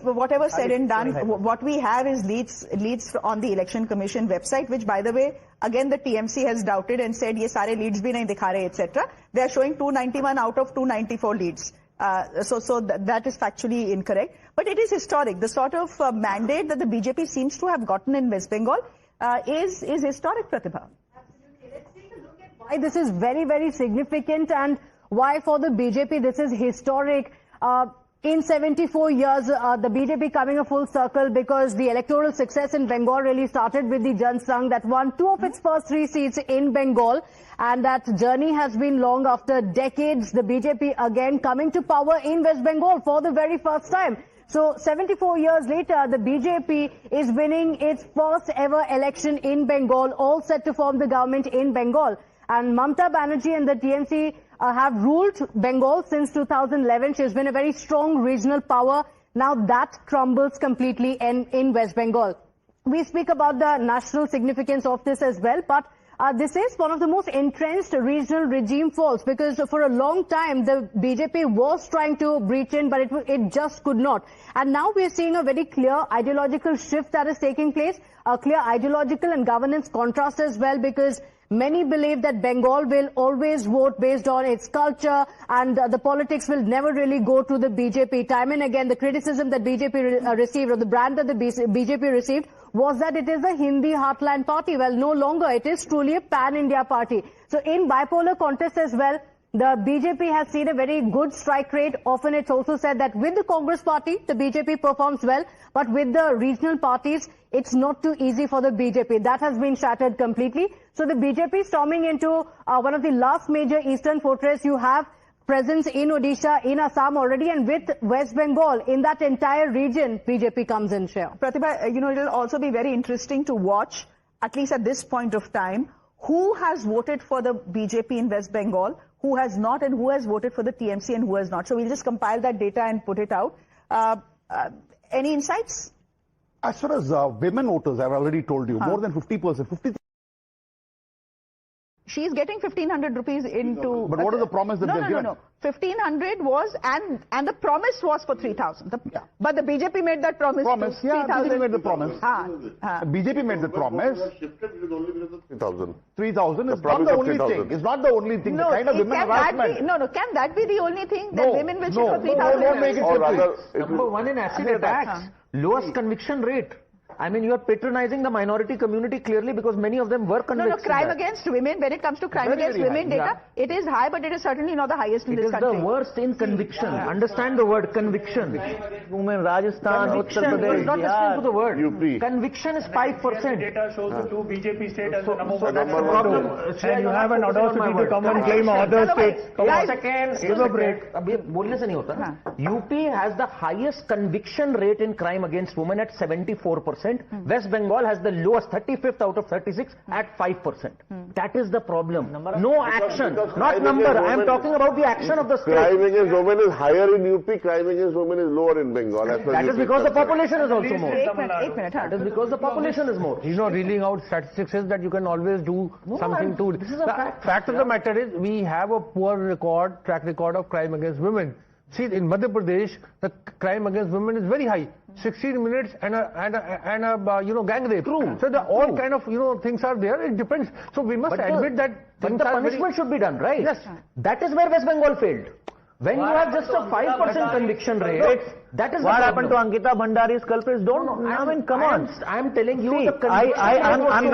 [SPEAKER 2] whatever said and done, what we have is leads on the Election Commission website, which by the way, again the TMC has doubted and said, ye sare leads bhi nahi dikha rahe, etc. They are showing 291 out of 294 leads. So that is factually incorrect. But it is historic. The sort of mandate that the BJP seems to have gotten in West Bengal is historic, Pratibha.
[SPEAKER 15] Absolutely. Let's take a look at why this is very, very significant and why for the BJP this is historic. In 74 years, the BJP coming a full circle because the electoral success in Bengal really started with the Jan Sangh that won 2 of its first 3 seats in Bengal. And that journey has been long. After decades, the BJP again coming to power in West Bengal for the very first time. So 74 years later, the BJP is winning its first ever election in Bengal, all set to form the government in Bengal. And Mamata Banerjee and the TMC have ruled Bengal since 2011. She has been a very strong regional power. Now that crumbles completely in West Bengal. We speak about the national significance of this as well, but this is one of the most entrenched regional regime falls because for a long time the BJP was trying to breach in, but it just could not. And now we are seeing a very clear ideological shift that is taking place, a clear ideological and governance contrast as well, because many believe that Bengal will always vote based on its culture and the politics will never really go to the BJP. Time and again, the criticism that BJP received or the brand that the BJP received was that it is a Hindi heartland party. Well, no longer. It is truly a pan-India party. So in bipolar contest as well, the BJP has seen a very good strike rate. Often it's also said that with the Congress party, the BJP performs well. But with the regional parties, it's not too easy for the BJP. That has been shattered completely. So the BJP storming into one of the last major eastern fortress. You have presence in Odisha, in Assam already, and with West Bengal, in that entire region, BJP comes in share.
[SPEAKER 2] Pratibha, you know, it will also be very interesting to watch, at least at this point of time, who has voted for the BJP in West Bengal, who has not, and who has voted for the TMC and who has not. So we'll just compile that data and put it out. Any insights?
[SPEAKER 16] As far as women voters, I've already told you, more than 50%, 53%.
[SPEAKER 2] She is getting 1,500 rupees into...
[SPEAKER 16] But what is the promise that they've given?
[SPEAKER 2] No. 1,500 was, and the promise was for 3,000. But the BJP made that promise to 3,000.
[SPEAKER 16] BJP made the promise. BJP made the promise.
[SPEAKER 24] 3,000.
[SPEAKER 16] 3,000 is not the only thing. It's not the only thing.
[SPEAKER 2] No,
[SPEAKER 16] the kind of women harassment.
[SPEAKER 2] Can that be the only thing that women will shift for 3,000?
[SPEAKER 16] Don't make it
[SPEAKER 22] Number 1 in acid attacks. Lowest conviction rate. I mean, you are patronizing the minority community clearly because many of them were convicted.
[SPEAKER 2] No, crime against women, when it comes to crime against women data, it is high, but it is certainly not the highest in this country.
[SPEAKER 22] It is the worst in conviction. Understand the word conviction. Women, Rajasthan, Uttar Pradesh, not listening to the word.
[SPEAKER 24] UP.
[SPEAKER 22] Conviction is 5%.
[SPEAKER 18] Data shows the 2 BJP states as the number 1.
[SPEAKER 22] So that's the problem.
[SPEAKER 18] And you have an audacity to come and claim other states.
[SPEAKER 22] Come on. Second, give a break. बोलने से नहीं होता. UP has the highest conviction rate in crime against women at 74%.
[SPEAKER 7] 5%. West Bengal has the lowest, 35th out of 36 at 5%. That is the problem. No action, not number. I am talking about the action of the state.
[SPEAKER 24] Crime against women is higher in UP, crime against women is lower in Bengal.
[SPEAKER 7] That is because the population is also more.
[SPEAKER 2] That
[SPEAKER 7] is because the population is more.
[SPEAKER 18] You know, reading out statistics is that you can always do something to...
[SPEAKER 7] This is a fact.
[SPEAKER 18] Fact of the matter is, we have a poor track record of crime against women. See, in Madhya Pradesh, the crime against women is very high. 16 minutes and a gang rape.
[SPEAKER 7] True.
[SPEAKER 18] So all kind of things are there. It depends. So we must admit that
[SPEAKER 7] but the punishment should be done, right?
[SPEAKER 18] Yes.
[SPEAKER 7] That is where West Bengal failed. When you have just a 5% conviction rate, that is
[SPEAKER 22] what happened to Ankita Bhandari's culprits. Don't. I mean, come on.
[SPEAKER 7] I'm telling you,
[SPEAKER 22] see, I'm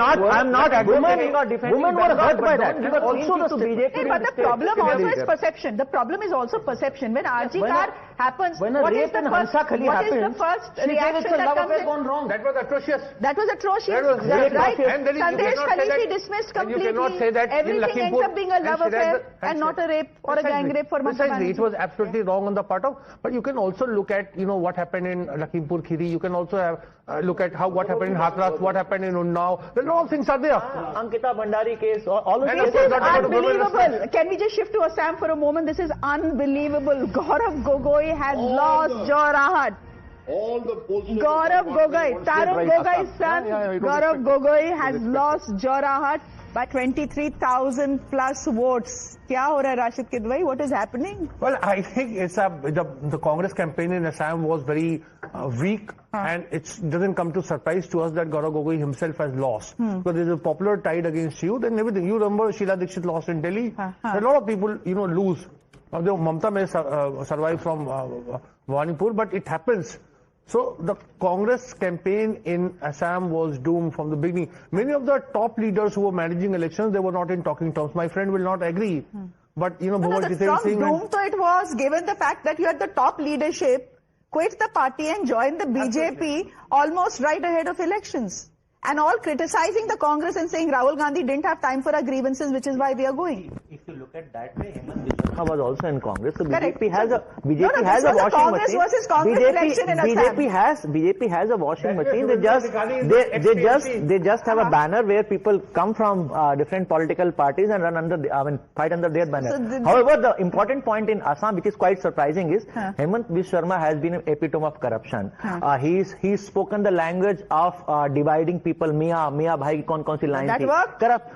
[SPEAKER 22] not advocating or defending.
[SPEAKER 7] Women were hurt by that.
[SPEAKER 22] But also the BJP.
[SPEAKER 2] But the problem also is perception. The problem is also perception. When RG car happens,
[SPEAKER 7] when a rape in Hansa Khali happens,
[SPEAKER 2] what is the first reaction that comes in?
[SPEAKER 7] Gone wrong.
[SPEAKER 18] That was atrocious.
[SPEAKER 2] That was atrocious.
[SPEAKER 18] Right?
[SPEAKER 2] Sandesh Khali dismissed completely.
[SPEAKER 18] You cannot say that
[SPEAKER 2] everything ends up being a love affair and not a rape or a gang rape for Mamata Banerjee.
[SPEAKER 18] It was absolutely wrong on the part of, but you can also look at what happened in Lakhimpur Kheri. You can also have look at what happened in Hathras, what happened in Unnao. A lot of things are there.
[SPEAKER 22] Ankita Bhandari case, all of
[SPEAKER 2] this is unbelievable. Can we just shift to Assam for a moment? This is unbelievable. Gaurav Gogoi has lost Jorahat.
[SPEAKER 24] All the positions
[SPEAKER 2] Gaurav Gogoi, Tarun Gogai's son, Gaurav Gogoi has lost Jorahat by 23,000 plus votes. Kya ho raha hai, Rashid Kidwai? What is happening?
[SPEAKER 18] Well, I think it's the Congress campaign in Assam was very weak, and it doesn't come to surprise to us that Gaurav Gogoi himself has lost. Because there's a popular tide against you, then everything. You remember Sheila Dixit lost in Delhi. A lot of people, lose. Mamata may survive from Bhavanipur, but it happens. So the Congress campaign in Assam was doomed from the beginning. Many of the top leaders who were managing elections, they were not in talking terms. My friend will not agree. But,
[SPEAKER 2] the strong doom to it was, given the fact that you had the top leadership quit the party and join the BJP almost right ahead of elections. And all criticizing the Congress and saying Rahul Gandhi didn't have time for our grievances, which is why we are going.
[SPEAKER 22] If you look at that way, Hemant Biswa was also in Congress. So BJP has a washing
[SPEAKER 2] Congress
[SPEAKER 22] machine.
[SPEAKER 2] Versus Congress election in
[SPEAKER 22] BJP has a washing machine. They just have a banner where people come from different political parties and fight under their banner. However, the important point in Assam, which is quite surprising, is Hemant Biswa has been an epitome of corruption. He's spoken the language of dividing people. Mia bhai kaun si line
[SPEAKER 2] that worked?
[SPEAKER 22] Corrupt.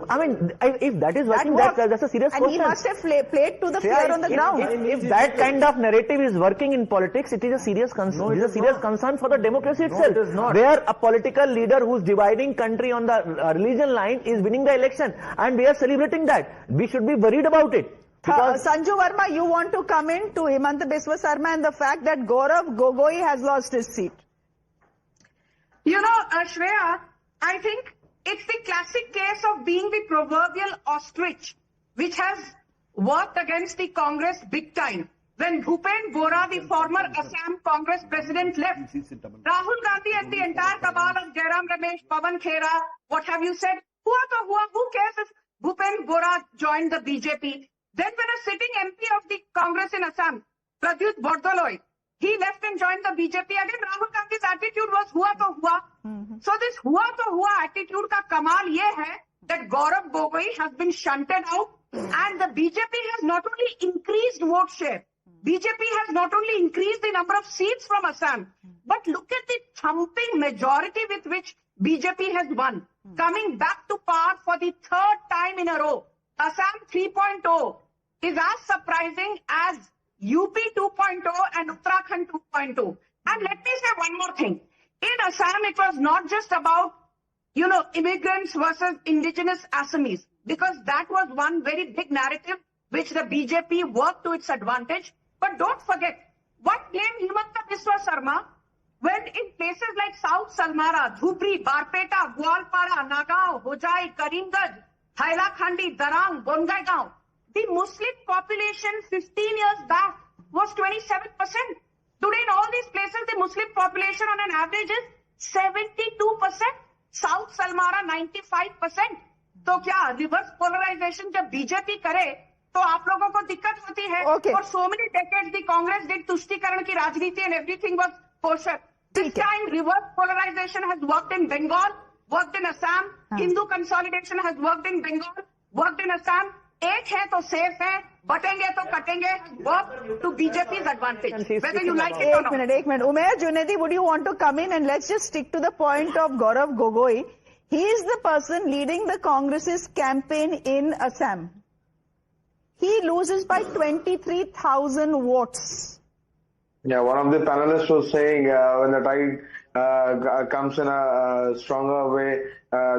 [SPEAKER 22] I mean, if that is working, that's a serious question.
[SPEAKER 2] And he must have played to the fear on the ground.
[SPEAKER 22] If that kind of narrative is working in politics, it is a serious concern. It is a serious concern for the democracy itself.
[SPEAKER 7] No, it is not.
[SPEAKER 22] Where a political leader who's dividing country on the religion line is winning the election, and we are celebrating that. We should be worried about it.
[SPEAKER 2] Sanju Verma, you want to come in to Hemant Biswa Sarma and the fact that Gaurav Gogoi has lost his seat?
[SPEAKER 23] Shreya, I think it's the classic case of being the proverbial ostrich, which has worked against the Congress big time. When Bhupen Bora, the former Assam Congress president, left, Rahul Gandhi and the entire cabal of Jairam Ramesh, Pawan Khera, what have you said? Who cares if Bhupen Bora joined the BJP? Then when a sitting MP of the Congress in Assam, Pradyut Bordoloi, he left and joined the BJP. Again, Rahul Gandhi's attitude was hua to hua. So this hua to hua attitude ka kamal ye hai that Gaurav Gogoi has been shunted out, and the BJP has not only increased vote share, BJP has not only increased the number of seats from Assam, but look at the thumping majority with which BJP has won, coming back to power for the third time in a row. Assam 3.0 is as surprising as UP 2.0 and Uttarakhand 2.0. And let me say one more thing. In Assam, it was not just about, immigrants versus indigenous Assamese, because that was one very big narrative which the BJP worked to its advantage. But don't forget, what blamed Hemant Biswa Sarma when in places like South Salmara, Dhubri, Barpeta, Gwalpara, Nagaon, Hojai, Karimganj, Hailakandi, Darang, Bongaigaon, the Muslim population 15 years back was 27%. Today in all these places, the Muslim population on an average is 72%. South Salmara 95%. तो क्या reverse polarization जब BJP करे तो आप लोगों को दिक्कत होती है. For so many decades, the Congress did तुष्टीकरण की राजनीति and everything was kosher. This time reverse polarization has worked in Bengal, worked in Assam. Hindu consolidation has worked in Bengal, worked in Assam. एक है तो safe है, बटेंगे तो कटेंगे, work to BJP's advantage, whether you like it or not.
[SPEAKER 2] एक minute. Umair Junaidi, would you want to come in and let's just stick to the point of Gaurav Gogoi. He is the person leading the Congress's campaign in Assam. He loses by 23,000 votes.
[SPEAKER 8] Yeah, one of the panelists was saying when the tide comes in a stronger way,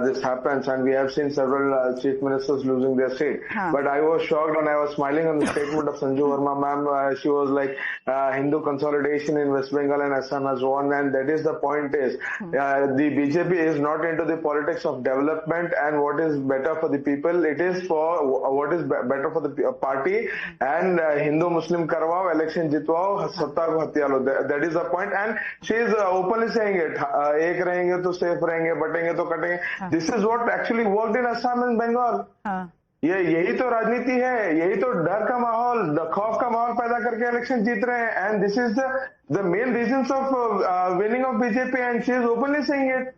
[SPEAKER 8] this happens, and we have seen several chief ministers losing their seat. But I was shocked and I was smiling on the statement of Sanju Verma ma'am. She was like, Hindu consolidation in West Bengal and Assam has won, and that is the point is, the BJP is not into the politics of development and what is better for the people. It is for what is better for the party, and Hindu-Muslim karwao, election jitwao, satta ko hatya lo. That is the point, and she is openly saying it. Ek rahenge to safe rahenge, batenge to katenge. This is what actually worked in Assam and Bengal. यही तो राजनीति है, यही तो डर का माहौल, खौफ का माहौल पैदा करके इलेक्शन जीत रहे हैं, and this is the main reasons of winning of BJP, and she is openly saying it.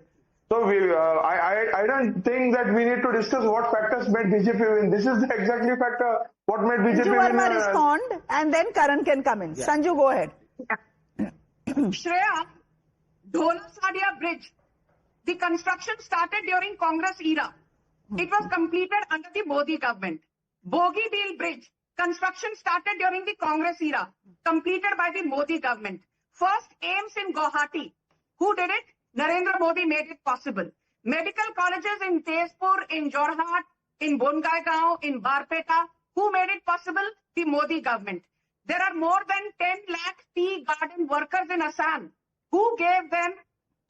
[SPEAKER 8] So I don't think that we need to discuss what factors made BJP win. This is the exactly factor what made BJP
[SPEAKER 2] Sanju
[SPEAKER 8] win.
[SPEAKER 2] Verma respond, and then Karan can come in. Sanju, go ahead.
[SPEAKER 23] Shreya, Dhola-Sadia Bridge. The construction started during Congress era. It was completed under the Modi government. Bogibeel Bridge. Construction started during the Congress era. Completed by the Modi government. First AIMS in Guwahati. Who did it? Narendra Modi made it possible. Medical colleges in Tezpur, in Jorhat, in Bongaigaon, in Barpeta. Who made it possible? The Modi government. There are more than 10 lakh tea garden workers in Assam. Who gave them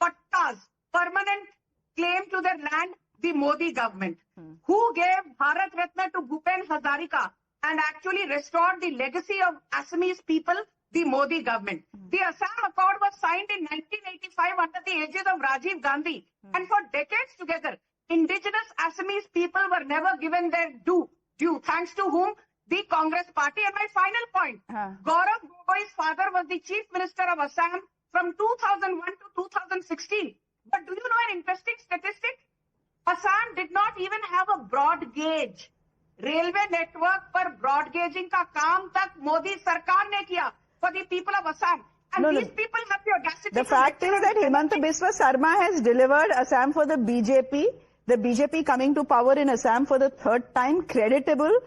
[SPEAKER 23] pattas, permanent claim to their land? The Modi government. Who gave Bharat Ratna to Bhupen Hazarika and actually restored the legacy of Assamese people? The Modi government. The Assam Accord was signed in 1985 under the aegis of Rajiv Gandhi. And for decades together, indigenous Assamese people were never given their due. Thanks to whom? The Congress party. And my final point, Gaurav Gogoi's father was the chief minister of Assam from 2001 to 2016. But do you know an interesting statistic? Assam did not even have a broad gauge. Railway network पर broad gauging का काम तक मोदी सरकार ने किया for the people of Assam. And these people have the audacity.
[SPEAKER 2] The fact is that Himanta Biswa Sarma has delivered Assam for the BJP. The BJP coming to power in Assam for the third time, creditable.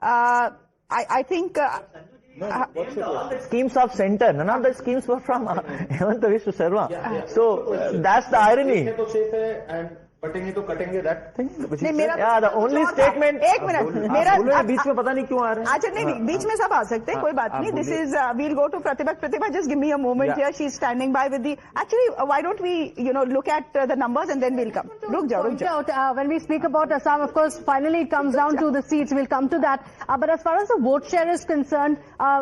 [SPEAKER 2] I think...
[SPEAKER 22] schemes of center, none of the schemes were from Himanta Biswa Sarma. So that's the irony.
[SPEAKER 7] कटेंगे तो कटेंगे that thing.
[SPEAKER 22] Yeah, the only statement.
[SPEAKER 2] एक minute मेरा
[SPEAKER 22] बीच में पता नहीं क्यों आ रहे हैं.
[SPEAKER 2] अच्छा नहीं बीच में सब आ सकते हैं कोई बात नहीं. This is we'll go to Pratibha. Just give me a moment here. She's standing by with the. Actually, why don't we look at the numbers and then we'll come. रुक जाओ.
[SPEAKER 15] When we speak about Assam, of course, finally it comes down to the seats. We'll come to that. But as far as the vote share is concerned,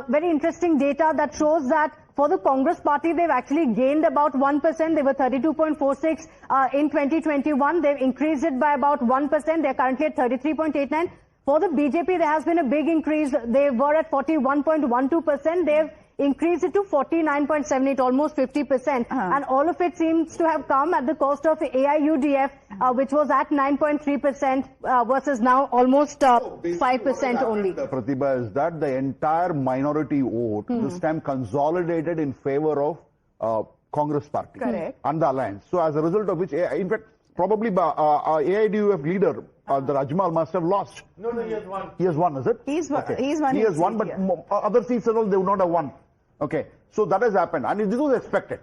[SPEAKER 15] very interesting data that shows that for the Congress party, they've actually gained about 1%. They were 32.46 in 2021. They've increased it by about 1%. They're currently at 33.89. For the BJP, there has been a big increase. They were at 41.12%. They've increased it to 49.78, almost 50%. And all of it seems to have come at the cost of AIUDF, which was at 9.3% versus now almost 5% only.
[SPEAKER 16] Pratibha, is that the entire minority vote this time consolidated in favor of Congress party and the alliance. So as a result of which, in fact, probably AIDUF leader, the Rajmal must have lost.
[SPEAKER 2] No, he has won.
[SPEAKER 16] He has won, is it?
[SPEAKER 2] He's won.
[SPEAKER 16] Okay.
[SPEAKER 2] He
[SPEAKER 16] has won, but other seats and all, they would not have won. Okay, so that has happened, and this was expected.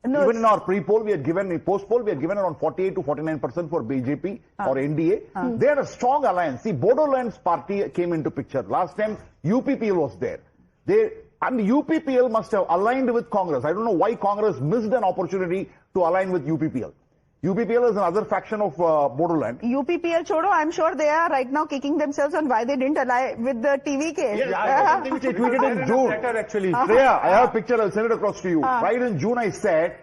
[SPEAKER 16] No, even in our pre-poll, we had given, in post-poll, we had given around 48 to 49% for BJP or NDA. They had a strong alliance. See, Bodoland's party came into picture. Last time, UPPL was there. And UPPL must have aligned with Congress. I don't know why Congress missed an opportunity to align with UPPL. UPPL is another faction of Bodoland.
[SPEAKER 2] UPPL chodo, I'm sure they are right now kicking themselves on why they didn't align with the TV case.
[SPEAKER 16] Yeah, I think which I tweeted in June. Actually. Shreya, I have a picture, I'll send it across to you. Right in June I said,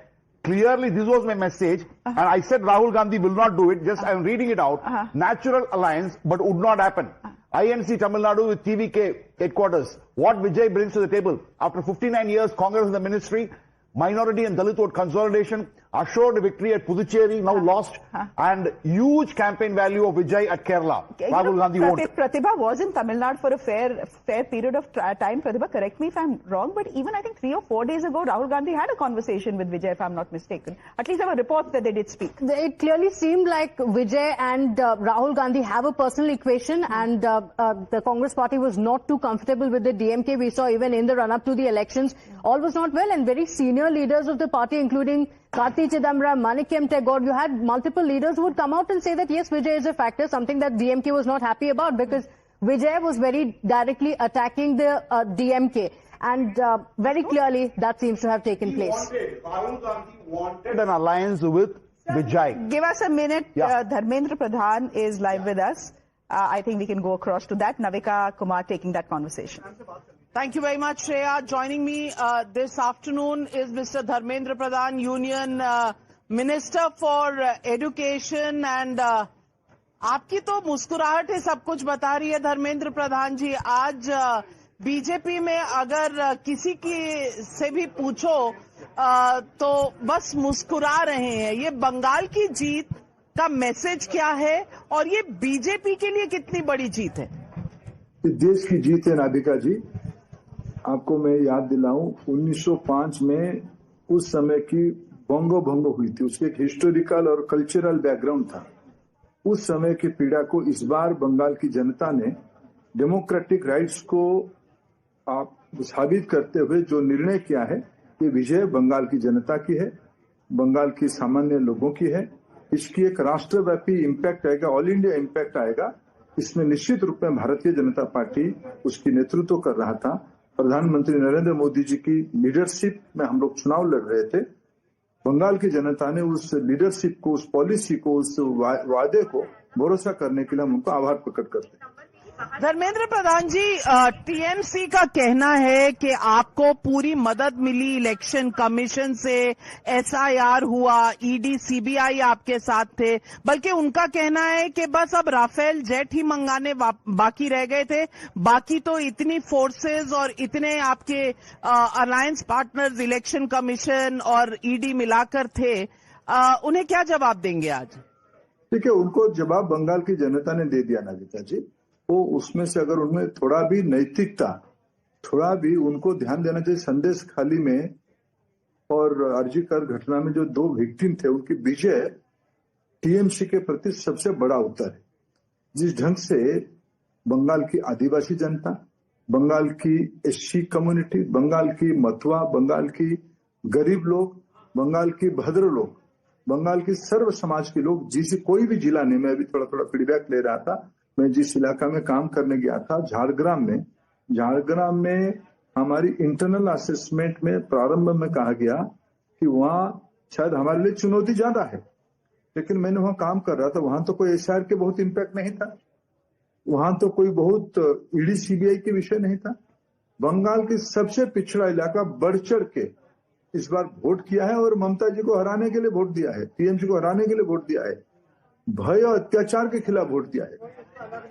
[SPEAKER 16] clearly this was my message, and I said Rahul Gandhi will not do it, just I'm reading it out. Natural alliance, but would not happen. INC Tamil Nadu with TVK headquarters. What Vijay brings to the table. After 59 years, Congress in the ministry, minority and Dalit vote consolidation, assured victory at Puducherry, now lost, and huge campaign value of Vijay at Kerala. Rahul Gandhi won't.
[SPEAKER 2] Pratibha was in Tamil Nadu for a fair period of time. Pratibha, correct me if I'm wrong, but even I think 3 or 4 days ago, Rahul Gandhi had a conversation with Vijay, if I'm not mistaken. At least there were reports that they did speak.
[SPEAKER 15] It clearly seemed like Vijay and Rahul Gandhi have a personal equation, and the Congress party was not too comfortable with the DMK. We saw even in the run-up to the elections, all was not well, and very senior leaders of the party, including Karti Chidambaram, Manikyam Tagore, you had multiple leaders who would come out and say that yes, Vijay is a factor, something that DMK was not happy about, because Vijay was very directly attacking the DMK. And very clearly, that seems to have taken place.
[SPEAKER 16] Rahul Gandhi wanted an alliance with Vijay.
[SPEAKER 2] Give us a minute. Dharmendra Pradhan is live with us. I think we can go across to that. Navika Kumar taking that conversation.
[SPEAKER 3] Thank you very much, Shreya. Joining me this afternoon is Mr. Dharmendra Pradhan, Union Minister for Education. And आपकी तो मुस्कुराहट ही सब कुछ बता रही है धर्मेंद्र प्रधान जी. आज BJP में अगर किसी की से भी पूछो तो बस मुस्कुरा रहे हैं. ये बंगाल की जीत का मैसेज क्या है और ये बीजेपी के लिए कितनी बड़ी जीत है?
[SPEAKER 5] देश की जीत है नाभिका जी. आपको मैं याद दिलाऊं, 1905 में उस समय की बंगो भंगो हुई थी. उसके एक हिस्टोरिकल और कल्चरल बैकग्राउंड था. उस समय की पीड़ा को इस बार बंगाल की जनता ने डेमोक्रेटिक राइट्स को आप साबित करते हुए जो निर्णय किया है, ये विजय बंगाल की जनता की है, बंगाल की सामान्य लोगों की है. इसकी एक राष्ट्रव्यापी इम्पैक्ट आएगा, ऑल इंडिया इम्पैक्ट आएगा. इसमें निश्चित रूप में भारतीय जनता पार्टी उसकी नेतृत्व कर रहा था. प्रधानमंत्री नरेंद्र मोदी जी की लीडरशिप में हम लोग चुनाव लड़ रहे थे. बंगाल की जनता ने उस लीडरशिप को, उस पॉलिसी को, उस वादे को भरोसा करने के लिए हम उनको आभार प्रकट करते हैं.
[SPEAKER 3] धर्मेंद्र प्रधान जी, टीएमसी का कहना है कि आपको पूरी मदद मिली इलेक्शन कमीशन से, एसआईआर हुआ, ईडी सीबीआई आपके साथ थे, बल्कि उनका कहना है कि बस अब राफेल जेट ही मंगाने बाकी रह गए थे, बाकी तो इतनी फोर्सेस और इतने आपके अलायंस पार्टनर्स इलेक्शन कमीशन और ईडी मिलाकर थे. उन्हें क्या जवाब देंगे आज?
[SPEAKER 5] ठीक है, उनको जवाब बंगाल की जनता ने दे दिया नागिता जी. वो उसमें से अगर उनमें थोड़ा भी नैतिकता, थोड़ा भी उनको ध्यान देना चाहिए. संदेश खाली में और अर्जीकर घटना में जो 2 विक्टिम थे, उनकी विजय टीएमसी के प्रति सबसे बड़ा उत्तर है. जिस ढंग से बंगाल की आदिवासी जनता, बंगाल की एससी कम्युनिटी, बंगाल की मथुआ, बंगाल की गरीब लोग, बंगाल की भद्र लोग, बंगाल की सर्व समाज के लोग, जिस कोई भी जिला नहीं, मैं अभी थोड़ा थोड़ा फीडबैक ले रहा था. मैं जिस इलाका में काम करने गया था, झारग्राम में हमारी इंटरनल असेसमेंट में प्रारंभ में कहा गया कि वहाँ शायद हमारे लिए चुनौती ज्यादा है, लेकिन मैंने वहाँ काम कर रहा था, वहां तो कोई एसआईआर के बहुत इम्पैक्ट नहीं था, वहां तो कोई बहुत ईडी सीबीआई के विषय नहीं था. बंगाल के सबसे पिछड़ा इलाका बढ़ चढ़ के इस बार वोट किया है और ममता जी को हराने के लिए वोट दिया है, टीएमसी को हराने के लिए वोट दिया है, भय और अत्याचार के खिलाफ वोट दिया है.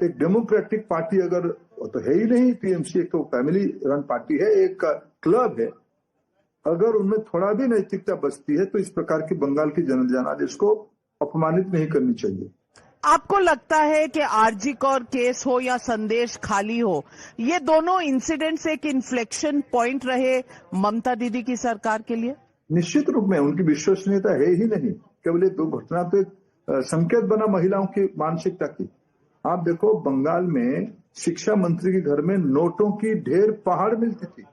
[SPEAKER 5] एक डेमोक्रेटिक पार्टी अगर, वो तो है ही नहीं, टीएमसी एक तो फैमिली रन पार्टी है, एक क्लब है, अगर उनमें थोड़ा भी नैतिकता बचती है तो इस प्रकार की बंगाल की जनादेश को अपमानित नहीं करनी चाहिए.
[SPEAKER 3] आपको लगता है कि आरजी कौर केस हो या संदेश खाली हो, ये दोनों इंसिडेंट्स एक इन्फ्लेक्शन पॉइंट रहे ममता दीदी की सरकार के लिए?
[SPEAKER 5] निश्चित रूप में उनकी विश्वसनीयता है ही नहीं. केवल ये 2 घटना तो एक संकेत बना महिलाओं की मानसिकता की. आप देखो, बंगाल में शिक्षा मंत्री के घर में नोटों की ढेर पहाड़ मिलती थी,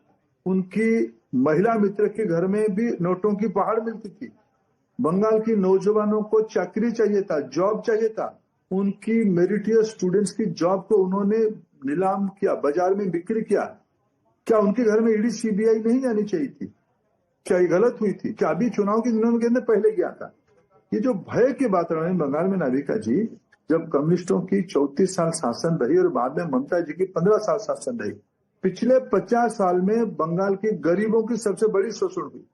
[SPEAKER 5] उनकी महिला मित्र के घर में भी नोटों की पहाड़ मिलती थी. बंगाल की नौजवानों को चाकरी चाहिए था, जॉब चाहिए था, उनकी मेरिटियस स्टूडेंट्स की जॉब को उन्होंने नीलाम किया, बाजार में बिक्री किया. क्या उनके घर में ईडी सीबीआई नहीं जानी चाहिए थी? क्या ये गलत हुई थी? क्या अभी चुनाव के दिनों के अंदर पहले गया था? ये जो भय की बात रहे बंगाल में नाविका जी, जब कम्युनिस्टों की 34 साल शासन रही और बाद में ममता जी की 15 साल शासन रही, पिछले 50 साल में बंगाल के गरीबों की सबसे बड़ी शोषण हुई.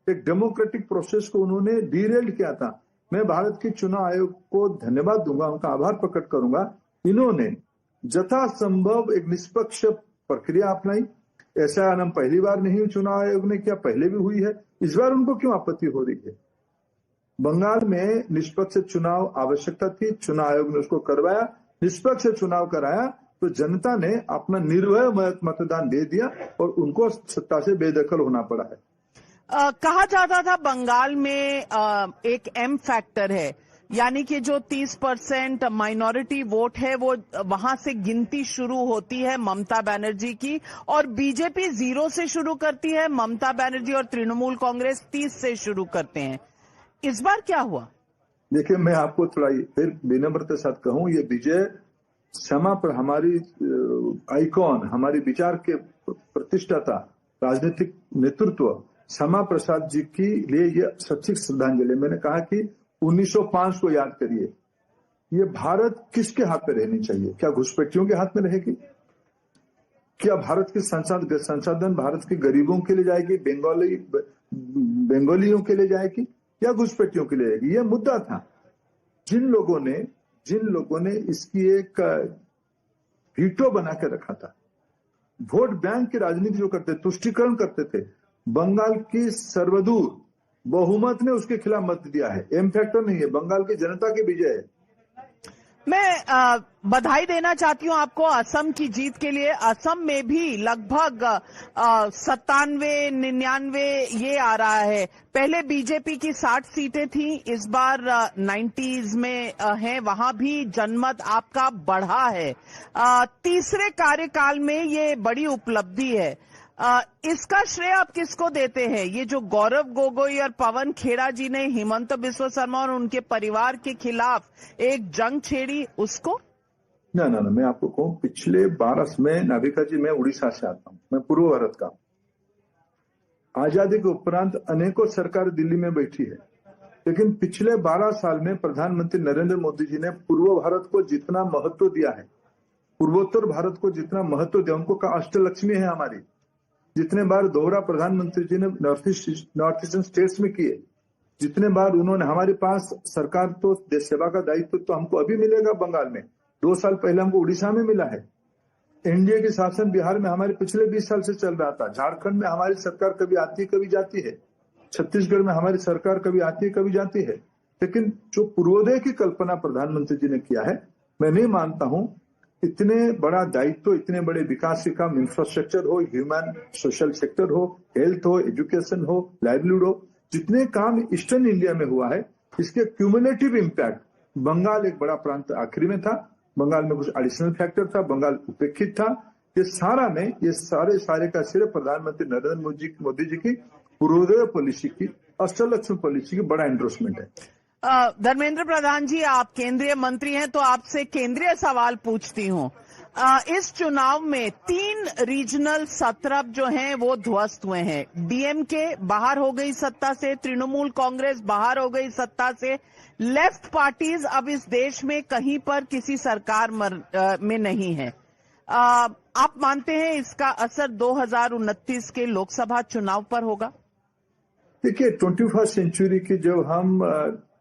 [SPEAKER 5] एक डेमोक्रेटिक प्रोसेस को उन्होंने डीरेल किया था. मैं भारत के चुनाव आयोग को धन्यवाद दूंगा, उनका आभार प्रकट करूंगा. इन्होंने यथासंभव एक निष्पक्ष प्रक्रिया अपनाई, ऐसा हम पहली बार नहीं चुनाव आयोग ने किया, पहले भी हुई है, इस बार उनको क्यों आपत्ति हो रही है? बंगाल में निष्पक्ष चुनाव आवश्यकता थी, चुनाव आयोग ने उसको करवाया, निष्पक्ष चुनाव कराया तो जनता ने अपना निर्भय मतदान दे दिया और उनको सत्ता से बेदखल होना पड़ा है।
[SPEAKER 3] कहा जाता था बंगाल में एक एम फैक्टर है, यानी कि जो 30% माइनॉरिटी वोट है वो वहां से गिनती शुरू होती है ममता बनर्जी की, और बीजेपी 0 से शुरू करती है, ममता बनर्जी और तृणमूल कांग्रेस 30 से शुरू करते हैं। इस बार क्या हुआ?
[SPEAKER 5] देखिए, मैं आपको थोड़ा फिर विनम्रता के साथ कहूं, ये विजय क्षमा पर हमारी आइकॉन, हमारी विचार के प्रतिष्ठाता, राजनीतिक नेतृत्व श्यामा प्रसाद जी की लिए ये सच्ची श्रद्धांजलि। मैंने कहा कि 1905 को याद करिए, ये भारत किसके हाथ में रहनी चाहिए? क्या घुसपैठियों के हाथ में रहेगी? क्या भारत के संसाधन भारत के गरीबों के लिए जाएगी, बंगालियों के लिए जाएगी, या घुसपैठियों के लिए जाएगी? ये मुद्दा था। जिन लोगों ने इसकी एक वीटो बना के रखा था, वोट बैंक की राजनीति जो करते, तुष्टीकरण करते थे, बंगाल की सर्वदूर बहुमत ने उसके खिलाफ मत दिया है। एम फैक्टर नहीं है, बंगाल की जनता की विजय है।
[SPEAKER 3] मैं बधाई देना चाहती हूं आपको असम की जीत के लिए। असम में भी लगभग 97-99 ये आ रहा है। पहले बीजेपी की 60 सीटें थी, इस बार 90s में है, वहां भी जनमत आपका बढ़ा है। तीसरे कार्यकाल में ये बड़ी उपलब्धि है। इसका श्रेय आप किसको देते हैं? ये जो गौरव गोगोई और पवन खेड़ा जी ने हिमंत बिस्वा शर्मा और उनके परिवार के खिलाफ एक जंग छेड़ी, उसको?
[SPEAKER 5] ना, मैं आपको कहूं, पिछले 12 में नाविका जी, मैं उड़ीसा से आता हूं, मैं पूर्व भारत का। आजादी के उपरांत अनेकों सरकार दिल्ली में बैठी है, लेकिन पिछले 12 साल में प्रधानमंत्री नरेंद्र मोदी जी ने पूर्व भारत को जितना महत्व दिया है, पूर्वोत्तर भारत को जितना महत्व दिया, उनको कहा अष्टलक्ष्मी है हमारी। जितने बार दोहरा प्रधानमंत्री जी ने नॉर्थ ईस्टर्न स्टेट्स में किए, जितने बार उन्होंने, हमारे पास सरकार तो देश सेवा का दायित्व तो हमको अभी मिलेगा बंगाल में, 2 साल पहले हमको उड़ीसा में मिला है। एनडीए की शासन बिहार में हमारे पिछले 20 साल से चल रहा था। झारखंड में हमारी सरकार कभी आती है कभी जाती है, छत्तीसगढ़ में हमारी सरकार कभी आती है कभी जाती है, लेकिन जो पूर्वोदय की कल्पना प्रधानमंत्री जी ने किया है, मैं नहीं मानता हूं इतने बड़ा दायित्व, इतने बड़े विकास के काम, इंफ्रास्ट्रक्चर हो, ह्यूमन सोशल सेक्टर हो, हेल्थ हो, एजुकेशन हो, लाइवलीहुड हो, जितने काम ईस्टर्न इंडिया में हुआ है, इसके क्यूमुलेटिव इम्पैक्ट, बंगाल एक बड़ा प्रांत आखिरी में था, बंगाल में कुछ एडिशनल फैक्टर था, बंगाल उपेक्षित था। ये सारे का सिर्फ प्रधानमंत्री नरेंद्र मोदी जी की पूर्वोदय पॉलिसी की, अष्टलक्ष्मी पॉलिसी की बड़ा एंडोर्समेंट है।
[SPEAKER 3] धर्मेंद्र प्रधान जी, आप केंद्रीय मंत्री हैं तो आपसे केंद्रीय सवाल पूछती हूं। इस चुनाव में 3 रीजनल सत्रप जो हैं वो ध्वस्त हुए हैं। डीएमके बाहर हो गई सत्ता से, तृणमूल कांग्रेस बाहर हो गई सत्ता से, लेफ्ट पार्टीज अब इस देश में कहीं पर किसी सरकार में नहीं है। आप मानते हैं इसका असर 2029 के लोकसभा चुनाव पर होगा?
[SPEAKER 5] देखिए, 21st सेंचुरी की जब हम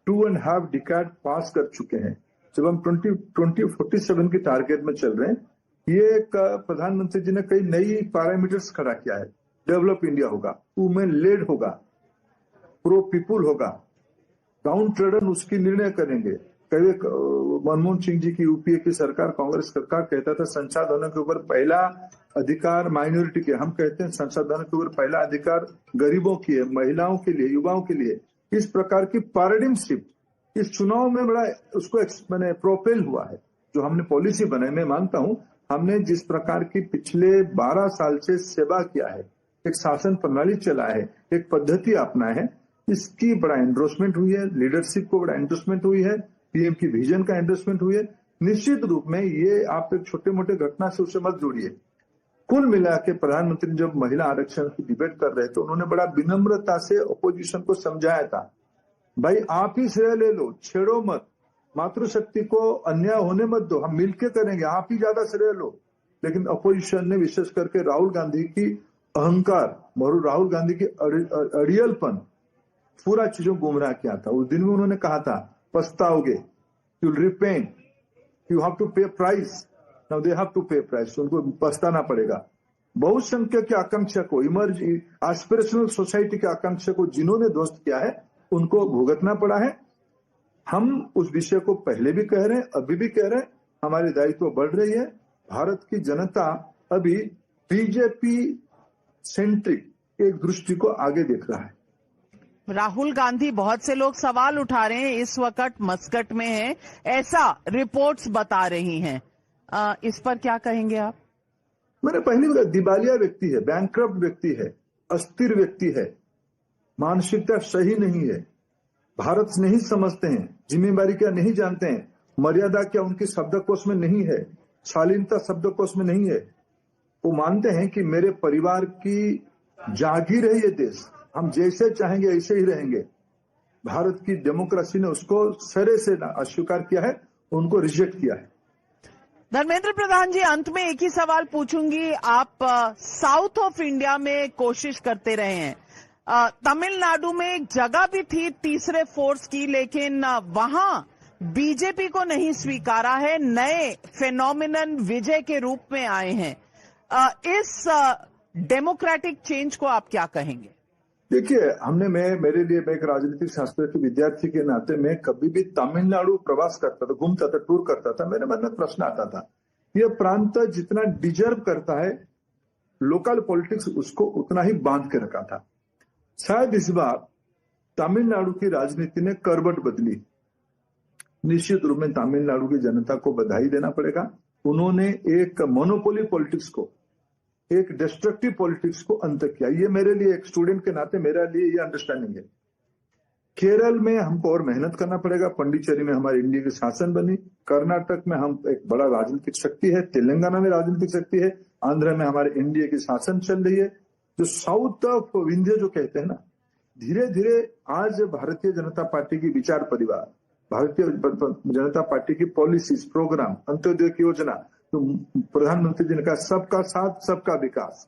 [SPEAKER 5] 2.5 डिकेड पास कर चुके हैं, जब हम 2047 की टारगेट में चल रहे हैं, ये प्रधानमंत्री जी ने कई नई पैरामीटर्स खड़ा किया है। डेवलप इंडिया होगा, वुमेन लेड होगा, प्रो पीपुल होगा, डाउन ट्रेडन उसकी निर्णय करेंगे। कई मनमोहन सिंह जी की यूपीए की सरकार, कांग्रेस सरकार कहता था संसाधनों के ऊपर पहला अधिकार माइनॉरिटी के, हम कहते हैं संसाधनों के ऊपर पहला अधिकार गरीबों की है, महिलाओं के लिए, युवाओं के लिए। इस प्रकार की पैराडिम शिफ्ट इस चुनाव में बड़ा उसको मैंने प्रोपेल हुआ है। जो हमने पॉलिसी बनाई, मैं मानता हूं हमने जिस प्रकार की पिछले 12 साल से सेवा किया है, एक शासन प्रणाली चलाया है, एक पद्धति अपनाया है, इसकी बड़ा एंडोर्समेंट हुई है, लीडरशिप को बड़ा एंडोर्समेंट हुई है, पीएम की विजन का एंडोर्समेंट हुई है। निश्चित रूप में ये आप एक छोटे मोटे घटना से उसे मत जोड़िए। कुल मिला के प्रधानमंत्री जब महिला आरक्षण की डिबेट कर रहे थे, उन्होंने बड़ा विनम्रता से अपोजिशन को समझाया था, भाई आप ही श्रेय ले लो, छेड़ो मत, मातृशक्ति को अन्याय होने मत दो, हम मिलकर करेंगे, आप ही ज्यादा श्रेय लो। लेकिन अपोजिशन ने विशेष करके राहुल गांधी की अहंकार, राहुल गांधी की अड़ियलपन, पूरा चीजों गुमराह किया था। उस दिन में उन्होंने कहा था पछताओगे, you will repent, you have to pay price, now they have to pay price, उनको पछताना पड़ेगा। बहुसंख्यक की आकांक्षा को, इमर्ज एस्पिरेशनल सोसाइटी की आकांक्षा को जिन्होंने ध्वस्त किया है, उनको भुगतना पड़ा है। हम उस विषय को पहले भी कह रहे हैं, अभी भी कह रहे हैं, हमारी दायित्व बढ़ रही है। भारत की जनता अभी बीजेपी सेंट्रिक एक दृष्टि को आगे देख रहा है।
[SPEAKER 3] राहुल गांधी, बहुत से लोग सवाल उठा रहे हैं, इस वक्त मस्कट में हैं, ऐसा रिपोर्ट्स बता रही हैं। इस पर क्या कहेंगे आप?
[SPEAKER 5] मैंने पहले भी कहा, दिवालिया व्यक्ति है, बैंकक्रप्ट व्यक्ति है, अस्थिर व्यक्ति है, मानसिकता सही नहीं है, भारत नहीं समझते हैं, जिम्मेदारी क्या नहीं जानते हैं, मर्यादा क्या उनकी शब्दकोश में नहीं है, शालीनता शब्दकोश में नहीं है। वो मानते हैं कि मेरे परिवार की जागीर है ये देश, हम जैसे चाहेंगे ऐसे ही रहेंगे। भारत की डेमोक्रेसी ने उसको सरे से अस्वीकार किया है, उनको रिजेक्ट किया है।
[SPEAKER 3] धर्मेंद्र प्रधान जी, अंत में एक ही सवाल पूछूंगी। आप साउथ ऑफ इंडिया में कोशिश करते रहे हैं, तमिलनाडु में एक जगह भी थी तीसरे फोर्स की, लेकिन वहां बीजेपी को नहीं स्वीकारा है, नए फेनोमिनन विजय के रूप में आए हैं। इस डेमोक्रेटिक चेंज को आप क्या कहेंगे?
[SPEAKER 5] देखिए, मेरे लिए, मैं एक राजनीतिक शास्त्र के विद्यार्थी के नाते मैं कभी भी तमिलनाडु प्रवास करता था, घूमता था, टूर करता था, मेरे मन में प्रश्न आता था, यह प्रांत जितना डिजर्व करता है लोकल पॉलिटिक्स उसको उतना ही बांध के रखा था। शायद इस बार तमिलनाडु की राजनीति ने करवट बदली। निश्चित रूप में तमिलनाडु की जनता को बधाई देना पड़ेगा। उन्होंने एक मोनोपोली पॉलिटिक्स को, एक डिस्ट्रक्टिव पॉलिटिक्स को अंत किया। ये मेरे लिए, एक स्टूडेंट के नाते मेरे लिए ये अंडरस्टैंडिंग है। केरल में हमको और मेहनत करना पड़ेगा। पंडिचेरी में हमारी इंडिया की शासन बनी, कर्नाटक में हम एक बड़ा राजनीतिक शक्ति है, तेलंगाना में राजनीतिक शक्ति है, आंध्र में हमारे इंडिया की शासन चल रही है। जो साउथ ऑफ इंडिया जो कहते हैं ना, धीरे धीरे आज भारतीय जनता पार्टी की विचार परिवार, भारतीय जनता पार्टी की पॉलिसीज, प्रोग्राम, अंत्योदय की योजना, तो प्रधानमंत्री जी ने कहा सबका साथ सबका विकास,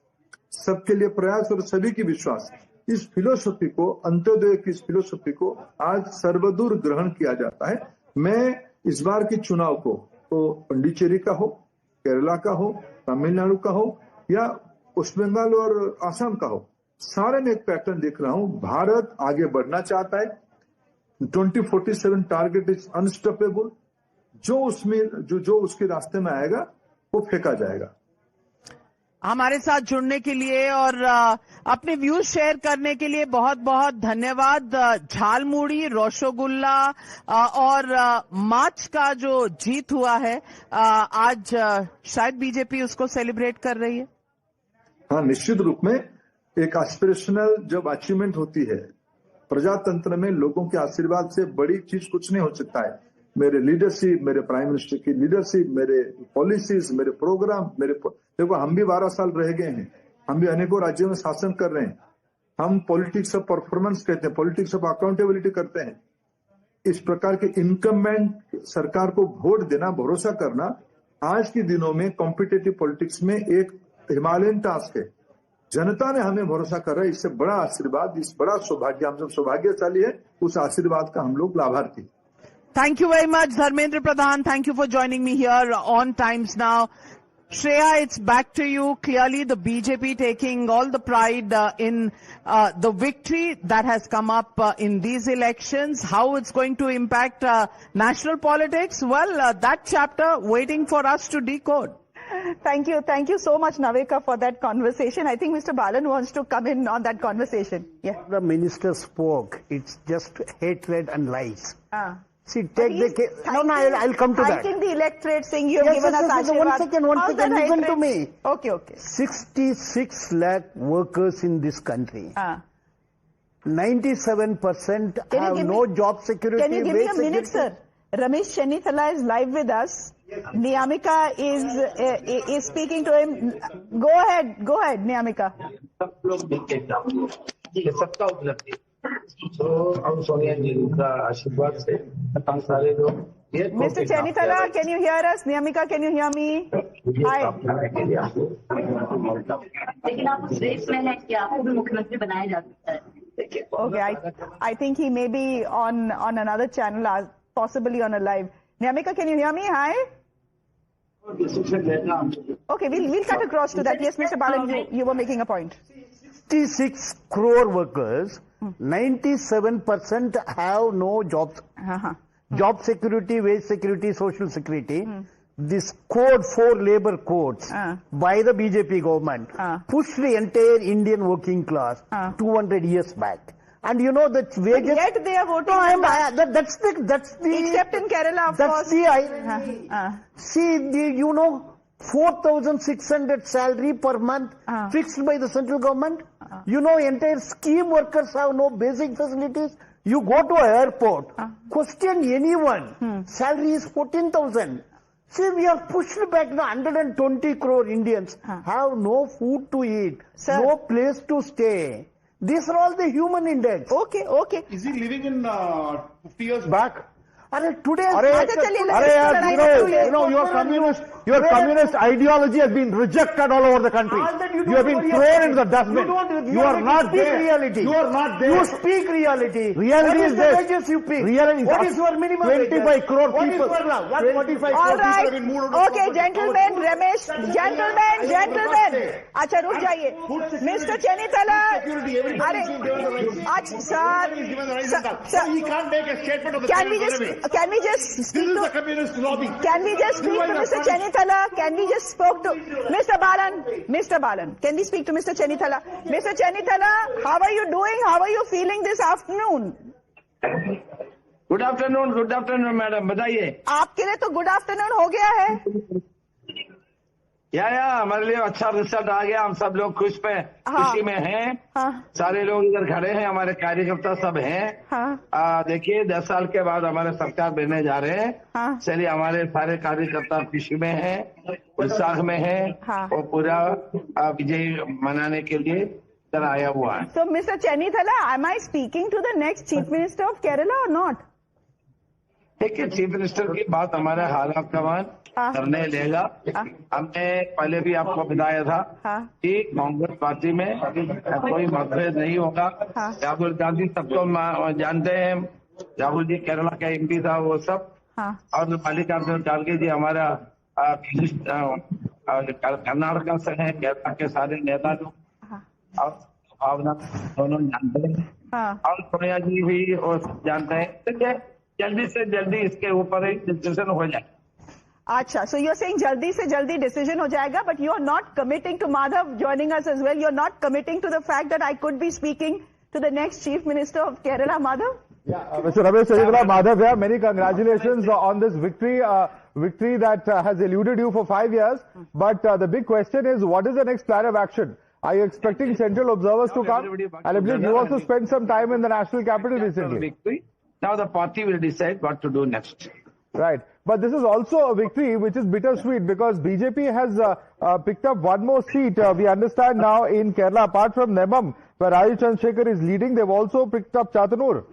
[SPEAKER 5] सबके लिए प्रयास और सभी की विश्वास, इस फिलोसफी को, अंत्योदय की इस फिलोसफी को आज सर्वदूर ग्रहण किया जाता है। मैं इस बार की चुनाव को, तो पंडिचेरी का हो, केरला का हो, तमिलनाडु का हो या वेस्ट बंगाल और आसाम का हो, सारे में एक पैटर्न देख रहा हूं। भारत आगे बढ़ना चाहता है। 2047 टारगेट इज अनस्टॉपेबल। जो उसमें जो उसके रास्ते में आएगा वो फेंका जाएगा।
[SPEAKER 3] हमारे साथ जुड़ने के लिए और अपने व्यूज शेयर करने के लिए बहुत बहुत धन्यवाद। झालमुड़ी, रसगुल्ला और मार्च का जो जीत हुआ है, आज शायद बीजेपी उसको सेलिब्रेट कर रही है।
[SPEAKER 5] हाँ, निश्चित रूप में एक एस्पिरेशनल जब अचीवमेंट होती है प्रजातंत्र में, लोगों के आशीर्वाद से बड़ी चीज कुछ नहीं हो सकता है। मेरे लीडरशिप, मेरे प्राइम मिनिस्टर की लीडरशिप, मेरे पॉलिसीज, मेरे प्रोग्राम, देखो हम भी 12 साल रह गए हैं, हम भी अनेकों राज्यों में शासन कर रहे हैं। हम पॉलिटिक्स ऑफ परफॉर्मेंस कहते हैं, पॉलिटिक्स ऑफ अकाउंटेबिलिटी करते हैं। इस प्रकार के इनकम्बेंट सरकार को वोट देना, भरोसा करना आज के दिनों में कॉम्पिटेटिव पॉलिटिक्स में एक हिमालयन टास्क है। जनता ने हमें भरोसा कर रहा है, इससे बड़ा आशीर्वाद, इस बड़ा सौभाग्य, हम सब सौभाग्यशाली है, उस आशीर्वाद का हम लोग लाभार्थी।
[SPEAKER 3] Thank you very much, Dharmendra Pradhan. Thank you for joining me here on Times Now. Shreya, it's back to you. Clearly, the BJP taking all the pride in the victory that has come up in these elections. How it's going to impact national politics? Well, that chapter waiting for us to decode.
[SPEAKER 2] Thank you so much, Navika, for that conversation. I think Mr. Balan wants to come in on that conversation. Yeah.
[SPEAKER 4] The minister spoke. It's just hatred and lies. See, I'll come to that.
[SPEAKER 2] Thanking the electorate, saying you have given us Ashirwad.
[SPEAKER 4] One second, listen to me.
[SPEAKER 2] Okay.
[SPEAKER 4] 66 lakh workers in this country. 97% have no job security.
[SPEAKER 2] Can you give me a minute, sir? Ramesh Chenithala is live with us. Niyamika is speaking to him. Go ahead, Niyamika.
[SPEAKER 9] सबका उपलब्धि तो हम सोनिया जी का आशीर्वाद से हम सारे लोग।
[SPEAKER 2] Mr. Chenithala, can you hear us? Niyamika, can you hear me? Hi.
[SPEAKER 10] लेकिन आप उस रेस में हैं कि आपको भी मुख्यमंत्री बनाया जा सकता है।
[SPEAKER 2] Okay, I think he may be on another channel, possibly on a live. Niyamika, can you hear me? Hi. Okay, we'll cut across to that. Yes, Mr. Balan, you were making a point.
[SPEAKER 4] 66 crore workers, 97% have no jobs. Job security, wage security, social security. This code, 4 labor codes by the BJP government pushed the entire Indian working class 200 years back. And you know that wages.
[SPEAKER 2] But yet they are voting.
[SPEAKER 4] No, that's the.
[SPEAKER 2] Except in Kerala, of course.
[SPEAKER 4] You know, 4,600 salary per month fixed by the central government. You know, entire scheme workers have no basic facilities. You go to an airport, question anyone, salary is 14,000. See, we have pushed back the 120 crore Indians have no food to eat, no place to stay. These are all the human index.
[SPEAKER 2] Okay.
[SPEAKER 16] Is he living in 50 years back?
[SPEAKER 4] Today,
[SPEAKER 16] your communist ideology has been rejected all over the country. You have been thrown into the dustbin. You are not there.
[SPEAKER 4] Reality.
[SPEAKER 16] You are not there.
[SPEAKER 4] You speak reality.
[SPEAKER 16] Reality is this.
[SPEAKER 4] What is your minimum
[SPEAKER 16] 25 crore people.
[SPEAKER 2] All right. Okay, gentlemen, Ramesh. Gentlemen. Acha, ruk jaiye. Mr. Chenitala.
[SPEAKER 16] Sir, he can't make a statement of the
[SPEAKER 2] Can we just speak to
[SPEAKER 16] the communist lobby?
[SPEAKER 2] Can we just speak to Mr. Chenitala? Can we just speak to Mr. Balan? Can we speak to Mr. Chenitala? Mr. Chenitala, how are you doing? How are you feeling this afternoon?
[SPEAKER 9] Good afternoon, madam. बताइए.
[SPEAKER 2] आपके लिए तो good afternoon हो गया है.
[SPEAKER 9] हमारे लिए अच्छा रिजल्ट आ गया. हम सब लोग खुशी में हैं. सारे लोग इधर खड़े हैं. हमारे कार्यकर्ता सब हैं. देखिए 10 साल के बाद हमारे सरकार बनने जा रहे हैं. चलिए हमारे सारे कार्यकर्ता खुशी में हैं, उत्साह में हैं और पूरा विजय मनाने के लिए इधर आया हुआ है.
[SPEAKER 2] So Mr. Chenitala, am I speaking to the next Chief Minister of Kerala or not?
[SPEAKER 9] देखिए चीफ मिनिस्टर की बात हमारा हालात कमान करने लेगा. हमने पहले भी आपको बताया था कि कांग्रेस पार्टी में कोई मतभेद नहीं होगा. राहुल गांधी सबको जानते हैं. राहुल जी केरला का एमपी था वो सब. और मल्लिकार्जुन खड़गे जी हमारा कर्नाटक से हैं. केरला के सारे नेता लोग और भावना दोनों जानते हैं. और सोनिया जी भी वो जानते हैं. जल्दी से जल्दी इसके ऊपर एक डिसीजन हो जाए.
[SPEAKER 2] अच्छा, so you're saying jaldi se jaldi decision ho jayega, but you're not committing to Madhav joining us as well. You're not committing to the fact that I could be speaking to the next Chief Minister of Kerala, Madhav?
[SPEAKER 16] Yeah, Mr. Ramesh Chenitala, Madhav here. Many congratulations on this victory that has eluded you for 5 years. But the big question is, what is the next plan of action? Are you expecting central observers to come? And I believe you also spent some time in the national capital recently.
[SPEAKER 9] Now the party will decide what to do next.
[SPEAKER 16] Right. But this is also a victory which is bittersweet because BJP has picked up one more seat. We understand now in Kerala, apart from Nemam, where Rajiv Chandrasekhar is leading, they've also picked up Chatanur.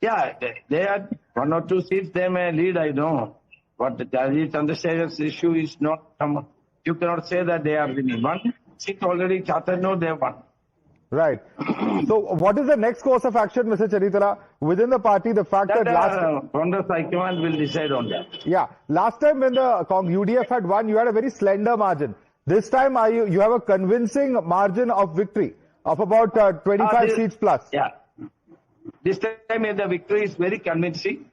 [SPEAKER 9] Yeah, they had 1 or 2 seats they may lead, I know. But Rajiv Chandrasekhar's issue is not, you cannot say that they are winning. 1 seat already, Chatanur, they won.
[SPEAKER 16] Right. So what is the next course of action, Mr. Chenitala, within the party? The fact that last
[SPEAKER 9] Congress High Command will decide on that.
[SPEAKER 16] Yeah. Last time when the UDF had won, you had a very slender margin. This time you have a convincing margin of victory of about 25 seats plus.
[SPEAKER 9] Yeah. This time the victory is very convincing.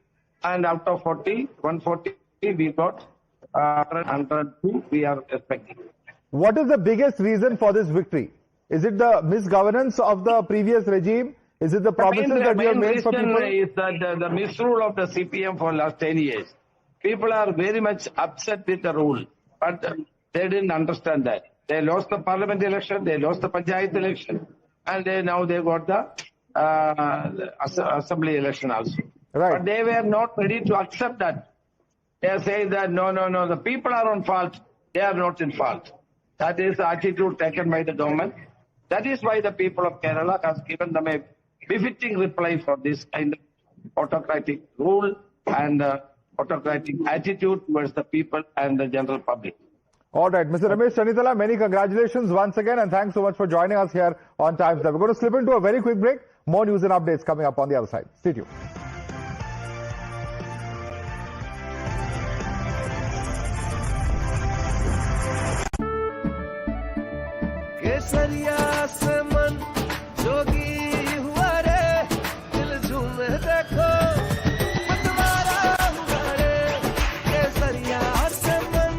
[SPEAKER 9] And out of 140 we got 102 we are expecting.
[SPEAKER 16] What is the biggest reason for this victory? Is it the misgovernance of the previous regime? Is it the promises that you have made for people?
[SPEAKER 9] The main reason is that the misrule of the CPM for last 10 years. People are very much upset with the rule, but they didn't understand that. They lost the parliament election, they lost the panchayat election, and now they got the assembly election also.
[SPEAKER 16] Right.
[SPEAKER 9] But they were not ready to accept that. They are saying that no, the people are on fault, they are not in fault. That is the attitude taken by the government. That is why the people of Kerala has given them a befitting reply for this kind of autocratic rule and autocratic attitude towards the people and the general public.
[SPEAKER 16] All right, Mr. Ramesh Chenitala, many congratulations once again and thanks so much for joining us here on Times Now. We're going to slip into a very quick break. More news and updates coming up on the other side. Stay tuned.
[SPEAKER 21] केसरिया से मन जोगी हुआ रे दिल झूमे देखो मतवारा हुआ रे केसरिया से मन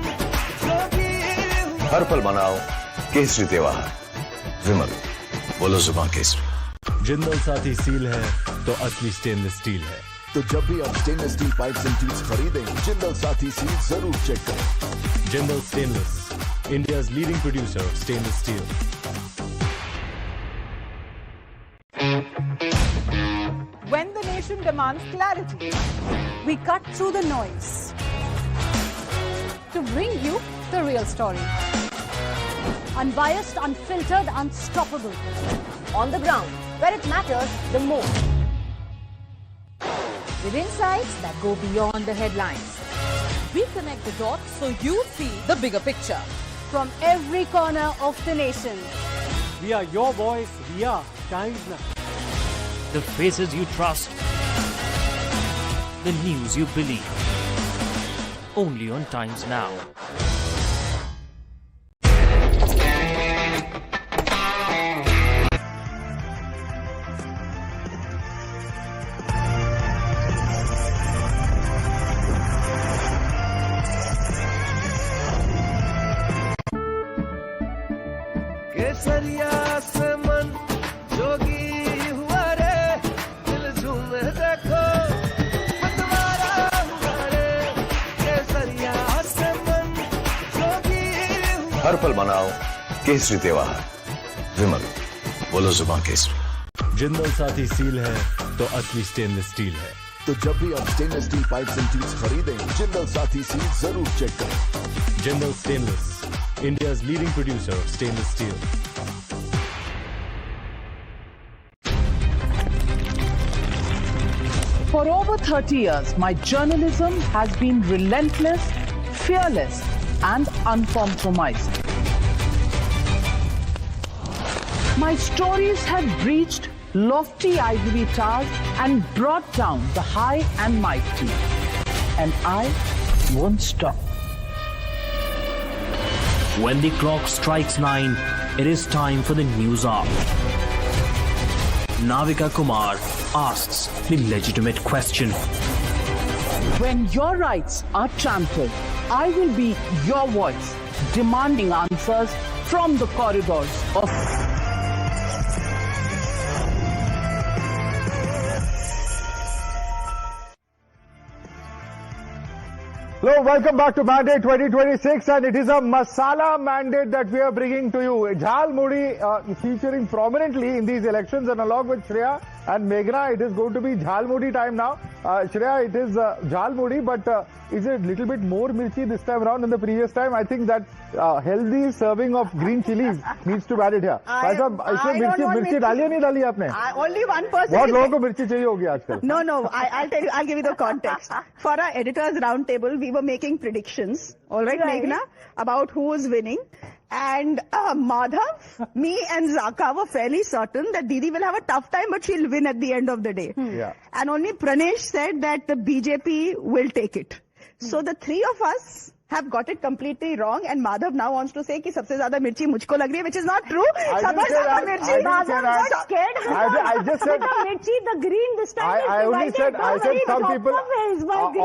[SPEAKER 21] जोगी हुआ।
[SPEAKER 11] हर पल मनाओ केसरी त्योहार। विमल बोलो जुबान केसरी।
[SPEAKER 13] जिंदल साथी सील है तो असली स्टेनलेस स्टील है।
[SPEAKER 12] तो जब भी आप stainless steel pipes and tubes खरीदें, जिंदल साथी सील जरूर चेक करें।
[SPEAKER 13] Jindal stainless, India's leading producer of stainless steel.
[SPEAKER 2] When the nation demands clarity,
[SPEAKER 15] We cut through the noise to bring you the real story. Unbiased, unfiltered, unstoppable.
[SPEAKER 14] On the ground, where it matters the most.
[SPEAKER 2] with insights that go beyond the headlines.
[SPEAKER 14] We connect the dots so you see the bigger picture.
[SPEAKER 15] From every corner of the nation.
[SPEAKER 17] We are your voice. We are Times Now.
[SPEAKER 25] The faces you trust. The news you believe. Only on Times Now.
[SPEAKER 21] केसरिया से मन जोगी हुआ रे दिल झूमे देखो मतवारा हुआ रे केसरिया से मन जोगी हुआ।
[SPEAKER 11] हर पल मनाओ केसरी त्योहार। विमल बोलो जुबान केसरी।
[SPEAKER 13] जिंदल साथी सील है तो असली स्टेनलेस स्टील है।
[SPEAKER 12] तो जब भी आप stainless steel pipes and tubes खरीदें, जिंदल साथी सील जरूर चेक करें।
[SPEAKER 13] Jindal stainless, India's leading producer of stainless steel.
[SPEAKER 3] For over 30 years, my journalism has been relentless, fearless, and uncompromising. My stories have breached lofty ivory towers and brought down the high and mighty. And I won't stop.
[SPEAKER 25] When the clock strikes 9, it is time for the news hour. Navika Kumar asks the legitimate question.
[SPEAKER 3] When your rights are trampled, I will be your voice, demanding answers from the corridors of...
[SPEAKER 16] Hello, welcome back to Mandate 2026, and it is a masala mandate that we are bringing to you. Jalmuri featuring prominently in these elections, and along with Shreya and Meghna, it is going to be Jalmuri time now. Shreya, it is Jalmuri, but is it a little bit more mirchi this time around than the previous time? I think that healthy serving of green chilies needs to be added here. Mirchi डाली नहीं डाली आपने?
[SPEAKER 2] Only one person.
[SPEAKER 16] बहुत लोगों को मिर्ची चाहिए होगी आजकल.
[SPEAKER 2] No, I'll tell you. I'll give you the context. For our editors roundtable, we were making predictions. All right, Meghna, about who was winning. And Madhav, me and Zaka were fairly certain that Didi will have a tough time, but she'll win at the end of the day.
[SPEAKER 16] Yeah.
[SPEAKER 2] And only Pranesh said that the BJP will take it. So the three of us have got it completely wrong, and Madhav now wants to say कि सबसे ज़्यादा मिर्ची मुझको लग रही है, which is not true. सबसे ज़्यादा मिर्ची
[SPEAKER 15] Madhav got scared.
[SPEAKER 16] I just said
[SPEAKER 15] Mirchi, the green this time.
[SPEAKER 16] I only said some people.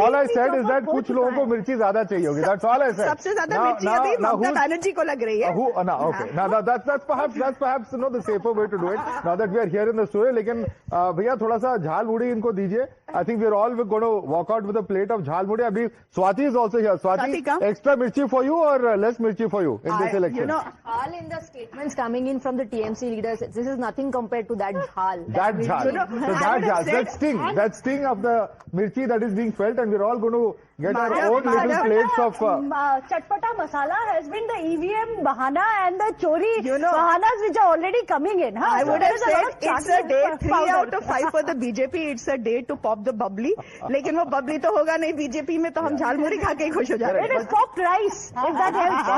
[SPEAKER 16] All I said is that कुछ लोगों को मिर्ची ज़्यादा चाहिए होगी. That's all I said.
[SPEAKER 2] सबसे ज़्यादा मिर्ची अभी ममता बनर्जी को लग रही है.
[SPEAKER 16] Okay. Now that's perhaps the safer way to do it. Now that we are here in the studio, लेकिन भैया थोड़ा सा झाल मुड़ी इनको दीजिए. I think we're all going to walk out with a plate of jhal mudi. Abhi Swati is also here. Swati, extra mirchi for you or less mirchi for you in this election?
[SPEAKER 14] You know, all in the statements coming in from the TMC leaders, this is nothing compared to that jhal.
[SPEAKER 16] That jhal. That sting of the mirchi that is being felt, and we're all going to get our own little plates of...
[SPEAKER 15] Chatpata masala has been the EVM bahana and the chori bahanas which are already coming in.
[SPEAKER 2] I would have said it's a day 3 out of 5 for the BJP. It's a day to pop the bubbly. लेकिन वो bubbly तो होगा नहीं BJP में, तो हम झालमुड़ी खा के ही खुश हो जाएंगे.
[SPEAKER 15] It is popped rice. If that helps.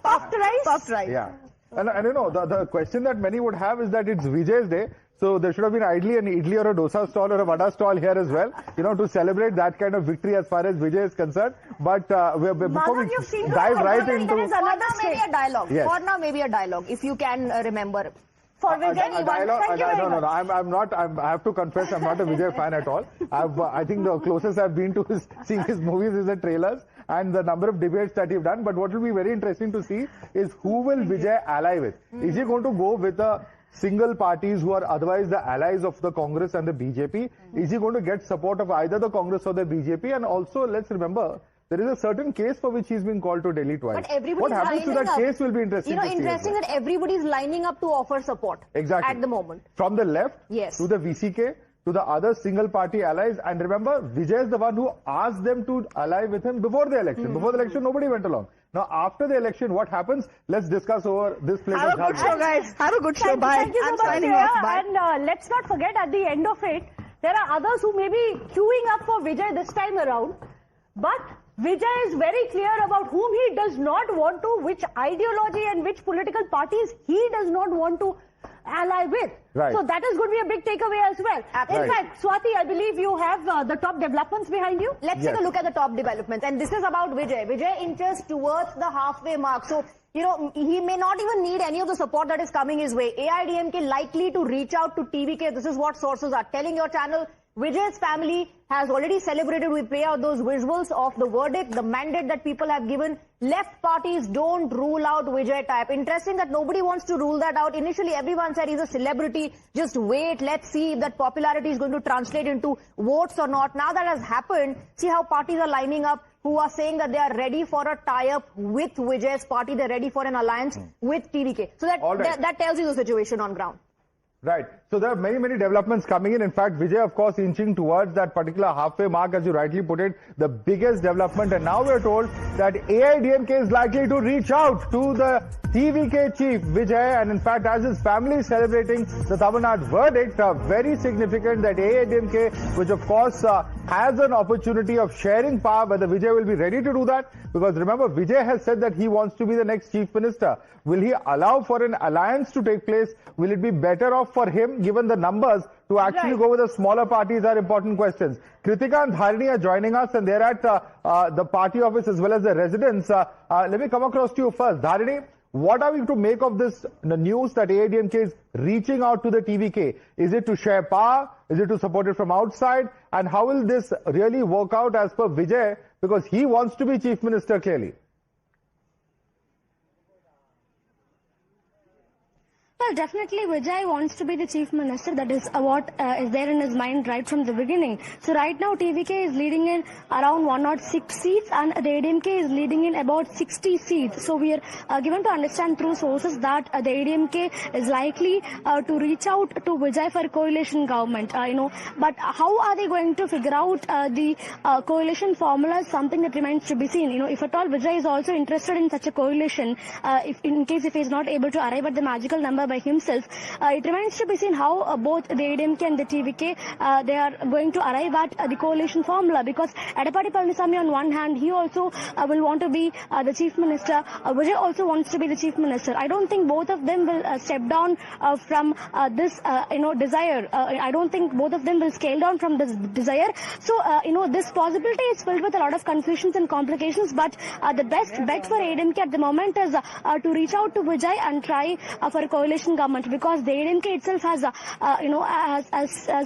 [SPEAKER 15] Popped rice.
[SPEAKER 2] Popped rice.
[SPEAKER 16] Yeah. And you know, the question that many would have is that it's Vijay's day. So there should have been ideally an idli or a dosa stall or a vada stall here as well, to celebrate that kind of victory as far as Vijay is concerned. But before we dive right into...
[SPEAKER 14] There is another maybe a dialogue.
[SPEAKER 16] Yes.
[SPEAKER 14] For now, maybe a dialogue, if you can remember.
[SPEAKER 16] For Vijay, I have to confess, I'm not a Vijay fan at all. I think the closest I've been to seeing his movies is the trailers and the number of debates that he's done. But what will be very interesting to see is who will Vijay ally with? Is he going to go with the single parties who are otherwise the allies of the Congress and the BJP? Is he going to get support of either the Congress or the BJP? And also, let's remember, there is a certain case for which he's been called to Delhi twice.
[SPEAKER 14] But
[SPEAKER 16] what happens to that case will be interesting to see.
[SPEAKER 14] Interesting that everybody's lining up to offer support.
[SPEAKER 16] Exactly.
[SPEAKER 14] At the moment.
[SPEAKER 16] From the left to the VCK to the other single party allies. And remember, Vijay is the one who asked them to ally with him before the election. Before the election, nobody went along. Now, after the election, what happens? Let's discuss over this plate.
[SPEAKER 2] Have a good show, guys. Have a good show. Bye.
[SPEAKER 15] Thank you so much,
[SPEAKER 2] signing off. Bye.
[SPEAKER 15] And let's not forget, at the end of it, there are others who may be queuing up for Vijay this time around. But Vijay is very clear about whom he does not want to, which ideology and which political parties he does not want to ally with.
[SPEAKER 16] Right.
[SPEAKER 15] So that is going to be a big takeaway as well. In fact, Swati, I believe you have the top developments behind you.
[SPEAKER 14] Let's take a look at the top developments. And this is about Vijay. Vijay inches towards the halfway mark. So, he may not even need any of the support that is coming his way. AIDMK likely to reach out to TVK. This is what sources are telling your channel. Vijay's family has already celebrated. We play out those visuals of the verdict, the mandate that people have given. Left parties don't rule out Vijay type. Interesting that nobody wants to rule that out. Initially, everyone said he's a celebrity. Just wait, let's see if that popularity is going to translate into votes or not. Now that has happened, see how parties are lining up, who are saying that they are ready for a tie-up with Vijay's party. They're ready for an alliance with TVK. So that tells you the situation on ground.
[SPEAKER 16] Right. So there are many, many developments coming in. In fact, Vijay, of course, inching towards that particular halfway mark, as you rightly put it, the biggest development. And now we're told that AIDMK is likely to reach out to the TVK chief, Vijay. And in fact, as his family is celebrating the Tamil Nadu verdict, very significant that AIDMK, which of course has an opportunity of sharing power, whether Vijay will be ready to do that. Because remember, Vijay has said that he wants to be the next chief minister. Will he allow for an alliance to take place? Will it be better off for him, given the numbers, to actually go with the smaller parties are important questions. Kritika and Dharini are joining us, and they're at the party office as well as the residence. Let me come across to you first. Dharini, what are we to make of this news that AIDMK is reaching out to the TVK? Is it to share power? Is it to support it from outside? And how will this really work out as per Vijay? Because he wants to be chief minister clearly.
[SPEAKER 1] Well, definitely Vijay wants to be the chief minister. That is what is there in his mind right from the beginning. So right now TVK is leading in around 106 seats and the AIDMK is leading in about 60 seats. So we are given to understand through sources that the AIDMK is likely to reach out to Vijay for coalition government. But how are they going to figure out the coalition formula is something that remains to be seen. If at all Vijay is also interested in such a coalition, if he is not able to arrive at the magical number by himself, it remains to be seen how both the AIDMK and the TVK they are going to arrive at the coalition formula, because Edappadi Palaniswamy on one hand, he also will want to be the chief minister. Vijay also wants to be the chief minister. I don't think both of them will step down from this desire. I don't think both of them will scale down from this desire. So this possibility is filled with a lot of confusions and complications, but the best bet for AIDMK at the moment is to reach out to Vijay and try for a coalition government, because the AIDMK itself has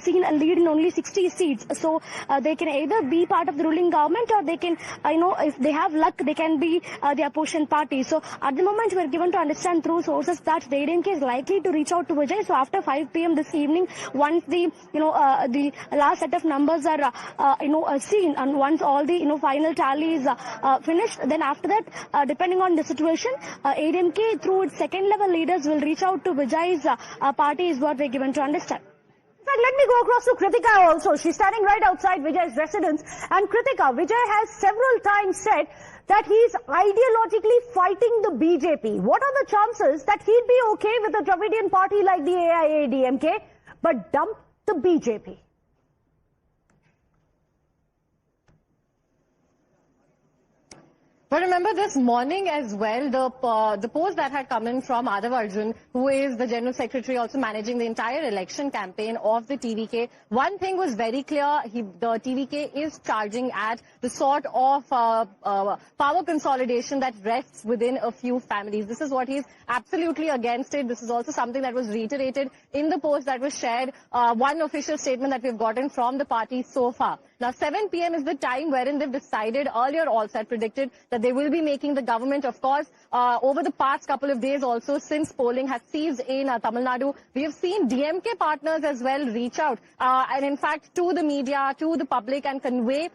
[SPEAKER 1] seen a lead in only 60 seats. So they can either be part of the ruling government, or they can, if they have luck, they can be the opposition party. So at the moment, we are given to understand through sources that the AIDMK is likely to reach out to Vijay. So after 5 p.m. this evening, once the the last set of numbers are seen, and once all the final tally is finished, then after that, depending on the situation, AIDMK through its second level leaders will reach out to Vijay's party, is what we're given to understand.
[SPEAKER 15] In fact, let me go across to Kritika also. She's standing right outside Vijay's residence. And Kritika, Vijay has several times said that he's ideologically fighting the BJP. What are the chances that he'd be okay with a Dravidian party like the AIADMK, but dump the BJP?
[SPEAKER 6] But remember this morning as well, the post that had come in from Madhav Arjun, who is the General Secretary also managing the entire election campaign of the TVK. One thing was very clear, the TVK is charging at the sort of power consolidation that rests within a few families. This is what he's absolutely against it. This is also something that was reiterated in the post that was shared, one official statement that we've gotten from the party so far. Now 7 p.m. is the time wherein they've decided, earlier also had predicted, that they will be making the government. Of course, over the past couple of days also, since polling has ceased in Tamil Nadu, we have seen DMK partners as well reach out and in fact to the media, to the public, and convey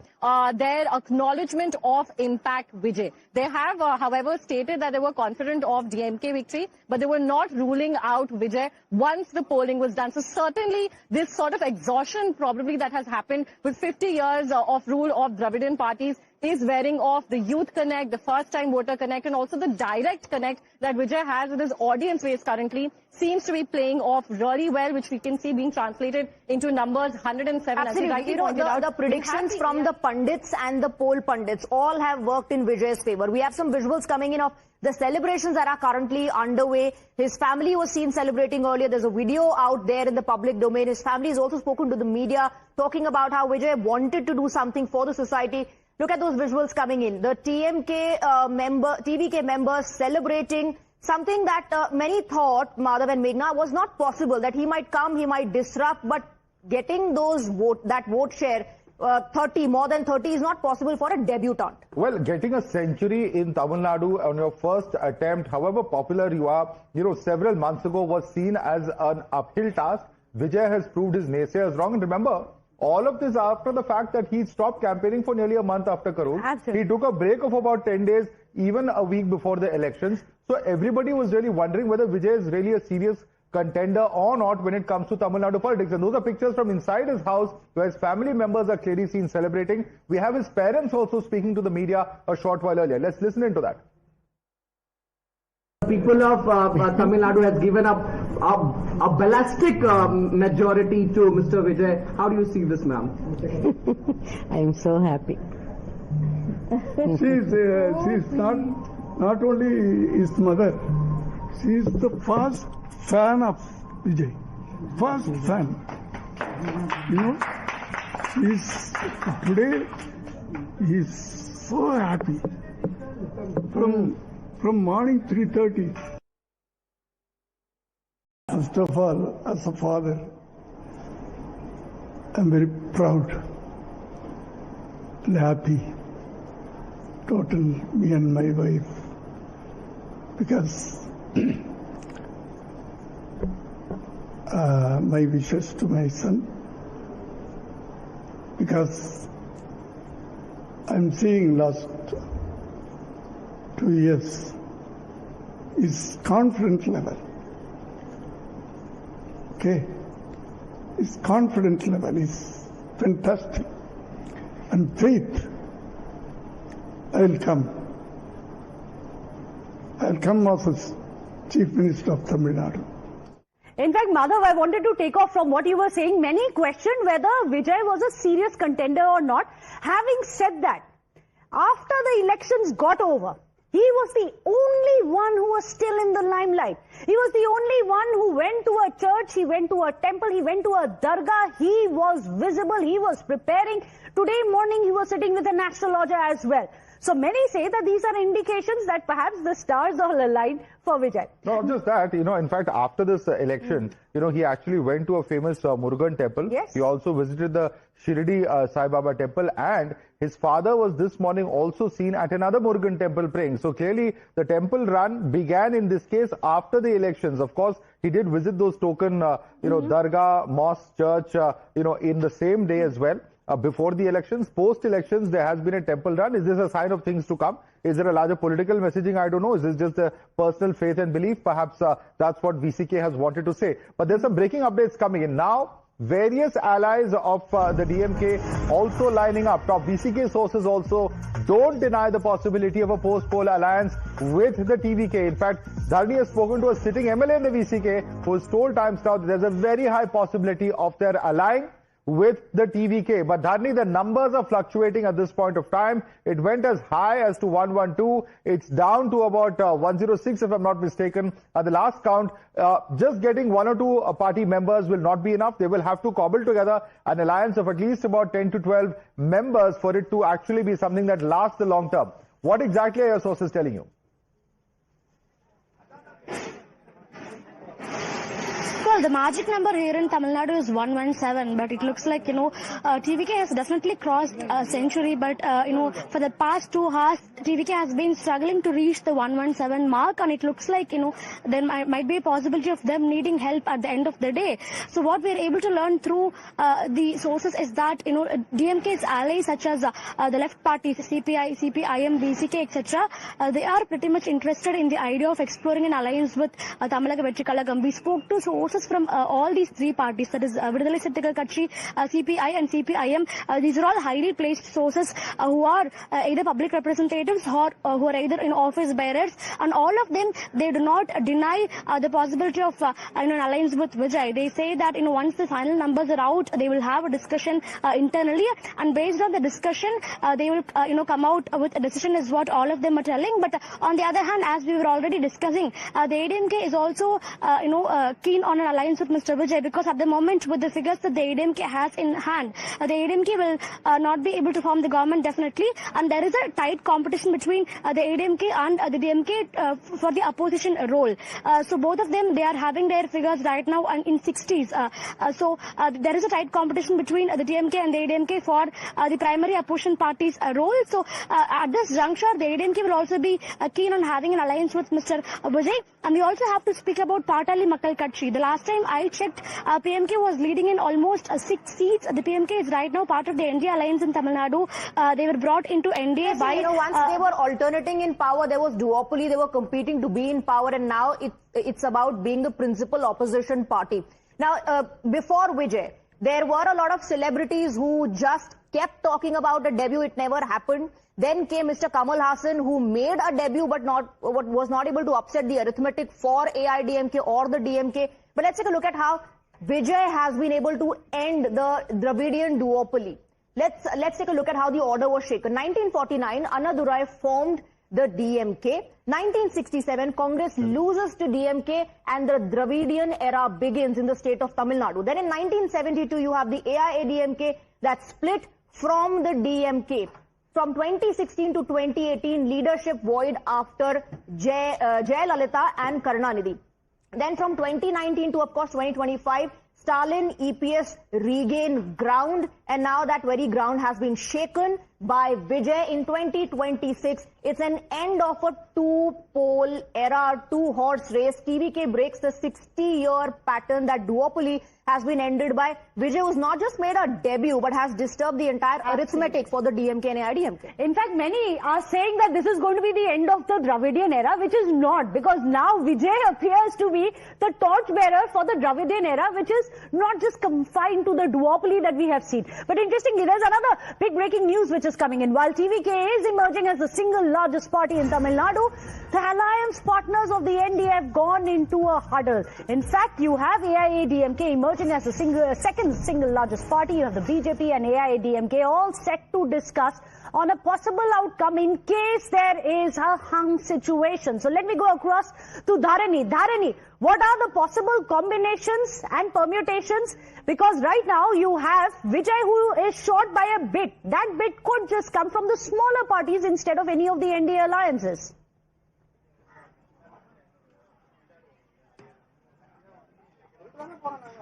[SPEAKER 6] their acknowledgement of impact Vijay. They have, however, stated that they were confident of DMK victory, but they were not ruling out Vijay once the polling was done. So certainly this sort of exhaustion probably that has happened with 50 years of rule of Dravidian parties is wearing off. The youth connect, the first time voter connect, and also the direct connect that Vijay has with his audience base currently seems to be playing off really well, which we can see being translated into numbers 107.
[SPEAKER 14] Absolutely. You know, the predictions from the pundits and the poll pundits all have worked in Vijay's favor. We have some visuals coming in of the celebrations that are currently underway. His family was seen celebrating earlier. There's a video out there in the public domain. His family has also spoken to the media, talking about how Vijay wanted to do something for the society. Look at those visuals coming in. The TVK members celebrating something that many thought, Madhav and Meghna, was not possible. That he might come, he might disrupt, but getting that vote share, 30, more than 30, is not possible for a debutant.
[SPEAKER 16] Well, getting a century in Tamil Nadu on your first attempt, however popular you are, several months ago was seen as an uphill task. Vijay has proved his naysayers wrong. And remember, all of this after the fact that he stopped campaigning for nearly a month after Karur. He took a break of about 10 days, even a week before the elections. So everybody was really wondering whether Vijay is really a serious contender or not when it comes to Tamil Nadu politics. And those are pictures from inside his house where his family members are clearly seen celebrating. We have his parents also speaking to the media a short while earlier. Let's listen into that.
[SPEAKER 18] People of Tamil Nadu has given up a ballistic majority to Mr. Vijay. How do you see this, ma'am?
[SPEAKER 19] I am so happy.
[SPEAKER 20] She's not only his mother, she is the first fan of Vijay. First fan. Today he's so happy. From morning 3:30. First of all, as a father, I'm very proud and happy. Total, me and my wife, because my wishes to my son, because I'm seeing last 2 years, his confidence level. Okay? His confidence level is fantastic. And faith, I'll come as Chief Minister of Tamil Nadu.
[SPEAKER 15] In fact, Madhav, I wanted to take off from what you were saying. Many questioned whether Vijay was a serious contender or not. Having said that, after the elections got over, he was the only one who was still in the limelight. He was the only one who went to a church, he went to a temple, he went to a dargah. He was visible, he was preparing. Today morning he was sitting with an astrologer as well. So many say that these are indications that perhaps the stars are aligned for Vijay.
[SPEAKER 16] Not just that, in fact, after this election, he actually went to a famous Murugan temple.
[SPEAKER 15] Yes.
[SPEAKER 16] He also visited the Shirdi Sai Baba temple, and his father was this morning also seen at another Murugan temple praying. So clearly the temple run began in this case after the elections. Of course, he did visit those token, dargah, mosque, church, in the same day as well. Before the elections, post-elections, there has been a temple run. Is this a sign of things to come? Is there a larger political messaging? I don't know. Is this just a personal faith and belief? Perhaps that's what VCK has wanted to say. But there's some breaking updates coming in. Now, various allies of the DMK also lining up. Top VCK sources also don't deny the possibility of a post-poll alliance with the TVK. In fact, Dharni has spoken to a sitting MLA in the VCK who has told Times Now that there's a very high possibility of their allying with the TVK. But Dharni, the numbers are fluctuating at this point of time. It went as high as to 112. It's down to about 106, if I'm not mistaken. At the last count, just getting one or two party members will not be enough. They will have to cobble together an alliance of at least about 10 to 12 members for it to actually be something that lasts the long term. What exactly are your sources telling you?
[SPEAKER 1] Well, the magic number here in Tamil Nadu is 117, but it looks like, TVK has definitely crossed a century, but, for the past 2 hours, TVK has been struggling to reach the 117 mark, and it looks like, there might be a possibility of them needing help at the end of the day. So what we're able to learn through the sources is that, DMK's allies such as the left parties, CPI, CPIM, BCK, etc., they are pretty much interested in the idea of exploring an alliance with Tamilaka Vetri Kalagam. We spoke to sources from all these three parties, that is Vidudalai Chittikal Katchi, CPI and CPIM. These are all highly placed sources who are either public representatives or who are either in office bearers, and all of them, they do not deny the possibility of an alliance with Vijay. They say that once the final numbers are out, they will have a discussion internally, and based on the discussion, they will come out with a decision, is what all of them are telling. But on the other hand, as we were already discussing, the ADMK is also keen on an alliance with Mr. Vijay, because at the moment, with the figures that the ADMK has in hand, the ADMK will not be able to form the government definitely, and there is a tight competition between the ADMK and the DMK for the opposition role. So both of them, they are having their figures right now in 60s. So there is a tight competition between the DMK and the ADMK for the primary opposition party's role. So at this juncture, the ADMK will also be keen on having an alliance with Mr. Vijay. And we also have to speak about Patali Makkal Katchi. The last time I checked, PMK was leading in almost 6 seats. The PMK is right now part of the NDA alliance in Tamil Nadu. They were brought into NDA by...
[SPEAKER 14] once they were alternating in power, there was duopoly, they were competing to be in power, and now it's about being the principal opposition party. Now, before Vijay, there were a lot of celebrities who just kept talking about a debut. It never happened. Then came Mr. Kamal Hassan, who made a debut but was not able to upset the arithmetic for AIDMK or the DMK. But let's take a look at how Vijay has been able to end the Dravidian duopoly. Let's take a look at how the order was shaken. 1949, Annadurai formed the DMK. 1967, Congress loses to DMK and the Dravidian era begins in the state of Tamil Nadu. Then in 1972, you have the AIADMK that split from the DMK. From 2016 to 2018, leadership void after Jayalalitha and Karunanidhi. Then from 2019 to, of course, 2025, Stalin, EPS regain ground, and now that very ground has been shaken by Vijay in 2026. It's an end of a two-pole era, two-horse race. TVK breaks the 60-year pattern. That duopoly has been ended by Vijay, who's not just made a debut, but has disturbed the entire arithmetic for the DMK and AIDMK.
[SPEAKER 15] In fact, many are saying that this is going to be the end of the Dravidian era, which is not, because now Vijay appears to be the torchbearer for the Dravidian era, which is not just confined to the duopoly that we have seen. But interestingly, there's another big breaking news which is coming in. While TVK is emerging as the single largest party in Tamil Nadu, the alliance partners of the NDA have gone into a huddle. In fact, you have AIADMK emerging as the second single largest party. You have the BJP and AIADMK all set to discuss on a possible outcome in case there is a hung situation. So let me go across to Dharani. Dharani, what are the possible combinations and permutations? Because right now you have Vijay, who is short by a bit. That bit could just come from the smaller parties instead of any of the NDA alliances.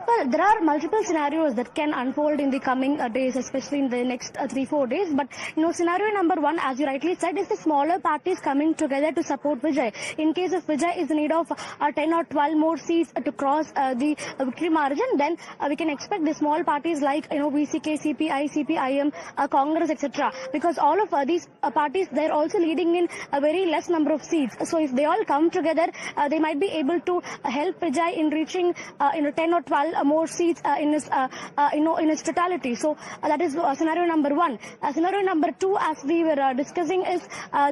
[SPEAKER 1] Well, there are multiple scenarios that can unfold in the coming days, especially in the next 3-4 days. But, scenario number one, as you rightly said, is the smaller parties coming together to support Vijay. In case if Vijay is in need of 10 or 12 more seats to cross the victory margin, then we can expect the small parties like, VCK, CPI, CPIM, Congress, etc. Because all of these parties, they're also leading in a very less number of seats. So if they all come together, they might be able to help Vijay in reaching, 10 10 or 12 more seats in its totality. So that is scenario number one. Scenario number two, as we were discussing, is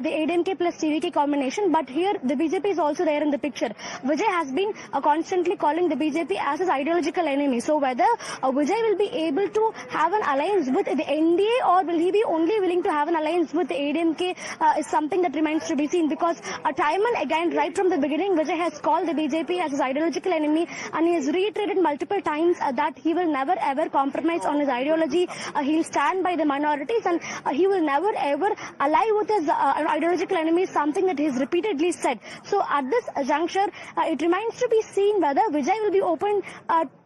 [SPEAKER 1] the ADMK plus TVK combination. But here the BJP is also there in the picture. Vijay has been constantly calling the BJP as his ideological enemy. So whether Vijay will be able to have an alliance with the NDA, or will he be only willing to have an alliance with the ADMK, is something that remains to be seen. Because time and again, right from the beginning, Vijay has called the BJP as his ideological enemy, and he has reiterated multiple times that he will never ever compromise on his ideology. He'll stand by the minorities, and he will never ever ally with his ideological enemies, something that he's repeatedly said. So at this juncture, it remains to be seen whether Vijay will be open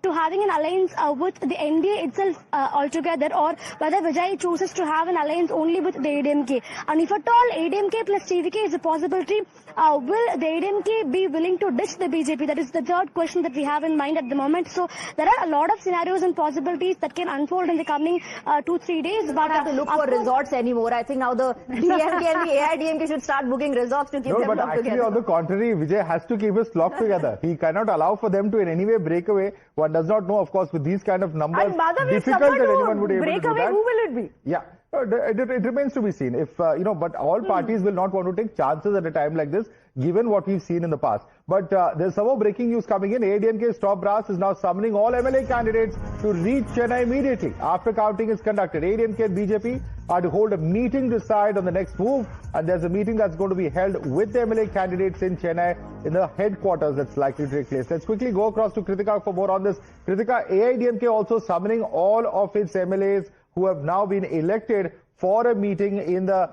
[SPEAKER 1] to having an alliance with the NDA itself altogether, or whether Vijay chooses to have an alliance only with the ADMK. And if at all ADMK plus TVK is a possibility, will the ADMK be willing to ditch the BJP? That is the third question that we have in mind at the moment. So there are a lot of scenarios and possibilities that can unfold in the coming 2-3 days. But
[SPEAKER 14] don't have to look for resorts anymore. I think now the DMK and the AIDMK should start booking resorts to keep them
[SPEAKER 7] but actually
[SPEAKER 14] together.
[SPEAKER 7] On the contrary, Vijay has to keep his flock together. He cannot allow for them to in any way break away. One does not know, of course, with these kind of numbers, difficult that anyone would be able to do that.
[SPEAKER 14] Who will it be?
[SPEAKER 7] Yeah. It remains to be seen. If but all parties will not want to take chances at a time like this, given what we've seen in the past. But there's some more breaking news coming in. ADMK's top brass is now summoning all MLA candidates to reach Chennai immediately after counting is conducted. ADMK and BJP are to hold a meeting to decide on the next move, and there's a meeting that's going to be held with the MLA candidates in Chennai in the headquarters that's likely to take place. Let's quickly go across to Kritika for more on this. Kritika, AIDMK also summoning all of its MLAs who have now been elected for a meeting in the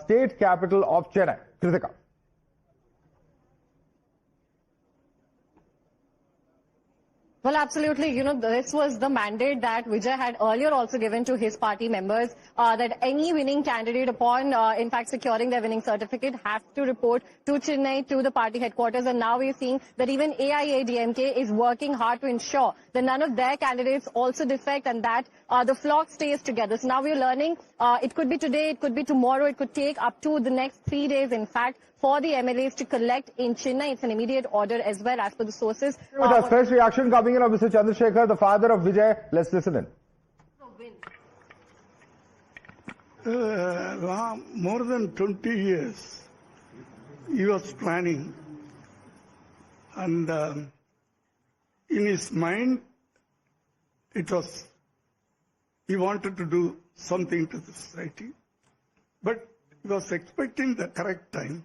[SPEAKER 7] state capital of Chennai. Kritika.
[SPEAKER 6] Well, absolutely. You know, this was the mandate that Vijay had earlier also given to his party members, that any winning candidate upon, in fact, securing their winning certificate have to report to Chennai, to the party headquarters. And now we're seeing that even AIADMK is working hard to ensure that none of their candidates also defect and that the flock stays together. So now we're learning it could be today, it could be tomorrow, it could take up to the next 3 days, in fact, for the MLAs to collect in Chennai. It's an immediate order as well, as per the sources.
[SPEAKER 7] With a fresh reaction coming in of Mr. Chandrasekhar, the father of Vijay. Let's listen in.
[SPEAKER 20] More than 20 years, he was planning, and in his mind, he wanted to do something to the society, but he was expecting the correct time.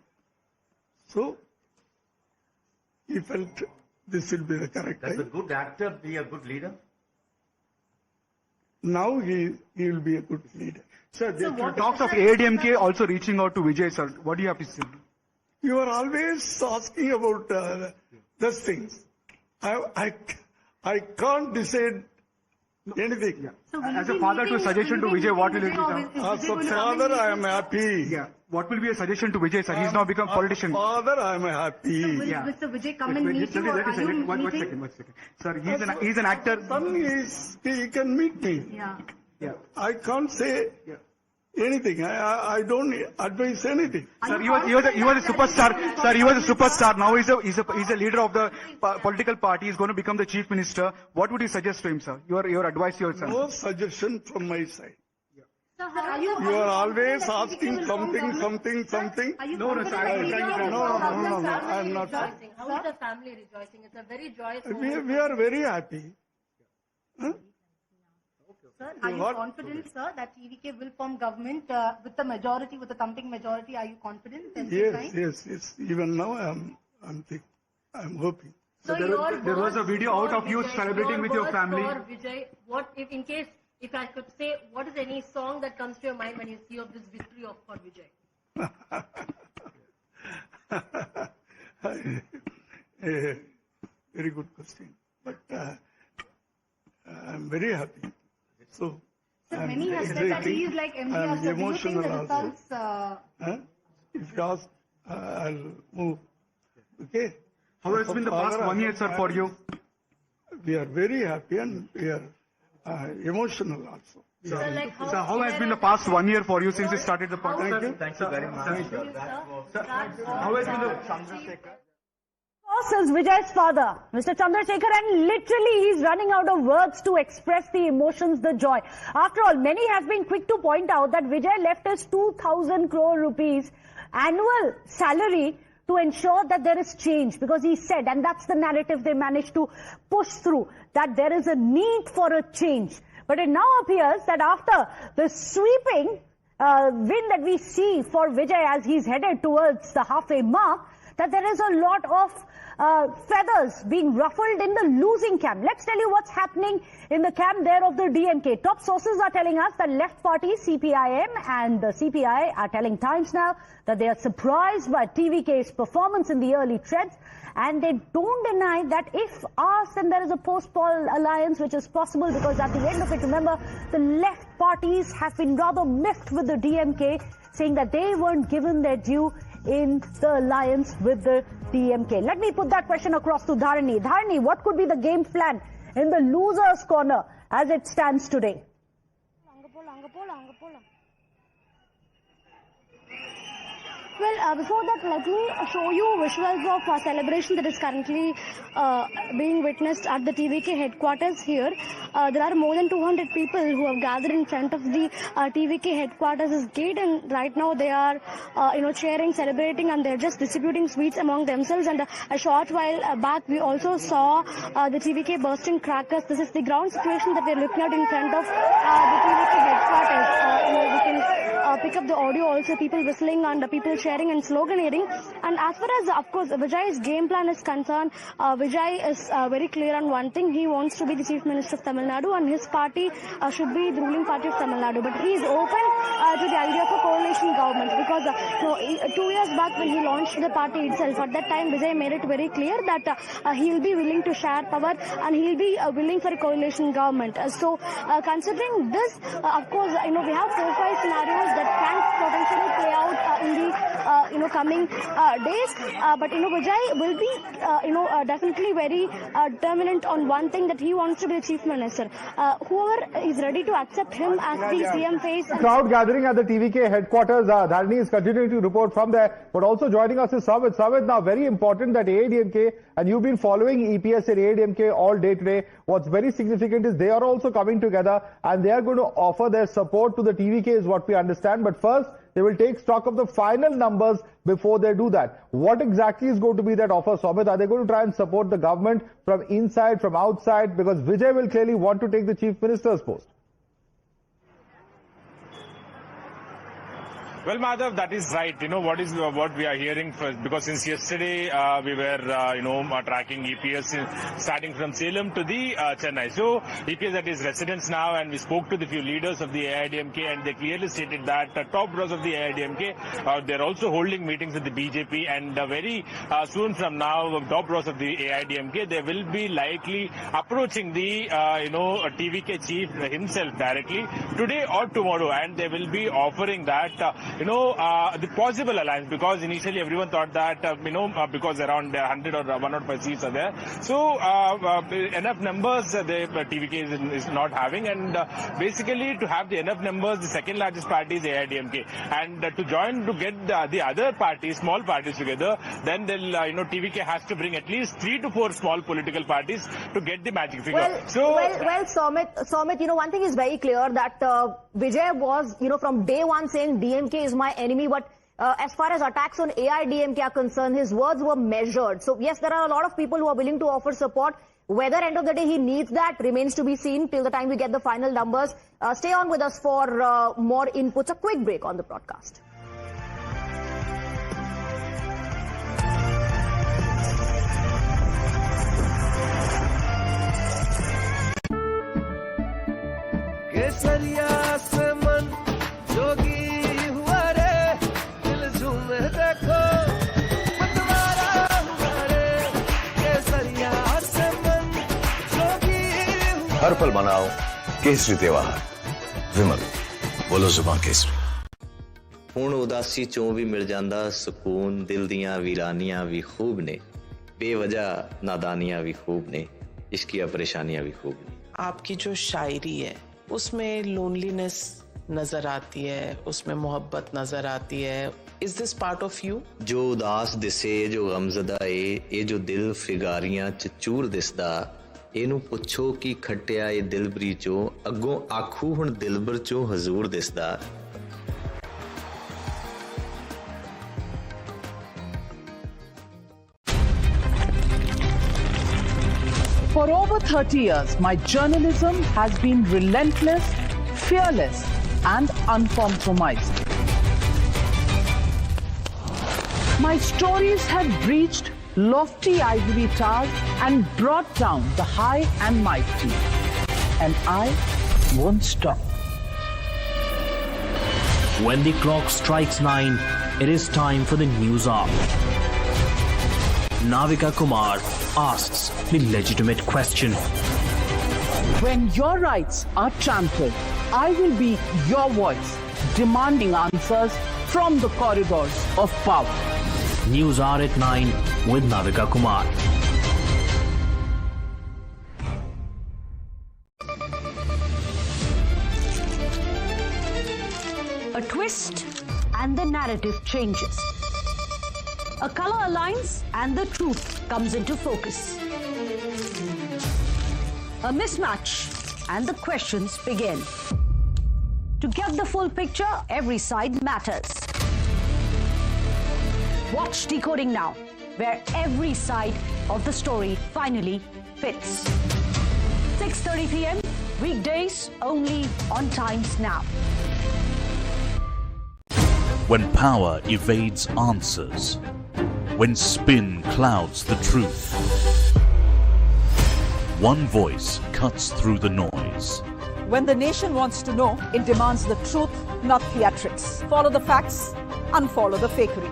[SPEAKER 20] So, he felt this will be the correct time.
[SPEAKER 8] Does a good actor be a good leader?
[SPEAKER 20] Now he will be a good leader.
[SPEAKER 22] Sir, talks of AIDMK also reaching out to Vijay, sir. What do you have to say?
[SPEAKER 20] You are always asking about those things. I can't decide anything.
[SPEAKER 22] So as a father, to a suggestion to Vijay, what will it be?
[SPEAKER 20] As a father, I am happy.
[SPEAKER 22] Yeah. What will be a suggestion to Vijay, sir? He's now become politician.
[SPEAKER 20] Father, I am happy.
[SPEAKER 22] So
[SPEAKER 15] will Mr. Vijay come and meet you, or are you
[SPEAKER 22] one
[SPEAKER 15] meeting?
[SPEAKER 22] second. Sir, he's an actor.
[SPEAKER 20] He can meet me.
[SPEAKER 15] Yeah.
[SPEAKER 20] I can't say anything. I don't advise anything.
[SPEAKER 22] Sir, he was a superstar. Sir, he was a superstar. Now he's a leader of the political party. He's going to become the chief minister. What would you suggest to him, sir? Your advice to your son.
[SPEAKER 20] No suggestion from my side.
[SPEAKER 15] So are you
[SPEAKER 20] are always asking something.
[SPEAKER 15] No,
[SPEAKER 20] I'm not.
[SPEAKER 15] How is the family rejoicing? It's a very joyous
[SPEAKER 20] We are very happy. Huh?
[SPEAKER 15] Sir, are you confident, sir, that TVK will form government with the majority, with the thumping majority? Are you confident?
[SPEAKER 20] Yes. Even now, I'm hoping.
[SPEAKER 22] So there was a video out of you celebrating with your family.
[SPEAKER 15] For Vijay, what if I could say, what is any song that comes to your mind when you see of this victory for Vijay?
[SPEAKER 20] Very good question. But I'm very happy. So
[SPEAKER 15] many have said that he is like MDR. So do you think the results?
[SPEAKER 20] If you ask, I'll move. Okay.
[SPEAKER 22] How has been the past 1 year, sir, for you?
[SPEAKER 20] We are very happy and we are emotional also.
[SPEAKER 22] So how has been the past 1 year for you since you started the party?
[SPEAKER 8] Thank you very much.
[SPEAKER 22] How has been the Chandrasekhar?
[SPEAKER 14] Is Vijay's father, Mr. Chandrasekhar, and literally he's running out of words to express the emotions, the joy. After all, many have been quick to point out that Vijay left us 2,000 crore rupees annual salary to ensure that there is change, because he said, and that's the narrative they managed to push through, that there is a need for a change. But it now appears that after the sweeping win that we see for Vijay as he's headed towards the halfway mark, that there is a lot of feathers being ruffled in the losing camp. Let's tell you what's happening in the camp there of the DMK. Top sources are telling us that left party CPIM and the CPI are telling Times Now that they are surprised by TVK's performance in the early treads, and they don't deny that if asked, then there is a post-poll alliance which is possible, because at the end of it, remember, the left parties have been rather miffed with the DMK, saying that they weren't given their due in the alliance with the DMK. Let me put that question across to Dharani. Dharani, what could be the game plan in the loser's corner as it stands today?
[SPEAKER 1] Well, before that, let me show you visuals of a celebration that is currently being witnessed at the TVK headquarters here. There are more than 200 people who have gathered in front of the TVK headquarters gate, and right now they are, cheering, celebrating, and they're just distributing sweets among themselves. And a short while back, we also saw the TVK bursting crackers. This is the ground situation that we're looking at in front of the TVK headquarters. We can pick up the audio also, people whistling and people sharing and sloganeering. And as far as, of course, Vijay's game plan is concerned, Vijay is very clear on one thing. He wants to be the Chief Minister of Tamil Nadu, and his party should be the ruling party of Tamil Nadu. But he is open to the idea of a coalition government, because 2 years back when he launched the party itself, at that time Vijay made it very clear that he will be willing to share power and he will be willing for a coalition government. So considering this, of course, we have 4-5 scenarios that can potentially play out in the coming days. But Vijay will be definitely very determinant on one thing, that he wants to be the Chief Minister. Whoever is ready to accept him as the CM face.
[SPEAKER 7] Crowd gathering at the TVK headquarters. Dharani is continuing to report from there, but also joining us is Samit. Samit, now very important that AIDMK, and you've been following EPS and AIDMK all day today. What's very significant is they are also coming together and they are going to offer their support to the TVK, is what we understand. But first, they will take stock of the final numbers before they do that. What exactly is going to be that offer, Samit? Are they going to try and support the government from inside, from outside? Because Vijay will clearly want to take the Chief Minister's post.
[SPEAKER 4] Well, Madhav, that is right. What we are hearing first, because since yesterday we were, tracking EPS starting from Salem to the Chennai. So EPS at his residence now, and we spoke to the few leaders of the AIDMK, and they clearly stated that top brass of the AIDMK, they're also holding meetings with the BJP, and very soon from now, top brass of the AIDMK, they will be likely approaching the, TVK chief himself directly today or tomorrow, and they will be offering that, the possible alliance, because initially everyone thought that, because around 100 or 105 seats are there. So, enough numbers the TVK is not having, and basically to have the enough numbers, the second largest party is AIDMK. And to join, to get the other parties, small parties together, then they'll, TVK has to bring at least 3 to 4 small political parties to get the magic figure.
[SPEAKER 14] Well, Somit, one thing is very clear, that Vijay was, from day one saying DMK is my enemy, but as far as attacks on AIDMK are concerned, his words were measured. So yes, there are a lot of people who are willing to offer support. Whether end of the day he needs that remains to be seen till the time we get the final numbers. Stay on with us for more inputs. A quick break on the broadcast.
[SPEAKER 11] हर पल मनाओ केसरी त्योहार विमल बोलो जुबान केसरी
[SPEAKER 5] ਹੁਣ ਉਦਾਸੀ ਚੋਂ ਵੀ ਮਿਲ ਜਾਂਦਾ ਸਕੂਨ ਦਿਲ ਦੀਆਂ ਵੀਰਾਨੀਆਂ ਵੀ ਖੂਬ ਨੇ बेवजह नादानियां भी खूब ने इश्किया परेशानियां भी खूब ने
[SPEAKER 10] आपकी जो शायरी है उसमें लोनलीनेस
[SPEAKER 9] नजर आती है, उसमें मोहब्बत नजर आती है. Is this part of you?
[SPEAKER 5] जो उदास दिसे जो गमज़दा ये जो दिल फिगारियां च चूर दिसदा ਇਹਨੂੰ ਪੁੱਛੋ ਕੀ ਖੱਟਿਆ ਇਹ ਦਿਲਬਰੀ ਚੋਂ ਅੱਗੋਂ ਆਖੂ ਹੁਣ ਦਿਲਬਰ ਚੋਂ ਹਜ਼ੂਰ ਦਿਸਦਾ.
[SPEAKER 10] For over 30 years, my journalism has been relentless, fearless, and uncompromised. My stories have breached lofty ivory towers and brought down the high and mighty. And I won't stop.
[SPEAKER 25] When the clock strikes 9, it is time for the news hour. Navika Kumar asks the legitimate question.
[SPEAKER 10] When your rights are trampled, I will be your voice, demanding answers from the corridors of power.
[SPEAKER 25] News Hour at 9 with Navika Kumar.
[SPEAKER 17] A twist and the narrative changes. A color aligns and the truth comes into focus. A mismatch and the questions begin. To get the full picture, every side matters. Watch Decoding Now, where every side of the story finally fits. 6:30 p.m. weekdays only on Times Now.
[SPEAKER 23] When power evades answers, when spin clouds the truth, one voice cuts through the noise.
[SPEAKER 10] When the nation wants to know, it demands the truth, not theatrics. Follow the facts, unfollow the fakery.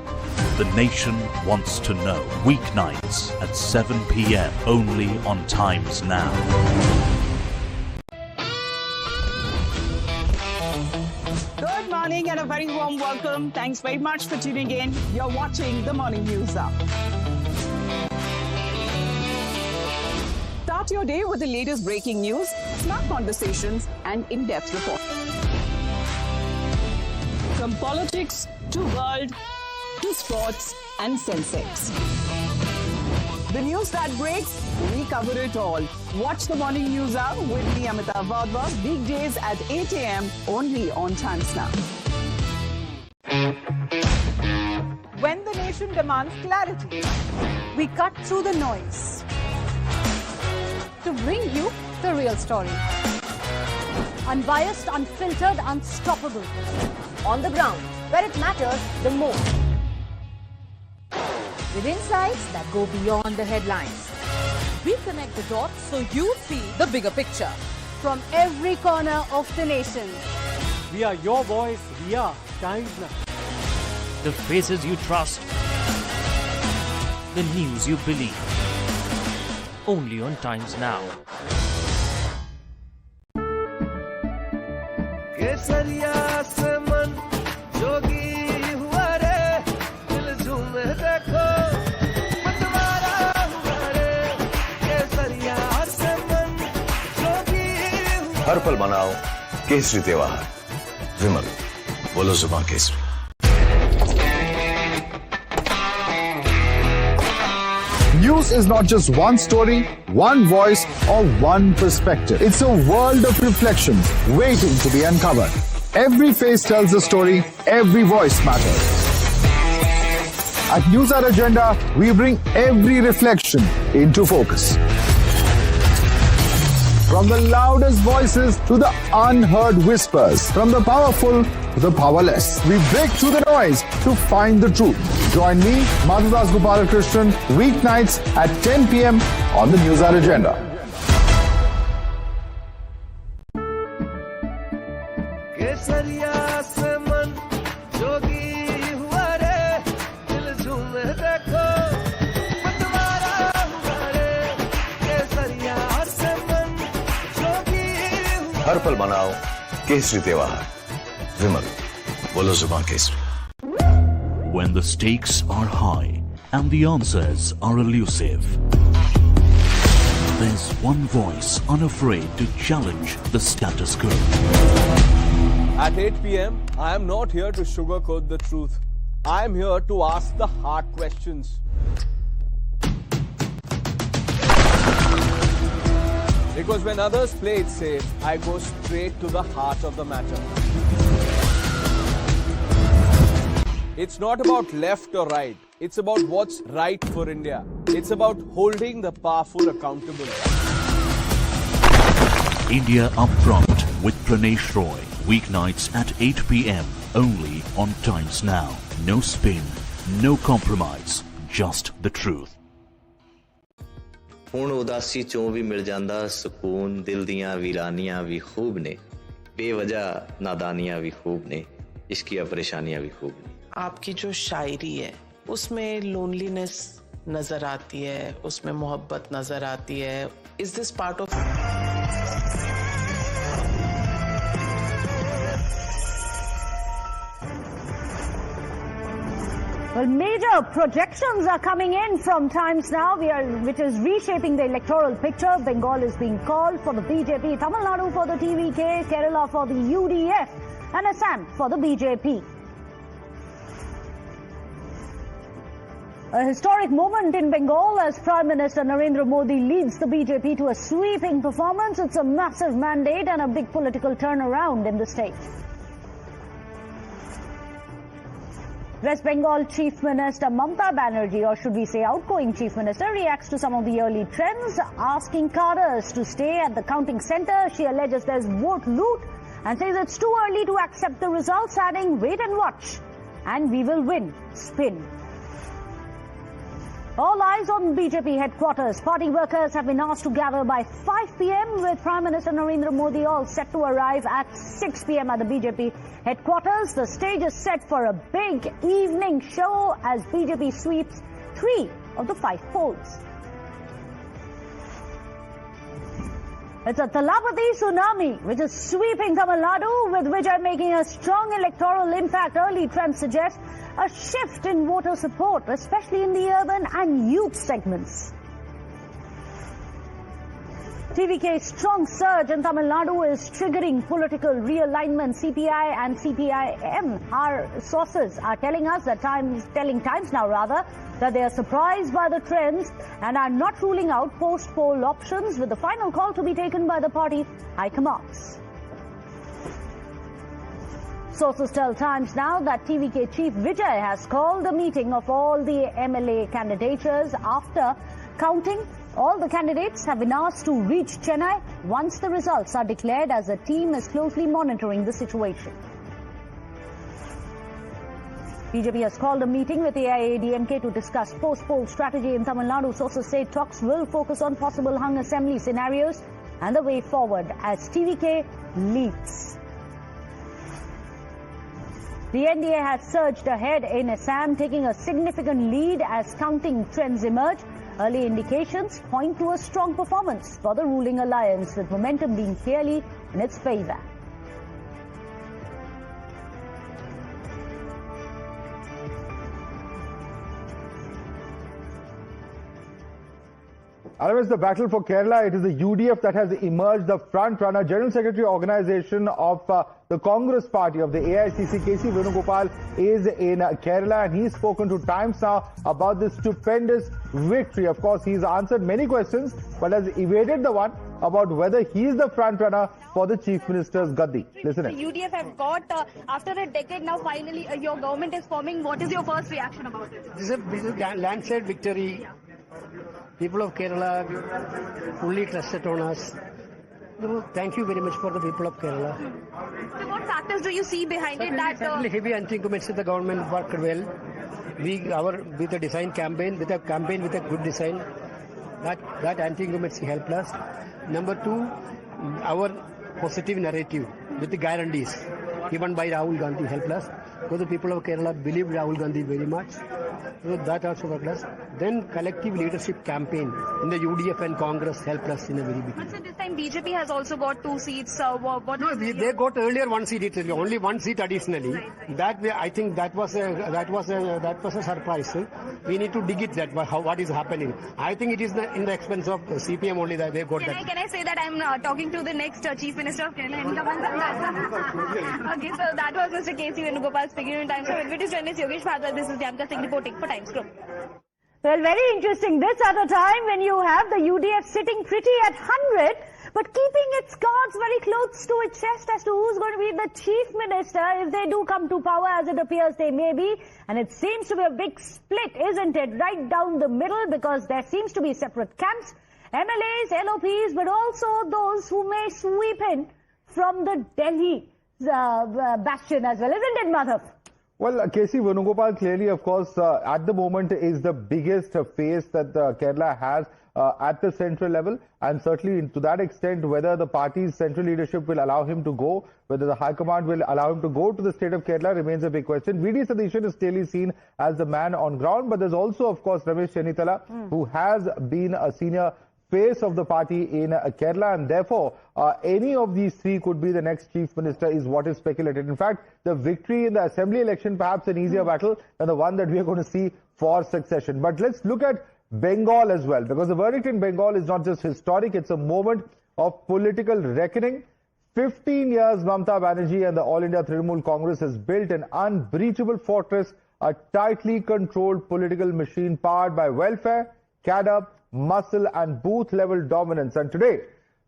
[SPEAKER 23] The nation wants to know. Weeknights at 7 p.m. only on Times Now.
[SPEAKER 2] Good morning and a very warm welcome. Thanks very much for tuning in. You're watching the Morning News Hour. Start your day with the latest breaking news, smart conversations, and in-depth reporting. From politics to world to sports and Sensex. The news that breaks, we cover it all. Watch the Morning News Hour with me, Mamata Banerjee, weekdays at 8 a.m. only on Times Now.
[SPEAKER 10] When the nation demands clarity, we cut through the noise
[SPEAKER 15] to bring you the real story. Unbiased, unfiltered, unstoppable.
[SPEAKER 14] On the ground, where it matters the most. With insights that go beyond the headlines.
[SPEAKER 15] We connect the dots so you see the bigger picture. From every corner of the nation.
[SPEAKER 13] We are your voice. We are Times Now.
[SPEAKER 25] The faces you trust. The news you believe. Only on Times Now.
[SPEAKER 21] केसरिया से मन जोगी हुआ रे दिल झूम देखो मतवारा हुआ रे केसरिया से मन जोगी
[SPEAKER 11] हर पल मनाओ केसरी त्योहार विमल बोलो जुबान Kesari.
[SPEAKER 12] News is not just one story, one voice, or one perspective. It's a world of reflections waiting to be uncovered. Every face tells a story, every voice matters. At News Hour Agenda, we bring every reflection into focus. From the loudest voices to the unheard whispers, from the powerful to the powerless, we break through the noise to find the truth. Join me, Madhudas Gopalakrishnan, weeknights at 10 p.m. on the News Hour Agenda.
[SPEAKER 21] केसरिया से मन जोगी हुआ रे दिल झूम देखो मतवारा हुआ रे केसरिया से मन जोगी
[SPEAKER 11] हर पल मनाओ केसरी त्योहार विमल बोलो जुबान Kesari.
[SPEAKER 23] When the stakes are high and the answers are elusive, there's one voice unafraid to challenge the status quo.
[SPEAKER 3] At 8 p.m., I am not here to sugarcoat the truth. I am here to ask the hard questions. Because when others play it safe, I go straight to the heart of the matter. It's not about left or right. It's about what's right for India. It's about holding the powerful accountable.
[SPEAKER 23] India Upfront with Pranesh Roy. Weeknights at 8 p.m. only on Times Now. No spin, no compromise, just the truth.
[SPEAKER 5] ਹੁਣ ਉਦਾਸੀ ਚੋਂ ਵੀ ਮਿਲ ਜਾਂਦਾ ਸਕੂਨ ਦਿਲ ਦੀਆਂ ਵੀਰਾਨੀਆਂ ਵੀ ਖੂਬ ਨੇ ਬੇਵਜ੍ਹਾ ਨਾਦਾਨੀਆਂ ਵੀ ਖੂਬ ਨੇ ਇਸ਼ਕੀਆ ਪਰੇਸ਼ਾਨੀਆਂ ਵੀ ਖੂਬ ਨੇ
[SPEAKER 9] आपकी जो शायरी है उसमें लोनलीनेस नजर आती है, उसमें मोहब्बत नजर आती है. Is this part of
[SPEAKER 14] Well, major projections are coming in from Times Now, which is reshaping the electoral picture. Bengal is being called for the BJP, Tamil Nadu for the TVK, Kerala for the UDF, and Assam for the BJP. A historic moment in Bengal as Prime Minister Narendra Modi leads the BJP to a sweeping performance. It's a massive mandate and a big political turnaround in the state. West Bengal Chief Minister Mamata Banerjee, or should we say outgoing Chief Minister, reacts to some of the early trends, asking cadres to stay at the counting centre. She alleges there's vote loot and says it's too early to accept the results, adding wait and watch and we will win. Spin. All eyes on BJP headquarters. Party workers have been asked to gather by 5 p.m. with Prime Minister Narendra Modi all set to arrive at 6 p.m. at the BJP headquarters. The stage is set for a big evening show as BJP sweeps 3 of the 5 polls. It's a Talapati tsunami which is sweeping Tamil Nadu, with Vijay making a strong electoral impact. Early trends suggest a shift in voter support, especially in the urban and youth segments. TVK's strong surge in Tamil Nadu is triggering political realignment. CPI and CPIM, our sources are telling us that telling Times Now that they are surprised by the trends and are not ruling out post-poll options, with the final call to be taken by the party high commands. Sources tell Times Now that TVK Chief Vijay has called a meeting of all the MLA candidatures after counting. All the candidates have been asked to reach Chennai once the results are declared, as the team is closely monitoring the situation. BJP has called a meeting with AIADMK to discuss post-poll strategy in Tamil Nadu. Sources say talks will focus on possible hung assembly scenarios and the way forward as TVK leads. The NDA has surged ahead in Assam, taking a significant lead as counting trends emerge. Early indications point to a strong performance for the ruling alliance, with momentum being clearly in its favour.
[SPEAKER 7] Otherwise, the battle for Kerala, it is the UDF that has emerged the front runner. General Secretary Organization of the Congress Party of the AICC, KC Venugopal, is in Kerala, and he's spoken to Times Now about this stupendous victory. Of course, he's answered many questions, but has evaded the one about whether he is the front runner for the Chief Minister's gaddi. Listen in.
[SPEAKER 1] The UDF have got, after a decade now, finally your government is forming. What is your first reaction about it?
[SPEAKER 16] This is a landslide victory. People of Kerala fully trusted on us. Thank you very much for the people of Kerala.
[SPEAKER 1] So what factors do you see behind it?
[SPEAKER 16] Certainly heavy anti-incumbency, the government worked well. With a design campaign, with a good design, that anti-incumbency helped us. Number 2, our positive narrative with the guarantees given by Rahul Gandhi helped us. because the people of Kerala believe Rahul Gandhi very much. So that also worked us. Then collective leadership campaign in the UDF and Congress helped us in a very big way.
[SPEAKER 6] But so this time BJP has also got 2 seats.
[SPEAKER 16] They got earlier 1 seat, only 1 seat additionally. Right. That way, I think that was a surprise. We need to dig it that what is happening. I think it is in the expense of CPM only that they got that.
[SPEAKER 6] Can I say that I'm talking to the next Chief Minister of Kerala? Okay, so that was Mr. K.C. Venugopal speaking in Times. So with British journalist Yogesh Bharda, this is Jamka Singh reporting for Times Group.
[SPEAKER 17] Well, very interesting. This at a time when you have the UDF sitting pretty at 100, but keeping its cards very close to its chest as to who's going to be the Chief Minister if they do come to power, as it appears they may be. And it seems to be a big split, isn't it? Right down the middle, because there seems to be separate camps, MLAs, LOPs, but also those who may sweep in from the Delhi bastion as well, isn't it, Madhav?
[SPEAKER 7] Well, K.C. Venugopal clearly, of course, at the moment is the biggest face that Kerala has at the central level, and certainly to that extent, whether the party's central leadership will allow him to go, whether the High Command will allow him to go to the state of Kerala remains a big question. V.D. Satheeshan is clearly seen as the man on ground, but there's also, of course, Ramesh Chennithala, who has been a senior face of the party in Kerala, and therefore any of these three could be the next Chief Minister is what is speculated. In fact, the victory in the assembly election perhaps an easier battle than the one that we are going to see for succession. But let's look at Bengal as well, because the verdict in Bengal is not just historic, it's a moment of political reckoning. 15 years Mamata Banerjee and the All India Trinamool Congress has built an unbreachable fortress, a tightly controlled political machine powered by welfare, cadre, muscle and booth-level dominance. And today,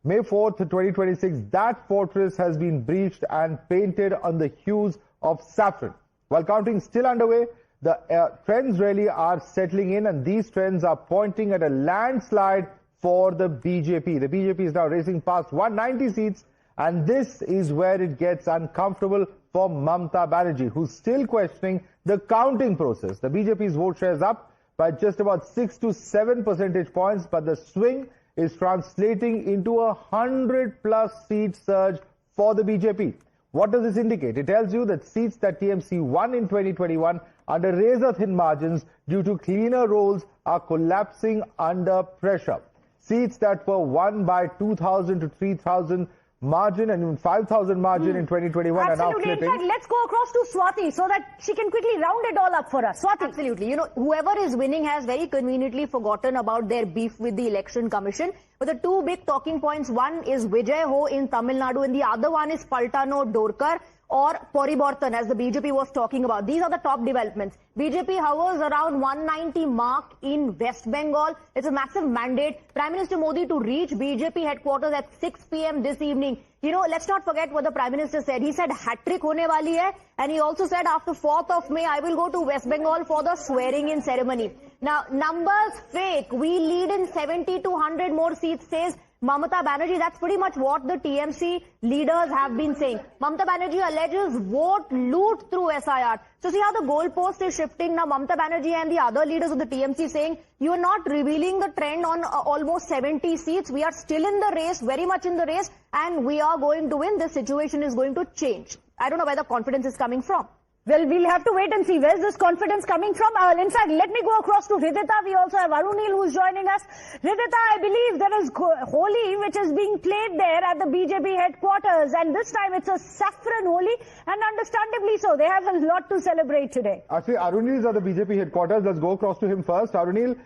[SPEAKER 7] May 4th, 2026, that fortress has been breached and painted on the hues of saffron. While counting still underway, the trends really are settling in, and these trends are pointing at a landslide for the BJP. The BJP is now racing past 190 seats, and this is where it gets uncomfortable for Mamata Banerjee, who's still questioning the counting process. The BJP's vote share is up by just about 6 to 7 percentage points, but the swing is translating into a 100+ seat surge for the BJP. What does this indicate? It tells you that seats that TMC won in 2021 under razor-thin margins due to cleaner rolls are collapsing under pressure. Seats that were won by 2,000 to 3,000 margin and even 5,000 margin in 2021 are now flipping.
[SPEAKER 17] In fact, let's go across to Swati so that she can quickly round it all up for us. Swati.
[SPEAKER 14] Absolutely. You know, whoever is winning has very conveniently forgotten about their beef with the Election Commission. But the two big talking points, one is Vijay Ho in Tamil Nadu and the other one is Paltano Dorkar or Poribortan, as the BJP was talking about. These are the top developments. BJP hovers around 190 mark in West Bengal. It's a massive mandate. Prime Minister Modi to reach BJP headquarters at 6 p.m. this evening. You know, let's not forget what the Prime Minister said. He said hat-trick hone wali hai, and he also said after 4th of May, I will go to West Bengal for the swearing-in ceremony. Now, numbers fake. We lead in 70 to 100 more seats, says Mamata Banerjee. That's pretty much what the TMC leaders have been saying. Mamata Banerjee alleges vote loot through SIR. So see how the goalpost is shifting now. Mamata Banerjee and the other leaders of the TMC saying, you are not revealing the trend on almost 70 seats. We are still in the race, very much in the race, and we are going to win. This situation is going to change. I don't know where the confidence is coming from.
[SPEAKER 17] Well, we'll have to wait and see. Where's this confidence coming from? In fact, let me go across to Hridita. We also have Arunil who's joining us. Hridita, I believe there is Holi which is being played there at the BJP headquarters. And this time it's a saffron Holi, and understandably so. They have a lot to celebrate today.
[SPEAKER 7] Actually, Arunil is at the BJP headquarters. Let's go across to him first. Arunil,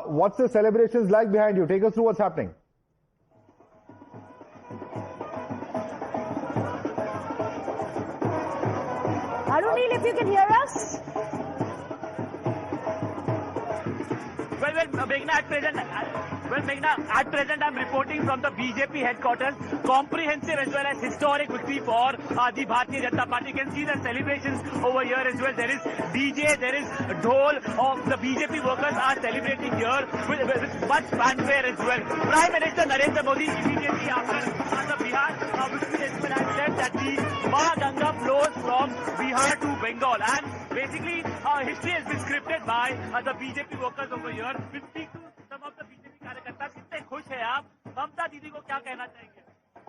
[SPEAKER 7] what's the celebrations like behind you? Take us through what's happening.
[SPEAKER 17] Arunil, if you can hear us.
[SPEAKER 18] Well, Meghna, at present, I'm reporting from the BJP headquarters. Comprehensive as well as historic victory for the Bharatiya Janata Party. You can see the celebrations over here as well. There is DJ, there is Dhol. The BJP workers are celebrating here with much fanfare as well. Prime Minister Narendra Modi immediately after the Bihar victory as well has said that the Ma Ganga flows from Bihar to Bengal. And basically, history has been scripted by the BJP workers over here. We'll speak to some of the BJP कार्यकर्ता. कितने खुश हैं आप? ममता दीदी को क्या कहना चाहेंगे?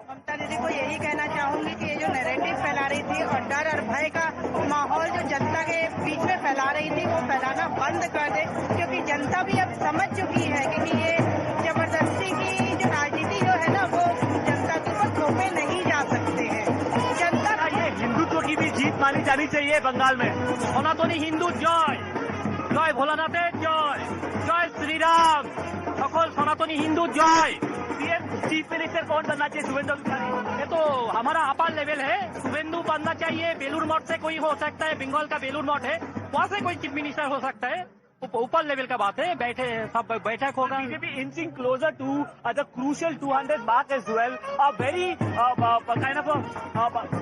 [SPEAKER 21] ममता दीदी को यही कहना चाहूंगी कि ये जो नैरेटिव फैला रही थी और डर और भय का माहौल जो जनता के बीच में फैला रही थी वो फैलाना बंद कर दे, क्योंकि जनता भी अब समझ चुकी है क्योंकि ये जबरदस्ती की जो राजनीति जो है ना वो जनता के ऊपर थोपे नहीं जा सकते हैं। जनता
[SPEAKER 18] ये हिंदुत्व की भी जीत मानी जानी चाहिए बंगाल में। सनातनी हिंदू जय, जय भोलानाथेर जय, जय श्री राम, सकल सनातनी हिंदू जय। पीएम चीफ मिनिस्टर कौन बनना चाहिए? शुभेंदु अधिकारी। ये तो हमारा अपार लेवल है, शुभेंदु बनना चाहिए। बेलूर मठ से कोई हो सकता है, बंगाल का बेलूर मठ है, वहाँ से कोई चीफ मिनिस्टर हो सकता है। ऊपर लेवल का बात है, बैठे सब बैठक होगा। BJP inching closer to the crucial 200 mark as well. A very kind of a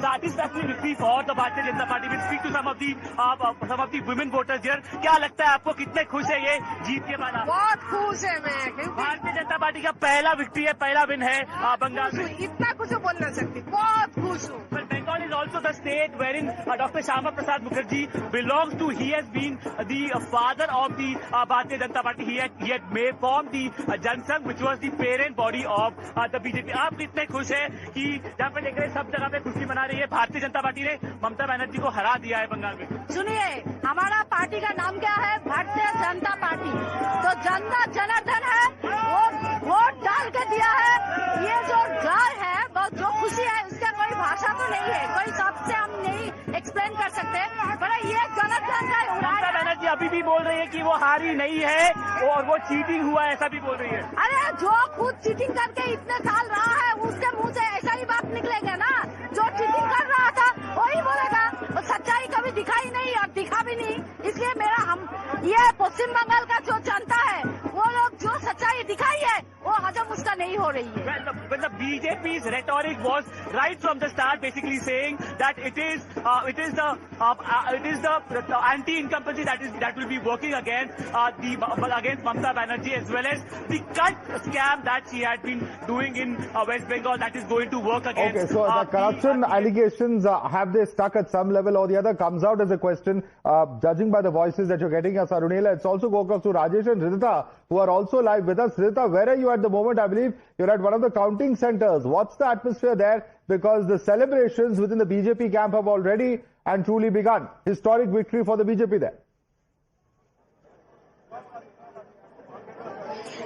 [SPEAKER 18] satisfactory victory for the Bharatiya Janata Party. We'll speak to some of the women voters here. क्या लगता है आपको, कितने खुश है ये जीत के बाद?
[SPEAKER 21] बहुत खुश है मैं।
[SPEAKER 18] भारतीय जनता पार्टी का पहला विक्ट्री है, पहला विन है बंगाल में।
[SPEAKER 21] इतना कुछ बोल नहीं सकती, बहुत खुश हूँ।
[SPEAKER 18] Bengal is also the state wherein Dr. Shama Prasad Mukherjee belongs to. He has been the father of the Bharatiya Janata Party. He had formed the Jansangh, which was the parent body of the BJP. आप कितने खुश हैं कि जहाँ पे देख रहे हैं सब जगह पे खुशी मना रही है, भारतीय जनता पार्टी ने ममता बनर्जी को हरा दिया है बंगाल में?
[SPEAKER 21] सुनिए, हमारा पार्टी का नाम क्या है? भारतीय जनता पार्टी। तो जनता जनार्दन है, वो वोट डाल के दिया है। ये जो डर है, जो खुशी है, उसका कोई भाषा तो नहीं है, कोई शब्द से हम नहीं एक्सप्लेन कर सकते। पर ये जनार्दन का
[SPEAKER 18] ममता बनर्जी अभी भी बोल रही है कि वो हारी नहीं है और वो चीटिंग हुआ है, ऐसा भी बोल रही है।
[SPEAKER 21] अरे जो खुद चीटिंग करके इतने साल रहा है, उसके मुंह से ऐसा ही बात निकलेगा ना। जो चीटिंग कर रहा था वही बोलेगा, और सच्चाई कभी दिखाई नहीं और दिखा भी नहीं। इसलिए ये पश्चिम बंगाल का जो जनता है, वो लोग जो सच्चाई दिखाई है वो हजम उसका नहीं हो रही है।
[SPEAKER 18] When the BJP's rhetoric was right from the start, basically saying that it is the anti-incumbency that will be working against Mamata Banerjee, as well as the cut scam that she had been doing in West Bengal, that is going to work against.
[SPEAKER 7] Okay, so the corruption allegations, have they stuck at some level or the other, comes out as a question, judging by the voices that you're getting us, Arunela. It's also go across to Rajesh and Ridhita, who are also live with us. Ridhita, where are you at the moment? I believe you're at one of the counting centers. What's the atmosphere there? Because the celebrations within the BJP camp have already and truly begun. Historic victory for the BJP there.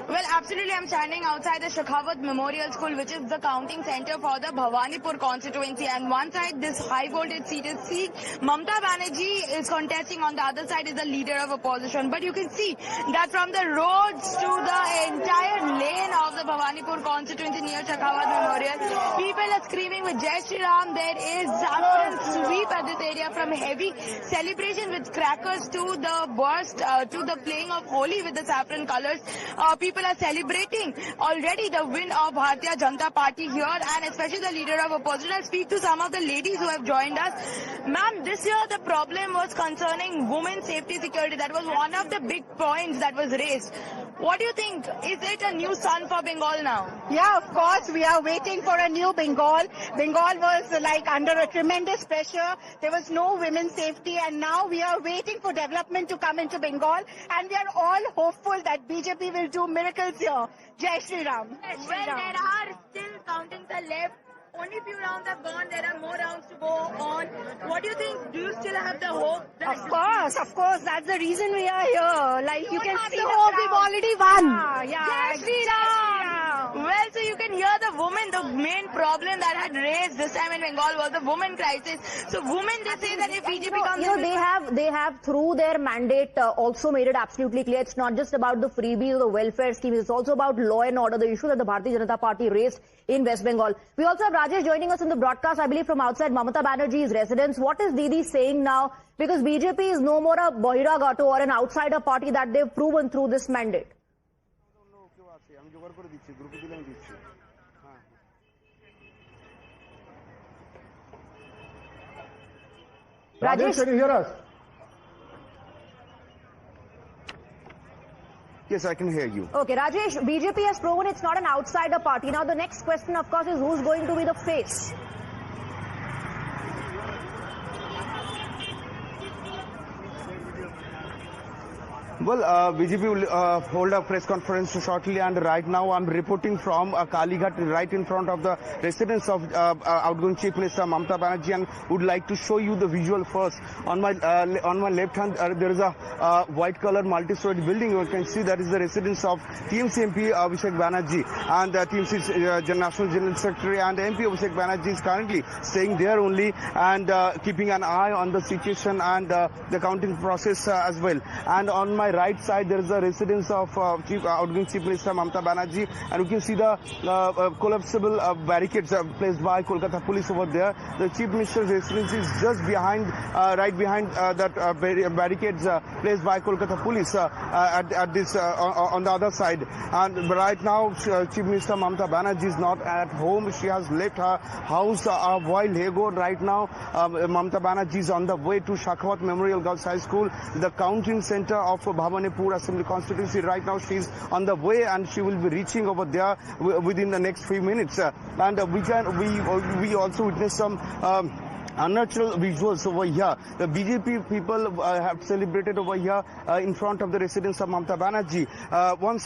[SPEAKER 6] Well, absolutely. I'm standing outside the Shekhawat Memorial School, which is the counting center for the Bhavanipur constituency. And one side, this high voltage seat is seat. Mamata Banerjee is contesting. On the other side is the leader of opposition. But you can see that from the roads to the entire lane of the Bhavanipur constituency near Shekhawat Memorial, people are screaming with Jai Shri Ram. There is saffron sweep at this area, from heavy celebration with crackers to the burst, to the playing of Holi with the saffron colors. People are celebrating already the win of Bharatiya Janata Party here, and especially the leader of opposition. I'll speak to some of the ladies who have joined us. Ma'am, this year the problem was concerning women's safety security. That was one of the big points that was raised. What do you think? Is it a new sun for Bengal now?
[SPEAKER 21] Yeah, of course. We are waiting for a new Bengal. Bengal was like under a tremendous pressure. There was no women's safety, and now we are waiting for development to come into Bengal, and we are all hopeful that BJP will do miracles here. Jai Shri Ram.
[SPEAKER 6] Well, there are still countings are left. Only few rounds have gone. There are more rounds to go on. What do you think? Do you still have the hope?
[SPEAKER 21] Of course. That's the reason we are here. Like you can see the hope we've already won.
[SPEAKER 6] Yeah. Jai Shri Ram. Well, so you can hear the women. The main problem that had raised this time in Bengal was the women crisis. So women, they say that if BJP comes,
[SPEAKER 14] they have through their mandate also made it absolutely clear. It's not just about the freebies or the welfare schemes. It's also about law and order, the issue that the Bharatiya Janata Party raised in West Bengal. We also have Rajesh joining us in the broadcast, I believe, from outside Mamata Banerjee's residence. What is Didi saying now? Because BJP is no more a Bahiragato or an outsider party that they've proven through this mandate.
[SPEAKER 7] Rajesh, can you hear us?
[SPEAKER 8] Yes, I can hear you.
[SPEAKER 14] Okay, Rajesh, BJP has proven it's not an outsider party. Now, the next question, of course, is who's going to be the face?
[SPEAKER 8] Well, BJP will hold a press conference shortly, and right now I'm reporting from Kalighat, right in front of the residence of outgoing Chief Minister Mamata Banerjee, and would like to show you the visual first. On my left hand, there is a white color multi-story building. You can see that is the residence of TMC MP Vijay Banerjee, and TMC's National General Secretary and MP Vijay Banerjee is currently staying there only, and keeping an eye on the situation and the counting process as well. And on my right side, there is a residence of outgoing Chief Minister Mamata Banerjee, and you can see the collapsible barricades placed by Kolkata police over there. The Chief Minister's residence is just behind, right behind that barricades placed by Kolkata police at this on the other side. And right now, Chief Minister Mamata Banerjee is not at home. She has left her house a while ago. Right now, Mamata Banerjee is on the way to Shakhawat Memorial Girls High School, the counting center of Bhavanipur Assembly constituency. Right now she is on the way, and she will be reaching over there within the next few minutes. And we also witnessed some unnatural visuals over here. The BJP people have celebrated over here in front of the residence of Mamata Banerjee. When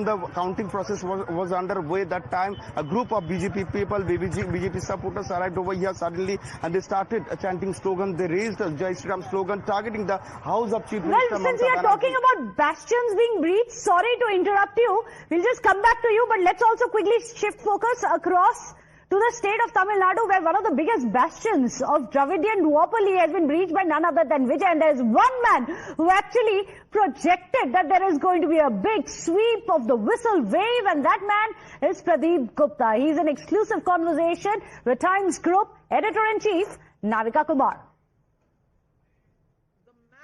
[SPEAKER 8] the counting process was underway, that time a group of BJP people, BJP supporters arrived over here suddenly, and they started chanting slogan. They raised a Jai Shri Ram slogan targeting the house of Chief Minister.
[SPEAKER 17] Well, since we are talking about bastions being breached, sorry to interrupt you. We'll just come back to you, but let's also quickly shift focus across to the state of Tamil Nadu, where one of the biggest bastions of Dravidian duopoly has been breached by none other than Vijay. And there's one man who actually projected that there is going to be a big sweep of the whistle wave, and that man is Pradeep Gupta. He's in exclusive conversation with Times Group Editor-in-Chief Navika Kumar.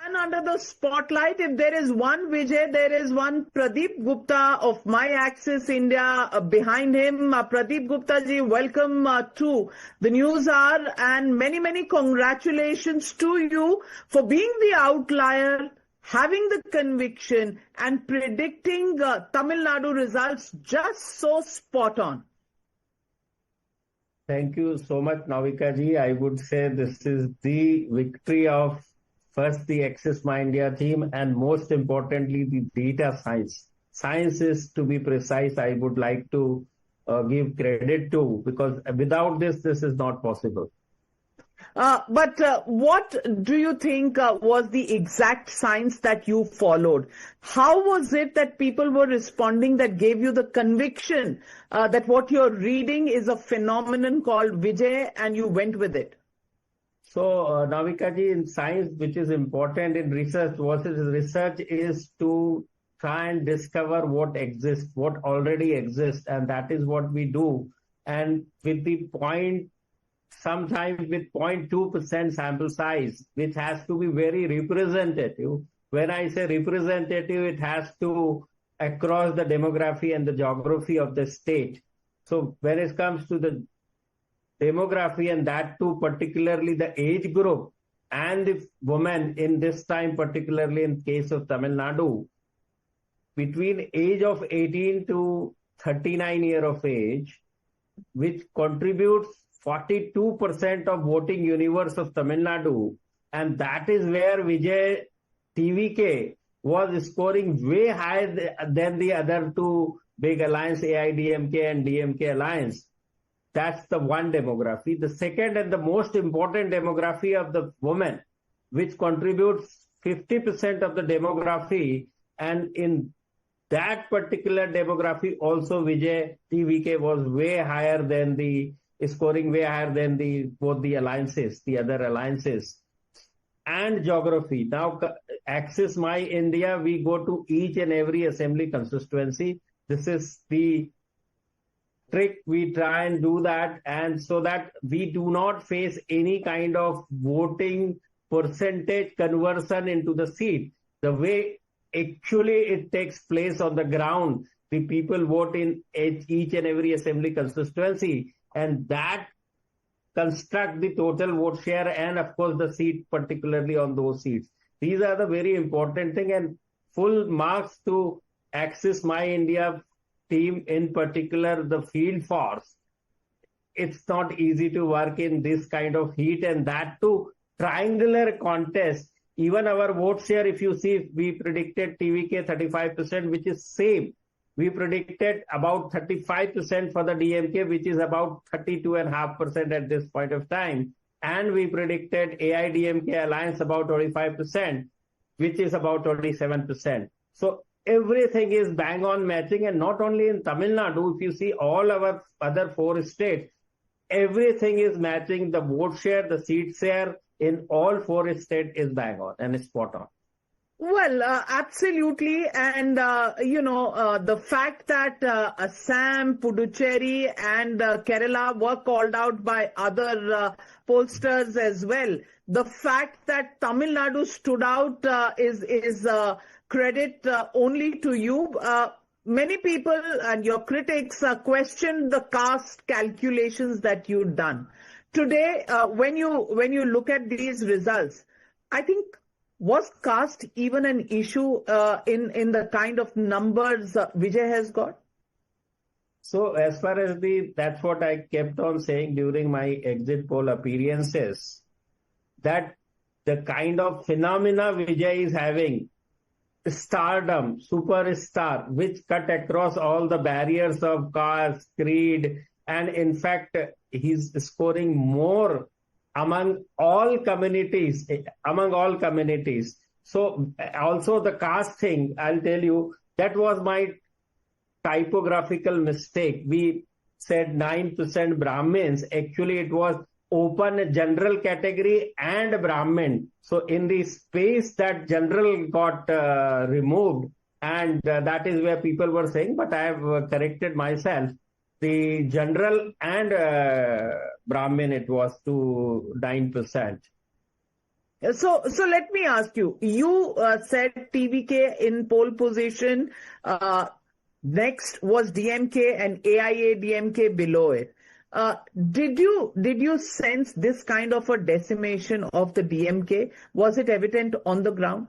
[SPEAKER 19] And under the spotlight, if there is one Vijay, there is one Pradeep Gupta of My Axis India behind him. Pradeep Gupta ji, welcome to the News Hour, and many congratulations to you for being the outlier, having the conviction and predicting Tamil Nadu results just so spot on.
[SPEAKER 20] Thank you so much, Navika ji. I would say this is the victory of first the Access My India team, and most importantly, the data science. Science is, to be precise, I would like to give credit to, because without this is not possible.
[SPEAKER 19] But what do you think was the exact science that you followed? How was it that people were responding that gave you the conviction that what you're reading is a phenomenon called Vijay, and you went with it?
[SPEAKER 20] So, Navika ji, in science, which is important in research, research is to try and discover what exists, what already exists, and that is what we do. And with the sometimes with 0.2% sample size, which has to be very representative. When I say representative, it has to across the demography and the geography of the state. So when it comes to the demography, and that too particularly the age group and the women in this time, particularly in case of Tamil Nadu, between age of 18 to 39 year of age, which contributes 42% of voting universe of Tamil Nadu, and that is where Vijay TVK was scoring way higher than the other two big alliance, AIDMK and DMK alliance. That's the one demography. The second and the most important demography of the women, which contributes 50% of the demography, and in that particular demography also Vijay TVK was way higher than scoring way higher than both the alliances, the other alliances. And geography. Now, Access My India, we go to each and every assembly constituency. This is the trick. We try and do that, and so that we do not face any kind of voting percentage conversion into the seat. The way actually it takes place on the ground, the people vote in each and every assembly constituency, and that construct the total vote share and of course the seat, particularly on those seats. These are the very important thing, and full marks to Access My India team, in particular the field force. It's not easy to work in this kind of heat, and that too triangular contest Even our vote share, if you see, we predicted TVK 35%, which is same. We predicted about 35% for the DMK, which is about 32.5% at this point of time. And we predicted AIDMK alliance about 25%, which is about 27%. So everything is bang on matching, and not only in Tamil Nadu, if you see all our other 4 states, everything is matching. The vote share, the seat share in all 4 states is bang on and spot on.
[SPEAKER 19] Well, absolutely. And, the fact that Assam, Puducherry and Kerala were called out by other pollsters as well. The fact that Tamil Nadu stood out is credit only to you. Many people and your critics questioned the caste calculations that you've done. Today, when you look at these results, I think, was caste even an issue in the kind of numbers Vijay has got?
[SPEAKER 20] So as far as that's what I kept on saying during my exit poll appearances, that the kind of phenomena Vijay is having, stardom, superstar, which cut across all the barriers of caste, creed, and in fact, he's scoring more among all communities. So also the caste thing, I'll tell you, that was my typographical mistake. We said 9% Brahmins. Actually, it was open general category and Brahmin. So in the space that general got removed, and that is where people were saying, but I have corrected myself. The general and Brahmin, it was to 9%.
[SPEAKER 19] So let me ask you, you said TVK in pole position, next was DMK and AIADMK below it. Did you sense this kind of a decimation of the DMK? Was it evident on the ground?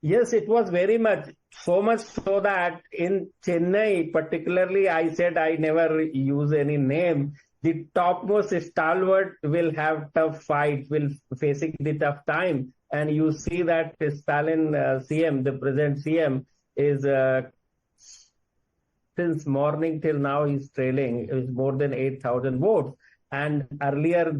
[SPEAKER 20] Yes, it was very much. So much so that in Chennai, particularly, I said I never use any name. The topmost stalwart will have tough fight, will facing the tough time. And you see that Stalin CM, the present CM, is since morning till now he's trailing. It's more than 8,000 votes. And earlier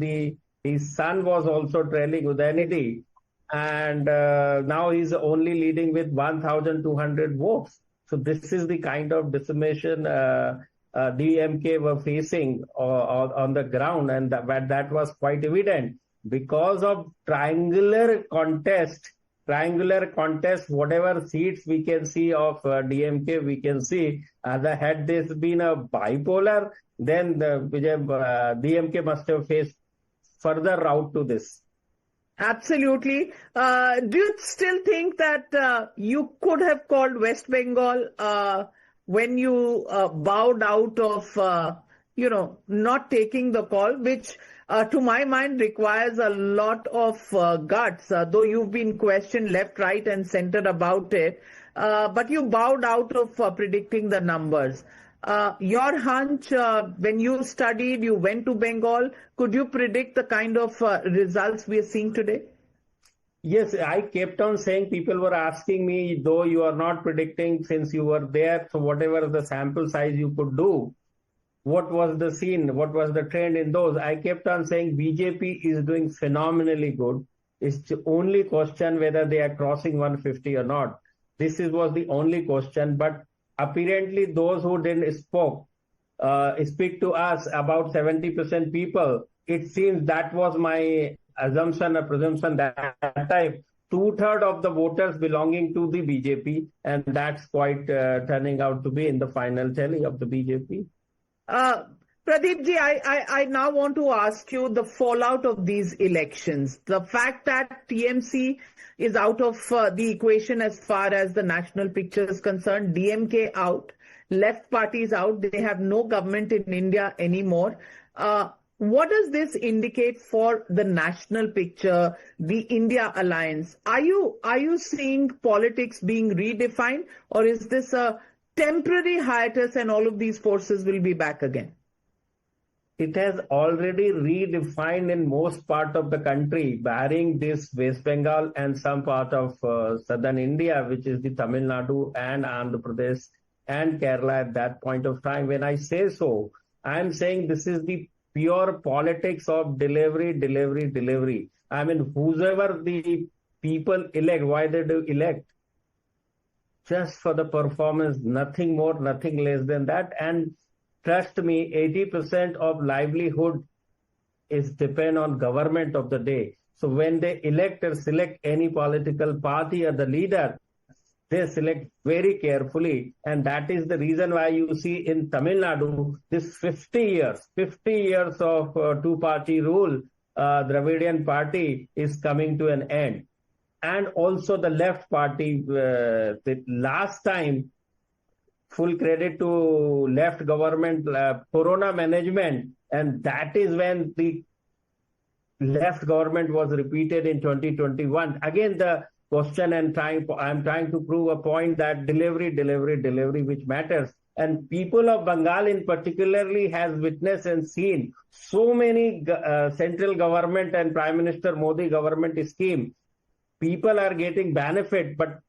[SPEAKER 20] his son was also trailing Udeni. And now he's only leading with 1,200 votes. So this is the kind of decimation DMK were facing on the ground, and that was quite evident because of triangular contest. Whatever seats we can see of DMK, we can see. Had this been a bipolar, then DMK must have faced further route to this.
[SPEAKER 19] Absolutely. Do you still think that you could have called West Bengal when you bowed out of, not taking the call, which to my mind requires a lot of guts, though you've been questioned left, right and center about it. But you bowed out of predicting the numbers. Your hunch, when you studied, you went to Bengal, could you predict the kind of results we are seeing today?
[SPEAKER 20] Yes, I kept on saying, people were asking me, though you are not predicting since you were there, so whatever the sample size you could do, what was the scene, what was the trend in those? I kept on saying BJP is doing phenomenally good. It's the only question whether they are crossing 150 or not. This was the only question, but apparently those who didn't speak to us, about 70% people, it seems that was my assumption or presumption that time. 2/3 of the voters belonging to the BJP, and that's quite turning out to be in the final tally of the BJP.
[SPEAKER 19] Pradeep ji, I now want to ask you the fallout of these elections. The fact that TMC is out of the equation as far as the national picture is concerned, DMK out, left parties out, they have no government in India anymore. What does this indicate for the national picture, the India alliance? Are you seeing politics being redefined, or is this a temporary hiatus and all of these forces will be back again?
[SPEAKER 20] it has already redefined in most part of the country, barring this West Bengal and some part of southern India, which is the Tamil Nadu and Andhra Pradesh and Kerala at that point of time. When I say so, I am saying this is the pure politics of delivery. I mean, whoever the people elect, why they do elect? Just for the performance, nothing more, nothing less than that. And trust me, 80% of livelihood is depend on government of the day. So when they elect or select any political party or the leader, they select very carefully. And that is the reason why you see in Tamil Nadu, this 50 years of two-party rule, Dravidian party is coming to an end. And also the left party, the last time, full credit to left government, Corona management, and that is when the left government was repeated in 2021. Again, the question and I'm trying to prove a point that delivery, which matters. And people of Bengal in particularly has witnessed and seen so many central government and Prime Minister Modi government scheme. People are getting benefit, but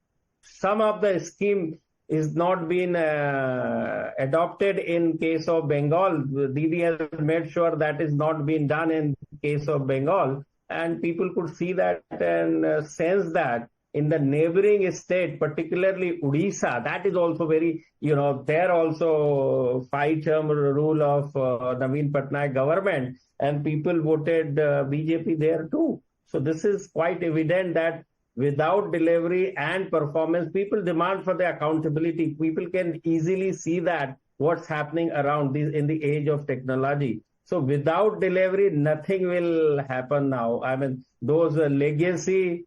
[SPEAKER 20] some of the scheme is not been adopted in case of Bengal. Didi has made sure that is not being done in case of Bengal. And people could see that and sense that in the neighboring state, particularly Odisha, that is also very, there also 5-term rule of Naveen Patnaik government, and people voted BJP there too. So this is quite evident that without delivery and performance, people demand for the accountability. People can easily see that what's happening around this in the age of technology. So without delivery, nothing will happen now. I mean, those legacy,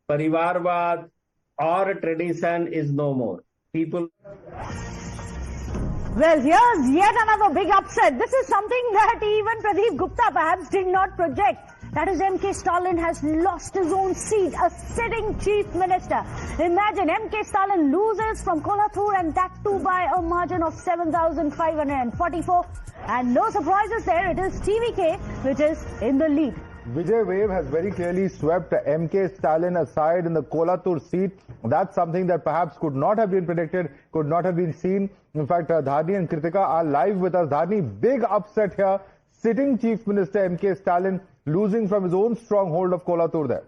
[SPEAKER 20] parivarvad or tradition is no more. People.
[SPEAKER 17] Well, here's yet another big upset. This is something that even Pradeep Gupta perhaps did not project. That is, M.K. Stalin has lost his own seat, a sitting chief minister. Imagine M.K. Stalin loses from Kolathur, and that too by a margin of 7,544. And no surprises there, it is TVK which is in the lead.
[SPEAKER 7] Vijay wave has very clearly swept M.K. Stalin aside in the Kolathur seat. That's something that perhaps could not have been predicted, could not have been seen. In fact, Dharni and Kritika are live with us. Dharni, big upset here. Sitting Chief Minister M.K. Stalin losing from his own stronghold of Kolathur there.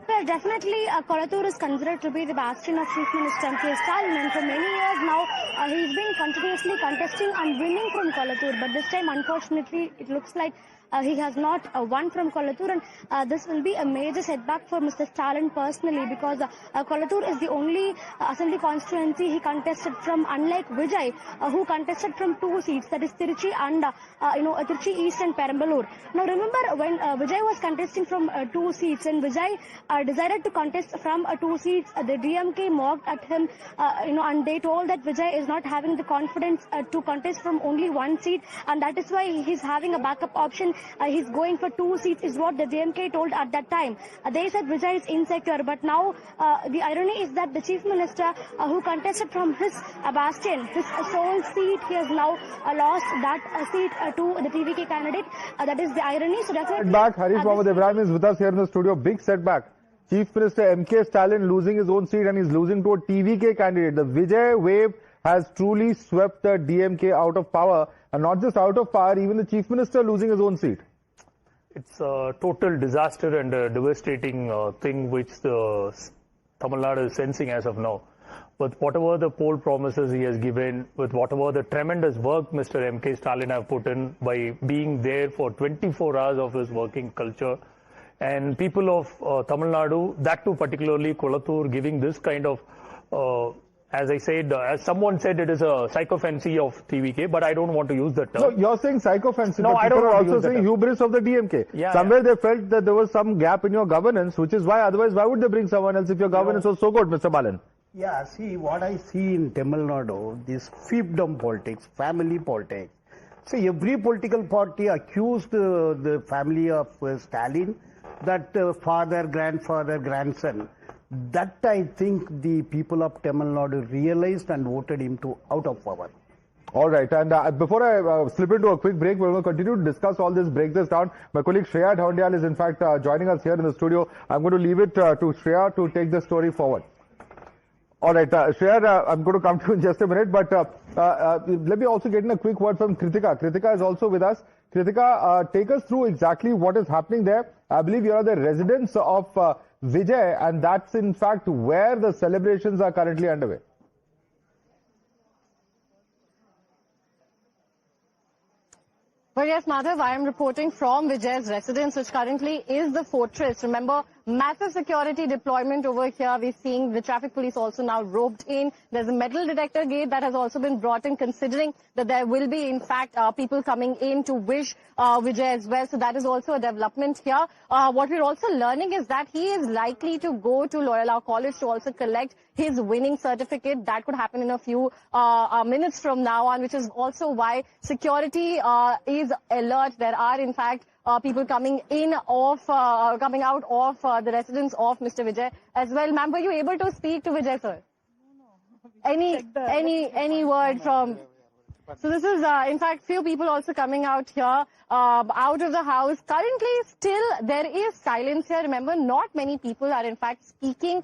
[SPEAKER 1] Well, definitely, Kolathur is considered to be the bastion of Chief Minister M.K. Stalin, and for many years now, he's been continuously contesting and winning from Kolathur. But this time, unfortunately, it looks like he has not won from Kolathur, and this will be a major setback for Mr. Stalin personally, because Kolathur is the only assembly constituency he contested from, unlike Vijay, who contested from 2 seats, that is Tiruchi and Tiruchi East and Perambalur. Now remember, when Vijay was contesting from 2 seats, and Vijay decided to contest from 2 seats, the DMK mocked at him, and they told that Vijay is not having the confidence to contest from only 1 seat, and that is why he's having a backup option. He's going for 2 seats is what the DMK told at that time. They said Vijay is insecure, but now the irony is that the Chief Minister who contested from his bastion, his sole seat, he has now lost that seat to the TVK candidate. That is the irony. So definitely...
[SPEAKER 7] Setback. Harish Mohammed Ibrahim is with us here in the studio. Big setback. Chief Minister M.K. Stalin losing his own seat, and he's losing to a TVK candidate. The Vijay wave has truly swept the DMK out of power, and not just out of power, even the Chief Minister losing his own seat.
[SPEAKER 2] It's a total disaster and a devastating thing which the Tamil Nadu is sensing as of now. With whatever the poll promises he has given, with whatever the tremendous work Mr. M.K. Stalin have put in by being there for 24 hours of his working culture, and people of Tamil Nadu, that too particularly Kolathur, giving this kind of as I said, as someone said, it is a sycophancy of TVK, but I don't want to use that term.
[SPEAKER 7] No, you're saying sycophancy,
[SPEAKER 2] no,
[SPEAKER 7] but
[SPEAKER 2] I don't
[SPEAKER 7] people are
[SPEAKER 2] want to
[SPEAKER 7] also
[SPEAKER 2] use that
[SPEAKER 7] saying
[SPEAKER 2] term.
[SPEAKER 7] hubris of the DMK.
[SPEAKER 2] Yeah,
[SPEAKER 7] Somewhere they felt that there was some gap in your governance, which is why, otherwise, why would they bring someone else if your governance was so good, Mr. Balan?
[SPEAKER 4] Yeah, see, what I see in Tamil Nadu, this fiefdom politics, family politics. See, every political party accused the family of Stalin, that father, grandfather, grandson. That I think the people of Tamil Nadu realized and voted him out of power.
[SPEAKER 7] All right, and before I slip into a quick break, we're going to continue to discuss all this, break this down. My colleague Shreya Dhawandial is in fact joining us here in the studio. I'm going to leave it to Shreya to take the story forward. All right, Shreya, I'm going to come to you in just a minute, but let me also get in a quick word from Kritika. Kritika is also with us. Kritika, take us through exactly what is happening there. I believe you are the residents of Vijay, and that's in fact where the celebrations are currently underway.
[SPEAKER 10] Well, yes, Madhav, I am reporting from Vijay's residence, which currently is the fortress. Remember, massive security deployment over here. We're seeing the traffic police also now roped in. There's a metal detector gate that has also been brought in, considering that there will be, in fact, people coming in to wish Vijay as well. So that is also a development here. What we're also learning is that he is likely to go to Loyola College to also collect his winning certificate. That could happen in a few minutes from now on, which is also why security is alert. There are, in fact, people coming out of the residence of Mr. Vijay as well. Ma'am, were you able to speak to Vijay, sir? Any word from? So this is, in fact, few people also coming out here, out of the house. Currently, still, there is silence here. Remember, not many people are, in fact, speaking,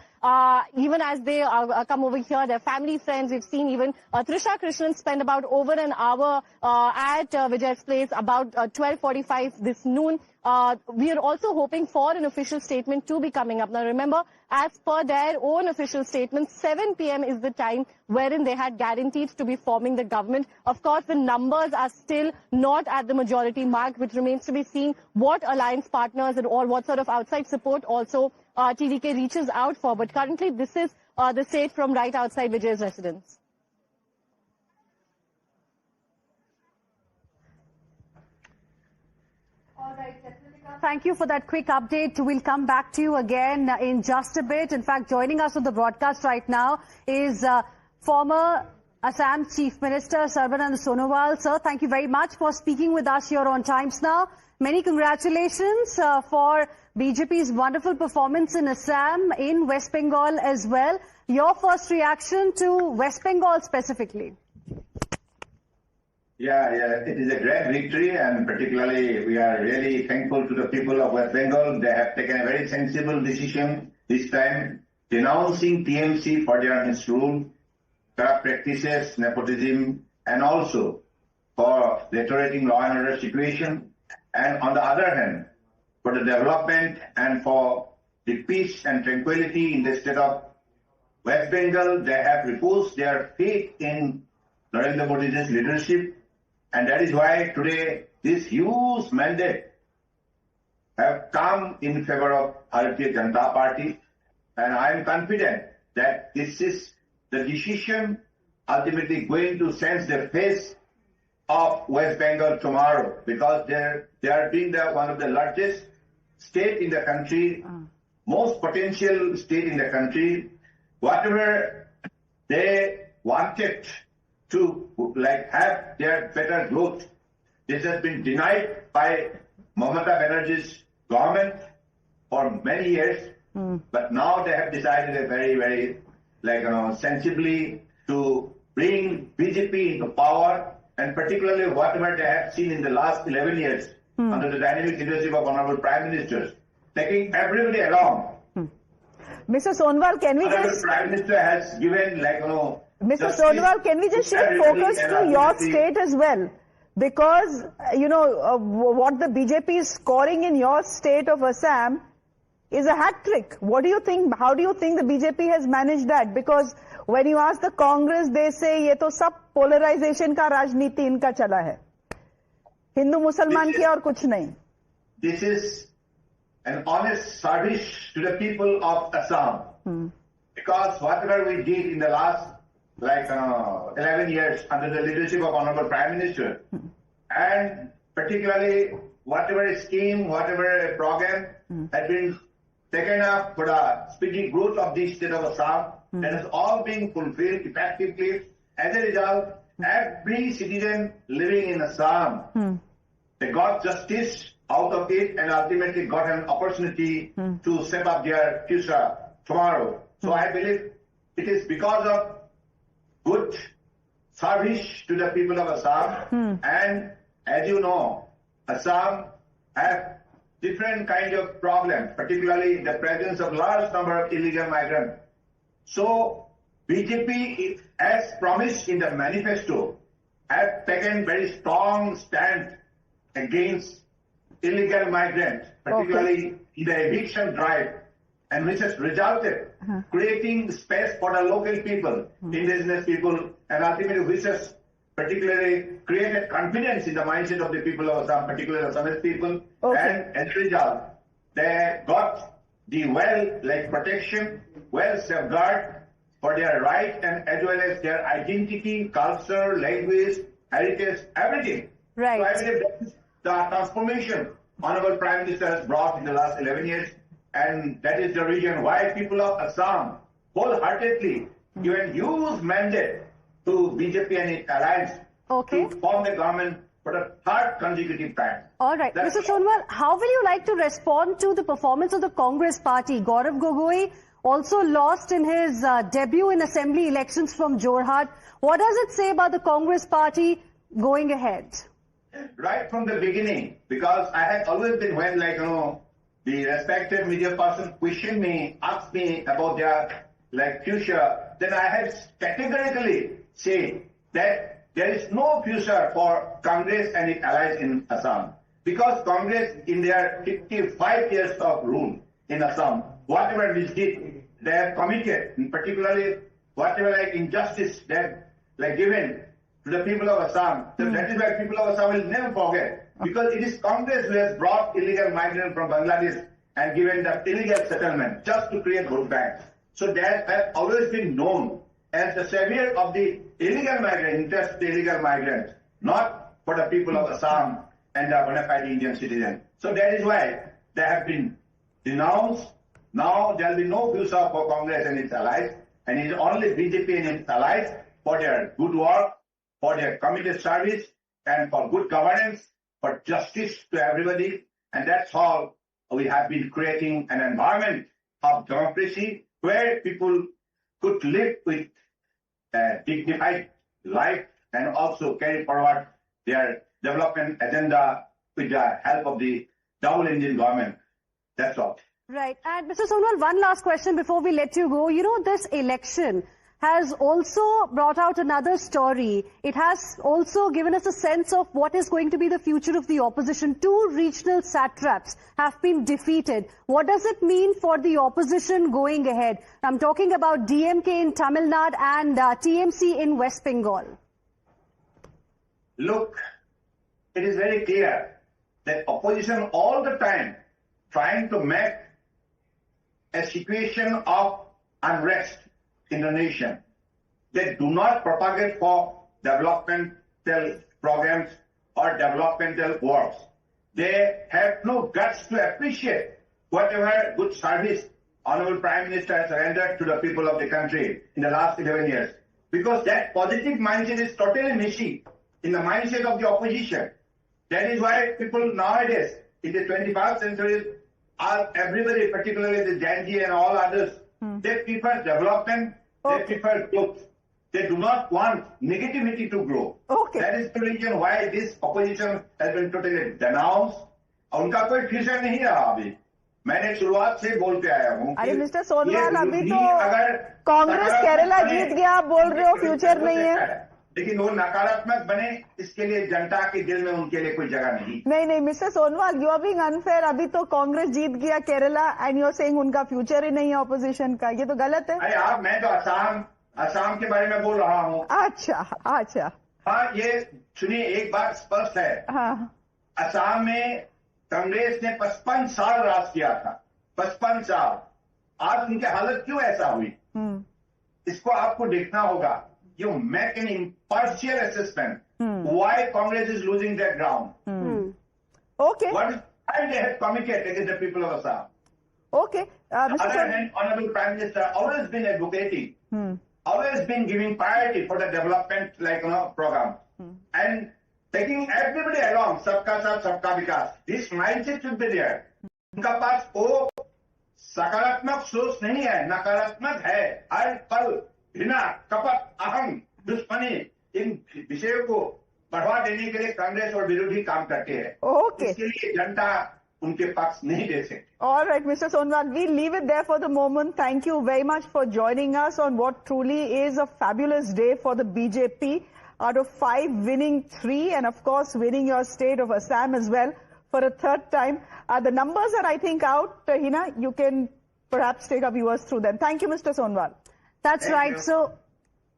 [SPEAKER 10] even as they come over here. Their family, friends. We've seen even Trisha Krishnan spend about over an hour at Vijay's place, about 12:45 this noon. We are also hoping for an official statement to be coming up. Now, remember, as per their own official statement, 7 p.m. is the time wherein they had guaranteed to be forming the government. Of course, the numbers are still not at the majority mark, which remains to be seen what alliance partners and or what sort of outside support also TDK reaches out for. But currently, this is the state from right outside Vijay's residence.
[SPEAKER 17] All right, thank you for that quick update. We'll come back to you again in just a bit. In fact, joining us on the broadcast right now is former Assam Chief Minister Sarbanand Sonowal. Sir, thank you very much for speaking with us here on Times Now. Many congratulations for BJP's wonderful performance in Assam, in West Bengal as well. Your first reaction to West Bengal specifically?
[SPEAKER 13] Yeah, it is a great victory, and particularly we are really thankful to the people of West Bengal. They have taken a very sensible decision this time, denouncing TMC for their misrule, corrupt practices, nepotism, and also for deteriorating law and order situation. And on the other hand, for the development and for the peace and tranquility in the state of West Bengal, they have reposed their faith in Narendra Modi's leadership. And that is why today this huge mandate have come in favor of Bharatiya Janata Party. And I am confident that this is the decision ultimately going to change the face of West Bengal tomorrow, because they are being one of the largest state in the country, most potential state in the country. Whatever they wanted to have their better growth, this has been denied by Mamata Banerjee's government for many years. But now they have decided a very, very sensibly to bring BJP into power, and particularly whatever they have seen in the last 11 years under the dynamic leadership of Honorable Prime Ministers, taking everybody along.
[SPEAKER 17] Mr. Sonowal, can we
[SPEAKER 13] just... The Prime Minister has given
[SPEAKER 17] Mr. Sonowal, can we just shift focus to your state as well? Because, what the BJP is scoring in your state of Assam is a hat trick. What do you think? How do you think the BJP has managed that? Because when you ask the Congress, they say, ये तो सब polarization का राजनीति इनका चला है. हिंदू मुसलमान की और कुछ नहीं.
[SPEAKER 13] This is an honest service to the people of Assam. Because whatever we did in the last 11 years under the leadership of Honorable Prime Minister, and particularly whatever scheme, whatever program had been taken up for the speedy growth of the state of Assam, that is all being fulfilled effectively. As a result, every citizen living in Assam, they got justice out of it and ultimately got an opportunity to set up their future tomorrow. So I believe it is because of good service to the people of Assam. And as you know, Assam have different kind of problems, particularly the presence of large number of illegal migrants. So BJP, as promised in the manifesto, have taken very strong stand against illegal migrants, particularly in the eviction drive, and which has resulted creating space for the local people, indigenous people, and ultimately which has particularly created confidence in the mindset of the people of Assam, particularly Assamese people, and as a result, they got the well-like protection, well safeguard for their right and as well as their identity, culture, language, heritage, everything.
[SPEAKER 17] Right.
[SPEAKER 13] So I believe that is the transformation Honorable Prime Minister has brought in the last 11 years, and that is the reason why people of Assam wholeheartedly given huge mandate to BJP and its alliance to form the government for the third consecutive time.
[SPEAKER 14] All right. Mr. Sonwal, how will you like to respond to the performance of the Congress party? Gaurav Gogoi also lost in his debut in assembly elections from Jorhat. What does it say about the Congress party going ahead?
[SPEAKER 13] Right from the beginning, because I had always been when, like, the respected media person questioned me, asked me about their, future, then I had categorically said that there is no future for Congress and its allies in Assam. Because Congress, in their 55 years of rule in Assam, whatever misdeed they have committed, and particularly whatever injustice they have given to the people of Assam, so that is why people of Assam will never forget. Because it is Congress who has brought illegal migrants from Bangladesh and given the illegal settlement just to create vote banks. So that has always been known as the savior of the illegal migrant, interest the illegal migrants, not for the people of Assam and the bona fide Indian citizens. So that is why they have been denounced. Now there will be no future for Congress and its allies, and it is only BJP and its allies for their good work, for their committed service, and for good governance, for justice to everybody. And that's how we have been creating an environment of democracy where people could live with a dignified life and also carry forward their development agenda with the help of the double engine government. That's all.
[SPEAKER 14] Right. And Mr. Sonwal, one last question before we let you go. You know, this election has also brought out another story. It has also given us a sense of what is going to be the future of the opposition. 2 regional satraps have been defeated. What does it mean for the opposition going ahead? I'm talking about DMK in Tamil Nadu and TMC in West Bengal.
[SPEAKER 13] Look, it is very clear that opposition all the time trying to make a situation of unrest in the nation. They do not propagate for developmental programs or developmental works. They have no guts to appreciate whatever good service Honorable Prime Minister has rendered to the people of the country in the last 11 years. Because that positive mindset is totally missing in the mindset of the opposition. That is why people nowadays, in the 21st century, are everybody, particularly the Gen Z and all others, they prefer development, they prefer growth. They do not want negativity to grow. That is the reason why this opposition has been totally denounced. उनका कोई future नहीं रहा अभी. मैंने शुरुआत से बोलते आया हूँ.
[SPEAKER 17] अरे मिस्टर सोनवाल, अभी तो कांग्रेस केरला जीत गया, आप बोल रहे हो फ्यूचर नहीं है.
[SPEAKER 13] लेकिन वो नकारात्मक बने, इसके लिए जनता के दिल में उनके लिए कोई जगह नहीं.
[SPEAKER 17] नहीं mister Sonowal, you are being unfair. अभी तो कांग्रेस जीत गया Kerala and you are saying उनका फ्यूचर ही नहीं है ऑपोजिशन का. ये तो गलत है.
[SPEAKER 13] अरे आप, मैं तो असम के बारे में बोल रहा हूँ.
[SPEAKER 17] अच्छा.
[SPEAKER 13] हाँ, ये सुनिए, एक बात स्पष्ट है. असम में कांग्रेस ने 55 साल राज किया था. 55 साल. आज उनकी हालत क्यों ऐसा हुई? इसको आपको देखना होगा. You make an impartial assessment. Why Congress is losing that ground?
[SPEAKER 17] Okay.
[SPEAKER 13] What is why they have committed against the people of Assam?
[SPEAKER 17] Okay.
[SPEAKER 13] Honorable Prime Minister always been advocating, always been giving priority for the development program, and taking everybody along. Sabka Saath, Sabka Vikas. This mindset should be there. उनका पास वो सकारात्मक सोच नहीं है, नकारात्मक है। हर पल घृणा, कपट, अहम, दुश्मनी, इन विषयों को बढ़ावा देने के लिए कांग्रेस और विरोधी काम करते हैं।
[SPEAKER 17] Okay.
[SPEAKER 13] इसके लिए जनता उनके पक्ष नहीं दे सकती।
[SPEAKER 17] All right, Mr. Sonwal, we leave it there for the moment. Thank you very much for joining us on what truly is a fabulous day for the BJP. Out of 5, winning 3, and of course winning your state of Assam as well for a third time. The numbers are, I think, out. Hina, you can perhaps take our viewers through them. Thank you, Mr. Sonwal.
[SPEAKER 14] That's right. So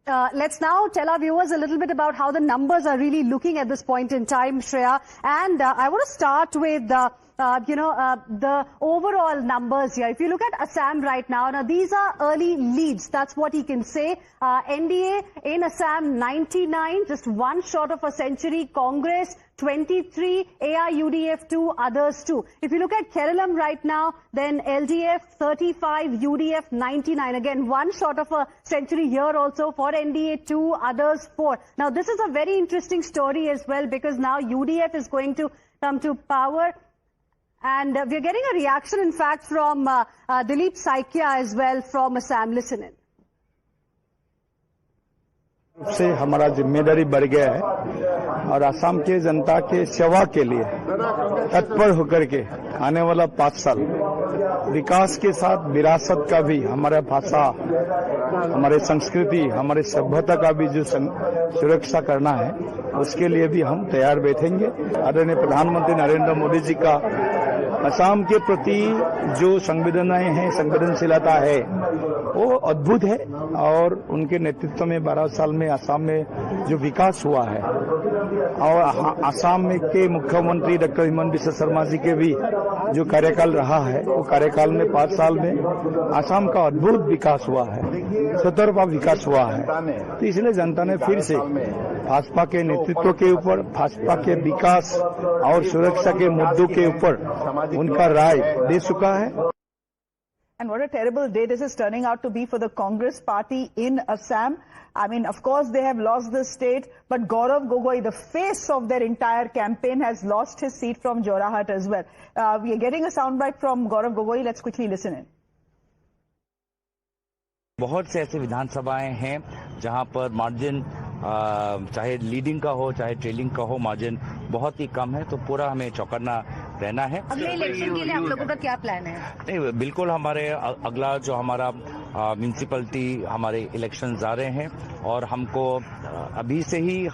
[SPEAKER 14] let's now tell our viewers a little bit about how the numbers are really looking at this point in time, Shreya. And I want to start with the overall numbers here. If you look at Assam right now, these are early leads. That's what he can say. NDA in Assam 99, just one short of a century. Congress 23, AIUDF 2, others 2. If you look at Kerala right now, then LDF 35, UDF 99. Again, one short of a century here also for NDA 2, others 4. Now, this is a very interesting story as well, because now UDF is going to come to power. And we're getting a reaction, in fact, from Dilip Saikia as well from Assam. Listen in.
[SPEAKER 12] से हमारा जिम्मेदारी बढ़ गया है और असम के जनता के सेवा के लिए तत्पर होकर के आने वाला 5 साल विकास के साथ विरासत का भी, हमारा भाषा, हमारे संस्कृति, हमारे सभ्यता का भी जो सुरक्षा करना है, उसके लिए भी हम तैयार बैठेंगे। आदरणीय प्रधानमंत्री नरेंद्र मोदी जी का असम के प्रति जो संवेदनाएं हैं, संवेदनशीलता है, वो अद्भुत है। और उनके नेतृत्व में 12 साल में असम में जो विकास हुआ है, और असम में के मुख्यमंत्री डॉक्टर हिमंत बिस्वा शर्मा जी के भी जो कार्यकाल रहा है, वो कार्यकाल में 5 साल में असम का अद्भुत विकास हुआ है, सतर्फा विकास हुआ है। तो इसलिए जनता ने फिर से भाजपा के नेतृत्व के ऊपर, भाजपा के विकास और सुरक्षा के मुद्दों के ऊपर उनका राय दे चुका है।
[SPEAKER 17] And what a terrible day this is turning out to be for the Congress party in Assam. I mean, of course, they have lost the state, but Gaurav Gogoi, the face of their entire campaign, has lost his seat from Jorahat as well. We are getting a soundbite from Gaurav Gogoi. Let's quickly listen in.
[SPEAKER 15] बहुत से ऐसे विधानसभाएं हैं जहां पर margin चाहे leading का हो चाहे ट्रेलिंग का हो, मार्जिन बहुत ही कम है। तो पूरा हमें चौकन्ना रहना है।
[SPEAKER 14] अगले इलेक्शन के लिए आप लोगों का क्या प्लान है?
[SPEAKER 15] नहीं, बिल्कुल हमारे अगला जो हमारा म्यूनिसिपैलिटी हमारे इलेक्शंस आ रहे हैं, और हमको अभी से ही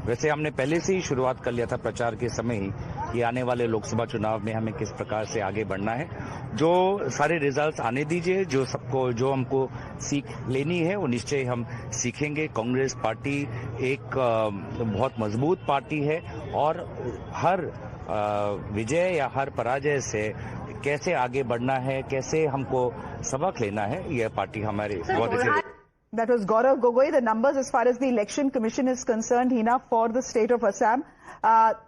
[SPEAKER 15] वैसे हमने पहले से ही शुरुआत कर लिया था प्रचार के समय ही कि आने वाले लोकसभा चुनाव में हमें किस प्रकार से आगे बढ़ना है। जो सारे रिजल्ट्स आने दीजिए, जो हमको सीख लेनी है वो निश्चय हम सीखेंगे। कांग्रेस पार्टी एक बहुत मजबूत पार्टी है, और हर विजय या हर पराजय से कैसे आगे बढ़ना है, कैसे हमको सबक लेना है, यह पार्टी हमारी बहुत अच्छी।
[SPEAKER 17] That was Gaurav Gogoi. The numbers as far as the Election Commission is concerned, Hina, for the state of Assam.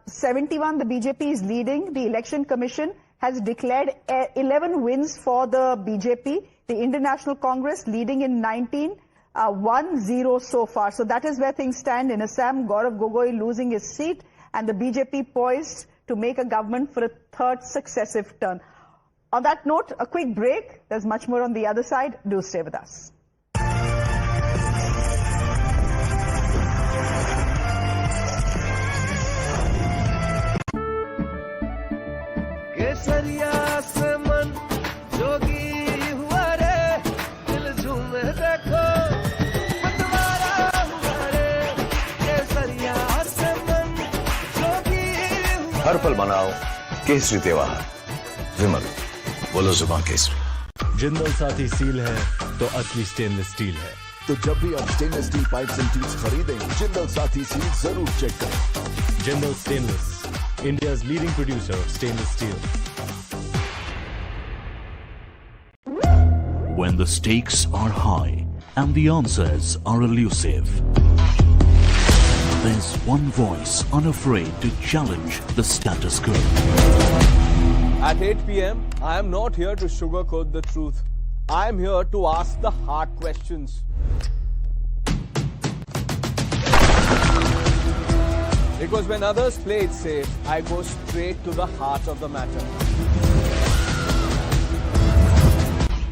[SPEAKER 17] 71, the BJP is leading. The Election Commission has declared 11 wins for the BJP. The International Congress leading in 19, 1-0 so far. So that is where things stand in Assam. Gaurav Gogoi losing his seat, and the BJP poised to make a government for a third successive turn. On that note, a quick break. There's much more on the other side. Do stay with us.
[SPEAKER 22] केसरिया से मन जोगी हुआ रे, दिल झूमे देखो मतवारा हुआ रे, केसरिया से मन जोगी हुआ।
[SPEAKER 11] हर पल मनाओ केसरी त्योहार, विमल बोलो जुबान केसरी।
[SPEAKER 24] जिंदल साथी सील है तो असली स्टेनलेस स्टील है।
[SPEAKER 25] तो जब भी आप stainless steel pipes and tubes खरीदें, जिंदल साथी सील जरूर चेक करें।
[SPEAKER 24] Jindal stainless, India's leading producer of stainless steel.
[SPEAKER 23] When the stakes are high and the answers are elusive, there's one voice unafraid to challenge the status quo.
[SPEAKER 3] At 8 p.m., I am not here to sugarcoat the truth. I am here to ask the hard questions. Because when others play it safe, I go straight to the heart of the matter.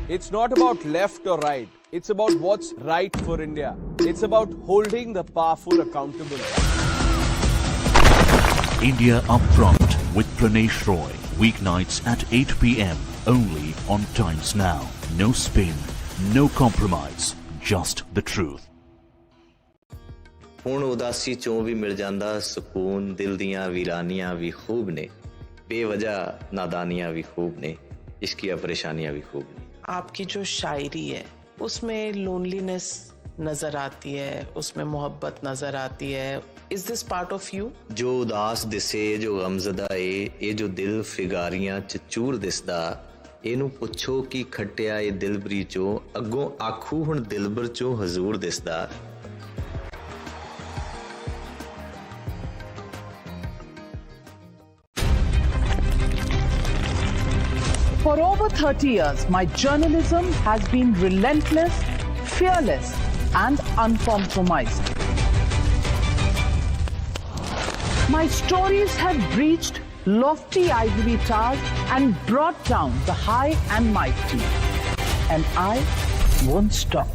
[SPEAKER 3] It's not about left or right. It's about what's right for India. It's about holding the powerful accountable.
[SPEAKER 23] India Upfront with Pranesh Roy. Weeknights at 8 p.m. only on Times Now. No spin, no compromise, just the truth.
[SPEAKER 5] ਹੁਣ ਉਦਾਸੀ ਚੋਂ ਵੀ ਮਿਲ ਜਾਂਦਾ ਸਕੂਨ ਦਿਲ ਦੀਆਂ ਵੀਰਾਨੀਆਂ ਵੀ ਖੂਬ ਨੇ बेवजह नादानियां भी खूब ने इसकी परेशानियां भी खूब ने
[SPEAKER 9] आपकी जो शायरी है उसमें लोनलीनेस नजर आती है उसमें मोहब्बत नजर आती है is this part of you
[SPEAKER 5] जो उदास दिसे जो गमजदा है ये जो दिल फिगारियां च चूर दिसदा ਇਹਨੂੰ ਪੁੱਛੋ ਕੀ ਖੱਟਿਆ ਇਹ ਦਿਲਬਰੀ ਚੋਂ ਅੱਗੋਂ ਆਖੂ ਹੁਣ ਦਿਲਬਰ ਚੋਂ ਹਜ਼ੂਰ ਦਿਸਦਾ
[SPEAKER 16] For over 30 years, my journalism has been relentless, fearless, and uncompromised. My stories have breached lofty ivory towers and brought down the high and mighty. And I won't stop.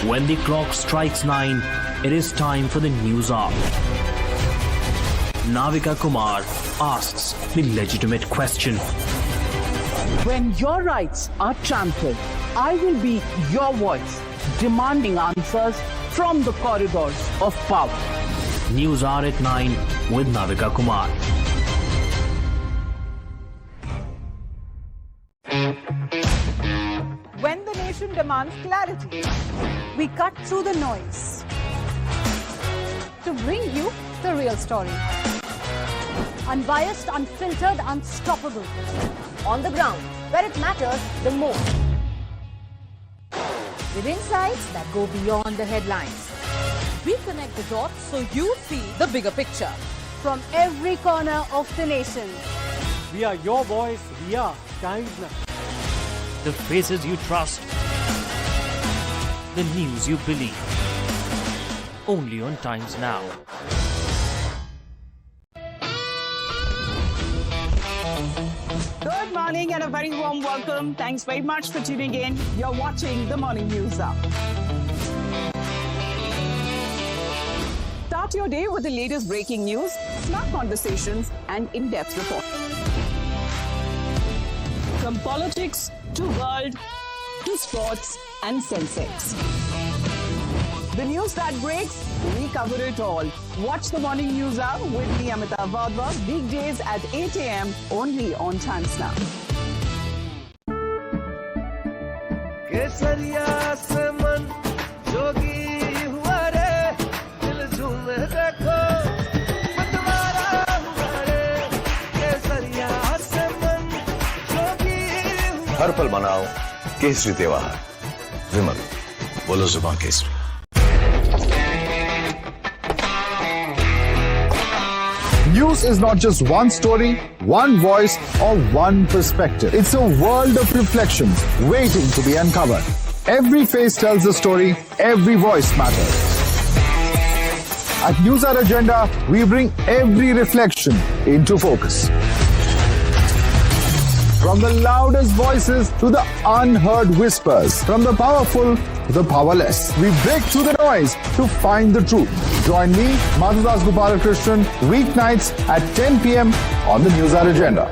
[SPEAKER 18] When the clock strikes 9, it is time for the news hour. Navika Kumar asks the legitimate question.
[SPEAKER 16] When your rights are trampled, I will be your voice, demanding answers from the corridors of power.
[SPEAKER 18] News Hour at 9 with Navika Kumar.
[SPEAKER 16] When the nation demands clarity, we cut through the noise to bring you the real story.
[SPEAKER 14] Unbiased, unfiltered, unstoppable. On the ground, where it matters the most. With insights that go beyond the headlines.
[SPEAKER 16] We connect the dots so you see the bigger picture.
[SPEAKER 14] From every corner of the nation.
[SPEAKER 21] We are your voice. We are Times Now.
[SPEAKER 18] The faces you trust. The news you believe. Only on Times Now.
[SPEAKER 16] Good morning and a very warm welcome. Thanks very much for tuning in. You're watching the Morning News Hour. Start your day with the latest breaking news, smart conversations, and in-depth reporting. From politics to world to sports and Sensex. The news that breaks, we cover it all. Watch the Morning News Hour with me, Mamata Banerjee, weekdays at 8 a.m. only on Times Now.
[SPEAKER 22] केसरिया से मन जोगी हुआ रे दिल झूमे देखो मतवारा हुआ रे केसरिया से मन जोगी हुआ
[SPEAKER 11] हर पल मनाओ केसरी त्योहार विमल बोलो जुबान Kesari
[SPEAKER 7] News is not just one story, one voice, or one perspective. It's a world of reflections waiting to be uncovered. Every face tells a story, every voice matters. At News Hour Agenda, we bring every reflection into focus. From the loudest voices to the unheard whispers, from the powerful to the powerless, we break through the noise to find the truth. Join me, Madhudas Gopalakrishnan, weeknights at 10 p.m. on the News Hour Agenda.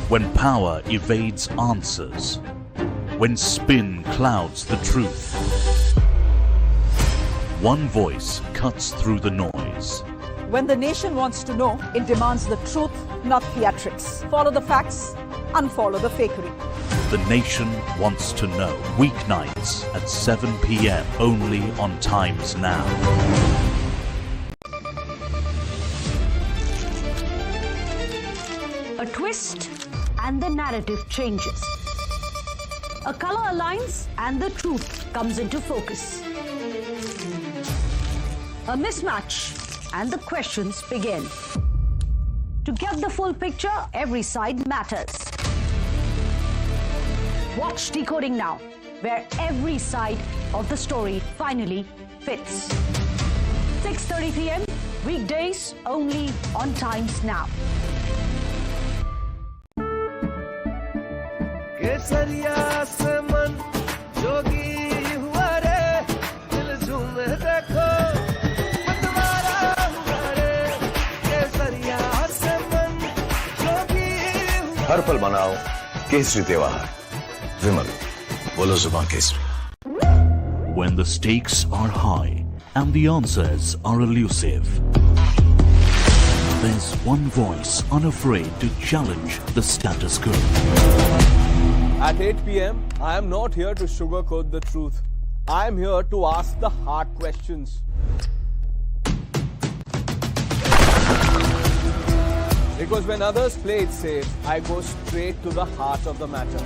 [SPEAKER 23] When power evades answers, when spin clouds the truth, one voice cuts through the noise.
[SPEAKER 16] When the nation wants to know, it demands the truth, not theatrics. Follow the facts, unfollow the fakery.
[SPEAKER 23] The nation wants to know. Weeknights at 7 p.m. only on Times Now.
[SPEAKER 14] A twist and the narrative changes. A color aligns and the truth comes into focus. A mismatch and the questions begin. To get the full picture, every side matters. Watch Decoding Now, where every side of the story finally fits. 6:30 p.m. weekdays only on Times Now.
[SPEAKER 22] केसरिया से मन जोगी हुआ रे दिल झूमे देखो मतवारा हुआ रे केसरिया से मन जोगी हुआ
[SPEAKER 11] हर पल मनाओ केसरी त्योहार विमल बोलो जुबान Kesari.
[SPEAKER 23] When the stakes are high and the answers are elusive, there's one voice unafraid to challenge the status quo.
[SPEAKER 3] At 8 p.m., I am not here to sugarcoat the truth. I am here to ask the hard questions. Because when others play it safe, I go straight to the heart of the matter.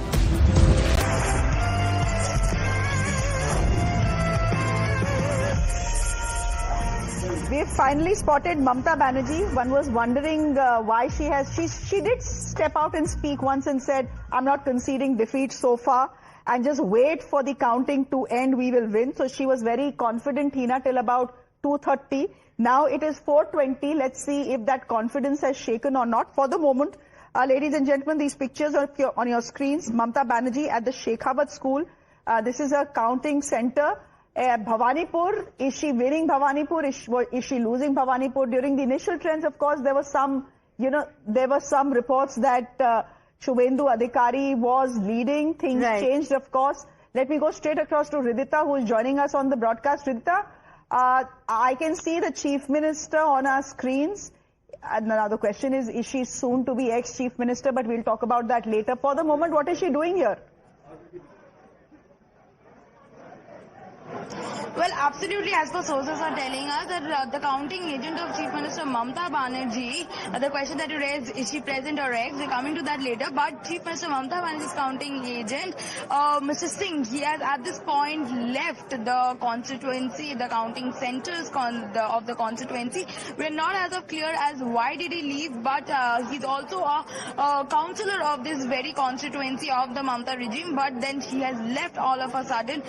[SPEAKER 17] We've finally spotted Mamata Banerjee. One was wondering why she did step out and speak once and said, I'm not conceding defeat so far and just wait for the counting to end, we will win. So she was very confident, Hina, till about 2:30. Now it is 4:20. Let's see if that confidence has shaken or not. For the moment, ladies and gentlemen, these pictures are on your screens. Mamata Banerjee at the Shekhawat school. This is a counting center. Bhavanipur, is she winning Bhavanipur? Is she losing Bhavanipur? During the initial trends, of course, there were some reports that Shubhendu Adhikari was leading. Things changed, of course. Let me go straight across to Ridhita, who is joining us on the broadcast. Ridhita, I can see the Chief Minister on our screens. Now the question is she soon to be ex-Chief Minister? But we'll talk about that later. For the moment, what is she doing here?
[SPEAKER 1] Well, absolutely, as per sources are telling us that the counting agent of Chief Minister Mamata Banerjee, the question that you raised, is she present or ex? We're coming to that later. But Chief Minister Mamata Banerjee's counting agent, Mr. Singh, he has at this point left the constituency, the counting centers of the constituency. We're not as of clear as why did he leave, but he's also a councillor of this very constituency of the Mamata regime. But then he has left all of a sudden,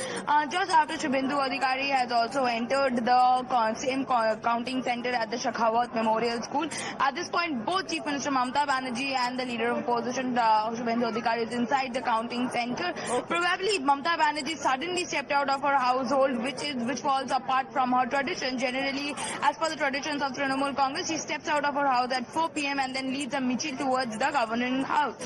[SPEAKER 1] just after Shubhendu Adhikari has also entered the same counting center at the Shekhawat Memorial School. At this point, both Chief Minister Mamata Banerjee and the leader of opposition, Shubhendu Adhikari, is inside the counting center. Probably Mamata Banerjee suddenly stepped out of her household, which falls apart from her tradition. Generally, as per the traditions of Trinamool Congress, she steps out of her house at 4 p.m. and then leads a michil towards the governing house,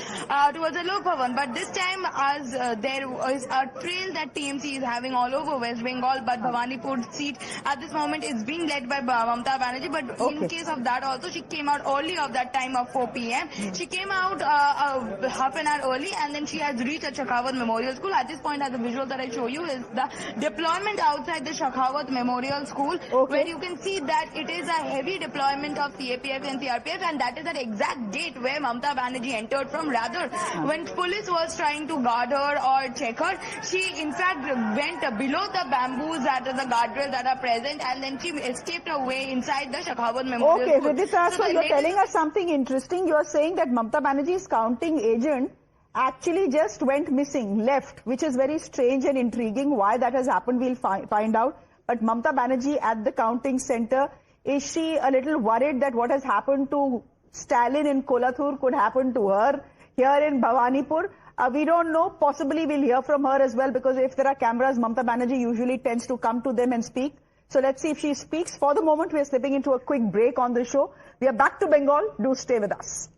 [SPEAKER 1] towards the Lok Bhavan. But this time, as there is a trail that TMC is having all over West Bengal, but Bhavanipur seat at this moment is being led by Mamata Banerjee. But in case of that also, she came out early of that time of 4 p.m. She came out half an hour early and then she has reached at Shekhawat Memorial School. At this point, as the visual that I show you is the deployment outside the Shekhawat Memorial School, where you can see that it is a heavy deployment of CAPF and CRPF, and that is that exact gate where Mamata Banerjee entered from. Rather, when police was trying to guard her or check her, she in fact went below the bamboos that are the guardrails that are present, and then she escaped her way inside the Shekhawat Memorial School.
[SPEAKER 17] Okay, Ridhita, so you're telling us something interesting. You're saying that Mamata Banerjee's counting agent actually just went missing, left, which is very strange and intriguing. Why that has happened, we'll find out. But Mamata Banerjee at the counting center, is she a little worried that what has happened to Stalin in Kolathur could happen to her here in Bhavanipur? We don't know. Possibly we'll hear from her as well, because if there are cameras, Mamata Banerjee usually tends to come to them and speak. So let's see if she speaks. For the moment, we're slipping into a quick break on the show. We are back to Bengal. Do stay with us.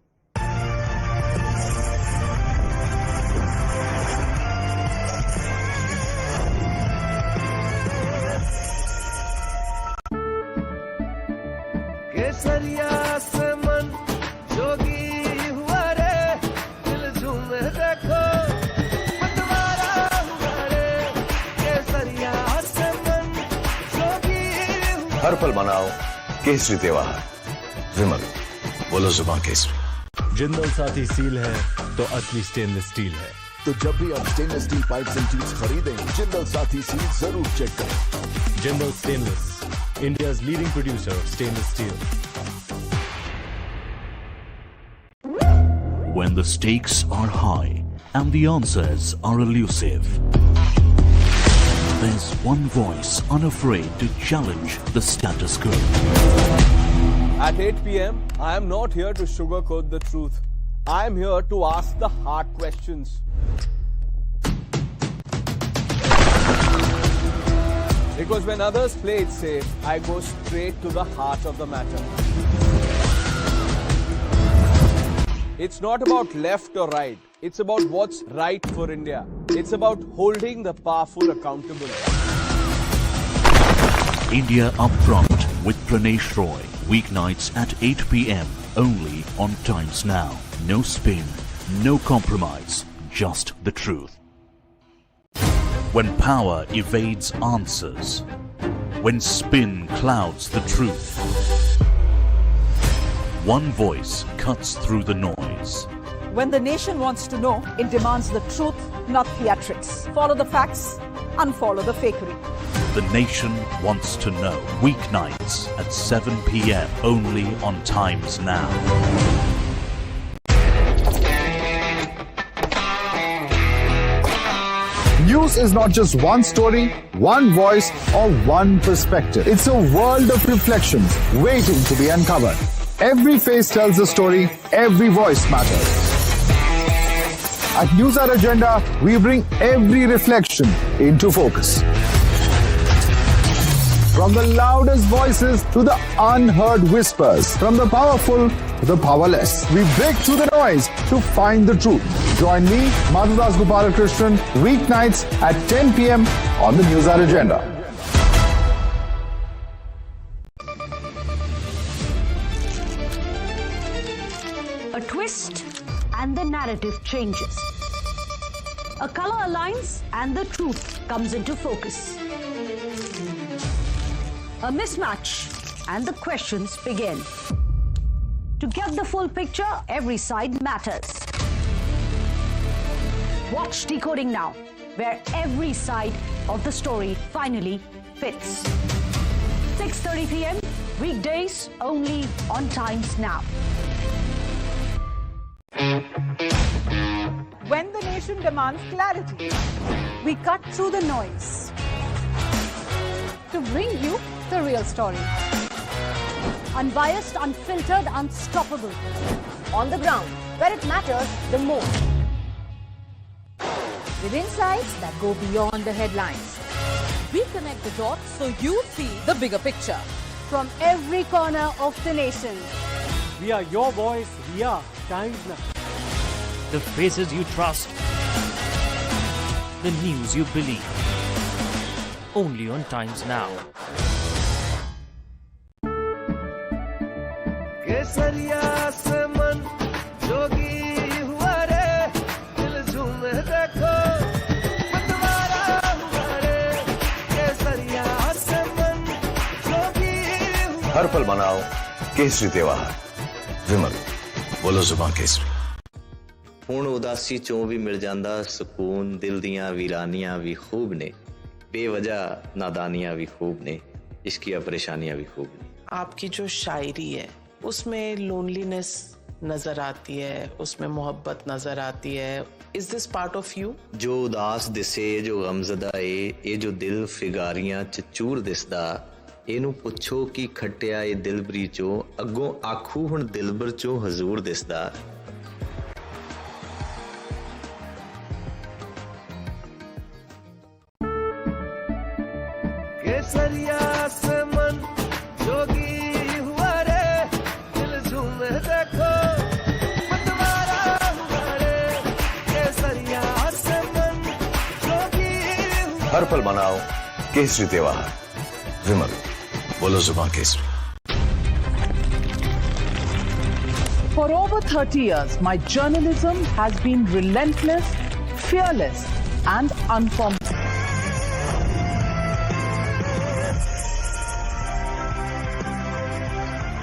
[SPEAKER 22] केसरिया से मन जोगी हुआ रे दिल झूमे देखो मतवारा हुआ रे केसरिया से मन जोगी हुआ
[SPEAKER 11] हर पल मनाओ केसरी त्योहार विमल बोलो जुबान केसरी.
[SPEAKER 24] जिंदल साथी सील है तो असली स्टेनलेस स्टील है.
[SPEAKER 25] तो जब भी आप stainless steel pipes and tubes खरीदें, जिंदल साथी सील जरूर चेक करें.
[SPEAKER 24] Jindal stainless, India's leading producer of stainless steel.
[SPEAKER 23] When the stakes are high and the answers are elusive, there's one voice unafraid to challenge the status quo.
[SPEAKER 3] At 8 p.m., I am not here to sugarcoat the truth. I am here to ask the hard questions. Because when others play it safe, I go straight to the heart of the matter. It's not about left or right. It's about what's right for India. It's about holding the powerful accountable.
[SPEAKER 23] India Upfront with Pranesh Roy. Weeknights at 8 p.m. only on Times Now. No spin, no compromise, just the truth. When power evades answers. When spin clouds the truth. One voice cuts through the noise.
[SPEAKER 16] When the nation wants to know, it demands the truth, not theatrics. Follow the facts, unfollow the fakery.
[SPEAKER 23] The nation wants to know. Weeknights at 7 p.m. only on Times Now.
[SPEAKER 2] News is not just one story, one voice, or one perspective. It's a world of reflections waiting to be uncovered. Every face tells a story, every voice matters. At News Hour Agenda, we bring every reflection into focus. From the loudest voices to the unheard whispers, from the powerful to the powerless, we break through the noise to find the truth. Join me, Madhudas Gopalakrishnan, weeknights at 10 p.m. on the News Hour Agenda.
[SPEAKER 14] A twist and the narrative changes. A color aligns and the truth comes into focus. A mismatch and the questions begin. To get the full picture, every side matters. Watch Decoding Now, where every side of the story finally fits. 6:30 p.m. weekdays only on Times Now.
[SPEAKER 16] When the nation demands clarity, we cut through the noise to bring you the real story.
[SPEAKER 14] Unbiased, unfiltered, unstoppable. On the ground, where it matters the most.
[SPEAKER 16] With insights that go beyond the headlines. We connect the dots so you see the bigger picture.
[SPEAKER 14] From every corner of the nation.
[SPEAKER 21] We are your voice. We are Times Now.
[SPEAKER 18] The faces you trust. The news you believe. Only on Times Now.
[SPEAKER 22] केसरिया से मन जोगी हुआ रे दिल झूमे देखो मतवारा हुआ रे केसरिया से मन जोगी हुआ
[SPEAKER 11] हर पल मनाओ केसरी त्योहार विमल बोलो जुबान केसरी
[SPEAKER 5] ਹੁਣ ਉਦਾਸੀ ਚੋਂ ਵੀ ਮਿਲ ਜਾਂਦਾ ਸਕੂਨ ਦਿਲ ਦੀਆਂ ਵੀਰਾਨੀਆਂ ਵੀ ਖੂਬ ਨੇ ਬੇਵਜ੍ਹਾ ਨਾਦਾਨੀਆਂ भी खूब ने इसकी परेशानियां भी खूब ने
[SPEAKER 9] आपकी जो शायरी है उसमें लोनलीनेस नजर आती है, उसमें मोहब्बत नजर आती है. Is this part of you?
[SPEAKER 5] जो उदास दिसे जो गमजदा ए जो दिल फिगारियां च चूर दिसदा ਇਹਨੂੰ ਪੁੱਛੋ ਕੀ ਖੱਟਿਆ ਇਹ ਦਿਲਬਰੀ ਚੋਂ ਅੱਗੋਂ ਆਖੂ ਹੁਣ ਦਿਲਬਰ ਚੋਂ ਹਜ਼ੂਰ ਦਿਸਦਾ.
[SPEAKER 22] केसरिया से मन जोगी हुआ रे दिल झूमे देखो मतवारा हुआ रे केसरिया से मन जोगी हुआ
[SPEAKER 11] हर पल मनाओ केसरी त्योहार विमल बोलो जुबान Kesari.
[SPEAKER 16] For over 30 years, my journalism has been relentless, fearless, and uncompromising.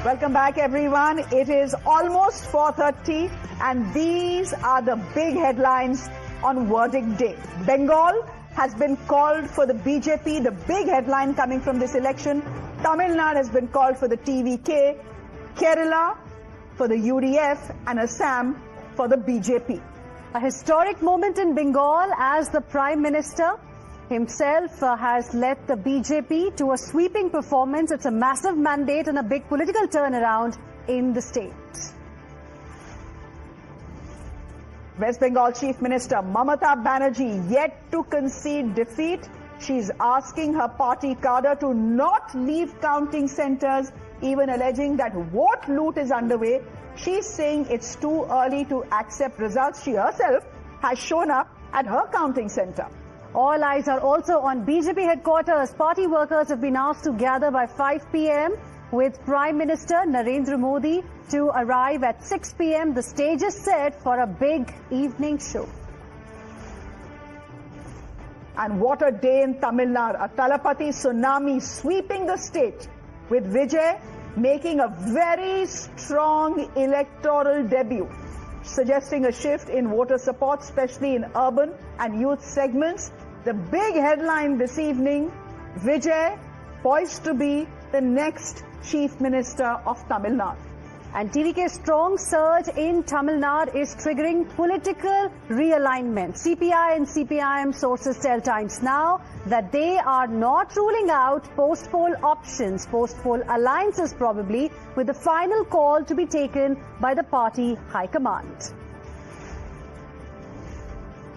[SPEAKER 17] Welcome back, everyone. It is almost 4:30, and these are the big headlines on verdict day. Bengal has been called for the BJP, the big headline coming from this election. Tamil Nadu has been called for the TVK, Kerala for the UDF, and Assam for the BJP. A historic moment in Bengal as the Prime Minister himself has led the BJP to a sweeping performance. It's a massive mandate and a big political turnaround in the state. West Bengal Chief Minister Mamata Banerjee yet to concede defeat.
[SPEAKER 4] She's asking her party cadre to not leave counting centers, even alleging that vote loot is underway. She's saying it's too early to accept results. She herself has shown up at her counting center.
[SPEAKER 17] All eyes are also on BJP headquarters. Party workers have been asked to gather by 5 p.m. with Prime Minister Narendra Modi to arrive at 6 p.m. The stage is set for a big evening show.
[SPEAKER 4] And what a day in Tamil Nadu. A Talapati tsunami sweeping the state, with Vijay making a very strong electoral debut, suggesting a shift in voter support, especially in urban and youth segments. The big headline this evening, Vijay poised to be the next Chief Minister of Tamil Nadu.
[SPEAKER 17] And TVK's strong surge in Tamil Nadu is triggering political realignment. CPI and CPIM sources tell Times Now that they are not ruling out post-poll options, post-poll alliances probably, with the final call to be taken by the party high command.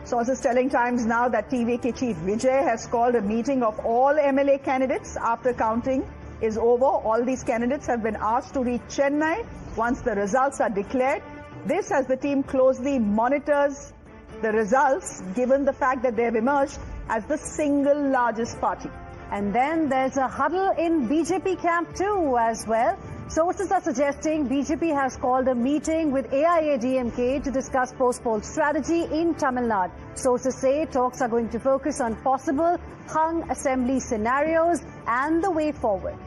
[SPEAKER 4] Sources telling Times Now that TVK Chief Vijay has called a meeting of all MLA candidates after counting is over. All these candidates have been asked to reach Chennai once the results are declared. This, as the team closely monitors the results, given the fact that they have emerged as the single largest party.
[SPEAKER 17] And then there's a huddle in BJP camp too as well. Sources are suggesting BJP has called a meeting with AIADMK to discuss post-poll strategy in Tamil Nadu. Sources say talks are going to focus on possible hung assembly scenarios and the way forward.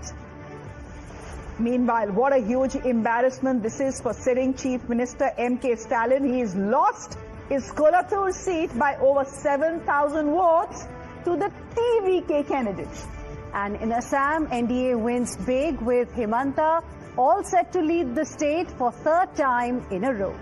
[SPEAKER 4] Meanwhile, what a huge embarrassment this is for sitting Chief Minister M.K. Stalin. He's lost his Kolathur seat by over 7,000 votes to the TVK candidates.
[SPEAKER 17] And in Assam, NDA wins big with Himanta all set to lead the state for third time in a row.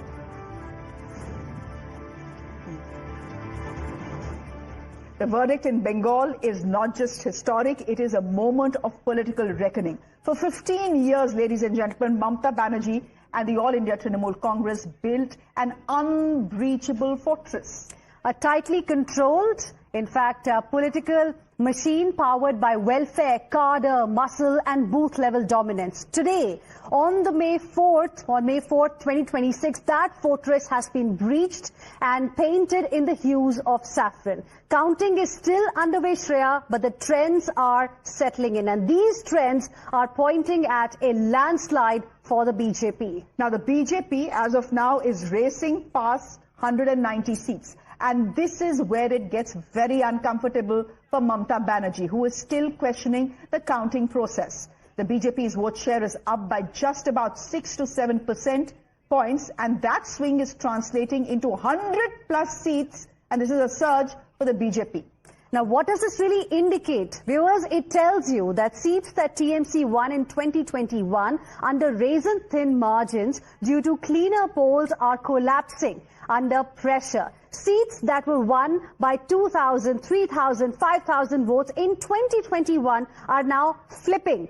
[SPEAKER 4] The verdict in Bengal is not just historic, it is a moment of political reckoning. For 15 years, ladies and gentlemen, Mamata Banerjee and the All India Trinamool Congress built an unbreachable fortress.
[SPEAKER 17] A tightly controlled, in fact, a political machine powered by welfare, cadre, muscle and booth-level dominance. Today, on May 4th, 2026, that fortress has been breached and painted in the hues of saffron. Counting is still underway, Shreya, but the trends are settling in. And these trends are pointing at a landslide for the BJP.
[SPEAKER 4] Now, the BJP, as of now, is racing past 190 seats. And this is where it gets very uncomfortable for Mamata Banerjee, who is still questioning the counting process. The BJP's vote share is up by just about 6 to 7% points, and that swing is translating into 100 plus seats, and this is a surge for the BJP.
[SPEAKER 17] Now, what does this really indicate? Viewers, it tells you that seats that TMC won in 2021 under razor-thin margins due to cleaner polls are collapsing under pressure. Seats that were won by 2,000, 3,000, 5,000 votes in 2021 are now flipping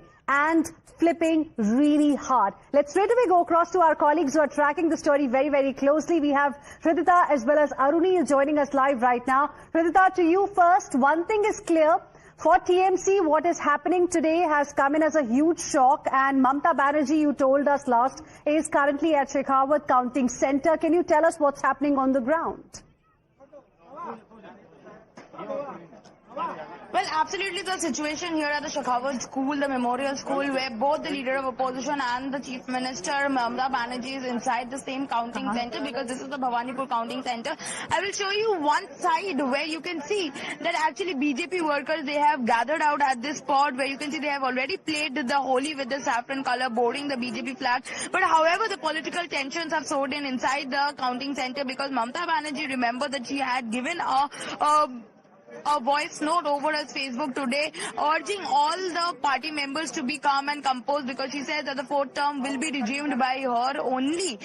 [SPEAKER 17] really hard. Let's straight away go across to our colleagues who are tracking the story very, very closely. We have Hridita as well as Aruni joining us live right now. Hridita, to you first. One thing is clear. For TMC, what is happening today has come in as a huge shock, and Mamata Banerjee, you told us last, is currently at Shekhawat Counting Center. Can you tell us what's happening on the ground?
[SPEAKER 1] Well, absolutely the situation here at the Shekhawat school, the memorial school, where both the leader of opposition and the chief minister, Mamata Banerjee, is inside the same counting center, because this is the Bhavanipur counting center. I will show you one side where you can see that actually BJP workers, they have gathered out at this spot, where you can see they have already played the Holi with the saffron color, boarding the BJP flag. But however, the political tensions have soared in inside the counting center, because Mamata Banerjee, remember that she had given a voice note over her Facebook today, urging all the party members to be calm and composed, because she says that the fourth term will be resumed by her only.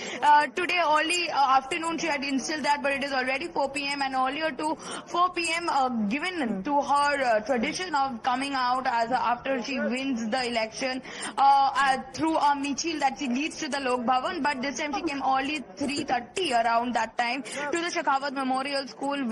[SPEAKER 1] Today early afternoon she had instilled that, but it is already 4 p.m. and earlier to 4 p.m. Given to her tradition of coming out as after she wins the election through a michil that she leads to the Lok Bhavan, but this time she came early 3:30 around that time to the Shekhawat Memorial School,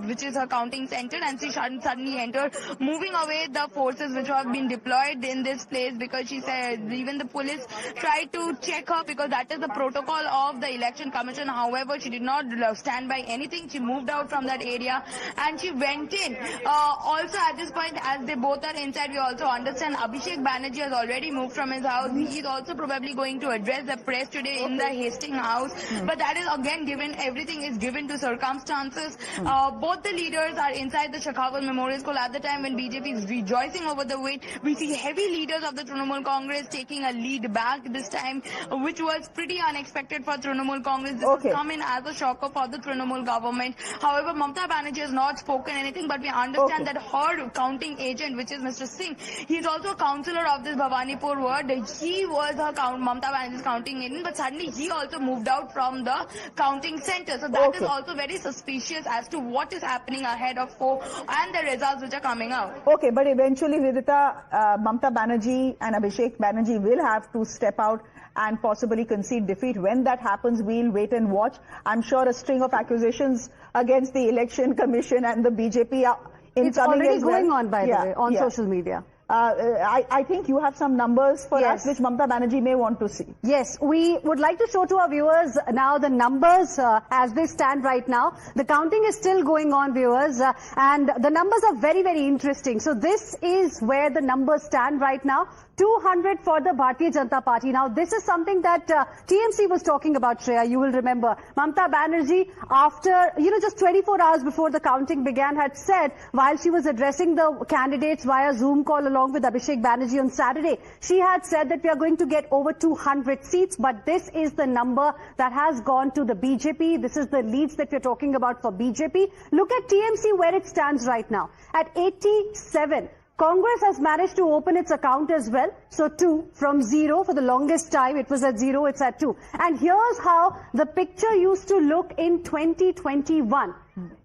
[SPEAKER 1] which is her counting center. and she suddenly entered, moving away the forces which have been deployed in this place, because she said even the police tried to check her because that is the protocol of the election commission. However, she did not stand by anything. She moved out from that area and she went in. Also at this point, as they both are inside, we also understand Abhishek Banerjee has already moved from his house. He is also probably going to address the press today in the Hastings House. But that is again given, everything is given to circumstances. Both the leaders are inside the Shekhawat Memorial School at the time when BJP is rejoicing over the win. We see heavy leaders of the Trinamool Congress taking a lead back this time, which was pretty unexpected for Trinamool Congress. This has come in as a shocker for the Trinamool government. However, Mamata Banerjee has not spoken anything, but we understand that her counting agent, which is Mr. Singh, he is also a councillor of this Bhavanipur ward. He was her Mamata Banerjee's counting agent, but suddenly he also moved out from the counting center. So that is also very suspicious as to what is happening ahead of poll and the results which are coming out.
[SPEAKER 4] Okay, but eventually, Vidita, Mamata Banerjee and Abhishek Banerjee will have to step out and possibly concede defeat. When that happens, we'll wait and watch. I'm sure a string of accusations against the Election Commission and the BJP are incoming.
[SPEAKER 17] It's already
[SPEAKER 4] as well.
[SPEAKER 17] going on, by the way, on social media.
[SPEAKER 4] I think you have some numbers for us which Mamata Banerjee may want to see.
[SPEAKER 17] Yes, we would like to show to our viewers now the numbers as they stand right now. The counting is still going on, viewers, and the numbers are very, very interesting. So this is where the numbers stand right now. 200 for the Bharatiya Janata Party. Now, this is something that TMC was talking about, Shreya. You will remember. Mamata Banerjee, after, just 24 hours before the counting began, had said, while she was addressing the candidates via Zoom call along with Abhishek Banerjee on Saturday, she had said that we are going to get over 200 seats, but this is the number that has gone to the BJP. This is the leads that we're talking about for BJP. Look at TMC where it stands right now. At 87. Congress has managed to open its account as well. So 2 from 0 for the longest time. It was at 0, it's at 2. And here's how the picture used to look in 2021.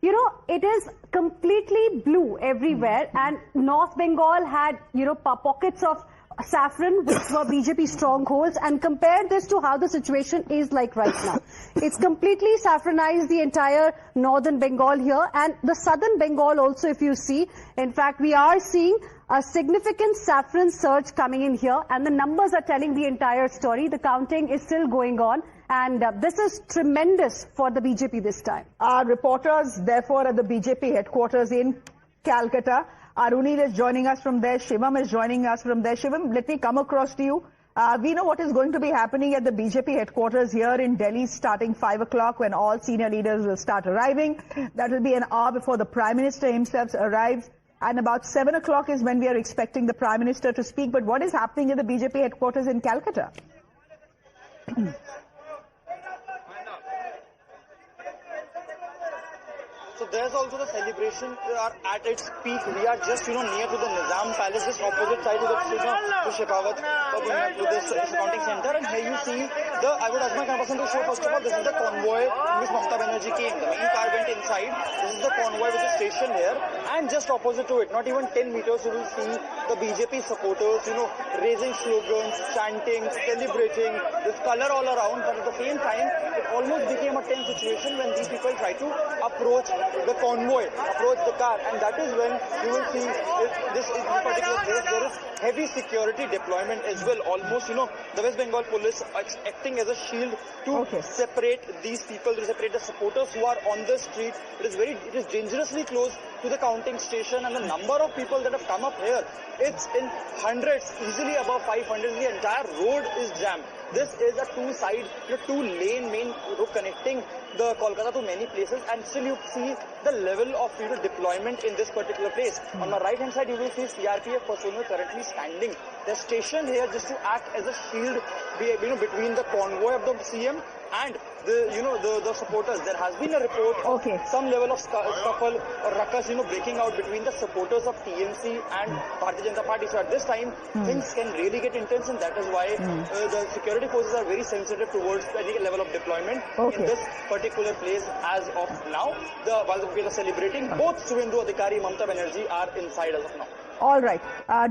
[SPEAKER 17] It is completely blue everywhere, and North Bengal had, pockets of saffron, which were BJP strongholds, and compare this to how the situation is like right now. It's completely saffronized, the entire northern Bengal here, and the southern Bengal also, if you see. In fact, we are seeing a significant saffron surge coming in here, and the numbers are telling the entire story. The counting is still going on, and this is tremendous for the BJP this time.
[SPEAKER 4] Our reporters, therefore, at the BJP headquarters in Calcutta. Arunil is joining us from there. Shivam is joining us from there. Shivam, let me come across to you. We know what is going to be happening at the BJP headquarters here in Delhi starting 5 o'clock when all senior leaders will start arriving. That will be an hour before the Prime Minister himself arrives. And about 7 o'clock is when we are expecting the Prime Minister to speak. But what is happening at the BJP headquarters in Calcutta?
[SPEAKER 6] So there's also the celebration at its peak. We are just, near to the Nizam Palace, just opposite side of the Shekhawat, to this counting center. And here you see I would ask my person to show, first of all, this is the convoy in which Mamata Banerjee came. The main car went inside. This is the convoy which is stationed here. And just opposite to it, not even 10 meters, you will see the BJP supporters, raising slogans, chanting, celebrating, this color all around. But at the same time, it almost became a tense situation when these people try to approach the convoy, approach the car, and that is when you will see this in particular place there is heavy security deployment as well. Almost, the West Bengal police acting as a shield to separate these people, to separate the supporters who are on the street. It is dangerously close to the counting station, and the number of people that have come up here, it's in hundreds, easily above 500. The entire road is jammed. This is a two-lane main road connecting the Kolkata to many places, and still you see the level of deployment in this particular place. On my right hand side, you will see CRPF personnel currently standing. They're stationed here just to act as a shield, between the convoy of the CM and the supporters. There has been a report of some level of scuffle or ruckus, breaking out between the supporters of TMC and Bharatiya Janata Party. So at this time, things can really get intense, and that is why the security forces are very sensitive towards any level of deployment in this particular place as of now. While we are celebrating, both Suvendu Adhikari, Mamata Banerjee are inside as of now.
[SPEAKER 4] All right.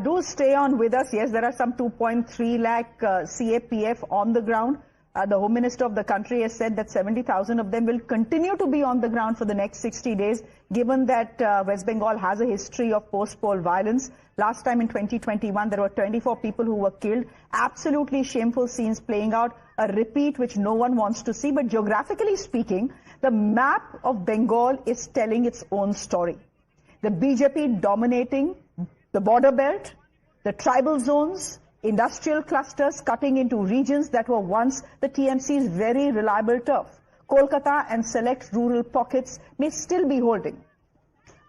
[SPEAKER 4] Do stay on with us. Yes, there are some 2.3 lakh CAPF on the ground. The Home Minister of the country has said that 70,000 of them will continue to be on the ground for the next 60 days, given that West Bengal has a history of post-poll violence. Last time in 2021, there were 24 people who were killed. Absolutely shameful scenes playing out, a repeat which no one wants to see. But geographically speaking, the map of Bengal is telling its own story. The BJP dominating the border belt, the tribal zones, industrial clusters cutting into regions that were once the TMC's very reliable turf. Kolkata and select rural pockets may still be holding.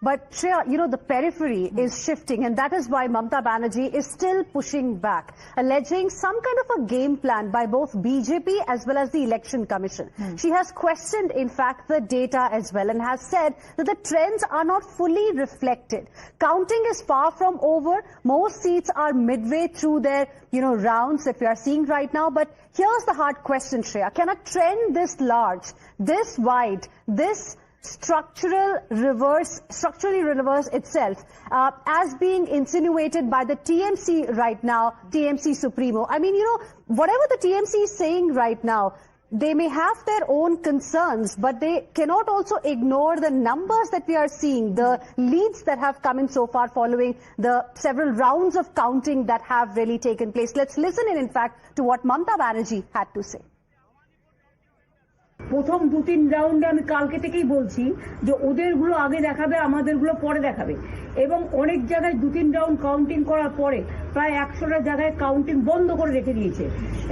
[SPEAKER 14] But Shreya, you know, the periphery is shifting, and that is why Mamata Banerjee is still pushing back, alleging some kind of a game plan by both BJP as well as the Election Commission. She has questioned, in fact, the data as well, and has said that the trends are not fully reflected. Counting is far from over. Most seats are midway through their, rounds that we are seeing right now. But here's the hard question, Shreya. Can a trend this large, this wide, this structurally reverse itself as being insinuated by the TMC right now, TMC Supremo? I mean, whatever the TMC is saying right now, they may have their own concerns, but they cannot also ignore the numbers that we are seeing, the leads that have come in so far following the several rounds of counting that have really taken place. Let's listen in fact, to what Mamata Banerjee had to say.
[SPEAKER 8] প্রথম 2-3 রাউন্ডে আমি কালকে থেকেই বলছি যে ওদেরগুলো আগে দেখাবে, আমাদেরগুলো পরে দেখাবে, এবং অনেক জায়গায় 2-3 রাউন্ড কাউন্টিং করার পরে প্রায় 100টা জায়গায় কাউন্টিং বন্ধ করে রেখে দিয়েছে,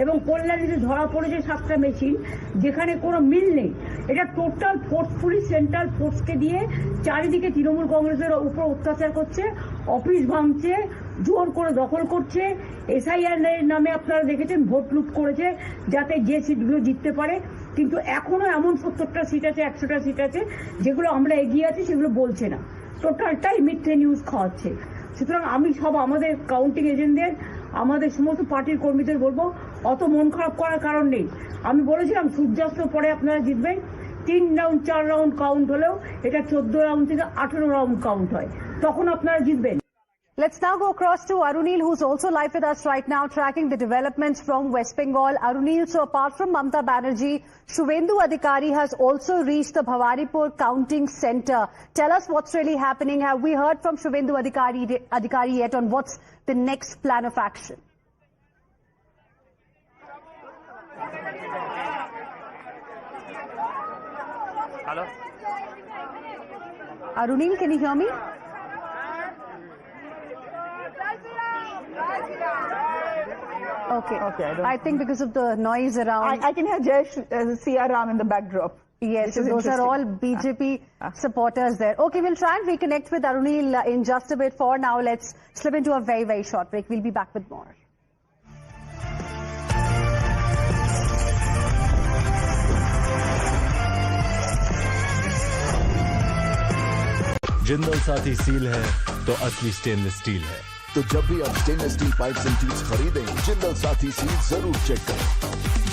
[SPEAKER 8] এবং কল্যাণীতে ধরা পড়েছে 7টা মেশিন যেখানে কোনো মিল নেই। এটা টোটাল ফোর্সফুলি সেন্ট্রাল ফোর্সকে দিয়ে চারিদিকে তৃণমূল কংগ্রেসের উপর অত্যাচার করছে, অফিস ভাঙছে, জোর করে দখল করছে, এসআইআর নামে আপনারা দেখেছেন ভোট লুট করেছে যাতে যে সিটগুলো জিততে পারে। কিন্তু এখনো এমন 70টা সিট আছে, 100টা সিট আছে যেগুলো আমরা এগিয়ে আছি, সেগুলো বলছে না, টোটালটাই মিথ্যে নিউজ খাওয়াচ্ছে। সুতরাং আমি সব আমাদের কাউন্টিং এজেন্টদের, আমাদের সমস্ত পার্টির কর্মীদের বলবো, অত মন খারাপ করার কারণ নেই। আমি বলেছিলাম সূর্যাস্ত পরে আপনারা জিতবেন। 3 রাউন্ড 4 রাউন্ড কাউন্ট হলেও এটা 14 রাউন্ড থেকে 18 রাউন্ড কাউন্ট হয়, তখন আপনারা জিতবেন।
[SPEAKER 14] Let's now go across to Arunil, who's also live with us right now, tracking the developments from West Bengal. Arunil, so apart from Mamata Banerjee, Suvendu Adhikari has also reached the Bhavanipur counting center. Tell us what's really happening. Have we heard from Suvendu Adhikari yet on what's the next plan of action?
[SPEAKER 10] Hello?
[SPEAKER 14] Arunil, can you hear me? Okay. I think because of the noise around.
[SPEAKER 4] I can hear Jai Siaram in the backdrop.
[SPEAKER 14] Yes, those are all BJP supporters there. Okay, we'll try and reconnect with Arunil in just a bit. For now, let's slip into a very, very short break. We'll be back with more.
[SPEAKER 24] Jindal Saathi seal है तो असली stainless steel है।
[SPEAKER 25] तो जब भी आप stainless steel pipes and tubes खरीदें, Jindal Saathi seal जरूर चेक करें।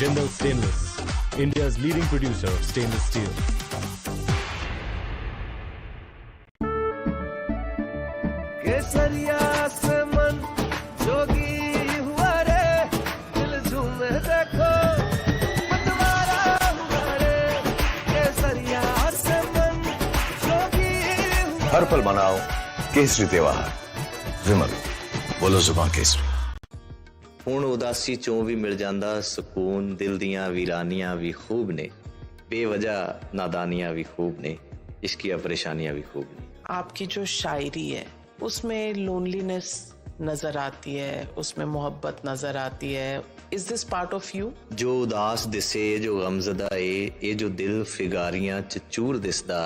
[SPEAKER 24] Jindal stainless, India's leading producer of stainless steel.
[SPEAKER 22] केसरिया से मन जोगी हुआ रे, दिल झूमे देखो मतवारा हुआ रे, केसरिया से मन जोगी हुआ।
[SPEAKER 11] हर पल मनाओ केसरी त्योहार, विमल बोलो जुबान केसरी।
[SPEAKER 5] ਹੁਣ ਉਦਾਸੀ ਚੋਂ ਵੀ ਮਿਲ ਜਾਂਦਾ ਸਕੂਨ, ਦਿਲ ਦੀਆਂ ਵੀਰਾਨੀਆਂ ਵੀ ਖੂਬ ਨੇ, ਬੇਵਜ੍ਹਾ ਨਾਦਾਨੀਆਂ ਵੀ ਖੂਬ ਨੇ, इश्किया परेशानियां भी खूब ने।
[SPEAKER 9] आपकी जो शायरी है उसमें लोनलीनेस नजर आती है, उसमें मोहब्बत नजर आती है। Is this part of you?
[SPEAKER 5] जो उदास दिसे, जो गमजदा ये जो दिल फिगारियां च चूर दिसदा,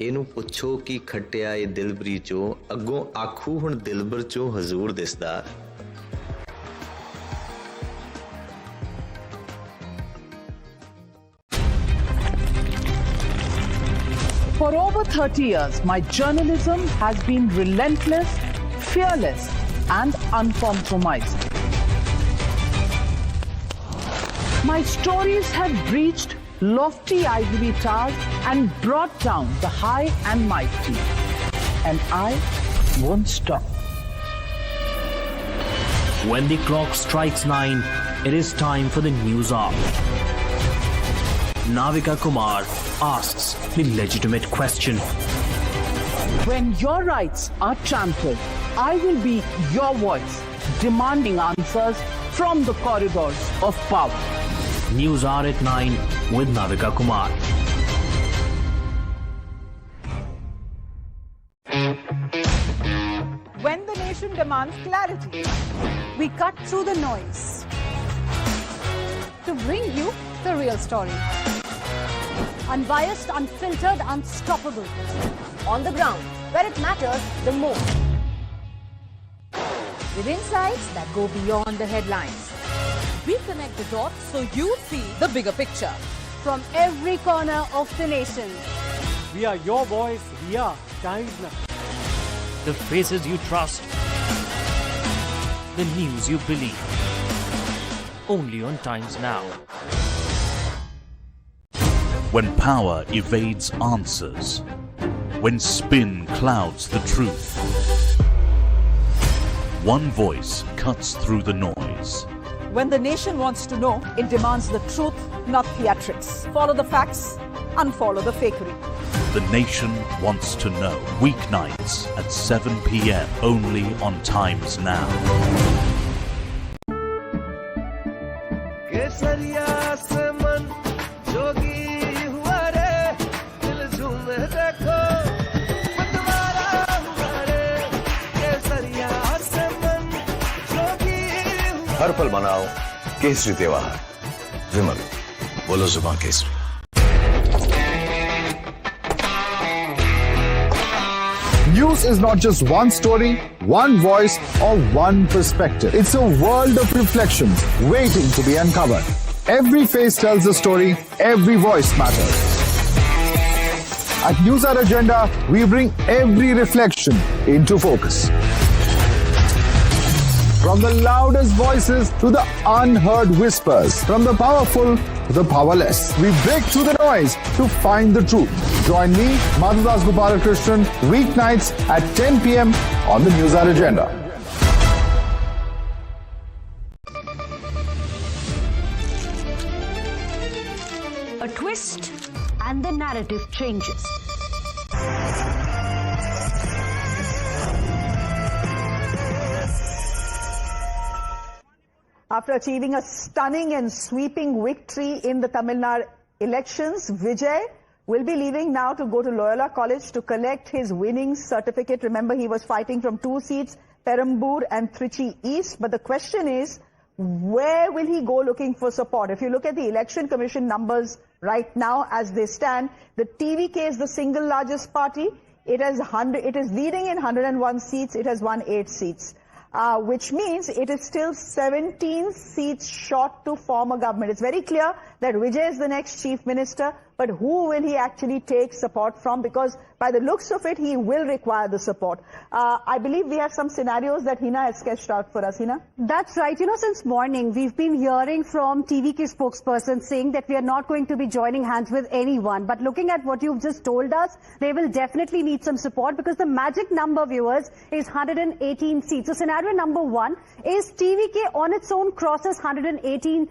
[SPEAKER 5] ਇਹਨੂੰ ਪੁੱਛੋ ਕੀ ਖੱਟਿਆ ਇਹ ਦਿਲਬਰੀ ਚੋਂ, ਅੱਗੋਂ ਆਖੂ ਹੁਣ ਦਿਲਬਰ ਚੋਂ ਹਜ਼ੂਰ ਦਿਸਦਾ।
[SPEAKER 16] For over 30 years, my journalism has been relentless, fearless, and uncompromising. My stories have breached lofty ivory towers and brought down the high and mighty. And I won't stop.
[SPEAKER 18] When the clock strikes 9, it is time for the news hour. Navika Kumar asks the legitimate question.
[SPEAKER 16] When your rights are trampled, I will be your voice, demanding answers from the corridors of power.
[SPEAKER 18] News Hour at 9 with Navika Kumar.
[SPEAKER 10] When the nation demands clarity, we cut through the noise to bring you the real story.
[SPEAKER 14] Unbiased, unfiltered, unstoppable. On the ground, where it matters the most. With insights that go beyond the headlines.
[SPEAKER 10] We connect the dots so you see the bigger picture.
[SPEAKER 14] From every corner of the nation.
[SPEAKER 21] We are your voice. We are Times Now.
[SPEAKER 18] The faces you trust. The news you believe. Only on Times Now.
[SPEAKER 23] When power evades answers. When spin clouds the truth. One voice cuts through the noise.
[SPEAKER 10] When the nation wants to know, it demands the truth, not theatrics. Follow the facts, unfollow the fakery.
[SPEAKER 23] The nation wants to know. Weeknights at 7 p.m. only on Times Now.
[SPEAKER 22] केसरिया से मन जोगी हुआ रे दिल झूमे देखो मतवारा हुआ रे केसरिया से मन जोगी हुआ
[SPEAKER 11] हर पल मनाओ केसरी त्योहार विमल बोलो जुबान Kesari
[SPEAKER 2] News is not just one story, one voice, or one perspective. It's a world of reflections waiting to be uncovered. Every face tells a story, every voice matters. At News Hour Agenda, we bring every reflection into focus. From the loudest voices to the unheard whispers, from the powerful to the powerless, we break through the noise to find the truth. Join me, Madhudas Gopalakrishnan, weeknights at 10 p.m. on the News Hour Agenda.
[SPEAKER 17] A twist and the narrative changes.
[SPEAKER 4] After achieving a stunning and sweeping victory in the Tamil Nadu elections, Vijay will be leaving now to go to Loyola College to collect his winning certificate. Remember, he was fighting from 2 seats, Perambur and Trichy East. But the question is, where will he go looking for support? If you look at the Election Commission numbers right now as they stand, the TVK is the single largest party. It is leading in 101 seats. It has won 8 seats. Which means it is still 17 seats short to form a government. It's very clear that Vijay is the next chief minister, but who will he actually take support from? Because by the looks of it, he will require the support. I believe we have some scenarios that Hina has sketched out for us. Hina?
[SPEAKER 17] That's right. You know, since morning, we've been hearing from TVK spokesperson saying that we are not going to be joining hands with anyone. But looking at what you've just told us, they will definitely need some support because the magic number, viewers, is 118 seats. So scenario number 1 is TVK on its own crosses 118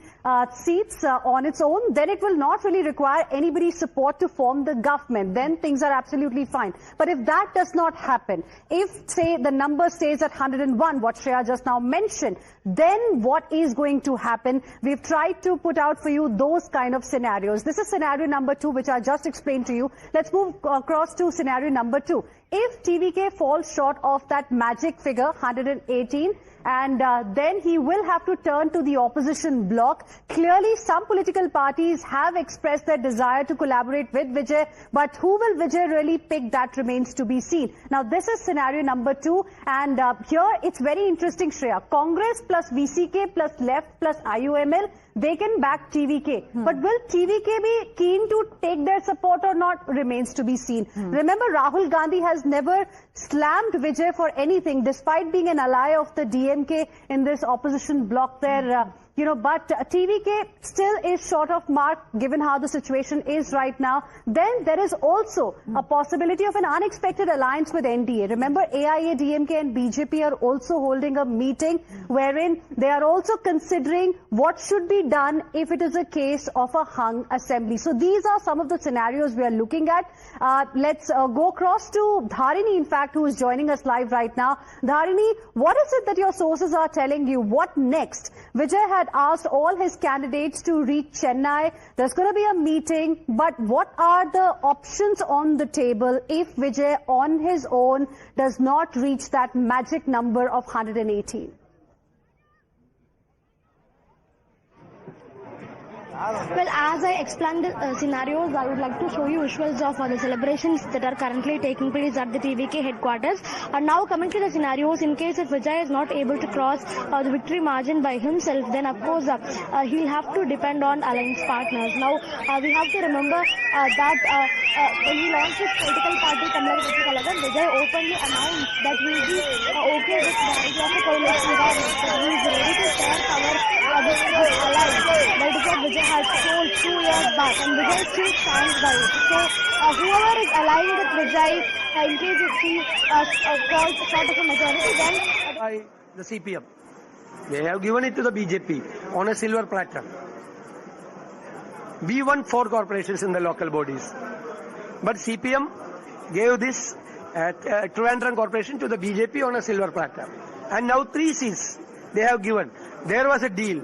[SPEAKER 17] seats on its own. Then it will not really require anybody's support to form the government. Then things are absolutely fine. But if that does not happen, if, say, the number stays at 101, what Shreya just now mentioned, then what is going to happen? We've tried to put out for you those kind of scenarios. This is scenario number 2, which I just explained to you. Let's move across to scenario number 2. If TVK falls short of that magic figure, 118, and then he will have to turn to the opposition bloc. Clearly, some political parties have expressed their desire to collaborate with Vijay, but who will Vijay really pick, that remains to be seen. Now, this is scenario number 2, and here it's very interesting, Shreya. Congress plus VCK plus Left plus IUML, they can back TVK. But will TVK be keen to take their support or not, remains to be seen. Remember, Rahul Gandhi has never slammed Vijay for anything, despite being an ally of the DMK in this opposition bloc there. but TVK still is short of mark given how the situation is right now. Then there is also a possibility of an unexpected alliance with NDA. Remember, AIA, DMK and BJP are also holding a meeting wherein they are also considering what should be done if it is a case of a hung assembly. So these are some of the scenarios we are looking at. Let's go across to Dharini, in fact, who is joining us live right now. Dharini, what is it that your sources are telling you? What next? Vijay had asked all his candidates to reach Chennai. There's going to be a meeting, but what are the options on the table if Vijay on his own does not reach that magic number of 118?
[SPEAKER 12] Well, as I explained the scenarios, I would like to show you visuals of the celebrations that are currently taking place at the TVK headquarters. And now coming to the scenarios, in case if Vijay is not able to cross the victory margin by himself, then of course he'll have to depend on alliance partners. Now, we have to remember that when he launched his political party, Vijay openly announced that he will be okay with the idea of a coalition government, that he is ready to share power with his allies. That is what Vijay has told 2 years back, and Vijay still stands by it. So whoever is allying with Vijay, in case if he calls short of a majority, then
[SPEAKER 13] by the CPM. They have given it to the BJP on a silver platter. We won 4 corporations in the local bodies, but CPM gave this Trivandrum corporation to the BJP on a silver platter, and now 3 seats they have given. There was a deal.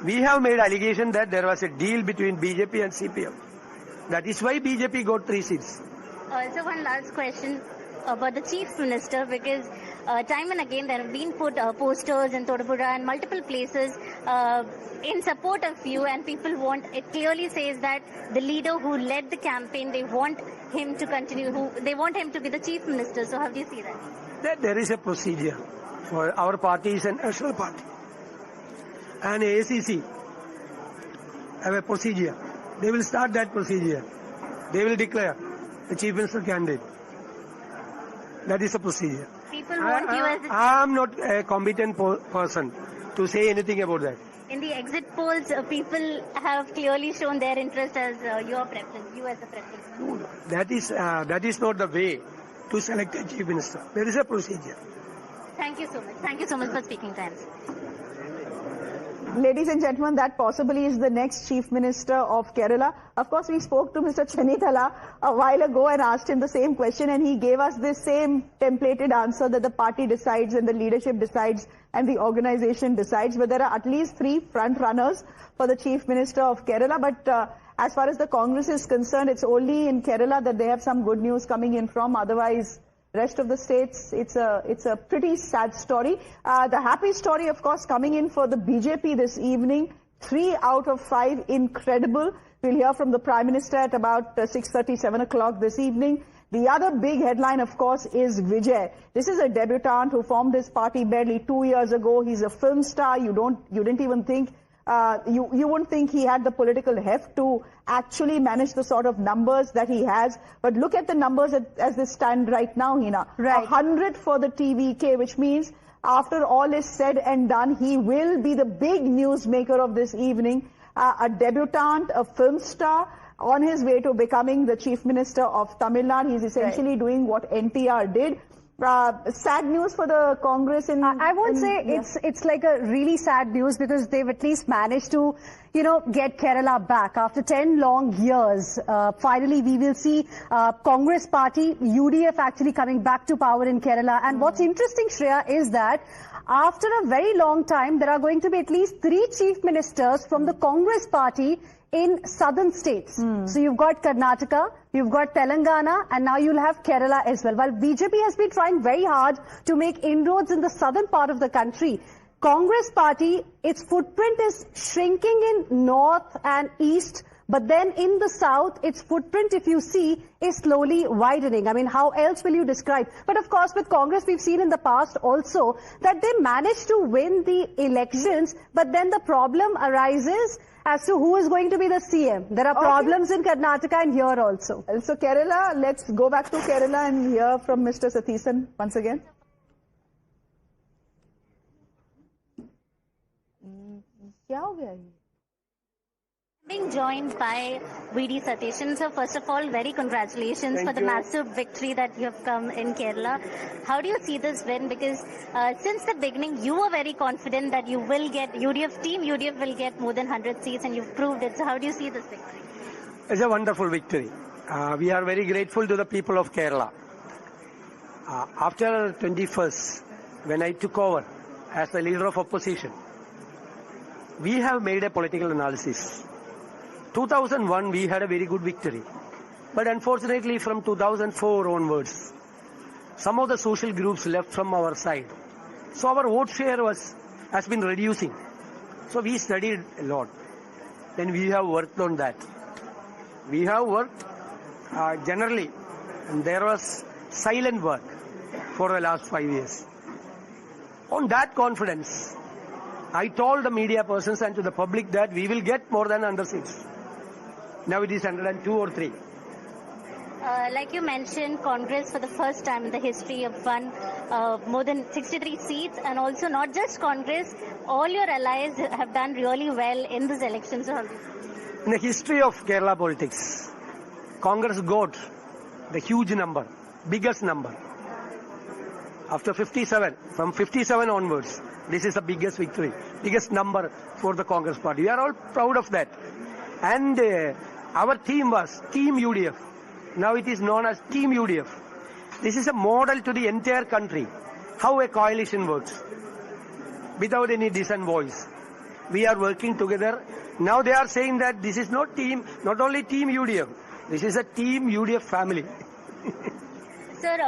[SPEAKER 13] We have made allegation that there was a deal between BJP and CPM. That is why BJP got 3 seats.
[SPEAKER 12] Also, one last question about the Chief Minister, because time and again there have been put posters in Thodupuzha and multiple places in support of you, and people want, it clearly says that the leader who led the campaign, they want him to continue, they want him to be the Chief Minister. So how do you see that?
[SPEAKER 13] There is a procedure for our party is a national party. And ACC have a procedure. They will start that procedure. They will declare the Chief Minister candidate. That is a procedure.
[SPEAKER 12] People want you as
[SPEAKER 13] I am not a competent person to say anything about that.
[SPEAKER 12] In the exit polls, people have clearly shown their interest as your preference, you as a preference.
[SPEAKER 13] No, that is not the way to select a Chief Minister. There is a procedure.
[SPEAKER 12] Thank you so much. Thank you so much for speaking to us.
[SPEAKER 4] Ladies and gentlemen, that possibly is the next Chief Minister of Kerala. Of course, we spoke to Mr. Chennithala a while ago and asked him the same question, and he gave us this same templated answer that the party decides and the leadership decides and the organization decides. But there are at least 3 front runners for the Chief Minister of Kerala. But as far as the Congress is concerned, it's only in Kerala that they have some good news coming in from. Otherwise, rest of the states, it's a pretty sad story. The happy story, of course, coming in for the BJP this evening. 3 out of 5, incredible. We'll hear from the Prime Minister at about 6:30, 7 o'clock this evening. The other big headline, of course, is Vijay. This is a debutant who formed his party barely 2 years ago. He's a film star. You didn't even think. You wouldn't think he had the political heft to actually manage the sort of numbers that he has. But look at the numbers as they stand right now, Hina. Right. 100 for the TVK, which means after all is said and done, he will be the big newsmaker of this evening. A debutant, a film star, on his way to becoming the Chief Minister of Tamil Nadu. He's essentially doing what NTR did. Sad news for the Congress in...
[SPEAKER 17] I won't say it's like a really sad news, because they've at least managed to, get Kerala back. After 10 long years, finally we will see Congress party, UDF actually coming back to power in Kerala. And what's interesting, Shreya, is that after a very long time, there are going to be at least 3 chief ministers from the Congress party in southern states. So you've got Karnataka, you've got Telangana, and now you'll have Kerala as well. While BJP has been trying very hard to make inroads in the southern part of the country, Congress party, its footprint is shrinking in north and east, but then in the south, its footprint, if you see, is slowly widening. I mean, how else will you describe? But of course, with Congress, we've seen in the past also that they managed to win the elections, but then the problem arises as to who is going to be the CM. There are problems in Karnataka and here also.
[SPEAKER 4] So Kerala, let's go back to Kerala and hear from Mr. Satheesan once again. क्या हो गया ये?
[SPEAKER 12] Being joined by VD Satishan. So first of all, very congratulations for the massive victory that you have come in Kerala. How do you see this win? Because since the beginning, you were very confident that you will get UDF will get more than 100 seats, and you've proved it. So how do you see this victory?
[SPEAKER 13] It's a wonderful victory. We are very grateful to the people of Kerala. After 21st, when I took over as the leader of opposition, we have made a political analysis. 2001, we had a very good victory. But unfortunately, from 2004 onwards, some of the social groups left from our side. So our vote share has been reducing. So we studied a lot. Then we have worked on that. We have worked generally, and there was silent work for the last 5 years. On that confidence, I told the media persons and to the public that we will get more than 100 seats. Now it is 102 or 3.
[SPEAKER 12] Like you mentioned, Congress for the first time in the history have won more than 63 seats, and also not just Congress, all your allies have done really well in this election. So
[SPEAKER 13] in the history of Kerala politics, Congress got the huge number, biggest number. After 57, from 57 onwards, this is the biggest victory, biggest number for the Congress party. We are all proud of that. And our theme was Team UDF. Now it is known as Team UDF. This is a model to the entire country, how a coalition works, without any dissent voice. We are working together. Now they are saying that this is not only Team UDF, this is a Team UDF family.
[SPEAKER 12] Sir,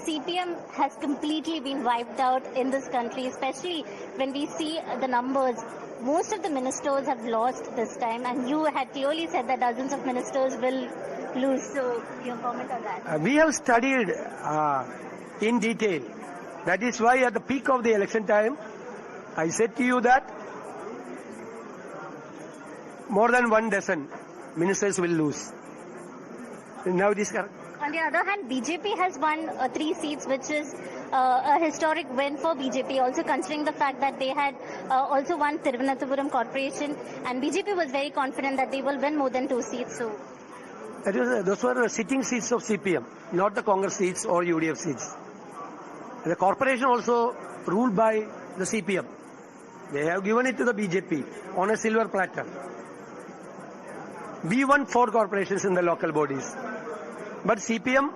[SPEAKER 12] CPM has completely been wiped out in this country, especially when we see the numbers. Most of the ministers have lost this time, and you had clearly said that dozens of ministers will lose. So, your comment on that?
[SPEAKER 13] We have studied in detail. That is why at the peak of the election time, I said to you that more than 1 dozen ministers will lose. Now it is correct.
[SPEAKER 12] On the other hand, BJP has won 3 seats, which is a historic win for BJP, also considering the fact that they had also won Thiruvananthapuram Corporation, and BJP was very confident that they will win more than 2 seats. So,
[SPEAKER 13] those were sitting seats of CPM, not the Congress seats or UDF seats. The corporation also ruled by the CPM. They have given it to the BJP on a silver platter. We won 4 corporations in the local bodies. But CPM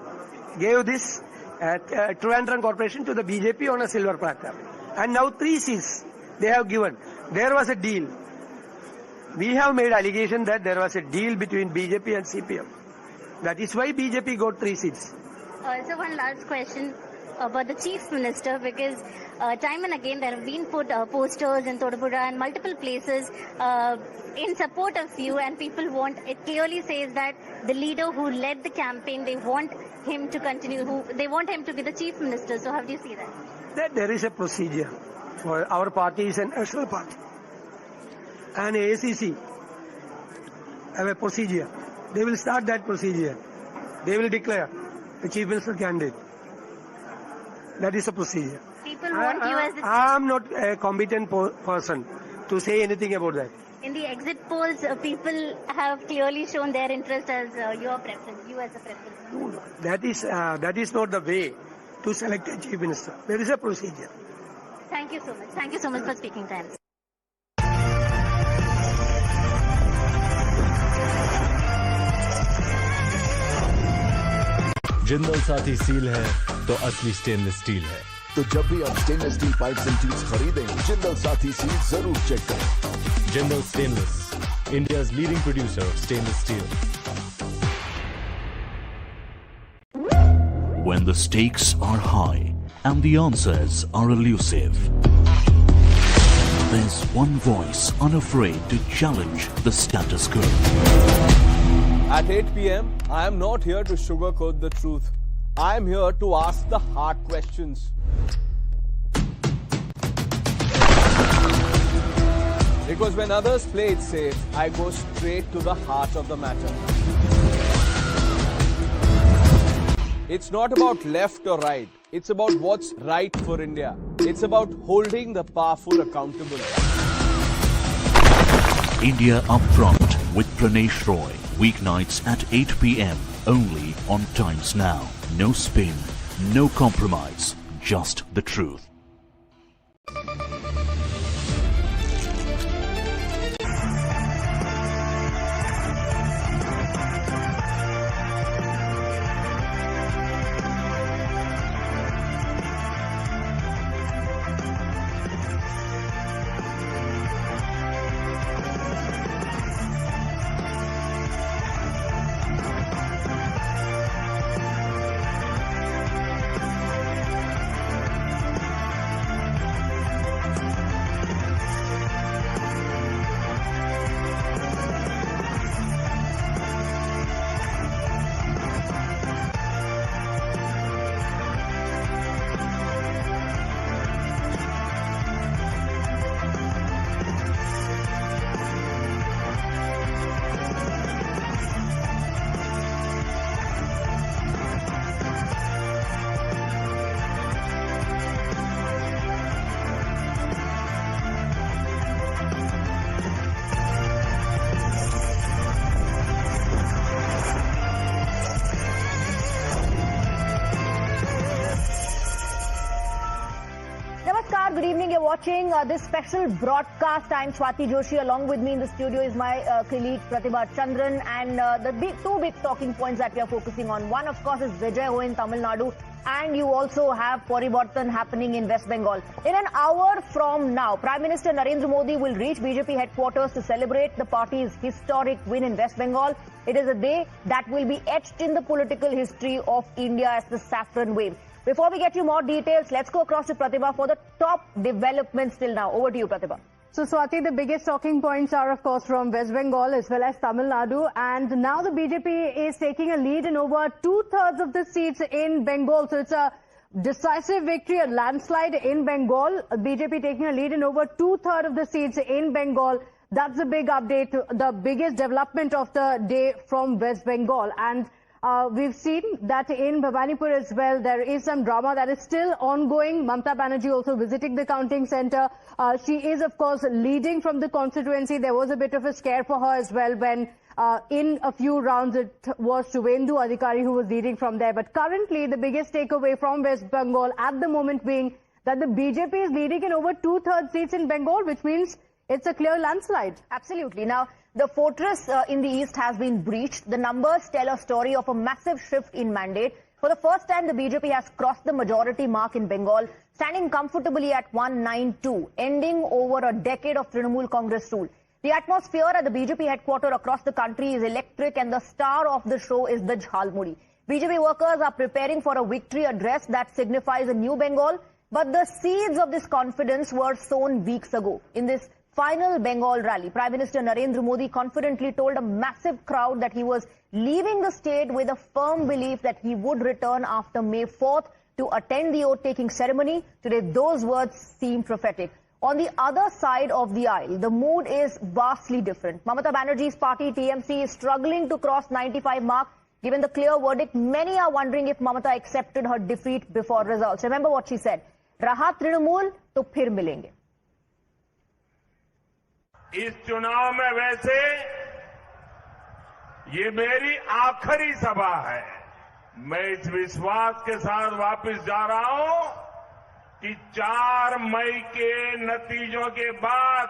[SPEAKER 13] gave this Trivandrum Corporation to the BJP on a silver platter. And now 3 seats they have given. There was a deal. We have made allegation that there was a deal between BJP and CPM. That is why BJP got 3 seats.
[SPEAKER 12] So one last question about the Chief Minister, because time and again there have been put posters in Todupuzha and multiple places in support of you, and people it clearly says that the leader who led the campaign, they want him to continue, they want him to be the Chief Minister. So how do you see that?
[SPEAKER 13] There is a procedure. For our party is an national party. And ACC have a procedure. They will start that procedure. They will declare the Chief Minister candidate. That is a procedure.
[SPEAKER 12] People want you as the...
[SPEAKER 13] I am not a competent person to say anything about that.
[SPEAKER 12] In the exit polls, people have clearly shown their interest as your preference, you as a preference.
[SPEAKER 13] No, that is not the way to select a Chief Minister. There is a procedure.
[SPEAKER 12] Thank you so much. Thank you so much for speaking to us.
[SPEAKER 24] Jindal Saathi seal है तो असली stainless steel है।
[SPEAKER 25] तो जब भी आप stainless steel pipes and tubes खरीदें, Jindal Saathi seal जरूर चेक करें।
[SPEAKER 24] Jindal stainless, India's leading producer of stainless steel.
[SPEAKER 23] When the stakes are high and the answers are elusive, there's one voice unafraid to challenge the status quo.
[SPEAKER 3] At 8 p.m., I am not here to sugarcoat the truth. I am here to ask the hard questions. Because when others play it safe, I go straight to the heart of the matter. It's not about left or right. It's about what's right for India. It's about holding the powerful accountable.
[SPEAKER 23] India Upfront with Pranesh Roy. Weeknights at 8 p.m. only on Times Now. No spin, no compromise, just the truth.
[SPEAKER 14] Good evening. You're watching this special broadcast. I'm Swati Joshi. Along with me in the studio is my colleague Pratibha Chandran. And the two big talking points that we are focusing on. One, of course, is Vijay Ho in Tamil Nadu. And you also have Parivartan happening in West Bengal. In an hour from now, Prime Minister Narendra Modi will reach BJP headquarters to celebrate the party's historic win in West Bengal. It is a day that will be etched in the political history of India as the saffron wave. Before we get you more details, let's go across to Pratibha for the top developments till now. Over to you, Pratibha.
[SPEAKER 1] So, Swati, the biggest talking points are, of course, from West Bengal as well as Tamil Nadu. And now the BJP is taking a lead in over 2/3 of the seats in Bengal. So, it's a decisive victory, a landslide in Bengal. BJP taking a lead in over 2/3 of the seats in Bengal. That's the big update, the biggest development of the day from West Bengal. And we've seen that in Bhavanipur as well, there is some drama that is still ongoing. Mamata Banerjee also visiting the counting center. She is, of course, leading from the constituency. There was a bit of a scare for her as well when in a few rounds it was Suvendu Adhikari who was leading from there. But currently, the biggest takeaway from West Bengal at the moment being that the BJP is leading in over 2/3 seats in Bengal, which means it's a clear landslide.
[SPEAKER 14] Absolutely. Now, the fortress in the east has been breached. The numbers tell a story of a massive shift in mandate. For the first time, the BJP has crossed the majority mark in Bengal, standing comfortably at 192, ending over a decade of Trinamool Congress rule. The atmosphere at the BJP headquarters across the country is electric, and the star of the show is the Jalmuri. BJP workers are preparing for a victory address that signifies a new Bengal, but the seeds of this confidence were sown weeks ago. In this final Bengal rally, Prime Minister Narendra Modi confidently told a massive crowd that he was leaving the state with a firm belief that he would return after May 4th to attend the oath-taking ceremony. Today, those words seem prophetic. On the other side of the aisle, the mood is vastly different. Mamata Banerjee's party, TMC, is struggling to cross 95 mark. Given the clear verdict, many are wondering if Mamata accepted her defeat before results. Remember what she said, "Raha Trinamool, to phir milenge."
[SPEAKER 7] इस चुनाव में वैसे ये मेरी आखिरी सभा है। मैं इस विश्वास के साथ वापस जा रहा हूं कि 4 मई के नतीजों के बाद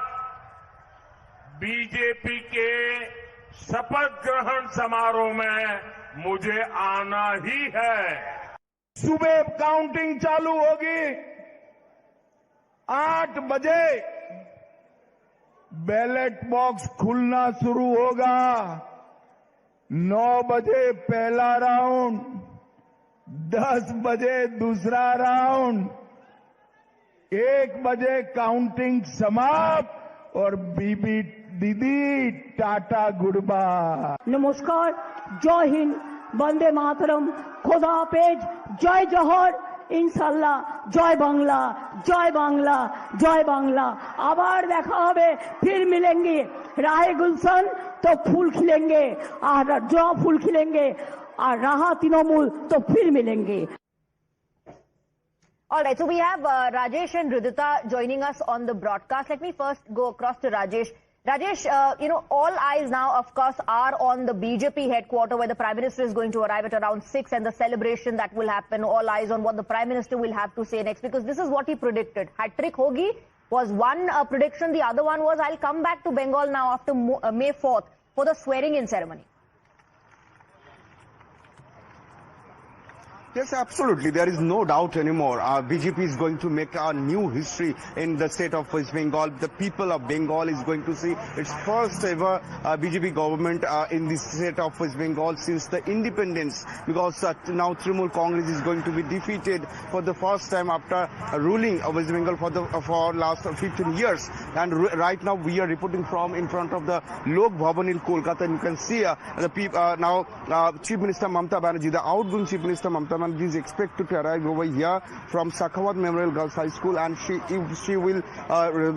[SPEAKER 7] बीजेपी के शपथ ग्रहण समारोह में मुझे आना ही है।
[SPEAKER 15] सुबह काउंटिंग चालू होगी 8 बजे बैलेट बॉक्स खुलना शुरू होगा। 9 बजे पहला राउंड, 10 बजे दूसरा राउंड, 1 बजे काउंटिंग समाप्त और बीबी दीदी टाटा गुड बाय।
[SPEAKER 8] नमस्कार, जय हिंद, वंदे मातरम, खुदा हाफेज, जय जोहर, ইনশাল্লাহ, জয় বাংলা, জয় বাংলা, জয় বাংলা। আবার দেখা হবে, ফির মিলেंगे, राहे गुलशन तो फूल खिलेंगे, और जो फूल खिलेंगे, और रहा तृणमूल तो फिर मिलेंगे।
[SPEAKER 14] All right, so we have Rajesh and Ridhita joining us on the broadcast. Let me first go across to Rajesh. Rajesh, all eyes now, of course, are on the BJP headquarters where the Prime Minister is going to arrive at around 6 and the celebration that will happen. All eyes on what the Prime Minister will have to say next, because this is what he predicted. Hat-trick hogi was one prediction. The other one was, I'll come back to Bengal now after May 4th for the swearing-in ceremony.
[SPEAKER 5] Yes, absolutely. There is no doubt anymore. BJP is going to make a new history in the state of West Bengal. The people of Bengal is going to see its first ever BJP government in the state of West Bengal since the independence, because now Trinamool Congress is going to be defeated for the first time after ruling West Bengal for last 15 years. And right now we are reporting from in front of the Lok Bhavan in Kolkata, and you can see the people now Chief Minister Mamata Banerjee, the outgoing Chief Minister Mamata Banerjee is expected to arrive over here from Sakhawat Memorial Girls High School, and she will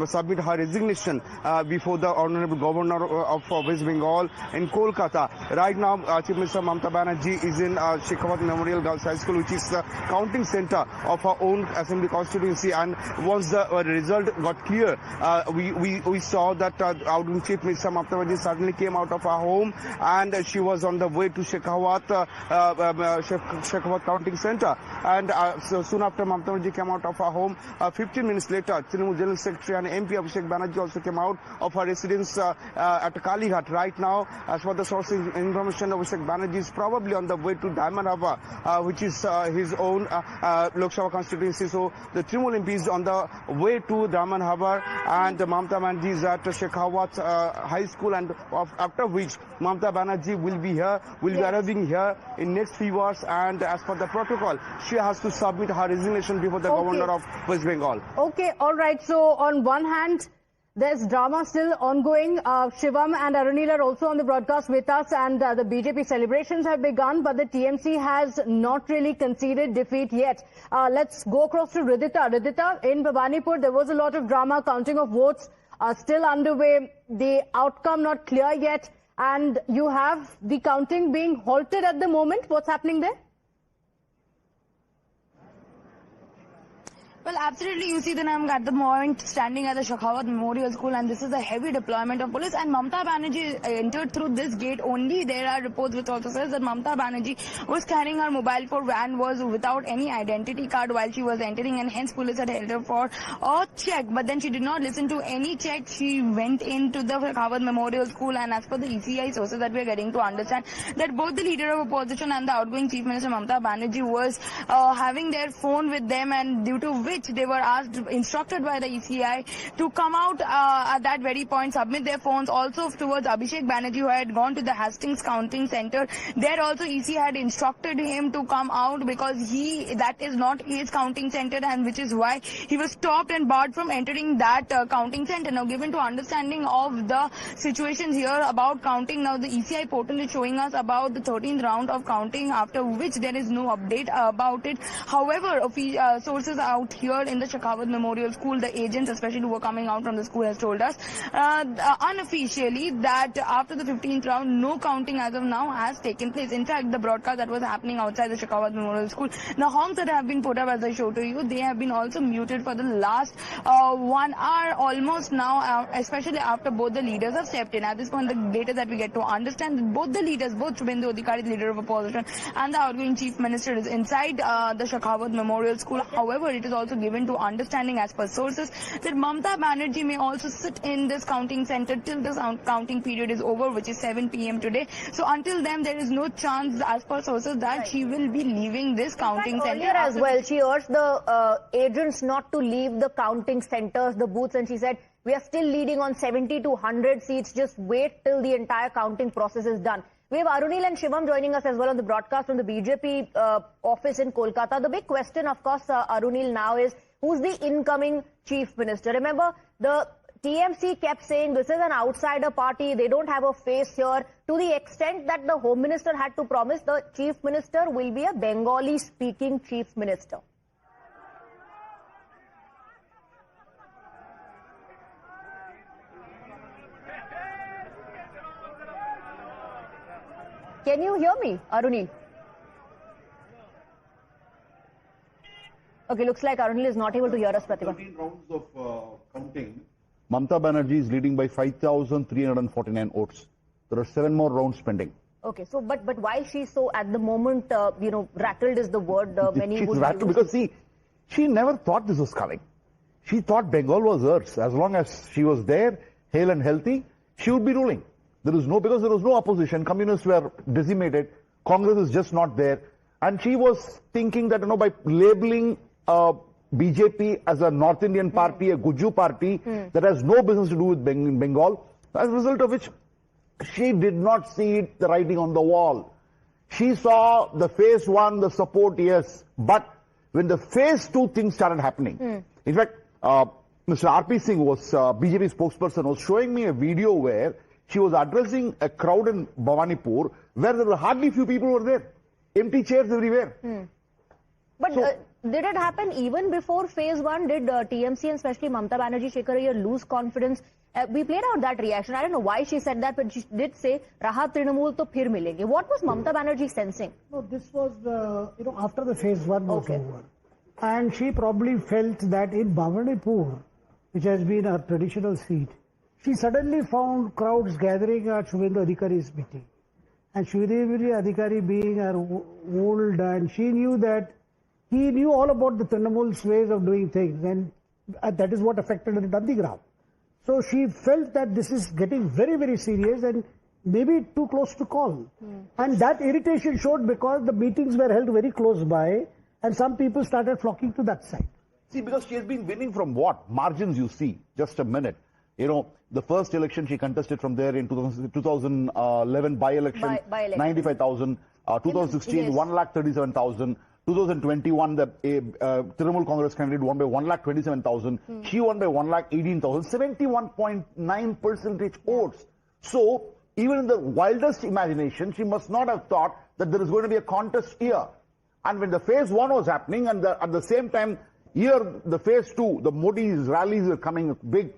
[SPEAKER 5] submit her resignation before the Honorable Governor of West Bengal in Kolkata. Right now, Chief Minister Mamata Banerjee is in Sakhawat Memorial Girls High School, which is the counting center of her own assembly constituency. And once the result got clear, we saw that outgoing Chief Minister Mamata Banerjee suddenly came out of her home, and she was on the way to Sakhawat counting center. And so soon after Mamata Banerjee came out of her home, 15 minutes later, Trinamool General Secretary and MP Abhishek Banerjee also came out of her residence at Kalighat. Right now, as per the source information, Abhishek Banerjee is probably on the way to Diamond Harbour, which is his own Lok Sabha constituency. So the Trinamool MP is on the way to Diamond Harbour, and Mamata Banerjee is at Sakhawat High School, and after which Mamata Banerjee will be arriving here in next few hours. And as per the protocol, she has to submit her resignation before the governor of West Bengal.
[SPEAKER 1] Okay, all right. So on one hand, there's drama still ongoing. Shivam and Arunil are also on the broadcast with us, and the BJP celebrations have begun, but the TMC has not really conceded defeat yet. Let's go across to Ridhita. Ridhita, in Bhavanipur, there was a lot of drama. Counting of votes still underway. The outcome not clear yet, and you have the counting being halted at the moment. What's happening there?
[SPEAKER 6] Well, absolutely. You see that I'm at the moment standing at the Sakhawat Memorial School, and this is a heavy deployment of police. And Mamata Banerjee entered through this gate only. There are reports which also says that Mamata Banerjee was carrying her mobile phone and was without any identity card while she was entering, and hence police had held her for a check. But then she did not listen to any check. She went into the Sakhawat Memorial School, and as per the ECI sources that we are getting to understand, that both the leader of opposition and the outgoing Chief Minister Mamata Banerjee was having their phone with them, and due to which they were instructed by the ECI to come out at that very point, submit their phones. Also towards Abhishek Banerjee, who had gone to the Hastings counting center, there also ECI had instructed him to come out because that is not his counting center, and which is why he was stopped and barred from entering that counting center. Now, given to understanding of the situations here about counting, now the ECI portal is showing us about the 13th round of counting, after which there is no update about it. However, sources out here in the Sakhawat Memorial School, the agents especially who were coming out from the school, has told us unofficially that after the 15th round, no counting as of now has taken place. In fact, the broadcast that was happening outside the Sakhawat Memorial School, the honks that have been put up, as I showed to you, they have been also muted for the last 1 hour almost now, especially after both the leaders have stepped in. At this point, the data that we get to understand that both the leaders, both Shubhendu Adhikari, the leader of opposition, and the outgoing Chief Minister is inside the Sakhawat Memorial School. However, it is also given to understanding as per sources that Mamata Banerjee may also sit in this counting center till the counting period is over, which is 7 p.m. today. So until then, there is no chance, as per sources, that she will be leaving this counting center.
[SPEAKER 14] Earlier as well, she urged the agents not to leave the counting centers, the booths, and she said, we are still leading on 70 to 100 seats. Just wait till the entire counting process is done. We have Arunil and Shivam joining us as well on the broadcast from the BJP office in Kolkata. The big question, of course, Arunil, now is who's the incoming Chief Minister? Remember, the TMC kept saying this is an outsider party, they don't have a face here, to the extent that the Home Minister had to promise the Chief Minister will be a Bengali-speaking Chief Minister. Can you hear me, Arunil? Okay, looks like Arunil is not able to hear us, Pratibha.
[SPEAKER 9] 13 rounds of counting.
[SPEAKER 2] Mamata Banerjee is leading by 5,349 votes. There are 7 more rounds pending.
[SPEAKER 14] Okay, so but while she's so at the moment, rattled is the word many
[SPEAKER 2] She's
[SPEAKER 14] would
[SPEAKER 2] rattled
[SPEAKER 14] use.
[SPEAKER 2] because see, she never thought this was coming. She thought Bengal was hers. As long as she was there, hale and healthy, she would be ruling. Because there was no opposition. Communists were decimated. Congress is just not there. And she was thinking that, by labeling BJP as a North Indian party, a Guju party, that has no business to do with Bengal, as a result of which she did not see the writing on the wall. She saw the phase 1, the support, yes. But when the phase 2 things started happening, in fact, Mr. R.P. Singh was BJP spokesperson, was showing me a video where she was addressing a crowd in Bhavanipur where there were hardly few people were there. Empty chairs everywhere.
[SPEAKER 14] But did it happen even before phase 1? Did TMC and especially Mamata Banerjee Shekhar lose confidence? We played out that reaction. I don't know why she said that, but she did say, Rahat Trinamool to phir milenge. What was Mamata Banerjee sensing?
[SPEAKER 9] No, this was, after the phase 1 was over. And she probably felt that in Bhavanipur, which has been her traditional seat, she suddenly found crowds gathering at Shubhendu Adhikari's meeting. And Shubhendu Adhikari being her old, and she knew that he knew all about the Trinamool's ways of doing things, and that is what affected her in Nandigram. So she felt that this is getting very, very serious and maybe too close to call. And that irritation showed because the meetings were held very close by and some people started flocking to that side.
[SPEAKER 2] See, because she has been winning from what? Margins, you see. Just a minute. The first election she contested from there in 2011 by-election, 95,000. 2016,
[SPEAKER 14] Yes.
[SPEAKER 2] 1,37,000. 2021, the Trinamool Congress candidate won by 1,27,000. She won by 1,18,000. 71.9 percentage votes. So, even in the wildest imagination, she must not have thought that there is going to be a contest here. And when the phase 1 was happening, and at the same time, here, the phase 2, the Modi's rallies were coming big.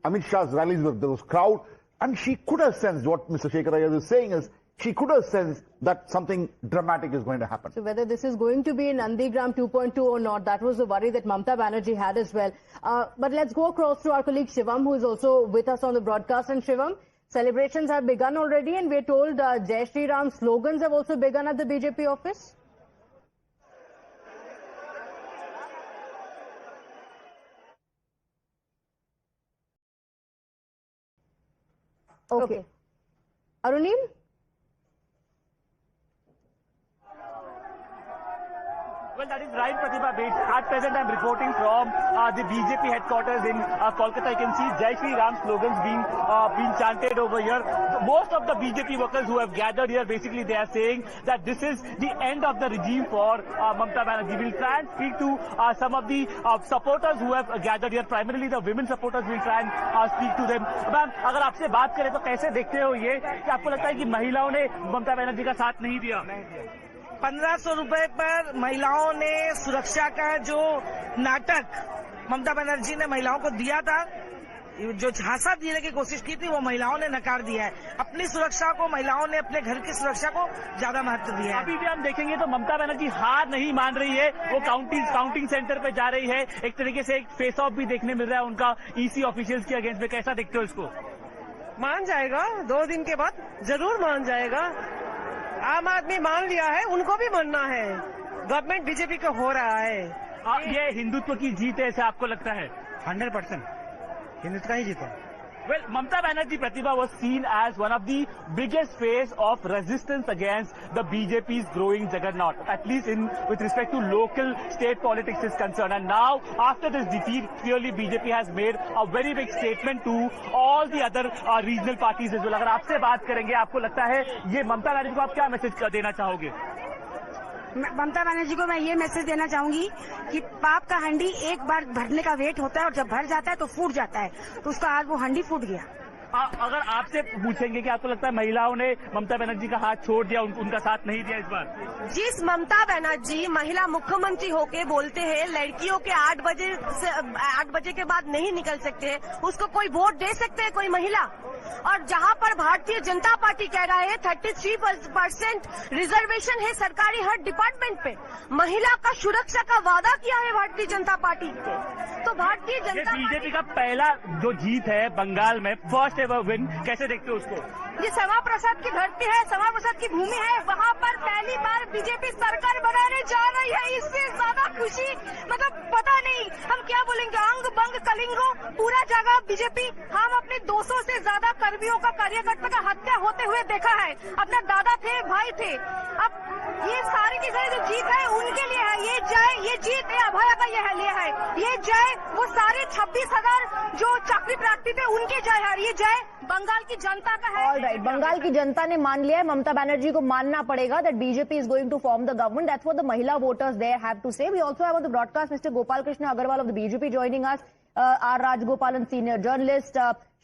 [SPEAKER 2] Amit Shah's rallies there was crowd. And she could have sensed what Mr. Shekhar Ayaz is saying is, she could have sensed that something dramatic is going to happen.
[SPEAKER 1] So whether this is going to be an Nandigram 2.2 or not, that was the worry that Mamata Banerjee had as well. But let's go across to our colleague Shivam, who is also with us on the broadcast. And Shivam, celebrations have begun already, and we're told Jai Shri Ram slogans have also begun at the BJP office. Okay. Arunil?
[SPEAKER 16] Well, that is right, Pratibha. At present, I'm reporting from the BJP headquarters in Kolkata. You can see Jai Shri Ram slogans being chanted over here. Most of the BJP workers who have gathered here, basically, they are saying that this is the end of the regime for Mamata Banerjee. We'll try and speak to some of the supporters who have gathered here. Primarily, the women supporters. We'll try and speak to them. Ma'am, अगर आपसे बात करें तो कैसे देखते हो ये कि आपको लगता है कि महिलाओं ने ममता बनर्जी का साथ नहीं दिया?
[SPEAKER 19] 1500 रुपए पर महिलाओं ने सुरक्षा का जो नाटक ममता बनर्जी ने महिलाओं को दिया था, जो झांसा देने की कोशिश की थी, वो महिलाओं ने नकार दिया है। अपनी सुरक्षा को, महिलाओं ने अपने घर की सुरक्षा को ज्यादा महत्व दिया है।
[SPEAKER 16] अभी भी हम देखेंगे तो ममता बनर्जी हार नहीं मान रही है। वो काउंटिंग सेंटर पे जा रही है। एक तरीके से एक फेस ऑफ भी देखने मिल रहा है उनका ईसी ऑफिशियल्स के अगेंस्ट में। कैसा देखते हो इसको?
[SPEAKER 19] मान जाएगा, 2 दिन के बाद जरूर मान जाएगा। आम आदमी मान लिया है, उनको भी मानना है। गवर्नमेंट बीजेपी का हो रहा है।
[SPEAKER 16] ये हिंदुत्व की जीत है, ऐसा आपको लगता है?
[SPEAKER 19] 100% हिंदुत्व का ही जीत है।
[SPEAKER 16] Well, Mamata Banerjee, Pratibha, was seen as one of the biggest face of resistance against the BJP's growing juggernaut, at least with respect to local state politics is concerned. And now, after this defeat, clearly BJP has made a very big statement to all the other regional parties as well. अगर आपसे बात करेंगे, आपको लगता है ये ममता बनर्जी को आप क्या मैसेज देना चाहोगे?
[SPEAKER 6] ममता बनर्जी को मैं ये मैसेज देना चाहूंगी कि पाप का हंडी एक बार भरने का वेट होता है और जब भर जाता है तो फूट जाता है। तो उसका आज वो हंडी फूट गया।
[SPEAKER 16] अगर आपसे पूछेंगे कि आपको लगता है महिलाओं ने ममता बनर्जी का हाथ छोड़ दिया, उनका साथ नहीं दिया इस बार?
[SPEAKER 10] जिस ममता बनर्जी महिला मुख्यमंत्री होके बोलते हैं लड़कियों के 8 बजे के बाद नहीं निकल सकते हैं, उसको कोई वोट दे सकते हैं कोई महिला? और जहां पर भारतीय जनता पार्टी कह रहा है 33% रिजर्वेशन है सरकारी हर डिपार्टमेंट पे, महिला का सुरक्षा का वादा किया है भारतीय जनता पार्टी के, तो भारतीय जनता
[SPEAKER 16] बीजेपी का पहला जो जीत है बंगाल में, फर्स्ट एवर विन, कैसे देखते हो उसको?
[SPEAKER 10] ये श्यामा प्रसाद की धरती है, श्यामा प्रसाद की भूमि है, वहाँ पर पहली बार बीजेपी सरकार बनाने जा रही है, इससे ज्यादा खुशी मतलब पता नहीं हम क्या बोलेंगे। अंग बंग कलिंगो पूरा जगह बीजेपी, हम अपने 200 से ज्यादा कर्मियों का कार्यकर्ता का हत्या होते हुए देखा है, अपने दादा थे भाई थे, अब ये सारी की सारी जो जीत है उनके लिए है, ये जय ये जीत है अभय का ये है, ये जय वो सारे 26,000 जो चाकरी प्राप्ति थे उनके जय है, ये जय बंगाल की जनता का है।
[SPEAKER 14] ऑलराइट, बंगाल की जनता ने मान लिया है, ममता बनर्जी को मानना पड़ेगा that BJP is going to form the government. That's what the mahila voters there have to say. We also have on the broadcast mister Gopal Krishna Agarwal of the BJP joining us, R. Rajgopalan, senior journalist,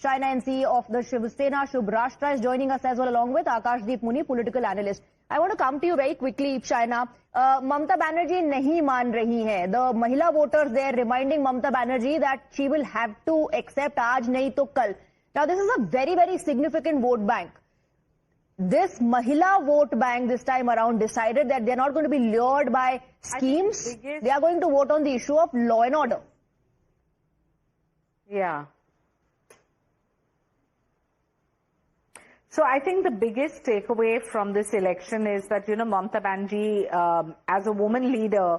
[SPEAKER 14] Shaina NC of the Shiv Sena, Shubh Rashtra is joining us as well, along with Akashdeep Muni, political analyst. I want to come to you very quickly, Shaina. Mamata Banerjee nahi maan rahi hai. The Mahila voters there reminding Mamata Banerjee that she will have to accept aaj nahi to kal. Now this is a very, very significant vote bank. This Mahila vote bank this time around decided that they're not going to be lured by schemes. They are going to vote on the issue of law and order.
[SPEAKER 18] Yeah. So I think the biggest takeaway from this election is that, Mamata Banerjee, as a woman leader,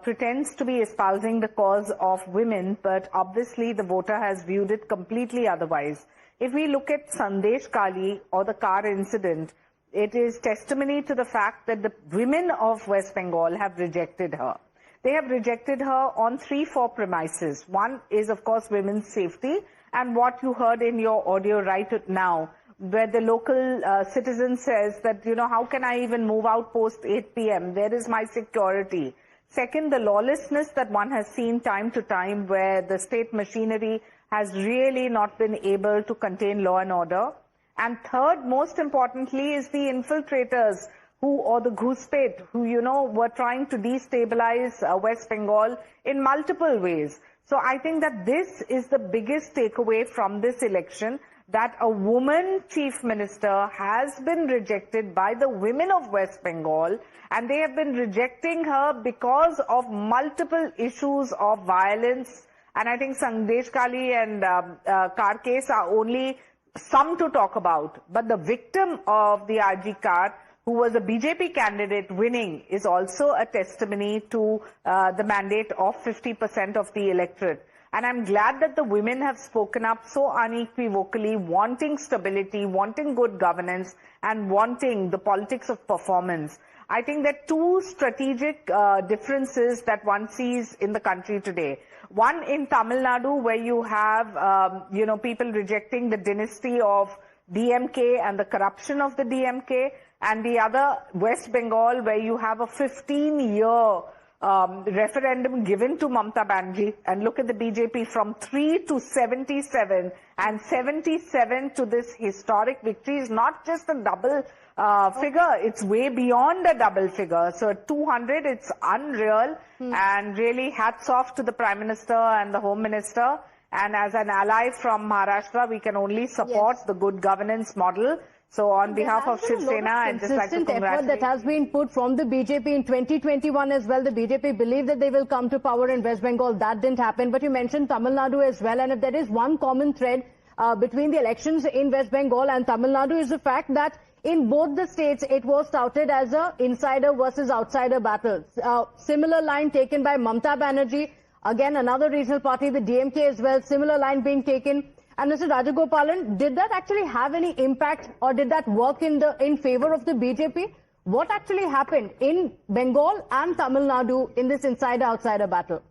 [SPEAKER 18] pretends to be espousing the cause of women, but obviously the voter has viewed it completely otherwise. If we look at Sandesh Kali or the car incident, it is testimony to the fact that the women of West Bengal have rejected her. They have rejected her on 3-4 premises. One is, of course, women's safety, and what you heard in your audio right now, where the local citizen says that, how can I even move out post 8 p.m.? Where is my security? Second, the lawlessness that one has seen time to time, where the state machinery has really not been able to contain law and order. And third, most importantly, is the infiltrators or the Ghuspet, who, were trying to destabilize West Bengal in multiple ways. So I think that this is the biggest takeaway from this election, that a woman chief minister has been rejected by the women of West Bengal, and they have been rejecting her because of multiple issues of violence. And I think Sandesh Kali and car case are only some to talk about. But the victim of the RG car, who was a BJP candidate winning, is also a testimony to the mandate of 50% of the electorate. And I'm glad that the women have spoken up so unequivocally, wanting stability, wanting good governance, and wanting the politics of performance. I think there are two strategic differences that one sees in the country today. One in Tamil Nadu, where you have, people rejecting the dynasty of DMK and the corruption of the DMK, and the other, West Bengal, where you have a 15-year referendum given to Mamata Banerjee, and look at the BJP from 3 to 77, and 77 to this historic victory is not just a double figure, it's way beyond a double figure. So at 200, it's unreal, and really hats off to the Prime Minister and the Home Minister. And as an ally from Maharashtra, we can only support the good governance model. So on behalf of Shiv Sena, I'd just like to congratulate.
[SPEAKER 1] Effort that has been put from the BJP in 2021 as well. The BJP believed that they will come to power in West Bengal. That didn't happen. But you mentioned Tamil Nadu as well. And if there is one common thread between the elections in West Bengal and Tamil Nadu, is the fact that in both the states, it was touted as a insider versus outsider battle. Similar line taken by Mamata Banerjee. Again, another regional party, the DMK as well, similar line being taken. And Mr. Rajagopalan, did that actually have any impact, or did that work in favor of the BJP? What actually happened in Bengal and Tamil Nadu in this insider-outsider battle?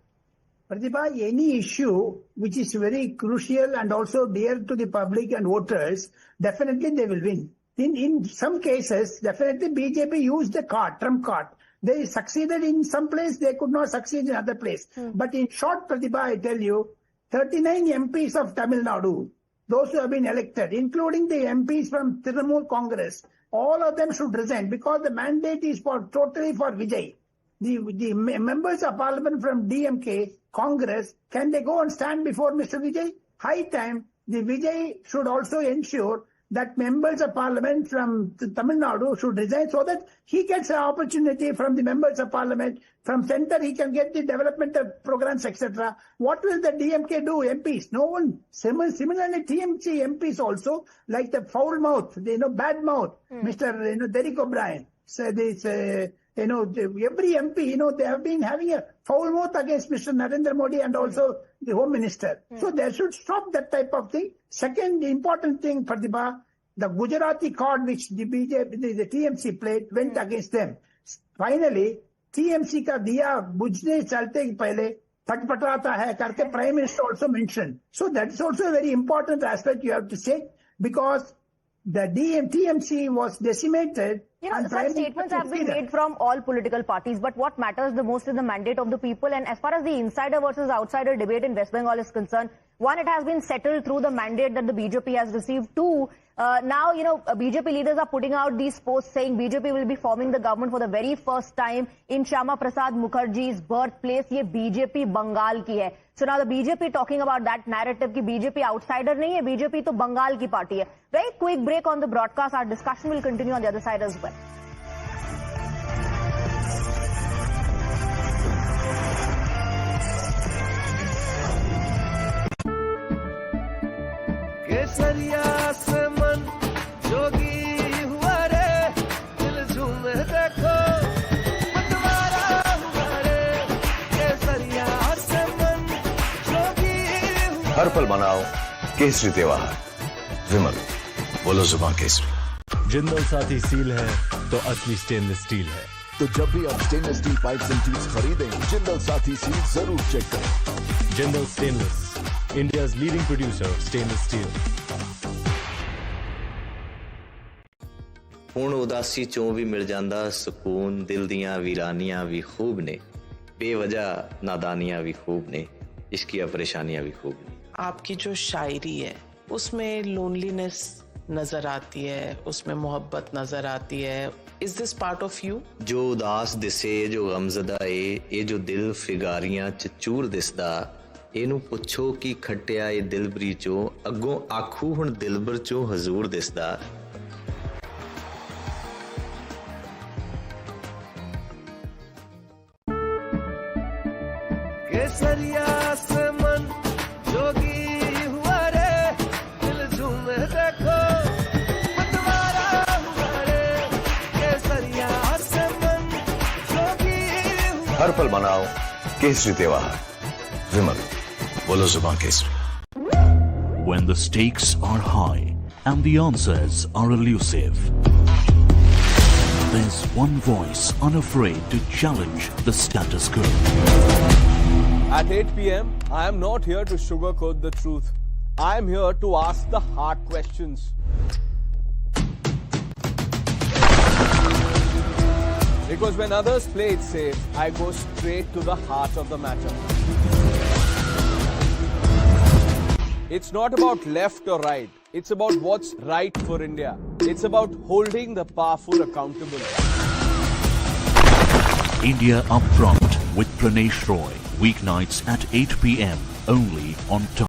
[SPEAKER 20] Pratibha, any issue which is very crucial and also dear to the public and voters, definitely they will win. In some cases, definitely BJP used the card, trump card. They succeeded in some place, they could not succeed in other place. But in short, Pratibha, I tell you, 39 MPs of Tamil Nadu, those who have been elected, including the MPs from Trinamool Congress, all of them should resign because the mandate is totally for Vijay. The members of parliament from DMK, Congress, can they go and stand before Mr. Vijay? High time, the Vijay should also ensure that members of parliament from Tamil Nadu should resign so that he gets an opportunity from the members of parliament. From center, he can get the developmental programs, etc. What will the DMK do, MPs? No one. Similarly, TMC MPs also, like the foul mouth, bad mouth, Mr. Derek O'Brien. So this, every MP, they have been having a foul mouth against Mr. Narendra Modi and also the Home Minister. So they should stop that type of thing. Second important thing, Pratibha, the Gujarati card which the TMC played went against them. Finally, TMC का दिया बुझने चलते ही पहले फटफटाता है करके Prime Minister also mentioned. So that is also a very important aspect you have to say because the TMC was decimated.
[SPEAKER 14] Such statements have been made from all political parties, but what matters the most is the mandate of the people. And as far as the insider versus outsider debate in West Bengal is concerned, one, it has been settled through the mandate that the BJP has received. Two, now, BJP leaders are putting out these posts saying BJP will be forming the government for the very first time in Shyama Prasad Mukherjee's birthplace. Ye BJP Bengal ki hai. So now the BJP talking about that narrative ki BJP outsider nahi hai, BJP to Bengal ki party hai. Very quick break on the broadcast. Our discussion will continue on the other side as well.
[SPEAKER 4] केसरिया से मन जोगी हुआ रे दिल झूम देखो मतवारा हुआ रे केसरिया से मन जोगी हुआ
[SPEAKER 25] हर पल मनाओ केसरी त्योहार विमल बोलो जुबान केसरी
[SPEAKER 24] जिंदल साथी सील है तो असली स्टेनलेस स्टील है
[SPEAKER 25] तो जब भी आप stainless steel pipes and tubes खरीदें जिंदल साथी सील जरूर चेक करें
[SPEAKER 24] Jindal stainless India's leading producer of stainless steel.
[SPEAKER 11] ਹੁਣ ਉਦਾਸੀ ਚੋਂ ਵੀ ਮਿਲ ਜਾਂਦਾ ਸਕੂਨ ਦਿਲ ਦੀਆਂ ਵੀਰਾਨੀਆਂ ਵੀ ਖੂਬ ਨੇ ਬੇਵਜ੍ਹਾ ਨਾਦਾਨੀਆਂ ਵੀ ਖੂਬ ਨੇ ਇਸ਼ਕੀਆ ਪਰੇਸ਼ਾਨੀਆਂ ਵੀ ਖੂਬ ਨੇ
[SPEAKER 17] आपकी जो शायरी है उसमें लोनलीनेस नजर आती है उसमें मोहब्बत नजर आती है is this part of you
[SPEAKER 11] जो उदास दिसे जो गमज़दा ये जो दिल फिगारियां च चूर दिसदा ਇਹਨੂੰ ਪੁੱਛੋ ਕਿ ਖੱਟਿਆ ਇਹ ਦਿਲਬਰੀ ਚੋਂ ਅੱਗੋਂ ਆਖੂ ਹੁਣ ਦਿਲਬਰ ਚੋਂ ਹਜ਼ੂਰ ਦਿਸਦਾ
[SPEAKER 4] केसरिया से मन जोगी हुआ रे दिल झूम देखो मतवारा हुआ रे केसरिया से मन जोगी हुआ
[SPEAKER 25] हर पल मनाओ केसरी त्योहार विमल बोलो जुबान Kesari
[SPEAKER 23] When the stakes are high and the answers are elusive, there's one voice unafraid to challenge the status quo.
[SPEAKER 3] At 8 p.m., I am not here to sugarcoat the truth. I am here to ask the hard questions. Because when others play it safe, I go straight to the heart of the matter. It's not about left or right. It's about what's right for India. It's about holding the powerful accountable.
[SPEAKER 23] India Up Front with Pranesh Roy. Weeknights at 8 p.m. only on